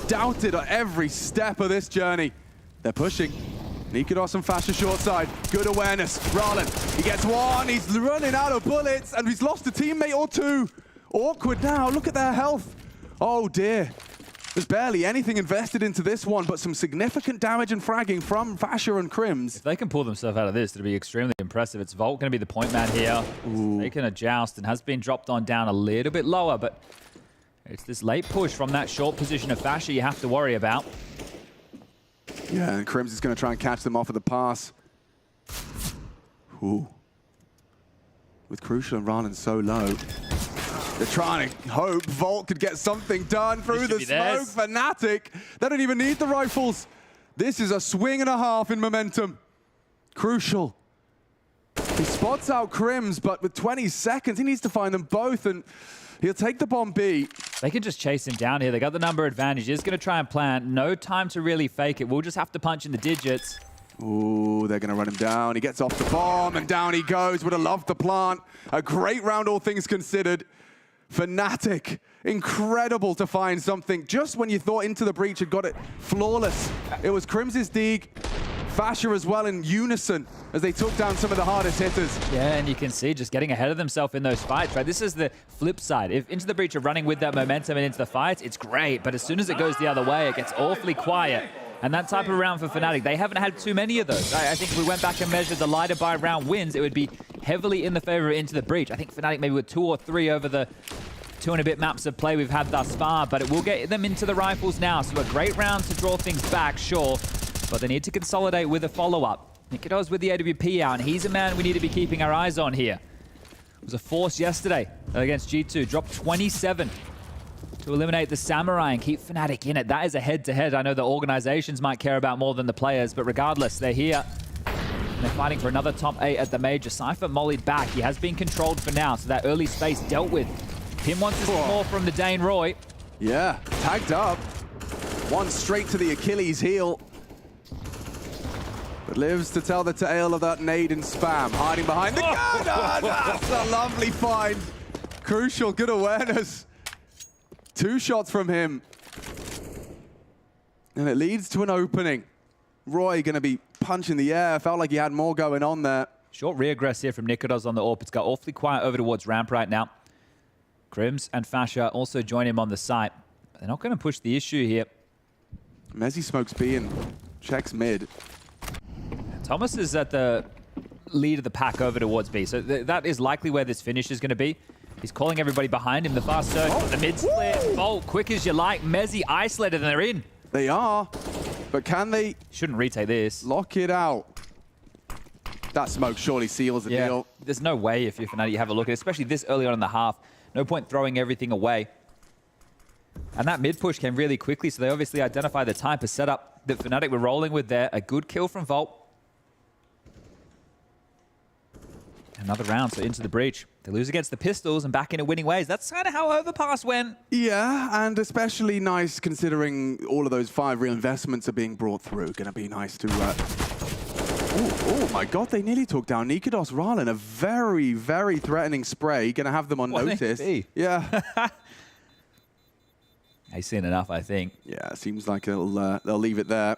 Doubted at every step of this journey. They're pushing. Nikodos and Fasha short side. Good awareness. Rallen, he gets one. He's running out of bullets and he's lost a teammate or two. Awkward now. Look at their health. Oh dear. There's barely anything invested into this one, but some significant damage and fragging from Fasha and Crims. If they can pull themselves out of this, it'll be extremely impressive. It's Volt going to be the point man here. Taking a joust and has been dropped on down a little bit lower, but it's this late push from that short position of Fasha you have to worry about. Yeah, and Crims is going to try and catch them off at the pass. Ooh. With Crucial and Rallen so low. They're trying to hope Volt could get something done through the smoke. Fnatic, they don't even need the rifles. This is a swing and a half in momentum. Crucial. He spots out Crims, but with 20 seconds, he needs to find them both, and he'll take the bomb B. They can just chase him down here. They got the number advantage. He's going to try and plant. No time to really fake it. We'll just have to punch in the digits. Ooh, they're going to run him down. He gets off the bomb, and down he goes. Would have loved the plant. A great round, all things considered. Fnatic, incredible to find something just when you thought Into the Breach had got it flawless. It was Crims' Deeg, Fasha as well in unison as they took down some of the hardest hitters. Yeah, and you can see just getting ahead of themselves in those fights, right? This is the flip side. If Into the Breach are running with that momentum and into the fights, it's great. But as soon as it goes the other way, it gets awfully quiet. And that type of round for Fnatic, they haven't had too many of those. I think if we went back and measured the lighter by round wins, it would be heavily in the favor of Into the Breach. I think Fnatic maybe with 2 or 3 over the 2 and a bit maps of play we've had thus far, but it will get them into the rifles now. So a great round to draw things back, sure, but they need to consolidate with a follow-up. Nikodos with the AWP out, and he's a man we need to be keeping our eyes on here. It was a force yesterday against G2, dropped 27 to eliminate the Samurai and keep Fnatic in it. That is a head-to-head I know the organizations might care about more than the players, but regardless, they're here. And they're fighting for another top 8 at the major. Cypher mollied back. He has been controlled for now, so that early space dealt with. Tim wants to see more from the Dane Roy. Yeah, tagged up. One straight to the Achilles heel. But lives to tell the tale of that nade and spam. Hiding behind the gun. That's a lovely find. Crucial, good awareness. 2 shots from him. And it leads to an opening. Roy going to be punching the air. Felt like he had more going on there. Short regress here from Nikodos on the AWP. It's got awfully quiet over towards ramp right now. Crims and Fasha also join him on the site. They're not going to push the issue here. Mezzi smokes B and checks mid. Thomas is at the lead of the pack over towards B, so that is likely where this finish is going to be. He's calling everybody behind him. The fast surge, the mid split, Bolt, quick as you like. Mezzi isolated, and they're in. They are, but can they? Shouldn't retake this. Lock it out. That smoke surely seals the deal. There's no way if you're Fnatic you have a look at it, especially this early on in the half. No point throwing everything away. And that mid push came really quickly, so they obviously identify the type of setup that Fnatic were rolling with there. A good kill from Volt. Another round, so Into the Breach. They lose against the Pistols and back into winning ways. That's kind of how Overpass went. Yeah, and especially nice considering all of those 5 real investments are being brought through. Gonna be nice to... Oh my god, they nearly took down Nikodos Rallen. A very, very threatening spray. Gonna have them on notice. Yeah. He's seen enough, I think. Yeah, seems like they'll leave it there.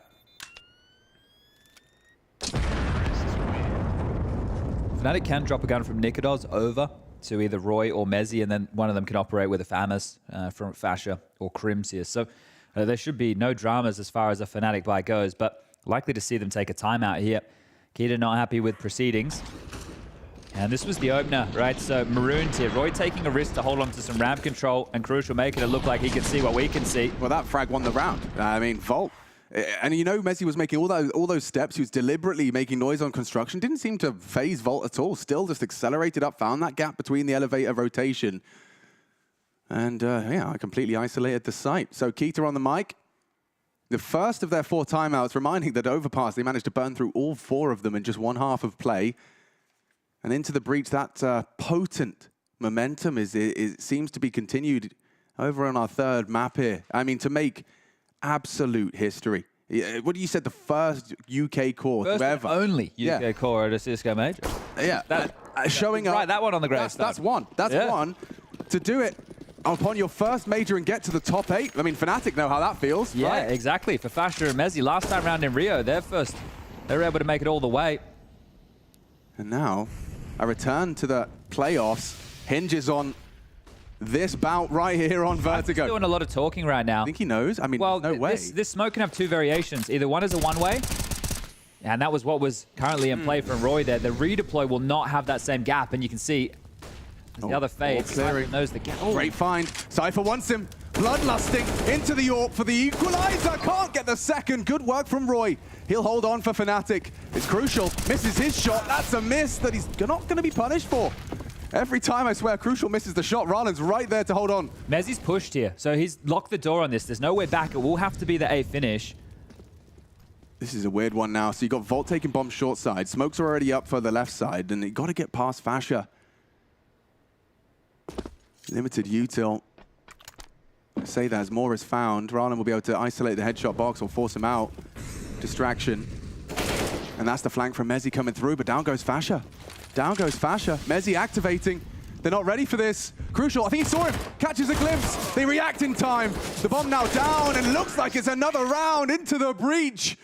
Fnatic can drop a gun from Nikodos over to either Roy or Mezzi, and then one of them can operate with a FAMAS from Fasha or Crims here. So there should be no dramas as far as a Fnatic buy goes, but likely to see them take a timeout here. Keita not happy with proceedings. And this was the opener, right? So marooned here. Roy taking a risk to hold on to some ramp control, and Crucial making it look like he can see what we can see. Well, that frag won the round. I mean, Volt. And you know, Messi was making all those steps. He was deliberately making noise on construction. Didn't seem to phase Volt at all. Still just accelerated up, found that gap between the elevator rotation. And yeah, I completely isolated the site. So Keita on the mic. The first of their 4 timeouts, reminding that Overpass, they managed to burn through all 4 of them in just 1 half of play. And into the breach, that potent momentum seems to be continued over on our 3rd map here. I mean, to make absolute history. What you said, the first UK core First to ever. Only UK core at a CSGO major. Yeah, showing up. Right, that one on the grave. That's one. That's one. To do it upon your first major and get to the top 8. I mean, Fnatic know how that feels. Yeah, right? exactly. For Fasher and Mezzi, last time round in Rio, they were able to make it all the way. And now, a return to the playoffs hinges on this bout right here on Vertigo. He's doing a lot of talking right now. I think he knows. I mean, well, no way. This smoke can have 2 variations. Either one is a one-way, and that was what was currently in play from Roy there. The redeploy will not have that same gap, and you can see the other fade. Cypher knows the gap. Great find. Cypher wants him. Bloodlusting into the AWP for the equalizer. Can't get the second. Good work from Roy. He'll hold on for Fnatic. It's Crucial. Misses his shot. That's a miss that he's not going to be punished for. Every time, I swear, Crucial misses the shot. Ralen's right there to hold on. Mezzi's pushed here, so he's locked the door on this. There's no way back. It will have to be the A finish. This is a weird one now. So you got Volt taking bomb short side. Smoke's already up for the left side, and you got to get past Fasher. Limited util. I say that as more is found. Ralen will be able to isolate the headshot box or force him out. Distraction. And that's the flank from Mezzi coming through, but down goes Fasher. Down goes Fasher. Mezzi activating. They're not ready for this. Crucial, I think he saw him. Catches a glimpse. They react in time. The bomb now down, and looks like it's another round into the breach.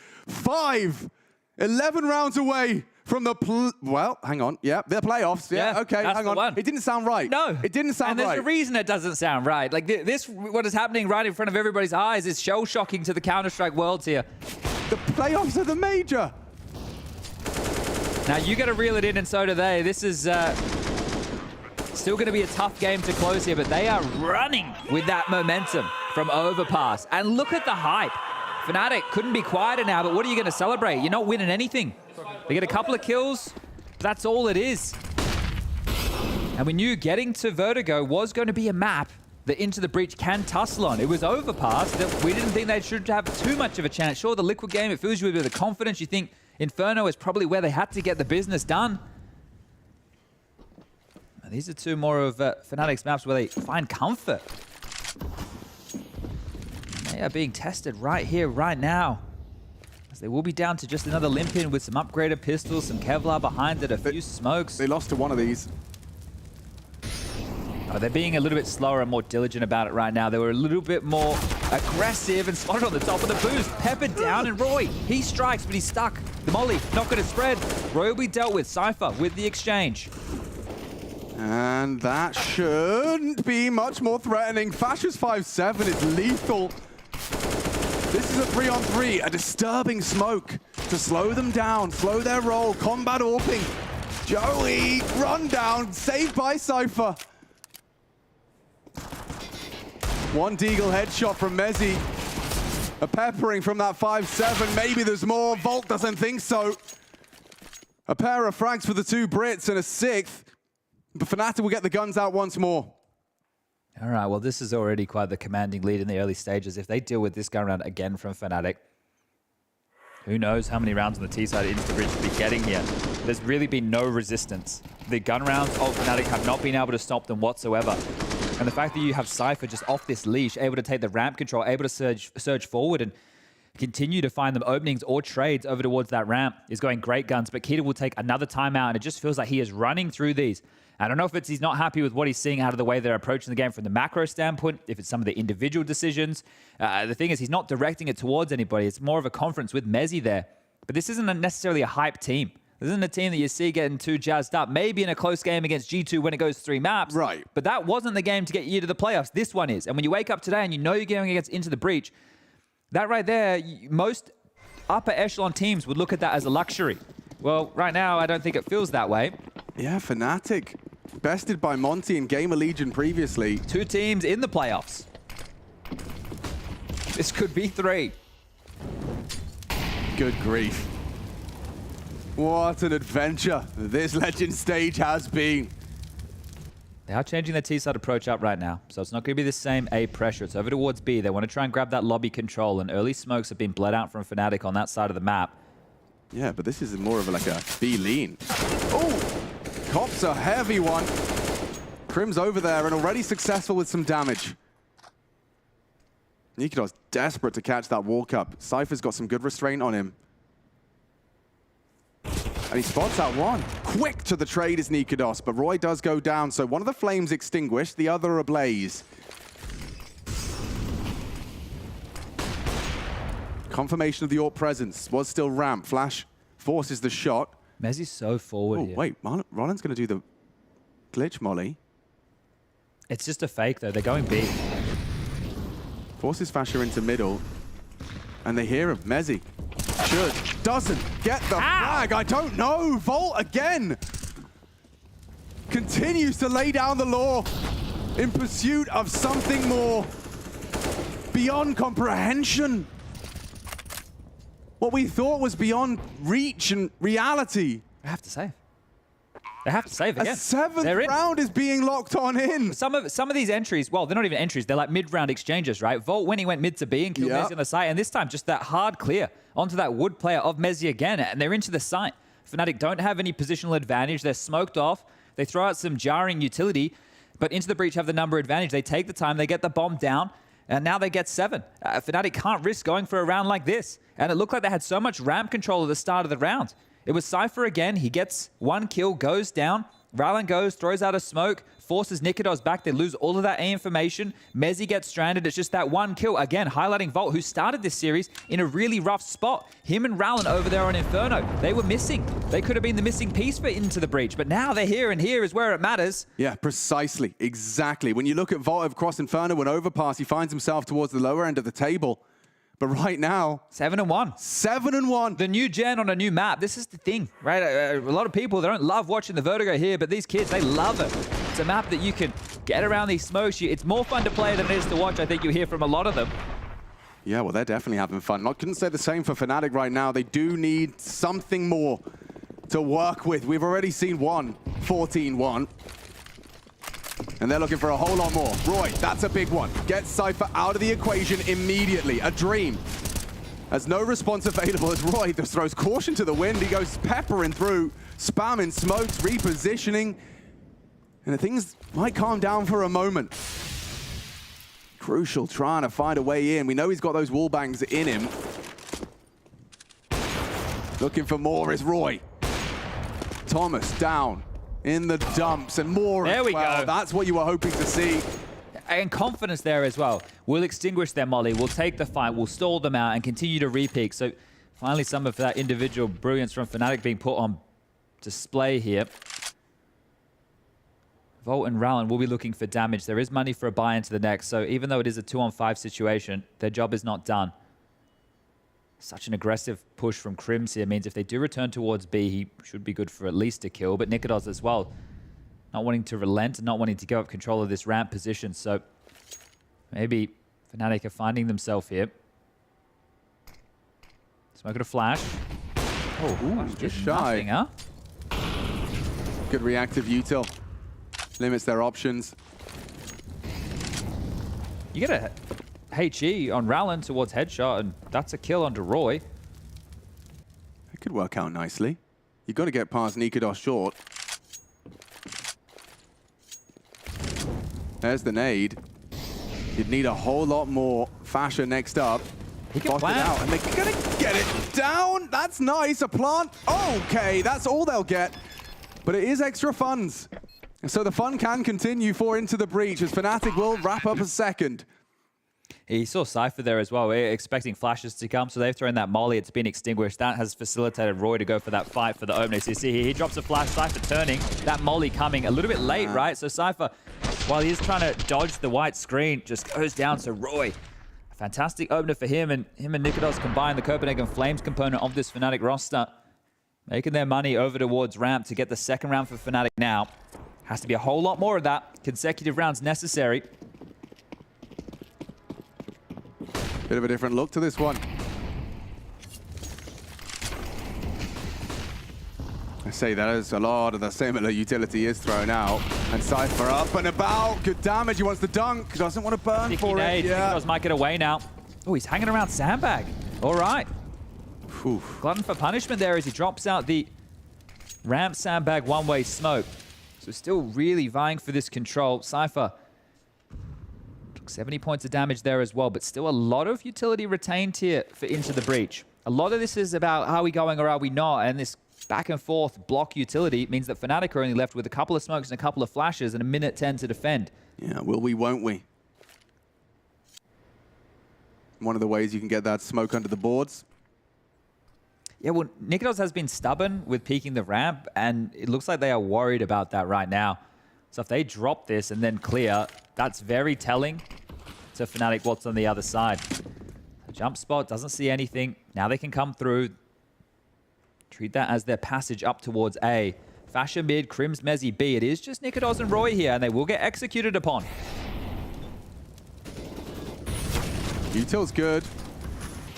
11 rounds away from the well, hang on. Yeah, the playoffs. Yeah, okay, hang on. One. It didn't sound right. No. It didn't sound right. And there's a reason it doesn't sound right. Like this, what is happening right in front of everybody's eyes is shell-shocking to the Counter-Strike worlds here. The playoffs are the major. Now you got to reel it in, and so do they. This is still going to be a tough game to close here, but they are running with that momentum from Overpass. And look at the hype. Fnatic couldn't be quieter now, but what are you going to celebrate? You're not winning anything. They get a couple of kills. That's all it is. And we knew getting to Vertigo was going to be a map that Into the Breach can tussle on. It was Overpass that we didn't think they should have too much of a chance. Sure, the Liquid game, it fills you with a bit of confidence. You think Inferno is probably where they had to get the business done. These are 2 more of Fnatic's maps where they find comfort. They are being tested right here, right now. As they will be down to just another limp in with some upgraded pistols, some Kevlar behind it, a few smokes. They lost to one of these. Oh, they're being a little bit slower and more diligent about it right now. They were a little bit more aggressive and spotted on the top of the boost. Peppered down, and Roy, he strikes, but he's stuck. The molly, not going to spread. Roy will be dealt with. Cypher with the exchange. And that shouldn't be much more threatening. Fasher's 5-7 is lethal. This is a 3-on-3, a disturbing smoke to slow them down, slow their roll, combat AWPing. Joey, run down, saved by Cypher. One Deagle headshot from Mezzi. A peppering from that 5-7. Maybe there's more. Volt doesn't think so. A pair of frags for the 2 Brits and a 6th. But Fnatic will get the guns out once more. All right, well, this is already quite the commanding lead in the early stages. If they deal with this gun round again from Fnatic, who knows how many rounds on the T side Into the Breach will be getting here. There's really been no resistance. The gun rounds of Fnatic have not been able to stop them whatsoever. And the fact that you have Cypher just off this leash, able to take the ramp control, able to surge forward and continue to find them openings or trades over towards that ramp is going great guns. But Keita will take another timeout, and it just feels like he is running through these. I don't know if he's not happy with what he's seeing out of the way they're approaching the game from the macro standpoint, if it's some of the individual decisions. The thing is, he's not directing it towards anybody. It's more of a conference with Mezzi there. But this isn't necessarily a hype team. This isn't a team that you see getting too jazzed up. Maybe in a close game against G2 when it goes 3 maps. Right. But that wasn't the game to get you to the playoffs. This one is. And when you wake up today and you know you're going against Into the Breach, that right there, most upper echelon teams would look at that as a luxury. Well, right now, I don't think it feels that way. Yeah, Fnatic bested by Monte and GamerLegion previously. 2 teams in the playoffs. This could be 3. Good grief. What an adventure this Legend stage has been. They are changing their T-side approach up right now, so it's not going to be the same A pressure. It's over towards B. They want to try and grab that lobby control, and early smokes have been bled out from Fnatic on that side of the map. Yeah, but this is more of like a B lean. Oh, Cop's a heavy one. Crim's over there and already successful with some damage. Nikodos desperate to catch that walk up. Cypher's got some good restraint on him. And he spots that one. Quick to the trade is Nikodos, but Roy does go down. So one of the flames extinguished, the other ablaze. Confirmation of the AWP presence was still ramp. Flash forces the shot. Mezzi's so forward here. Wait, Roland's going to do the glitch molly. It's just a fake, though. They're going B. Forces Fasher into middle. And they hear him. Mezzi doesn't get the flag. I don't know. Volt again. Continues to lay down the law in pursuit of something more beyond comprehension. What we thought was beyond reach and reality. They have to save. They have to save again. A 7th round is being locked on in. Some of these entries, well, they're not even entries. They're like mid-round exchanges, right? Volt winning went mid to B and killed Mezzi on the site. And this time, just that hard clear onto that wood player of Mezzi again. And they're into the site. Fnatic don't have any positional advantage. They're smoked off. They throw out some jarring utility. But into the breach have the number advantage. They take the time. They get the bomb down. And now they get 7. Fnatic can't risk going for a round like this. And it looked like they had so much ramp control at the start of the round. It was Cypher again. He gets 1 kill, goes down. Rallen goes, throws out a smoke, forces Nikodos back. They lose all of that A information. Mezzi gets stranded. It's just that 1 kill. Again, highlighting Volt, who started this series in a really rough spot. Him and Rallen over there on Inferno. They were missing. They could have been the missing piece for Into the Breach. But now they're here, and here is where it matters. Yeah, precisely. Exactly. When you look at Volt across Inferno and Overpass, he finds himself towards the lower end of the table. But right now, 7-1. 7-1. The new gen on a new map. This is the thing, right? A lot of people, they don't love watching the Vertigo here, but these kids, they love it. It's a map that you can get around these smokes. It's more fun to play than it is to watch, I think you hear from a lot of them. Yeah, well, they're definitely having fun. I couldn't say the same for Fnatic right now. They do need something more to work with. We've already seen 14-1. And they're looking for a whole lot more. Roy, that's a big one. Gets Cypher out of the equation immediately. A dream. There's no response available as Roy just throws caution to the wind. He goes peppering through, spamming smokes, repositioning. And things might calm down for a moment. Crucial trying to find a way in. We know he's got those wall bangs in him. Looking for more is Roy. Thomas down. In the dumps and more. There we go. That's what you were hoping to see. And confidence there as well. We'll extinguish their molly. We'll take the fight. We'll stall them out and continue to repeak. So finally some of that individual brilliance from Fnatic being put on display here. Volt and Rallen will be looking for damage. There is money for a buy into the next. So even though it is a 2-on-5 situation, their job is not done. Such an aggressive push from Crims here means if they do return towards B, he should be good for at least a kill. But Nikodos as well, not wanting to relent and not wanting to give up control of this ramp position. So maybe Fnatic are finding themselves here. Smoking a flash. Oh, ooh, just shy. Nothing, huh? Good reactive util. Limits their options. You get a HE on Rallen towards headshot, and that's a kill onto Roy. It could work out nicely. You've got to get past Nikodos short. There's the nade. You'd need a whole lot more. Fasher next up. He can Boss it plant. out, and they're going to get it down. That's nice. A plant. Okay, that's all they'll get. But it is extra funds. So the fun can continue for Into the Breach as Fnatic will wrap up a second. He saw Cypher there as well. We're expecting flashes to come, so they've thrown that molly. It's been extinguished. That has facilitated Roy to go for that fight for the opener. So you see he drops a flash, Cypher turning, that molly coming a little bit late, right? So Cypher, while he's trying to dodge the white screen, just goes down. So Roy, a fantastic opener for him and Nikodos combine the Copenhagen Flames component of this Fnatic roster. Making their money over towards ramp to get the second round for Fnatic now. Has to be a whole lot more of that. Consecutive rounds necessary. Bit of a different look to this one. I say that as a lot of the similar utility is thrown out. And Cypher up and about. Good damage. He wants the dunk. Doesn't want to burn for it. Yeah. Might get away now. Oh, he's hanging around Sandbag. All right. Glutton for punishment there as he drops out the ramp Sandbag one-way smoke. So still really vying for this control. Cypher took 70 points of damage there as well, but still a lot of utility retained here for Into the Breach. A lot of this is about are we going or are we not, and this back and forth block utility means that Fnatic are only left with a couple of smokes and a couple of flashes and a minute 10 to defend. Yeah, will we, won't we? One of the ways you can get that smoke under the boards. Yeah, well, Nikodos has been stubborn with peeking the ramp, and it looks like they are worried about that right now. So if they drop this and then clear, that's very telling to Fnatic what's on the other side. The jump spot doesn't see anything. Now they can come through. Treat that as their passage up towards A. Fascia mid, Crims, Mezzy B. It is just Nikodos and Roy here, and they will get executed upon. Util's good.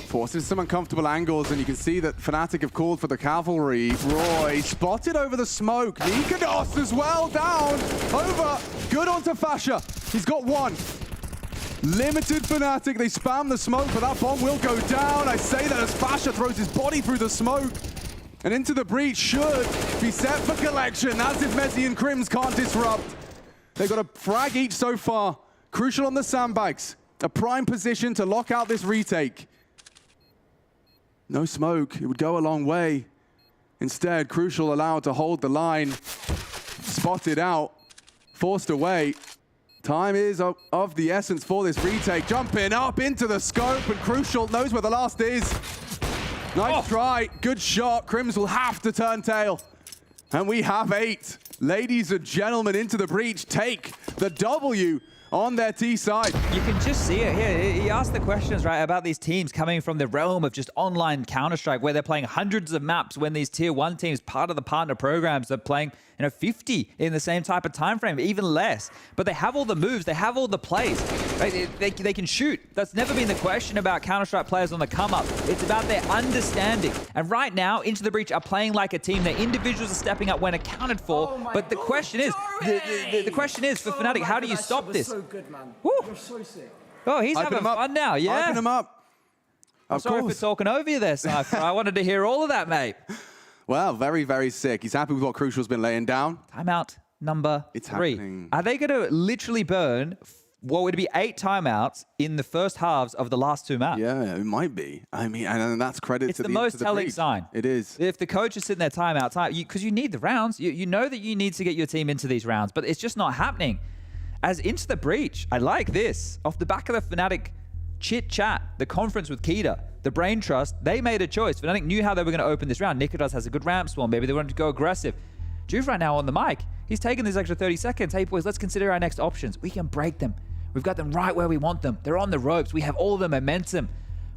Forces some uncomfortable angles, and you can see that Fnatic have called for the cavalry. Roy spotted over the smoke. Nikodos as well, down, over, good onto Fascia. He's got one. Limited Fnatic, they spam the smoke, but that bomb will go down. I say that as Fascia throws his body through the smoke. And Into the Breach should be set for collection, as if Mezzy and Crims can't disrupt. They've got a frag each so far. Crucial on the sandbags. A prime position to lock out this retake. No smoke, it would go a long way. Instead, Crucial allowed to hold the line. Spotted out, forced away. Time is of the essence for this retake. Jumping up into the scope, and Crucial knows where the last is. Nice try, good shot. Crims will have to turn tail. And we have 8. Ladies and gentlemen, Into the Breach take the W on their T side. You can just see it here. He asked the questions, right, about these teams coming from the realm of just online Counter-Strike, where they're playing hundreds of maps when these tier 1 teams, part of the partner programs, are playing 50 in the same type of time frame, even less. But they have all the moves, they have all the plays. Right? They can shoot. That's never been the question about Counter-Strike players on the come-up. It's about their understanding. And right now, Into the Breach are playing like a team. Their individuals are stepping up when accounted for. But the question is, the question is for Fnatic, how do you stop this? So good, man. Woo. You're so sick. Oh, he's having fun now, yeah? Hyping him up. I'm sorry for talking over you there, Cypher. I wanted to hear all of that, mate. Well, very, very sick. He's happy with what Crucial's been laying down. Timeout number 3. Happening. Are they going to literally burn what would be 8 timeouts in the first halves of the last 2 maps? Yeah, it might be. I mean, and that's credit it's to the most telling Breach. sign. It is. If the coach is sitting there timeout, because you need the rounds. You know that you need to get your team into these rounds, but it's just not happening. As Into the Breach, I like this. Off the back of the Fnatic chit-chat, the conference with Kita, the Brain Trust, they made a choice. Fnatic knew how they were going to open this round. Nikodos has a good ramp swarm. Maybe they wanted to go aggressive. Juve right now on the mic, he's taking this extra 30 seconds. Hey, boys, let's consider our next options. We can break them. We've got them right where we want them. They're on the ropes. We have all the momentum.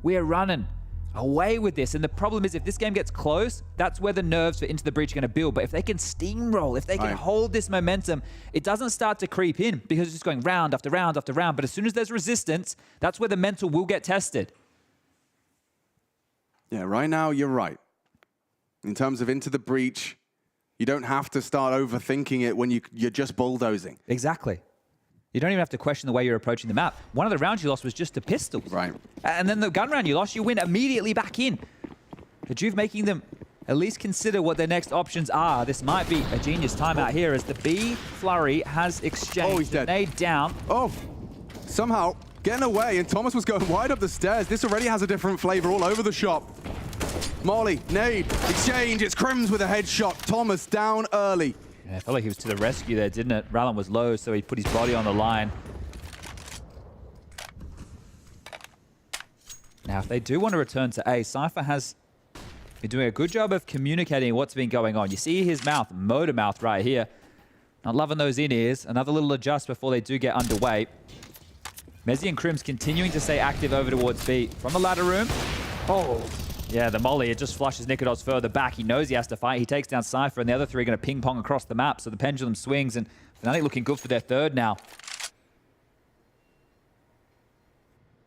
We are running away with this. And the problem is, if this game gets close, that's where the nerves for Into the Breach are going to build. But if they can steamroll, if they can hold this momentum, it doesn't start to creep in because it's just going round after round after round. But as soon as there's resistance, that's where the mental will get tested. Yeah, right now, you're right. In terms of Into the Breach, you don't have to start overthinking it when you're just bulldozing. Exactly. You don't even have to question the way you're approaching the map. One of the rounds you lost was just to pistols. Right. And then the gun round you lost, you win immediately back in. The Juve making them at least consider what their next options are. This might be a genius timeout here as the B flurry has exchanged. Oh, he's dead. Nade down. Oh, somehow getting away, and Thomas was going wide up the stairs. This already has a different flavor all over the shop. Molly, nade, exchange. It's Crims with a headshot. Thomas down early. Yeah, I felt like he was to the rescue there, didn't it? Rallen was low, so he put his body on the line. Now, if they do want to return to A, Cypher has been doing a good job of communicating what's been going on. You see his mouth, motor mouth right here. Not loving those in-ears. Another little adjust before they do get underway. Mezzy and Crims continuing to stay active over towards B. From the ladder room. Oh, Yeah, the molly, it just flushes Nikodos further back. He knows he has to fight. He takes down Cypher, and the other three are going to ping-pong across the map. So the pendulum swings, and Fnatic looking good for their third now.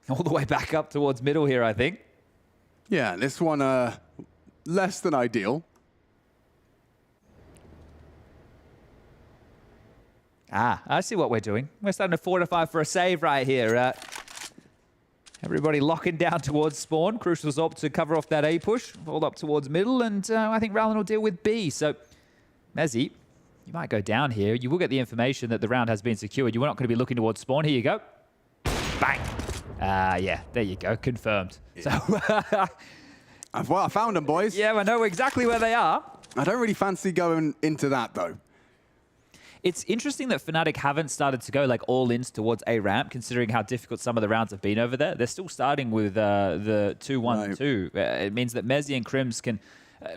All the way back up towards middle here, I think. Yeah, this one less than ideal. Ah, I see what we're doing. We're starting to fortify for a save right here. Everybody locking down towards spawn. Crucial's up to cover off that A push. Hold up towards middle, and I think Rowland will deal with B. So, Mezzy, you might go down here. You will get the information that the round has been secured. You're not going to be looking towards spawn. Here you go. Bang. Yeah, there you go. Confirmed. Yeah. So, well, I found them, boys. Yeah, I know exactly where they are. I don't really fancy going into that, though. It's interesting that Fnatic haven't started to go like all in towards A ramp, considering how difficult some of the rounds have been over there. They're still starting with the 2-1-2. It means that Mezzy and Crims can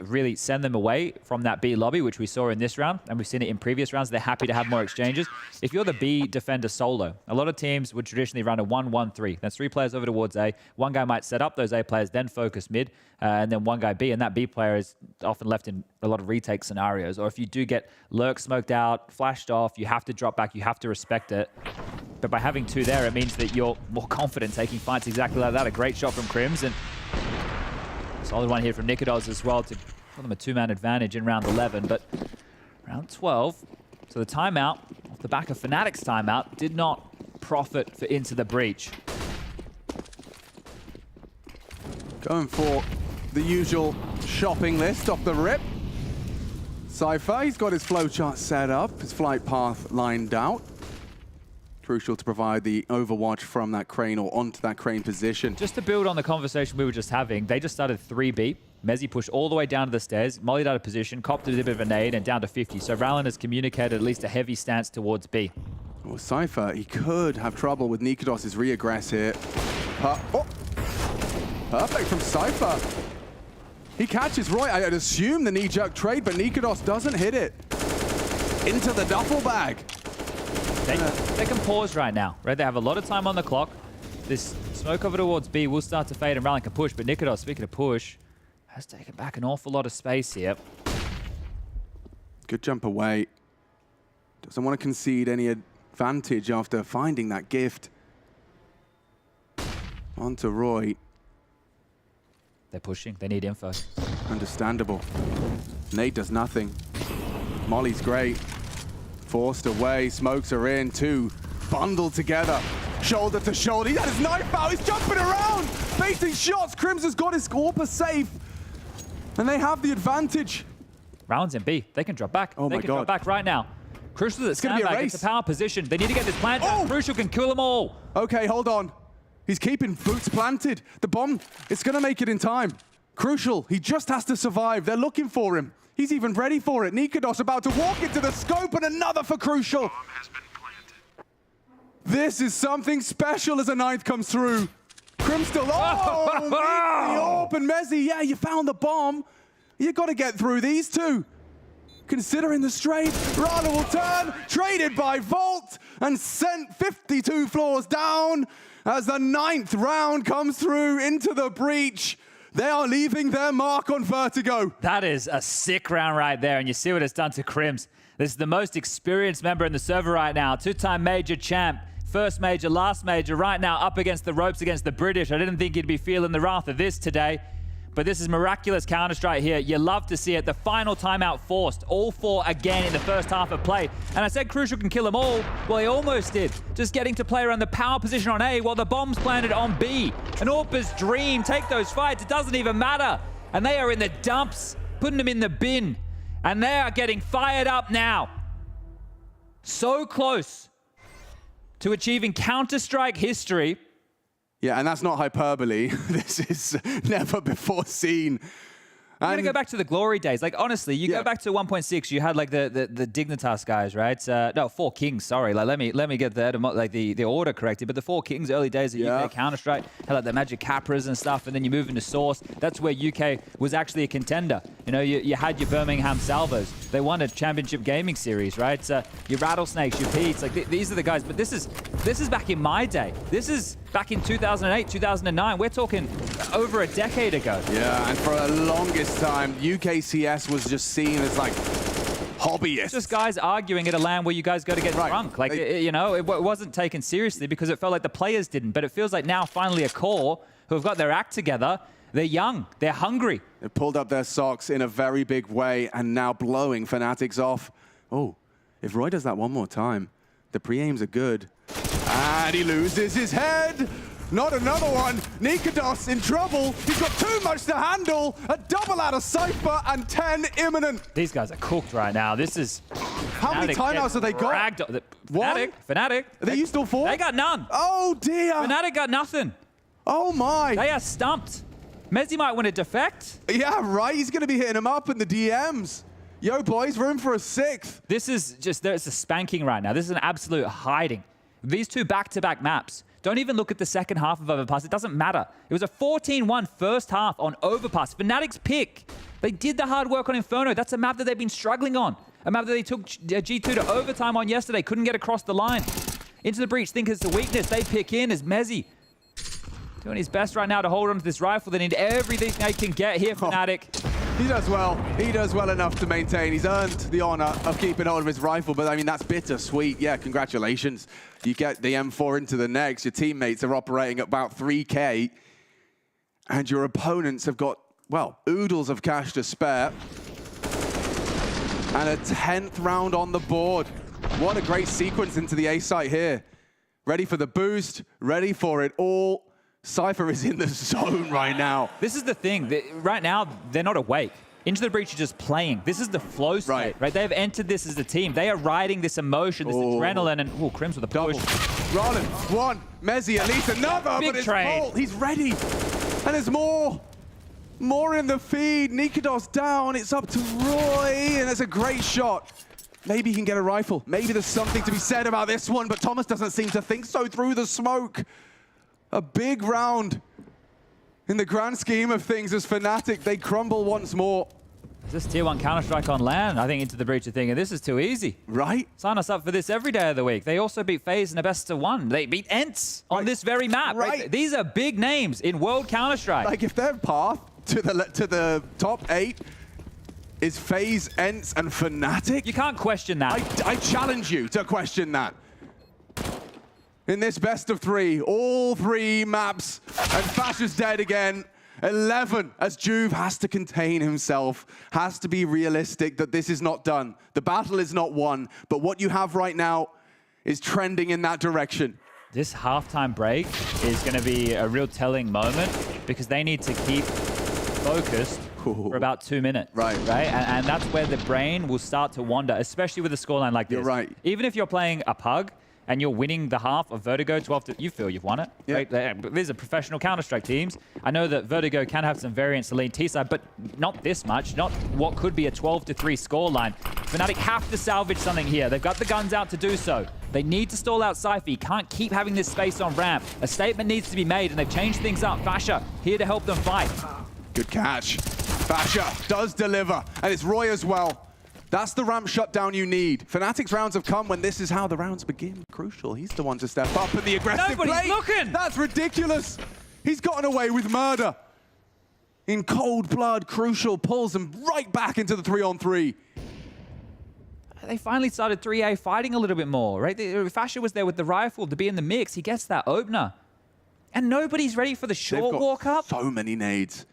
really send them away from that B lobby, which we saw in this round, and we've seen it in previous rounds. They're happy to have more exchanges. If you're the B defender solo, a lot of teams would traditionally run a 1-1-3. That's 3 players over towards A. One guy might set up those A players, then focus mid, and then one guy B, and that B player is often left in a lot of retake scenarios. Or if you do get lurk smoked out, flashed off, you have to drop back, you have to respect it. But by having 2 there, it means that you're more confident taking fights exactly like that. A great shot from Crims, and solid one here from Nikodos as well to give them a 2-man advantage in round 11. But round 12, so the timeout, off the back of Fnatic's timeout, did not profit for Into the Breach. Going for the usual shopping list off the rip. Cypher, he's got his flowchart set up, his flight path lined out. Crucial to provide the overwatch from that crane or onto that crane position. Just to build on the conversation we were just having, they just started 3B. Mezzy pushed all the way down to the stairs, mollied out of position, copped a bit of a nade, and down to 50. So Rowland has communicated at least a heavy stance towards B. Well, Cypher, he could have trouble with Nikodos' re-aggress here. Perfect from Cypher. He catches Roy. I'd assume the knee-jerk trade, but Nikodos doesn't hit it. Into the duffel bag. They can pause right now, right? They have a lot of time on the clock. This smoke over towards B will start to fade and Rowland can push, but Nikodos, speaking of push, has taken back an awful lot of space here. Good jump away. Doesn't want to concede any advantage after finding that gift. On to Roy. They're pushing. They need info. Understandable. Nate does nothing. Molly's great. Forced away. Smokes are in. 2 bundled together. Shoulder to shoulder. He had his knife out. He's jumping around. Baiting shots. Crims has got his Orpa safe. And they have the advantage. Rounds in B. They can drop back. Oh they my can God. drop back right now. Crucial at sandbag. It's a power position. They need to get this plant down. Crucial can kill them all. Okay, hold on. He's keeping boots planted. The bomb, it's going to make it in time. Crucial, he just has to survive. They're looking for him. He's even ready for it. Nikodos about to walk into the scope, and another for Crucial. This is something special as a 9th comes through. Crim still, the AWP and Mezzy. Yeah, you found the bomb. You got to get through these 2. Considering the straight, Rana will turn, traded by Volt, and sent 52 floors down as the 9th round comes through into the breach. They are leaving their mark on Vertigo. That is a sick round right there, and you see what it's done to Crims. This is the most experienced member in the server right now. 2-time major champ. First major, last major, right now up against the ropes against the British. I didn't think he'd be feeling the wrath of this today. But this is miraculous Counter-Strike here. You love to see it. The final timeout forced. All 4 again in the first half of play. And I said Crucial can kill them all. Well, he almost did. Just getting to play around the power position on A while the bomb's planted on B. An Orpa's dream. Take those fights. It doesn't even matter. And they are in the dumps, putting them in the bin. And they are getting fired up now. So close to achieving Counter-Strike history. Yeah, and that's not hyperbole. This is never before seen. You gotta go back to the glory days. Like, honestly, you go back to 1.6, you had like the Dignitas guys, right? No, 4 Kings, sorry. Like, let me get the order corrected. But the 4 Kings, early days of UK Counter-Strike, had like the Magic Capras and stuff, and then you move into Source. That's where UK was actually a contender. You know, you had your Birmingham Salvos. They won a championship gaming series, right? Your Rattlesnakes, your Pete's, like these are the guys. But this is back in my day. This is back in 2008, 2009. We're talking over a decade ago. Yeah, and for the longest time, UKCS was just seen as like hobbyists. It's just guys arguing at a LAN where you guys go to get drunk. Like, you know, it wasn't taken seriously because it felt like the players didn't. But it feels like now finally a core who have got their act together. They're young. They're hungry. They pulled up their socks in a very big way and now blowing Fnatic's off. Oh, if Roy does that one more time, the pre-aims are good. And he loses his head. Not another one. Nikados in trouble. He's got too much to handle. A double out of Cypher and 10 imminent. These guys are cooked right now. This is... How many timeouts have they got? Fnatic. Are they used all 4? They got none. Oh, dear. Fnatic got nothing. Oh, my. They are stumped. Mezzi might win a defect. Yeah, right. He's going to be hitting him up in the DMs. Yo, boys, room for a 6th. This is just... There's a spanking right now. This is an absolute hiding. These 2 back-to-back maps. Don't even look at the second half of Overpass. It doesn't matter. It was a 14-1 first half on Overpass. Fnatic's pick. They did the hard work on Inferno. That's a map that they've been struggling on. A map that they took G2 to overtime on yesterday. Couldn't get across the line. Into the breach. Think it's the weakness. They pick in as Mezzi. Doing his best right now to hold on to this rifle. They need everything they can get here, Fnatic. He does well. He does well enough to maintain. He's earned the honor of keeping hold of his rifle, but I mean, that's bittersweet. Yeah, congratulations. You get the M4 into the next. Your teammates are operating at about 3K, and your opponents have got, well, oodles of cash to spare. And a 10th round on the board. What a great sequence into the A site here. Ready for the boost, ready for it all. Cypher is in the zone right now. This is the thing. Right now, they're not awake. Into the breach is just playing. This is the flow state, right? They have entered this as a team. They are riding this emotion, this adrenaline, and Crims with a push. Rollin, 1, Mezzi, at least another, Big but it's trade. Bolt. He's ready. And there's more. More in the feed. Nikados down. It's up to Roy, and it's a great shot. Maybe he can get a rifle. Maybe there's something to be said about this one, but Thomas doesn't seem to think so through the smoke. A big round in the grand scheme of things as Fnatic, they crumble once more. Is this tier 1 Counter-Strike on LAN? I think Into the breach are thinking, this is too easy. Right? Sign us up for this every day of the week. They also beat FaZe in a best-of-1. They beat ENCE on this very map. Right? These are big names in World Counter-Strike. Like, if their path to the top 8 is FaZe, ENCE, and Fnatic... You can't question that. I challenge you to question that. In this best of 3, all 3 maps, and Fash is dead again. 11, as Juve has to contain himself, has to be realistic that this is not done. The battle is not won, but what you have right now is trending in that direction. This halftime break is going to be a real telling moment because they need to keep focused for about 2 minutes. Right? And that's where the brain will start to wander, especially with a scoreline like this. You're right. Even if you're playing a pug, and you're winning the half of Vertigo 12 to... You feel you've won it, right? These are professional Counter-Strike teams. I know that Vertigo can have some variance to lead T-side, but not this much. Not what could be a 12-3 scoreline. Fnatic have to salvage something here. They've got the guns out to do so. They need to stall out Cypher. You can't keep having this space on ramp. A statement needs to be made, and they've changed things up. Fasha here to help them fight. Good catch. Fasha does deliver, and it's Roy as well. That's the ramp shutdown you need. Fnatic's rounds have come when this is how the rounds begin. Crucial, he's the one to step up in the aggressive play. Nobody's looking! That's ridiculous. He's gotten away with murder. In cold blood, Crucial pulls him right back into the 3-on-3. They finally started 3A fighting a little bit more, right? Fasha was there with the rifle to be in the mix. He gets that opener. And nobody's ready for the short walk up. So many nades.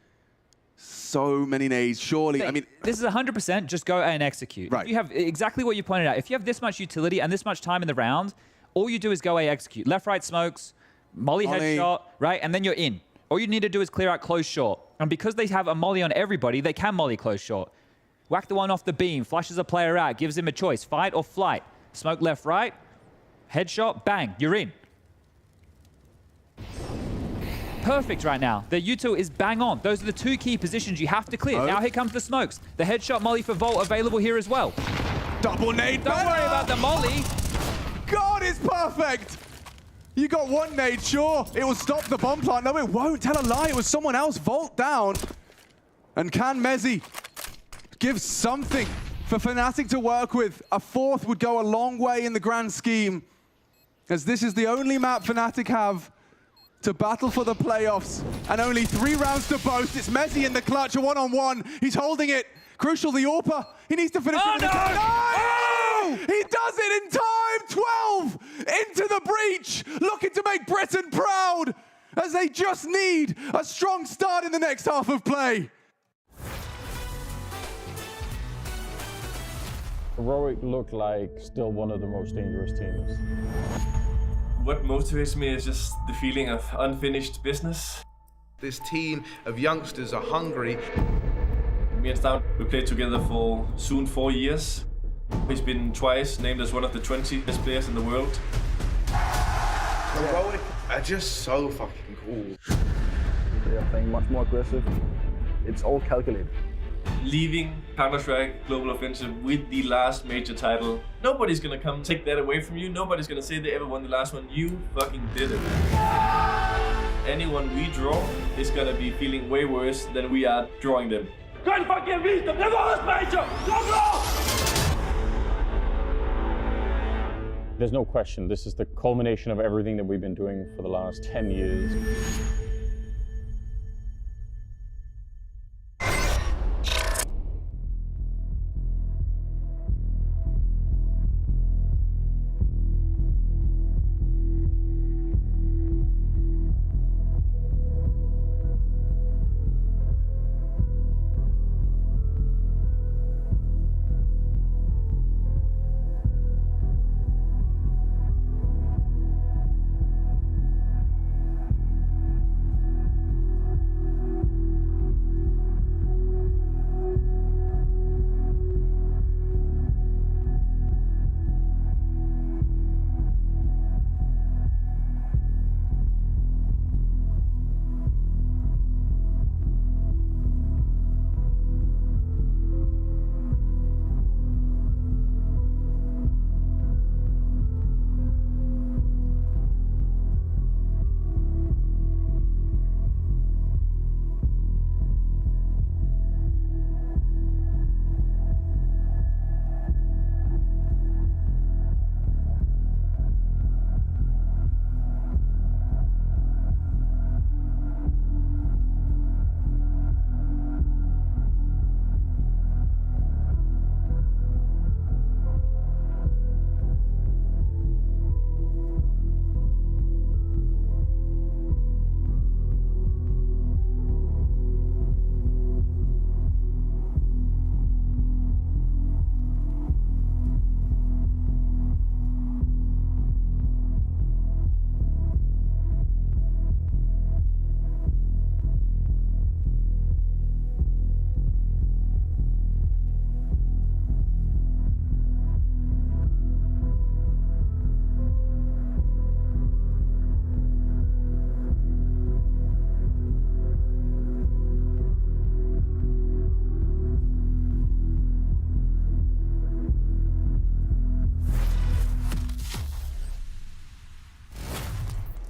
So many nades, surely. I mean, this is 100% just go and execute. Right. You have exactly what you pointed out. If you have this much utility and this much time in the round, all you do is go A, execute. Left, right smokes, molly headshot, right? And then you're in. All you need to do is clear out close short. And because they have a molly on everybody, they can molly close short. Whack the one off the beam, flushes a player out, gives him a choice, fight or flight. Smoke left, right, headshot, bang, you're in. perfect right now. The util is bang on. Those are the two key positions you have to clear. Now here comes the smokes. The headshot molly for Volt available here as well. Double nade. Don't worry about the molly. God, it's perfect. You got one nade, sure. It will stop the bomb plant. No, it won't. Tell a lie. It was someone else. Volt down. And can Mezzi give something for Fnatic to work with? A fourth would go a long way in the grand scheme, as this is the only map Fnatic have to battle for the playoffs. And only 3 rounds to boast. It's Mezzi in the clutch, a one-on-one. He's holding it. Crucial, the AWPer. He needs to finish it. No! He does it in time! 12 into the breach, looking to make Britain proud, as they just need a strong start in the next half of play. Heroic looked like still one of the most dangerous teams. What motivates me is just the feeling of unfinished business. This team of youngsters are hungry. Me and Stout, we played together for soon 4 years. He's been twice named as one of the 20 best players in the world. Heroic are just so fucking cool. They are playing much more aggressive. It's all calculated. Leaving Counter-Strike Global Offensive with the last major title. Nobody's gonna come take that away from you. Nobody's gonna say they ever won the last one. You fucking did it. Anyone we draw is gonna be feeling way worse than we are drawing them. Kan fucking vise dem, det var major! There's no question, this is the culmination of everything that we've been doing for the last 10 years.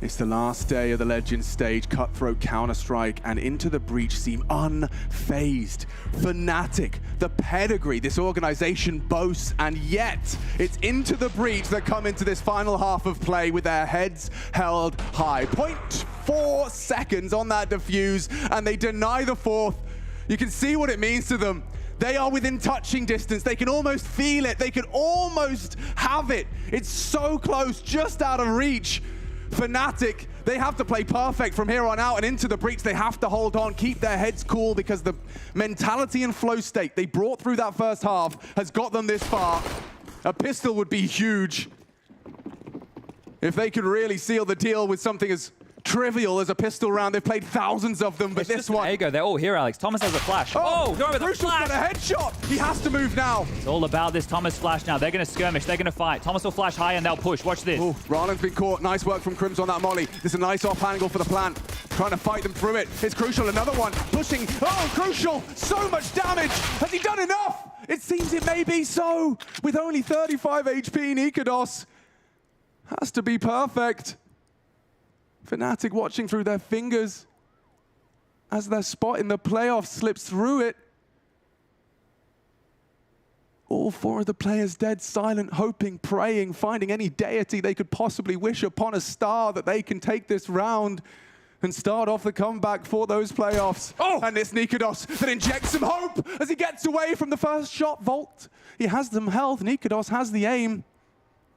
It's the last day of the Legends stage, Cutthroat, Counter-Strike, and Into the Breach seem unfazed. Fnatic, the pedigree this organization boasts, and yet it's Into the Breach that come into this final half of play with their heads held high. 0.4 seconds on that defuse, and they deny the fourth. You can see what it means to them. They are within touching distance. They can almost feel it. They can almost have it. It's so close, just out of reach. Fnatic, they have to play perfect from here on out, and Into the Breach, they have to hold on, keep their heads cool, because the mentality and flow state they brought through that first half has got them this far. A pistol would be huge if they could really seal the deal with something as trivial as a pistol round. They've played thousands of them, but It's this just one... There you go. They're all here, Alex. Thomas has a flash. Oh, go over the Crucial's flash. got a headshot. He has to move now. It's all about this Thomas flash now. They're going to skirmish. They're going to fight. Thomas will flash high and they'll push. Watch this. Oh, Ralen's been caught. Nice work from Crims on that molly. This is a nice off angle for the plant. Trying to fight them through it. It's Crucial, another one. Pushing. Oh, Crucial. So much damage. Has he done enough? It seems it may be so. With only 35 HP, Nikados has to be perfect. Fnatic watching through their fingers as their spot in the playoffs slips through it. All four of the players dead silent, hoping, praying, finding any deity they could possibly wish upon a star that they can take this round and start off the comeback for those playoffs. Oh! And it's Nikados that injects some hope as he gets away from the first shot. Volt, he has some health. Nikados has the aim.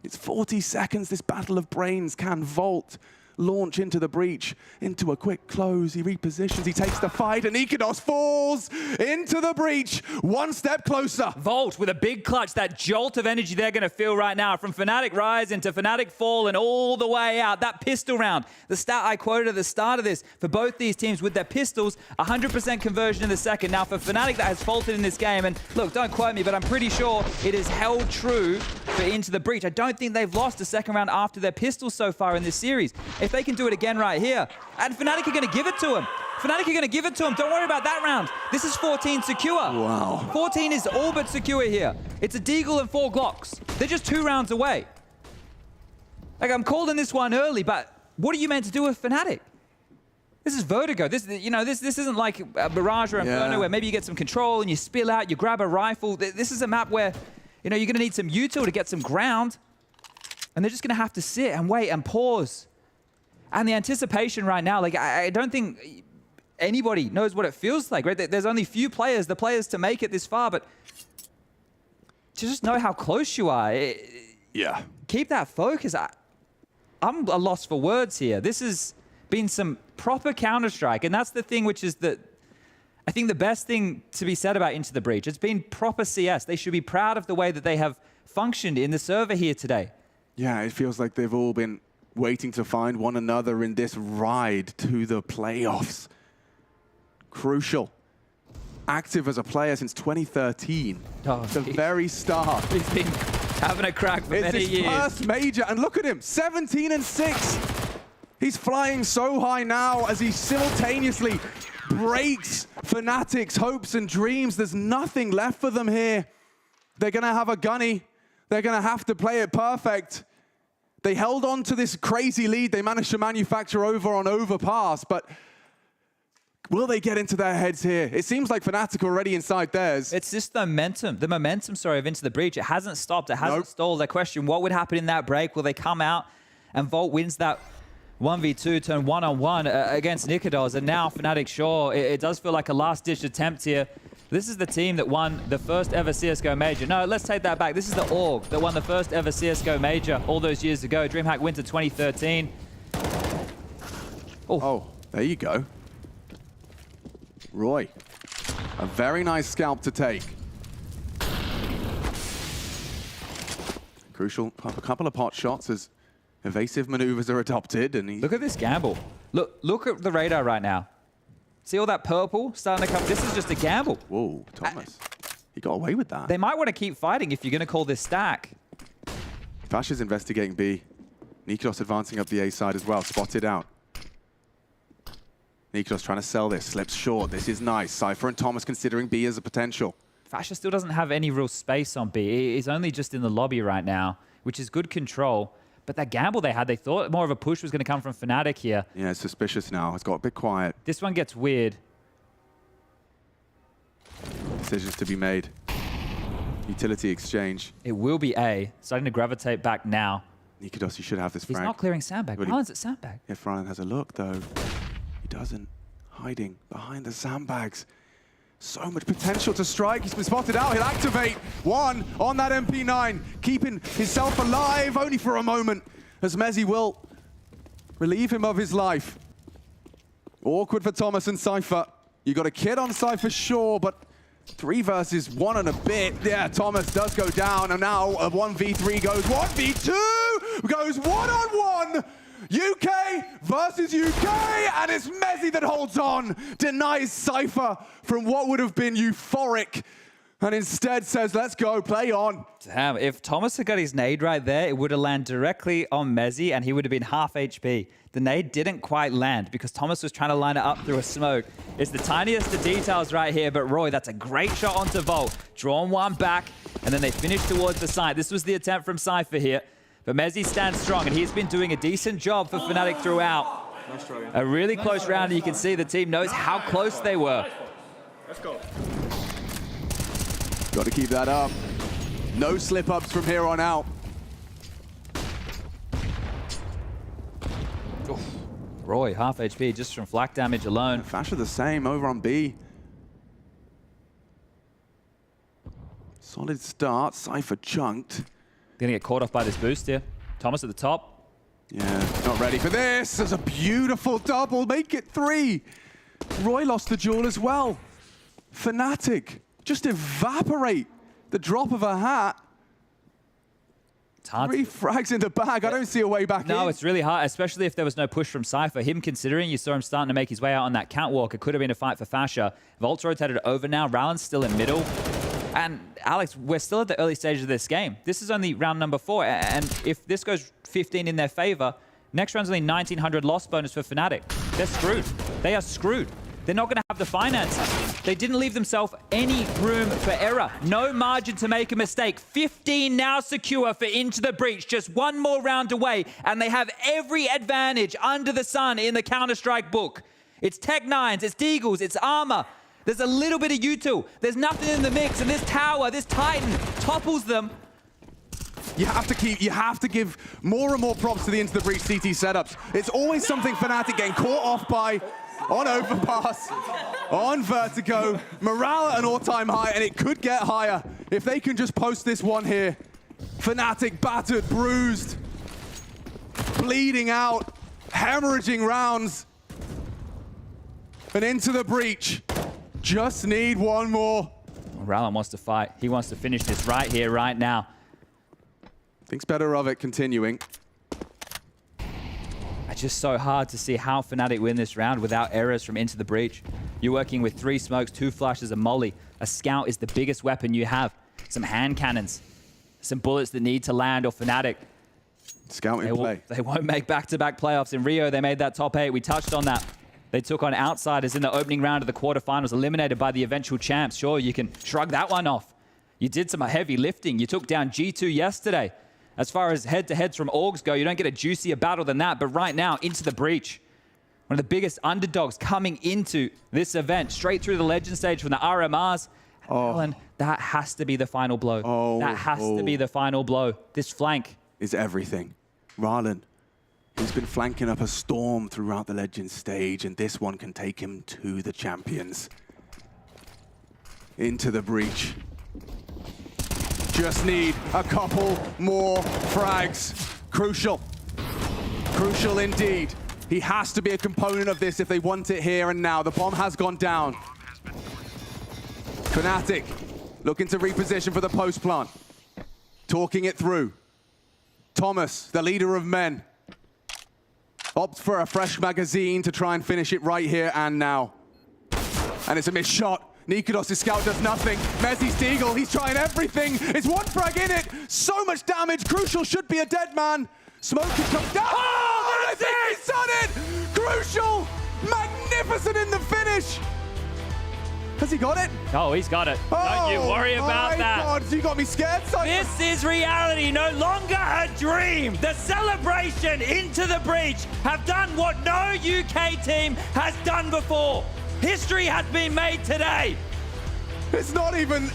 It's 40 seconds. This battle of brains. Can Volt launch into the breach, into a quick close? He repositions, he takes the fight, and Nikados falls into the breach, one step closer. Volt with a big clutch, that jolt of energy they're going to feel right now. From Fnatic rise into Fnatic fall and all the way out. That pistol round, the stat I quoted at the start of this, for both these teams with their pistols, 100% conversion in the second. Now for Fnatic, that has faltered in this game, and look, don't quote me, but I'm pretty sure it is held true for Into the Breach. I don't think they've lost a second round after their pistols so far in this series. If they can do it again right here, and Fnatic are going to give it to him. Fnatic are going to give it to him. Don't worry about that round. This is 14 secure. Wow. 14 is all but secure here. It's a Deagle and 4 Glocks. They're just 2 rounds away. Like, I'm calling this one early, but what are you meant to do with Fnatic? This is Vertigo. This isn't like a Mirage or Inferno where maybe you get some control and you spill out, you grab a rifle. This is a map where, you're going to need some util to get some ground. And they're just going to have to sit and wait and pause. And the anticipation right now, like, I don't think anybody knows what it feels like, right? There's only few players, the players to make it this far, but to just know how close you are. Yeah. Keep that focus. I'm a loss for words here. This has been some proper Counter-Strike, and that's the thing which is I think the best thing to be said about Into the Breach. It's been proper CS. They should be proud of the way that they have functioned in the server here today. Yeah, it feels like they've all been waiting to find one another in this ride to the playoffs. Crucial. Active as a player since 2013. Oh, the very start. He's been having a crack for many years. It's his first major, and look at him, 17-6. He's flying so high now as he simultaneously breaks Fnatic's hopes and dreams. There's nothing left for them here. They're going to have a gunny. They're going to have to play it perfect. They held on to this crazy lead they managed to manufacture over on Overpass, but will they get into their heads here? It seems like Fnatic are already inside theirs. It's just the momentum, of Into the Breach. It hasn't stopped, it hasn't stalled. I question what would happen in that break. Will they come out and Volt wins that 1v2, turn 1-on-1 against Nikados, and now Fnatic, sure, it does feel like a last-ditch attempt here. This is the team that won the first ever CSGO major. No, let's take that back. This is the org that won the first ever CSGO major all those years ago. DreamHack Winter 2013. Oh, there you go. Roy, a very nice scalp to take. Crucial, a couple of pot shots as evasive maneuvers are adopted, and look at this gamble. Look at the radar right now. See all that purple starting to come? This is just a gamble. Whoa, Thomas. He got away with that. They might want to keep fighting if you're going to call this stack. Fash is investigating B. Nikados advancing up the A side as well. Spotted out. Nikados trying to sell this. Slips short. This is nice. Cypher and Thomas considering B as a potential. Fasha still doesn't have any real space on B. He's only just in the lobby right now, which is good control. But that gamble they had, they thought more of a push was going to come from Fnatic here. Yeah, it's suspicious now. It's got a bit quiet. This one gets weird. Decisions to be made. Utility exchange. It will be A. Starting to gravitate back now. Nikados, you should have this frag. He's not clearing sandbag. Fralen's at sandbag. Yeah, Fralen has a look, though. He doesn't. Hiding behind the sandbags. So much potential to strike. He's been spotted out. He'll activate one on that MP9, keeping himself alive only for a moment, as Mezzy will relieve him of his life. Awkward for Thomas and Cypher. You got a kid on Cypher, sure, but 3 versus 1 and a bit. Yeah, Thomas does go down, and now a 1v3 goes 1v2, goes 1-on-1. UK versus UK, and it's Mezzi that holds on, denies Cypher from what would have been euphoric, and instead says, let's go, play on. Damn, if Thomas had got his nade right there, it would have landed directly on Mezzi, and he would have been half HP. The nade didn't quite land because Thomas was trying to line it up through a smoke. It's the tiniest of details right here, but Roy, that's a great shot onto Volt. Drawn one back, and then they finish towards the side. This was the attempt from Cypher here, but Mezzi stands strong, and he's been doing a decent job for Fnatic throughout. A really close round, and you can see the team knows how close they were. Let's go. Got to keep that up. No slip-ups from here on out. Oof. Roy, half HP just from flak damage alone. Fasher the same over on B. Solid start. Cypher chunked. Gonna get caught off by this boost here. Thomas at the top. Yeah, not ready for this. There's a beautiful double. Make it 3. Roy lost the duel as well. Fnatic just evaporate the drop of a hat. 3 frags in the bag. I don't see a way back in. No, it's really hard, especially if there was no push from Cypher. Him considering, you saw him starting to make his way out on that catwalk. It could have been a fight for Fasher. Volt's rotated over now. Rowland's still in middle. And Alex, we're still at the early stage of this game. This is only round number 4. And if this goes 15 in their favor, next round's only 1900 loss bonus for Fnatic. They're screwed. They are screwed. They're not going to have the finances. They didn't leave themselves any room for error. No margin to make a mistake. 15 now secure for Into the Breach. Just one more round away, and they have every advantage under the sun in the Counter-Strike book. It's Tech 9s, it's Deagles, it's Armor. There's a little bit of util. There's nothing in the mix, and this tower, this Titan, topples them. You have to give more and more props to the Into the Breach CT setups. It's always something Fnatic getting caught off by. On Overpass, on Vertigo, morale at an all-time high, and it could get higher if they can just post this one here. Fnatic battered, bruised, bleeding out, hemorrhaging rounds. And Into the Breach, just need one more. Rowland wants to fight. He wants to finish this right here, right now. Thinks better of it continuing. It's just so hard to see how Fnatic win this round without errors from Into the Breach. You're working with 3 smokes, 2 flashes, a molly. A scout is the biggest weapon you have. Some hand cannons, some bullets that need to land, or Fnatic. Scout in play. They won't make back-to-back playoffs. In Rio, they made that top 8. We touched on that. They took on Outsiders in the opening round of the quarterfinals, eliminated by the eventual champs. Sure, you can shrug that one off. You did some heavy lifting. You took down G2 yesterday. As far as head-to-heads from Orgs go, you don't get a juicier battle than that. But right now, Into the Breach, one of the biggest underdogs coming into this event, straight through the Legend stage from the RMRs. Alan, that has to be the final blow. That has to be the final blow. This flank is everything. Rowland, he's been flanking up a storm throughout the Legend stage, and this one can take him to the champions. Into the Breach. Just need a couple more frags. Crucial. Crucial indeed. He has to be a component of this if they want it here and now. The bomb has gone down. Fnatic looking to reposition for the post plant. Talking it through. Thomas, the leader of men, opts for a fresh magazine to try and finish it right here and now. And it's a missed shot. Nikodos' scout does nothing. Mezzi's Deagle, he's trying everything. It's 1 frag in it. So much damage. Crucial should be a dead man. Smoke can come down. Oh, I think he's done it. Crucial, magnificent in the finish. Has he got it? Oh, he's got it. Don't you worry about that. Oh my God, you got me scared, son. This is reality, no longer a dream. The celebration Into the Breach have done what no UK team has done before. History has been made today. It's not even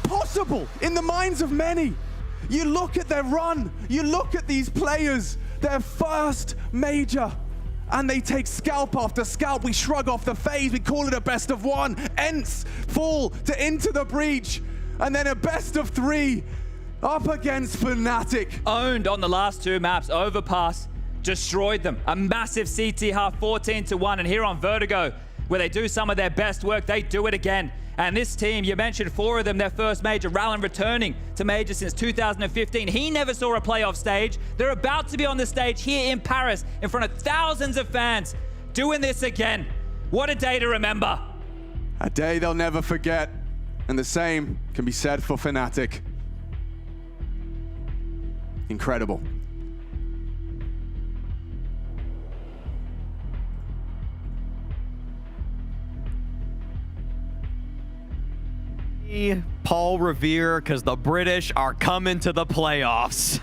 possible in the minds of many. You look at their run, you look at these players, their first major, and they take scalp after scalp. We shrug off the FaZe, we call it a best of 1. ENCE fall to Into the Breach, and then a best of 3 up against Fnatic. Owned on the last 2 maps, Overpass destroyed them. A massive CT half, 14-1, and here on Vertigo, where they do some of their best work, they do it again. And this team, you mentioned 4 of them, their first major. Rallen returning to major since 2015. He never saw a playoff stage. They're about to be on the stage here in Paris in front of thousands of fans, doing this again. What a day to remember. A day they'll never forget. And the same can be said for Fnatic. Incredible. Paul Revere, because the British are coming to the playoffs.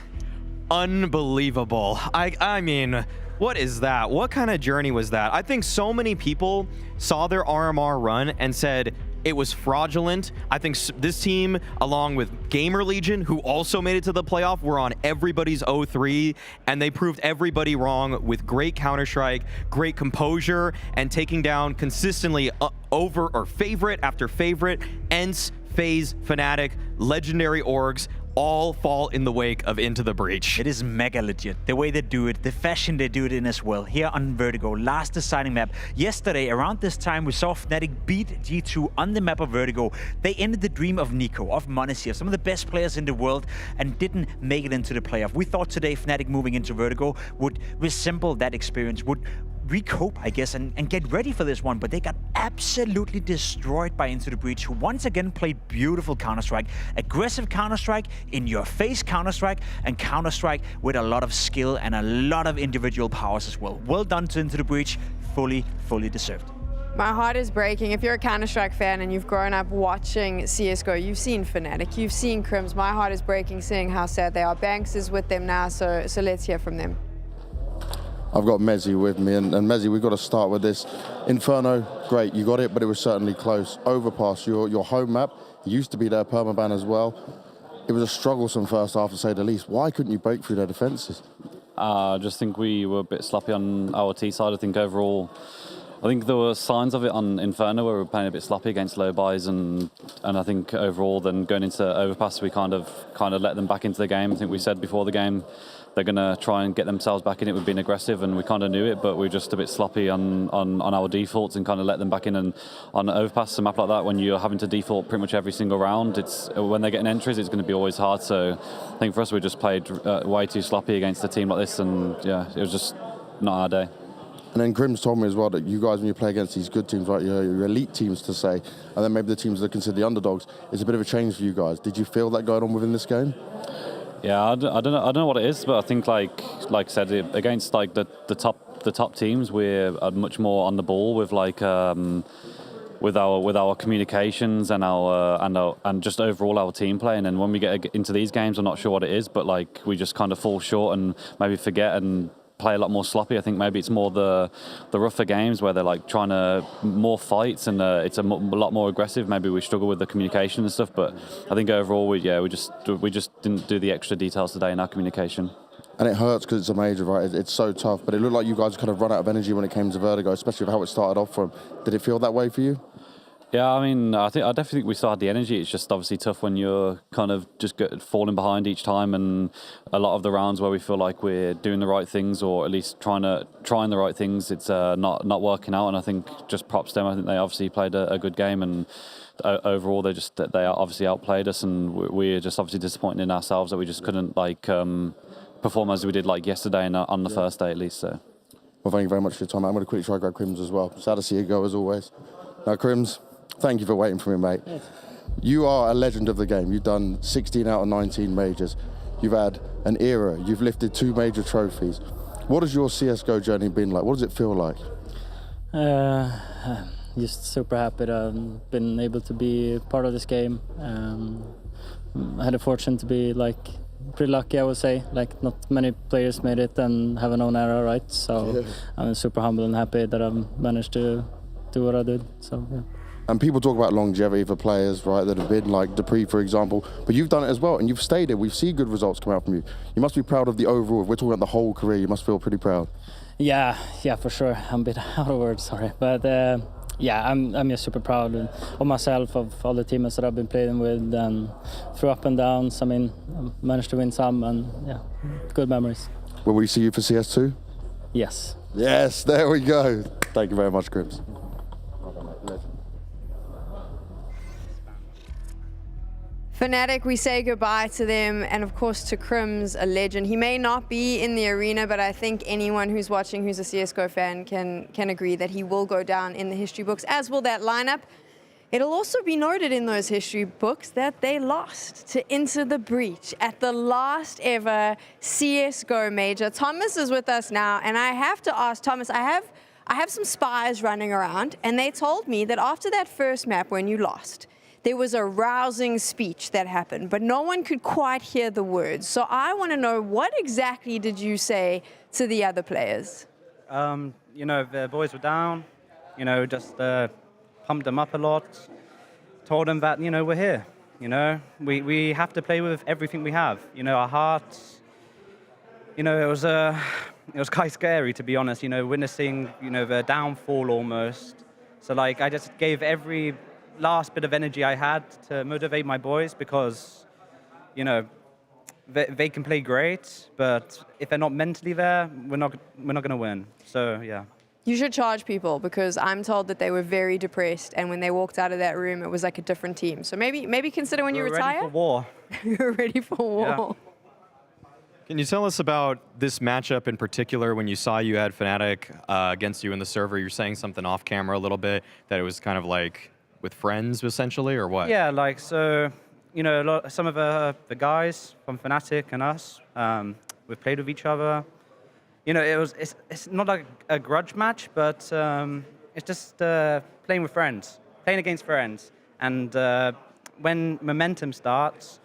Unbelievable. I mean, what is that? What kind of journey was that? I think so many people saw their RMR run and said it was fraudulent. I think this team, along with GamerLegion, who also made it to the playoff, were on everybody's 0-3, and they proved everybody wrong with great Counter-Strike, great composure, and taking down consistently over or favorite after favorite. ENCE, FaZe, Fnatic, legendary orgs, all fall in the wake of Into the Breach. It is mega legit. The way they do it, the fashion they do it in as well. Here on Vertigo, last deciding map. Yesterday, around this time, we saw Fnatic beat G2 on the map of Vertigo. They ended the dream of Nico, of Monte, of some of the best players in the world, and didn't make it into the playoff. We thought today Fnatic moving into Vertigo would resemble that experience, would recope, I guess, and get ready for this one, but they got absolutely destroyed by Into the Breach, who once again played beautiful Counter-Strike, aggressive Counter-Strike, in-your-face Counter-Strike, and Counter-Strike with a lot of skill and a lot of individual powers as well. Well done to Into the Breach, fully deserved. My heart is breaking. If you're a Counter-Strike fan and you've grown up watching CSGO, you've seen Fnatic, you've seen Crims. My heart is breaking seeing how sad they are. Banks is with them now, so let's hear from them. I've got Mezzi with me, and Mezzi, we've got to start with this. Inferno, great, you got it, but it was certainly close. Overpass, your home map, it used to be their permaban as well. It was a strugglesome first half, to say the least. Why couldn't you break through their defenses? I just think we were a bit sloppy on our T side. I think overall, I think there were signs of it on Inferno where we were playing a bit sloppy against low buys, and I think overall then going into Overpass, we kind of let them back into the game. I think we said before the game they're going to try and get themselves back in it with being aggressive, and we kind of knew it, but we were just a bit sloppy on our defaults and kind of let them back in. And on Overpass, a map like that, when you're having to default pretty much every single round, it's when they're getting entries, it's going to be always hard. So I think for us, we just played way too sloppy against a team like this, and yeah, it was just not our day. And then Grimm's told me as well that you guys, when you play against these good teams, right, your elite teams to say, and then maybe the teams that are considered the underdogs, it's a bit of a change for you guys. Did you feel that going on within this game? Yeah, I don't know what it is, but I think like I said, against like the top teams, we're much more on the ball with like with our communications and and just overall our team play. And then when we get into these games, I'm not sure what it is, but like we just kind of fall short and maybe forget and play a lot more sloppy. I think maybe it's more the rougher games where they're like trying to more fights and it's a lot more aggressive. Maybe we struggle with the communication and stuff, but I think overall we just didn't do the extra details today in our communication. And it hurts because it's a major, right? It's so tough, but it looked like you guys kind of run out of energy when it came to Vertigo, especially with how it started off from. Did it feel that way for you? Yeah, I mean, I definitely think we still had the energy. It's just obviously tough when you're kind of just falling behind each time, and a lot of the rounds where we feel like we're doing the right things or at least trying the right things, it's not working out. And I think just props to them. I think they obviously played a good game, and overall they obviously outplayed us, and we're just obviously disappointed in ourselves that we just couldn't like perform as we did like yesterday and on the first day at least. So. Well, thank you very much for your time. I'm going to quickly try to grab Crims as well. Sad to see you go as always. Now, Crims, thank you for waiting for me, mate. Yes. You are a legend of the game. You've done 16 out of 19 majors. You've had an era. You've lifted 2 major trophies. What has your CSGO journey been like? What does it feel like? Just super happy that I've been able to be part of this game. I had the fortune to be like pretty lucky, I would say. Like not many players made it and have an own era, right? So yeah. I'm super humble and happy that I've managed to do what I did. So yeah. And people talk about longevity for players, right, that have been like Dupree, for example, but you've done it as well, and you've stayed here. We've seen good results come out from you. You must be proud of the overall. If we're talking about the whole career, you must feel pretty proud. Yeah, for sure. I'm a bit out of words, sorry. But yeah, I'm just super proud of myself, of all the teammates that I've been playing with, and through up and downs. I mean, I managed to win some, and yeah, good memories. Will we see you for CS2? Yes. Yes, there we go. Thank you very much, Crims. Fnatic, we say goodbye to them, and of course to Crims, a legend. He may not be in the arena, but I think anyone who's watching who's a CSGO fan can agree that he will go down in the history books, as will that lineup. It'll also be noted in those history books that they lost to Into the Breach at the last ever CSGO major. Thomas is with us now, and I have to ask Thomas, I have some spies running around, and they told me that after that first map when you lost, there was a rousing speech that happened, but no one could quite hear the words. So I want to know, what exactly did you say to the other players? You know, the boys were down, you know, just pumped them up a lot, told them that, you know, we're here. You know, we have to play with everything we have. You know, our hearts, you know, it was quite scary, to be honest, you know, witnessing, you know, the downfall almost. So, like, I just gave every last bit of energy I had to motivate my boys because, you know, they can play great, but if they're not mentally there, we're not going to win. So, yeah. You should charge people, because I'm told that they were very depressed, and when they walked out of that room, it was like a different team. So maybe consider when you retire. Ready for war. You're ready for war. Yeah. Can you tell us about this matchup in particular? When you saw you had Fnatic against you in the server, you're saying something off camera a little bit, that it was kind of like with friends, essentially, or what? Yeah, like, so, you know, some of the guys from Fnatic and us, we've played with each other. You know, it's not like a grudge match, but it's just playing with friends, playing against friends. And when momentum starts,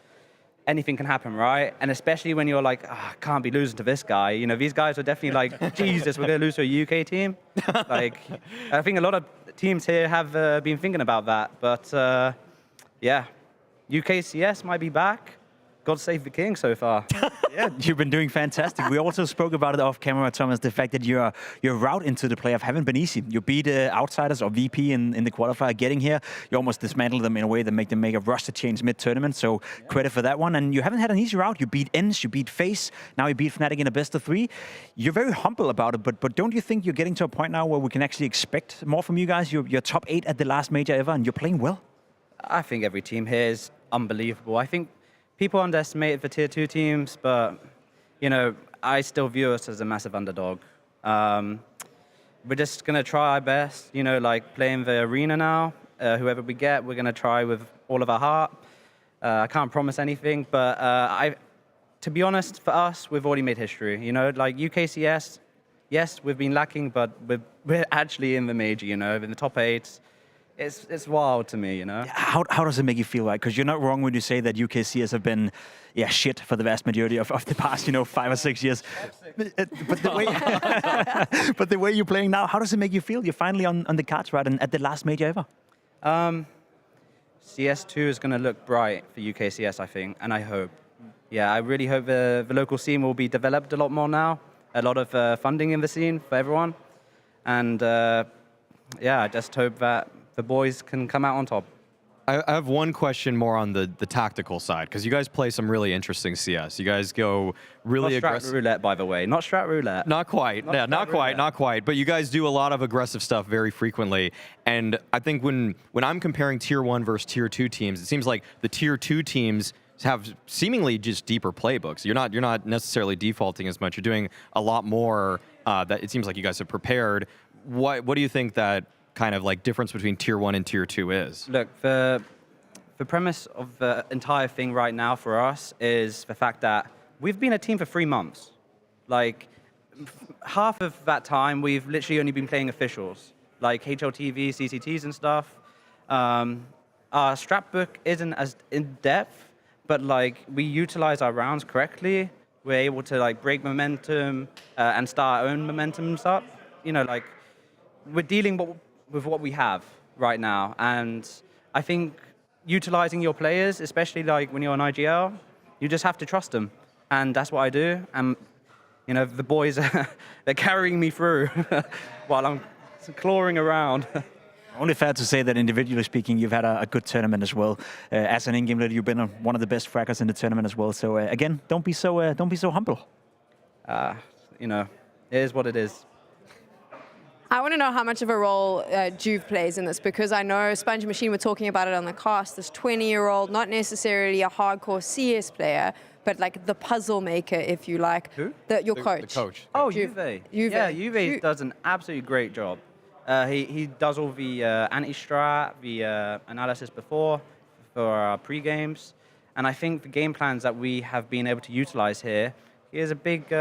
anything can happen, right? And especially when you're like, I can't be losing to this guy. You know, these guys are definitely like, Jesus, we're going to lose to a UK team. Like, I think a lot of teams here have been thinking about that. But yeah, UK CS might be back. God save the king so far. Yeah, you've been doing fantastic. We also spoke about it off camera, Thomas, the fact that your route into the playoff haven't been easy. You beat outsiders or VP in the qualifier getting here. You almost dismantled them in a way that make them make a roster change mid-tournament, so credit for that one. And you haven't had an easy route. You beat ENCE, you beat FaZe, now you beat Fnatic in a best of 3. You're very humble about it, but don't you think you're getting to a point now where we can actually expect more from you guys? You're top 8 at the last major ever, and you're playing well. I think every team here is unbelievable. I think people underestimate the tier 2 teams, but, you know, I still view us as a massive underdog. We're just going to try our best, you know, like playing the arena now. Whoever we get, we're going to try with all of our heart. I can't promise anything, but to be honest, for us, we've already made history. You know, like UKCS, yes, we've been lacking, but we're actually in the major, you know, in the top 8. It's wild to me, you know. How does it make you feel like? Because you're not wrong when you say that UKCS have been, shit for the vast majority of the past, 5 or 6 years. But the way you're playing now, how does it make you feel? You're finally on the cards, right, and at the last major ever. CS2 is going to look bright for UKCS, I think, and I hope. Yeah, I really hope the local scene will be developed a lot more now. A lot of funding in the scene for everyone. And yeah, I just hope that the boys can come out on top. I have one question more on the tactical side, because you guys play some really interesting CS. You guys go really aggressive. Not strat roulette, by the way. Not strat roulette. Not quite. Not quite. But you guys do a lot of aggressive stuff very frequently. And I think when I'm comparing tier 1 versus tier 2 teams, it seems like the tier 2 teams have seemingly just deeper playbooks. You're not necessarily defaulting as much. You're doing a lot more that it seems like you guys have prepared. What do you think that kind of like difference between tier 1 and tier 2 is? Look, the premise of the entire thing right now for us is the fact that we've been a team for 3 months. Like, half of that time, we've literally only been playing officials, like HLTV, CCTs and stuff. Our strat book isn't as in-depth, but like, we utilize our rounds correctly. We're able to like break momentum and start our own momentum up. You know, like, we're dealing with what we have right now, and I think utilizing your players, especially like when you're on IGL, you just have to trust them, and that's what I do. And you know, the boys they're carrying me through while I'm clawing around. Only fair to say that individually speaking, you've had a good tournament as well. As an in-game leader, you've been one of the best fraggers in the tournament as well. So again, don't be so humble. You know, it is what it is. I want to know how much of a role Juve plays in this, because I know Sponge Machine were talking about it on the cast, this 20-year-old, not necessarily a hardcore CS player, but like the puzzle maker, if you like. Who? Your coach. The coach. Oh, Juve. Yeah, Juve does an absolutely great job. He does all the anti-strat, the analysis before, for our pre-games. And I think the game plans that we have been able to utilize here is a big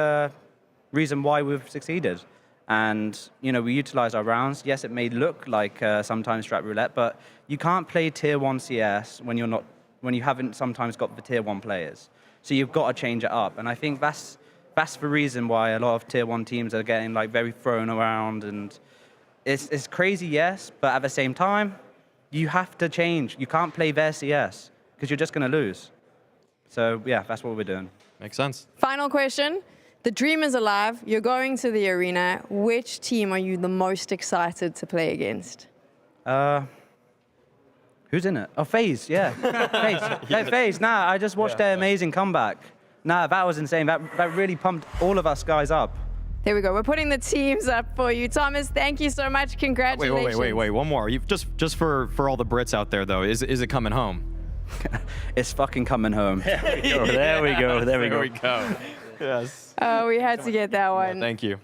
reason why we've succeeded. And, you know, we utilize our rounds. Yes, it may look like sometimes strat roulette, but you can't play tier 1 CS when you haven't sometimes got the tier 1 players. So you've got to change it up. And I think that's the reason why a lot of tier 1 teams are getting like very thrown around. And it's crazy, yes, but at the same time, you have to change. You can't play their CS because you're just going to lose. So yeah, that's what we're doing. Makes sense. Final question. The dream is alive. You're going to the arena. Which team are you the most excited to play against? Who's in it? Oh, FaZe, yeah. FaZe. Yeah, FaZe. Nah, I just watched their amazing comeback. Nah, that was insane. That really pumped all of us guys up. There we go. We're putting the teams up for you. Thomas, thank you so much. Congratulations. Wait. One more. Just for all the Brits out there, though, is it coming home? It's fucking coming home. There we go. Yes. Oh, we had to get that one. Yeah, thank you.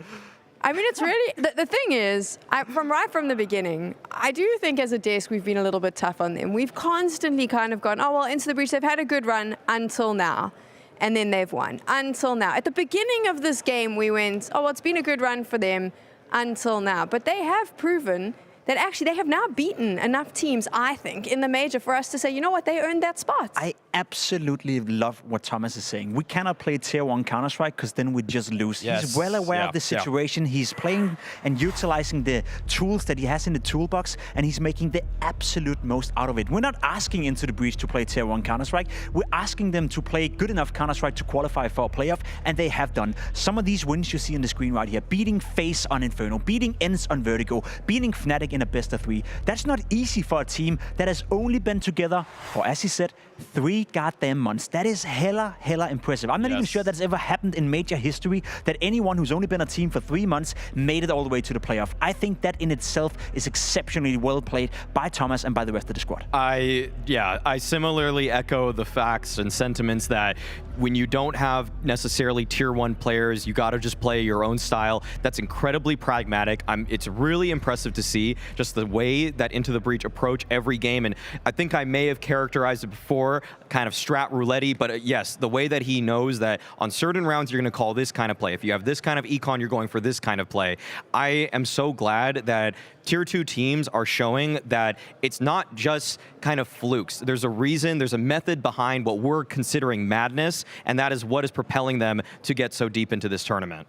I mean, it's really, the thing is, right from the beginning, I do think as a desk we've been a little bit tough on them. We've constantly kind of gone, oh, well, Into the Breach, they've had a good run until now. And then they've won until now. At the beginning of this game, we went, oh, well, it's been a good run for them until now. But they have proven that actually they have now beaten enough teams, I think, in the major for us to say, you know what, they earned that spot. I absolutely love what Thomas is saying. We cannot play tier 1 Counter-Strike because then we just lose. Yes. He's well aware of the situation. He's playing and utilizing the tools that he has in the toolbox, and he's making the absolute most out of it. We're not asking Into the Breach to play tier 1 Counter-Strike. We're asking them to play good enough Counter-Strike to qualify for a playoff, and they have done. Some of these wins you see on the screen right here, beating FaZe on Inferno, beating ENCE on Vertigo, beating Fnatic in a best of 3. That's not easy for a team that has only been together, or as he said, 3 goddamn months. That is hella impressive. I'm not even sure that's ever happened in major history, that anyone who's only been a team for 3 months made it all the way to the playoff. I think that in itself is exceptionally well played by Thomas and by the rest of the squad. I similarly echo the facts and sentiments that when you don't have necessarily tier 1 players, you got to just play your own style. That's incredibly pragmatic. It's really impressive to see just the way that Into the Breach approach every game. And I think I may have characterized it before, kind of strat roulette-y, but yes, the way that he knows that on certain rounds you're going to call this kind of play. If you have this kind of econ, you're going for this kind of play. I am so glad that tier 2 teams are showing that it's not just kind of flukes. There's a reason, there's a method behind what we're considering madness, and that is what is propelling them to get so deep into this tournament.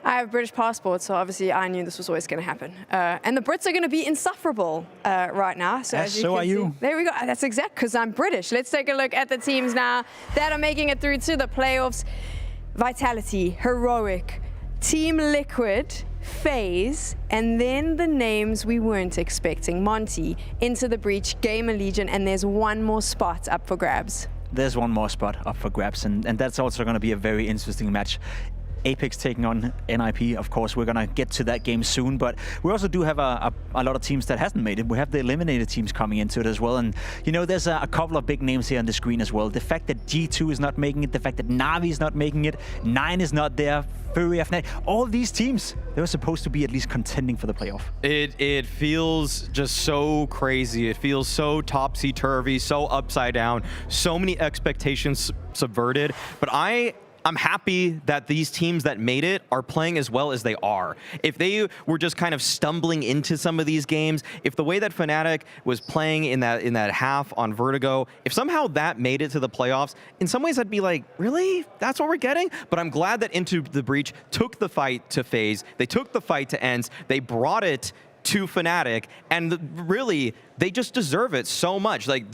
I have a British passport, so obviously I knew this was always going to happen. And the Brits are going to be insufferable right now. So, yes, so are you. There we go. That's exact, because I'm British. Let's take a look at the teams now that are making it through to the playoffs. Vitality, Heroic, Team Liquid, FaZe, and then the names we weren't expecting. Monte, Into the Breach, GamerLegion, and there's one more spot up for grabs. There's one more spot up for grabs, and that's also going to be a very interesting match. Apeks taking on NIP, of course. We're going to get to that game soon, but we also do have a lot of teams that hasn't made it. We have the eliminated teams coming into it as well, and you know, there's a couple of big names here on the screen as well. The fact that G2 is not making it, the fact that Navi is not making it, 9 is not there, FURIA, Fnatic, all these teams, they were supposed to be at least contending for the playoff. It feels just so crazy. It feels so topsy-turvy, so upside down, so many expectations subverted, but I'm happy that these teams that made it are playing as well as they are. If they were just kind of stumbling into some of these games, if the way that Fnatic was playing in that half on Vertigo, if somehow that made it to the playoffs, in some ways I'd be like, really? That's what we're getting? But I'm glad that Into the Breach took the fight to FaZe. They took the fight to ENCE. They brought it to Fnatic, and really, they just deserve it so much. Like,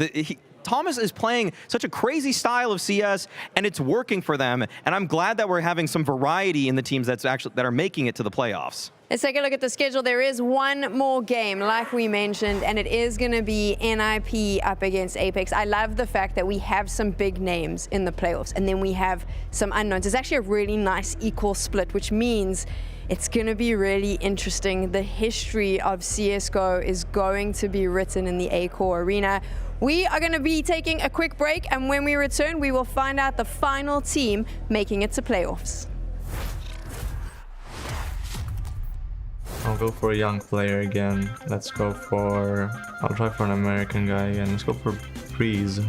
Thomas is playing such a crazy style of CS, and it's working for them. And I'm glad that we're having some variety in the teams that are making it to the playoffs. Let's take a look at the schedule. There is one more game, like we mentioned, and it is going to be NIP up against Apeks. I love the fact that we have some big names in the playoffs, and then we have some unknowns. It's actually a really nice equal split, which means It's going to be really interesting. The history of CSGO is going to be written in the A-Core arena. We are going to be taking a quick break, and when we return, we will find out the final team making it to playoffs. I'll go for a young player again. I'll try for an American guy again. Let's go for Breeze.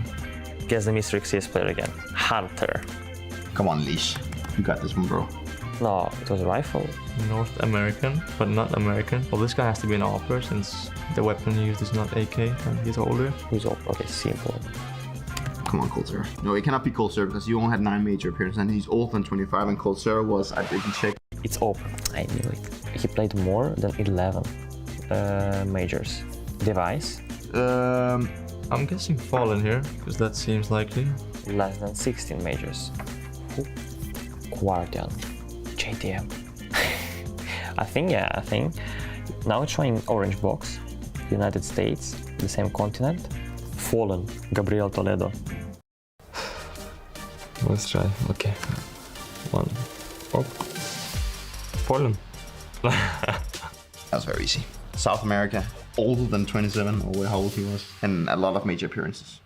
Guess the Mr. XCS player again. Hunter. Come on, Leash. You got this one, bro. No, it was a rifle. North American, but not American. Well, this guy has to be an AWPer since the weapon he used is not AK and he's older. Who's old? Okay, simple. Come on, Cold No, it cannot be Cold because you only had 9 major appearances and he's older than 25 and Cold was, I didn't check. It's open. I knew it. He played more than 11 majors. Device? I'm guessing Fallen here, because that seems likely. Less than 16 majors. Guardian. JDM. I think. Now trying Orange Box. United States. The same continent. Fallen. Gabriel Toledo. Let's try. Okay. One. Oh. Fallen. That was very easy. South America, older than 27, or how old he was, and a lot of major appearances.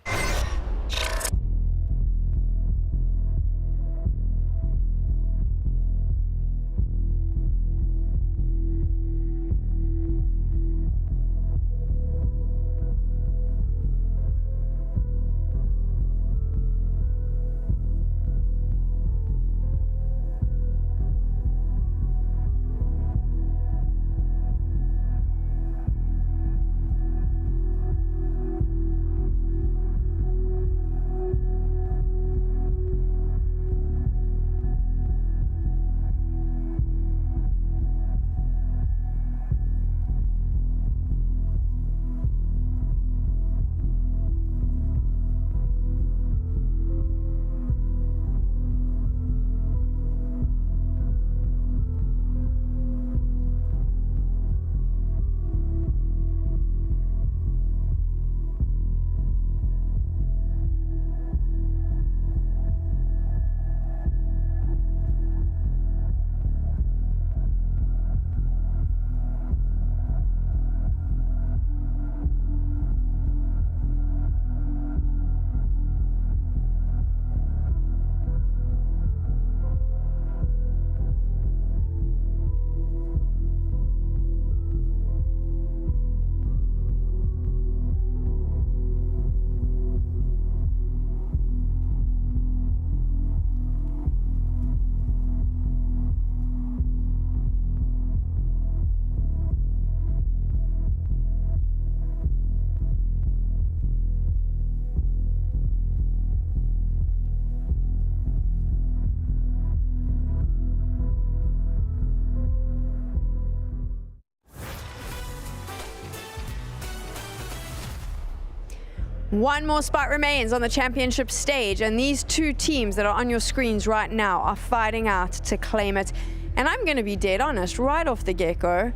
One more spot remains on the championship stage, and these two teams that are on your screens right now are fighting out to claim it. And I'm going to be dead honest, right off the get-go,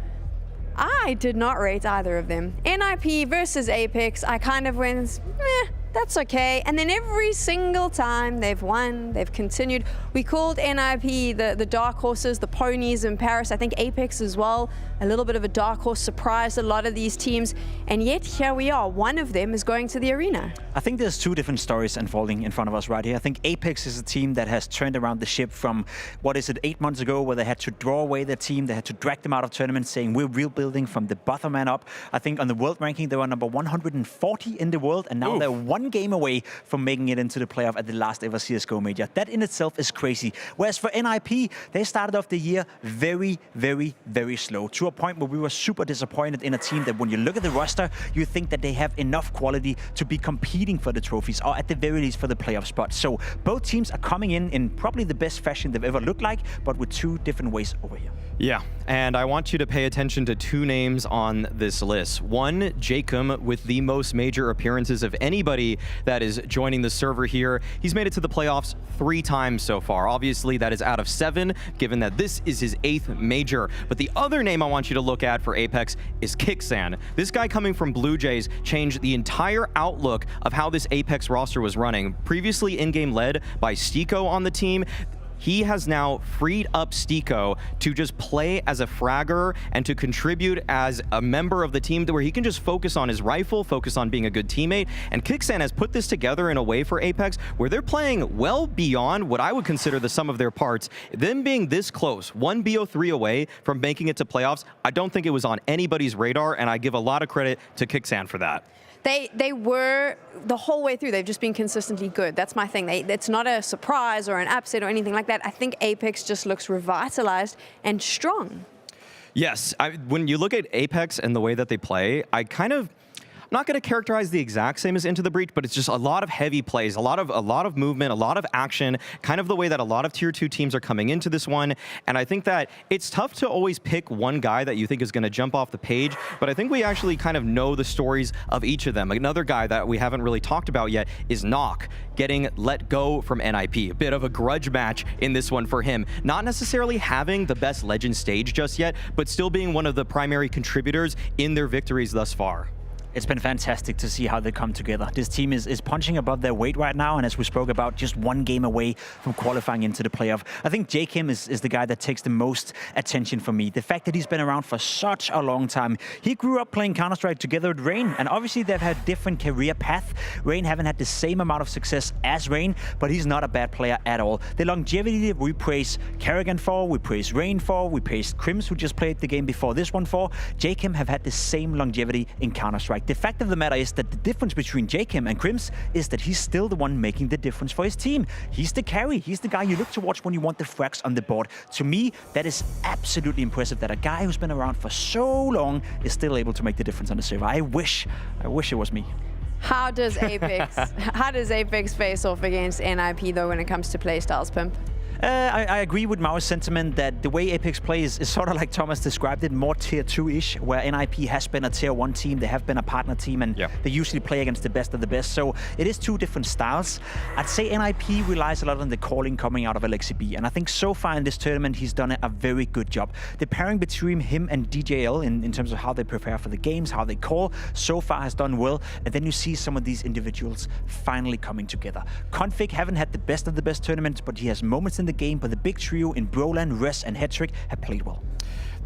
I did not rate either of them. NIP versus Apeks, I kind of went, meh, that's okay. And then every single time they've won, they've continued. We called NIP the dark horses, the ponies in Paris. I think Apeks as well, a little bit of a dark horse, surprised a lot of these teams. And yet here we are, one of them is going to the arena. I think there's two different stories unfolding in front of us right here. I think Apeks is a team that has turned around the ship from, 8 months ago, where they had to draw away their team, they had to drag them out of tournaments, saying we're rebuilding from the bottom and up. I think on the world ranking, they were number 140 in the world, and now they're one game away from making it into the playoff at the last ever CSGO major. That in itself is crazy. Whereas for NIP, they started off the year very, very, very slow, to a point where we were super disappointed in a team that when you look at the roster, you think that they have enough quality to be competing for the trophies, or at the very least for the playoff spot. So both teams are coming in probably the best fashion they've ever looked like, but with two different ways over here. Yeah, and I want you to pay attention to two names on this list. One, Jacob, with the most major appearances of anybody that is joining the server here. He's made it to the playoffs 3 times so far. Obviously, that is out of 7, given that this is his 8th major. But the other name I want you to look at for Apeks is Kixan. This guy coming from Blue Jays changed the entire outlook of how this Apeks roster was running. Previously in-game led by Stiko on the team, he has now freed up Stiko to just play as a fragger and to contribute as a member of the team where he can just focus on his rifle, focus on being a good teammate. And Kicksan has put this together in a way for Apeks where they're playing well beyond what I would consider the sum of their parts. Them being this close, one BO3 away from making it to playoffs, I don't think it was on anybody's radar, and I give a lot of credit to Kicksan for that. They were, the whole way through, they've just been consistently good. That's my thing. It's not a surprise or an upset or anything like that. I think Apeks just looks revitalized and strong. Yes, when you look at Apeks and the way that they play, I'm not going to characterize the exact same as Into the Breach, but it's just a lot of heavy plays, a lot of movement, a lot of action, kind of the way that a lot of Tier 2 teams are coming into this one. And I think that it's tough to always pick one guy that you think is going to jump off the page, but I think we actually kind of know the stories of each of them. Another guy that we haven't really talked about yet is Nock, getting let go from NIP. A bit of a grudge match in this one for him. Not necessarily having the best Legend stage just yet, but still being one of the primary contributors in their victories thus far. It's been fantastic to see how they come together. This team is punching above their weight right now, and as we spoke about, just one game away from qualifying into the playoff. I think JKim is the guy that takes the most attention for me. The fact that he's been around for such a long time. He grew up playing Counter-Strike together with Rain, and obviously they've had different career paths. Rain haven't had the same amount of success as Rain, but he's not a bad player at all. The longevity we praise Kerrigan for, we praise Rain for, we praise Crims, who just played the game before this one for. JKim have had the same longevity in Counter-Strike. The fact of the matter is that the difference between JKim and Crims is that he's still the one making the difference for his team. He's the carry. He's the guy you look to watch when you want the frags on the board. To me, that is absolutely impressive that a guy who's been around for so long is still able to make the difference on the server. I wish it was me. How does Apeks face off against NIP though when it comes to playstyles, Pimp? I agree with Mau's sentiment that the way Apeks plays is sort of like Thomas described it, more tier 2-ish, where NIP has been a tier 1 team, they have been a partner team, and they usually play against the best of the best. So it is two different styles. I'd say NIP relies a lot on the calling coming out of LXCB, and I think so far in this tournament he's done a very good job. The pairing between him and DJL in terms of how they prepare for the games, how they call, so far has done well, and then you see some of these individuals finally coming together. Config haven't had the best of the best tournaments, but he has moments in the game, but the big trio in Brolan, Res, and Hetrick have played well.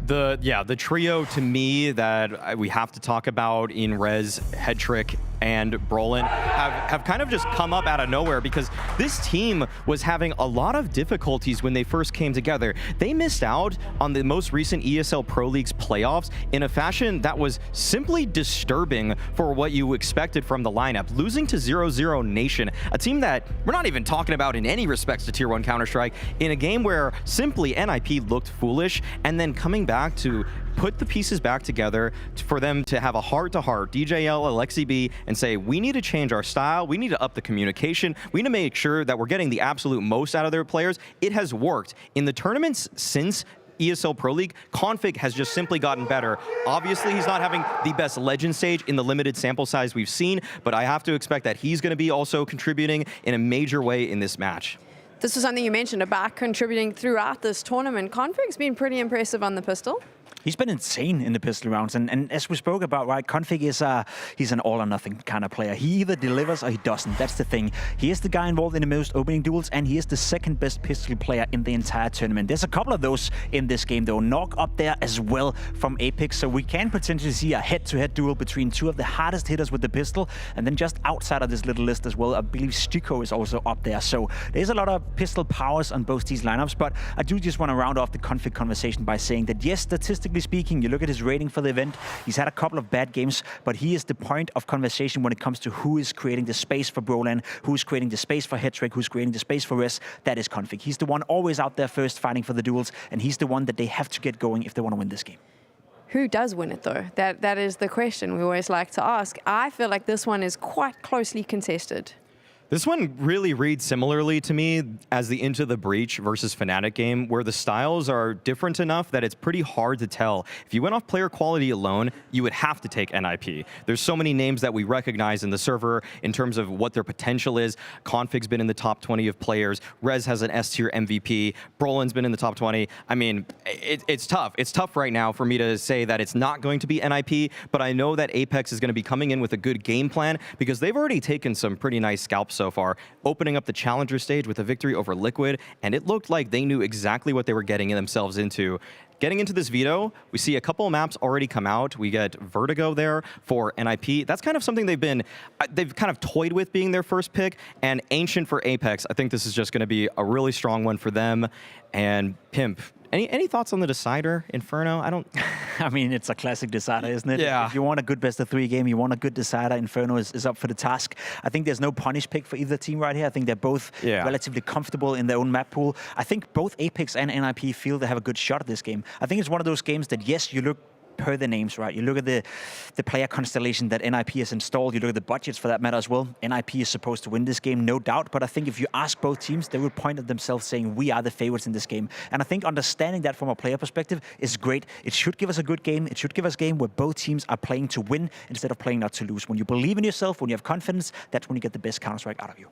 The trio to me that we have to talk about in Res, Hetrick, and Brolan have kind of just come up out of nowhere because this team was having a lot of difficulties when they first came together. They missed out on the most recent ESL Pro League's playoffs in a fashion that was simply disturbing for what you expected from the lineup. Losing to 0-0 Nation, a team that we're not even talking about in any respects to Tier 1 Counter-Strike, in a game where simply NIP looked foolish, and then coming back to put the pieces back together for them to have a heart-to-heart, DJL, LXCB, and say, we need to change our style, we need to up the communication, we need to make sure that we're getting the absolute most out of their players. It has worked. In the tournaments since ESL Pro League, Config has just simply gotten better. Obviously, he's not having the best Legend stage in the limited sample size we've seen, but I have to expect that he's going to be also contributing in a major way in this match. This was something you mentioned about contributing throughout this tournament. Config's been pretty impressive on the pistol. He's been insane in the pistol rounds, and as we spoke about, right, Config is he's an all-or-nothing kind of player. He either delivers or he doesn't. That's the thing. He is the guy involved in the most opening duels, and he is the second best pistol player in the entire tournament. There's a couple of those in this game, though. Nock up there as well from Apeks, so we can potentially see a head-to-head duel between two of the hardest hitters with the pistol, and then just outside of this little list as well, I believe Stiko is also up there. So there's a lot of pistol powers on both these lineups, but I do just want to round off the Config conversation by saying that, yes, statistically speaking, you look at his rating for the event, he's had a couple of bad games, but he is the point of conversation when it comes to who is creating the space for Brolan, who's creating the space for Hetrick, who's creating the space for Res. That is Config. He's the one always out there first fighting for the duels, and he's the one that they have to get going if they want to win this game. Who does win it, though? That is the question we always like to ask. I feel like this one is quite closely contested. This one really reads similarly to me as the Into the Breach versus Fnatic game, where the styles are different enough that it's pretty hard to tell. If you went off player quality alone, you would have to take NIP. There's so many names that we recognize in the server in terms of what their potential is. Config's been in the top 20 of players. Rez has an S-tier MVP. Brolan's been in the top 20. I mean, it's tough. It's tough right now for me to say that it's not going to be NIP, but I know that Apeks is going to be coming in with a good game plan because they've already taken some pretty nice scalps so far, opening up the challenger stage with a victory over Liquid, and it looked like they knew exactly what they were getting themselves into. Getting into this Veto, we see a couple of maps already come out. We get Vertigo there for NIP. That's kind of something they've kind of toyed with being their first pick, and Ancient for Apeks. I think this is just going to be a really strong one for them. And Pimp, any thoughts on the decider, Inferno? I mean, it's a classic decider, isn't it? Yeah. If you want a good best of 3 game, you want a good decider, Inferno is up for the task. I think there's no punish pick for either team right here. I think they're both relatively comfortable in their own map pool. I think both Apeks and NIP feel they have a good shot at this game. I think it's one of those games that, yes, you look per the names, right? You look at the player constellation that NIP has installed. You look at the budgets for that matter as well. NIP is supposed to win this game, no doubt. But I think if you ask both teams, they will point at themselves saying, we are the favorites in this game. And I think understanding that from a player perspective is great. It should give us a good game. It should give us a game where both teams are playing to win instead of playing not to lose. When you believe in yourself, when you have confidence, that's when you get the best Counter-Strike out of you.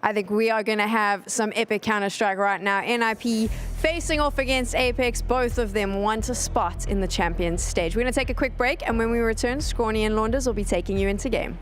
I think we are going to have some epic Counter-Strike right now. NIP facing off against Apeks. Both of them want a spot in the Champions stage. We're going to take a quick break, and when we return, Scrawny and Launders will be taking you into game.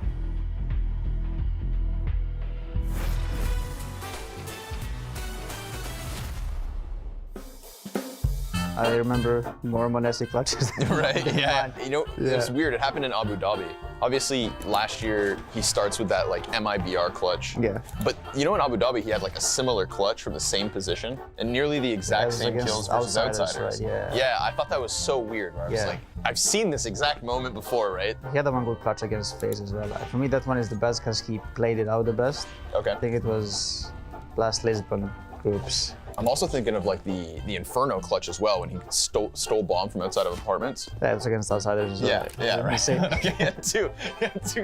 I remember more Monte clutches. Right, yeah. You know, it was weird. It happened in Abu Dhabi. Obviously, last year, he starts with that, like, MIBR clutch. Yeah. But, you know, in Abu Dhabi, he had, like, a similar clutch from the same position and nearly the exact same kills versus outsiders. Right, yeah. Yeah, I thought that was so weird. Where I was like, I've seen this exact moment before, right? He had one good clutch against FaZe as well. For me, that one is the best because he played it out the best. Okay. I think it was last Lisbon groups. I'm also thinking of like the Inferno clutch as well when he stole bomb from outside of apartments. Yeah, it was against outsiders as well. Yeah, right. Okay, he had two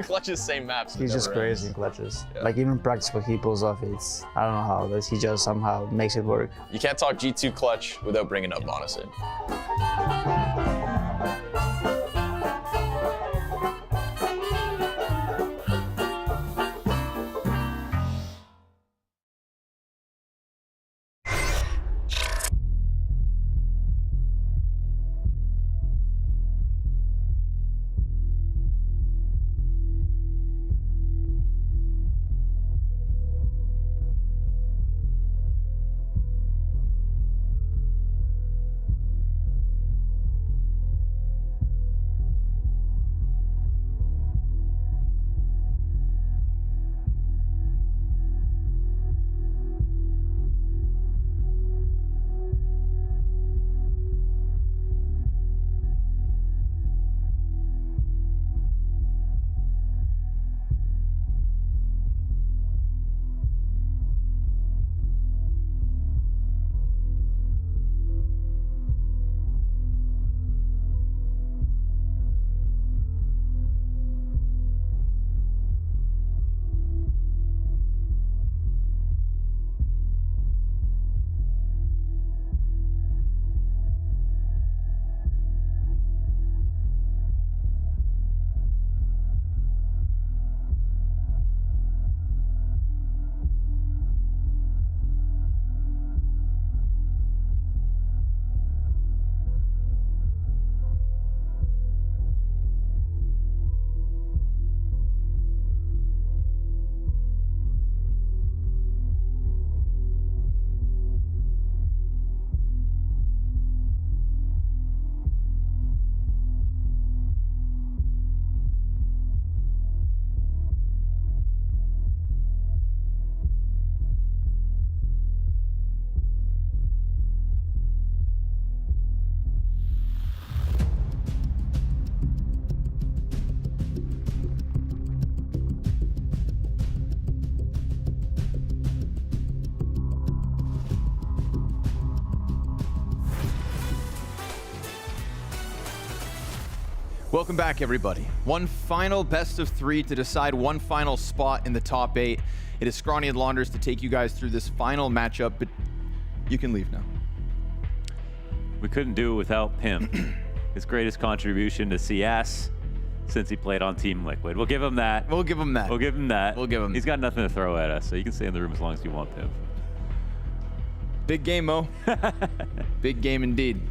clutches, same maps. He's just crazy in clutches. Yeah. Like even in practice what he pulls off, it's, I don't know how, but he just somehow makes it work. You can't talk G2 clutch without bringing up Monte. Welcome back, everybody. One final best of 3 to decide one final spot in the top 8. It is Scrawny and Launders to take you guys through this final matchup, but you can leave now. We couldn't do it without Pimp. His greatest contribution to CS since he played on Team Liquid. We'll give him that. We'll give him that. We'll give him that. We'll give him. He's got nothing to throw at us, so you can stay in the room as long as you want, Pimp. Big game, Mo. Big game indeed.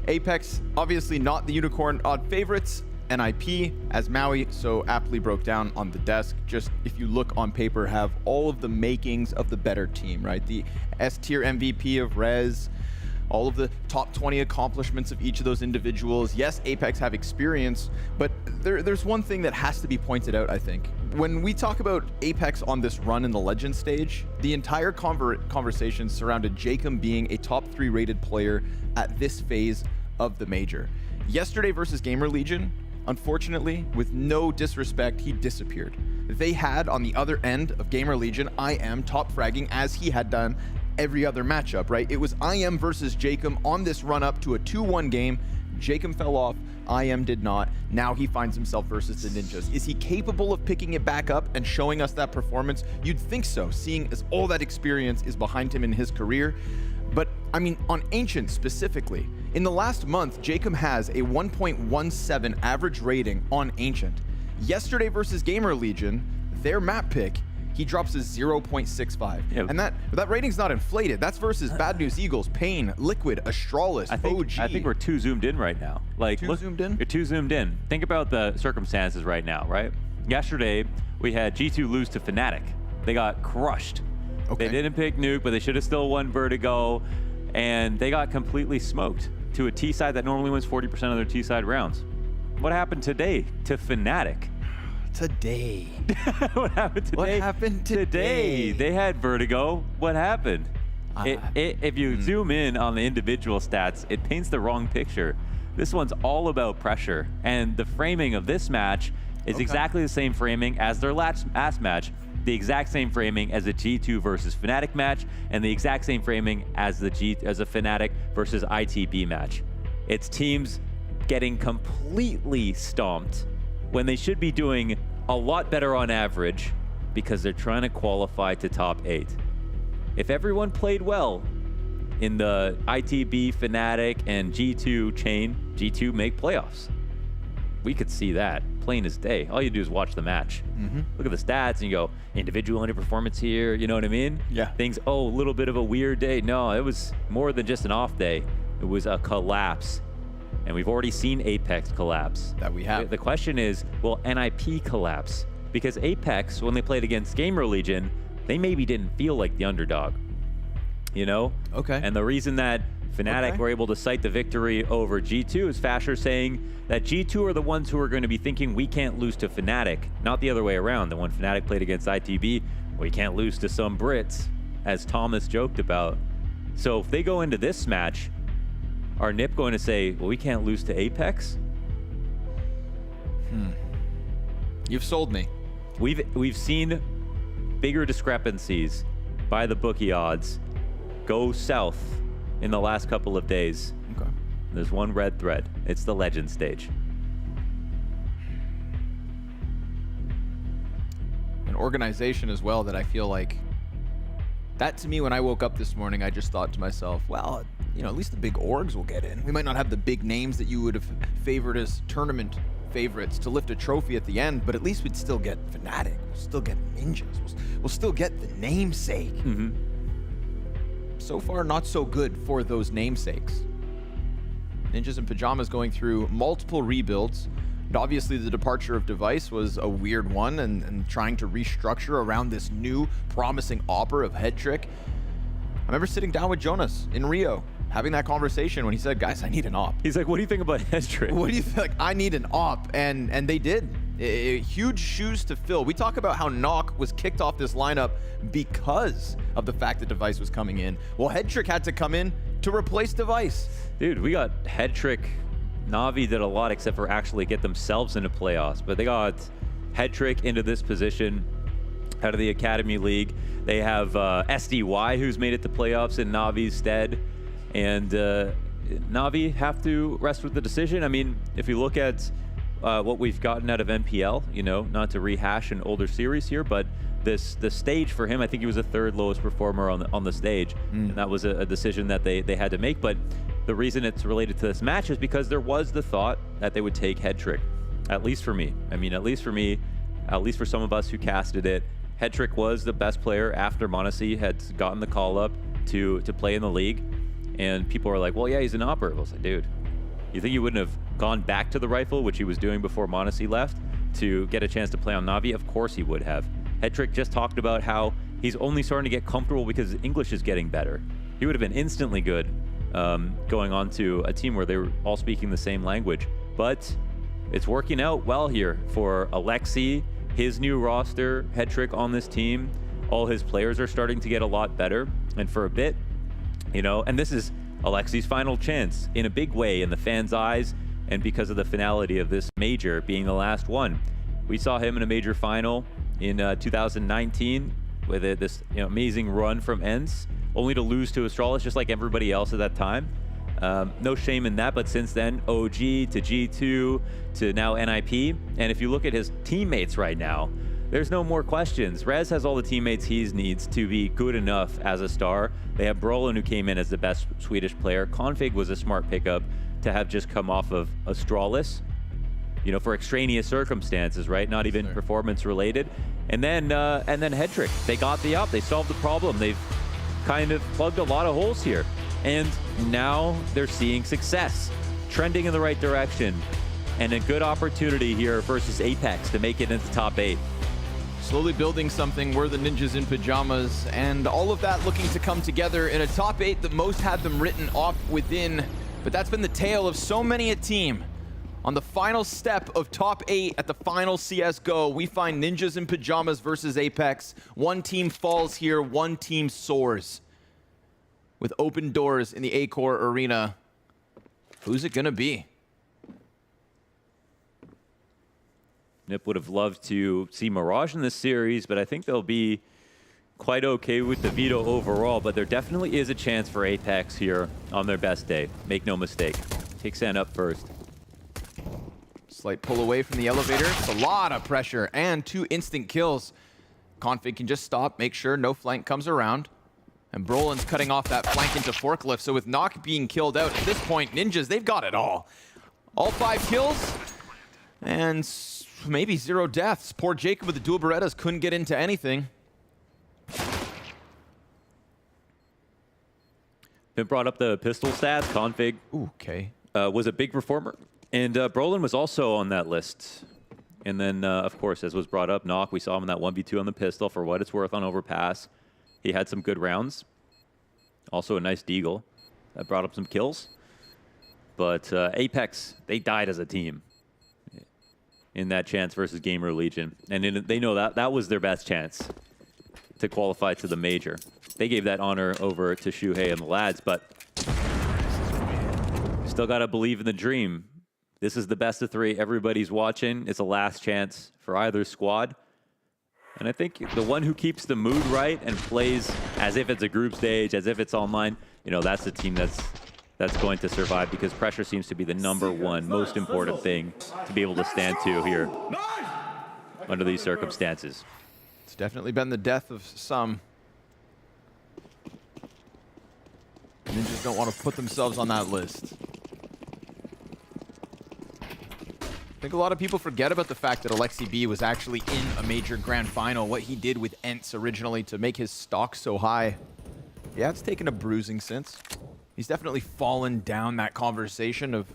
Apeks, obviously not the unicorn odd favorites, NIP, as Maui so aptly broke down on the desk, just if you look on paper, have all of the makings of the better team, right? The S-tier MVP of Rez, all of the top 20 accomplishments of each of those individuals. Yes, Apeks have experience, but there's one thing that has to be pointed out, I think. When we talk about Apeks on this run in the Legend stage, the entire conversation surrounded Jacob being a top 3 rated player at this phase of the major. Yesterday versus GamerLegion, unfortunately, with no disrespect, he disappeared. They had, on the other end of GamerLegion, IM top fragging as he had done every other matchup, right? It was IM versus Jacob on this run up to a 2-1 game. Jacob fell off, IM did not. Now he finds himself versus the Ninjas. Is he capable of picking it back up and showing us that performance? You'd think so, seeing as all that experience is behind him in his career. But I mean, on Ancient specifically, in the last month, Jacob has a 1.17 average rating on Ancient. Yesterday versus GamerLegion, their map pick, he drops a 0.65. Yeah. And that rating's not inflated. That's versus Bad News Eagles, Pain, Liquid, Astralis, OG. I think we're too zoomed in right now. Like, zoomed in? You're too zoomed in. Think about the circumstances right now, right? Yesterday, we had G2 lose to Fnatic. They got crushed. Okay. They didn't pick Nuke, but they should have still won Vertigo. And they got completely smoked to a T side that normally wins 40% of their T side rounds. What happened today to Fnatic? Today. What happened today? What happened today? They had Vertigo. What happened? If you zoom in on the individual stats, it paints the wrong picture. This one's all about pressure. And the framing of this match is exactly the same framing as their last match, the exact same framing as a G2 versus Fnatic match, and the exact same framing as a Fnatic versus ITB match. It's teams getting completely stomped when they should be doing a lot better on average because they're trying to qualify to top 8. If everyone played well in the ITB, Fnatic, and G2 chain, G2 make playoffs. We could see that plain as day. All you do is watch the match. Look at the stats and you go, individual underperformance here, you know what I mean? Yeah. Things, a little bit of a weird day. No, it was more than just an off day. It was a collapse. And we've already seen Apeks collapse. That we have. The question is, will NIP collapse? Because Apeks, when they played against GamerLegion, they maybe didn't feel like the underdog, you know? Okay. And the reason that Fnatic were able to cite the victory over G2 is Fasher saying that G2 are the ones who are going to be thinking we can't lose to Fnatic, not the other way around. That when Fnatic played against ITB, we can't lose to some Brits, as Thomas joked about. So if they go into this match, are NIP going to say, well, we can't lose to Apeks? You've sold me. We've seen bigger discrepancies by the bookie odds go south in the last couple of days. Okay. There's one red thread. It's the Legend stage. An organization as well that I feel like, that to me, when I woke up this morning, I just thought to myself, well, you know, at least the big orgs will get in. We might not have the big names that you would have favored as tournament favorites to lift a trophy at the end, but at least we'd still get Fnatic, we'll still get Ninjas, we'll still get the namesake. So far, not so good for those namesakes. Ninjas and Pyjamas going through multiple rebuilds. And obviously, the departure of Device was a weird one, and trying to restructure around this new promising offer of Head Trick. I remember sitting down with Jonas in Rio, having that conversation when he said, guys, I need an op. He's like, what do you think about Head Trick? What do you think? Like, I need an op. And they did. Huge shoes to fill. We talk about how Knock was kicked off this lineup because of the fact that Device was coming in. Well, Head Trick had to come in to replace Device. Dude, we got Head Trick. Navi did a lot except for actually get themselves into playoffs, but they got Head Trick into this position out of the Academy League. They have SDY, who's made it to playoffs in Navi's stead. And Navi have to rest with the decision. I mean, if you look at what we've gotten out of NPL, you know, not to rehash an older series here, but the stage for him, I think he was the third lowest performer on the stage. And that was a decision that they had to make. But the reason it's related to this match is because there was the thought that they would take Head Trick, at least for me. I mean, at least for me, at least for some of us who casted it, Head Trick was the best player after Monte had gotten the call up to play in the league. And people were like, well, yeah, he's an operator. I was like, dude, You think he wouldn't have gone back to the rifle, which he was doing before Monte left, to get a chance to play on Navi? Of course he would have. Hedrick just talked about how he's only starting to get comfortable because his English is getting better. He would have been instantly good going on to a team where they were all speaking the same language. But it's working out well here for Alexi, his new roster, Hedrick on this team. All his players are starting to get a lot better. And for a bit, you know, and this is Alexi's final chance in a big way in the fans' eyes, and because of the finality of this major being the last one. We saw him in a major final in 2019 with this amazing run from ENCE, only to lose to Astralis just like everybody else at that time. No shame in that, but since then, OG to G2 to now NIP. And if you look at his teammates right now, there's no more questions. Rez has all the teammates he needs to be good enough as a star. They have Brolin, who came in as the best Swedish player. Config was a smart pickup to have just come off of Astralis, you know, for extraneous circumstances, right? Not even performance related. And then Hedrick, they got the up, they solved the problem. They've kind of plugged a lot of holes here. And now they're seeing success, trending in the right direction, and a good opportunity here versus Apeks to make it into top 8. Slowly building something, we're the Ninjas in Pyjamas, and all of that looking to come together in a top 8 that most had them written off within. But that's been the tale of so many a team. On the final step of top 8 at the final CSGO, we find Ninjas in Pyjamas versus Apeks. One team falls here, one team soars. With open doors in the A-Core arena, who's it gonna be? Nip would have loved to see Mirage in this series, but I think they'll be quite okay with the Veto overall. But there definitely is a chance for Apeks here on their best day. Make no mistake. Kixan up first. Slight pull away from the elevator. It's a lot of pressure and 2 instant kills. Config can just stop, make sure no flank comes around. And Brolin's cutting off that flank into Forklift. So with Nock being killed out, at this point, Ninjas, they've got it all. All 5 kills and maybe 0 deaths. Poor Jacob with the dual Berettas couldn't get into anything. Been brought up the pistol stats. Config was a big performer. And Brolin was also on that list. And then, of course, as was brought up, Nock, we saw him in that 1v2 on the pistol for what it's worth on Overpass. He had some good rounds. Also a nice deagle that brought up some kills. But Apeks, they died as a team in that chance versus GamerLegion. And they know that was their best chance to qualify to the major. They gave that honor over to Shuhei and the lads, but still got to believe in the dream. This is the best of 3. Everybody's watching. It's a last chance for either squad. And I think the one who keeps the mood right and plays as if it's a group stage, as if it's online, you know, that's the team that's going to survive, because pressure seems to be the #1 most important thing to be able to stand to here under these circumstances. It's definitely been the death of some. Ninjas don't want to put themselves on that list. I think a lot of people forget about the fact that Alexi B was actually in a major grand final, what he did with ENCE originally to make his stock so high. Yeah, it's taken a bruising since. He's definitely fallen down that conversation of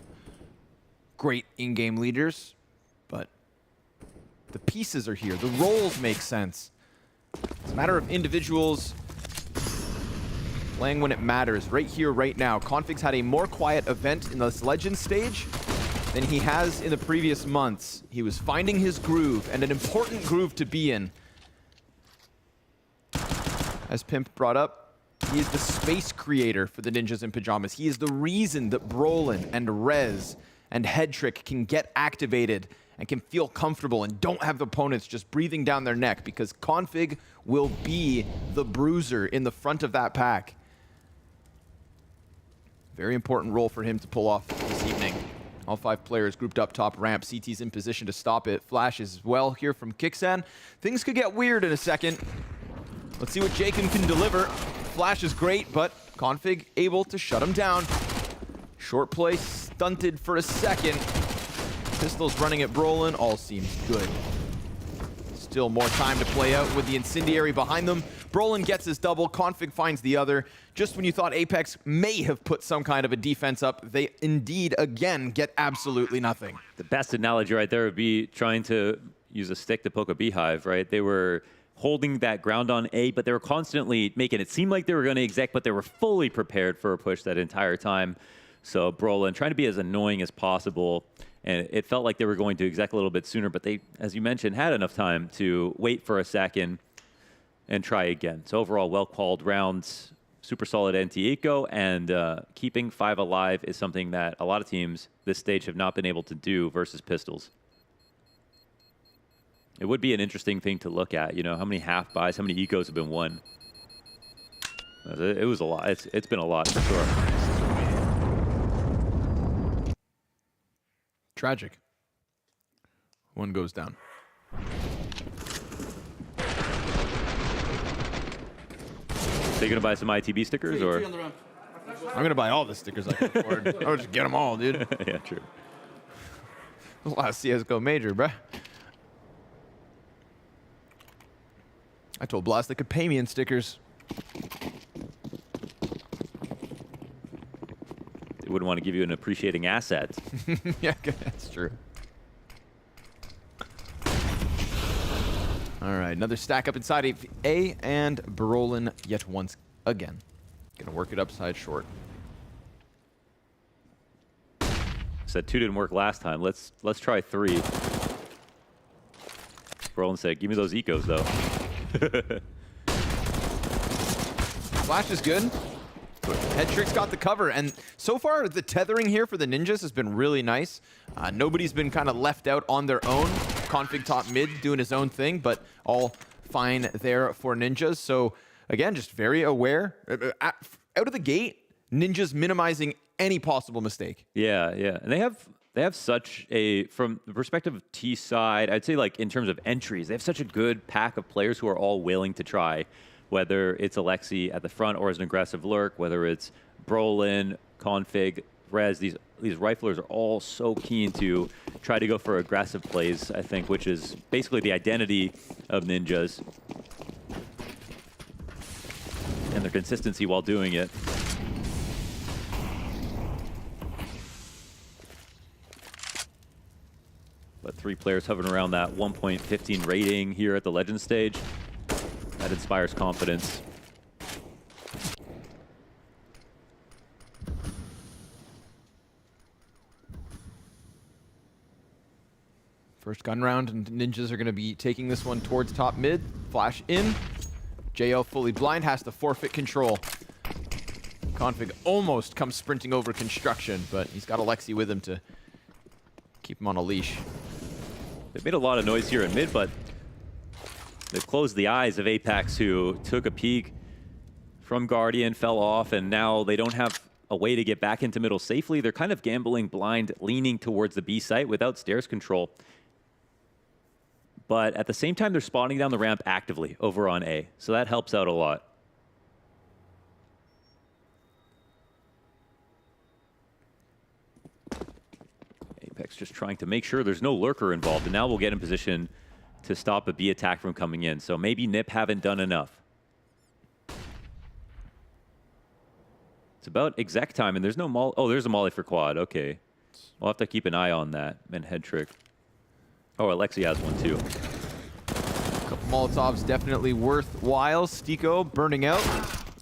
great in-game leaders, but the pieces are here. The roles make sense. It's a matter of individuals playing when it matters, right here, right now. Config's had a more quiet event in this Legends stage than he has in the previous months. He was finding his groove, and an important groove to be in. As Pimp brought up, he is the space creator for the Ninjas in Pyjamas. He is the reason that Brolin and Rez and Hedrick can get activated and can feel comfortable and don't have the opponents just breathing down their neck, because Config will be the bruiser in the front of that pack. Very important role for him to pull off this evening. All 5 players grouped up top ramp. CT's in position to stop it. Flash is well here from Kixan. Things could get weird in a second. Let's see what Jacob can deliver. Flash is great, but Config able to shut him down. Short play stunted for a second. Pistols running at Brolin. All seems good. Still more time to play out with the Incendiary behind them. Brolin gets his double, Config finds the other. Just when you thought Apeks may have put some kind of a defense up, they indeed, again, get absolutely nothing. The best analogy right there would be trying to use a stick to poke a beehive, right? They were holding that ground on A, but they were constantly making it seem like they were going to exec, but they were fully prepared for a push that entire time. So Brolin trying to be as annoying as possible, and it felt like they were going to exec a little bit sooner, but they, as you mentioned, had enough time to wait for a second and try again. So overall, well-called rounds, super solid NT-Eco, and keeping 5 alive is something that a lot of teams this stage have not been able to do versus pistols. It would be an interesting thing to look at, you know, how many half buys, how many ecos have been won. It was a lot. It's been a lot for sure. Tragic. One goes down. So you gonna buy some ITB stickers, or? I'm gonna buy all the stickers I can afford. I'll just get them all, dude. Yeah, true. Last CSGO major, bruh. I told Blast they could pay me in stickers. They wouldn't want to give you an appreciating asset. Yeah, that's true. All right, another stack up inside A, and Brolin yet once again. Gonna work it upside short. Said 2 didn't work last time. Let's try 3. Brolin said, "Give me those ecos, though." Flash is good. Head Trick's got the cover, and so far the tethering here for the Ninjas has been really nice. Nobody's been kind of left out on their own. Config top mid doing his own thing, but all fine there for Ninjas. So again, just very aware. Out of the gate, Ninjas minimizing any possible mistake. Yeah, yeah. And they have such a, from the perspective of T side, I'd say like in terms of entries, they have such a good pack of players who are all willing to try, whether it's Alexi at the front or as an aggressive lurk, whether it's Brolin, Config, Rez, these riflers are all so keen to try to go for aggressive plays, I think, which is basically the identity of Ninjas. And their consistency while doing it. But 3 players hovering around that 1.15 rating here at the Legend stage. That inspires confidence. First gun round, and Ninjas are going to be taking this one towards top mid. Flash in. JL fully blind, has to forfeit control. Config almost comes sprinting over construction, but he's got Alexi with him to keep him on a leash. They've made a lot of noise here in mid, but they've closed the eyes of Apeks, who took a peek from Guardian, fell off, and now they don't have a way to get back into middle safely. They're kind of gambling blind, leaning towards the B site without stairs control. But at the same time, they're spawning down the ramp actively over on A, so that helps out a lot. Apeks just trying to make sure there's no lurker involved, and now we'll get in position to stop a B attack from coming in. So maybe NIP haven't done enough. It's about exec time, and there's no molly. Oh, there's a molly for quad. Okay. We'll have to keep an eye on that. And head trick. Oh, Alexi has one too. Couple Molotovs definitely worthwhile. Stiko burning out.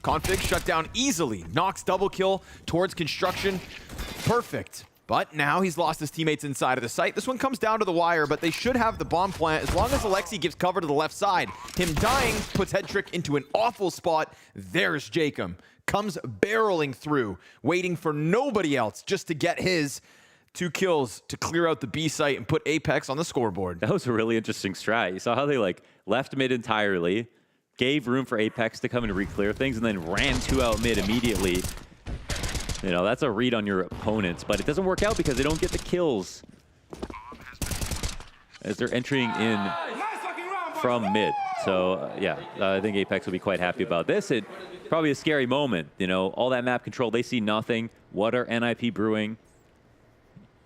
Config shut down easily. Knocks double kill towards construction. Perfect. But now he's lost his teammates inside of the site. This one comes down to the wire, but they should have the bomb plant as long as Alexi gives cover to the left side. Him dying puts Head Trick into an awful spot. There's Jacob. Comes barreling through, waiting for nobody else just to get his 2 kills to clear out the B site and put Apeks on the scoreboard. That was a really interesting strat. You saw how they like left mid entirely, gave room for Apeks to come and re-clear things, and then ran 2 out mid immediately. You know, that's a read on your opponents, but it doesn't work out because they don't get the kills as they're entering in from mid. So, yeah, I think Apeks will be quite happy about this. It probably a scary moment, you know, all that map control, they see nothing. What are NIP brewing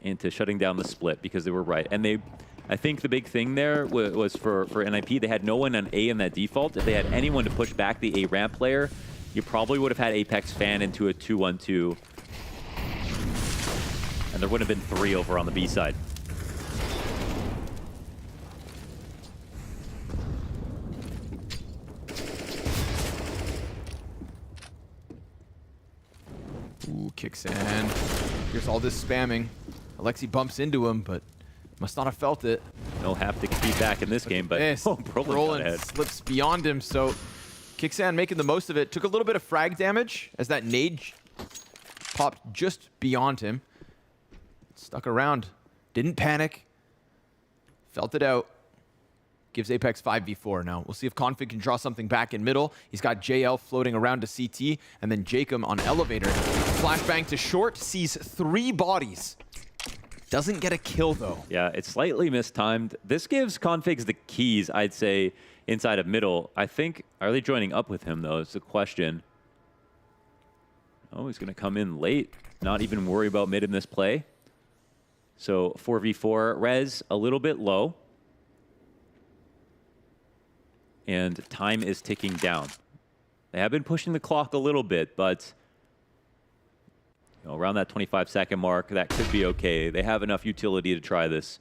into shutting down the split because they were right. And they I think the big thing there was for NIP, they had no one on A in that default. If they had anyone to push back the A ramp player, you probably would have had Apeks fan into a 2-1-2. And there would have been 3 over on the B side. Ooh, kicks in. Here's all this spamming. Alexi bumps into him, but must not have felt it. No haptic feedback in this game, but Brolin slips beyond him, so Kixan making the most of it. Took a little bit of frag damage as that nade popped just beyond him. Stuck around. Didn't panic. Felt it out. Gives Apeks 5v4 now. We'll see if Config can draw something back in middle. He's got JL floating around to CT, and then Jacob on elevator. Flashbang to short, sees 3 bodies. Doesn't get a kill, though. Yeah, it's slightly mistimed. This gives Configs the keys, I'd say, inside of middle. I think, are they joining up with him, though, is the question. Oh, he's going to come in late. Not even worry about mid in this play. So 4v4. Res, a little bit low. And time is ticking down. They have been pushing the clock a little bit, but around that 25-second mark, that could be okay. They have enough utility to try this.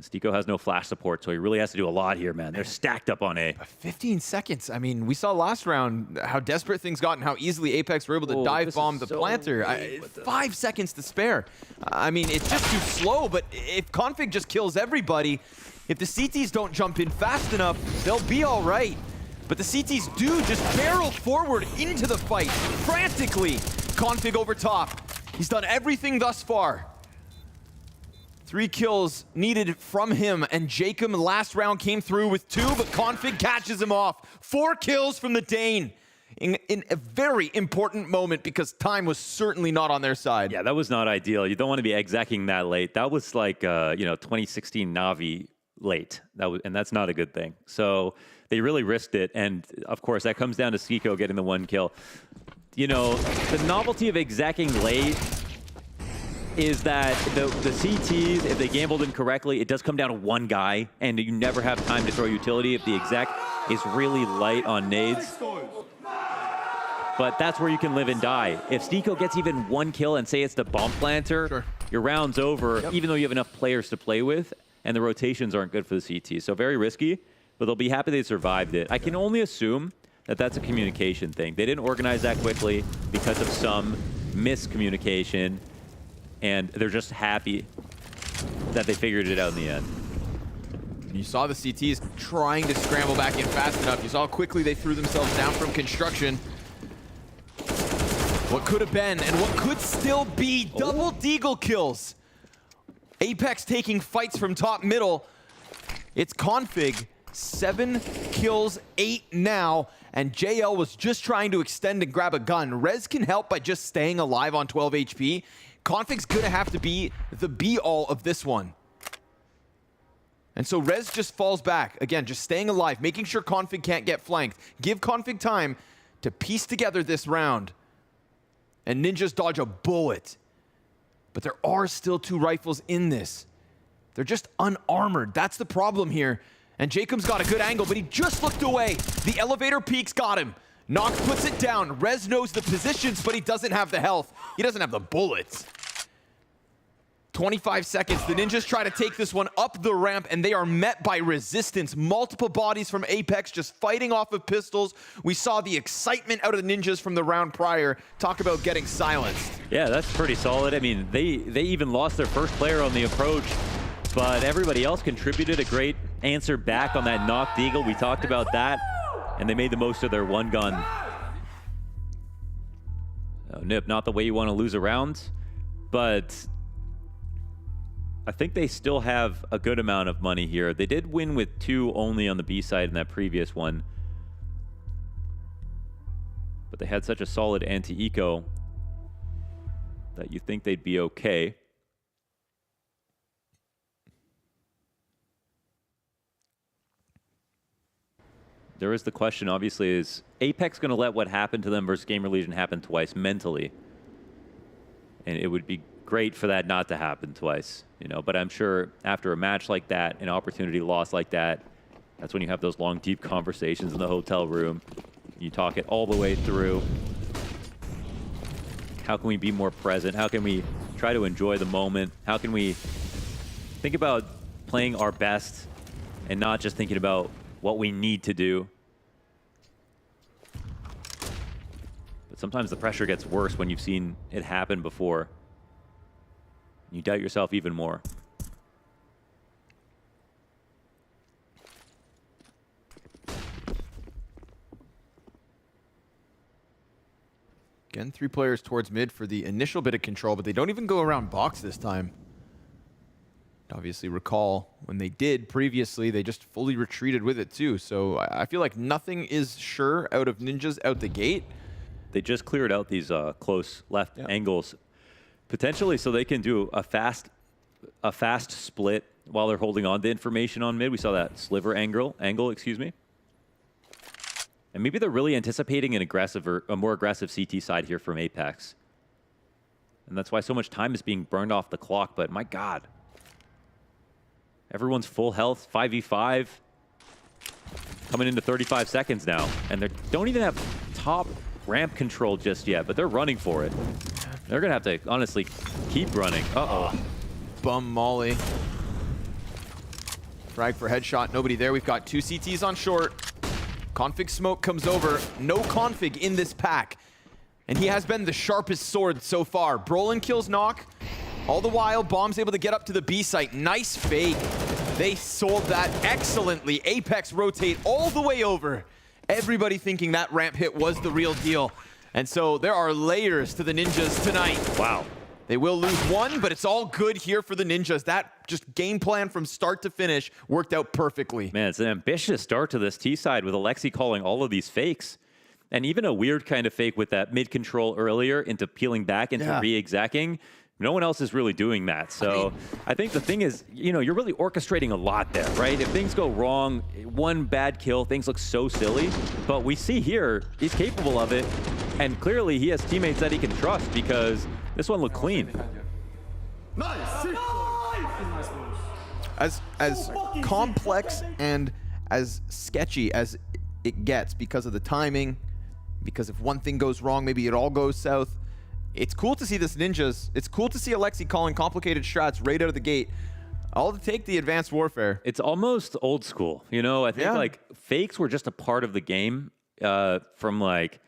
Stico has no flash support, so he really has to do a lot here, man. They're stacked up on A. 15 seconds. I mean, we saw last round how desperate things got and how easily Apeks were able to dive bomb the planter. 5 seconds to spare. I mean, it's just too slow, but if Config just kills everybody, if the CTs don't jump in fast enough, they'll be all right. But the CTs do just barrel forward into the fight frantically. Config over top. He's done everything thus far. 3 kills needed from him, and Jacob last round came through with 2, but Config catches him off. 4 kills from the Dane in a very important moment because time was certainly not on their side. Yeah, that was not ideal. You don't want to be execing that late. That was like, 2016 Navi late. And that's not a good thing. So they really risked it, and of course that comes down to Skiko getting the 1 kill. The novelty of execing late is that the CTs, if they gambled incorrectly, it does come down to 1 guy, and you never have time to throw utility if the exec is really light on nades. But that's where you can live and die. If Stico gets even 1 kill and say it's the bomb planter, your round's over, even though you have enough players to play with, and the rotations aren't good for the CT. So very risky, but they'll be happy they survived it. I can only assume that that's a communication thing. They didn't organize that quickly because of some miscommunication, and they're just happy that they figured it out in the end. You saw the CTs trying to scramble back in fast enough. You saw how quickly they threw themselves down from construction. What could have been and what could still be double deagle kills. Apeks taking fights from top middle. It's Config, 7 kills, 8 now, and JL was just trying to extend and grab a gun. Rez can help by just staying alive on 12 HP. Config's gonna have to be the be-all of this one. And so Rez just falls back. Again, just staying alive, making sure Config can't get flanked. Give Config time to piece together this round. And Ninjas dodge a bullet. But there are still 2 rifles in this. They're just unarmored. That's the problem here. And Jacob's got a good angle, but he just looked away. The elevator peaks got him. Nox puts it down. Rez knows the positions, but he doesn't have the health. He doesn't have the bullets. 25 seconds. The Ninjas try to take this one up the ramp, and they are met by resistance. Multiple bodies from Apeks just fighting off of pistols. We saw the excitement out of the Ninjas from the round prior. Talk about getting silenced. Yeah, that's pretty solid. I mean, they even lost their first player on the approach, but everybody else contributed a great answer back on that knocked eagle. We talked about that, and they made the most of their 1 gun. Nip, not the way you want to lose a round, but I think they still have a good amount of money here. They did win with 2 only on the B side in that previous one, but they had such a solid anti-eco that you think they'd be okay. There is the question, obviously, is Apeks going to let what happened to them versus GamerLegion happen twice mentally? And it would be great for that not to happen twice, you know. But I'm sure after a match like that, an opportunity lost like that, that's when you have those long, deep conversations in the hotel room. You talk it all the way through. How can we be more present? How can we try to enjoy the moment? How can we think about playing our best and not just thinking about what we need to do? But sometimes the pressure gets worse when you've seen it happen before. You doubt yourself even more. Again, 3 players towards mid for the initial bit of control, but they don't even go around box this time. Obviously recall when they did previously, they just fully retreated with it too. So I feel like nothing is sure out of Ninjas out the gate. They just cleared out these close left angles, potentially so they can do a fast split while they're holding on to information on mid. We saw that sliver angle, excuse me. And maybe they're really anticipating an aggressive or a more aggressive CT side here from Apeks. And that's why so much time is being burned off the clock, but my God. Everyone's full health, 5v5, coming into 35 seconds now. And they don't even have top ramp control just yet, but they're running for it. They're gonna have to, honestly, keep running. Uh-oh. Bum molly. Frag for headshot, nobody there. We've got 2 CTs on short. Config smoke comes over. No config in this pack. And he has been the sharpest sword so far. Brolin kills Knock. All the while, Bomb's able to get up to the B site. Nice fake. They sold that excellently. Apeks rotate all the way over. Everybody thinking that ramp hit was the real deal. And so there are layers to the Ninjas tonight. Wow. They will lose one, but it's all good here for the Ninjas. That just game plan from start to finish worked out perfectly. Man, it's an ambitious start to this T side with Alexi calling all of these fakes. And even a weird kind of fake with that mid control earlier into peeling back into re-execing. No one else is really doing that. So I think the thing is, you know, you're really orchestrating a lot there, right? If things go wrong, one bad kill, things look so silly. But we see here, he's capable of it. And clearly he has teammates that he can trust because this one looked clean. As complex and as sketchy as it gets because of the timing, because if one thing goes wrong, maybe it all goes south. It's cool to see this Ninjas. It's cool to see Alexi calling complicated strats right out of the gate. All to take the advanced warfare. It's almost old school. You know, I think like fakes were just a part of the game from like,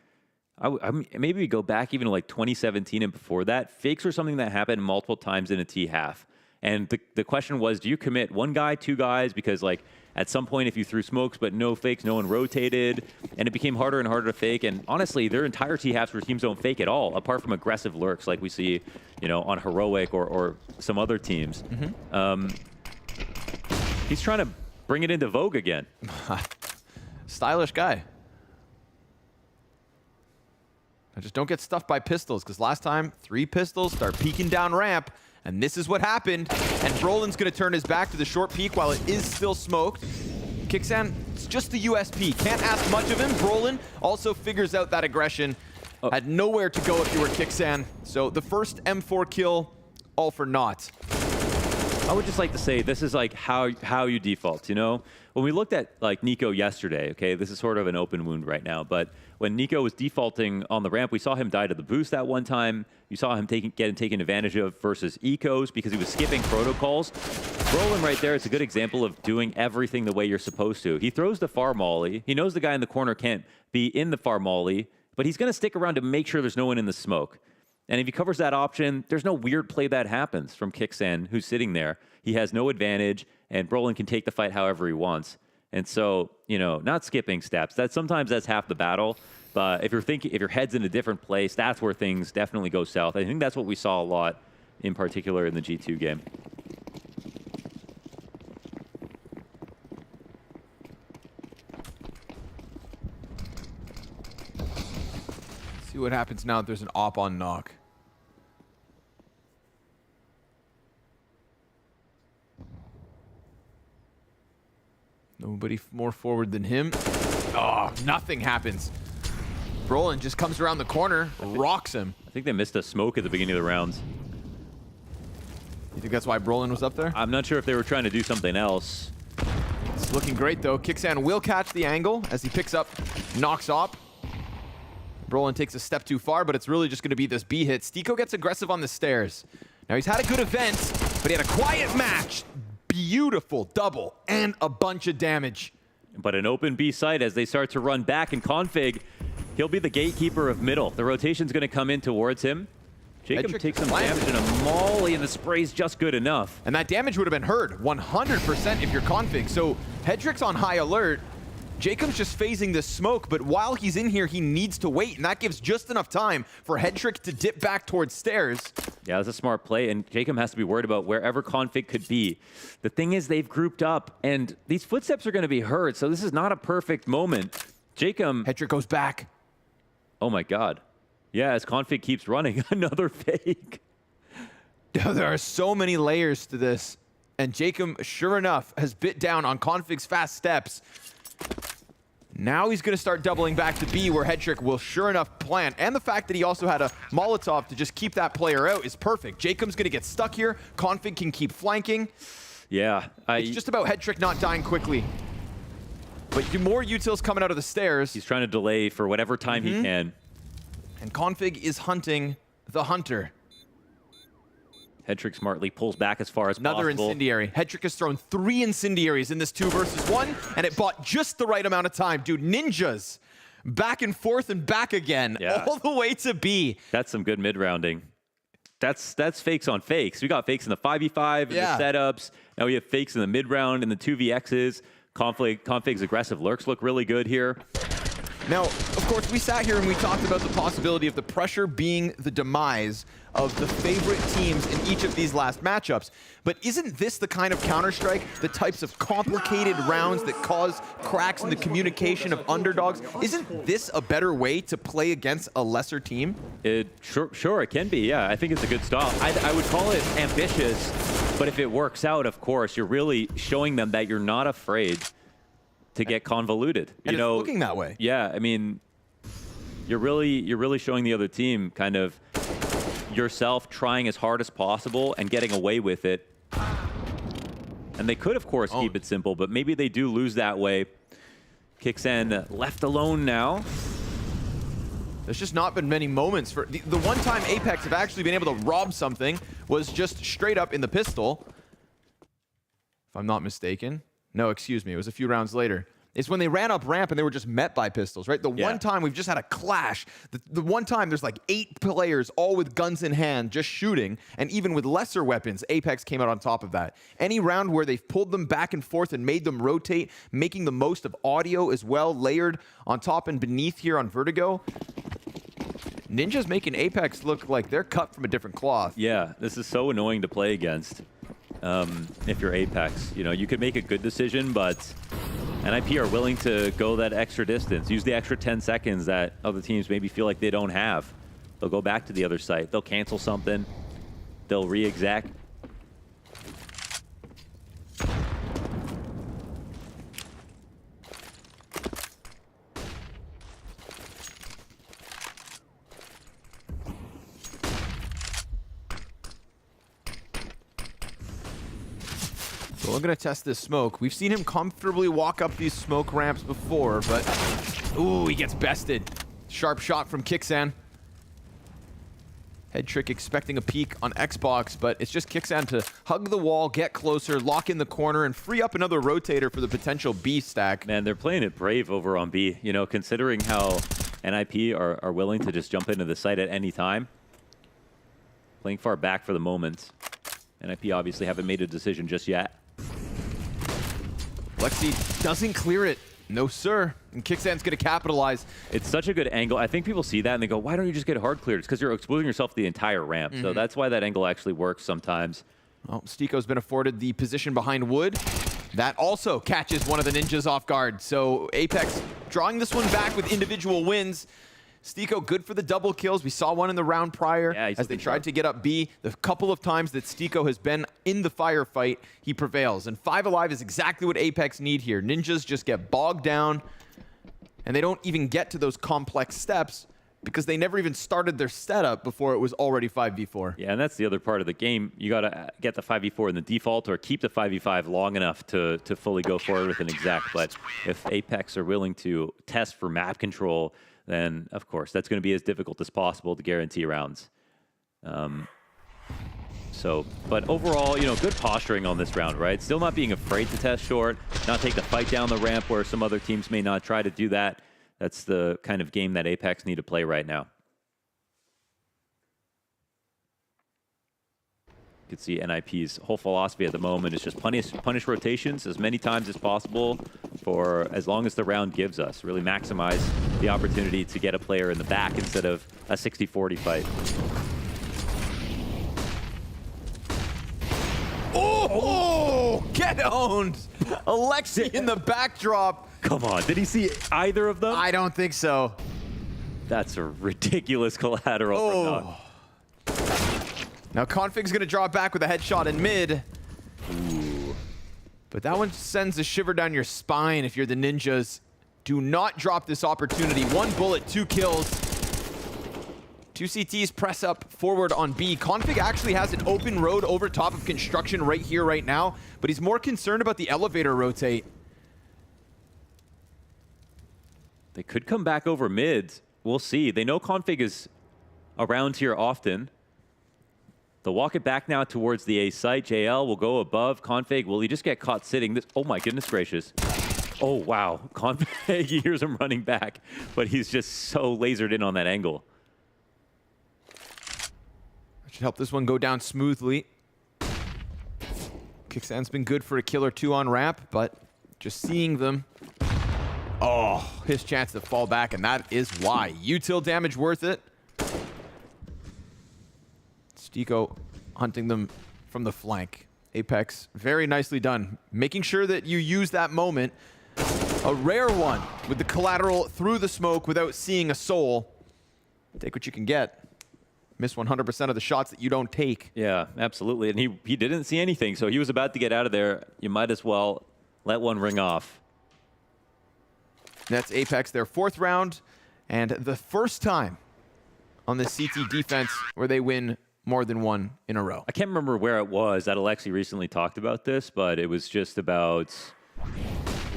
maybe we go back even to like 2017 and before that. Fakes were something that happened multiple times in a T-half. And the question was, do you commit one guy, 2 guys? Because like at some point, if you threw smokes but no fakes, no one rotated, and it became harder and harder to fake. And honestly, their entire T-halves where teams don't fake at all, apart from aggressive lurks like we see, you know, on Heroic or some other teams. He's trying to bring it into vogue again. Stylish guy. I just don't get stuffed by pistols, because last time, 3 pistols start peeking down ramp. And this is what happened. And Brolin's going to turn his back to the short peek while it is still smoked. Kixan, it's just the USP. Can't ask much of him. Brolin also figures out that aggression. Had nowhere to go if you were Kixan. So the first M4 kill, all for naught. I would just like to say this is like how you default, you know? When we looked at like Nico yesterday, okay, this is sort of an open wound right now, but when Nico was defaulting on the ramp, we saw him die to the boost that one time. You saw him getting taken advantage of versus ecos because he was skipping protocols. Brolin right there is a good example of doing everything the way you're supposed to. He throws the far molly. He knows the guy in the corner can't be in the far molly, but he's going to stick around to make sure there's no one in the smoke. And if he covers that option, there's no weird play that happens from Kixan, who's sitting there. He has no advantage, and Brolin can take the fight however he wants. And so, you know, not skipping steps. Sometimes that's half the battle. But if your head's in a different place, that's where things definitely go south. I think that's what we saw a lot, in particular in the G2 game. See what happens now if there's an op on Knock. Nobody more forward than him. Oh, nothing happens. Brolin just comes around the corner, rocks him. I think they missed a smoke at the beginning of the rounds. You think that's why Brolin was up there? I'm not sure if they were trying to do something else. It's looking great, though. Kixan will catch the angle as he picks up, knocks off. Brolin takes a step too far, but it's really just going to be this B hit. Stiko gets aggressive on the stairs. Now, he's had a good event, but he had a quiet match. Beautiful double and a bunch of damage. But an open B site as they start to run back, and Config, he'll be the gatekeeper of middle. The rotation's going to come in towards him. Jacob takes some damage, and a molly, and the spray's just good enough. And that damage would have been heard 100% if you're Config. So Hedrick's on high alert. Jacob's just phasing the smoke, but while he's in here, he needs to wait, and that gives just enough time for Hedrick to dip back towards stairs. Yeah, that's a smart play, and Jacob has to be worried about wherever Config could be. The thing is, they've grouped up, and these footsteps are going to be heard, so this is not a perfect moment. Jacob... Hedrick goes back. Oh my god. Yeah, as Config keeps running, another fake. There are so many layers to this, and Jacob, sure enough, has bit down on Config's fast steps. Now he's going to start doubling back to B, where Hedrick will sure enough plant. And the fact that he also had a Molotov to just keep that player out is perfect. Jacob's going to get stuck here. Config can keep flanking. Yeah. It's just about Hedrick not dying quickly. But more utils coming out of the stairs. He's trying to delay for whatever time he can. And Config is hunting the hunter. Hedrick smartly pulls back as far as Another possible. incendiary. Hedrick has thrown 3 incendiaries in this 2 versus 1, and it bought just the right amount of time. Dude, ninjas back and forth and back again, all the way to B. That's some good mid-rounding. That's fakes on fakes. We got fakes in the 5v5, in the setups. Now we have fakes in the mid-round, in the 2vx's. Config's aggressive lurks look really good here. Now, of course, we sat here and we talked about the possibility of the pressure being the demise of the favorite teams in each of these last matchups. But isn't this the kind of Counter-Strike, the types of complicated rounds that cause cracks in the communication of underdogs? Isn't this a better way to play against a lesser team? Sure, it can be, yeah. I think it's a good style. I would call it ambitious, but if it works out, of course, you're really showing them that you're not afraid to get convoluted. And it's looking that way. Yeah, I mean, you're really showing the other team kind of yourself trying as hard as possible and getting away with it. And they could, of course, keep it simple, but maybe they do lose that way. Kixen left alone now. There's just not been many moments for the one time Apeks have actually been able to rob something was just straight up in the pistol. If I'm not mistaken. No, excuse me. It was a few rounds later. It's when they ran up ramp and they were just met by pistols, right? The one time we've just had a clash. The one time there's like 8 players all with guns in hand just shooting, and even with lesser weapons, Apeks came out on top of that. Any round where they've pulled them back and forth and made them rotate, making the most of audio as well, layered on top and beneath here on Vertigo. Ninja's making Apeks look like they're cut from a different cloth. Yeah, this is so annoying to play against. If you're Apeks, you know, you could make a good decision, but NIP are willing to go that extra distance, use the extra 10 seconds that other teams maybe feel like they don't have. They'll go back to the other site. They'll cancel something. They'll re-exec. So we're gonna test this smoke. We've seen him comfortably walk up these smoke ramps before, but ooh, he gets bested. Sharp shot from Kixan. Hedrick expecting a peek on Xbox, but it's just Kixan to hug the wall, get closer, lock in the corner, and free up another rotator for the potential B stack. Man, they're playing it brave over on B. You know, considering how NIP are willing to just jump into the site at any time. Playing far back for the moment. NIP obviously haven't made a decision just yet. Lexi doesn't clear it. No, sir. And Kixan's going to capitalize. It's such a good angle. I think people see that and they go, why don't you just get hard cleared? It's because you're exposing yourself to the entire ramp. So that's why that angle actually works sometimes. Well, Stiko's been afforded the position behind Wood. That also catches one of the ninjas off guard. So Apeks drawing this one back with individual wins. Stiko good for the double kills. We saw one in the round prior as they tried to get up B. The couple of times that Stiko has been in the firefight, he prevails. And 5 alive is exactly what Apeks need here. Ninjas just get bogged down, and they don't even get to those complex steps because they never even started their setup before it was already 5v4. Yeah, and that's the other part of the game. You got to get the 5v4 in the default or keep the 5v5 long enough to fully go forward with an exec. But if Apeks are willing to test for map control, then, of course, that's going to be as difficult as possible to guarantee rounds. But overall, you know, good posturing on this round, right? Still not being afraid to test short, not take the fight down the ramp where some other teams may not try to do that. That's the kind of game that Apeks need to play right now. You can see NIP's whole philosophy at the moment is just punish rotations as many times as possible for as long as the round gives us. Really maximize the opportunity to get a player in the back instead of a 60-40 fight. Oh, get owned! Alexi in the backdrop. Come on, did he see either of them? I don't think so. That's a ridiculous collateral from Nog. Now Config's gonna draw back with a headshot in mid. Ooh. But that one sends a shiver down your spine if you're the ninjas. Do not drop this opportunity. 1 bullet, 2 kills. 2 CTs press up forward on B. Config actually has an open road over top of construction right here, right now, but he's more concerned about the elevator rotate. They could come back over mid. We'll see. They know Config is around here often. They'll walk it back now towards the A site. JL will go above Config. Will he just get caught sitting? Oh my goodness gracious. Oh wow. Config, he hears him running back, but he's just so lasered in on that angle. That should help this one go down smoothly. Kickstand's been good for a kill or 2 on ramp, but just seeing them. Oh, his chance to fall back, and that is why. Util damage worth it. Stico hunting them from the flank. Apeks, very nicely done. Making sure that you use that moment. A rare one with the collateral through the smoke without seeing a soul. Take what you can get. Miss 100% of the shots that you don't take. Yeah, absolutely. And he didn't see anything, so he was about to get out of there. You might as well let one ring off. That's Apeks, their 4th round, and the first time on the CT defense where they win more than 1 in a row. I can't remember where it was that Alexi recently talked about this, but it was just about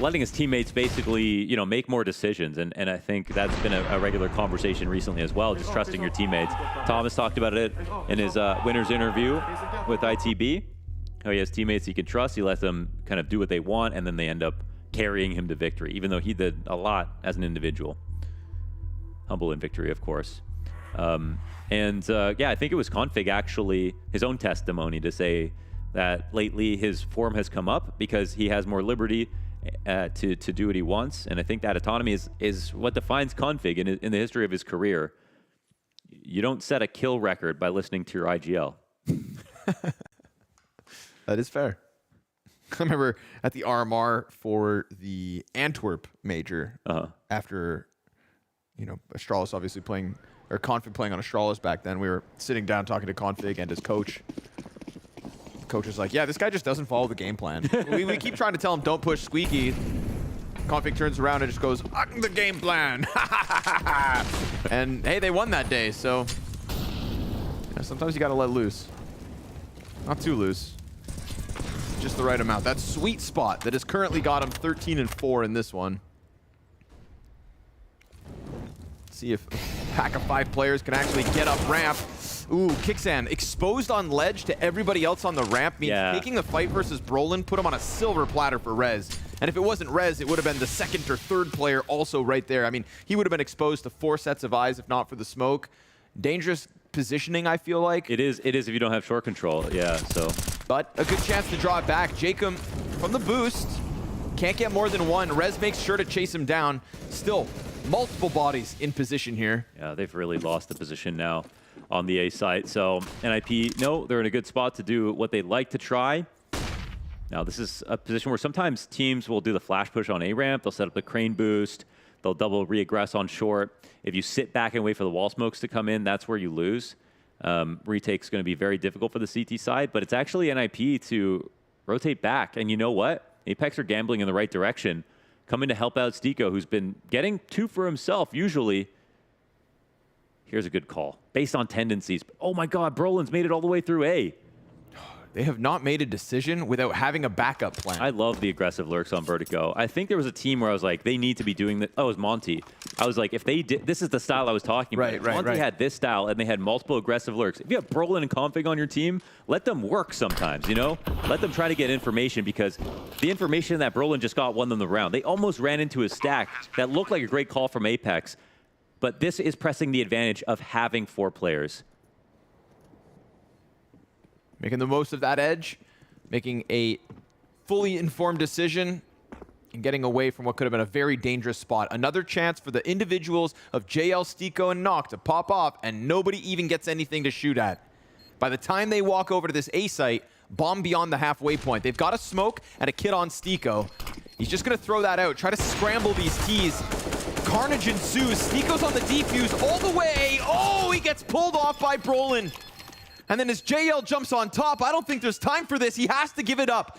letting his teammates basically, you know, make more decisions. And I think that's been a regular conversation recently as well, just trusting your teammates. Thomas talked about it in his winner's interview with ITB, how he has teammates he can trust. He lets them kind of do what they want, and then they end up carrying him to victory, even though he did a lot as an individual. Humble in victory, of course. Yeah, I think it was Config actually, his own testimony to say that lately his form has come up because he has more liberty to do what he wants. And I think that autonomy is what defines Config in the history of his career. You don't set a kill record by listening to your IGL. That is fair. I remember at the RMR for the Antwerp major, after, you know, Astralis obviously playing, or Config playing on Astralis back then, we were sitting down talking to Config and his coach. The coach was like, yeah, this guy just doesn't follow the game plan. we keep trying to tell him, don't push Squeaky. Config turns around and just goes, the game plan. And hey, they won that day, so yeah, sometimes you gotta let loose. Not too loose. Just the right amount. That sweet spot that has currently got him 13-4 in this one. See if a pack of 5 players can actually get up ramp. Ooh, Kicksan exposed on ledge to everybody else on the ramp means taking the fight versus Brolin put him on a silver platter for Rez. And if it wasn't Rez, it would have been the 2nd or 3rd player also right there. I mean, he would have been exposed to 4 sets of eyes if not for the smoke. Dangerous positioning, I feel like. It is if you don't have short control, yeah, so. But a good chance to draw it back. Jacob from the boost. Can't get more than 1. Rez makes sure to chase him down. Still, multiple bodies in position here. Yeah, they've really lost the position now on the A site. So NIP, no, they're in a good spot to do what they'd like to try. Now, this is a position where sometimes teams will do the flash push on A ramp. They'll set up the crane boost. They'll double reaggress on short. If you sit back and wait for the wall smokes to come in, that's where you lose. Retake's going to be very difficult for the CT side, but it's actually NIP to rotate back. And you know what? Apeks are gambling in the right direction, coming to help out Stico, who's been getting 2 for himself usually. Here's a good call. Based on tendencies. Oh my God, Brolin's made it all the way through A. They have not made a decision without having a backup plan. I love the aggressive lurks on Vertigo. I think there was a team where I was like, they need to be doing that. Oh, it was Monte. I was like, if they did, this is the style I was talking about. Monte had this style and they had multiple aggressive lurks. If you have Brolin and Config on your team, let them work sometimes, you know? Let them try to get information because the information that Brolin just got won them the round. They almost ran into a stack that looked like a great call from Apeks, but this is pressing the advantage of having 4 players. Making the most of that edge, making a fully informed decision, and getting away from what could have been a very dangerous spot. Another chance for the individuals of JL, Stiko, and Nock to pop off, and nobody even gets anything to shoot at. By the time they walk over to this A site, bomb beyond the halfway point. They've got a smoke and a kit on Stiko. He's just going to throw that out, try to scramble these Ts. Carnage ensues. Stiko's on the defuse all the way. Oh, he gets pulled off by Brolin. And then as JL jumps on top, I don't think there's time for this. He has to give it up.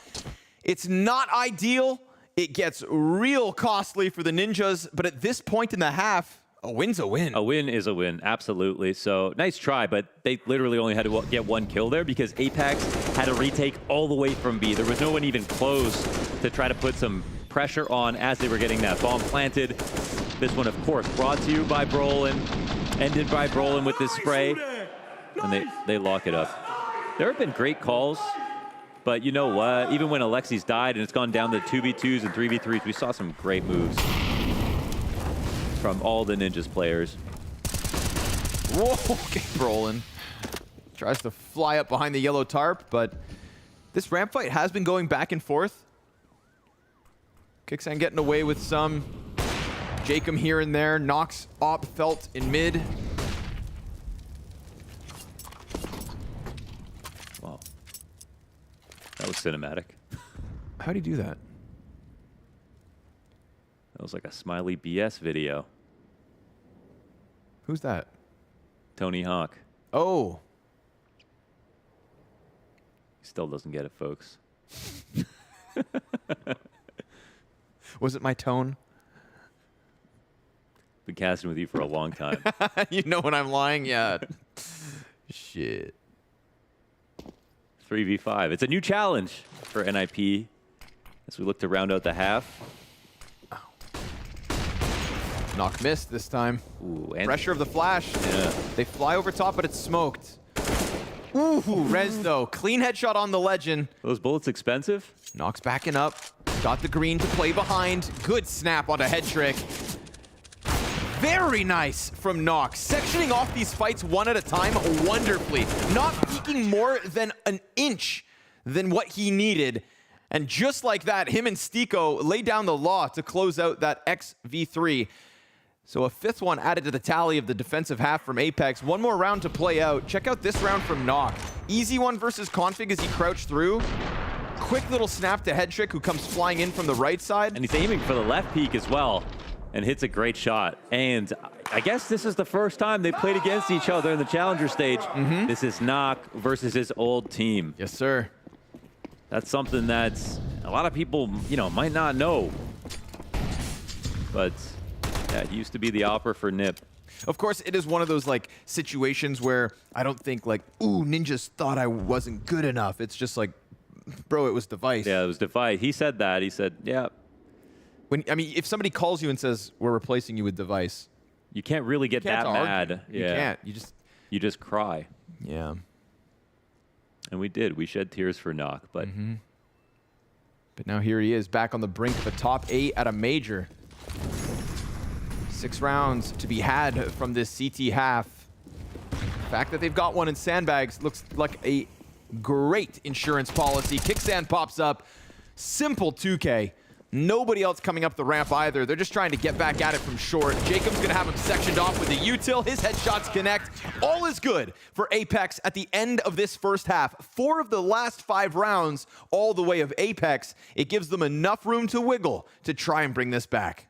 It's not ideal. It gets real costly for the Ninjas, but at this point in the half, a win's a win. A win is a win, absolutely. So nice try, but they literally only had to get 1 kill there because Apeks had to retake all the way from B. There was no one even close to try to put some pressure on as they were getting that bomb planted. This one, of course, brought to you by Brolin, ended by Brolin with this spray. And they lock it up. There have been great calls, but you know what? Even when Alexis died and it's gone down to 2v2s and 3v3s, we saw some great moves from all the Ninjas players. Whoa, okay, Brolin tries to fly up behind the yellow tarp, but this ramp fight has been going back and forth. Kixan getting away with some. Jacob here and there. Nox op felt in mid. Wow. That was cinematic. How'd he do that? That was like a Smiley BS video. Who's that? Tony Hawk. Oh. He still doesn't get it, folks. Was it my tone? Been casting with you for a long time. You know when I'm lying? Yeah. Shit. 3v5. It's a new challenge for NIP as we look to round out the half. Nock missed this time. Ooh, pressure of the flash. Yeah. They fly over top, but it's smoked. Ooh, Rez though. Clean headshot on the Legend. Those bullets expensive? Nock's backing up. Got the green to play behind. Good snap on a head trick. Very nice from Nock. Sectioning off these fights one at a time wonderfully. Not peeking more than an inch than what he needed. And just like that, him and Stiko lay down the law to close out that XV3. So a 5th one added to the tally of the defensive half from Apeks. One more round to play out. Check out this round from Nock. Easy one versus Config as he crouched through. Quick little snap to head trick who comes flying in from the right side. And he's aiming for the left peak as well. And hits a great shot. And I guess this is the first time they played against each other in the challenger stage. This is Nock versus his old team. Yes, sir. That's something that's a lot of people, you know, might not know. But yeah, he used to be the opera for NIP. Of course, it is one of those like situations where I don't think like, ooh, Ninjas thought I wasn't good enough. It's just like, bro, it was Device. Yeah, it was Device. He said that. He said, yeah. I mean, if somebody calls you and says, we're replacing you with Device. You can't really get that mad. You can't. You just cry. Yeah. And we did. We shed tears for Nock, but... But now here he is, back on the brink of a top 8 at a major. 6 rounds to be had from this CT half. The fact that they've got one in sandbags looks like a great insurance policy. Kickstand pops up. Simple 2K. Nobody else coming up the ramp either. They're just trying to get back at it from short. Jacob's going to have him sectioned off with the util. His headshots connect. All is good for Apeks at the end of this first half. 4 of the last 5 rounds all the way of Apeks. It gives them enough room to wiggle to try and bring this back.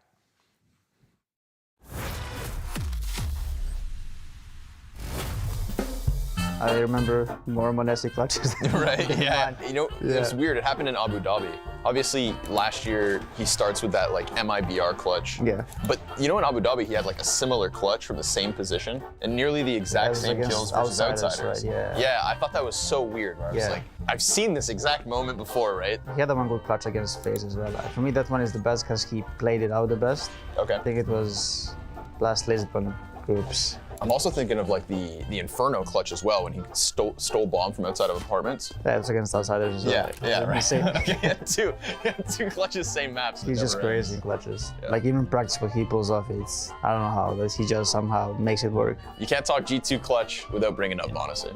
I remember more Monte clinches. Right, yeah. You know, it's weird. It happened in Abu Dhabi. Obviously, last year, he starts with that like MIBR clutch. Yeah. But you know in Abu Dhabi, he had like a similar clutch from the same position and nearly the exact same kills versus outsiders. Right? Yeah. Yeah, I thought that was so weird. Where I was like, I've seen this exact moment before, right? He had one good clutch against FaZe as well. For me, that one is the best because he played it out the best. Okay. I think it was last Lisbon groups. I'm also thinking of like the Inferno clutch as well when he stole bomb from outside of apartments. Yeah, it's against outsiders as well. Yeah, right. Okay, he had two clutches, same maps. He's just crazy in clutches. Yeah. Like even practice what he pulls off, it's, I don't know how, but he just somehow makes it work. You can't talk G2 clutch without bringing up Monte.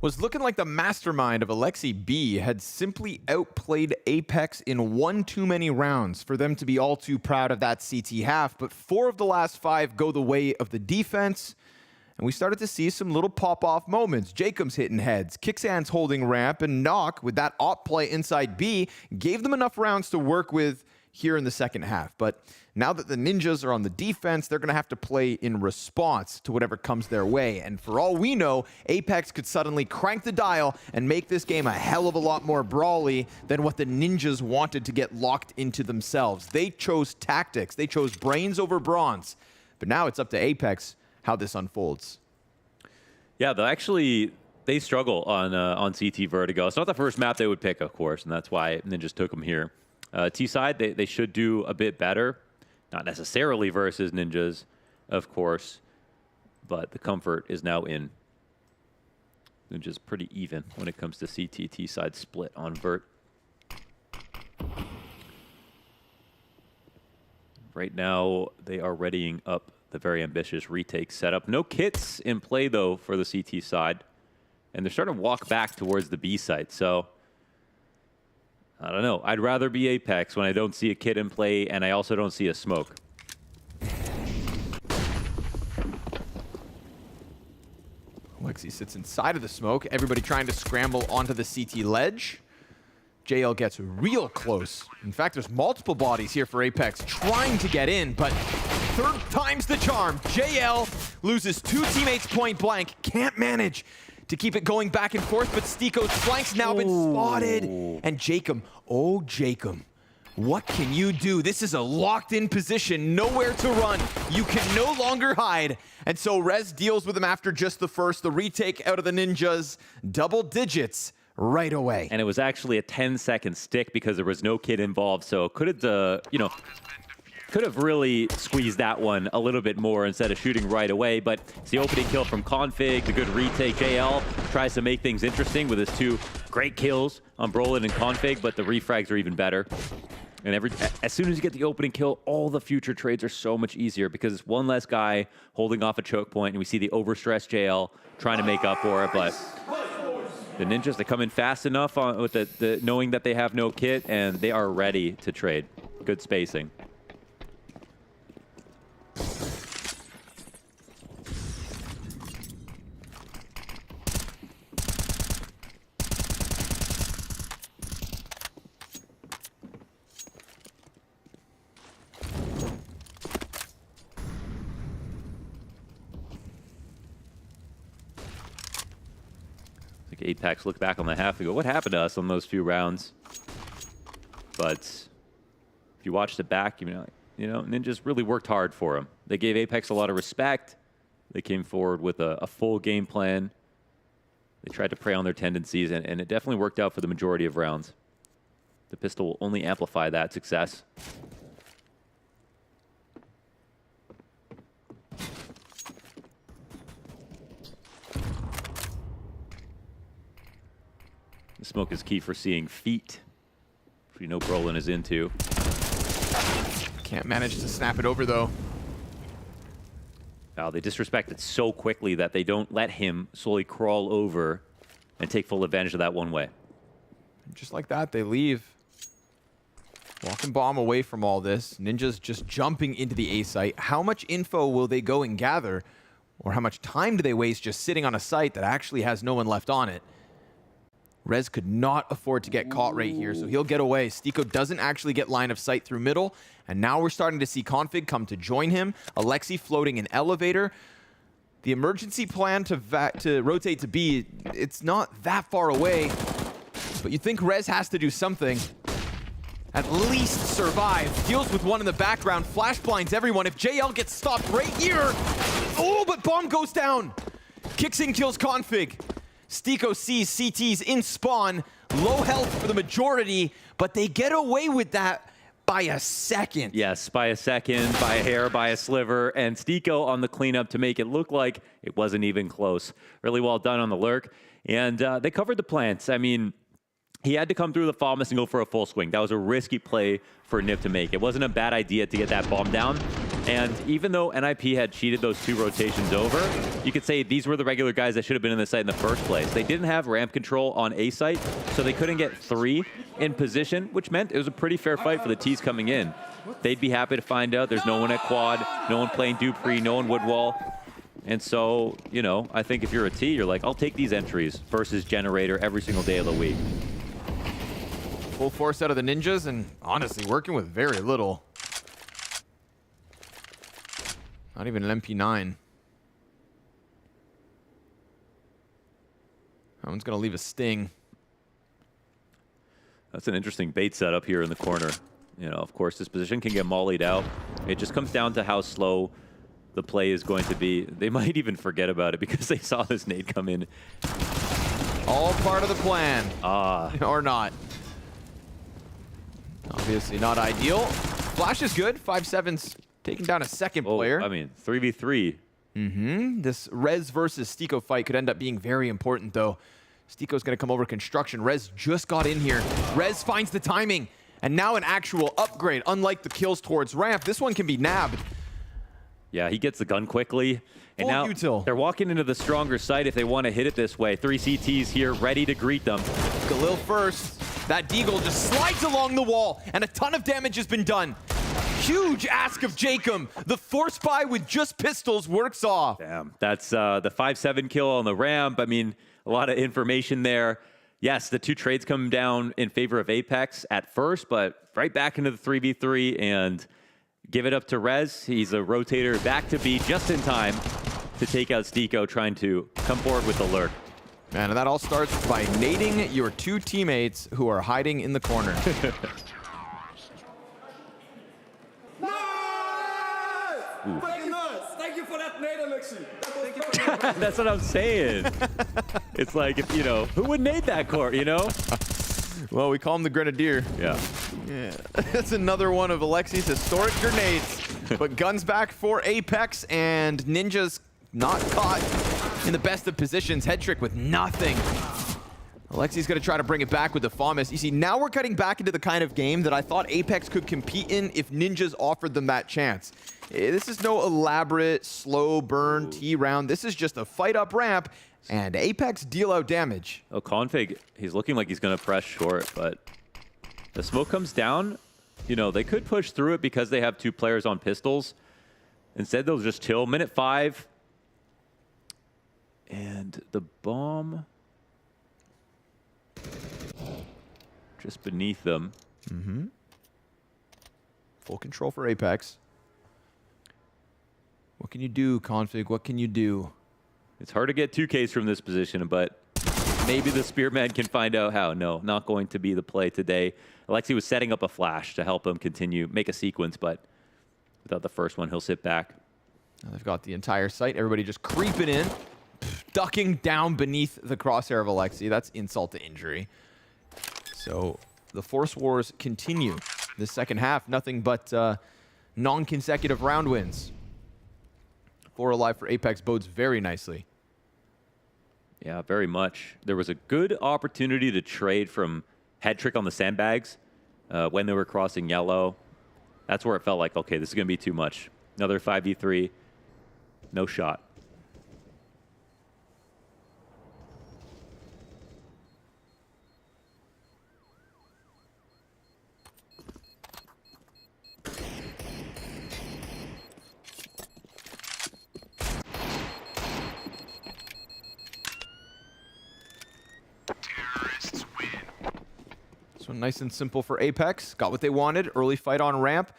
Was looking like the mastermind of Alexi B had simply outplayed Apeks in one too many rounds for them to be all too proud of that CT half, but 4 of the last 5 go the way of the defense, and we started to see some little pop-off moments. Jacob's hitting heads, Kixan's holding ramp, and Knock, with that op play inside B, gave them enough rounds to work with here in the second half. But now that the Ninjas are on the defense, they're going to have to play in response to whatever comes their way. And for all we know, Apeks could suddenly crank the dial and make this game a hell of a lot more brawly than what the Ninjas wanted to get locked into themselves. They chose tactics. They chose brains over bronze. But now it's up to Apeks how this unfolds. Yeah, they struggle on CT Vertigo. It's not the first map they would pick, of course, and that's why Ninjas took them here. T-side, they should do a bit better. Not necessarily versus Ninjas, of course, but the comfort is now in. Ninjas pretty even when it comes to CT T-side split on Vert. Right now, they are readying up the very ambitious retake setup. No kits in play, though, for the CT side. And they're starting to walk back towards the B site, so I don't know. I'd rather be Apeks when I don't see a kit in play and I also don't see a smoke. Alexi sits inside of the smoke. Everybody trying to scramble onto the CT ledge. JL gets real close. In fact, there's multiple bodies here for Apeks trying to get in, but third time's the charm. JL loses 2 teammates point blank. Can't manage to keep it going back and forth, but Stiko's flank's now been spotted. And Jacob, oh Jacob, what can you do? This is a locked-in position, nowhere to run. You can no longer hide. And so Rez deals with him after just the first. The retake out of the Ninjas, double digits right away. And it was actually a 10-second stick because there was no kid involved. So could have, could have really squeezed that one a little bit more instead of shooting right away. But it's the opening kill from Config, the good retake. JL tries to make things interesting with his 2 great kills on Brolin and Config, but the refrags are even better. And as soon as you get the opening kill, all the future trades are so much easier because it's one less guy holding off a choke point, and we see the overstressed JL trying to make up for it. But the Ninjas, they come in fast enough with the knowing that they have no kit, and they are ready to trade. Good spacing. Apeks look back on the half and go, what happened to us on those few rounds? But if you watched it back, Ninjas really worked hard for him. They gave Apeks a lot of respect. They came forward with a full game plan. They tried to prey on their tendencies, and it definitely worked out for the majority of rounds. The pistol will only amplify that success. The smoke is key for seeing feet, which we know Brolin is into. Can't manage to snap it over, though. Wow, they disrespect it so quickly that they don't let him slowly crawl over and take full advantage of that one way. Just like that, they leave. Walking bomb away from all this. Ninjas just jumping into the A site. How much info will they go and gather? Or how much time do they waste just sitting on a site that actually has no one left on it? Rez could not afford to get caught right here, so he'll get away. Stiko doesn't actually get line of sight through middle, and now we're starting to see Config come to join him. Alexi floating an elevator. The emergency plan to rotate to B, it's not that far away, but you think Rez has to do something. At least survive. Deals with one in the background, flash blinds everyone. If JL gets stopped right here, oh, but bomb goes down. Kicks in, kills Config. Stiko sees CTs in spawn, low health for the majority, but they get away with that by a second. Yes, by a second, by a hair, by a sliver, and Stiko on the cleanup to make it look like it wasn't even close. Really well done on the lurk, and they covered the plants. I mean, he had to come through the Falmus and go for a full swing. That was a risky play for Nip to make. It wasn't a bad idea to get that bomb down. And even though NIP had cheated those 2 rotations over, you could say these were the regular guys that should have been in the site in the first place. They didn't have ramp control on A site, so they couldn't get 3 in position, which meant it was a pretty fair fight for the T's coming in. They'd be happy to find out there's no one at quad, no one playing Dupree, no one Woodwall. And so, I think if you're a T, you're like, I'll take these entries versus Generator every single day of the week. Full force out of the Ninjas, and honestly, working with very little. Not even an MP9. That one's going to leave a sting. That's an interesting bait setup here in the corner. Of course, this position can get mollied out. It just comes down to how slow the play is going to be. They might even forget about it because they saw this nade come in. All part of the plan. Or not. Obviously not ideal. Flash is good. 5-7's taking down a second player. I mean, 3v3. This Rez versus Stiko fight could end up being very important, though. Stiko's going to come over construction. Rez just got in here. Rez finds the timing, and now an actual upgrade. Unlike the kills towards ramp, this one can be nabbed. Yeah, he gets the gun quickly. And now they're walking into the stronger side if they want to hit it this way. 3 CTs here, ready to greet them. Galil first. That Deagle just slides along the wall, and a ton of damage has been done. Huge ask of Jacob. The force buy with just pistols works off. Damn, that's the 5-7 kill on the ramp. I mean, a lot of information there. Yes, the 2 trades come down in favor of Apeks at first, but right back into the 3v3 and give it up to Rez. He's a rotator back to B just in time to take out Stiko, trying to come forward with the lurk. Man, and that all starts by nading your 2 teammates who are hiding in the corner. Thank you for that nade, Alexi. That's what I'm saying. It's like, if, you know, who would nade that court, you know? Well, we call him the Grenadier. Yeah. Yeah. That's another one of Alexi's historic grenades. But guns back for Apeks, and Ninja's not caught in the best of positions. Head trick with nothing. Alexi's going to try to bring it back with the FAMAS. You see, now we're cutting back into the kind of game that I thought Apeks could compete in if Ninjas offered them that chance. This is no elaborate, slow burn T round. This is just a fight up ramp, and Apeks deal out damage. Oh, Config, he's looking like he's going to press short, but the smoke comes down. You know, they could push through it because they have 2 players on pistols. Instead, they'll just chill. Minute 5. And the bomb just beneath them. Mm-hmm. Full control for Apeks. What can you do, Config? What can you do? It's hard to get 2Ks from this position, but maybe the Spearman can find out how. No, not going to be the play today. Alexi was setting up a flash to help him continue, make a sequence, but without the first one, he'll sit back. Now they've got the entire site. Everybody just creeping in, ducking down beneath the crosshair of Alexi. That's insult to injury. So the Force Wars continue. The second half, nothing but non-consecutive round wins. 4 alive for Apeks bodes very nicely. Yeah, very much. There was a good opportunity to trade from head trick on the sandbags when they were crossing yellow. That's where it felt like, okay, this is going to be too much. Another 5v3, no shot. So nice and simple for Apeks. Got what they wanted. Early fight on ramp.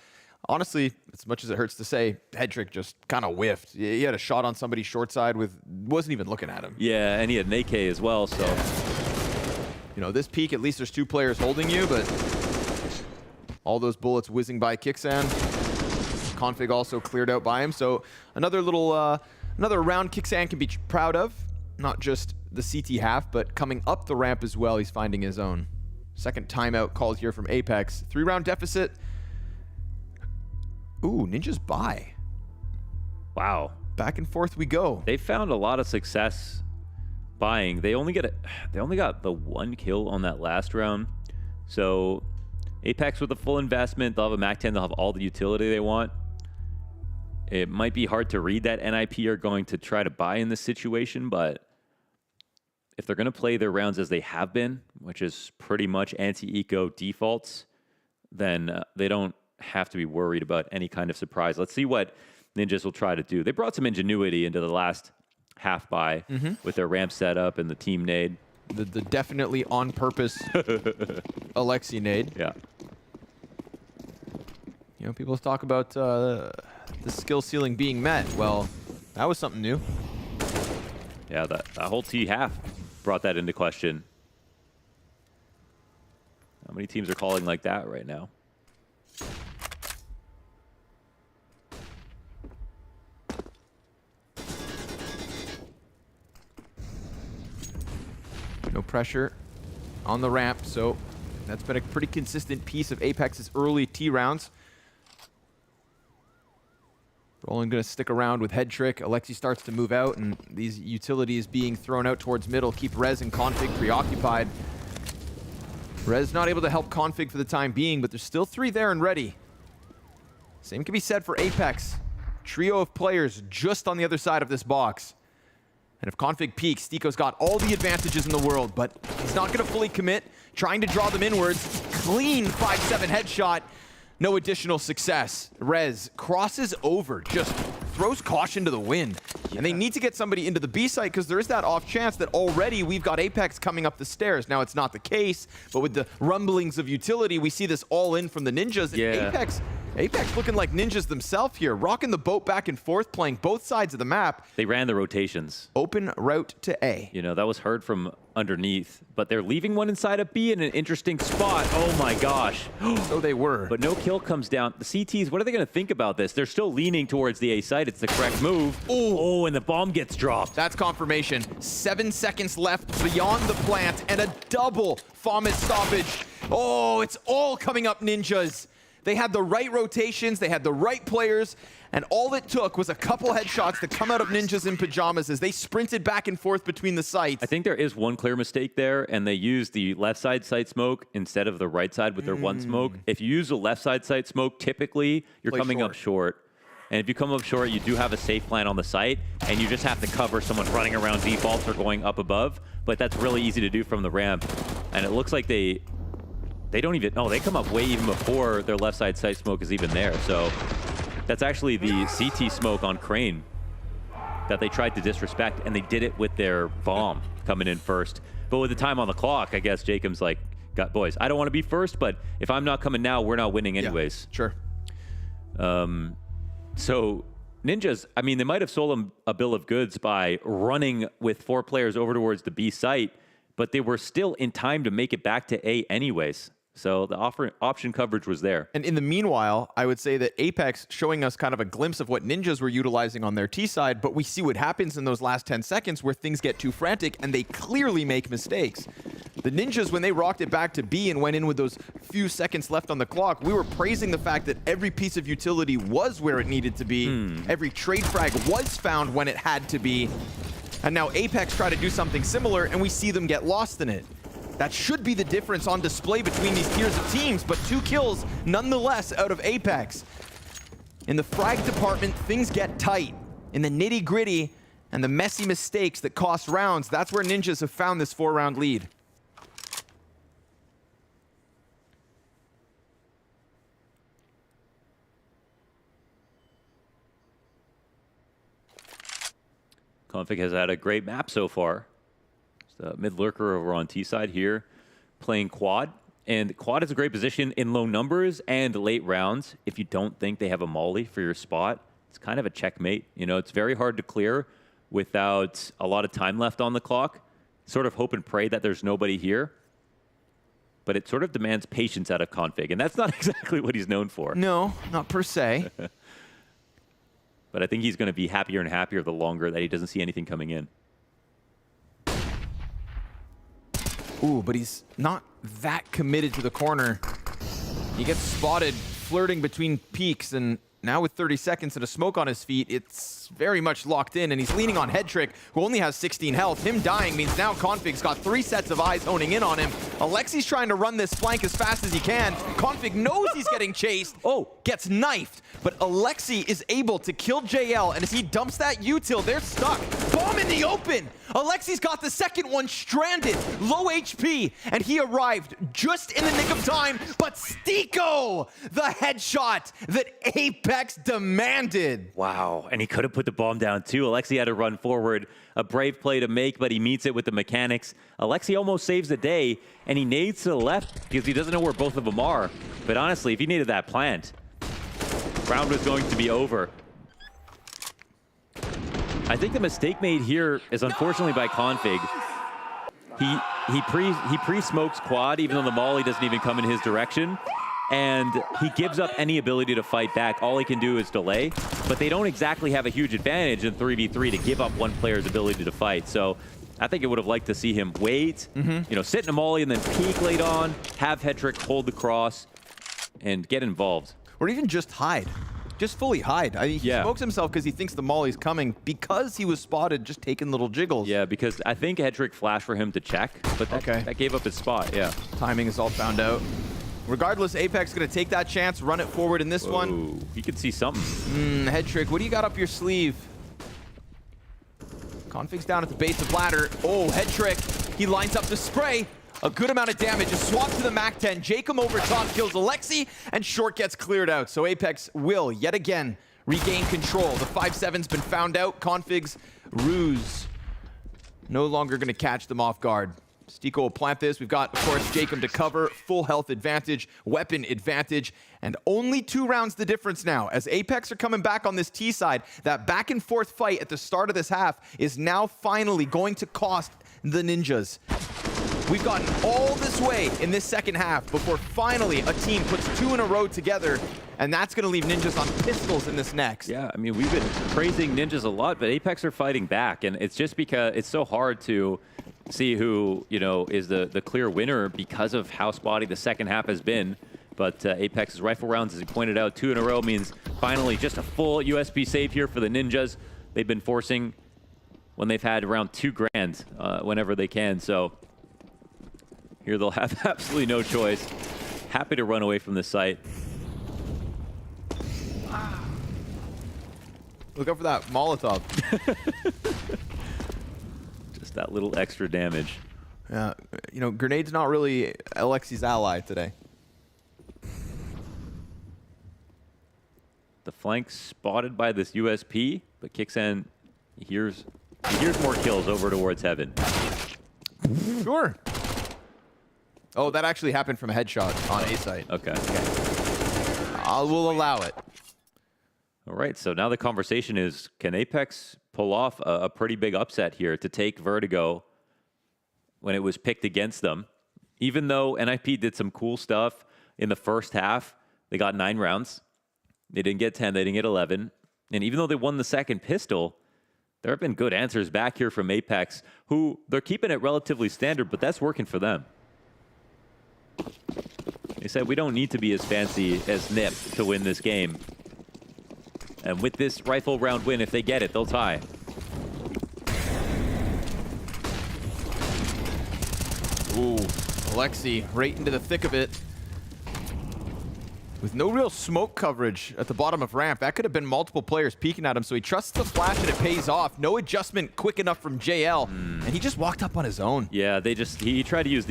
Honestly, as much as it hurts to say, head trick just kind of whiffed. He had a shot on somebody short side with, wasn't even looking at him. Yeah, and he had an AK as well, so. You know, this peak, at least there's 2 players holding you, but all those bullets whizzing by Kixan. Config also cleared out by him. So another little, another round Kixan can be proud of. Not just the CT half, but coming up the ramp as well, he's finding his own. Second timeout called here from Apeks. 3-round deficit. Ooh, Ninja's buy. Wow. Back and forth we go. They found a lot of success buying. They only got the 1 kill on that last round. So Apeks with a full investment, they'll have a MAC-10, they'll have all the utility they want. It might be hard to read that NIP are going to try to buy in this situation, but if they're going to play their rounds as they have been, which is pretty much anti-eco defaults, then they don't have to be worried about any kind of surprise. Let's see what Ninjas will try to do. They brought some ingenuity into the last half buy with their ramp setup and the team nade. The definitely on purpose Alexi nade. Yeah. You know, people talk about the skill ceiling being met. Well, that was something new. Yeah, that whole T half brought that into question. How many teams are calling like that right now? No pressure on the ramp, so that's been a pretty consistent piece of Apex's early T rounds. Roland going to stick around with head trick. Alexi starts to move out, and these utilities being thrown out towards middle keep Rez and Config preoccupied. Rez not able to help Config for the time being, but there's still 3 there and ready. Same can be said for Apeks. Trio of players just on the other side of this box. And if Config peaks, Stiko's got all the advantages in the world, but he's not going to fully commit, trying to draw them inwards. Clean 5-7 headshot. No additional success. Rez crosses over, just throws caution to the wind. Yeah. And they need to get somebody into the B site because there is that off chance that already we've got Apeks coming up the stairs. Now, it's not the case, but with the rumblings of utility, we see this all in from the Ninjas. Yeah. Apeks Apeks looking like ninjas themselves here, rocking the boat back and forth, playing both sides of the map. They ran the rotations. Open route to A. You know, that was heard from underneath, but they're leaving one inside of B in an interesting spot. Oh my gosh. So they were. But no kill comes down. The CTs, what are they going to think about this? They're still leaning towards the A site. It's the correct move. Oh, and the bomb gets dropped. That's confirmation. 7 seconds left beyond the plant and a double FAMAS stoppage. Oh, it's all coming up ninjas. They had the right rotations, they had the right players, and all it took was a couple headshots to come out of ninjas in pajamas as they sprinted back and forth between the sites. I think there is one clear mistake there, and they used the left side site smoke instead of the right side with their one smoke. If you use the left side site smoke, typically you're coming up short. And if you come up short, you do have a safe plan on the site, and you just have to cover someone running around defaults or going up above, but that's really easy to do from the ramp. And it looks like they don't even, no, they come up way even before their left side site smoke is even there. So that's actually the CT smoke on Crane that they tried to disrespect, and they did it with their bomb coming in first. But with the time on the clock, I guess Jacob's like, boys, I don't want to be first, but if I'm not coming now, we're not winning anyways. Yeah, sure. So ninjas, I mean, they might have sold them a bill of goods by running with 4 players over towards the B site, but they were still in time to make it back to A anyways. So the option coverage was there. And in the meanwhile, I would say that Apeks showing us kind of a glimpse of what ninjas were utilizing on their T side, but we see what happens in those last 10 seconds where things get too frantic and they clearly make mistakes. The ninjas, when they rocked it back to B and went in with those few seconds left on the clock, we were praising the fact that every piece of utility was where it needed to be. Every trade frag was found when it had to be. And now Apeks try to do something similar and we see them get lost in it. That should be the difference on display between these tiers of teams, but 2 kills nonetheless out of Apeks. In the frag department, things get tight. In the nitty-gritty and the messy mistakes that cost rounds, that's where ninjas have found this 4-round lead. Config has had a great map so far. The mid lurker over on T side here, playing quad. And quad is a great position in low numbers and late rounds. If you don't think they have a molly for your spot, it's kind of a checkmate. You know, it's very hard to clear without a lot of time left on the clock. Sort of hope and pray that there's nobody here. But it sort of demands patience out of Config, and that's not exactly what he's known for. No, not per se. But I think he's going to be happier and happier the longer that he doesn't see anything coming in. Ooh, but he's not that committed to the corner. He gets spotted flirting between peaks, and now with 30 seconds and a smoke on his feet, it's very much locked in, and he's leaning on Headtrick, who only has 16 health. Him dying means now Config's got 3 sets of eyes honing in on him. Alexi's trying to run this flank as fast as he can. Config knows he's getting chased. Oh, gets knifed, but Alexi is able to kill JL, and as he dumps that util, they're stuck. Bomb in the open! Alexi's got the second one stranded, low HP, and he arrived just in the nick of time, but Stiko, the headshot that Apeks demanded. Wow, and he could have put the bomb down too. Alexi had to run forward, a brave play to make, but he meets it with the mechanics. Alexi almost saves the day, and he nades to the left because he doesn't know where both of them are. But honestly, if he needed that plant, round was going to be over. I think the mistake made here is unfortunately by Config. He pre-smokes quad, even though the molly doesn't even come in his direction. And he gives up any ability to fight back. All he can do is delay. But they don't exactly have a huge advantage in 3v3 to give up one player's ability to fight. So I think I would have liked to see him wait, you know, sit in a molly and then peek late on, have Headtrick hold the cross, and get involved. Or even just hide. Just fully hide. I mean, he smokes himself because he thinks the molly's coming because he was spotted just taking little jiggles. Yeah, because I think Headtrick flashed for him to check, but that gave up his spot, yeah. Timing is all found out. Regardless, Apeks going to take that chance, run it forward in this one. You can see something. Headtrick, what do you got up your sleeve? Config's down at the base of ladder. Oh, Headtrick, he lines up the spray. A good amount of damage. A swap to the MAC-10. Jacob over top kills Alexi, and Short gets cleared out. So Apeks will, yet again, regain control. The 5-7's been found out. Config's ruse no longer going to catch them off guard. Stico will plant this. We've got, of course, Jacob to cover. Full health advantage, weapon advantage, and only 2 rounds the difference now. As Apeks are coming back on this T side, that back and forth fight at the start of this half is now finally going to cost the Ninjas. We've gotten all this way in this second half before finally a team puts 2 in a row together, and that's going to leave Ninjas on pistols in this next. Yeah, I mean, we've been praising Ninjas a lot, but Apeks are fighting back, and it's just because it's so hard to see who, you know, is the clear winner because of how spotty the second half has been. But Apex's rifle rounds, as he pointed out, 2 in a row means finally just a full USP save here for the Ninjas. They've been forcing when they've had around 2 grand whenever they can, so here they'll have absolutely no choice. Happy to run away from the site. Look out for that Molotov. Just that little extra damage. Yeah, you know, Grenade's not really Alexi's ally today. The flank spotted by this USP, but Kixan hears more kills over towards Heaven. Sure. Oh, that actually happened from a headshot on A site. Okay. I will allow it. All right, so now the conversation is, can Apeks pull off a pretty big upset here to take Vertigo when it was picked against them? Even though NIP did some cool stuff in the first half, they got 9 rounds. They didn't get 10, they didn't get 11. And even though they won the second pistol, there have been good answers back here from Apeks, who they're keeping it relatively standard, but that's working for them. They said, we don't need to be as fancy as NIP to win this game. And with this rifle round win, if they get it, they'll tie. Ooh, Alexi right into the thick of it. With no real smoke coverage at the bottom of ramp. That could have been multiple players peeking at him, so he trusts the flash and it pays off. No adjustment quick enough from JL, and he just walked up on his own. Yeah, he tried to use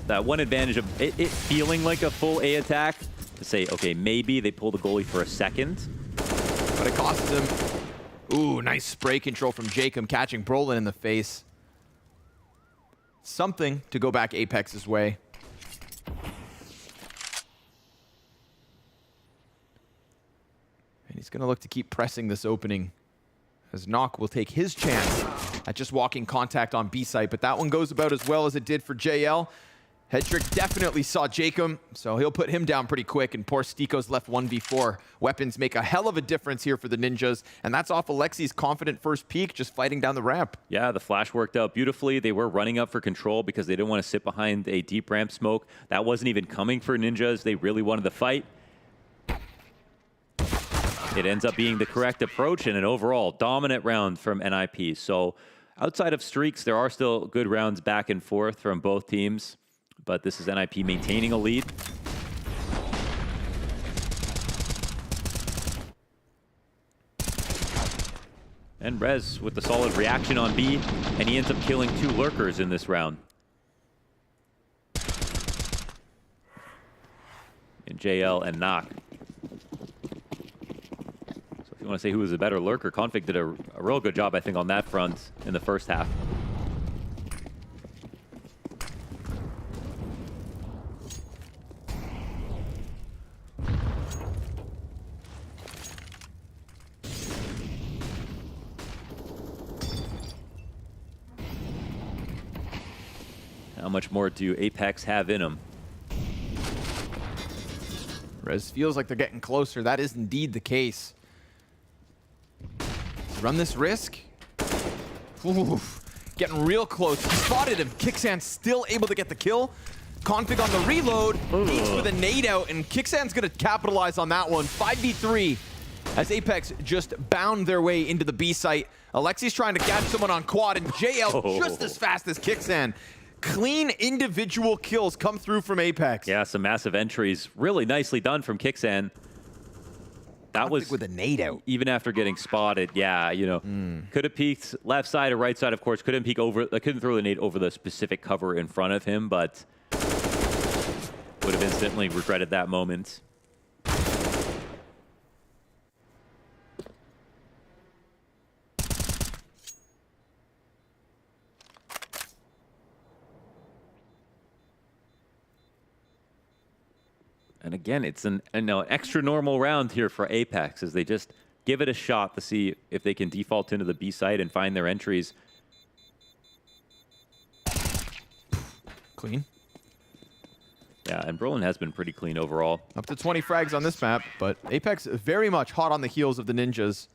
that one advantage of it feeling like a full A attack to say, okay, maybe they pull the goalie for a second. But it costs him. Ooh, nice spray control from Jacob, catching Brolin in the face. Something to go back Apex's way. And he's going to look to keep pressing this opening, as Nock will take his chance at just walking contact on B site. But that one goes about as well as it did for JL. Hedrick definitely saw Jacob, so he'll put him down pretty quick, and poor Stico's left 1v4. Weapons make a hell of a difference here for the Ninjas, and that's off Alexi's confident first peek, just fighting down the ramp. Yeah, the flash worked out beautifully. They were running up for control because they didn't want to sit behind a deep ramp smoke. That wasn't even coming for Ninjas. They really wanted the fight. It ends up being the correct approach and an overall dominant round from NIP. So outside of streaks, there are still good rounds back and forth from both teams. But this is NIP maintaining a lead. And Rez with the solid reaction on B, and he ends up killing 2 lurkers in this round. And JL and Nock. So if you want to say who was the better lurker, Config did a real good job, I think, on that front in the first half. How much more do Apeks have in them? Rez feels like they're getting closer. That is indeed the case. Run this risk. Oof. Getting real close. He spotted him. Kixan still able to get the kill. Config on the reload. Peeks with a nade out, and Kixan's going to capitalize on that one. 5v3 as Apeks just bound their way into the B site. Alexi's trying to catch someone on quad, and JL just as fast as Kixan. Clean individual kills come through from Apeks. Yeah, some massive entries. Really nicely done from Kixan. That was with a nade out. Even after getting spotted, yeah, you know, could have peeked left side or right side, of course. Couldn't peek over, couldn't throw the nade over the specific cover in front of him, but would have instantly regretted that moment. And again, it's an extra normal round here for Apeks as they just give it a shot to see if they can default into the B site and find their entries. Clean. Yeah, and Brolin has been pretty clean overall. Up to 20 frags on this map, but Apeks very much hot on the heels of the Ninjas.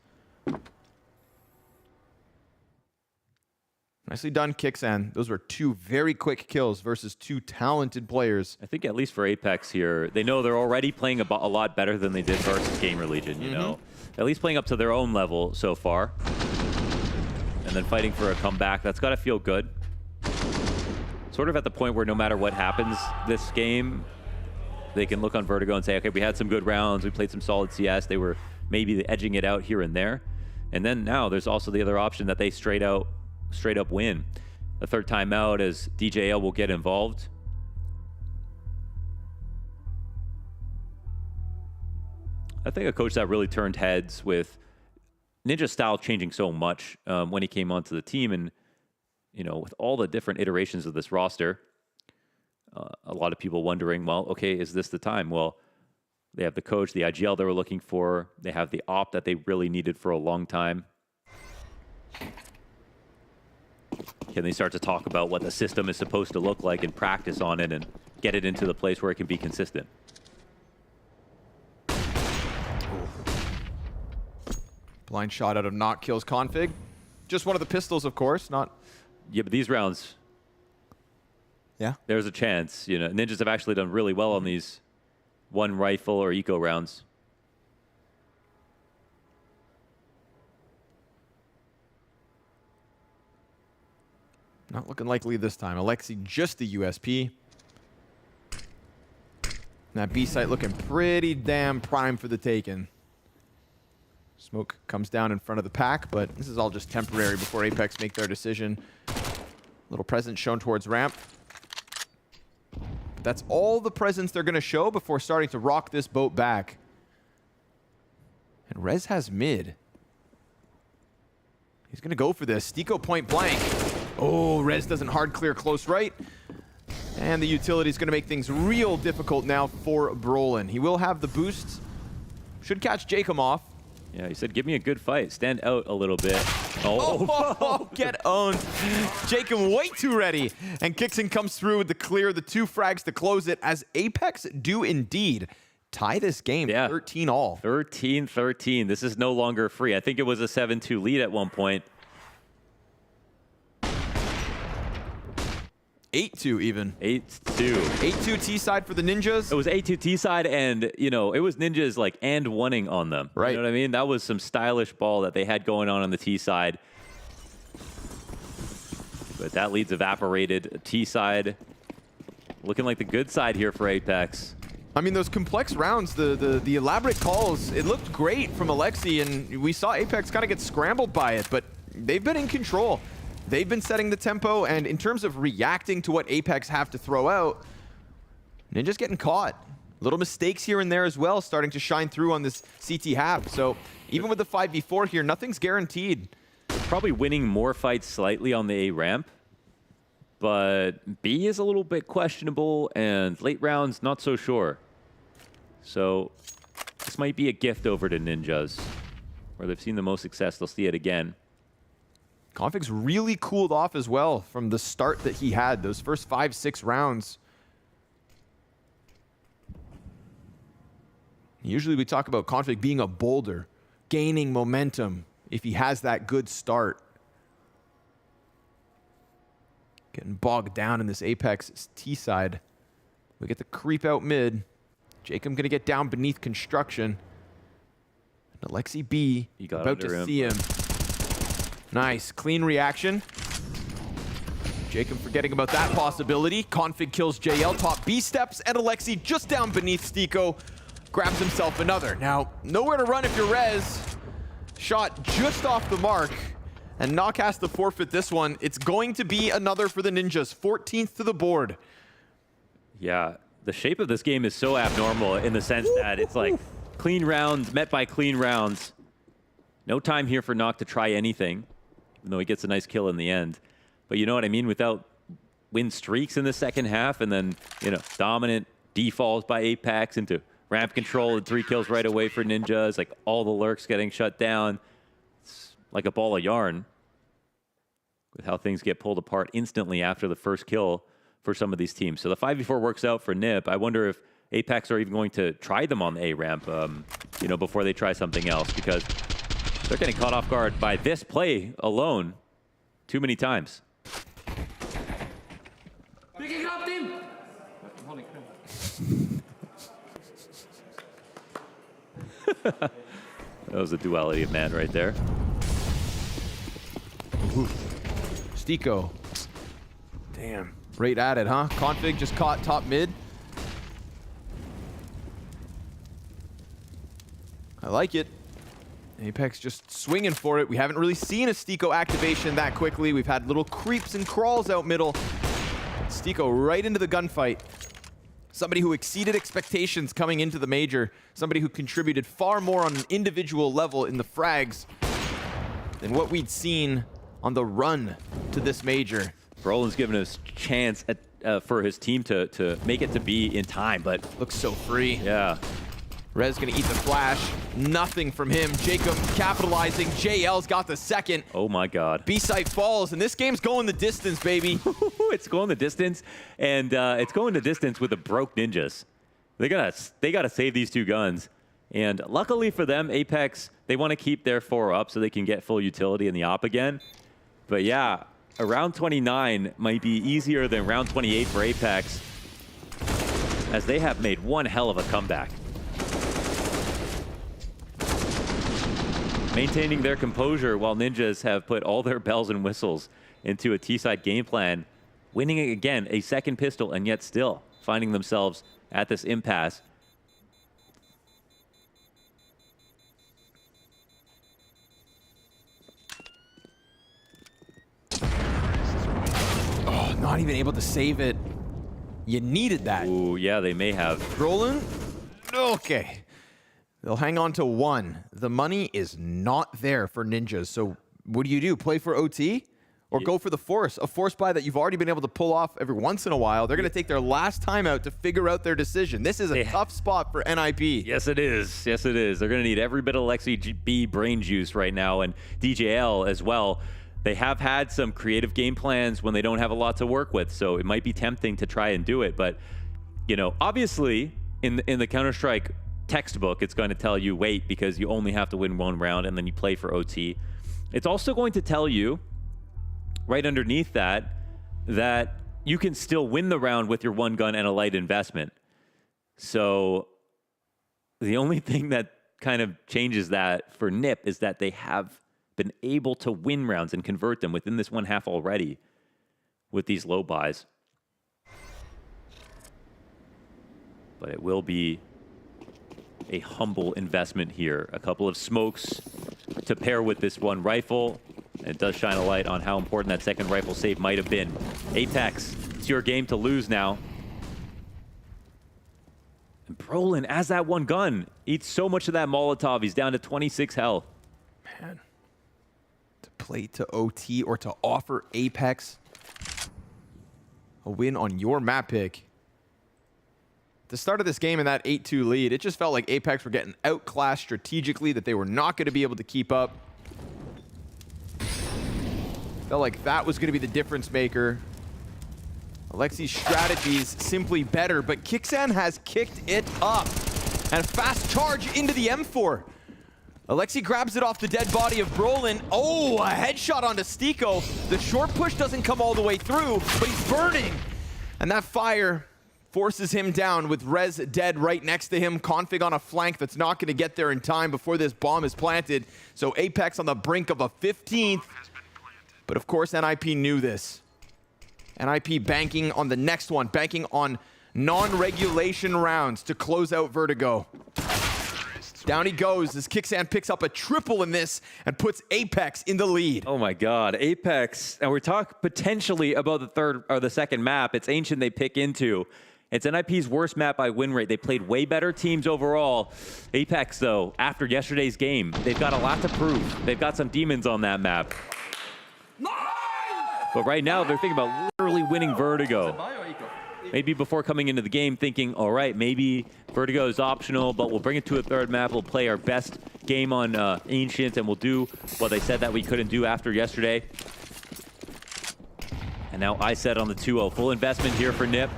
Nicely done, Kixan. Those were 2 very quick kills versus 2 talented players. I think at least for Apeks here, they know they're already playing a lot better than they did versus GamerLegion, you know? At least playing up to their own level so far. And then fighting for a comeback, that's got to feel good. Sort of at the point where no matter what happens this game, they can look on Vertigo and say, okay, we had some good rounds, we played some solid CS, they were maybe edging it out here and there. And then now there's also the other option that they straight up win. A third timeout as DJL will get involved. I think a coach that really turned heads with Ninja's style changing so much when he came onto the team, and you know, with all the different iterations of this roster, a lot of people wondering, well, okay, is this the time? Well, they have the coach, the IGL they were looking for. They have the op that they really needed for a long time. Can they start to talk about what the system is supposed to look like and practice on it and get it into the place where it can be consistent? Blind shot out of Knock kills Config. Just one of the pistols, of course, not... Yeah, but these rounds... Yeah? There's a chance. You know, Ninjas have actually done really well on these one rifle or eco rounds. Not looking likely this time. Alexi just the USP. That B site looking pretty damn prime for the taken. Smoke comes down in front of the pack, but this is all just temporary before Apeks make their decision. Little presence shown towards ramp. But that's all the presence they're going to show before starting to rock this boat back. And Rez has mid. He's going to go for this. Stiko point blank. Oh, Rez doesn't hard clear close right. And the utility is going to make things real difficult now for Brolin. He will have the boost. Should catch Jacob off. Yeah, he said, give me a good fight. Stand out a little bit. Oh, get owned. Jacob way too ready. And Kixon comes through with the clear, the 2 frags to close it, as Apeks do indeed tie this game 13-all. 13-13. This is no longer free. I think it was a 7-2 lead at one point. 8-2 even. 8-2. 8-2 T-side for the Ninjas. It was 8-2 T-side, and, you know, it was Ninjas, like, and oneing on them. Right. You know what I mean? That was some stylish ball that they had going on the T-side. But that lead's evaporated. T-side looking like the good side here for Apeks. I mean, those complex rounds, the elaborate calls, it looked great from Alexi, and we saw Apeks kind of get scrambled by it, but they've been in control. They've been setting the tempo, and in terms of reacting to what Apeks have to throw out, Ninja's getting caught. Little mistakes here and there as well, starting to shine through on this CT half. So even with the 5v4 here, nothing's guaranteed. Probably winning more fights slightly on the A ramp, but B is a little bit questionable, and late rounds, not so sure. So this might be a gift over to Ninjas, where they've seen the most success. They'll see it again. Config's really cooled off as well from the start that he had, those first 5-6 rounds. Usually we talk about Config being a boulder, gaining momentum if he has that good start. Getting bogged down in this Apeks T side. We get the creep out mid. Jacob gonna get down beneath construction. And Alexi B about to see him. Nice, clean reaction. Jacob forgetting about that possibility. Config kills JL, top B steps, and Alexi just down beneath Stiko. Grabs himself another. Now, nowhere to run if you're Rez. Shot just off the mark. And Knock has to forfeit this one. It's going to be another for the Ninjas. 14th to the board. Yeah, the shape of this game is so abnormal in the sense that it's like clean rounds met by clean rounds. No time here for Knock to try anything, even though he gets a nice kill in the end. But you know what I mean? Without win streaks in the second half and then, you know, dominant defalls by Apeks into ramp control and 3 kills right away for Ninjas. Like all the lurks getting shut down. It's like a ball of yarn with how things get pulled apart instantly after the first kill for some of these teams. So the 5v4 works out for NIP. I wonder if Apeks are even going to try them on the A ramp, you know, before they try something else, because they're getting caught off guard by this play alone too many times. Picking up team. That was a duality of man right there. Stico. Damn. Right at it, huh? Config just caught top mid. I like it. Apeks just swinging for it. We haven't really seen a Stico activation that quickly. We've had little creeps and crawls out middle. Stico right into the gunfight. Somebody who exceeded expectations coming into the major. Somebody who contributed far more on an individual level in the frags than what we'd seen on the run to this major. Brolin's given us a chance for his team to make it to B in time, but looks so free. Yeah. Rez gonna eat the flash. Nothing from him. Jacob capitalizing. JL's got the second. Oh my God. B-side falls, and this game's going the distance, baby. It's going the distance, and it's going the distance with the broke Ninjas. They gotta save these 2 guns. And luckily for them, Apeks, they want to keep their 4 up so they can get full utility in the op again. But yeah, round 29 might be easier than round 28 for Apeks, as they have made one hell of a comeback. Maintaining their composure while Ninjas have put all their bells and whistles into a T-side game plan, winning again a second pistol, and yet still finding themselves at this impasse. Oh, not even able to save it. You needed that. Ooh, yeah, they may have. Rolling? Okay. They'll hang on to 1. The money is not there for Ninjas. So what do? Play for OT? Or go for the force? A force buy that you've already been able to pull off every once in a while. They're going to take their last timeout to figure out their decision. This is a tough spot for NIP. Yes, it is. Yes, it is. They're going to need every bit of Lexi B brain juice right now, and DJL as well. They have had some creative game plans when they don't have a lot to work with, so it might be tempting to try and do it. But, you know, obviously in the Counter-Strike textbook, it's going to tell you wait, because you only have to win 1 round and then you play for OT. It's also going to tell you right underneath that you can still win the round with your 1 gun and a light investment. So the only thing that kind of changes that for NIP is that they have been able to win rounds and convert them within this 1 half already with these low buys. But it will be a humble investment here. A couple of smokes to pair with this 1 rifle. And it does shine a light on how important that second rifle save might have been. Apeks, it's your game to lose now. And Brolin, as that 1 gun, eats so much of that Molotov. He's down to 26 health. Man. To play to OT or to offer Apeks a win on your map pick. At the start of this game in that 8-2 lead, it just felt like Apeks were getting outclassed strategically, that they were not going to be able to keep up. Felt like that was going to be the difference maker. Alexi's strategies simply better, but Kixan has kicked it up. And fast charge into the M4. Alexi grabs it off the dead body of Brolin. Oh, a headshot onto Stico. The short push doesn't come all the way through, but he's burning. And that fire forces him down with Rez dead right next to him. Config on a flank that's not going to get there in time before this bomb is planted. So Apeks on the brink of a 15th. But of course, NIP knew this. NIP banking on the next one, banking on non-regulation rounds to close out Vertigo. Down he goes as Kixan picks up a triple in this and puts Apeks in the lead. Oh my God, Apeks. And we're talking potentially about the third or the second map. It's Ancient they pick into. It's NIP's worst map by win rate. They played way better teams overall. Apeks, though, after yesterday's game, they've got a lot to prove. They've got some demons on that map. But right now, they're thinking about literally winning Vertigo. maybe before coming into the game thinking, all right, maybe Vertigo is optional, but we'll bring it to a third map. We'll play our best game on Ancient, and we'll do what they said that we couldn't do after yesterday. And now I said on the 2-0. Full investment here for Nip.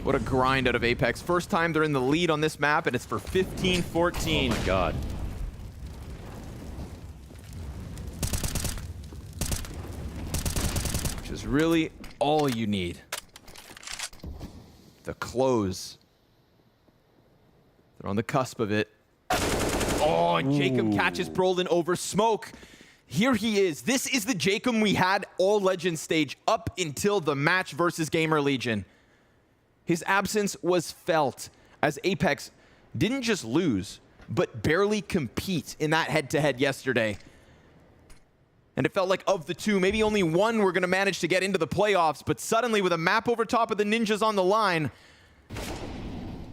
What a grind out of Apeks. First time they're in the lead on this map, and it's for 15-14. Oh my god. Which is really all you need. The close. They're on the cusp of it. Oh, and Jacob catches Brolin over smoke. Here he is. This is the Jacob we had all Legends stage up until the match versus GamerLegion. His absence was felt as Apeks didn't just lose, but barely compete in that head-to-head yesterday. And it felt like of the two, maybe only one were going to manage to get into the playoffs, but suddenly with a map over top of the Ninjas on the line,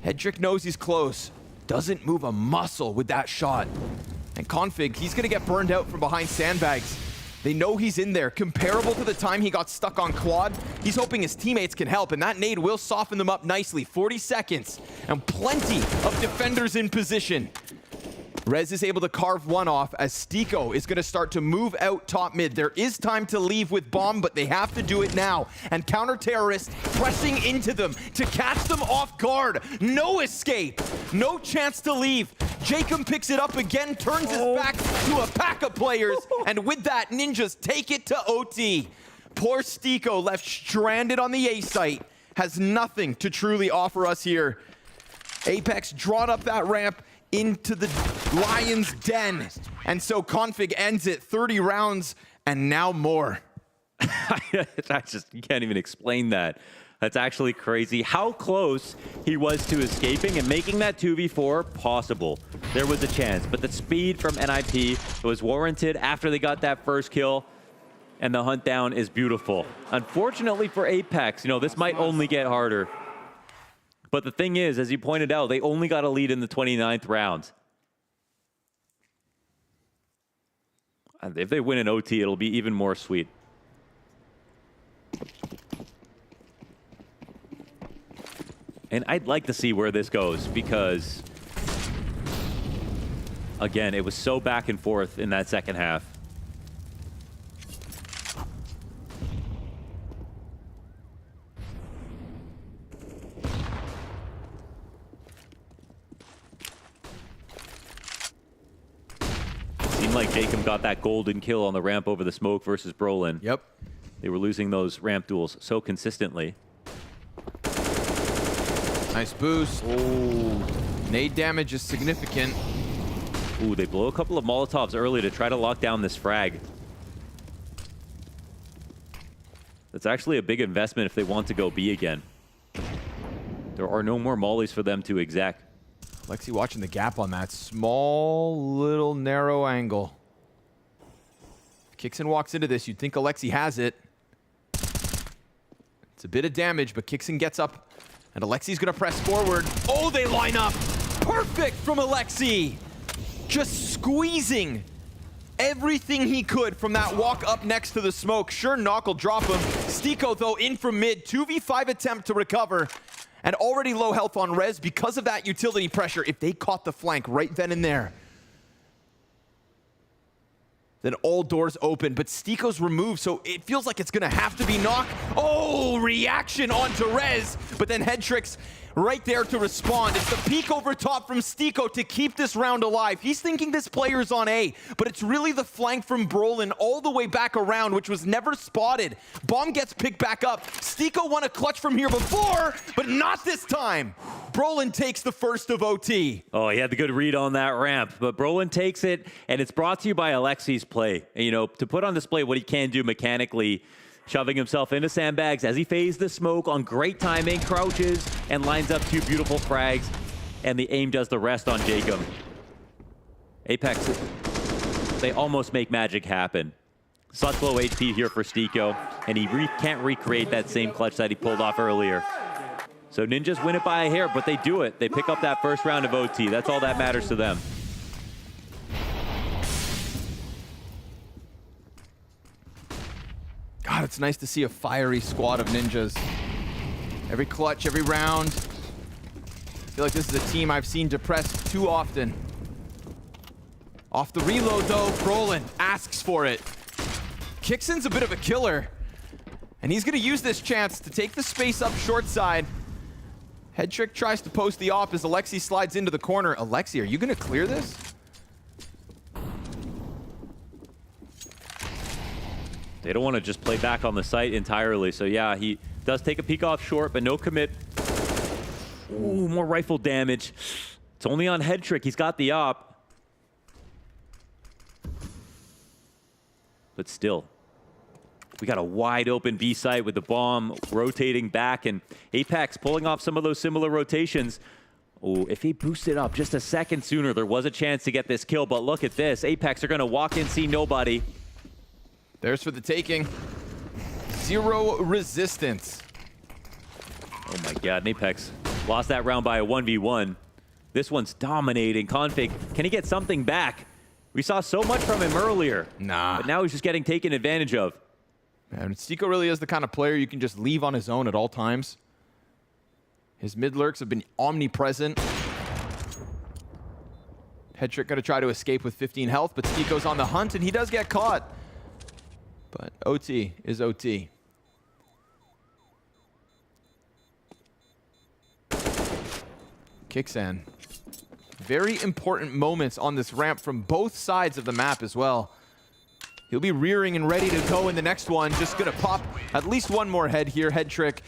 Hedrick knows he's close. Doesn't move a muscle with that shot. And Config, he's going to get burned out from behind sandbags. They know he's in there. Comparable to the time he got stuck on quad, he's hoping his teammates can help, and that nade will soften them up nicely. 40 seconds, and plenty of defenders in position. Rez is able to carve one off as Stiko is going to start to move out top mid. There is time to leave with bomb, but they have to do it now. And counter-terrorists pressing into them to catch them off guard. No escape, no chance to leave. Jacob picks it up again, turns his back to a pack of players, and with that, Ninjas take it to OT. Poor Stiko, left stranded on the A site, has nothing to truly offer us here. Apeks drawn up that ramp into the Lion's Den. And so Config ends it 30 rounds and now more. I just can't even explain that. That's actually crazy how close he was to escaping and making that 2v4 possible. There was a chance, but the speed from NIP was warranted after they got that first kill, and the hunt down is beautiful. Unfortunately for Apeks, this might only get harder. But the thing is, as you pointed out, they only got a lead in the 29th round. And if they win an OT, it'll be even more sweet. And I'd like to see where this goes because, again, it was so back and forth in that second half. Seemed like Jacob got that golden kill on the ramp over the smoke versus Brolin. Yep. They were losing those ramp duels so consistently. Nice boost. Oh, nade damage is significant. Ooh, they blow a couple of Molotovs early to try to lock down this frag. That's actually a big investment if they want to go B again. There are no more mollies for them to exec. Lexi watching the gap on that small little narrow angle. Kixon walks into this. You'd think Alexi has it. It's a bit of damage, but Kixon gets up. And Alexi's gonna press forward. Oh, they line up. Perfect from Alexi. Just squeezing everything he could from that walk up next to the smoke. Sure, Knock will drop him. Stiko, though, in from mid. 2v5 attempt to recover. And already low health on Rez because of that utility pressure. If they caught the flank right then and there, then all doors open, but Stiko's removed, so it feels like it's gonna have to be Knock. Oh, reaction onto Rez, but then Hedrick's right there to respond. It's the peek over top from Stiko to keep this round alive. He's thinking this player's on A, but it's really the flank from Brolin all the way back around, which was never spotted. Bomb gets picked back up. Stiko won a clutch from here before, but not this time. Brolin takes the first of OT. Oh, he had the good read on that ramp, but Brolin takes it, and it's brought to you by Alexi's play. And, to put on display what he can do mechanically, shoving himself into sandbags as he phased the smoke on great timing, crouches, and lines up two beautiful frags, and the aim does the rest on Jacob. Apeks, they almost make magic happen. Such low HP here for Stiko, and he can't recreate that same clutch that he pulled off earlier. So Ninjas win it by a hair, but they do it. They pick up that first round of OT. That's all that matters to them. God, it's nice to see a fiery squad of Ninjas. Every clutch, every round. I feel like this is a team I've seen depressed too often. Off the reload though, Brolin asks for it. Kixon's a bit of a killer, and he's gonna use this chance to take the space up short side. Headtrick tries to post the op as Alexi slides into the corner. Alexi, are you gonna clear this? They don't want to just play back on the site entirely. So yeah, he does take a peek off short, but no commit. Ooh, more rifle damage. It's only on Headtrick. He's got the op. But still, we got a wide open B site with the bomb rotating back, and Apeks pulling off some of those similar rotations. Oh, if he boosted up just a second sooner, there was a chance to get this kill. But look at this. Apeks are going to walk in, see nobody. There's for the taking. 0 resistance. Oh my god, Apeks lost that round by a 1v1. This one's dominating. Config, can he get something back? We saw so much from him earlier. Nah. But now he's just getting taken advantage of. Man, Stico really is the kind of player you can just leave on his own at all times. His mid lurks have been omnipresent. Headtrick gonna try to escape with 15 health, but Stico's on the hunt and he does get caught. But OT is OT. Kixan. Very important moments on this ramp from both sides of the map as well. He'll be rearing and ready to go in the next one. Just gonna pop at least one more head here. Headtrick.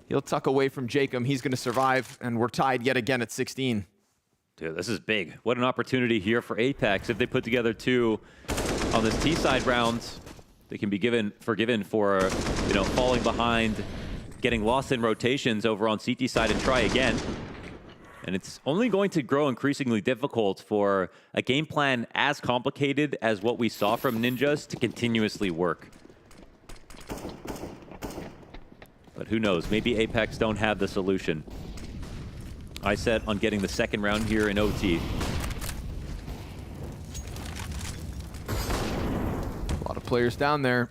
He'll tuck away from Jacob. He's gonna survive, and we're tied yet again at 16. Dude, this is big. What an opportunity here for Apeks. If they put together 2 on this T-side round, they can be forgiven for, you know, falling behind, getting lost in rotations over on CT side and try again. And it's only going to grow increasingly difficult for a game plan as complicated as what we saw from Ninjas to continuously work. But who knows? Maybe Apeks don't have the solution. I set on getting the second round here in OT. A lot of players down there.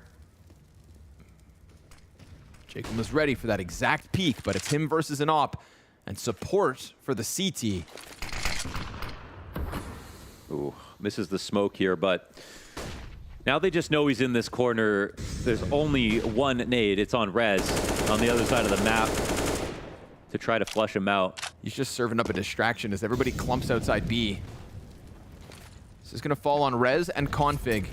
Jacob was ready for that exact peak, but it's him versus an op. And support for the CT. Ooh, misses the smoke here, but now they just know he's in this corner. There's only one nade. It's on Rez on the other side of the map to try to flush him out. He's just serving up a distraction as everybody clumps outside B. This is going to fall on Rez and Config.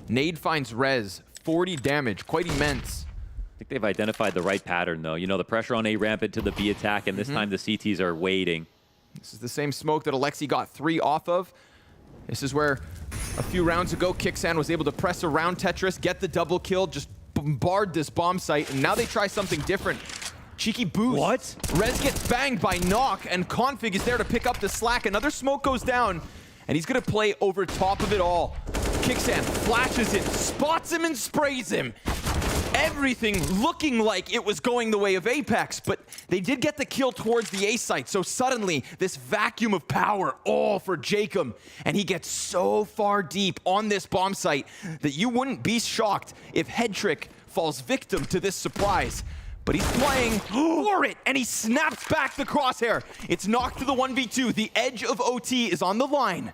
Nade finds Rez. 40 damage, quite immense. I think they've identified the right pattern, though. You know, the pressure on A ramp into the B attack, and this time the CTs are waiting. This is the same smoke that Alexi got 3 off of. This is where a few rounds ago, Kixan was able to press around Tetris, get the double kill, just bombard this bomb site, and now they try something different. Cheeky boost. What? Rez gets banged by Knock, and Config is there to pick up the slack. Another smoke goes down, and he's going to play over top of it all. Kixan flashes it, spots him, and sprays him. Everything looking like it was going the way of Apeks, but they did get the kill towards the A site, so suddenly this vacuum of power all for Jacob, and he gets so far deep on this bomb site that you wouldn't be shocked if Headtrick falls victim to this surprise. But he's playing for it, and he snaps back the crosshair. It's knocked to the 1v2. The edge of OT is on the line.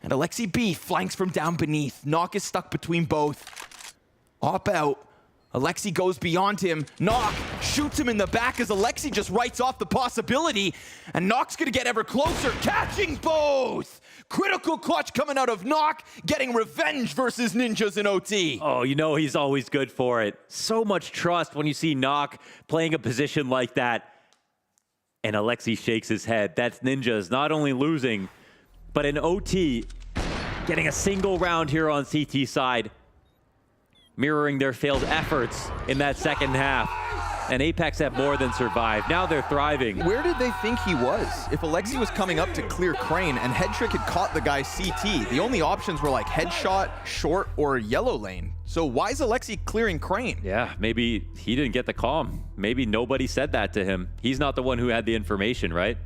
And Alexi B flanks from down beneath. Knock is stuck between both. Op out. Alexi goes beyond him. Knock shoots him in the back as Alexi just writes off the possibility. And Knock's gonna get ever closer, catching both. Critical clutch coming out of Knock, getting revenge versus Ninjas in OT. Oh, you know he's always good for it. So much trust when you see Knock playing a position like that. And Alexi shakes his head. That's Ninjas not only losing, but in OT, getting a single round here on CT side. Mirroring their failed efforts in that second half. And Apeks have more than survived. Now they're thriving. Where did they think he was? If Alexi was coming up to clear Crane and Headtrick had caught the guy CT, the only options were like headshot, short, or yellow lane. So why is Alexi clearing Crane? Yeah, maybe he didn't get the comm. Maybe nobody said that to him. He's not the one who had the information, right?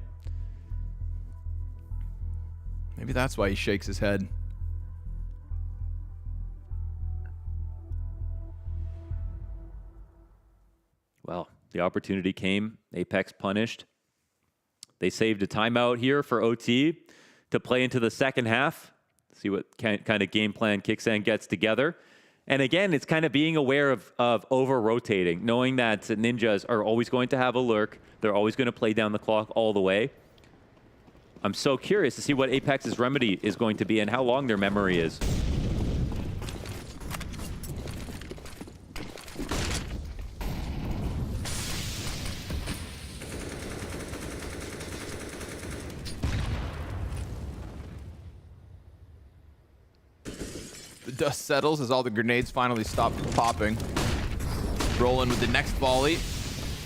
Maybe that's why he shakes his head. Well, The opportunity came. Apeks punished. They saved a timeout here for OT to play into the second half. See what kind of game plan Kixan gets together. And again, it's kind of being aware of over-rotating, knowing that Ninjas are always going to have a lurk. They're always going to play down the clock all the way. I'm so curious to see what Apex's remedy is going to be and how long their memory is. The dust settles as all the grenades finally stop popping. Rolling with the next volley.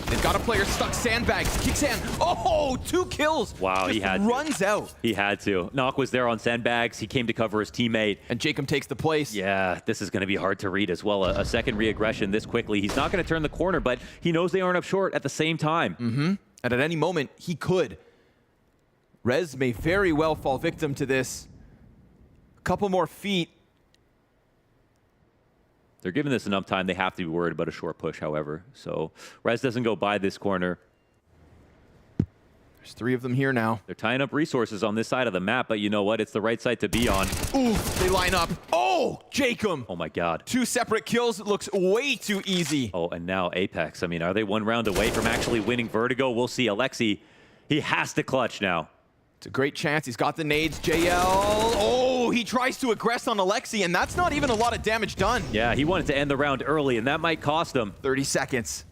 They've got a player stuck sandbags. Kixan, oh, 2 kills. Wow, just he had runs out. He had to. Knock was there on sandbags. He came to cover his teammate. And Jacob takes the place. Yeah, this is going to be hard to read as well. A second re-aggression this quickly. He's not going to turn the corner, but he knows they aren't up short at the same time. Mm-hmm. And at any moment, he could. Rez may very well fall victim to this. A couple more feet. They're giving this enough time. They have to be worried about a short push, however. So Rez doesn't go by this corner. There's 3 of them here now. They're tying up resources on this side of the map, but you know what? It's the right side to be on. Ooh, they line up. Oh, Jacob. Oh my God. 2 separate kills. It looks way too easy. Oh, and now Apeks. I mean, are they 1 round away from actually winning Vertigo? We'll see. Alexi, he has to clutch now. It's a great chance. He's got the nades. JL. Oh, he tries to aggress on Alexi, and that's not even a lot of damage done. Yeah, he wanted to end the round early, and that might cost him. 30 seconds.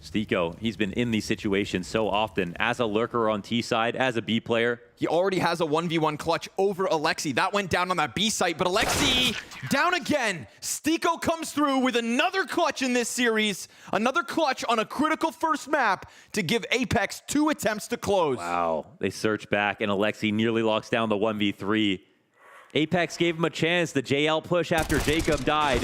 Stico, he's been in these situations so often as a lurker on T side, as a B player. He already has a 1v1 clutch over Alexi. That went down on that B site, but Alexi down again. Stico comes through with another clutch in this series. Another clutch on a critical first map to give Apeks 2 attempts to close. Wow, they search back, and Alexi nearly locks down the 1v3. Apeks gave him a chance. The JL push after Jacob died.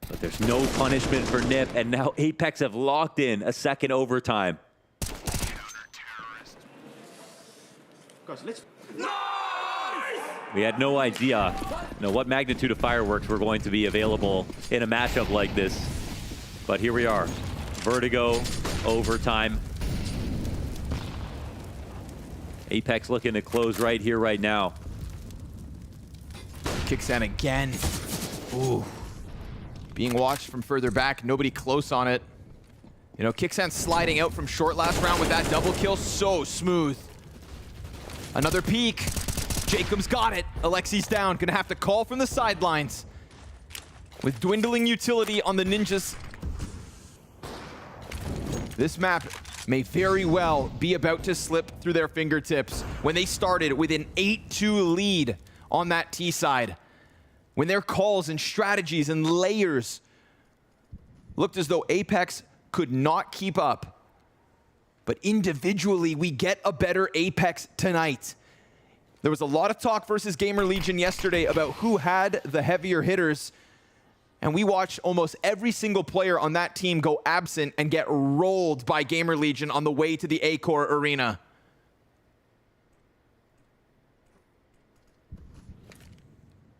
But there's no punishment for Nip, and now Apeks have locked in a second overtime. We had no idea what magnitude of fireworks were going to be available in a matchup like this. But here we are. Vertigo, overtime. Apeks looking to close right here, right now. Kixan again. Ooh. Being watched from further back, nobody close on it. You know, Kixan sliding out from short last round with that double kill, so smooth. Another peek. Jacob's got it. Alexi's down, gonna have to call from the sidelines. With dwindling utility on the Ninjas. This map may very well be about to slip through their fingertips when they started with an 8-2 lead on that T side. When their calls and strategies and layers looked as though Apeks could not keep up. But individually, we get a better Apeks tonight. There was a lot of talk versus GamerLegion yesterday about who had the heavier hitters. And we watched almost every single player on that team go absent and get rolled by GamerLegion on the way to the A-Core arena.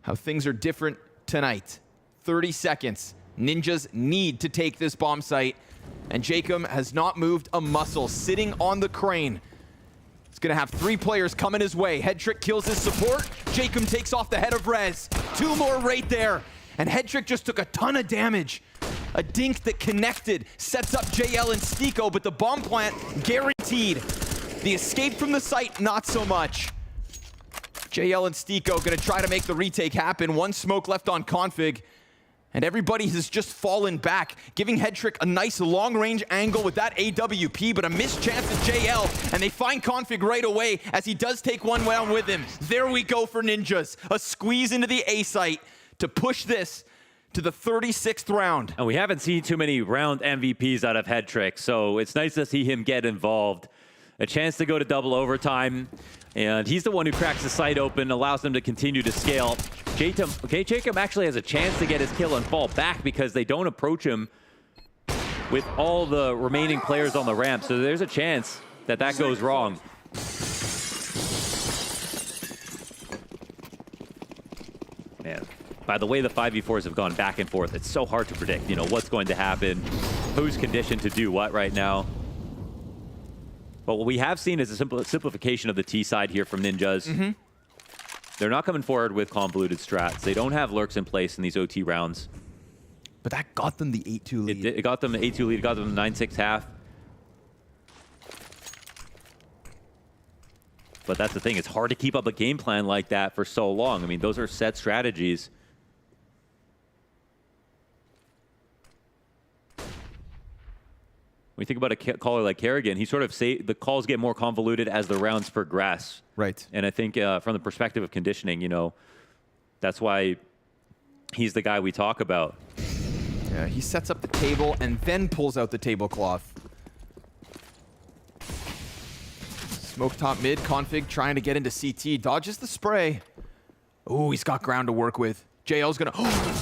How things are different tonight. 30 seconds. Ninjas need to take this bomb site. And Jacob has not moved a muscle, sitting on the crane. He's gonna have 3 players coming his way. Headtrick kills his support. Jacob takes off the head of Rez. 2 more right there. And Headtrick just took a ton of damage. A dink that connected, sets up JL and Stico, but the bomb plant guaranteed. The escape from the site, not so much. JL and Stico gonna try to make the retake happen. 1 smoke left on config. And everybody has just fallen back, giving Headtrick a nice long-range angle with that AWP, but a missed chance at JL, and they find config right away as he does take 1 round with him. There we go for Ninjas. A squeeze into the A site to push this to the 36th round. And we haven't seen too many round MVPs out of Headtrick, so it's nice to see him get involved. A chance to go to double overtime, and he's the one who cracks the site open, allows them to continue to scale. Jacob actually has a chance to get his kill and fall back because they don't approach him with all the remaining players on the ramp, so there's a chance that that goes wrong. Man, by the way the 5v4s have gone back and forth, it's so hard to predict, you know, what's going to happen, who's conditioned to do what right now. But what we have seen is a simplification of the T side here from Ninjas. They're not coming forward with convoluted strats. They don't have lurks in place in these OT rounds. But that got them the 8-2 lead. It got them the 8-2 lead. It got them the 9-6 half. But that's the thing. It's hard to keep up a game plan like that for so long. I mean, those are set strategies. When you think about a caller like Kerrigan, he sort of the calls get more convoluted as the rounds progress. Right. And I think from the perspective of conditioning, you know, that's why he's the guy we talk about. Yeah, he sets up the table and then pulls out the tablecloth. Smoke top mid, config trying to get into CT, dodges the spray. Oh, he's got ground to work with. JL's gonna,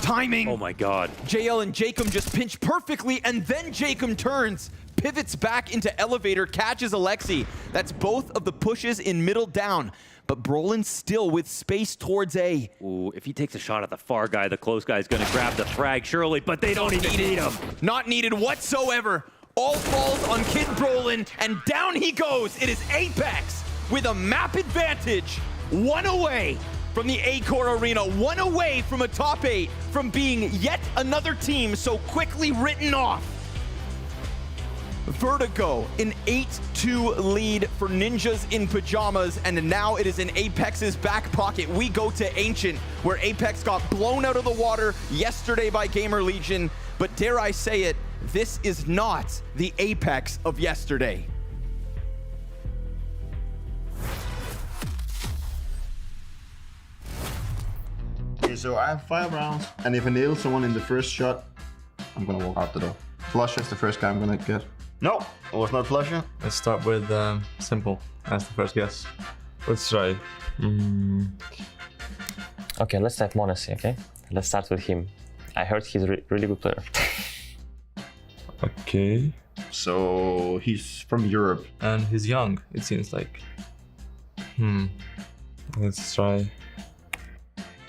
timing! Oh my God. JL and Jacob just pinch perfectly, and then Jacob turns, pivots back into elevator, catches Alexi. That's both of the pushes in middle down, but Brolin still with space towards A. Ooh, if he takes a shot at the far guy, the close guy's gonna grab the frag, surely, but they don't even need him. Not needed whatsoever. All falls on Kid Brolin, and down he goes. It is Apeks with a map advantage. One away from the A-Core Arena, one away from a top 8, from being yet another team so quickly written off. Vertigo, an 8-2 lead for Ninjas in Pyjamas, and now it is in Apex's back pocket. We go to Ancient, where Apeks got blown out of the water yesterday by GamerLegion, but dare I say it, this is not the Apeks of yesterday. Okay, so I have 5 rounds, and if I nail someone in the first shot, I'm gonna walk out the door. Flusher is the first guy I'm gonna get. No, it was not Flusher. Let's start with Simple as the first guess. Let's try. Okay, let's have Monte, okay? Let's start with him. I heard he's a really good player. Okay. So he's from Europe. And he's young, it seems like. Let's try.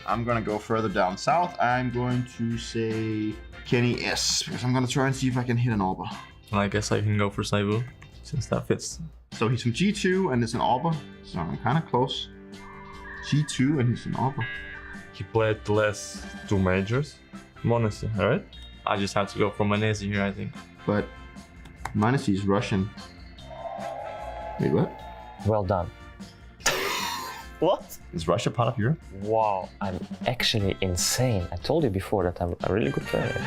I'm gonna go further down south. I'm going to say Kenny S, because I'm gonna try and see if I can hit an Arbor. I guess I can go for Saibu, since that fits. So he's from G2 and it's an Arbor, so I'm kind of close. G2 and he's an Arbor. He played the last 2 majors. Monte, alright? I just have to go for Manesi here, I think. But Manesi is Russian. Wait, what? Well done. What? Is Russia part of Europe? Wow, I'm actually insane. I told you before that I'm a really good player.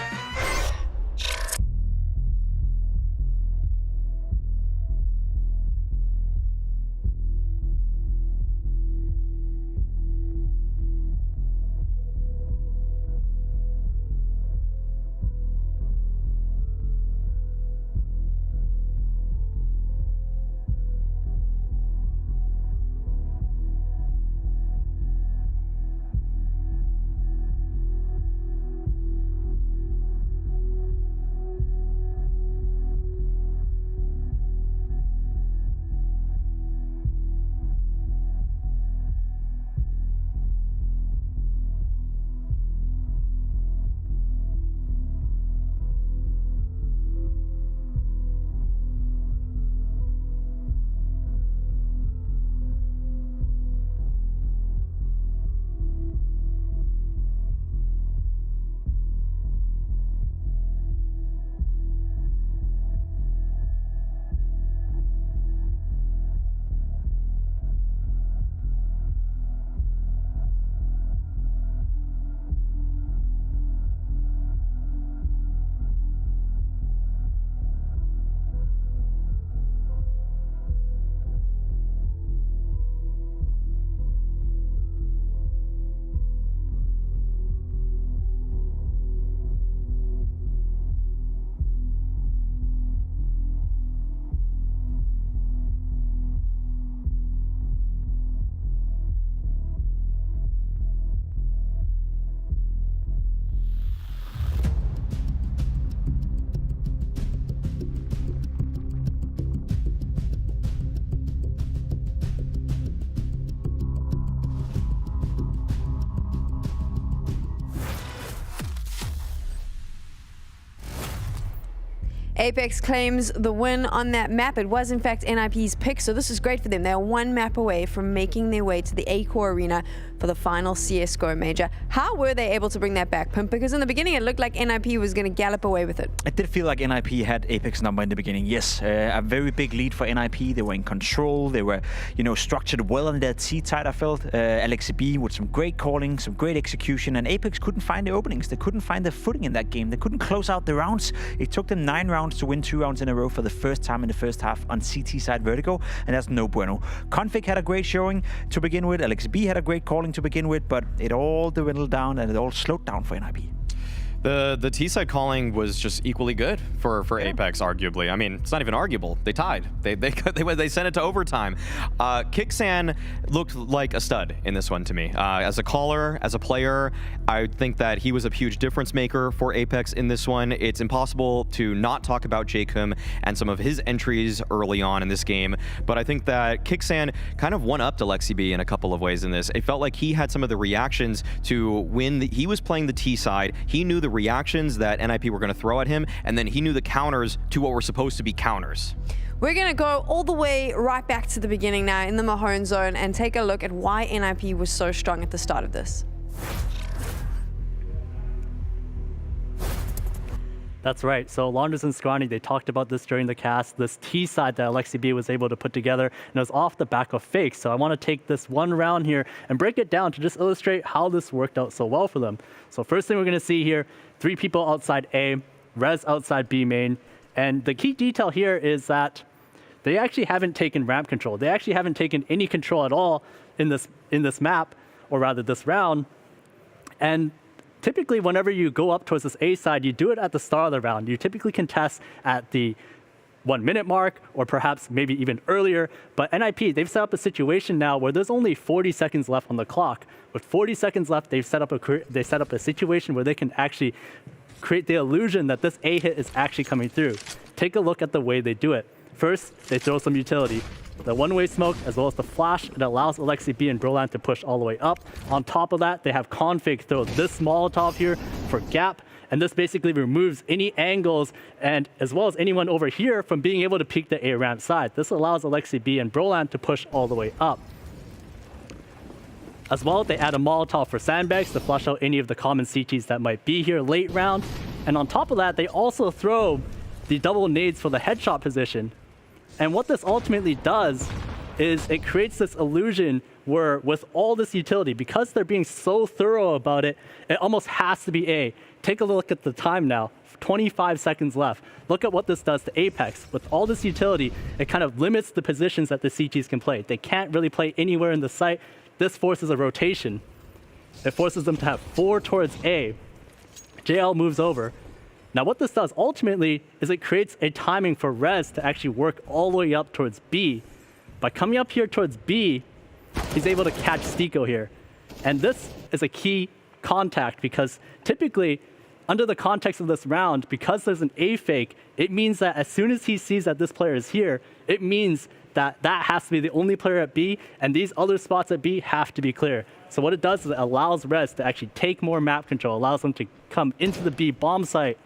Apeks claims the win on that map. It was in fact NIP's pick, so this is great for them. They are one map away from making their way to the A-Core Arena for the final CSGO major. How were they able to bring that back, Pimp? Because in the beginning it looked like NIP was going to gallop away with it. It did feel like NIP had Apeks' number in the beginning, yes. A very big lead for NIP. They were in control. They were, structured well on their T-side, I felt. LXB with some great calling, some great execution, and Apeks couldn't find the openings. They couldn't find their footing in that game. They couldn't close out the rounds. It took them 9 rounds to win 2 rounds in a row for the first time in the first half on CT side Vertigo, and that's no bueno. Config had a great showing to begin with, LXB had a great calling to begin with, but it all dwindled down and it all slowed down for NIP. The T-side calling was just equally good for Apeks, arguably. I mean, it's not even arguable. They tied. They sent it to overtime. Kixan looked like a stud in this one to me. As a caller, as a player, I think that he was a huge difference maker for Apeks in this one. It's impossible to not talk about Jacob and some of his entries early on in this game, but I think that Kixan kind of won up to LexiB in a couple of ways in this. It felt like he had some of the reactions to when he was playing the T-side. He knew the reactions that NIP were going to throw at him, and then he knew the counters to what were supposed to be counters. We're going to go all the way right back to the beginning now in the Mahone zone and take a look at why NIP was so strong at the start of this. That's right. So Launders and Scrawny, they talked about this during the cast, this T side that LexiB was able to put together, and it was off the back of fakes. So I want to take this one round here and break it down to just illustrate how this worked out so well for them. So first thing we're going to see here, 3 people outside A, Rez outside B main. And the key detail here is that they actually haven't taken ramp control. They actually haven't taken any control at all in this map, or rather this round. And typically, whenever you go up towards this A side, you do it at the start of the round. You typically contest at the 1 minute mark, or perhaps maybe even earlier. But NIP, they've set up a situation now where there's only 40 seconds left on the clock. With 40 seconds left, they've set up a situation where they can actually create the illusion that this A hit is actually coming through. Take a look at the way they do it. First, they throw some utility. The one-way smoke, as well as the flash, it allows LexiB and Broland to push all the way up. On top of that, they have Config throw this Molotov here for gap, and this basically removes any angles, and as well as anyone over here from being able to peek the A ramp side. This allows LexiB and Broland to push all the way up. As well, they add a Molotov for sandbags to flush out any of the common CTs that might be here late round. And on top of that, they also throw the double nades for the headshot position. And what this ultimately does is it creates this illusion where with all this utility, because they're being so thorough about it, it almost has to be A. Take a look at the time now, 25 seconds left. Look at what this does to Apeks. With all this utility, it kind of limits the positions that the CTs can play. They can't really play anywhere in the site. This forces a rotation. It forces them to have 4 towards A. JL moves over. Now what this does ultimately is it creates a timing for Rez to actually work all the way up towards B. By coming up here towards B, he's able to catch Stiko here. And this is a key contact because typically, under the context of this round, because there's an A fake, it means that as soon as he sees that this player is here, it means that that has to be the only player at B, and these other spots at B have to be clear. So what it does is it allows Rez to actually take more map control, allows him to come into the B bomb site.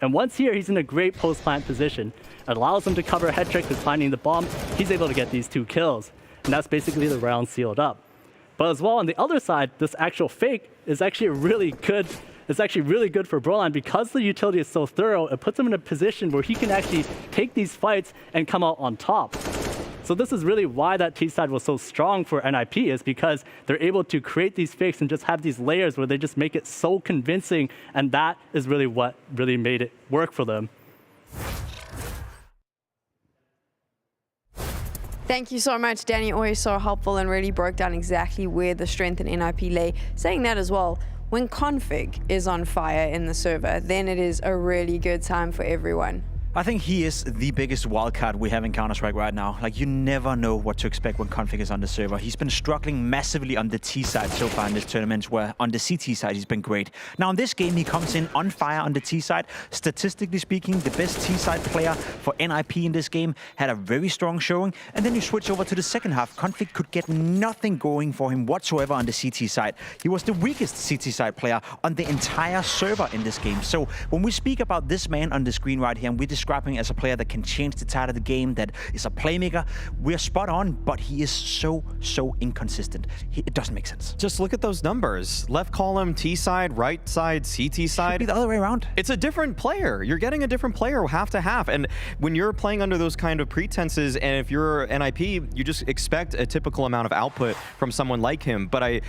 And once here, he's in a great post-plant position. It allows him to cover a head trick with finding the bomb. He's able to get these 2 kills. And that's basically the round sealed up. But as well, on the other side, this actual fake is actually really good. It's actually really good for Broland because the utility is so thorough. It puts him in a position where he can actually take these fights and come out on top. So this is really why that T side was so strong for NIP, is because they're able to create these fakes and just have these layers where they just make it so convincing, and that is really what really made it work for them. Thank you so much, Danny. Always so helpful and really broke down exactly where the strength in NIP lay. Saying that as well, when config is on fire in the server, then it is a really good time for everyone. I think he is the biggest wildcard we have in Counter-Strike right now. Like, you never know what to expect when config is on the server. He's been struggling massively on the T side so far in this tournament, where on the CT side he's been great. Now in this game he comes in on fire on the T side. Statistically speaking, the best T side player for NIP in this game, had a very strong showing. And then you switch over to the second half. Config could get nothing going for him whatsoever on the CT side. He was the weakest CT side player on the entire server in this game. So when we speak about this man on the screen right here, and we describing as a player that can change the tide of the game, that is a playmaker. We're spot on, but he is so inconsistent. It doesn't make sense. Just look at those numbers. Left column, T side, right side, CT side. Should be the other way around. It's a different player. You're getting a different player half to half. And when you're playing under those kind of pretenses, and if you're NIP, you just expect a typical amount of output from someone like him. But I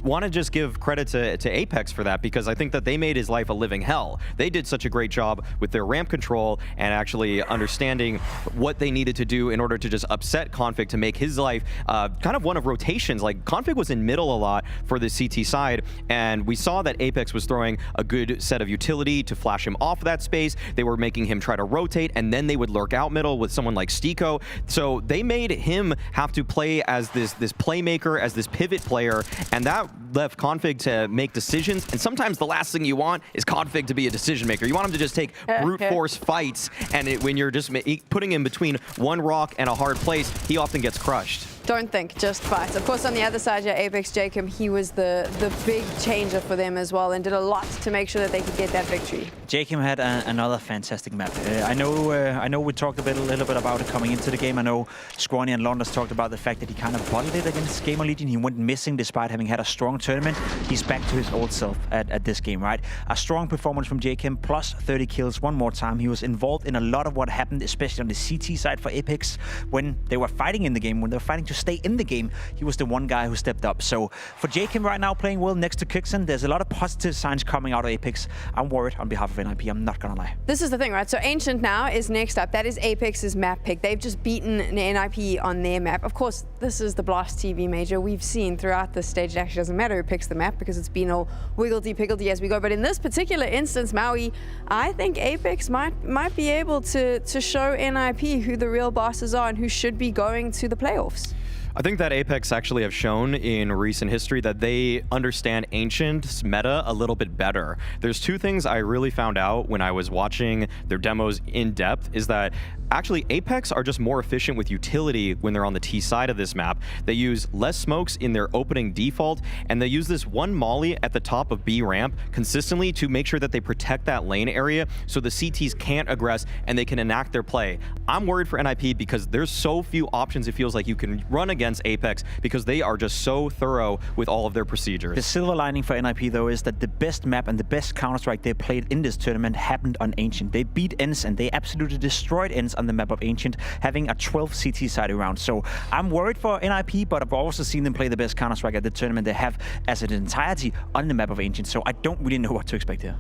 want to just give credit to Apeks for that, because I think that they made his life a living hell. They did such a great job with their ramp control and actually understanding what they needed to do in order to just upset Config to make his life kind of one of rotations. Like, Config was in middle a lot for the CT side, and we saw that Apeks was throwing a good set of utility to flash him off that space. They were making him try to rotate, and then they would lurk out middle with someone like Stiko. So they made him have to play as this playmaker, as this pivot player, and that left Config to make decisions. And sometimes the last thing you want is Config to be a decision maker. You want him to just take brute force fights, and when you're just putting him between one rock and a hard place, he often gets crushed. Don't think, just fight. Of course, on the other side, yeah, Apeks Jacob, he was the big changer for them as well, and did a lot to make sure that they could get that victory. Jacob had another fantastic map. I know we talked a little bit about it coming into the game. I know Scrawny and Launder talked about the fact that he kind of bottled it against GamerLegion. He went missing despite having had a strong tournament. He's back to his old self at this game, right? A strong performance from Jacob, plus 30 kills one more time. He was involved in a lot of what happened, especially on the CT side for Apeks. When they were fighting in the game, when they were fighting to stay in the game, he was the one guy who stepped up. So for Jacob right now playing well next to Kixen, there's a lot of positive signs coming out of Apeks. I'm worried on behalf of NIP, I'm not gonna lie. This is the thing, right? So Ancient now is next up. That is Apex's map pick. They've just beaten NIP on their map. Of course, this is the Blast TV major. We've seen throughout this stage, it actually doesn't matter who picks the map because it's been all wiggledy-piggledy as we go. But in this particular instance, Maui, I think Apeks might be able to show NIP who the real bosses are and who should be going to the playoffs. I think that Apeks actually have shown in recent history that they understand Ancient's meta a little bit better. There's two things I really found out when I was watching their demos in depth, is that actually Apeks are just more efficient with utility when they're on the T side of this map. They use less smokes in their opening default, and they use this one molly at the top of B ramp consistently to make sure that they protect that lane area so the CTs can't aggress and they can enact their play. I'm worried for NIP because there's so few options it feels like you can run against Apeks, because they are just so thorough with all of their procedures. The silver lining for NIP though is that the best map and the best Counter-Strike they played in this tournament happened on Ancient. They beat ENCE and they absolutely destroyed ENCE on the map of Ancient, having a 12 CT side around. So I'm worried for NIP, but I've also seen them play the best Counter-Strike at the tournament they have as an entirety on the map of Ancient. So I don't really know what to expect here.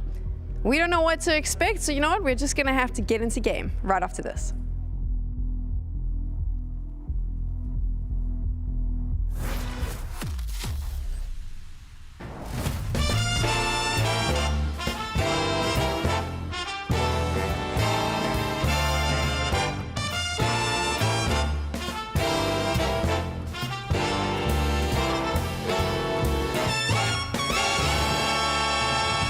We don't know what to expect, so you know what? We're just gonna have to get into game right after this.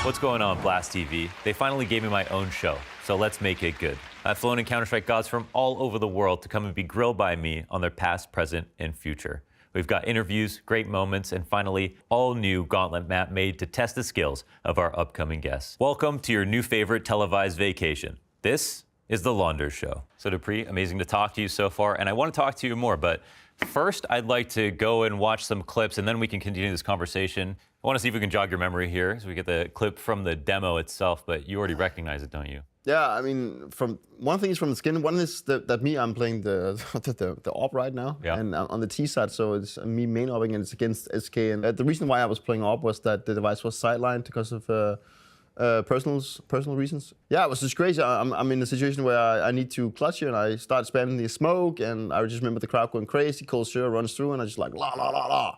What's going on, Blast TV? They finally gave me my own show, so let's make it good. I've flown in Counter-Strike gods from all over the world to come and be grilled by me on their past, present, and future. We've got interviews, great moments, and finally, all new gauntlet map made to test the skills of our upcoming guests. Welcome to your new favorite televised vacation. This is the Launder Show. So Dupree, amazing to talk to you so far, and I want to talk to you more, but first, I'd like to go and watch some clips, and then we can continue this conversation. I want to see if we can jog your memory here, so we get the clip from the demo itself, but you already recognize it, don't you? Yeah, I mean, one thing is from the skin. One is that I'm playing the AWP right now, yeah. And on the T side, so it's me main opping and it's against SK. And the reason why I was playing AWP was that the device was sidelined because of personal reasons. Yeah, it was just crazy. I'm in a situation where I need to clutch here, and I start spamming the smoke, and I just remember the crowd going crazy. Cole Sure runs through, and I just like la la la la,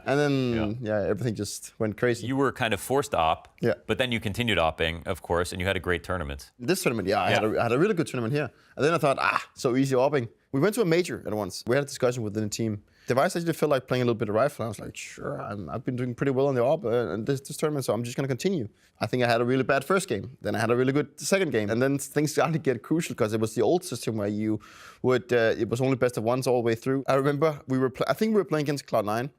and then yeah, everything just went crazy. You were kind of forced op, yeah, but then you continued opping, of course, and you had a great tournament. This tournament, yeah, I had a really good tournament here, and then I thought, so easy opping. We went to a major at once. We had a discussion within the team. Device actually felt like playing a little bit of rifle. I was like, sure, I've been doing pretty well on the AWP and this tournament, so I'm just going to continue. I think I had a really bad first game. Then I had a really good second game. And then things started to get crucial because it was the old system where you would, it was only best of ones all the way through. I remember I think we were playing against Cloud9.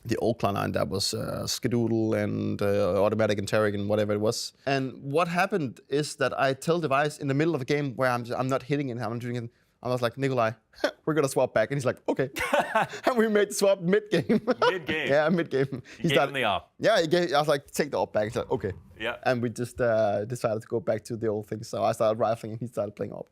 the old Clan9 that was Skedoodle and Automatic and Tarek and whatever it was. And what happened is that I tell Device in the middle of a game where I'm not hitting it, I'm doing it. I was like, Nikolai, we're gonna swap back, and he's like, okay. And we made the swap mid-game. Mid-game. Yeah, mid-game. He gave him the op. Yeah, I was like, take the op back. He's like, okay. Yeah. And we just decided to go back to the old thing. So I started rifling, and he started playing op.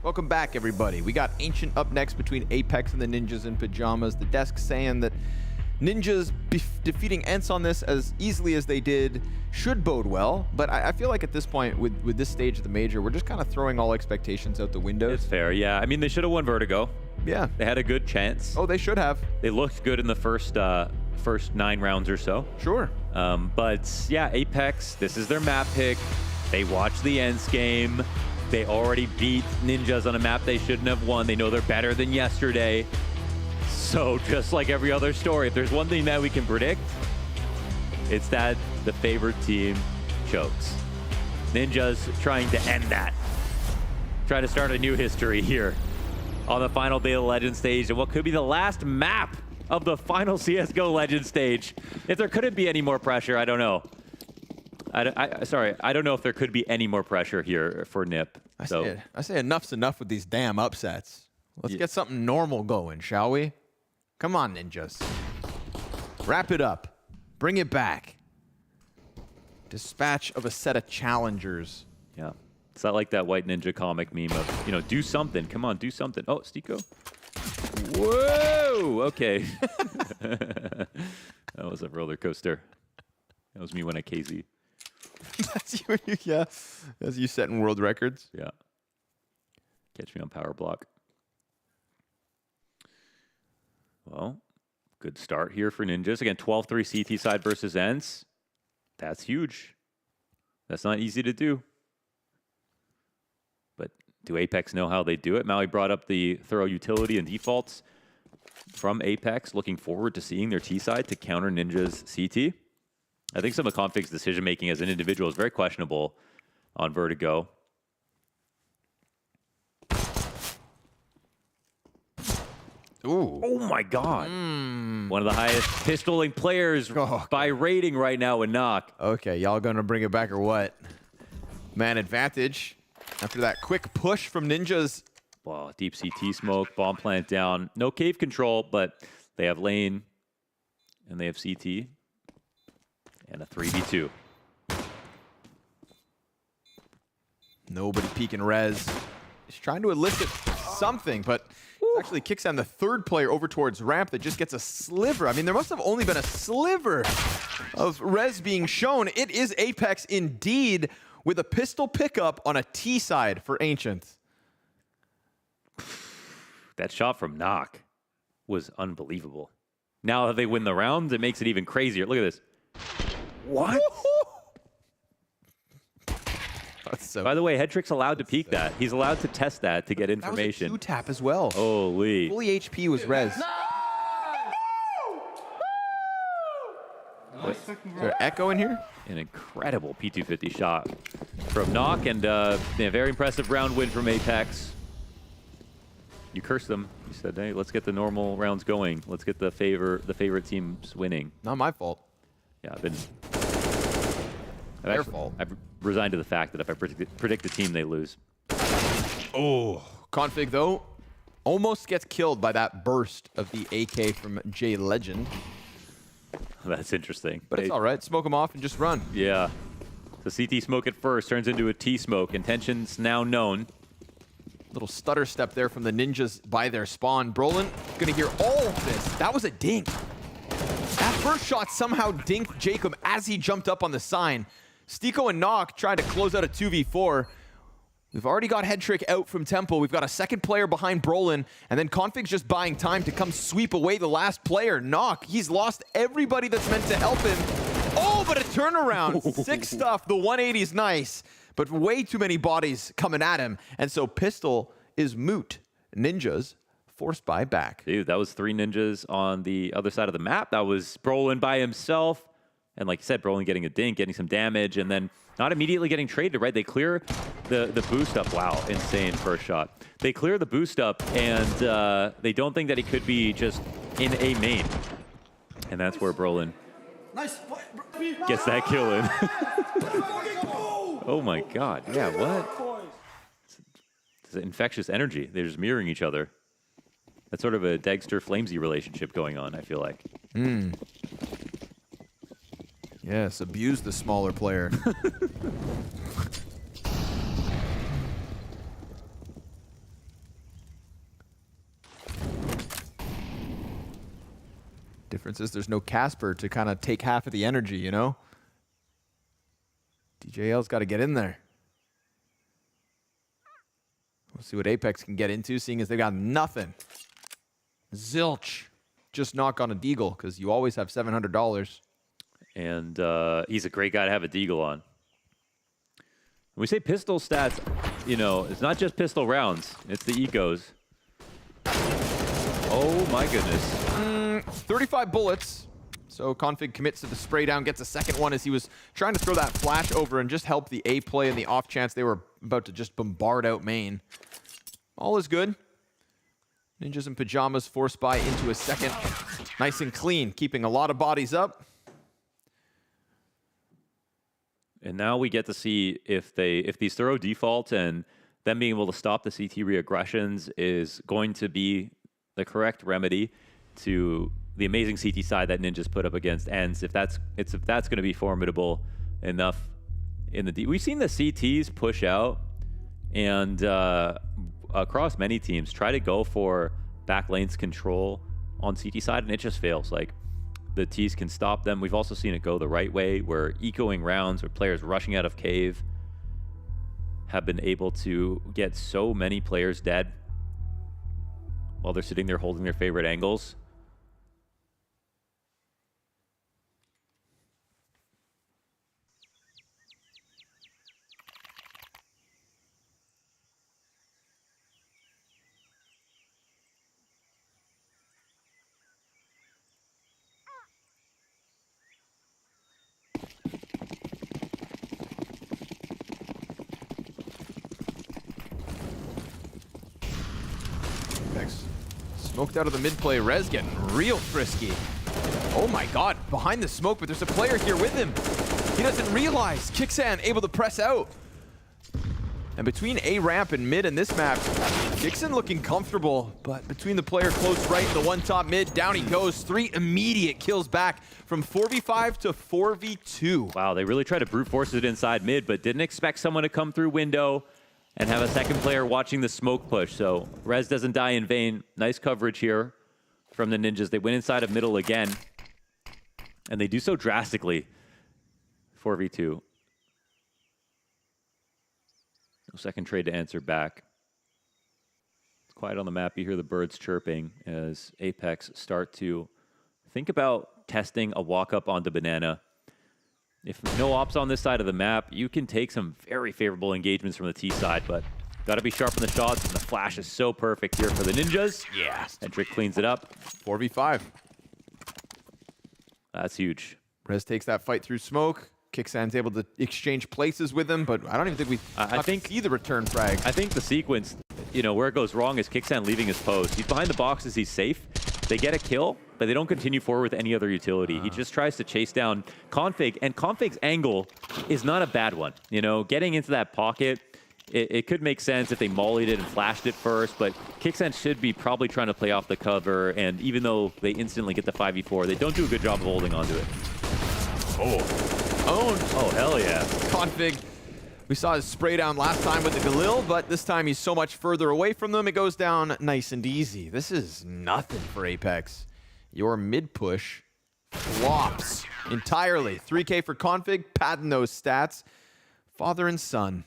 Welcome back, everybody. We got Ancient up next between Apeks and the Ninjas in Pyjamas. The desk saying that Ninjas defeating ENCE on this as easily as they did should bode well, but I feel like at this point, with this stage of the major, we're just kind of throwing all expectations out the window. It's fair, yeah. I mean, they should have won Vertigo. Yeah. They had a good chance. Oh, they should have. They looked good in the first 9 rounds or so. Sure. But yeah, Apeks, this is their map pick. They watched the ENCE game. They already beat Ninjas on a map they shouldn't have won. They know they're better than yesterday. So just like every other story, if there's one thing that we can predict, it's that the favored team chokes. Ninjas trying to end that. Trying to start a new history here on the final day of the Legend stage and what could be the last map of the final CSGO Legend stage. If there couldn't be any more pressure, I don't know. Sorry, I don't know if there could be any more pressure here for NIP. I say enough's enough with these damn upsets. Let's get something normal going, shall we? Come on, Ninjas. Wrap it up. Bring it back. Dispatch of a set of challengers. Yeah. It's not like that White Ninja comic meme of, you know, do something. Come on, do something. Oh, Stiko. Whoa! Okay. That was a roller coaster. That was me when I KZ. That's you, yeah. That's you setting world records. Yeah. Catch me on power block. Well, good start here for Ninjas. Again, 12-3 CT side versus ENCE. That's huge. That's not easy to do. But do Apeks know how they do it? Maui brought up the thorough utility and defaults from Apeks. Looking forward to seeing their T side to counter Ninjas CT. I think some of Config's decision-making as an individual is very questionable on Vertigo. Ooh. Oh my God. One of the highest pistoling players by rating right now in Knock. Okay, y'all gonna bring it back or what? Man advantage. After that quick push from Ninjas. Wow, deep CT smoke, bomb plant down. No cave control, but they have lane and they have CT. And a 3v2. Nobody peeking res. He's trying to elicit something, but actually kicks down the third player over towards ramp that just gets a sliver. I mean, there must have only been a sliver of res being shown. It is Apeks indeed with a pistol pickup on a T side for Ancient. That shot from Knock was unbelievable. Now that they win the rounds, it makes it even crazier. Look at this. What? By the way, Headtrick's allowed to peek that. He's allowed to test that to get information. That was a 2-tap as well. Holy. Fully HP was res. Is there an echo in here? An incredible P250 shot from Knock and a very impressive round win from Apeks. You cursed them. You said, hey, let's get the normal rounds going. Let's get the favorite teams winning. Not my fault. Yeah, I've resigned to the fact that if I predict the team, they lose. Oh, Config though almost gets killed by that burst of the AK from GamerLegion. That's interesting. But it's all right. Smoke them off and just run. Yeah. The CT smoke at first turns into a T smoke. Intentions now known. Little stutter step there from the Ninjas by their spawn. Brolin gonna hear all of this. That was a dink. That first shot somehow dinked Jacob as he jumped up on the sign. Stiko and Nock tried to close out a 2v4. We've already got Head Trick out from Temple. We've got a second player behind Brolin, and then Config's just buying time to come sweep away the last player. Nock, he's lost everybody that's meant to help him. Oh, but a turnaround. Sick stuff. The 180 is nice, but way too many bodies coming at him. And so Pistol is moot. Ninjas forced by back. Dude, that was 3 Ninjas on the other side of the map. That was Brolin by himself. And like you said, Brolin getting a dink, getting some damage, and then not immediately getting traded, right? They clear the boost up. Wow, insane first shot. They clear the boost up, and they don't think that he could be just in a main. And that's where Brolin gets that kill in. Oh my god, yeah, what? It's infectious energy. They're just mirroring each other. That's sort of a Dagster-Flamesy relationship going on, I feel like. Yes, abuse the smaller player. Difference is there's no Casper to kind of take half of the energy, you know? DJL's got to get in there. We'll see what Apeks can get into, seeing as they got nothing. Zilch. Just knock on a deagle, because you always have $700. And he's a great guy to have a deagle on. When we say pistol stats, you know, it's not just pistol rounds. It's the ecos. Oh my goodness. 35 bullets. So Config commits to the spray down, gets a second one as he was trying to throw that flash over and just help the A play in the off chance they were about to just bombard out main. All is good. Ninjas and Pyjamas forced by into a second. Nice and clean, keeping a lot of bodies up. And now we get to see if these thorough defaults and them being able to stop the CT reaggressions is going to be the correct remedy to the amazing CT side that Ninjas put up against ENCE. If that's going to be formidable enough in the D. We've seen the CTs push out and across many teams try to go for back lanes control on CT side, and it just fails. Like, the T's can stop them. We've also seen it go the right way, where ecoing rounds, where players rushing out of cave have been able to get so many players dead while they're sitting there holding their favorite angles. Smoked out of the mid play. Rez getting real frisky. Oh my god, behind the smoke, but there's a player here with him. He doesn't realize. Kixan able to press out. And between A ramp and mid in this map, Kixan looking comfortable, but between the player close right and the one top mid, down he goes. 3 immediate kills back from 4v5 to 4v2. Wow, they really tried to brute force it inside mid, but didn't expect someone to come through window and have a second player watching the smoke push. So Rez doesn't die in vain. Nice coverage here from the Ninjas. They went inside of middle again, and they do so drastically. 4v2. No second trade to answer back. It's quiet on the map. You hear the birds chirping as Apeks start to think about testing a walk-up onto Banana. If no ops on this side of the map, you can take some very favorable engagements from the T side, but got to be sharp on the shots, and the flash is so perfect here for the Ninjas. Yes. And Trick cleans it up. 4v5. That's huge. Rez takes that fight through smoke. Kixan's able to exchange places with him, but I don't even think we see the return frag. I think the sequence, you know, where it goes wrong is Kixan leaving his post. He's behind the boxes, he's safe. They get a kill, but they don't continue forward with any other utility. He just tries to chase down Config, and Config's angle is not a bad one. You know, getting into that pocket it could make sense if they mollied it and flashed it first, but KickSense should be probably trying to play off the cover, and even though they instantly get the 5v4, they don't do a good job of holding onto it. Oh, hell yeah. Config. We saw his spray down last time with the Galil, but this time he's so much further away from them, it goes down nice and easy. This is nothing for Apeks. Your mid push flops entirely. 3K for Config, padding those stats. Father and son.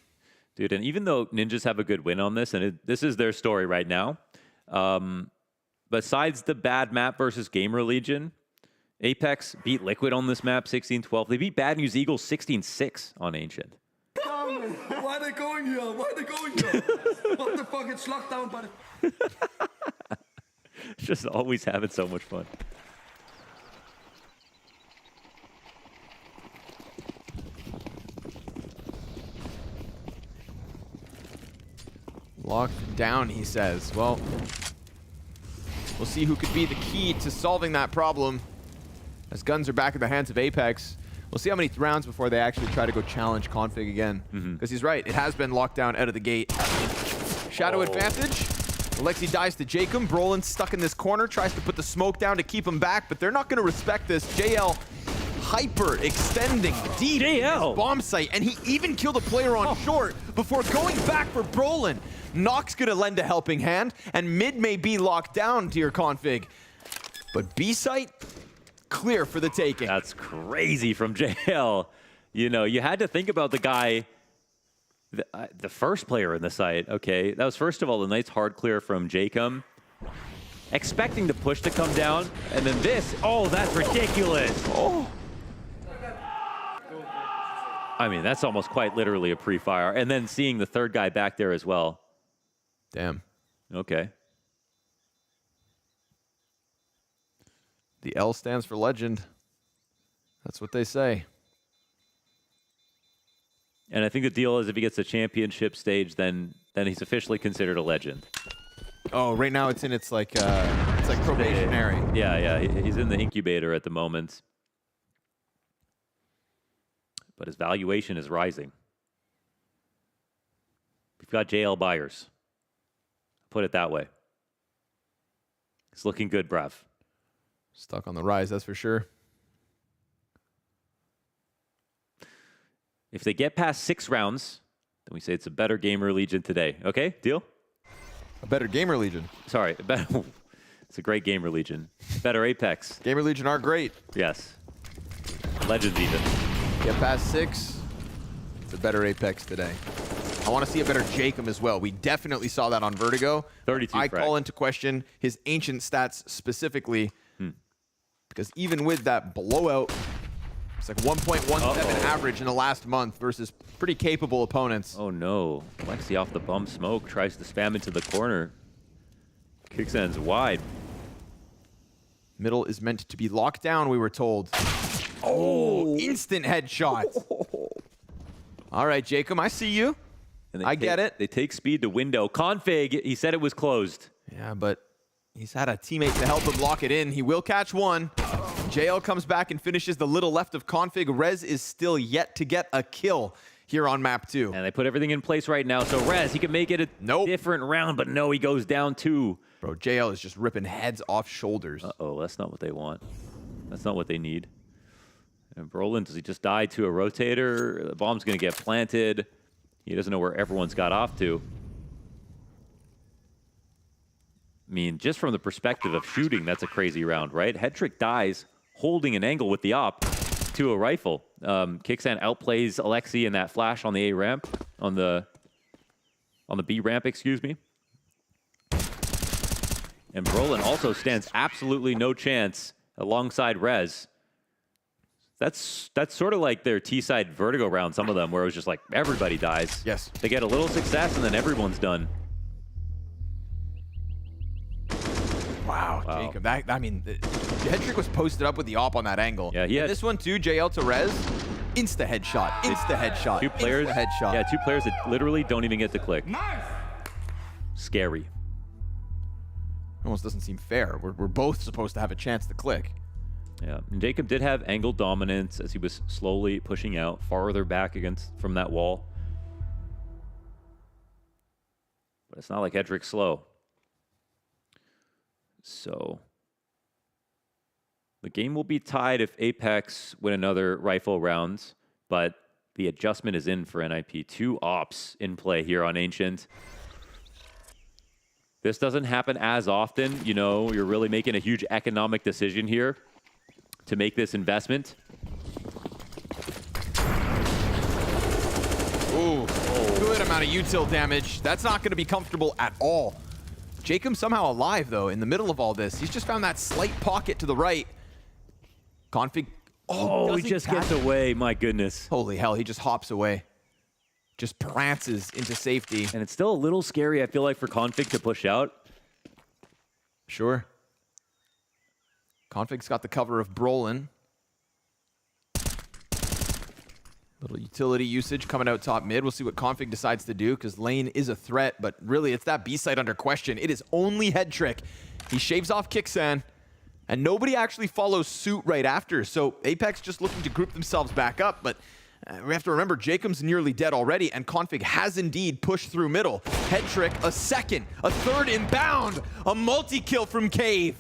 Dude, and even though Ninjas have a good win on this, and this is their story right now, besides the bad map versus GamerLegion, Apeks beat Liquid on this map 16-12. They beat Bad News Eagles 16-6 on Ancient. Why are they going here? Why are they going here? What the fuck? It's locked down by the... Just always having so much fun. Locked down, he says. Well, we'll see who could be the key to solving that problem as guns are back in the hands of Apeks. We'll see how many rounds before they actually try to go challenge Config again. Because he's right, it has been locked down out of the gate. Shadow advantage. Alexi dies to Jacob. Brolin stuck in this corner, tries to put the smoke down to keep him back, but they're not going to respect this. JL hyper extending deep in his bomb site, and he even killed a player on short before going back for Brolin. Nox going to lend a helping hand, and mid may be locked down to your Config. But B site, clear for the taking. That's crazy from JL. You know, you had to think about the guy, the first player in the site. Okay, that was first of all a nice hard clear from Jacob. Expecting the push to come down, and then this. Oh, that's ridiculous. Oh. I mean, that's almost quite literally a pre-fire. And then seeing the third guy back there as well. Damn. Okay. The L stands for legend. That's what they say. And I think the deal is if he gets the championship stage, then he's officially considered a legend. Oh, right now it's in its like probationary. Yeah, he's in the incubator at the moment. But his valuation is rising. We've got JL buyers. Put it that way. It's looking good, bruv. Stuck on the rise, that's for sure. If they get past 6 rounds, then we say it's a better GamerLegion today. Okay, deal? A better GamerLegion. Sorry, it's a great GamerLegion. Better Apeks. GamerLegion are great. Yes. Legends even. Get past 6, it's a better Apeks today. I want to see a better Jacob as well. We definitely saw that on Vertigo. 32 I frag. call into question his ancient stats specifically. Because even with that blowout, it's like 1.17 average in the last month versus pretty capable opponents. Oh no. Lexi off the bum smoke, tries to spam into the corner. Kicks ends wide. Middle is meant to be locked down, we were told. Oh, instant headshot. All right, Jacob, I see you. And I get it. They take speed to window. Config, he said it was closed. Yeah, but he's had a teammate to help him lock it in. He will catch one. JL comes back and finishes the little left of Config. Rez is still yet to get a kill here on map 2. And they put everything in place right now. So Rez, he can make it a different round, but no, he goes down 2. Bro, JL is just ripping heads off shoulders. Uh-oh, that's not what they want. That's not what they need. And Brolin, does he just die to a rotator? The bomb's going to get planted. He doesn't know where everyone's got off to. I mean, just from the perspective of shooting, that's a crazy round, right? Headtrick dies holding an angle with the op to a rifle. Kicksan outplays Alexi in that flash on the A ramp, on the B ramp, excuse me. And Brolin also stands absolutely no chance alongside Rez. That's sort of like their T-side Vertigo round, some of them, where it was just like everybody dies. Yes. They get a little success and then everyone's done. Wow, Jacob. I mean, Headtrick was posted up with the op on that angle. Yeah, he had this one too, JL to Rez. Insta headshot. Insta headshot. 2 players. Insta headshot. Yeah, 2 players that literally don't even get to click. Nice. Scary. Almost doesn't seem fair. We're both supposed to have a chance to click. Yeah, and Jacob did have angle dominance as he was slowly pushing out farther back from that wall. But it's not like Hedrick's slow. So the game will be tied if Apeks win another rifle round, but the adjustment is in for NIP. 2 ops in play here on Ancient. This doesn't happen as often. You know, you're really making a huge economic decision here to make this investment. Ooh, good amount of util damage. That's not going to be comfortable at all. Jacob's somehow alive, though, in the middle of all this. He's just found that slight pocket to the right. Config. Oh, he just gets away. My goodness. Holy hell, he just hops away. Just prances into safety. And it's still a little scary, I feel like, for Config to push out. Sure. Config's got the cover of Brolin. Little utility usage coming out top mid. We'll see what Config decides to do, because lane is a threat, but really it's that B site under question. It is only Hedrick. He shaves off Kixan, and nobody actually follows suit right after. So Apeks just looking to group themselves back up, but we have to remember Jacob's nearly dead already, and Config has indeed pushed through middle. Hedrick, a second, a third inbound, a multi-kill from Cave.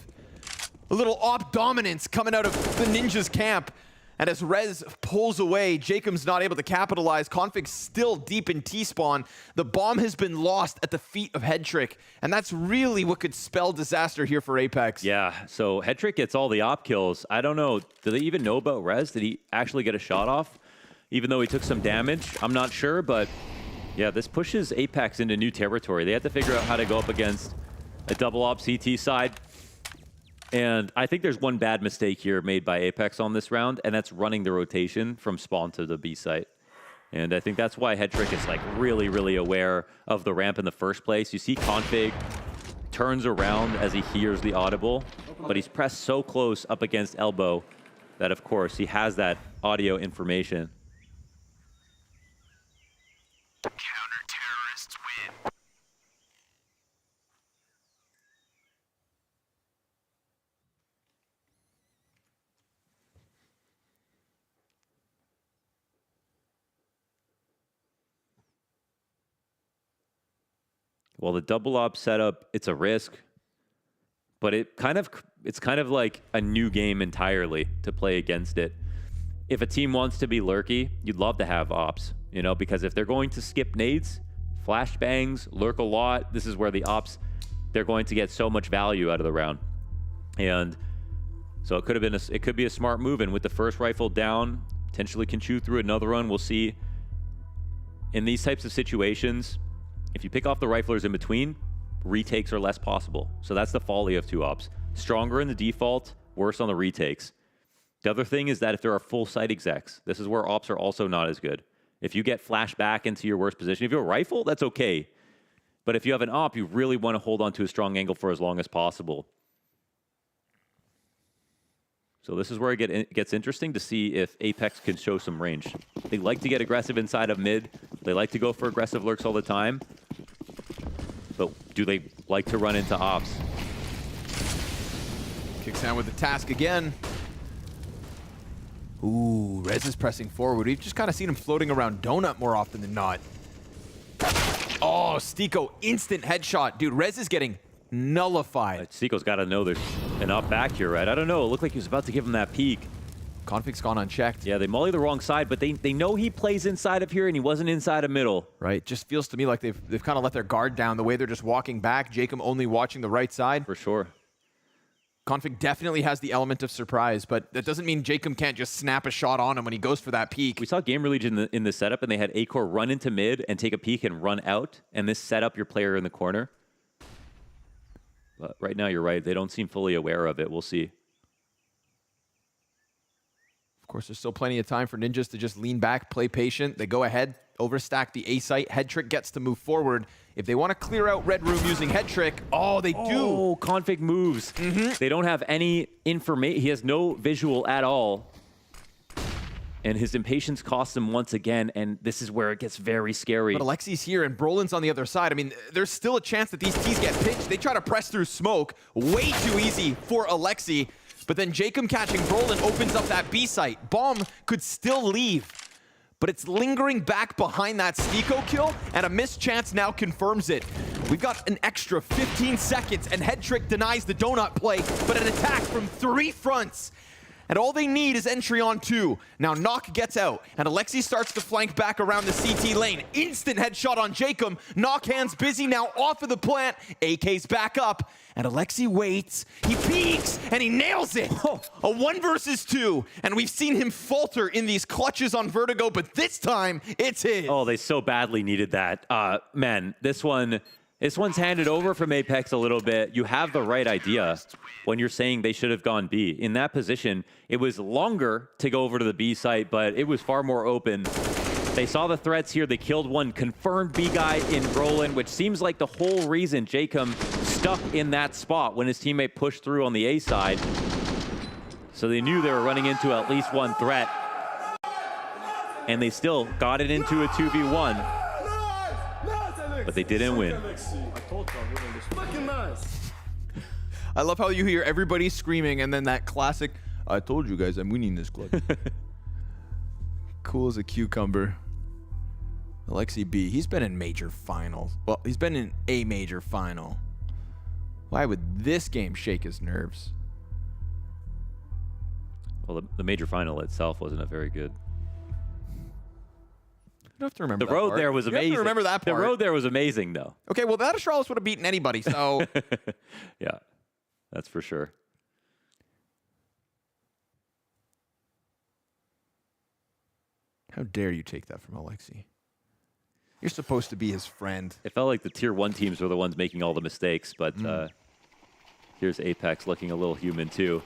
A little op dominance coming out of the Ninja's camp. And as Rez pulls away, Jacob's not able to capitalize. Config's still deep in T-spawn. The bomb has been lost at the feet of Hedrick, and that's really what could spell disaster here for Apeks. Yeah, so Hedrick gets all the op kills. I don't know, do they even know about Rez? Did he actually get a shot off? Even though he took some damage, I'm not sure, but yeah, this pushes Apeks into new territory. They have to figure out how to go up against a double op CT side. And I think there's one bad mistake here made by Apeks on this round, and that's running the rotation from spawn to the B site. And I think that's why Hedrick is like really, really aware of the ramp in the first place. You see Config turns around as he hears the audible, but he's pressed so close up against elbow that, of course, he has that audio information. Counter-terrorists win. Well, the double op setup, it's a risk, but it's kind of like a new game entirely to play against it. If a team wants to be lurky, you'd love to have ops, you know, because if they're going to skip nades, flashbangs, lurk a lot, this is where the ops, they're going to get so much value out of the round. And so it could be a smart move, and with the first rifle down, potentially can chew through another one. We'll see. In these types of situations, if you pick off the riflers in between, retakes are less possible. So that's the folly of 2 ops. Stronger in the default, worse on the retakes. The other thing is that if there are full site execs, this is where ops are also not as good. If you get flashed back into your worst position, if you have a rifle, that's okay. But if you have an op, you really want to hold on to a strong angle for as long as possible. So this is where it gets interesting to see if Apeks can show some range. They like to get aggressive inside of mid. They like to go for aggressive lurks all the time. But do they like to run into ops? Kicks down with the task again. Ooh, Rez is pressing forward. We've just kind of seen him floating around Donut more often than not. Oh, Stiko, instant headshot. Dude, Rez is getting nullified. Stiko's got to know there's an up back here, right? I don't know. It looked like he was about to give him that peek. Config's gone unchecked. Yeah, they molly the wrong side, but they know he plays inside of here, and he wasn't inside of middle. Right, just feels to me like they've kind of let their guard down the way they're just walking back. Jacob only watching the right side. For sure. Config definitely has the element of surprise, but that doesn't mean Jacob can't just snap a shot on him when he goes for that peek. We saw GamerLegion in the setup, and they had Acor run into mid and take a peek and run out, and this set up your player in the corner. But right now, you're right. They don't seem fully aware of it. We'll see. Of course, there's still plenty of time for Ninjas to just lean back, play patient. They go ahead, overstack the A site. Hedrick gets to move forward. If they want to clear out Red Room using Hedrick, oh, they do. Oh, Config moves. They don't have any information. He has no visual at all. And his impatience costs him once again, and this is where it gets very scary. But Alexi's here, and Brolin's on the other side. I mean, there's still a chance that these T's get pitched. They try to press through smoke. Way too easy for Alexi. But then Jacob catching Brolin opens up that B site. Bomb could still leave, but it's lingering back behind that Stiko kill, and a missed chance now confirms it. We've got an extra 15 seconds, and Headtrick denies the donut play, but an attack from 3 fronts. And all they need is entry on 2. Now Knock gets out, and Alexi starts to flank back around the CT lane. Instant headshot on Jacob. Knock hands busy now off of the plant. AK's back up, and Alexi waits. He peeks, and he nails it. A 1 versus 2, and we've seen him falter in these clutches on Vertigo, but this time, it's his. Oh, they so badly needed that. Man, this one's handed over from Apeks a little bit. You have the right idea when you're saying they should have gone B. In that position, it was longer to go over to the B site, but it was far more open. They saw the threats here. They killed one confirmed B guy in Roland, which seems like the whole reason Jacob stuck in that spot when his teammate pushed through on the A side. So they knew they were running into at least one threat. And they still got it into a 2v1. But they didn't win. I love how you hear everybody screaming and then that classic, I told you guys I'm winning this club. Cool as a cucumber. Alexi B, he's been in major finals. Well, he's been in a major final. Why would this game shake his nerves? Well, the major final itself wasn't a very good. You don't have to remember the that road part. there was You have amazing. to remember that part. The road there was amazing, though. Okay, well, that Astralis would have beaten anybody, so. Yeah, that's for sure. How dare you take that from Alexi? You're supposed to be his friend. It felt like the tier 1 teams were the ones making all the mistakes, but here's Apeks looking a little human, too.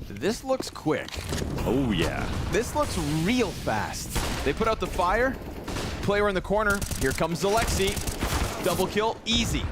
This looks quick. Oh, yeah. This looks real fast. They put out the fire. Player in the corner. Here comes Alexi. Double kill, easy.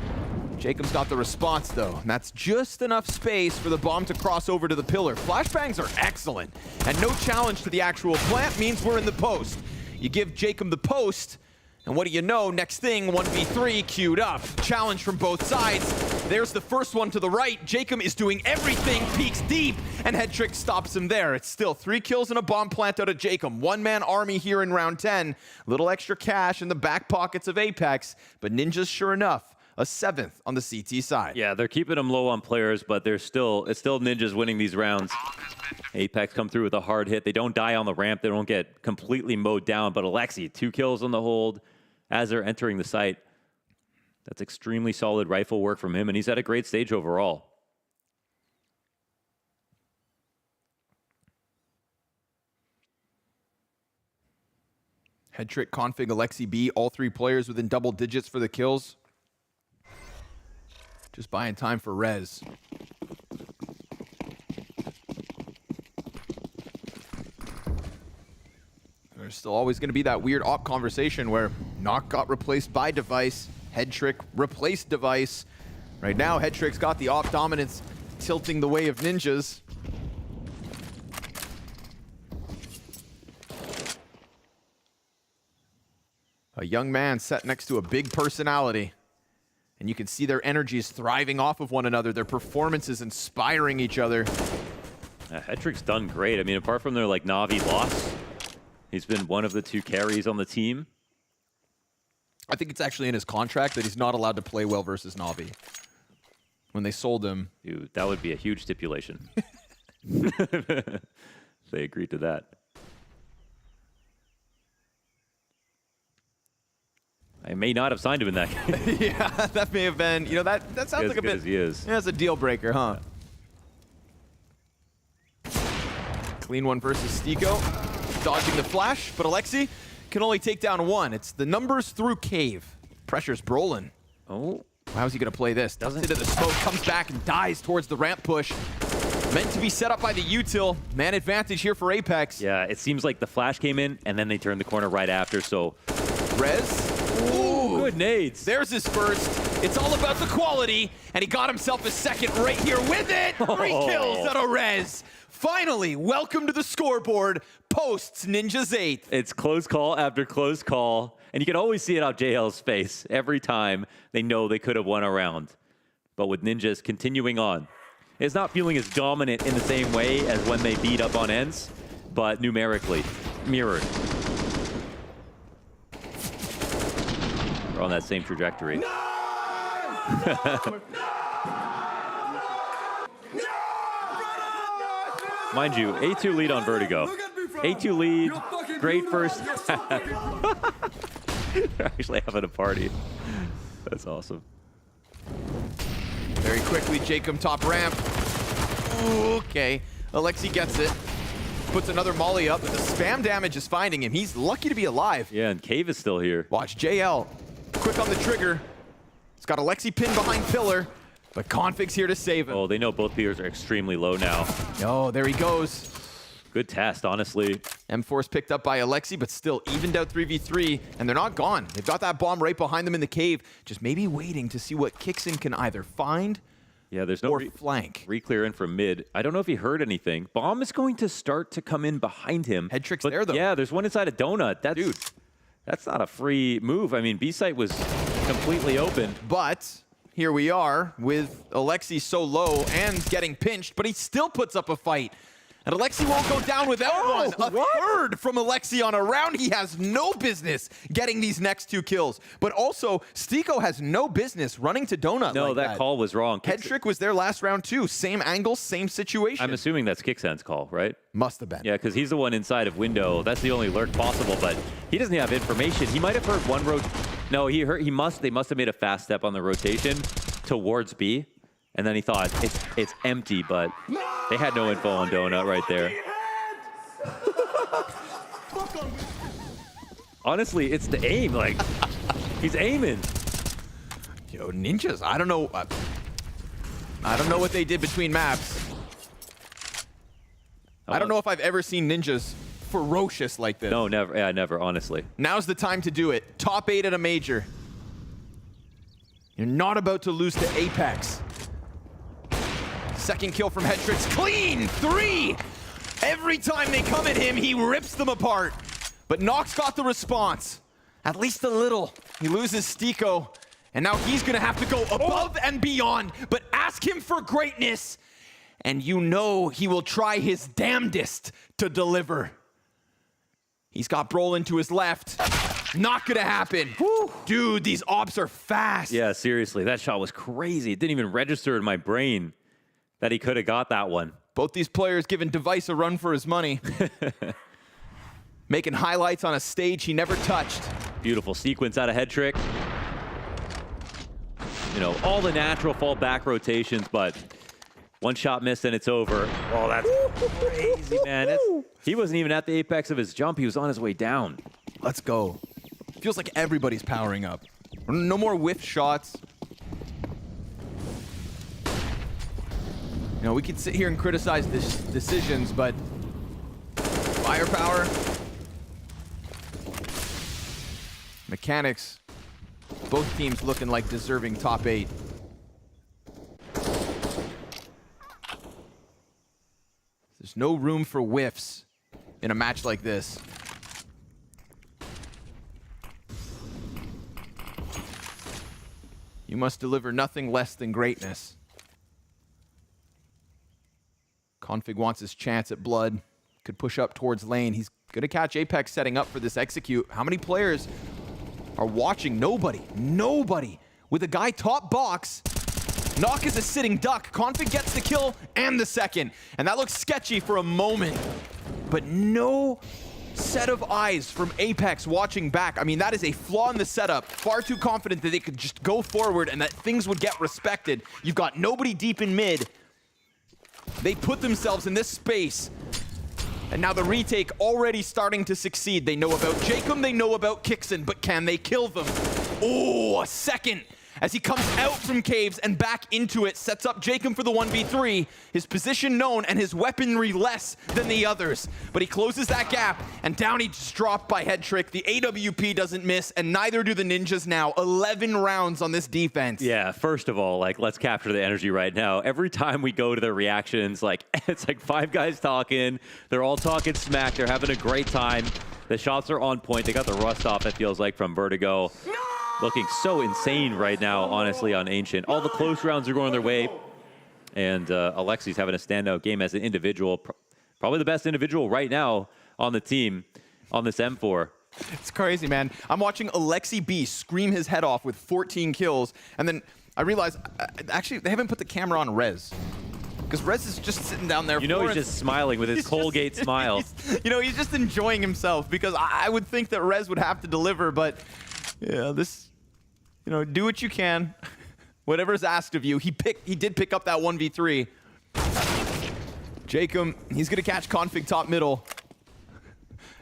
Jacob's got the response, though, and that's just enough space for the bomb to cross over to the pillar. Flashbangs are excellent, and no challenge to the actual plant means we're in the post. You give Jacob the post, and what do you know? Next thing, 1v3 queued up. Challenge from both sides. There's the first one to the right. Jacob is doing everything, peeks deep, and Headtrick stops him there. It's still 3 kills and a bomb plant out of Jacob. One-man army here in round 10. Little extra cash in the back pockets of Apeks, but Ninjas, sure enough, a 7th on the CT side. Yeah, they're keeping them low on players, but it's still Ninjas winning these rounds. Apeks come through with a hard hit. They don't die on the ramp. They don't get completely mowed down, but Alexi, 2 kills on the hold as they're entering the site. That's extremely solid rifle work from him, and he's at a great stage overall. Headtrick, config, Alexi B, all 3 players within double digits for the kills. Just buying time for Rez. There's still always going to be that weird op conversation where Knock got replaced by Device, Headtrick replaced Device. Right now, Headtrick's got the op dominance tilting the way of Ninjas. A young man set next to a big personality. And you can see their energies thriving off of one another, their performances inspiring each other. Headtrick's done great. I mean, apart from their Navi loss, he's been one of the 2 carries on the team. I think it's actually in his contract that he's not allowed to play well versus Navi. When they sold him. Dude, that would be a huge stipulation. They agreed to that. I may not have signed him in that game. Yeah, that may have been, that sounds like a bit. As he is. Yeah, it's a deal breaker, huh? Yeah. Clean one versus Stiko. Dodging the flash, but Alexi can only take down 1. It's the numbers through cave. Pressure's Brolin. Oh. How's he going to play this? Doesn't into the smoke, comes back and dies towards the ramp push. Meant to be set up by the util. Man advantage here for Apeks. Yeah, it seems like the flash came in and then they turned the corner right after, so. Rez. Ooh, good nades. There's his first. It's all about the quality, and he got himself a second right here with it. 3 kills out of Rez. Finally, welcome to the scoreboard. Posts Ninja's 8th. It's close call after close call, and you can always see it on JL's face every time they know they could have won a round. But with Ninjas continuing on, it's not feeling as dominant in the same way as when they beat up on ENCE, but numerically mirrored. are on that same trajectory. Mind you, A2 lead on Vertigo. A2 lead, great first half. They're actually having a party. That's awesome. Very quickly, Jacob top ramp. Ooh, okay, Alexi gets it. Puts another molly up, but the spam damage is finding him. He's lucky to be alive. Yeah, and Cave is still here. Watch, JL, quick on the trigger. It's got Alexi pinned behind pillar, but Config's here to save him. Oh, they know both players are extremely low now. Oh, there he goes. Good test, honestly. M4's picked up by Alexi, but still evened out 3v3, and they're not gone. They've got that bomb right behind them in the cave, just maybe waiting to see what Kixin can either find there's no flank. Re-clear in from mid. I don't know if he heard anything. Bomb is going to start to come in behind him. Head trick's there, though. Yeah, there's one inside a donut. That's not a free move. I mean, B-site was completely open. But here we are with Alexi so low and getting pinched, but he still puts up a fight. And Alexi won't go down without one. A third from Alexi on a round. He has no business getting these next 2 kills. But also, Stiko has no business running to Donut. No, that call was wrong. Head trick was there last round too. Same angle, same situation. I'm assuming that's Kixan's call, right? Must have been. Yeah, because he's the one inside of window. That's the only lurk possible, but he doesn't have information. He might have heard one No, they must have made a fast step on the rotation towards B. And then he thought, it's empty, but they had no info on Donut right there. Honestly, it's the aim. Like, he's aiming. Yo, ninjas, I don't know. I don't know what they did between maps. I don't know if I've ever seen ninjas ferocious like this. No, never. Yeah, never, honestly. Now's the time to do it. Top 8 at a major. You're not about to lose to Apeks. Second kill from Headtrix. Clean! 3! Every time they come at him, he rips them apart. But Nox got the response. At least a little. He loses Stiko. And now he's going to have to go above and beyond. But ask him for greatness. And you know he will try his damnedest to deliver. He's got Brolin to his left. Not going to happen. Woo. Dude, these ops are fast. Yeah, seriously. That shot was crazy. It didn't even register in my brain that he could have got that one. Both these players giving Device a run for his money. Making highlights on a stage he never touched. Beautiful sequence out of Head Trick. You know, all the natural fall back rotations, but one shot missed and it's over. Oh, that's crazy, man. He wasn't even at the apex of his jump. He was on his way down. Let's go. Feels like everybody's powering up. No more whiff shots. You know, we could sit here and criticize decisions, but firepower, mechanics, both teams looking like deserving top 8. There's no room for whiffs in a match like this. You must deliver nothing less than greatness. Config wants his chance at blood. Could push up towards lane. He's going to catch Apeks setting up for this execute. How many players are watching? Nobody. Nobody. With a guy top box. Nock is a sitting duck. Config gets the kill and the second. And that looks sketchy for a moment. But no set of eyes from Apeks watching back. I mean, that is a flaw in the setup. Far too confident that they could just go forward and that things would get respected. You've got nobody deep in mid. They put themselves in this space. And now the retake already starting to succeed. They know about Jacob, they know about Kixin, but can they kill them? Oh, a second. As he comes out from caves and back into it, sets up Jacob for the 1v3. His position known and his weaponry less than the others. But he closes that gap, and down he just dropped by Head Trick. The AWP doesn't miss, and neither do the Ninjas now. 11 rounds on this defense. Yeah, first of all, like, let's capture the energy right now. Every time we go to their reactions, like, it's like 5 guys talking. They're all talking smack. They're having a great time. The shots are on point. They got the rust off, it feels like, from Vertigo. Looking so insane right now, honestly, on Ancient. All the close rounds are going their way. And Alexi's having a standout game as an individual. Probably the best individual right now on the team on this M4. It's crazy, man. I'm watching Alexi B scream his head off with 14 kills, and then I realize, actually, they haven't put the camera on Rez. Because Rez is just sitting down there. You know he's just smiling with his Colgate smile. He's just enjoying himself, because I would think that Rez would have to deliver, but yeah, this, do what you can. Whatever's asked of you. He did pick up that 1v3. Jacob, he's going to catch Config top middle.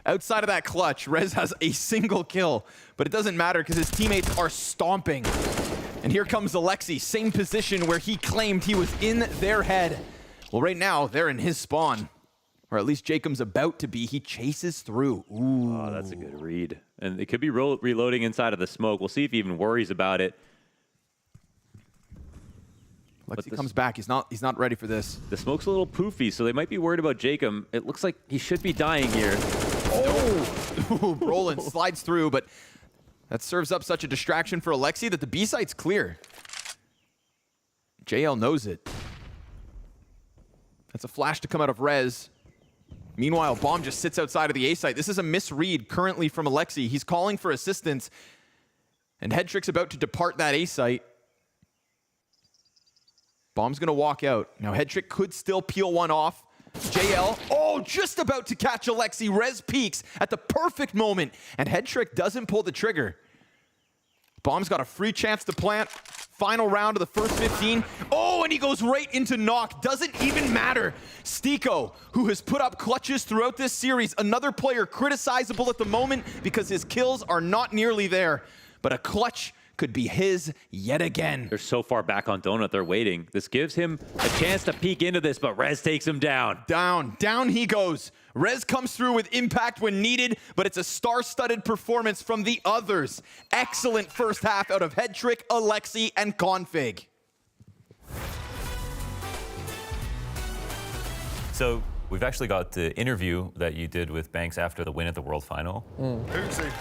Outside of that clutch, Rez has a single kill, but it doesn't matter because his teammates are stomping. And here comes Alexi, same position where he claimed he was in their head. Well, right now, they're in his spawn, or at least Jacob's about to be. He chases through. Ooh. Oh, that's a good read. And it could be reloading inside of the smoke. We'll see if he even worries about it. Alexi comes back. He's not ready for this. The smoke's a little poofy, so they might be worried about Jacob. It looks like he should be dying here. Oh! Roland slides through, but that serves up such a distraction for Alexi that the B site's clear. JL knows it. That's a flash to come out of Rez. Meanwhile, Bomb just sits outside of the A site. This is a misread currently from Alexi. He's calling for assistance, and Headtrick's about to depart that A site. Bomb's gonna walk out. Now Headtrick could still peel one off. JL, just about to catch Alexi. Rez peeks at the perfect moment, and Headtrick doesn't pull the trigger. Bomb's got a free chance to plant. Final round of the first 15. And he goes right into knock. Doesn't even matter. Stiko, who has put up clutches throughout this series, another player criticizable at the moment because his kills are not nearly there. But a clutch could be his yet again. They're so far back on Donut, they're waiting. This gives him a chance to peek into this, but Rez takes him down. Down he goes. Rez comes through with impact when needed, but it's a star-studded performance from the others. Excellent first half out of Headtrick, Alexi, and Config. So we've actually got the interview that you did with Banks after the win at the World Final. Hootsie.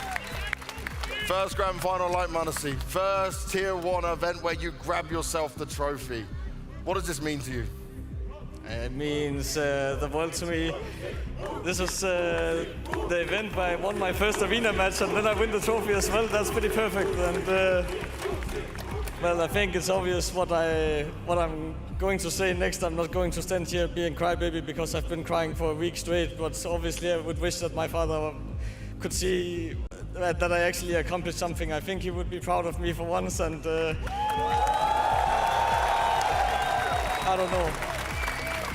First grand final like Monte. First tier 1 event where you grab yourself the trophy. What does this mean to you? It means the world to me. This is the event where I won my first arena match and then I win the trophy as well. That's pretty perfect. And well, I think it's obvious what I'm going to say next. I'm not going to stand here being crybaby because I've been crying for a week straight. But obviously, I would wish that my father could see that I actually accomplished something. I think he would be proud of me for once, and I don't know.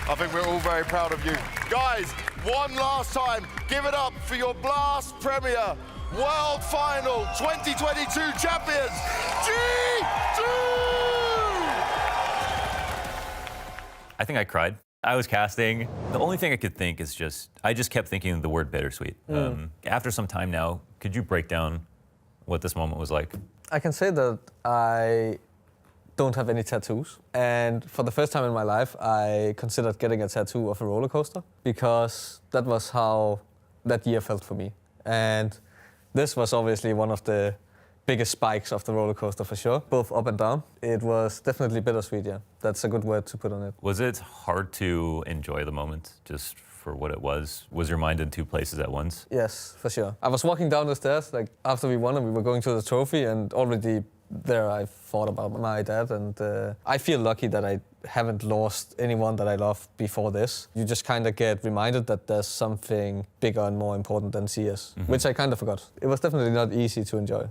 I think we're all very proud of you. Guys, one last time, give it up for your Blast Premier World Final 2022 champions, G2! I think I cried. I was casting. The only thing I could think is I just kept thinking of the word bittersweet. After some time now, could you break down what this moment was like? I can say that I don't have any tattoos. And for the first time in my life, I considered getting a tattoo of a roller coaster because that was how that year felt for me. And this was obviously one of the biggest spikes of the roller coaster for sure, both up and down. It was definitely bittersweet, yeah. That's a good word to put on it. Was it hard to enjoy the moment just for what it was? Was your mind in two places at once? Yes, for sure. I was walking down the stairs, like after we won and we were going to the trophy, and already there I thought about my dad, and I feel lucky that I haven't lost anyone that I love before this. You just kind of get reminded that there's something bigger and more important than CS, which I kind of forgot. It was definitely not easy to enjoy.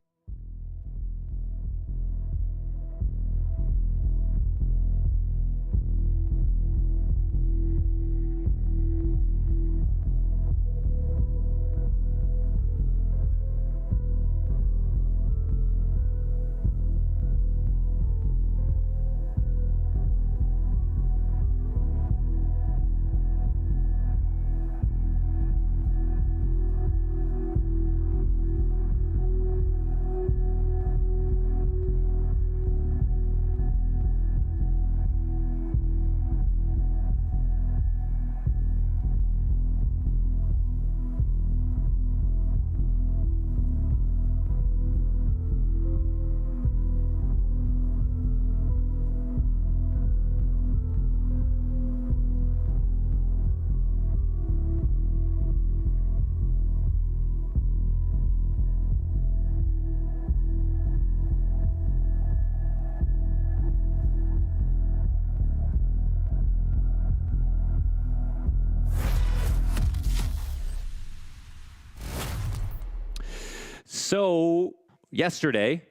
So, yesterday,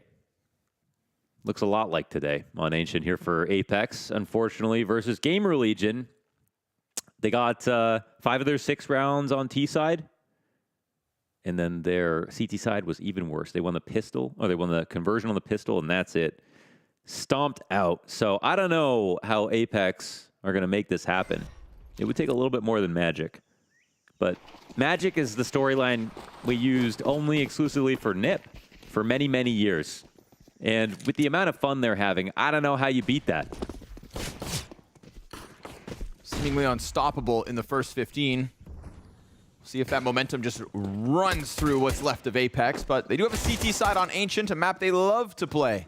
looks a lot like today on Ancient here for Apeks, unfortunately, versus GamerLegion. They got 5 of their 6 rounds on T side. And then their CT side was even worse. They won the pistol, or they won the conversion on the pistol, and that's it. Stomped out. So I don't know how Apeks are going to make this happen. It would take a little bit more than Magic. But Magic is the storyline we used only exclusively for NIP for many, many years. And with the amount of fun they're having, I don't know how you beat that. Seemingly unstoppable in the first 15. See if that momentum just runs through what's left of Apeks, but they do have a CT side on Ancient, a map they love to play.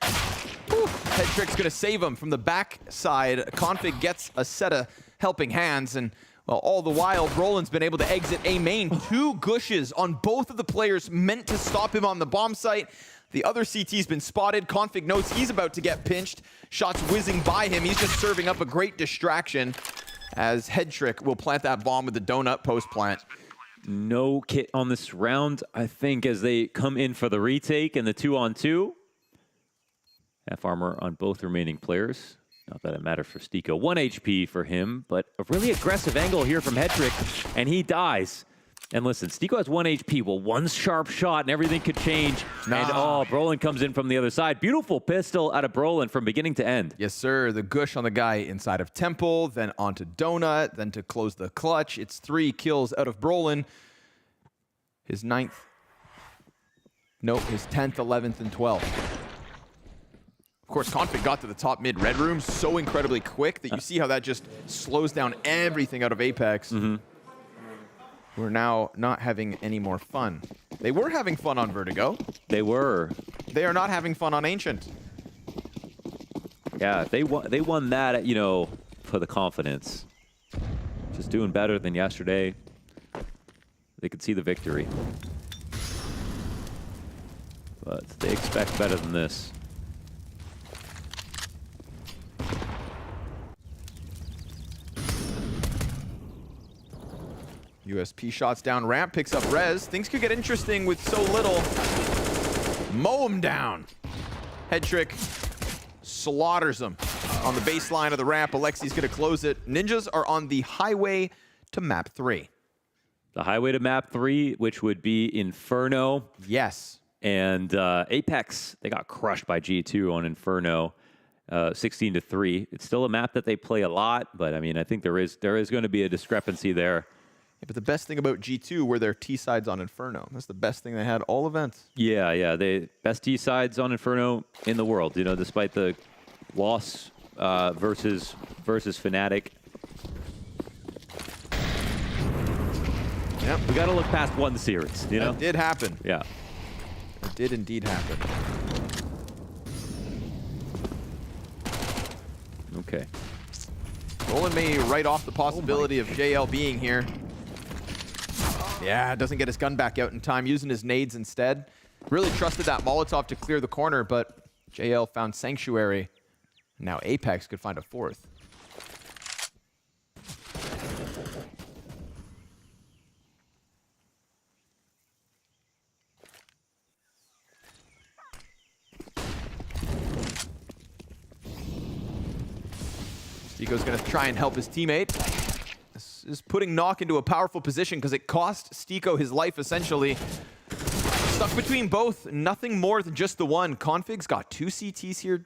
Head Trick's gonna save him from the back side. Config gets a set of helping hands, and well, all the while, Brolin's been able to exit A main. 2 gushes on both of the players meant to stop him on the bomb site. The other CT's been spotted. Config knows he's about to get pinched. Shots whizzing by him. He's just serving up a great distraction as Head Trick will plant that bomb with the donut post plant. No kit on this round, I think, as they come in for the retake and the 2-on-2. Half armor on both remaining players. Not that it matters for Stiko. 1 HP for him, but a really aggressive angle here from Head Trick, and he dies. And listen, Stiko has 1 HP. Well, one sharp shot and everything could change. And oh, Brolin comes in from the other side. Beautiful pistol out of Brolin from beginning to end. Yes, sir. The gush on the guy inside of Temple, then onto Donut, then to close the clutch. It's 3 kills out of Brolin. His 9th. Nope, his 10th, 11th, and 12th. Of course, Config got to the top mid red room so incredibly quick that you see how that just slows down everything out of Apeks. Mm-hmm. We're now not having any more fun. They were having fun on Vertigo. They were. They are not having fun on Ancient. Yeah, they won that, you know, for the confidence. Just doing better than yesterday. They could see the victory. But they expect better than this. USP shots down ramp, picks up res. Things could get interesting with so little. Mow him down. Head Trick slaughters him on the baseline of the ramp. Alexi's gonna close it. Ninjas are on the highway to map 3. The highway to map 3, which would be Inferno. Yes. And Apeks, they got crushed by G2 on Inferno, 16-3. It's still a map that they play a lot, but I mean, I think there is going to be a discrepancy there. Yeah, but the best thing about G2 were their T-sides on Inferno. That's the best thing they had all events. Yeah, they best T-sides on Inferno in the world, you know, despite the loss versus Fnatic. Yep. We got to look past one series, you know? That did happen. Yeah. It did indeed happen. Okay. Roland may write off the possibility of JL being here. Yeah, doesn't get his gun back out in time, using his nades instead. Really trusted that Molotov to clear the corner, but JL found Sanctuary. Now Apeks could find a 4th. Stiko's going to try and help his teammate. This is putting Knock into a powerful position because it cost Stiko his life, essentially. Stuck between both, nothing more than just the one. Config's got 2 CTs here.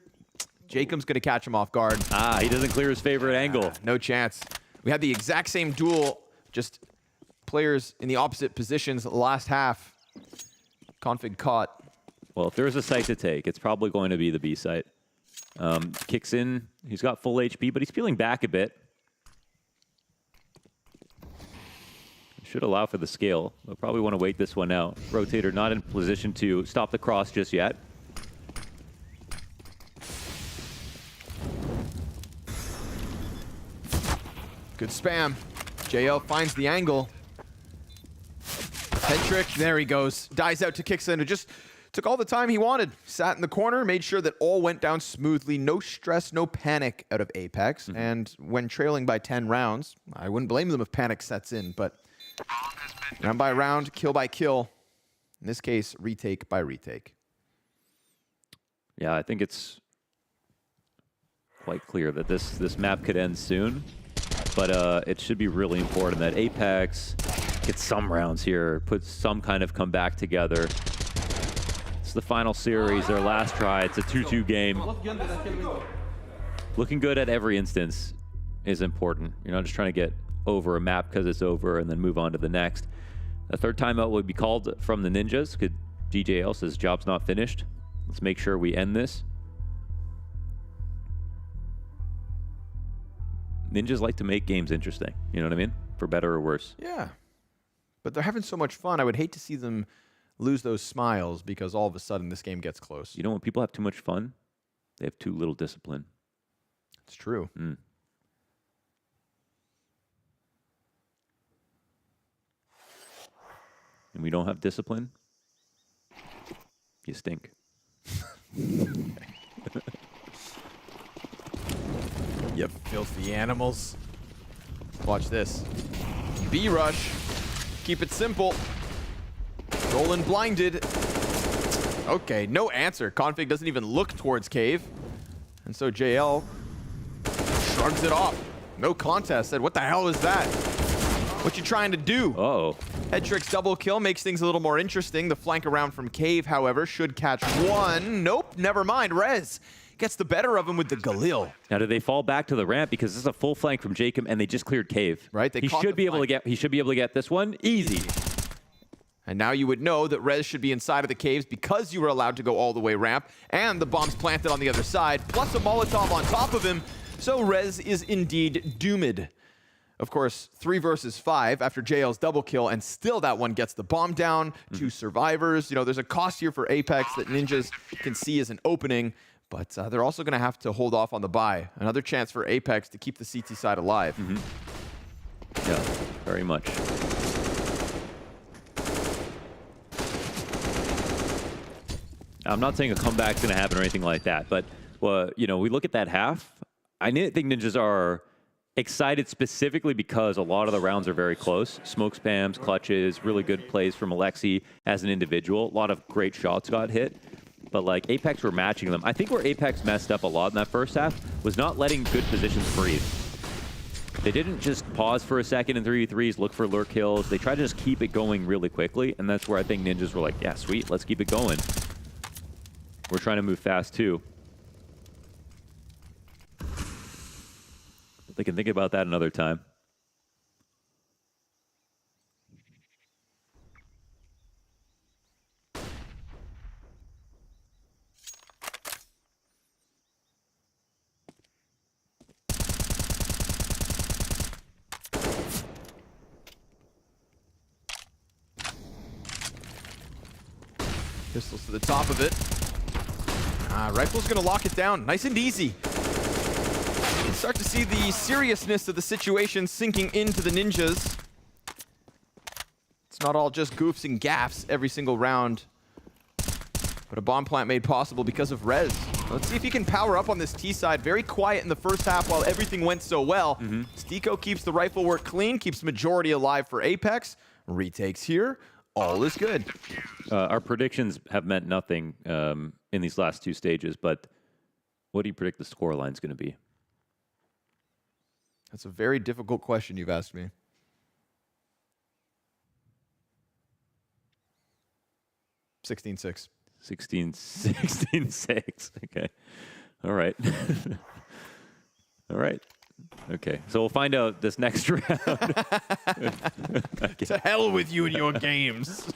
Jacob's going to catch him off guard. He doesn't clear his favorite angle. No chance. We had the exact same duel, just players in the opposite positions last half. Config caught. Well, if there's a site to take, it's probably going to be the B site. Kicks in. He's got full HP, but he's peeling back a bit. Should allow for the scale. We'll probably want to wait this one out. Rotator not in position to stop the cross just yet. Good spam. JL finds the angle. Head Trick, there he goes. Dies out to Kixin, who just took all the time he wanted. Sat in the corner, made sure that all went down smoothly. No stress, no panic out of Apeks. And when trailing by 10 rounds, I wouldn't blame them if panic sets in, but round by round, kill by kill, In this case, retake by retake. Yeah, I think it's quite clear that this map could end soon, but it should be really important that Apeks gets some rounds here, puts some kind of comeback together. It's the final series, their last try. It's a 2-2 game. Looking good at every instance is important. You're not just trying to get over a map because it's over and then move on to the next. A third timeout would be called from the Ninjas. Could DJL says job's not finished. Let's make sure we end this. Ninjas like to make games interesting. You know what I mean? For better or worse. Yeah. But they're having so much fun. I would hate to see them lose those smiles because all of a sudden this game gets close. You know when people have too much fun? They have too little discipline. It's true. Mm. And we don't have discipline, you stink. You filthy animals. Watch this. B-rush. Keep it simple. Roland blinded. Okay, no answer. Config doesn't even look towards cave. And so JL shrugs it off. No contest. Said, what the hell is that? What you trying to do? Oh. Headtrick's double kill makes things a little more interesting. The flank around from cave, however, should catch one. Nope, never mind. Rez gets the better of him with the Galil. Now, do they fall back to the ramp because this is a full flank from Jacob and they just cleared cave? Right, He should be able to get this one easy. And now you would know that Rez should be inside of the caves because you were allowed to go all the way ramp, and the bomb's planted on the other side, plus a Molotov on top of him. So Rez is indeed doomed. Of course, 3 versus 5 after JL's double kill, and still that one gets the bomb down. 2 survivors. You know, there's a cost here for Apeks that Ninjas can see as an opening, but they're also going to have to hold off on the buy. Another chance for Apeks to keep the CT side alive. Yeah, very much. I'm not saying a comeback's going to happen or anything like that, but you know, we look at that half. I think Ninjas are excited specifically because a lot of the rounds are very close. Smoke spams, clutches, really good plays from Alexi as an individual. A lot of great shots got hit, but like Apeks were matching them. I think where Apeks messed up a lot in that first half was not letting good positions breathe. They didn't just pause for a second in 3v3s, look for lurk kills. They tried to just keep it going really quickly, and that's where I think Ninjas were like, yeah, sweet, let's keep it going. We're trying to move fast too. They can think about that another time. Pistols to the top of it. Rifle's gonna lock it down, nice and easy. You start to see the seriousness of the situation sinking into the Ninjas. It's not all just goofs and gaffs every single round, but a bomb plant made possible because of Rez. Let's see if he can power up on this T side. Very quiet in the first half while everything went so well. Stiko keeps the rifle work clean, keeps majority alive for Apeks. Retakes here. All is good. Our predictions have meant nothing in these last 2 stages, but what do you predict the scoreline is going to be? That's a very difficult question you've asked me. 16-6. 16-6. Okay. All right. All right. Okay. So we'll find out this next round. Okay. To hell with you and your games.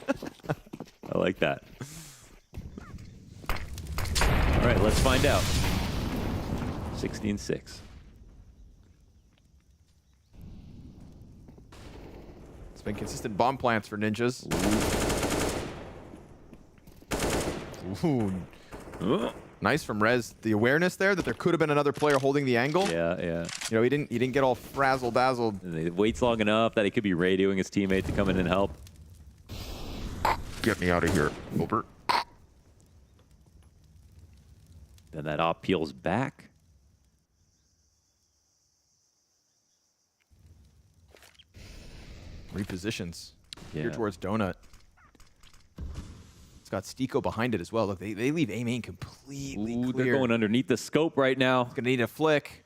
I like that. All right, let's find out. 16-6. It's been consistent bomb plants for Ninjas. Ooh. Nice from Rez. The awareness there that there could have been another player holding the angle. Yeah, yeah. You know, he didn't get all frazzle-dazzled. He waits long enough that he could be radioing his teammate to come in and help. Get me out of here. Over. Then that op peels back. Repositions. Yeah. Here towards Donut. got Stiko behind it as well. Look, they leave A main completely clear. They're going underneath the scope right now. He's going to need a flick.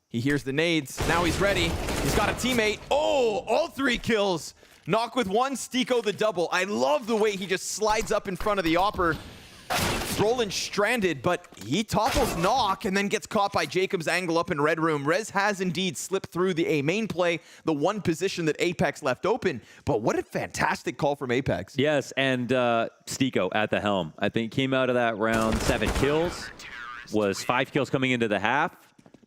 He hears the nades. Now he's ready. He's got a teammate. Oh, all 3 kills. Knock with 1, Stiko the double. I love the way he just slides up in front of the Opper. Roland stranded, but he topples Knock and then gets caught by Jacob's angle up in Red Room. Rez has indeed slipped through the A main play, the one position that Apeks left open. But what a fantastic call from Apeks. Yes, and Stiko at the helm. I think came out of that round 7 kills, was 5 kills coming into the half,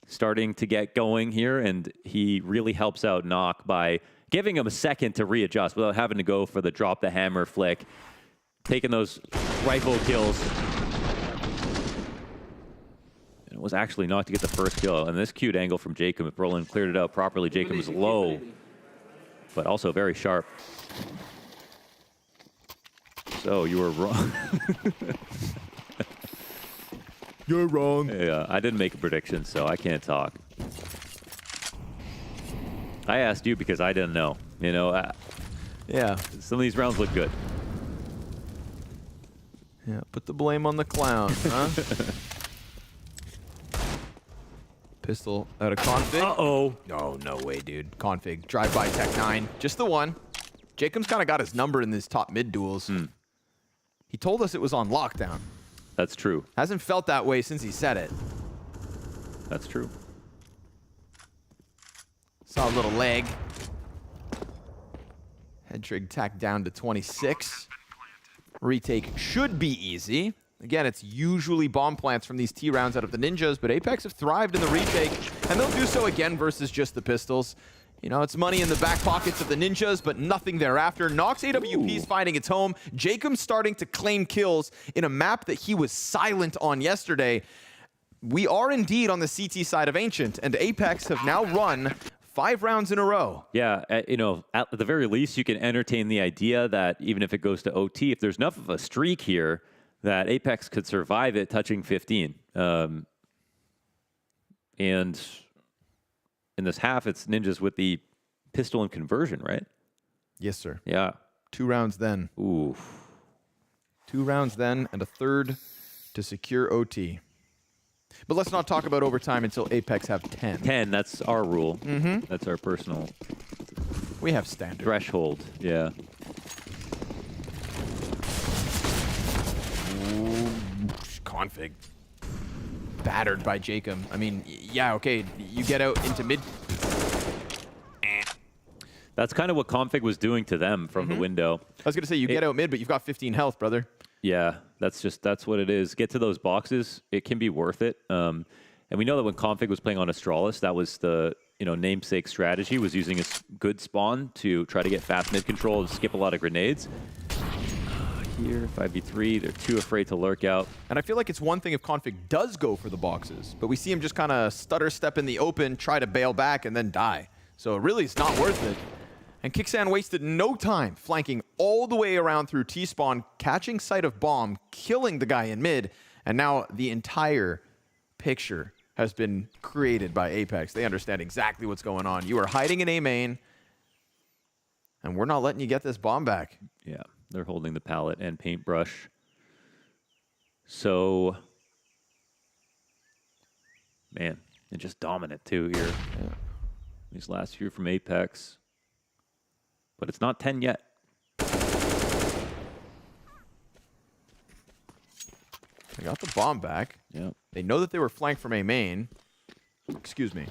starting to get going here, and he really helps out Knock by giving him a second to readjust without having to go for the drop the hammer flick. Taking those rifle kills. And it was actually Knock to get the first kill. And this cute angle from Jacob, if Roland cleared it out properly, Jacob was low, but also very sharp. So you were wrong. You're wrong. Yeah, I didn't make a prediction, so I can't talk. I asked you because I didn't know. You know, yeah. Some of these rounds look good. Yeah, put the blame on the clown, huh? Pistol out of config. Uh-oh. Oh, no way, dude. Config. Drive-by Tech 9. Just the one. Jacob's kind of got his number in these top mid duels. He told us it was on lockdown. That's true. Hasn't felt that way since he said it. That's true. Saw a little leg. Head trig tacked down to 26. Retake should be easy. Again, it's usually bomb plants from these T rounds out of the Ninjas, but Apeks have thrived in the retake, and they'll do so again versus just the pistols. You know, it's money in the back pockets of the Ninjas, but nothing thereafter. Nox AWP is finding its home. Jacob's starting to claim kills in a map that he was silent on yesterday. We are indeed on the CT side of Ancient, and Apeks have now run 5 rounds in a row. Yeah, you know, at the very least, you can entertain the idea that even if it goes to OT, if there's enough of a streak here, that Apeks could survive it touching 15. And in this half, it's Ninjas with the pistol and conversion, right? Yes, sir. Yeah. 2 rounds then. Ooh. 2 rounds then, and a third to secure OT. But let's not talk about overtime until Apeks have 10. 10, that's our rule. That's our personal... We have standard. Threshold, yeah. Config. Battered by Jacob. I mean, yeah, okay, you get out into mid. That's kind of what Config was doing to them from the window. I was going to say, you get out mid, but you've got 15 health, brother. Yeah, that's what it is. Get to those boxes, it can be worth it. And we know that when Config was playing on Astralis, that was the namesake strategy, was using a good spawn to try to get fast mid control and skip a lot of grenades. Here, 5v3, they're too afraid to lurk out. And I feel like it's one thing if Config does go for the boxes, but we see him just kind of stutter step in the open, try to bail back, and then die. So really, it's not worth it. And Kixan wasted no time flanking all the way around through T-spawn, catching sight of bomb, killing the guy in mid, and now the entire picture has been created by Apeks. They understand exactly what's going on. You are hiding in A main, and we're not letting you get this bomb back. Yeah, they're holding the palette and paintbrush. So, man, they're just dominant too here. Yeah. These last few from Apeks. But it's not 10 yet. They got the bomb back. Yeah. They know that they were flanked from A main. Excuse me.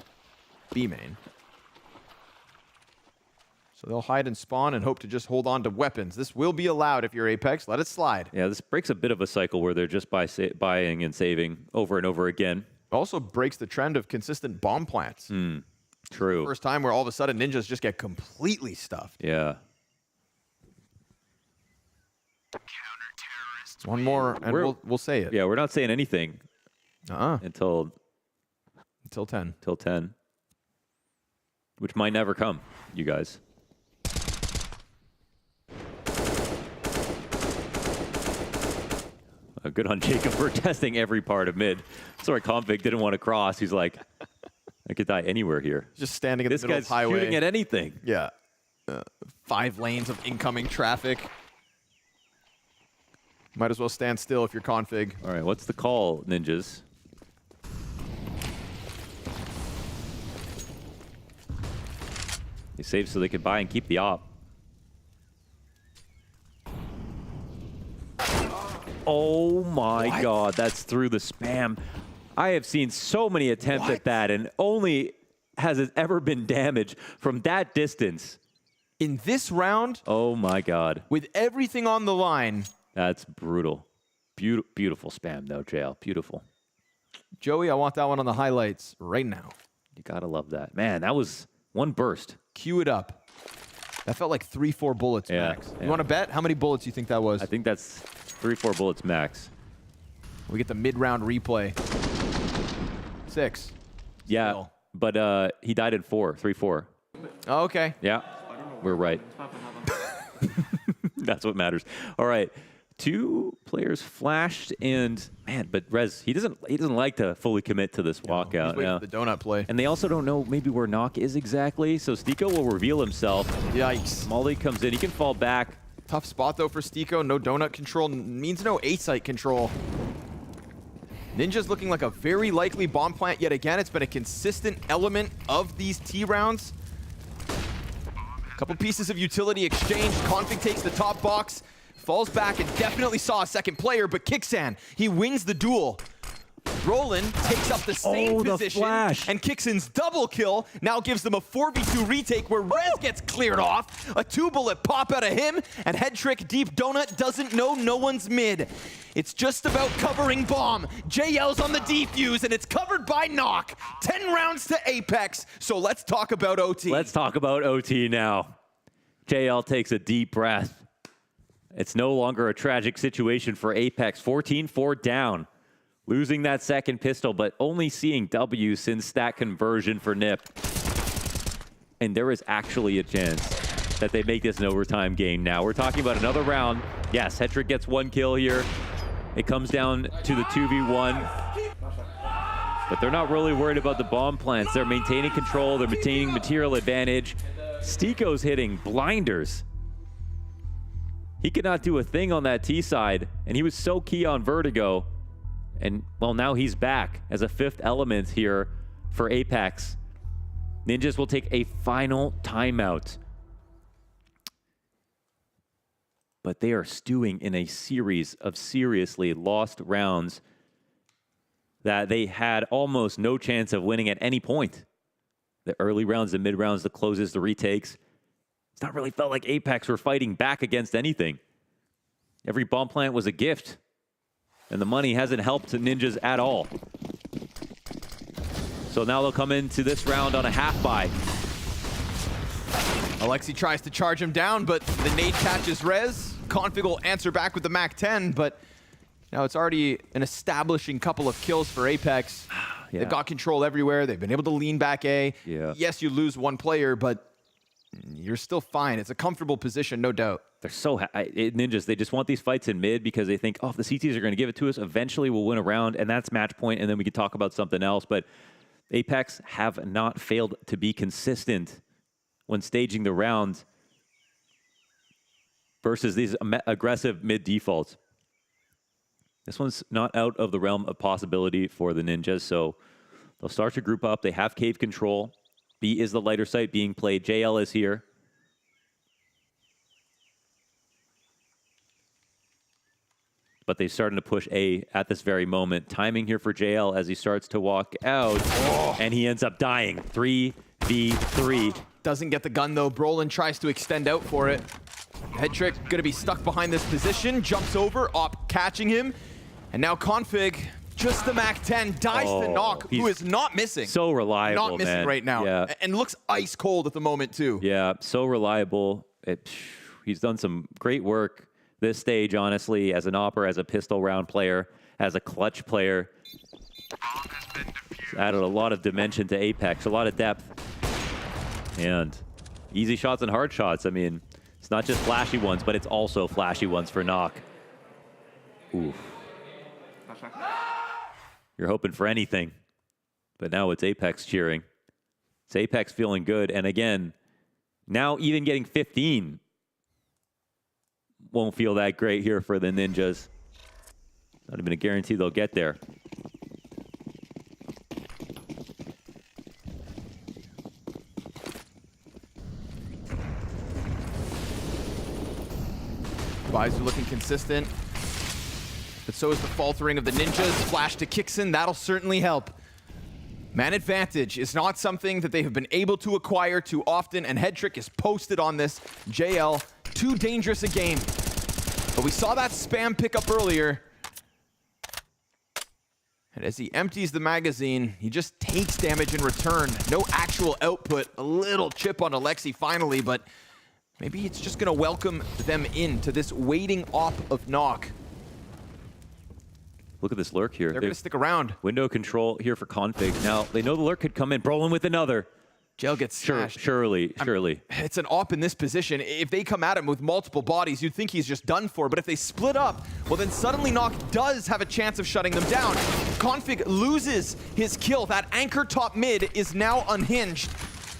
B main. So they'll hide and spawn and hope to just hold on to weapons. This will be allowed if you're Apeks. Let it slide. Yeah, this breaks a bit of a cycle where they're just buying and saving over and over again. Also breaks the trend of consistent bomb plants. True. First time where all of a sudden Ninjas just get completely stuffed. Yeah. One more, and we'll say it. Yeah, we're not saying anything until 10. Till 10, which might never come, you guys. Good on Jacob for testing every part of mid. Sorry, Config didn't want to cross. He's like, I could die anywhere here. Just standing in the middle of the highway. This guy's shooting at anything. Yeah. 5 lanes of incoming traffic. Might as well stand still if you're config. All right, what's the call, Ninjas? He saves so they can buy and keep the op. Oh my God, that's through the spam. I have seen so many attempts at that, and only has it ever been damage from that distance. In this round? Oh my God. With everything on the line. That's brutal. Beautiful spam though, JL. Beautiful. Joey, I want that one on the highlights right now. You gotta love that. Man, that was one burst. Cue it up. That felt like 3-4 bullets max. You want to bet? How many bullets do you think that was? I think that's 3-4 bullets max. We get the mid-round replay. 6. Yeah, Still. but he died in 3-4. Oh, okay. Yeah, we're right. That's what matters. All right, 2 players flashed, and man, but Rez, he doesn't like to fully commit to this walkout. He's waiting for the donut play. And they also don't know maybe where Knock is exactly, so Stiko will reveal himself. Yikes. Molly comes in, he can fall back. Tough spot though for Stiko. No donut control means no A-site control. Ninja's looking like a very likely bomb plant yet again. It's been a consistent element of these T rounds. Couple pieces of utility exchange. Config takes the top box, falls back and definitely saw a second player, but Kixan, he wins the duel. Roland takes up the same position, and Kixan's double kill now gives them a 4v2 retake where Rez gets cleared off. A 2-bullet pop out of him, and Head Trick Deep Donut doesn't know no one's mid. It's just about covering bomb. JL's on the defuse, and it's covered by Knock. 10 rounds to Apeks, so let's talk about OT. Let's talk about OT now. JL takes a deep breath. It's no longer a tragic situation for Apeks. 14-4 down. Losing that second pistol, but only seeing W since that conversion for Nip. And there is actually a chance that they make this an overtime game now. We're talking about another round. Yes, Hetrick gets 1 kill here. It comes down to the 2v1. But they're not really worried about the bomb plants. They're maintaining control. They're maintaining material advantage. Stiko's hitting blinders. He could not do a thing on that T side, and he was so key on Vertigo. And, well, now he's back as a 5th element here for Apeks. Ninjas will take a final timeout. But they are stewing in a series of seriously lost rounds that they had almost no chance of winning at any point. The early rounds, the mid rounds, the closes, the retakes. It's not really felt like Apeks were fighting back against anything. Every bomb plant was a gift. And the money hasn't helped Ninjas at all. So now they'll come into this round on a half buy. Alexi tries to charge him down, but the nade catches Rez. Config will answer back with the Mac-10, but now it's already an establishing couple of kills for Apeks. Yeah. They've got control everywhere. They've been able to lean back A. Yeah. Yes, you lose 1 player, but you're still fine. It's a comfortable position, no doubt. They're so Ninjas, they just want these fights in mid because they think, oh, if the CTs are going to give it to us, eventually we'll win a round, and that's match point, and then we can talk about something else. But Apeks have not failed to be consistent when staging the round versus these aggressive mid defaults. This one's not out of the realm of possibility for the Ninjas, so they'll start to group up. They have cave control. B is the lighter site being played. JL is here. But they're starting to push A at this very moment. Timing here for JL as he starts to walk out. And he ends up dying. 3v3. Doesn't get the gun though. Brolin tries to extend out for it. Head Trick gonna be stuck behind this position. Jumps over, Op catching him. And now Config, just the Mac-10, dies to Knock, who is not missing. So reliable, Not missing right now. Yeah. And looks ice cold at the moment too. Yeah, so reliable. He's done some great work this stage, honestly, as an opper, as a pistol round player, as a clutch player. He's added a lot of dimension to Apeks, a lot of depth. And easy shots and hard shots. I mean, it's not just flashy ones, but it's also flashy ones for Knock. Oof. You're hoping for anything. But now it's Apeks cheering. It's Apeks feeling good. And again, now even getting 15 won't feel that great here for the Ninjas. Not even a guarantee they'll get there. Buys are looking consistent, but so is the faltering of the ninjas. Flash to Kixon, that'll certainly help. Man advantage is not something that they have been able to acquire too often, and Headtrick is posted on this. JL, too dangerous a game. But we saw that spam pick up earlier. And as he empties the magazine, he just takes damage in return. No actual output. A little chip on Alexi finally, but maybe it's just gonna welcome them into this waiting op of Knock. Look at this lurk here. They're gonna stick around. Window control here for Config. Now, they know the lurk could come in. Brolin with another. Jail gets smashed. Surely. It's an op in this position. If they come at him with multiple bodies, you'd think he's just done for. But if they split up, well, then suddenly Knock does have a chance of shutting them down. Config loses his kill. That anchor top mid is now unhinged.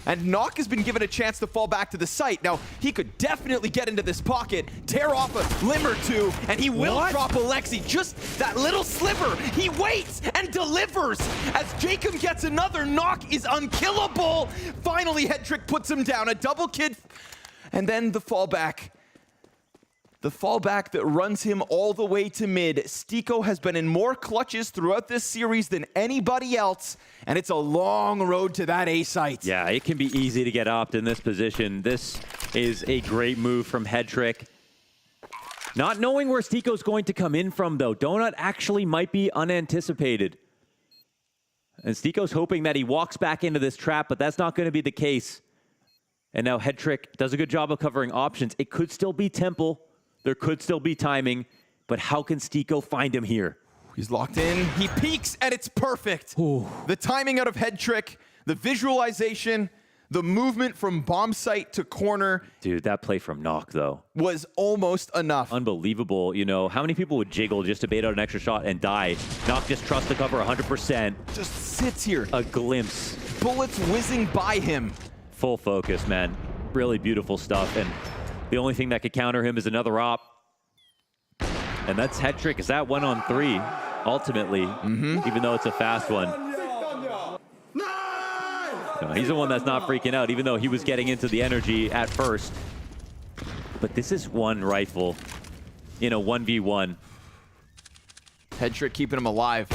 And Knock has been given a chance to fall back to the site. Now, he could definitely get into this pocket, tear off a limb or two, and he will drop Alexi. Just that little sliver. He waits and delivers. As Jacob gets another, Knock is unkillable. Finally, Headtrick puts him down. A double kid, and then the fallback. The fallback that runs him all the way to mid. Stiko has been in more clutches throughout this series than anybody else, and it's a long road to that A site. Yeah, it can be easy to get opt in this position. This is a great move from Headtrick. Not knowing where Stiko's going to come in from, though. Donut actually might be unanticipated. And Stiko's hoping that he walks back into this trap, but that's not going to be the case. And now Headtrick does a good job of covering options. It could still be Temple. There could still be timing, but how can Stiko find him here? He's locked in. He peeks, and it's perfect. Ooh. The timing out of Headtrick, the visualization, the movement from bomb site to corner. Dude, that play from Knock, though, was almost enough. Unbelievable. You know, how many people would jiggle just to bait out an extra shot and die? Knock just trusts the cover 100%. Just sits here. A glimpse. Bullets whizzing by him. Full focus, man. Really beautiful stuff. And the only thing that could counter him is another op. And that's Headtrick. Is that 1-on-3, ultimately, even though it's a fast one. No, he's the one that's not freaking out, even though he was getting into the energy at first. But this is one rifle in a 1v1. Headtrick keeping him alive.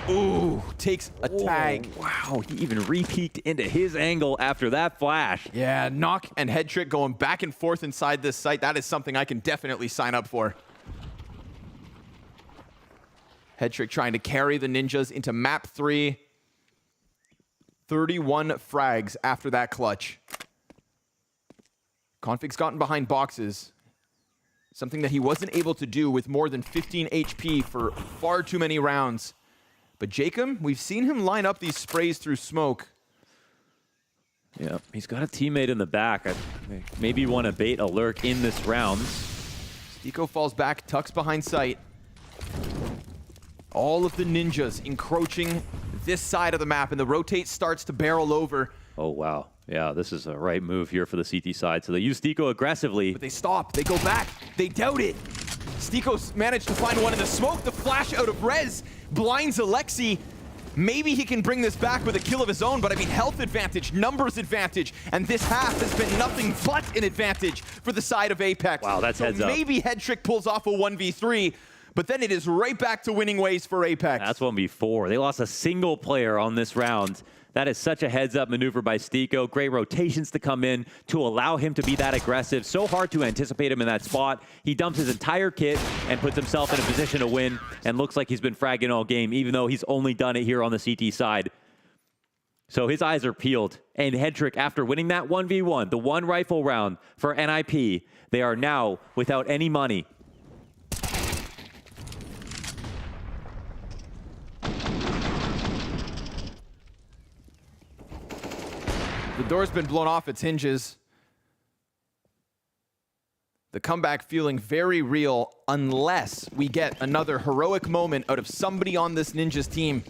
Ooh, takes a tag. Wow, he even re-peeked into his angle after that flash. Yeah, Knock and Headtrick going back and forth inside this site. That is something I can definitely sign up for. Headtrick trying to carry the ninjas into map 3. 31 frags after that clutch. Config's gotten behind boxes. Something that he wasn't able to do with more than 15 HP for far too many rounds. But Jacob, we've seen him line up these sprays through smoke. Yeah, he's got a teammate in the back. Maybe want to bait a lurk in this round. Stiko falls back, tucks behind sight. All of the ninjas encroaching this side of the map, and the rotate starts to barrel over. Oh, wow. Yeah, this is a right move here for the CT side. So they use Stiko aggressively. But they stop. They go back. They doubt it. Stiko's managed to find one in the smoke. The flash out of Rez blinds Alexi. Maybe he can bring this back with a kill of his own, but I mean, health advantage, numbers advantage, and this half has been nothing but an advantage for the side of Apeks. Wow, that's heads up. Maybe Headtrick pulls off a 1v3, but then it is right back to winning ways for Apeks. That's 1v4. They lost a single player on this round. That is such a heads-up maneuver by Stiko. Great rotations to come in to allow him to be that aggressive. So hard to anticipate him in that spot. He dumps his entire kit and puts himself in a position to win, and looks like he's been fragging all game, even though he's only done it here on the CT side. So his eyes are peeled. And Headtrick, after winning that 1v1, the one rifle round for NIP, they are now without any money. The door's been blown off its hinges. The comeback feeling very real unless we get another heroic moment out of somebody on this Ninjas team.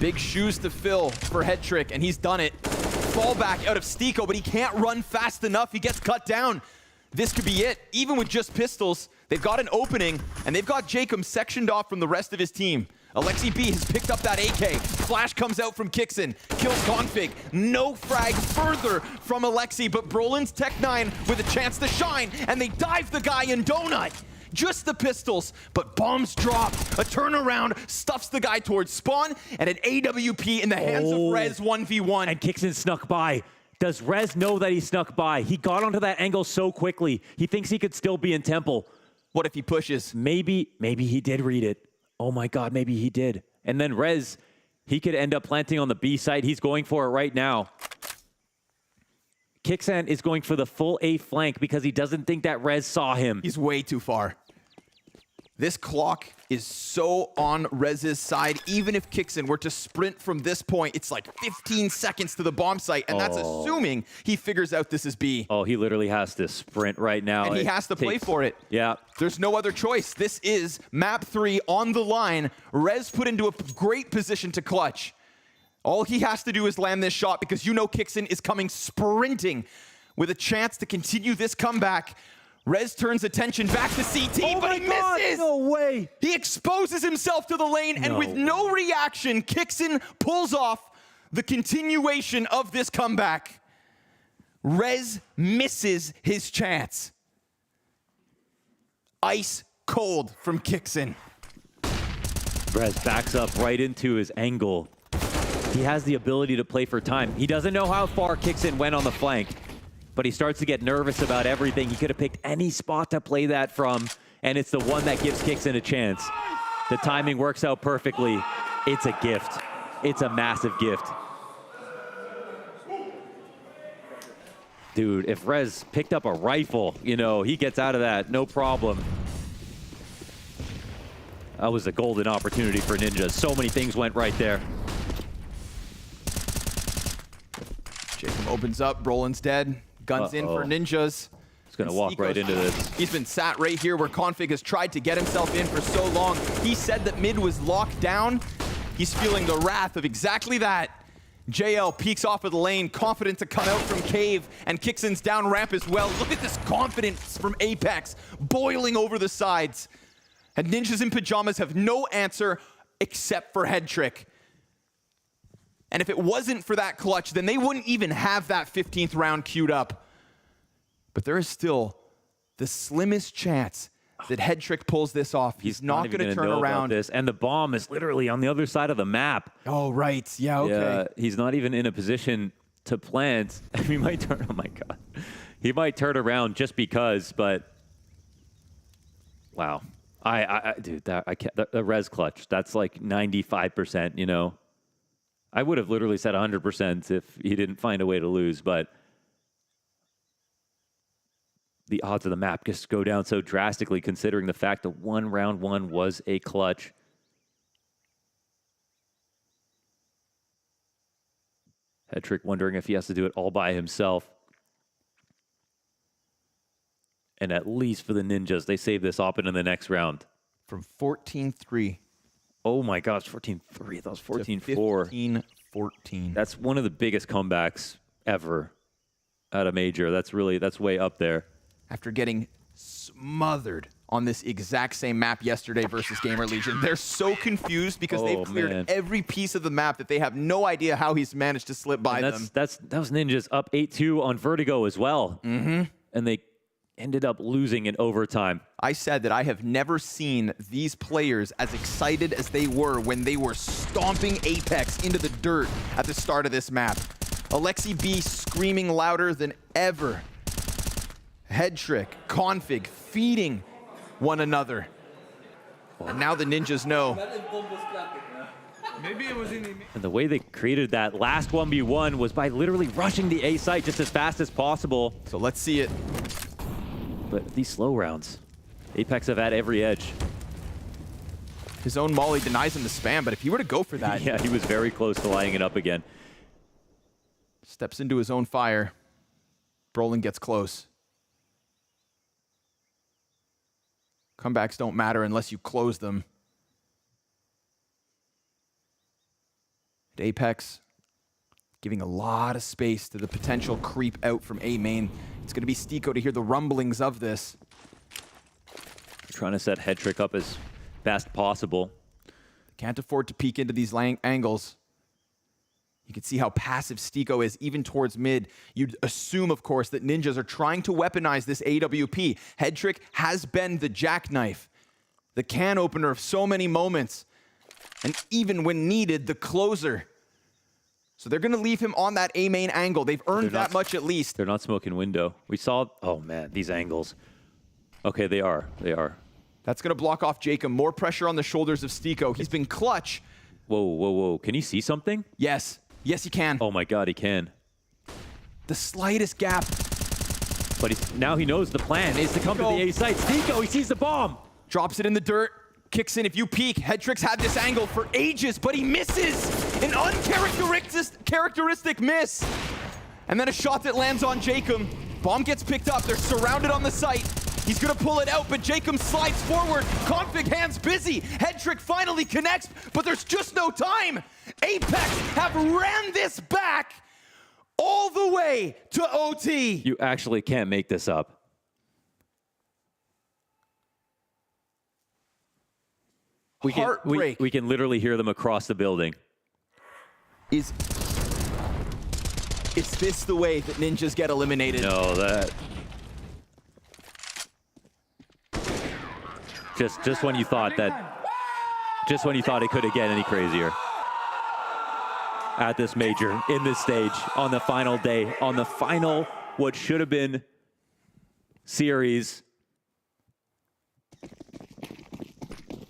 Big shoes to fill for Headtrick, and he's done it. Fallback out of Stiko, but he can't run fast enough. He gets cut down. This could be it. Even with just pistols, they've got an opening, and they've got Jacob sectioned off from the rest of his team. Alexi B has picked up that AK. Flash comes out from Kixin, kills Config. No frag further from Alexi, but Brolin's Tech-9 with a chance to shine, and they dive the guy in Donut. Just the pistols, but bombs drop. A turnaround stuffs the guy towards spawn, and an AWP in the hands of Rez 1v1. And Kixin snuck by. Does Rez know that he snuck by? He got onto that angle so quickly. He thinks he could still be in Temple. What if he pushes? Maybe he did read it. Oh my God, maybe he did. And then Rez, he could end up planting on the B site. He's going for it right now. Kixan is going for the full A flank because he doesn't think that Rez saw him. He's way too far. This clock is so on Rez's side. Even if Kixin were to sprint from this point, it's like 15 seconds to the bomb site, and that's assuming he figures out this is B. Oh, he literally has to sprint right now. And he has to play for it. Yeah. There's no other choice. This is map 3 on the line. Rez put into a great position to clutch. All he has to do is land this shot because you know Kixin is coming sprinting with a chance to continue this comeback. Rez turns attention back to CT, but he misses! No way! He exposes himself to the lane, and with no reaction, Kixin pulls off the continuation of this comeback. Rez misses his chance. Ice cold from Kixin. Rez backs up right into his angle. He has the ability to play for time. He doesn't know how far Kixin went on the flank, but he starts to get nervous about everything. He could have picked any spot to play that from, and it's the one that gives Kixin a chance. The timing works out perfectly. It's a gift. It's a massive gift. Dude, if Rez picked up a rifle, you know, he gets out of that, no problem. That was a golden opportunity for Ninja. So many things went right there. Jacob opens up, Brolin's dead. Guns in for Ninjas. He's gonna walk right into this. He's been sat right here where Config has tried to get himself in for so long. He said that mid was locked down. He's feeling the wrath of exactly that. JL peeks off of the lane, confident to come out from cave, and Kixin's down ramp as well. Look at this confidence from Apeks, boiling over the sides. And Ninjas in Pyjamas have no answer except for head trick. And if it wasn't for that clutch, then they wouldn't even have that 15th round queued up. But there is still the slimmest chance that head trick pulls this off. He's not going to turn around. This. And the bomb is literally on the other side of the map. Oh, right. Yeah, okay. Yeah, he's not even in a position to plant. He might turn, oh my God. He might turn around just because, but wow. Dude, I can't, the res clutch, that's like 95%, you know. I would have literally said 100% if he didn't find a way to lose, but the odds of the map just go down so drastically considering the fact that round one was a clutch. Hedrick wondering if he has to do it all by himself. And at least for the Ninjas, they save this op in the next round. From 14-3. Oh my gosh, 14-3. That was 14-4. 15-14. That's one of the biggest comebacks ever at a major. That's way up there. After getting smothered on this exact same map yesterday versus GamerLegion, they're so confused because they've cleared every piece of the map that they have no idea how he's managed to slip by them. That was Ninjas up 8-2 on Vertigo as well. Mm-hmm. And they ended up losing in overtime. I said that I have never seen these players as excited as they were when they were stomping Apeks into the dirt at the start of this map. Alexi B screaming louder than ever. Head trick, config, feeding one another. And now the Ninjas know. Maybe it was in the... And the way they created that last 1v1 was by literally rushing the A site just as fast as possible. So let's see it. But these slow rounds, Apeks have had every edge. His own molly denies him the spam, but if he were to go for that... Yeah, he was very close to lining it up again. Steps into his own fire. Brolin gets close. Comebacks don't matter unless you close them. Apeks giving a lot of space to the potential creep out from A main. It's going to be Stiko to hear the rumblings of this. Trying to set head trick up as fast possible. Can't afford to peek into these angles. You can see how passive Stiko is, even towards mid. You'd assume, of course, that ninjas are trying to weaponize this AWP. Head trick has been the jackknife, the can opener of so many moments, and even when needed, the closer. So they're going to leave him on that A main angle. They've earned that much at least. They're not smoking window. We saw, oh man, these angles. Okay, they are. That's going to block off Jacob. More pressure on the shoulders of Stiko. He's been clutch. Whoa. Can he see something? Yes, he can. Oh my God, he can. The slightest gap. But now he knows the plan is to come to the A site. Stiko, he sees the bomb. Drops it in the dirt. Kicks in if you peek. Headtrick's had this angle for ages, but he misses. An uncharacteristic miss. And then a shot that lands on Jacob. Bomb gets picked up. They're surrounded on the site. He's going to pull it out, but Jacob slides forward. Config hands busy. Headtrick finally connects, but there's just no time. Apeks have ran this back all the way to OT. You actually can't make this up. We can literally hear them across the building. Is this the way that ninjas get eliminated? No, that... Just when you thought it couldn't get any crazier. At this major, in this stage, on the final day, on the final, what should have been series.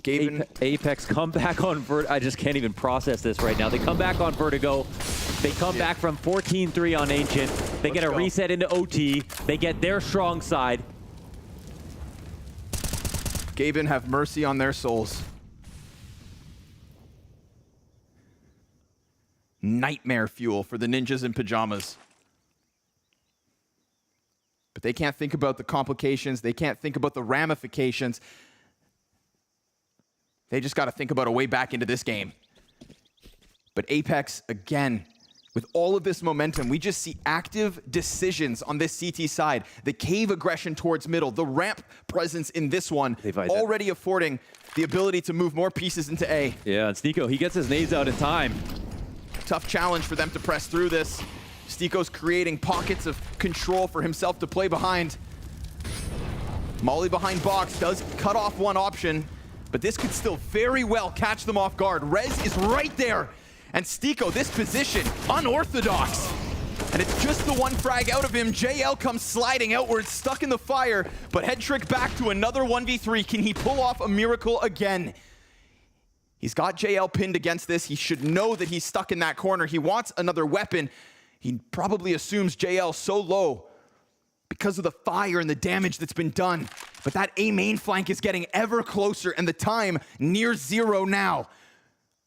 Apeks come back on Vertigo. I just can't even process this right now. They come back on Vertigo. They come back from 14-3 on Ancient. They get a reset into OT. They get their strong side. Gaben have mercy on their souls. Nightmare fuel for the ninjas in pajamas. But they can't think about the complications. They can't think about the ramifications. They just got to think about a way back into this game. But Apeks, again, with all of this momentum, we just see active decisions on this CT side. The cave aggression towards middle, the ramp presence in this one, already affording the ability to move more pieces into A. Yeah, and Stiko, he gets his nades out in time. Tough challenge for them to press through this. Stiko's creating pockets of control for himself to play behind. Molly behind box does cut off one option, but this could still very well catch them off guard. Rez is right there. And Stiko, this position, unorthodox. And it's just the one frag out of him. JL comes sliding outwards, stuck in the fire, but Headtrick back to another 1v3. Can he pull off a miracle again? He's got JL pinned against this. He should know that he's stuck in that corner. He wants another weapon. He probably assumes JL so low because of the fire and the damage that's been done. But that A main flank is getting ever closer, and the time near 0 now.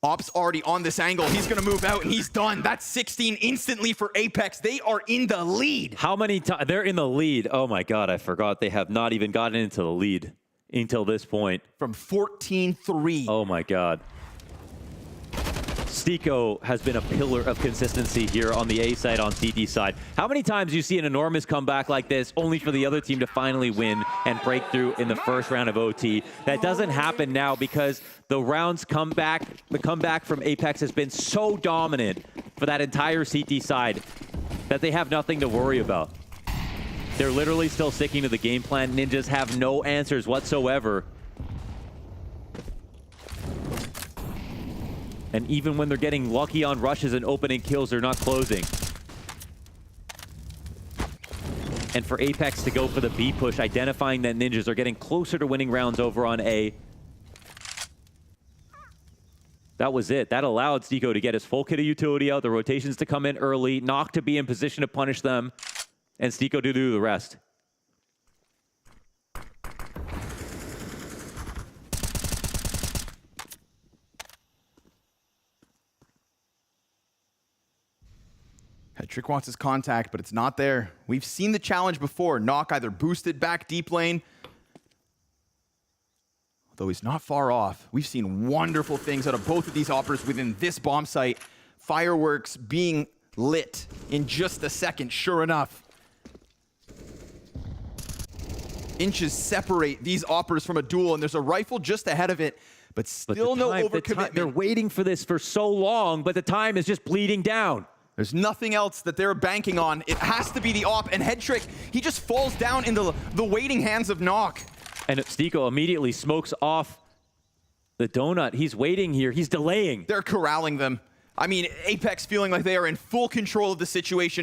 Ops already on this angle. He's going to move out, and he's done. That's 16 instantly for Apeks. They are in the lead. How many times? They're in the lead. Oh my God, I forgot. They have not even gotten into the lead until this point. From 14-3. Oh my God. Stiko has been a pillar of consistency here on the A side, on CT side. How many times do you see an enormous comeback like this only for the other team to finally win and break through in the first round of OT? That doesn't happen now because the rounds come back. The comeback from Apeks has been so dominant for that entire CT side that they have nothing to worry about. They're literally still sticking to the game plan. Ninjas have no answers whatsoever. And even when they're getting lucky on rushes and opening kills, they're not closing. And for Apeks to go for the B push, identifying that ninjas are getting closer to winning rounds over on A. That was it. That allowed Stiko to get his full kit of utility out, the rotations to come in early, Knock to be in position to punish them, and Stiko to do the rest. Headtrick wants his contact, but it's not there. We've seen the challenge before. Knock either boosted back deep lane, although he's not far off. We've seen wonderful things out of both of these operators within this bomb site. Fireworks being lit in just a second, sure enough. Inches separate these oppers from a duel, and there's a rifle just ahead of it, but still no overcommitment. They're waiting for this for so long, but the time is just bleeding down. There's nothing else that they're banking on. It has to be the op, and Headtrick, he just falls down into the waiting hands of Knock. And Stico immediately smokes off the donut. He's waiting here. He's delaying. They're corralling them. I mean, Apeks feeling like they are in full control of the situation.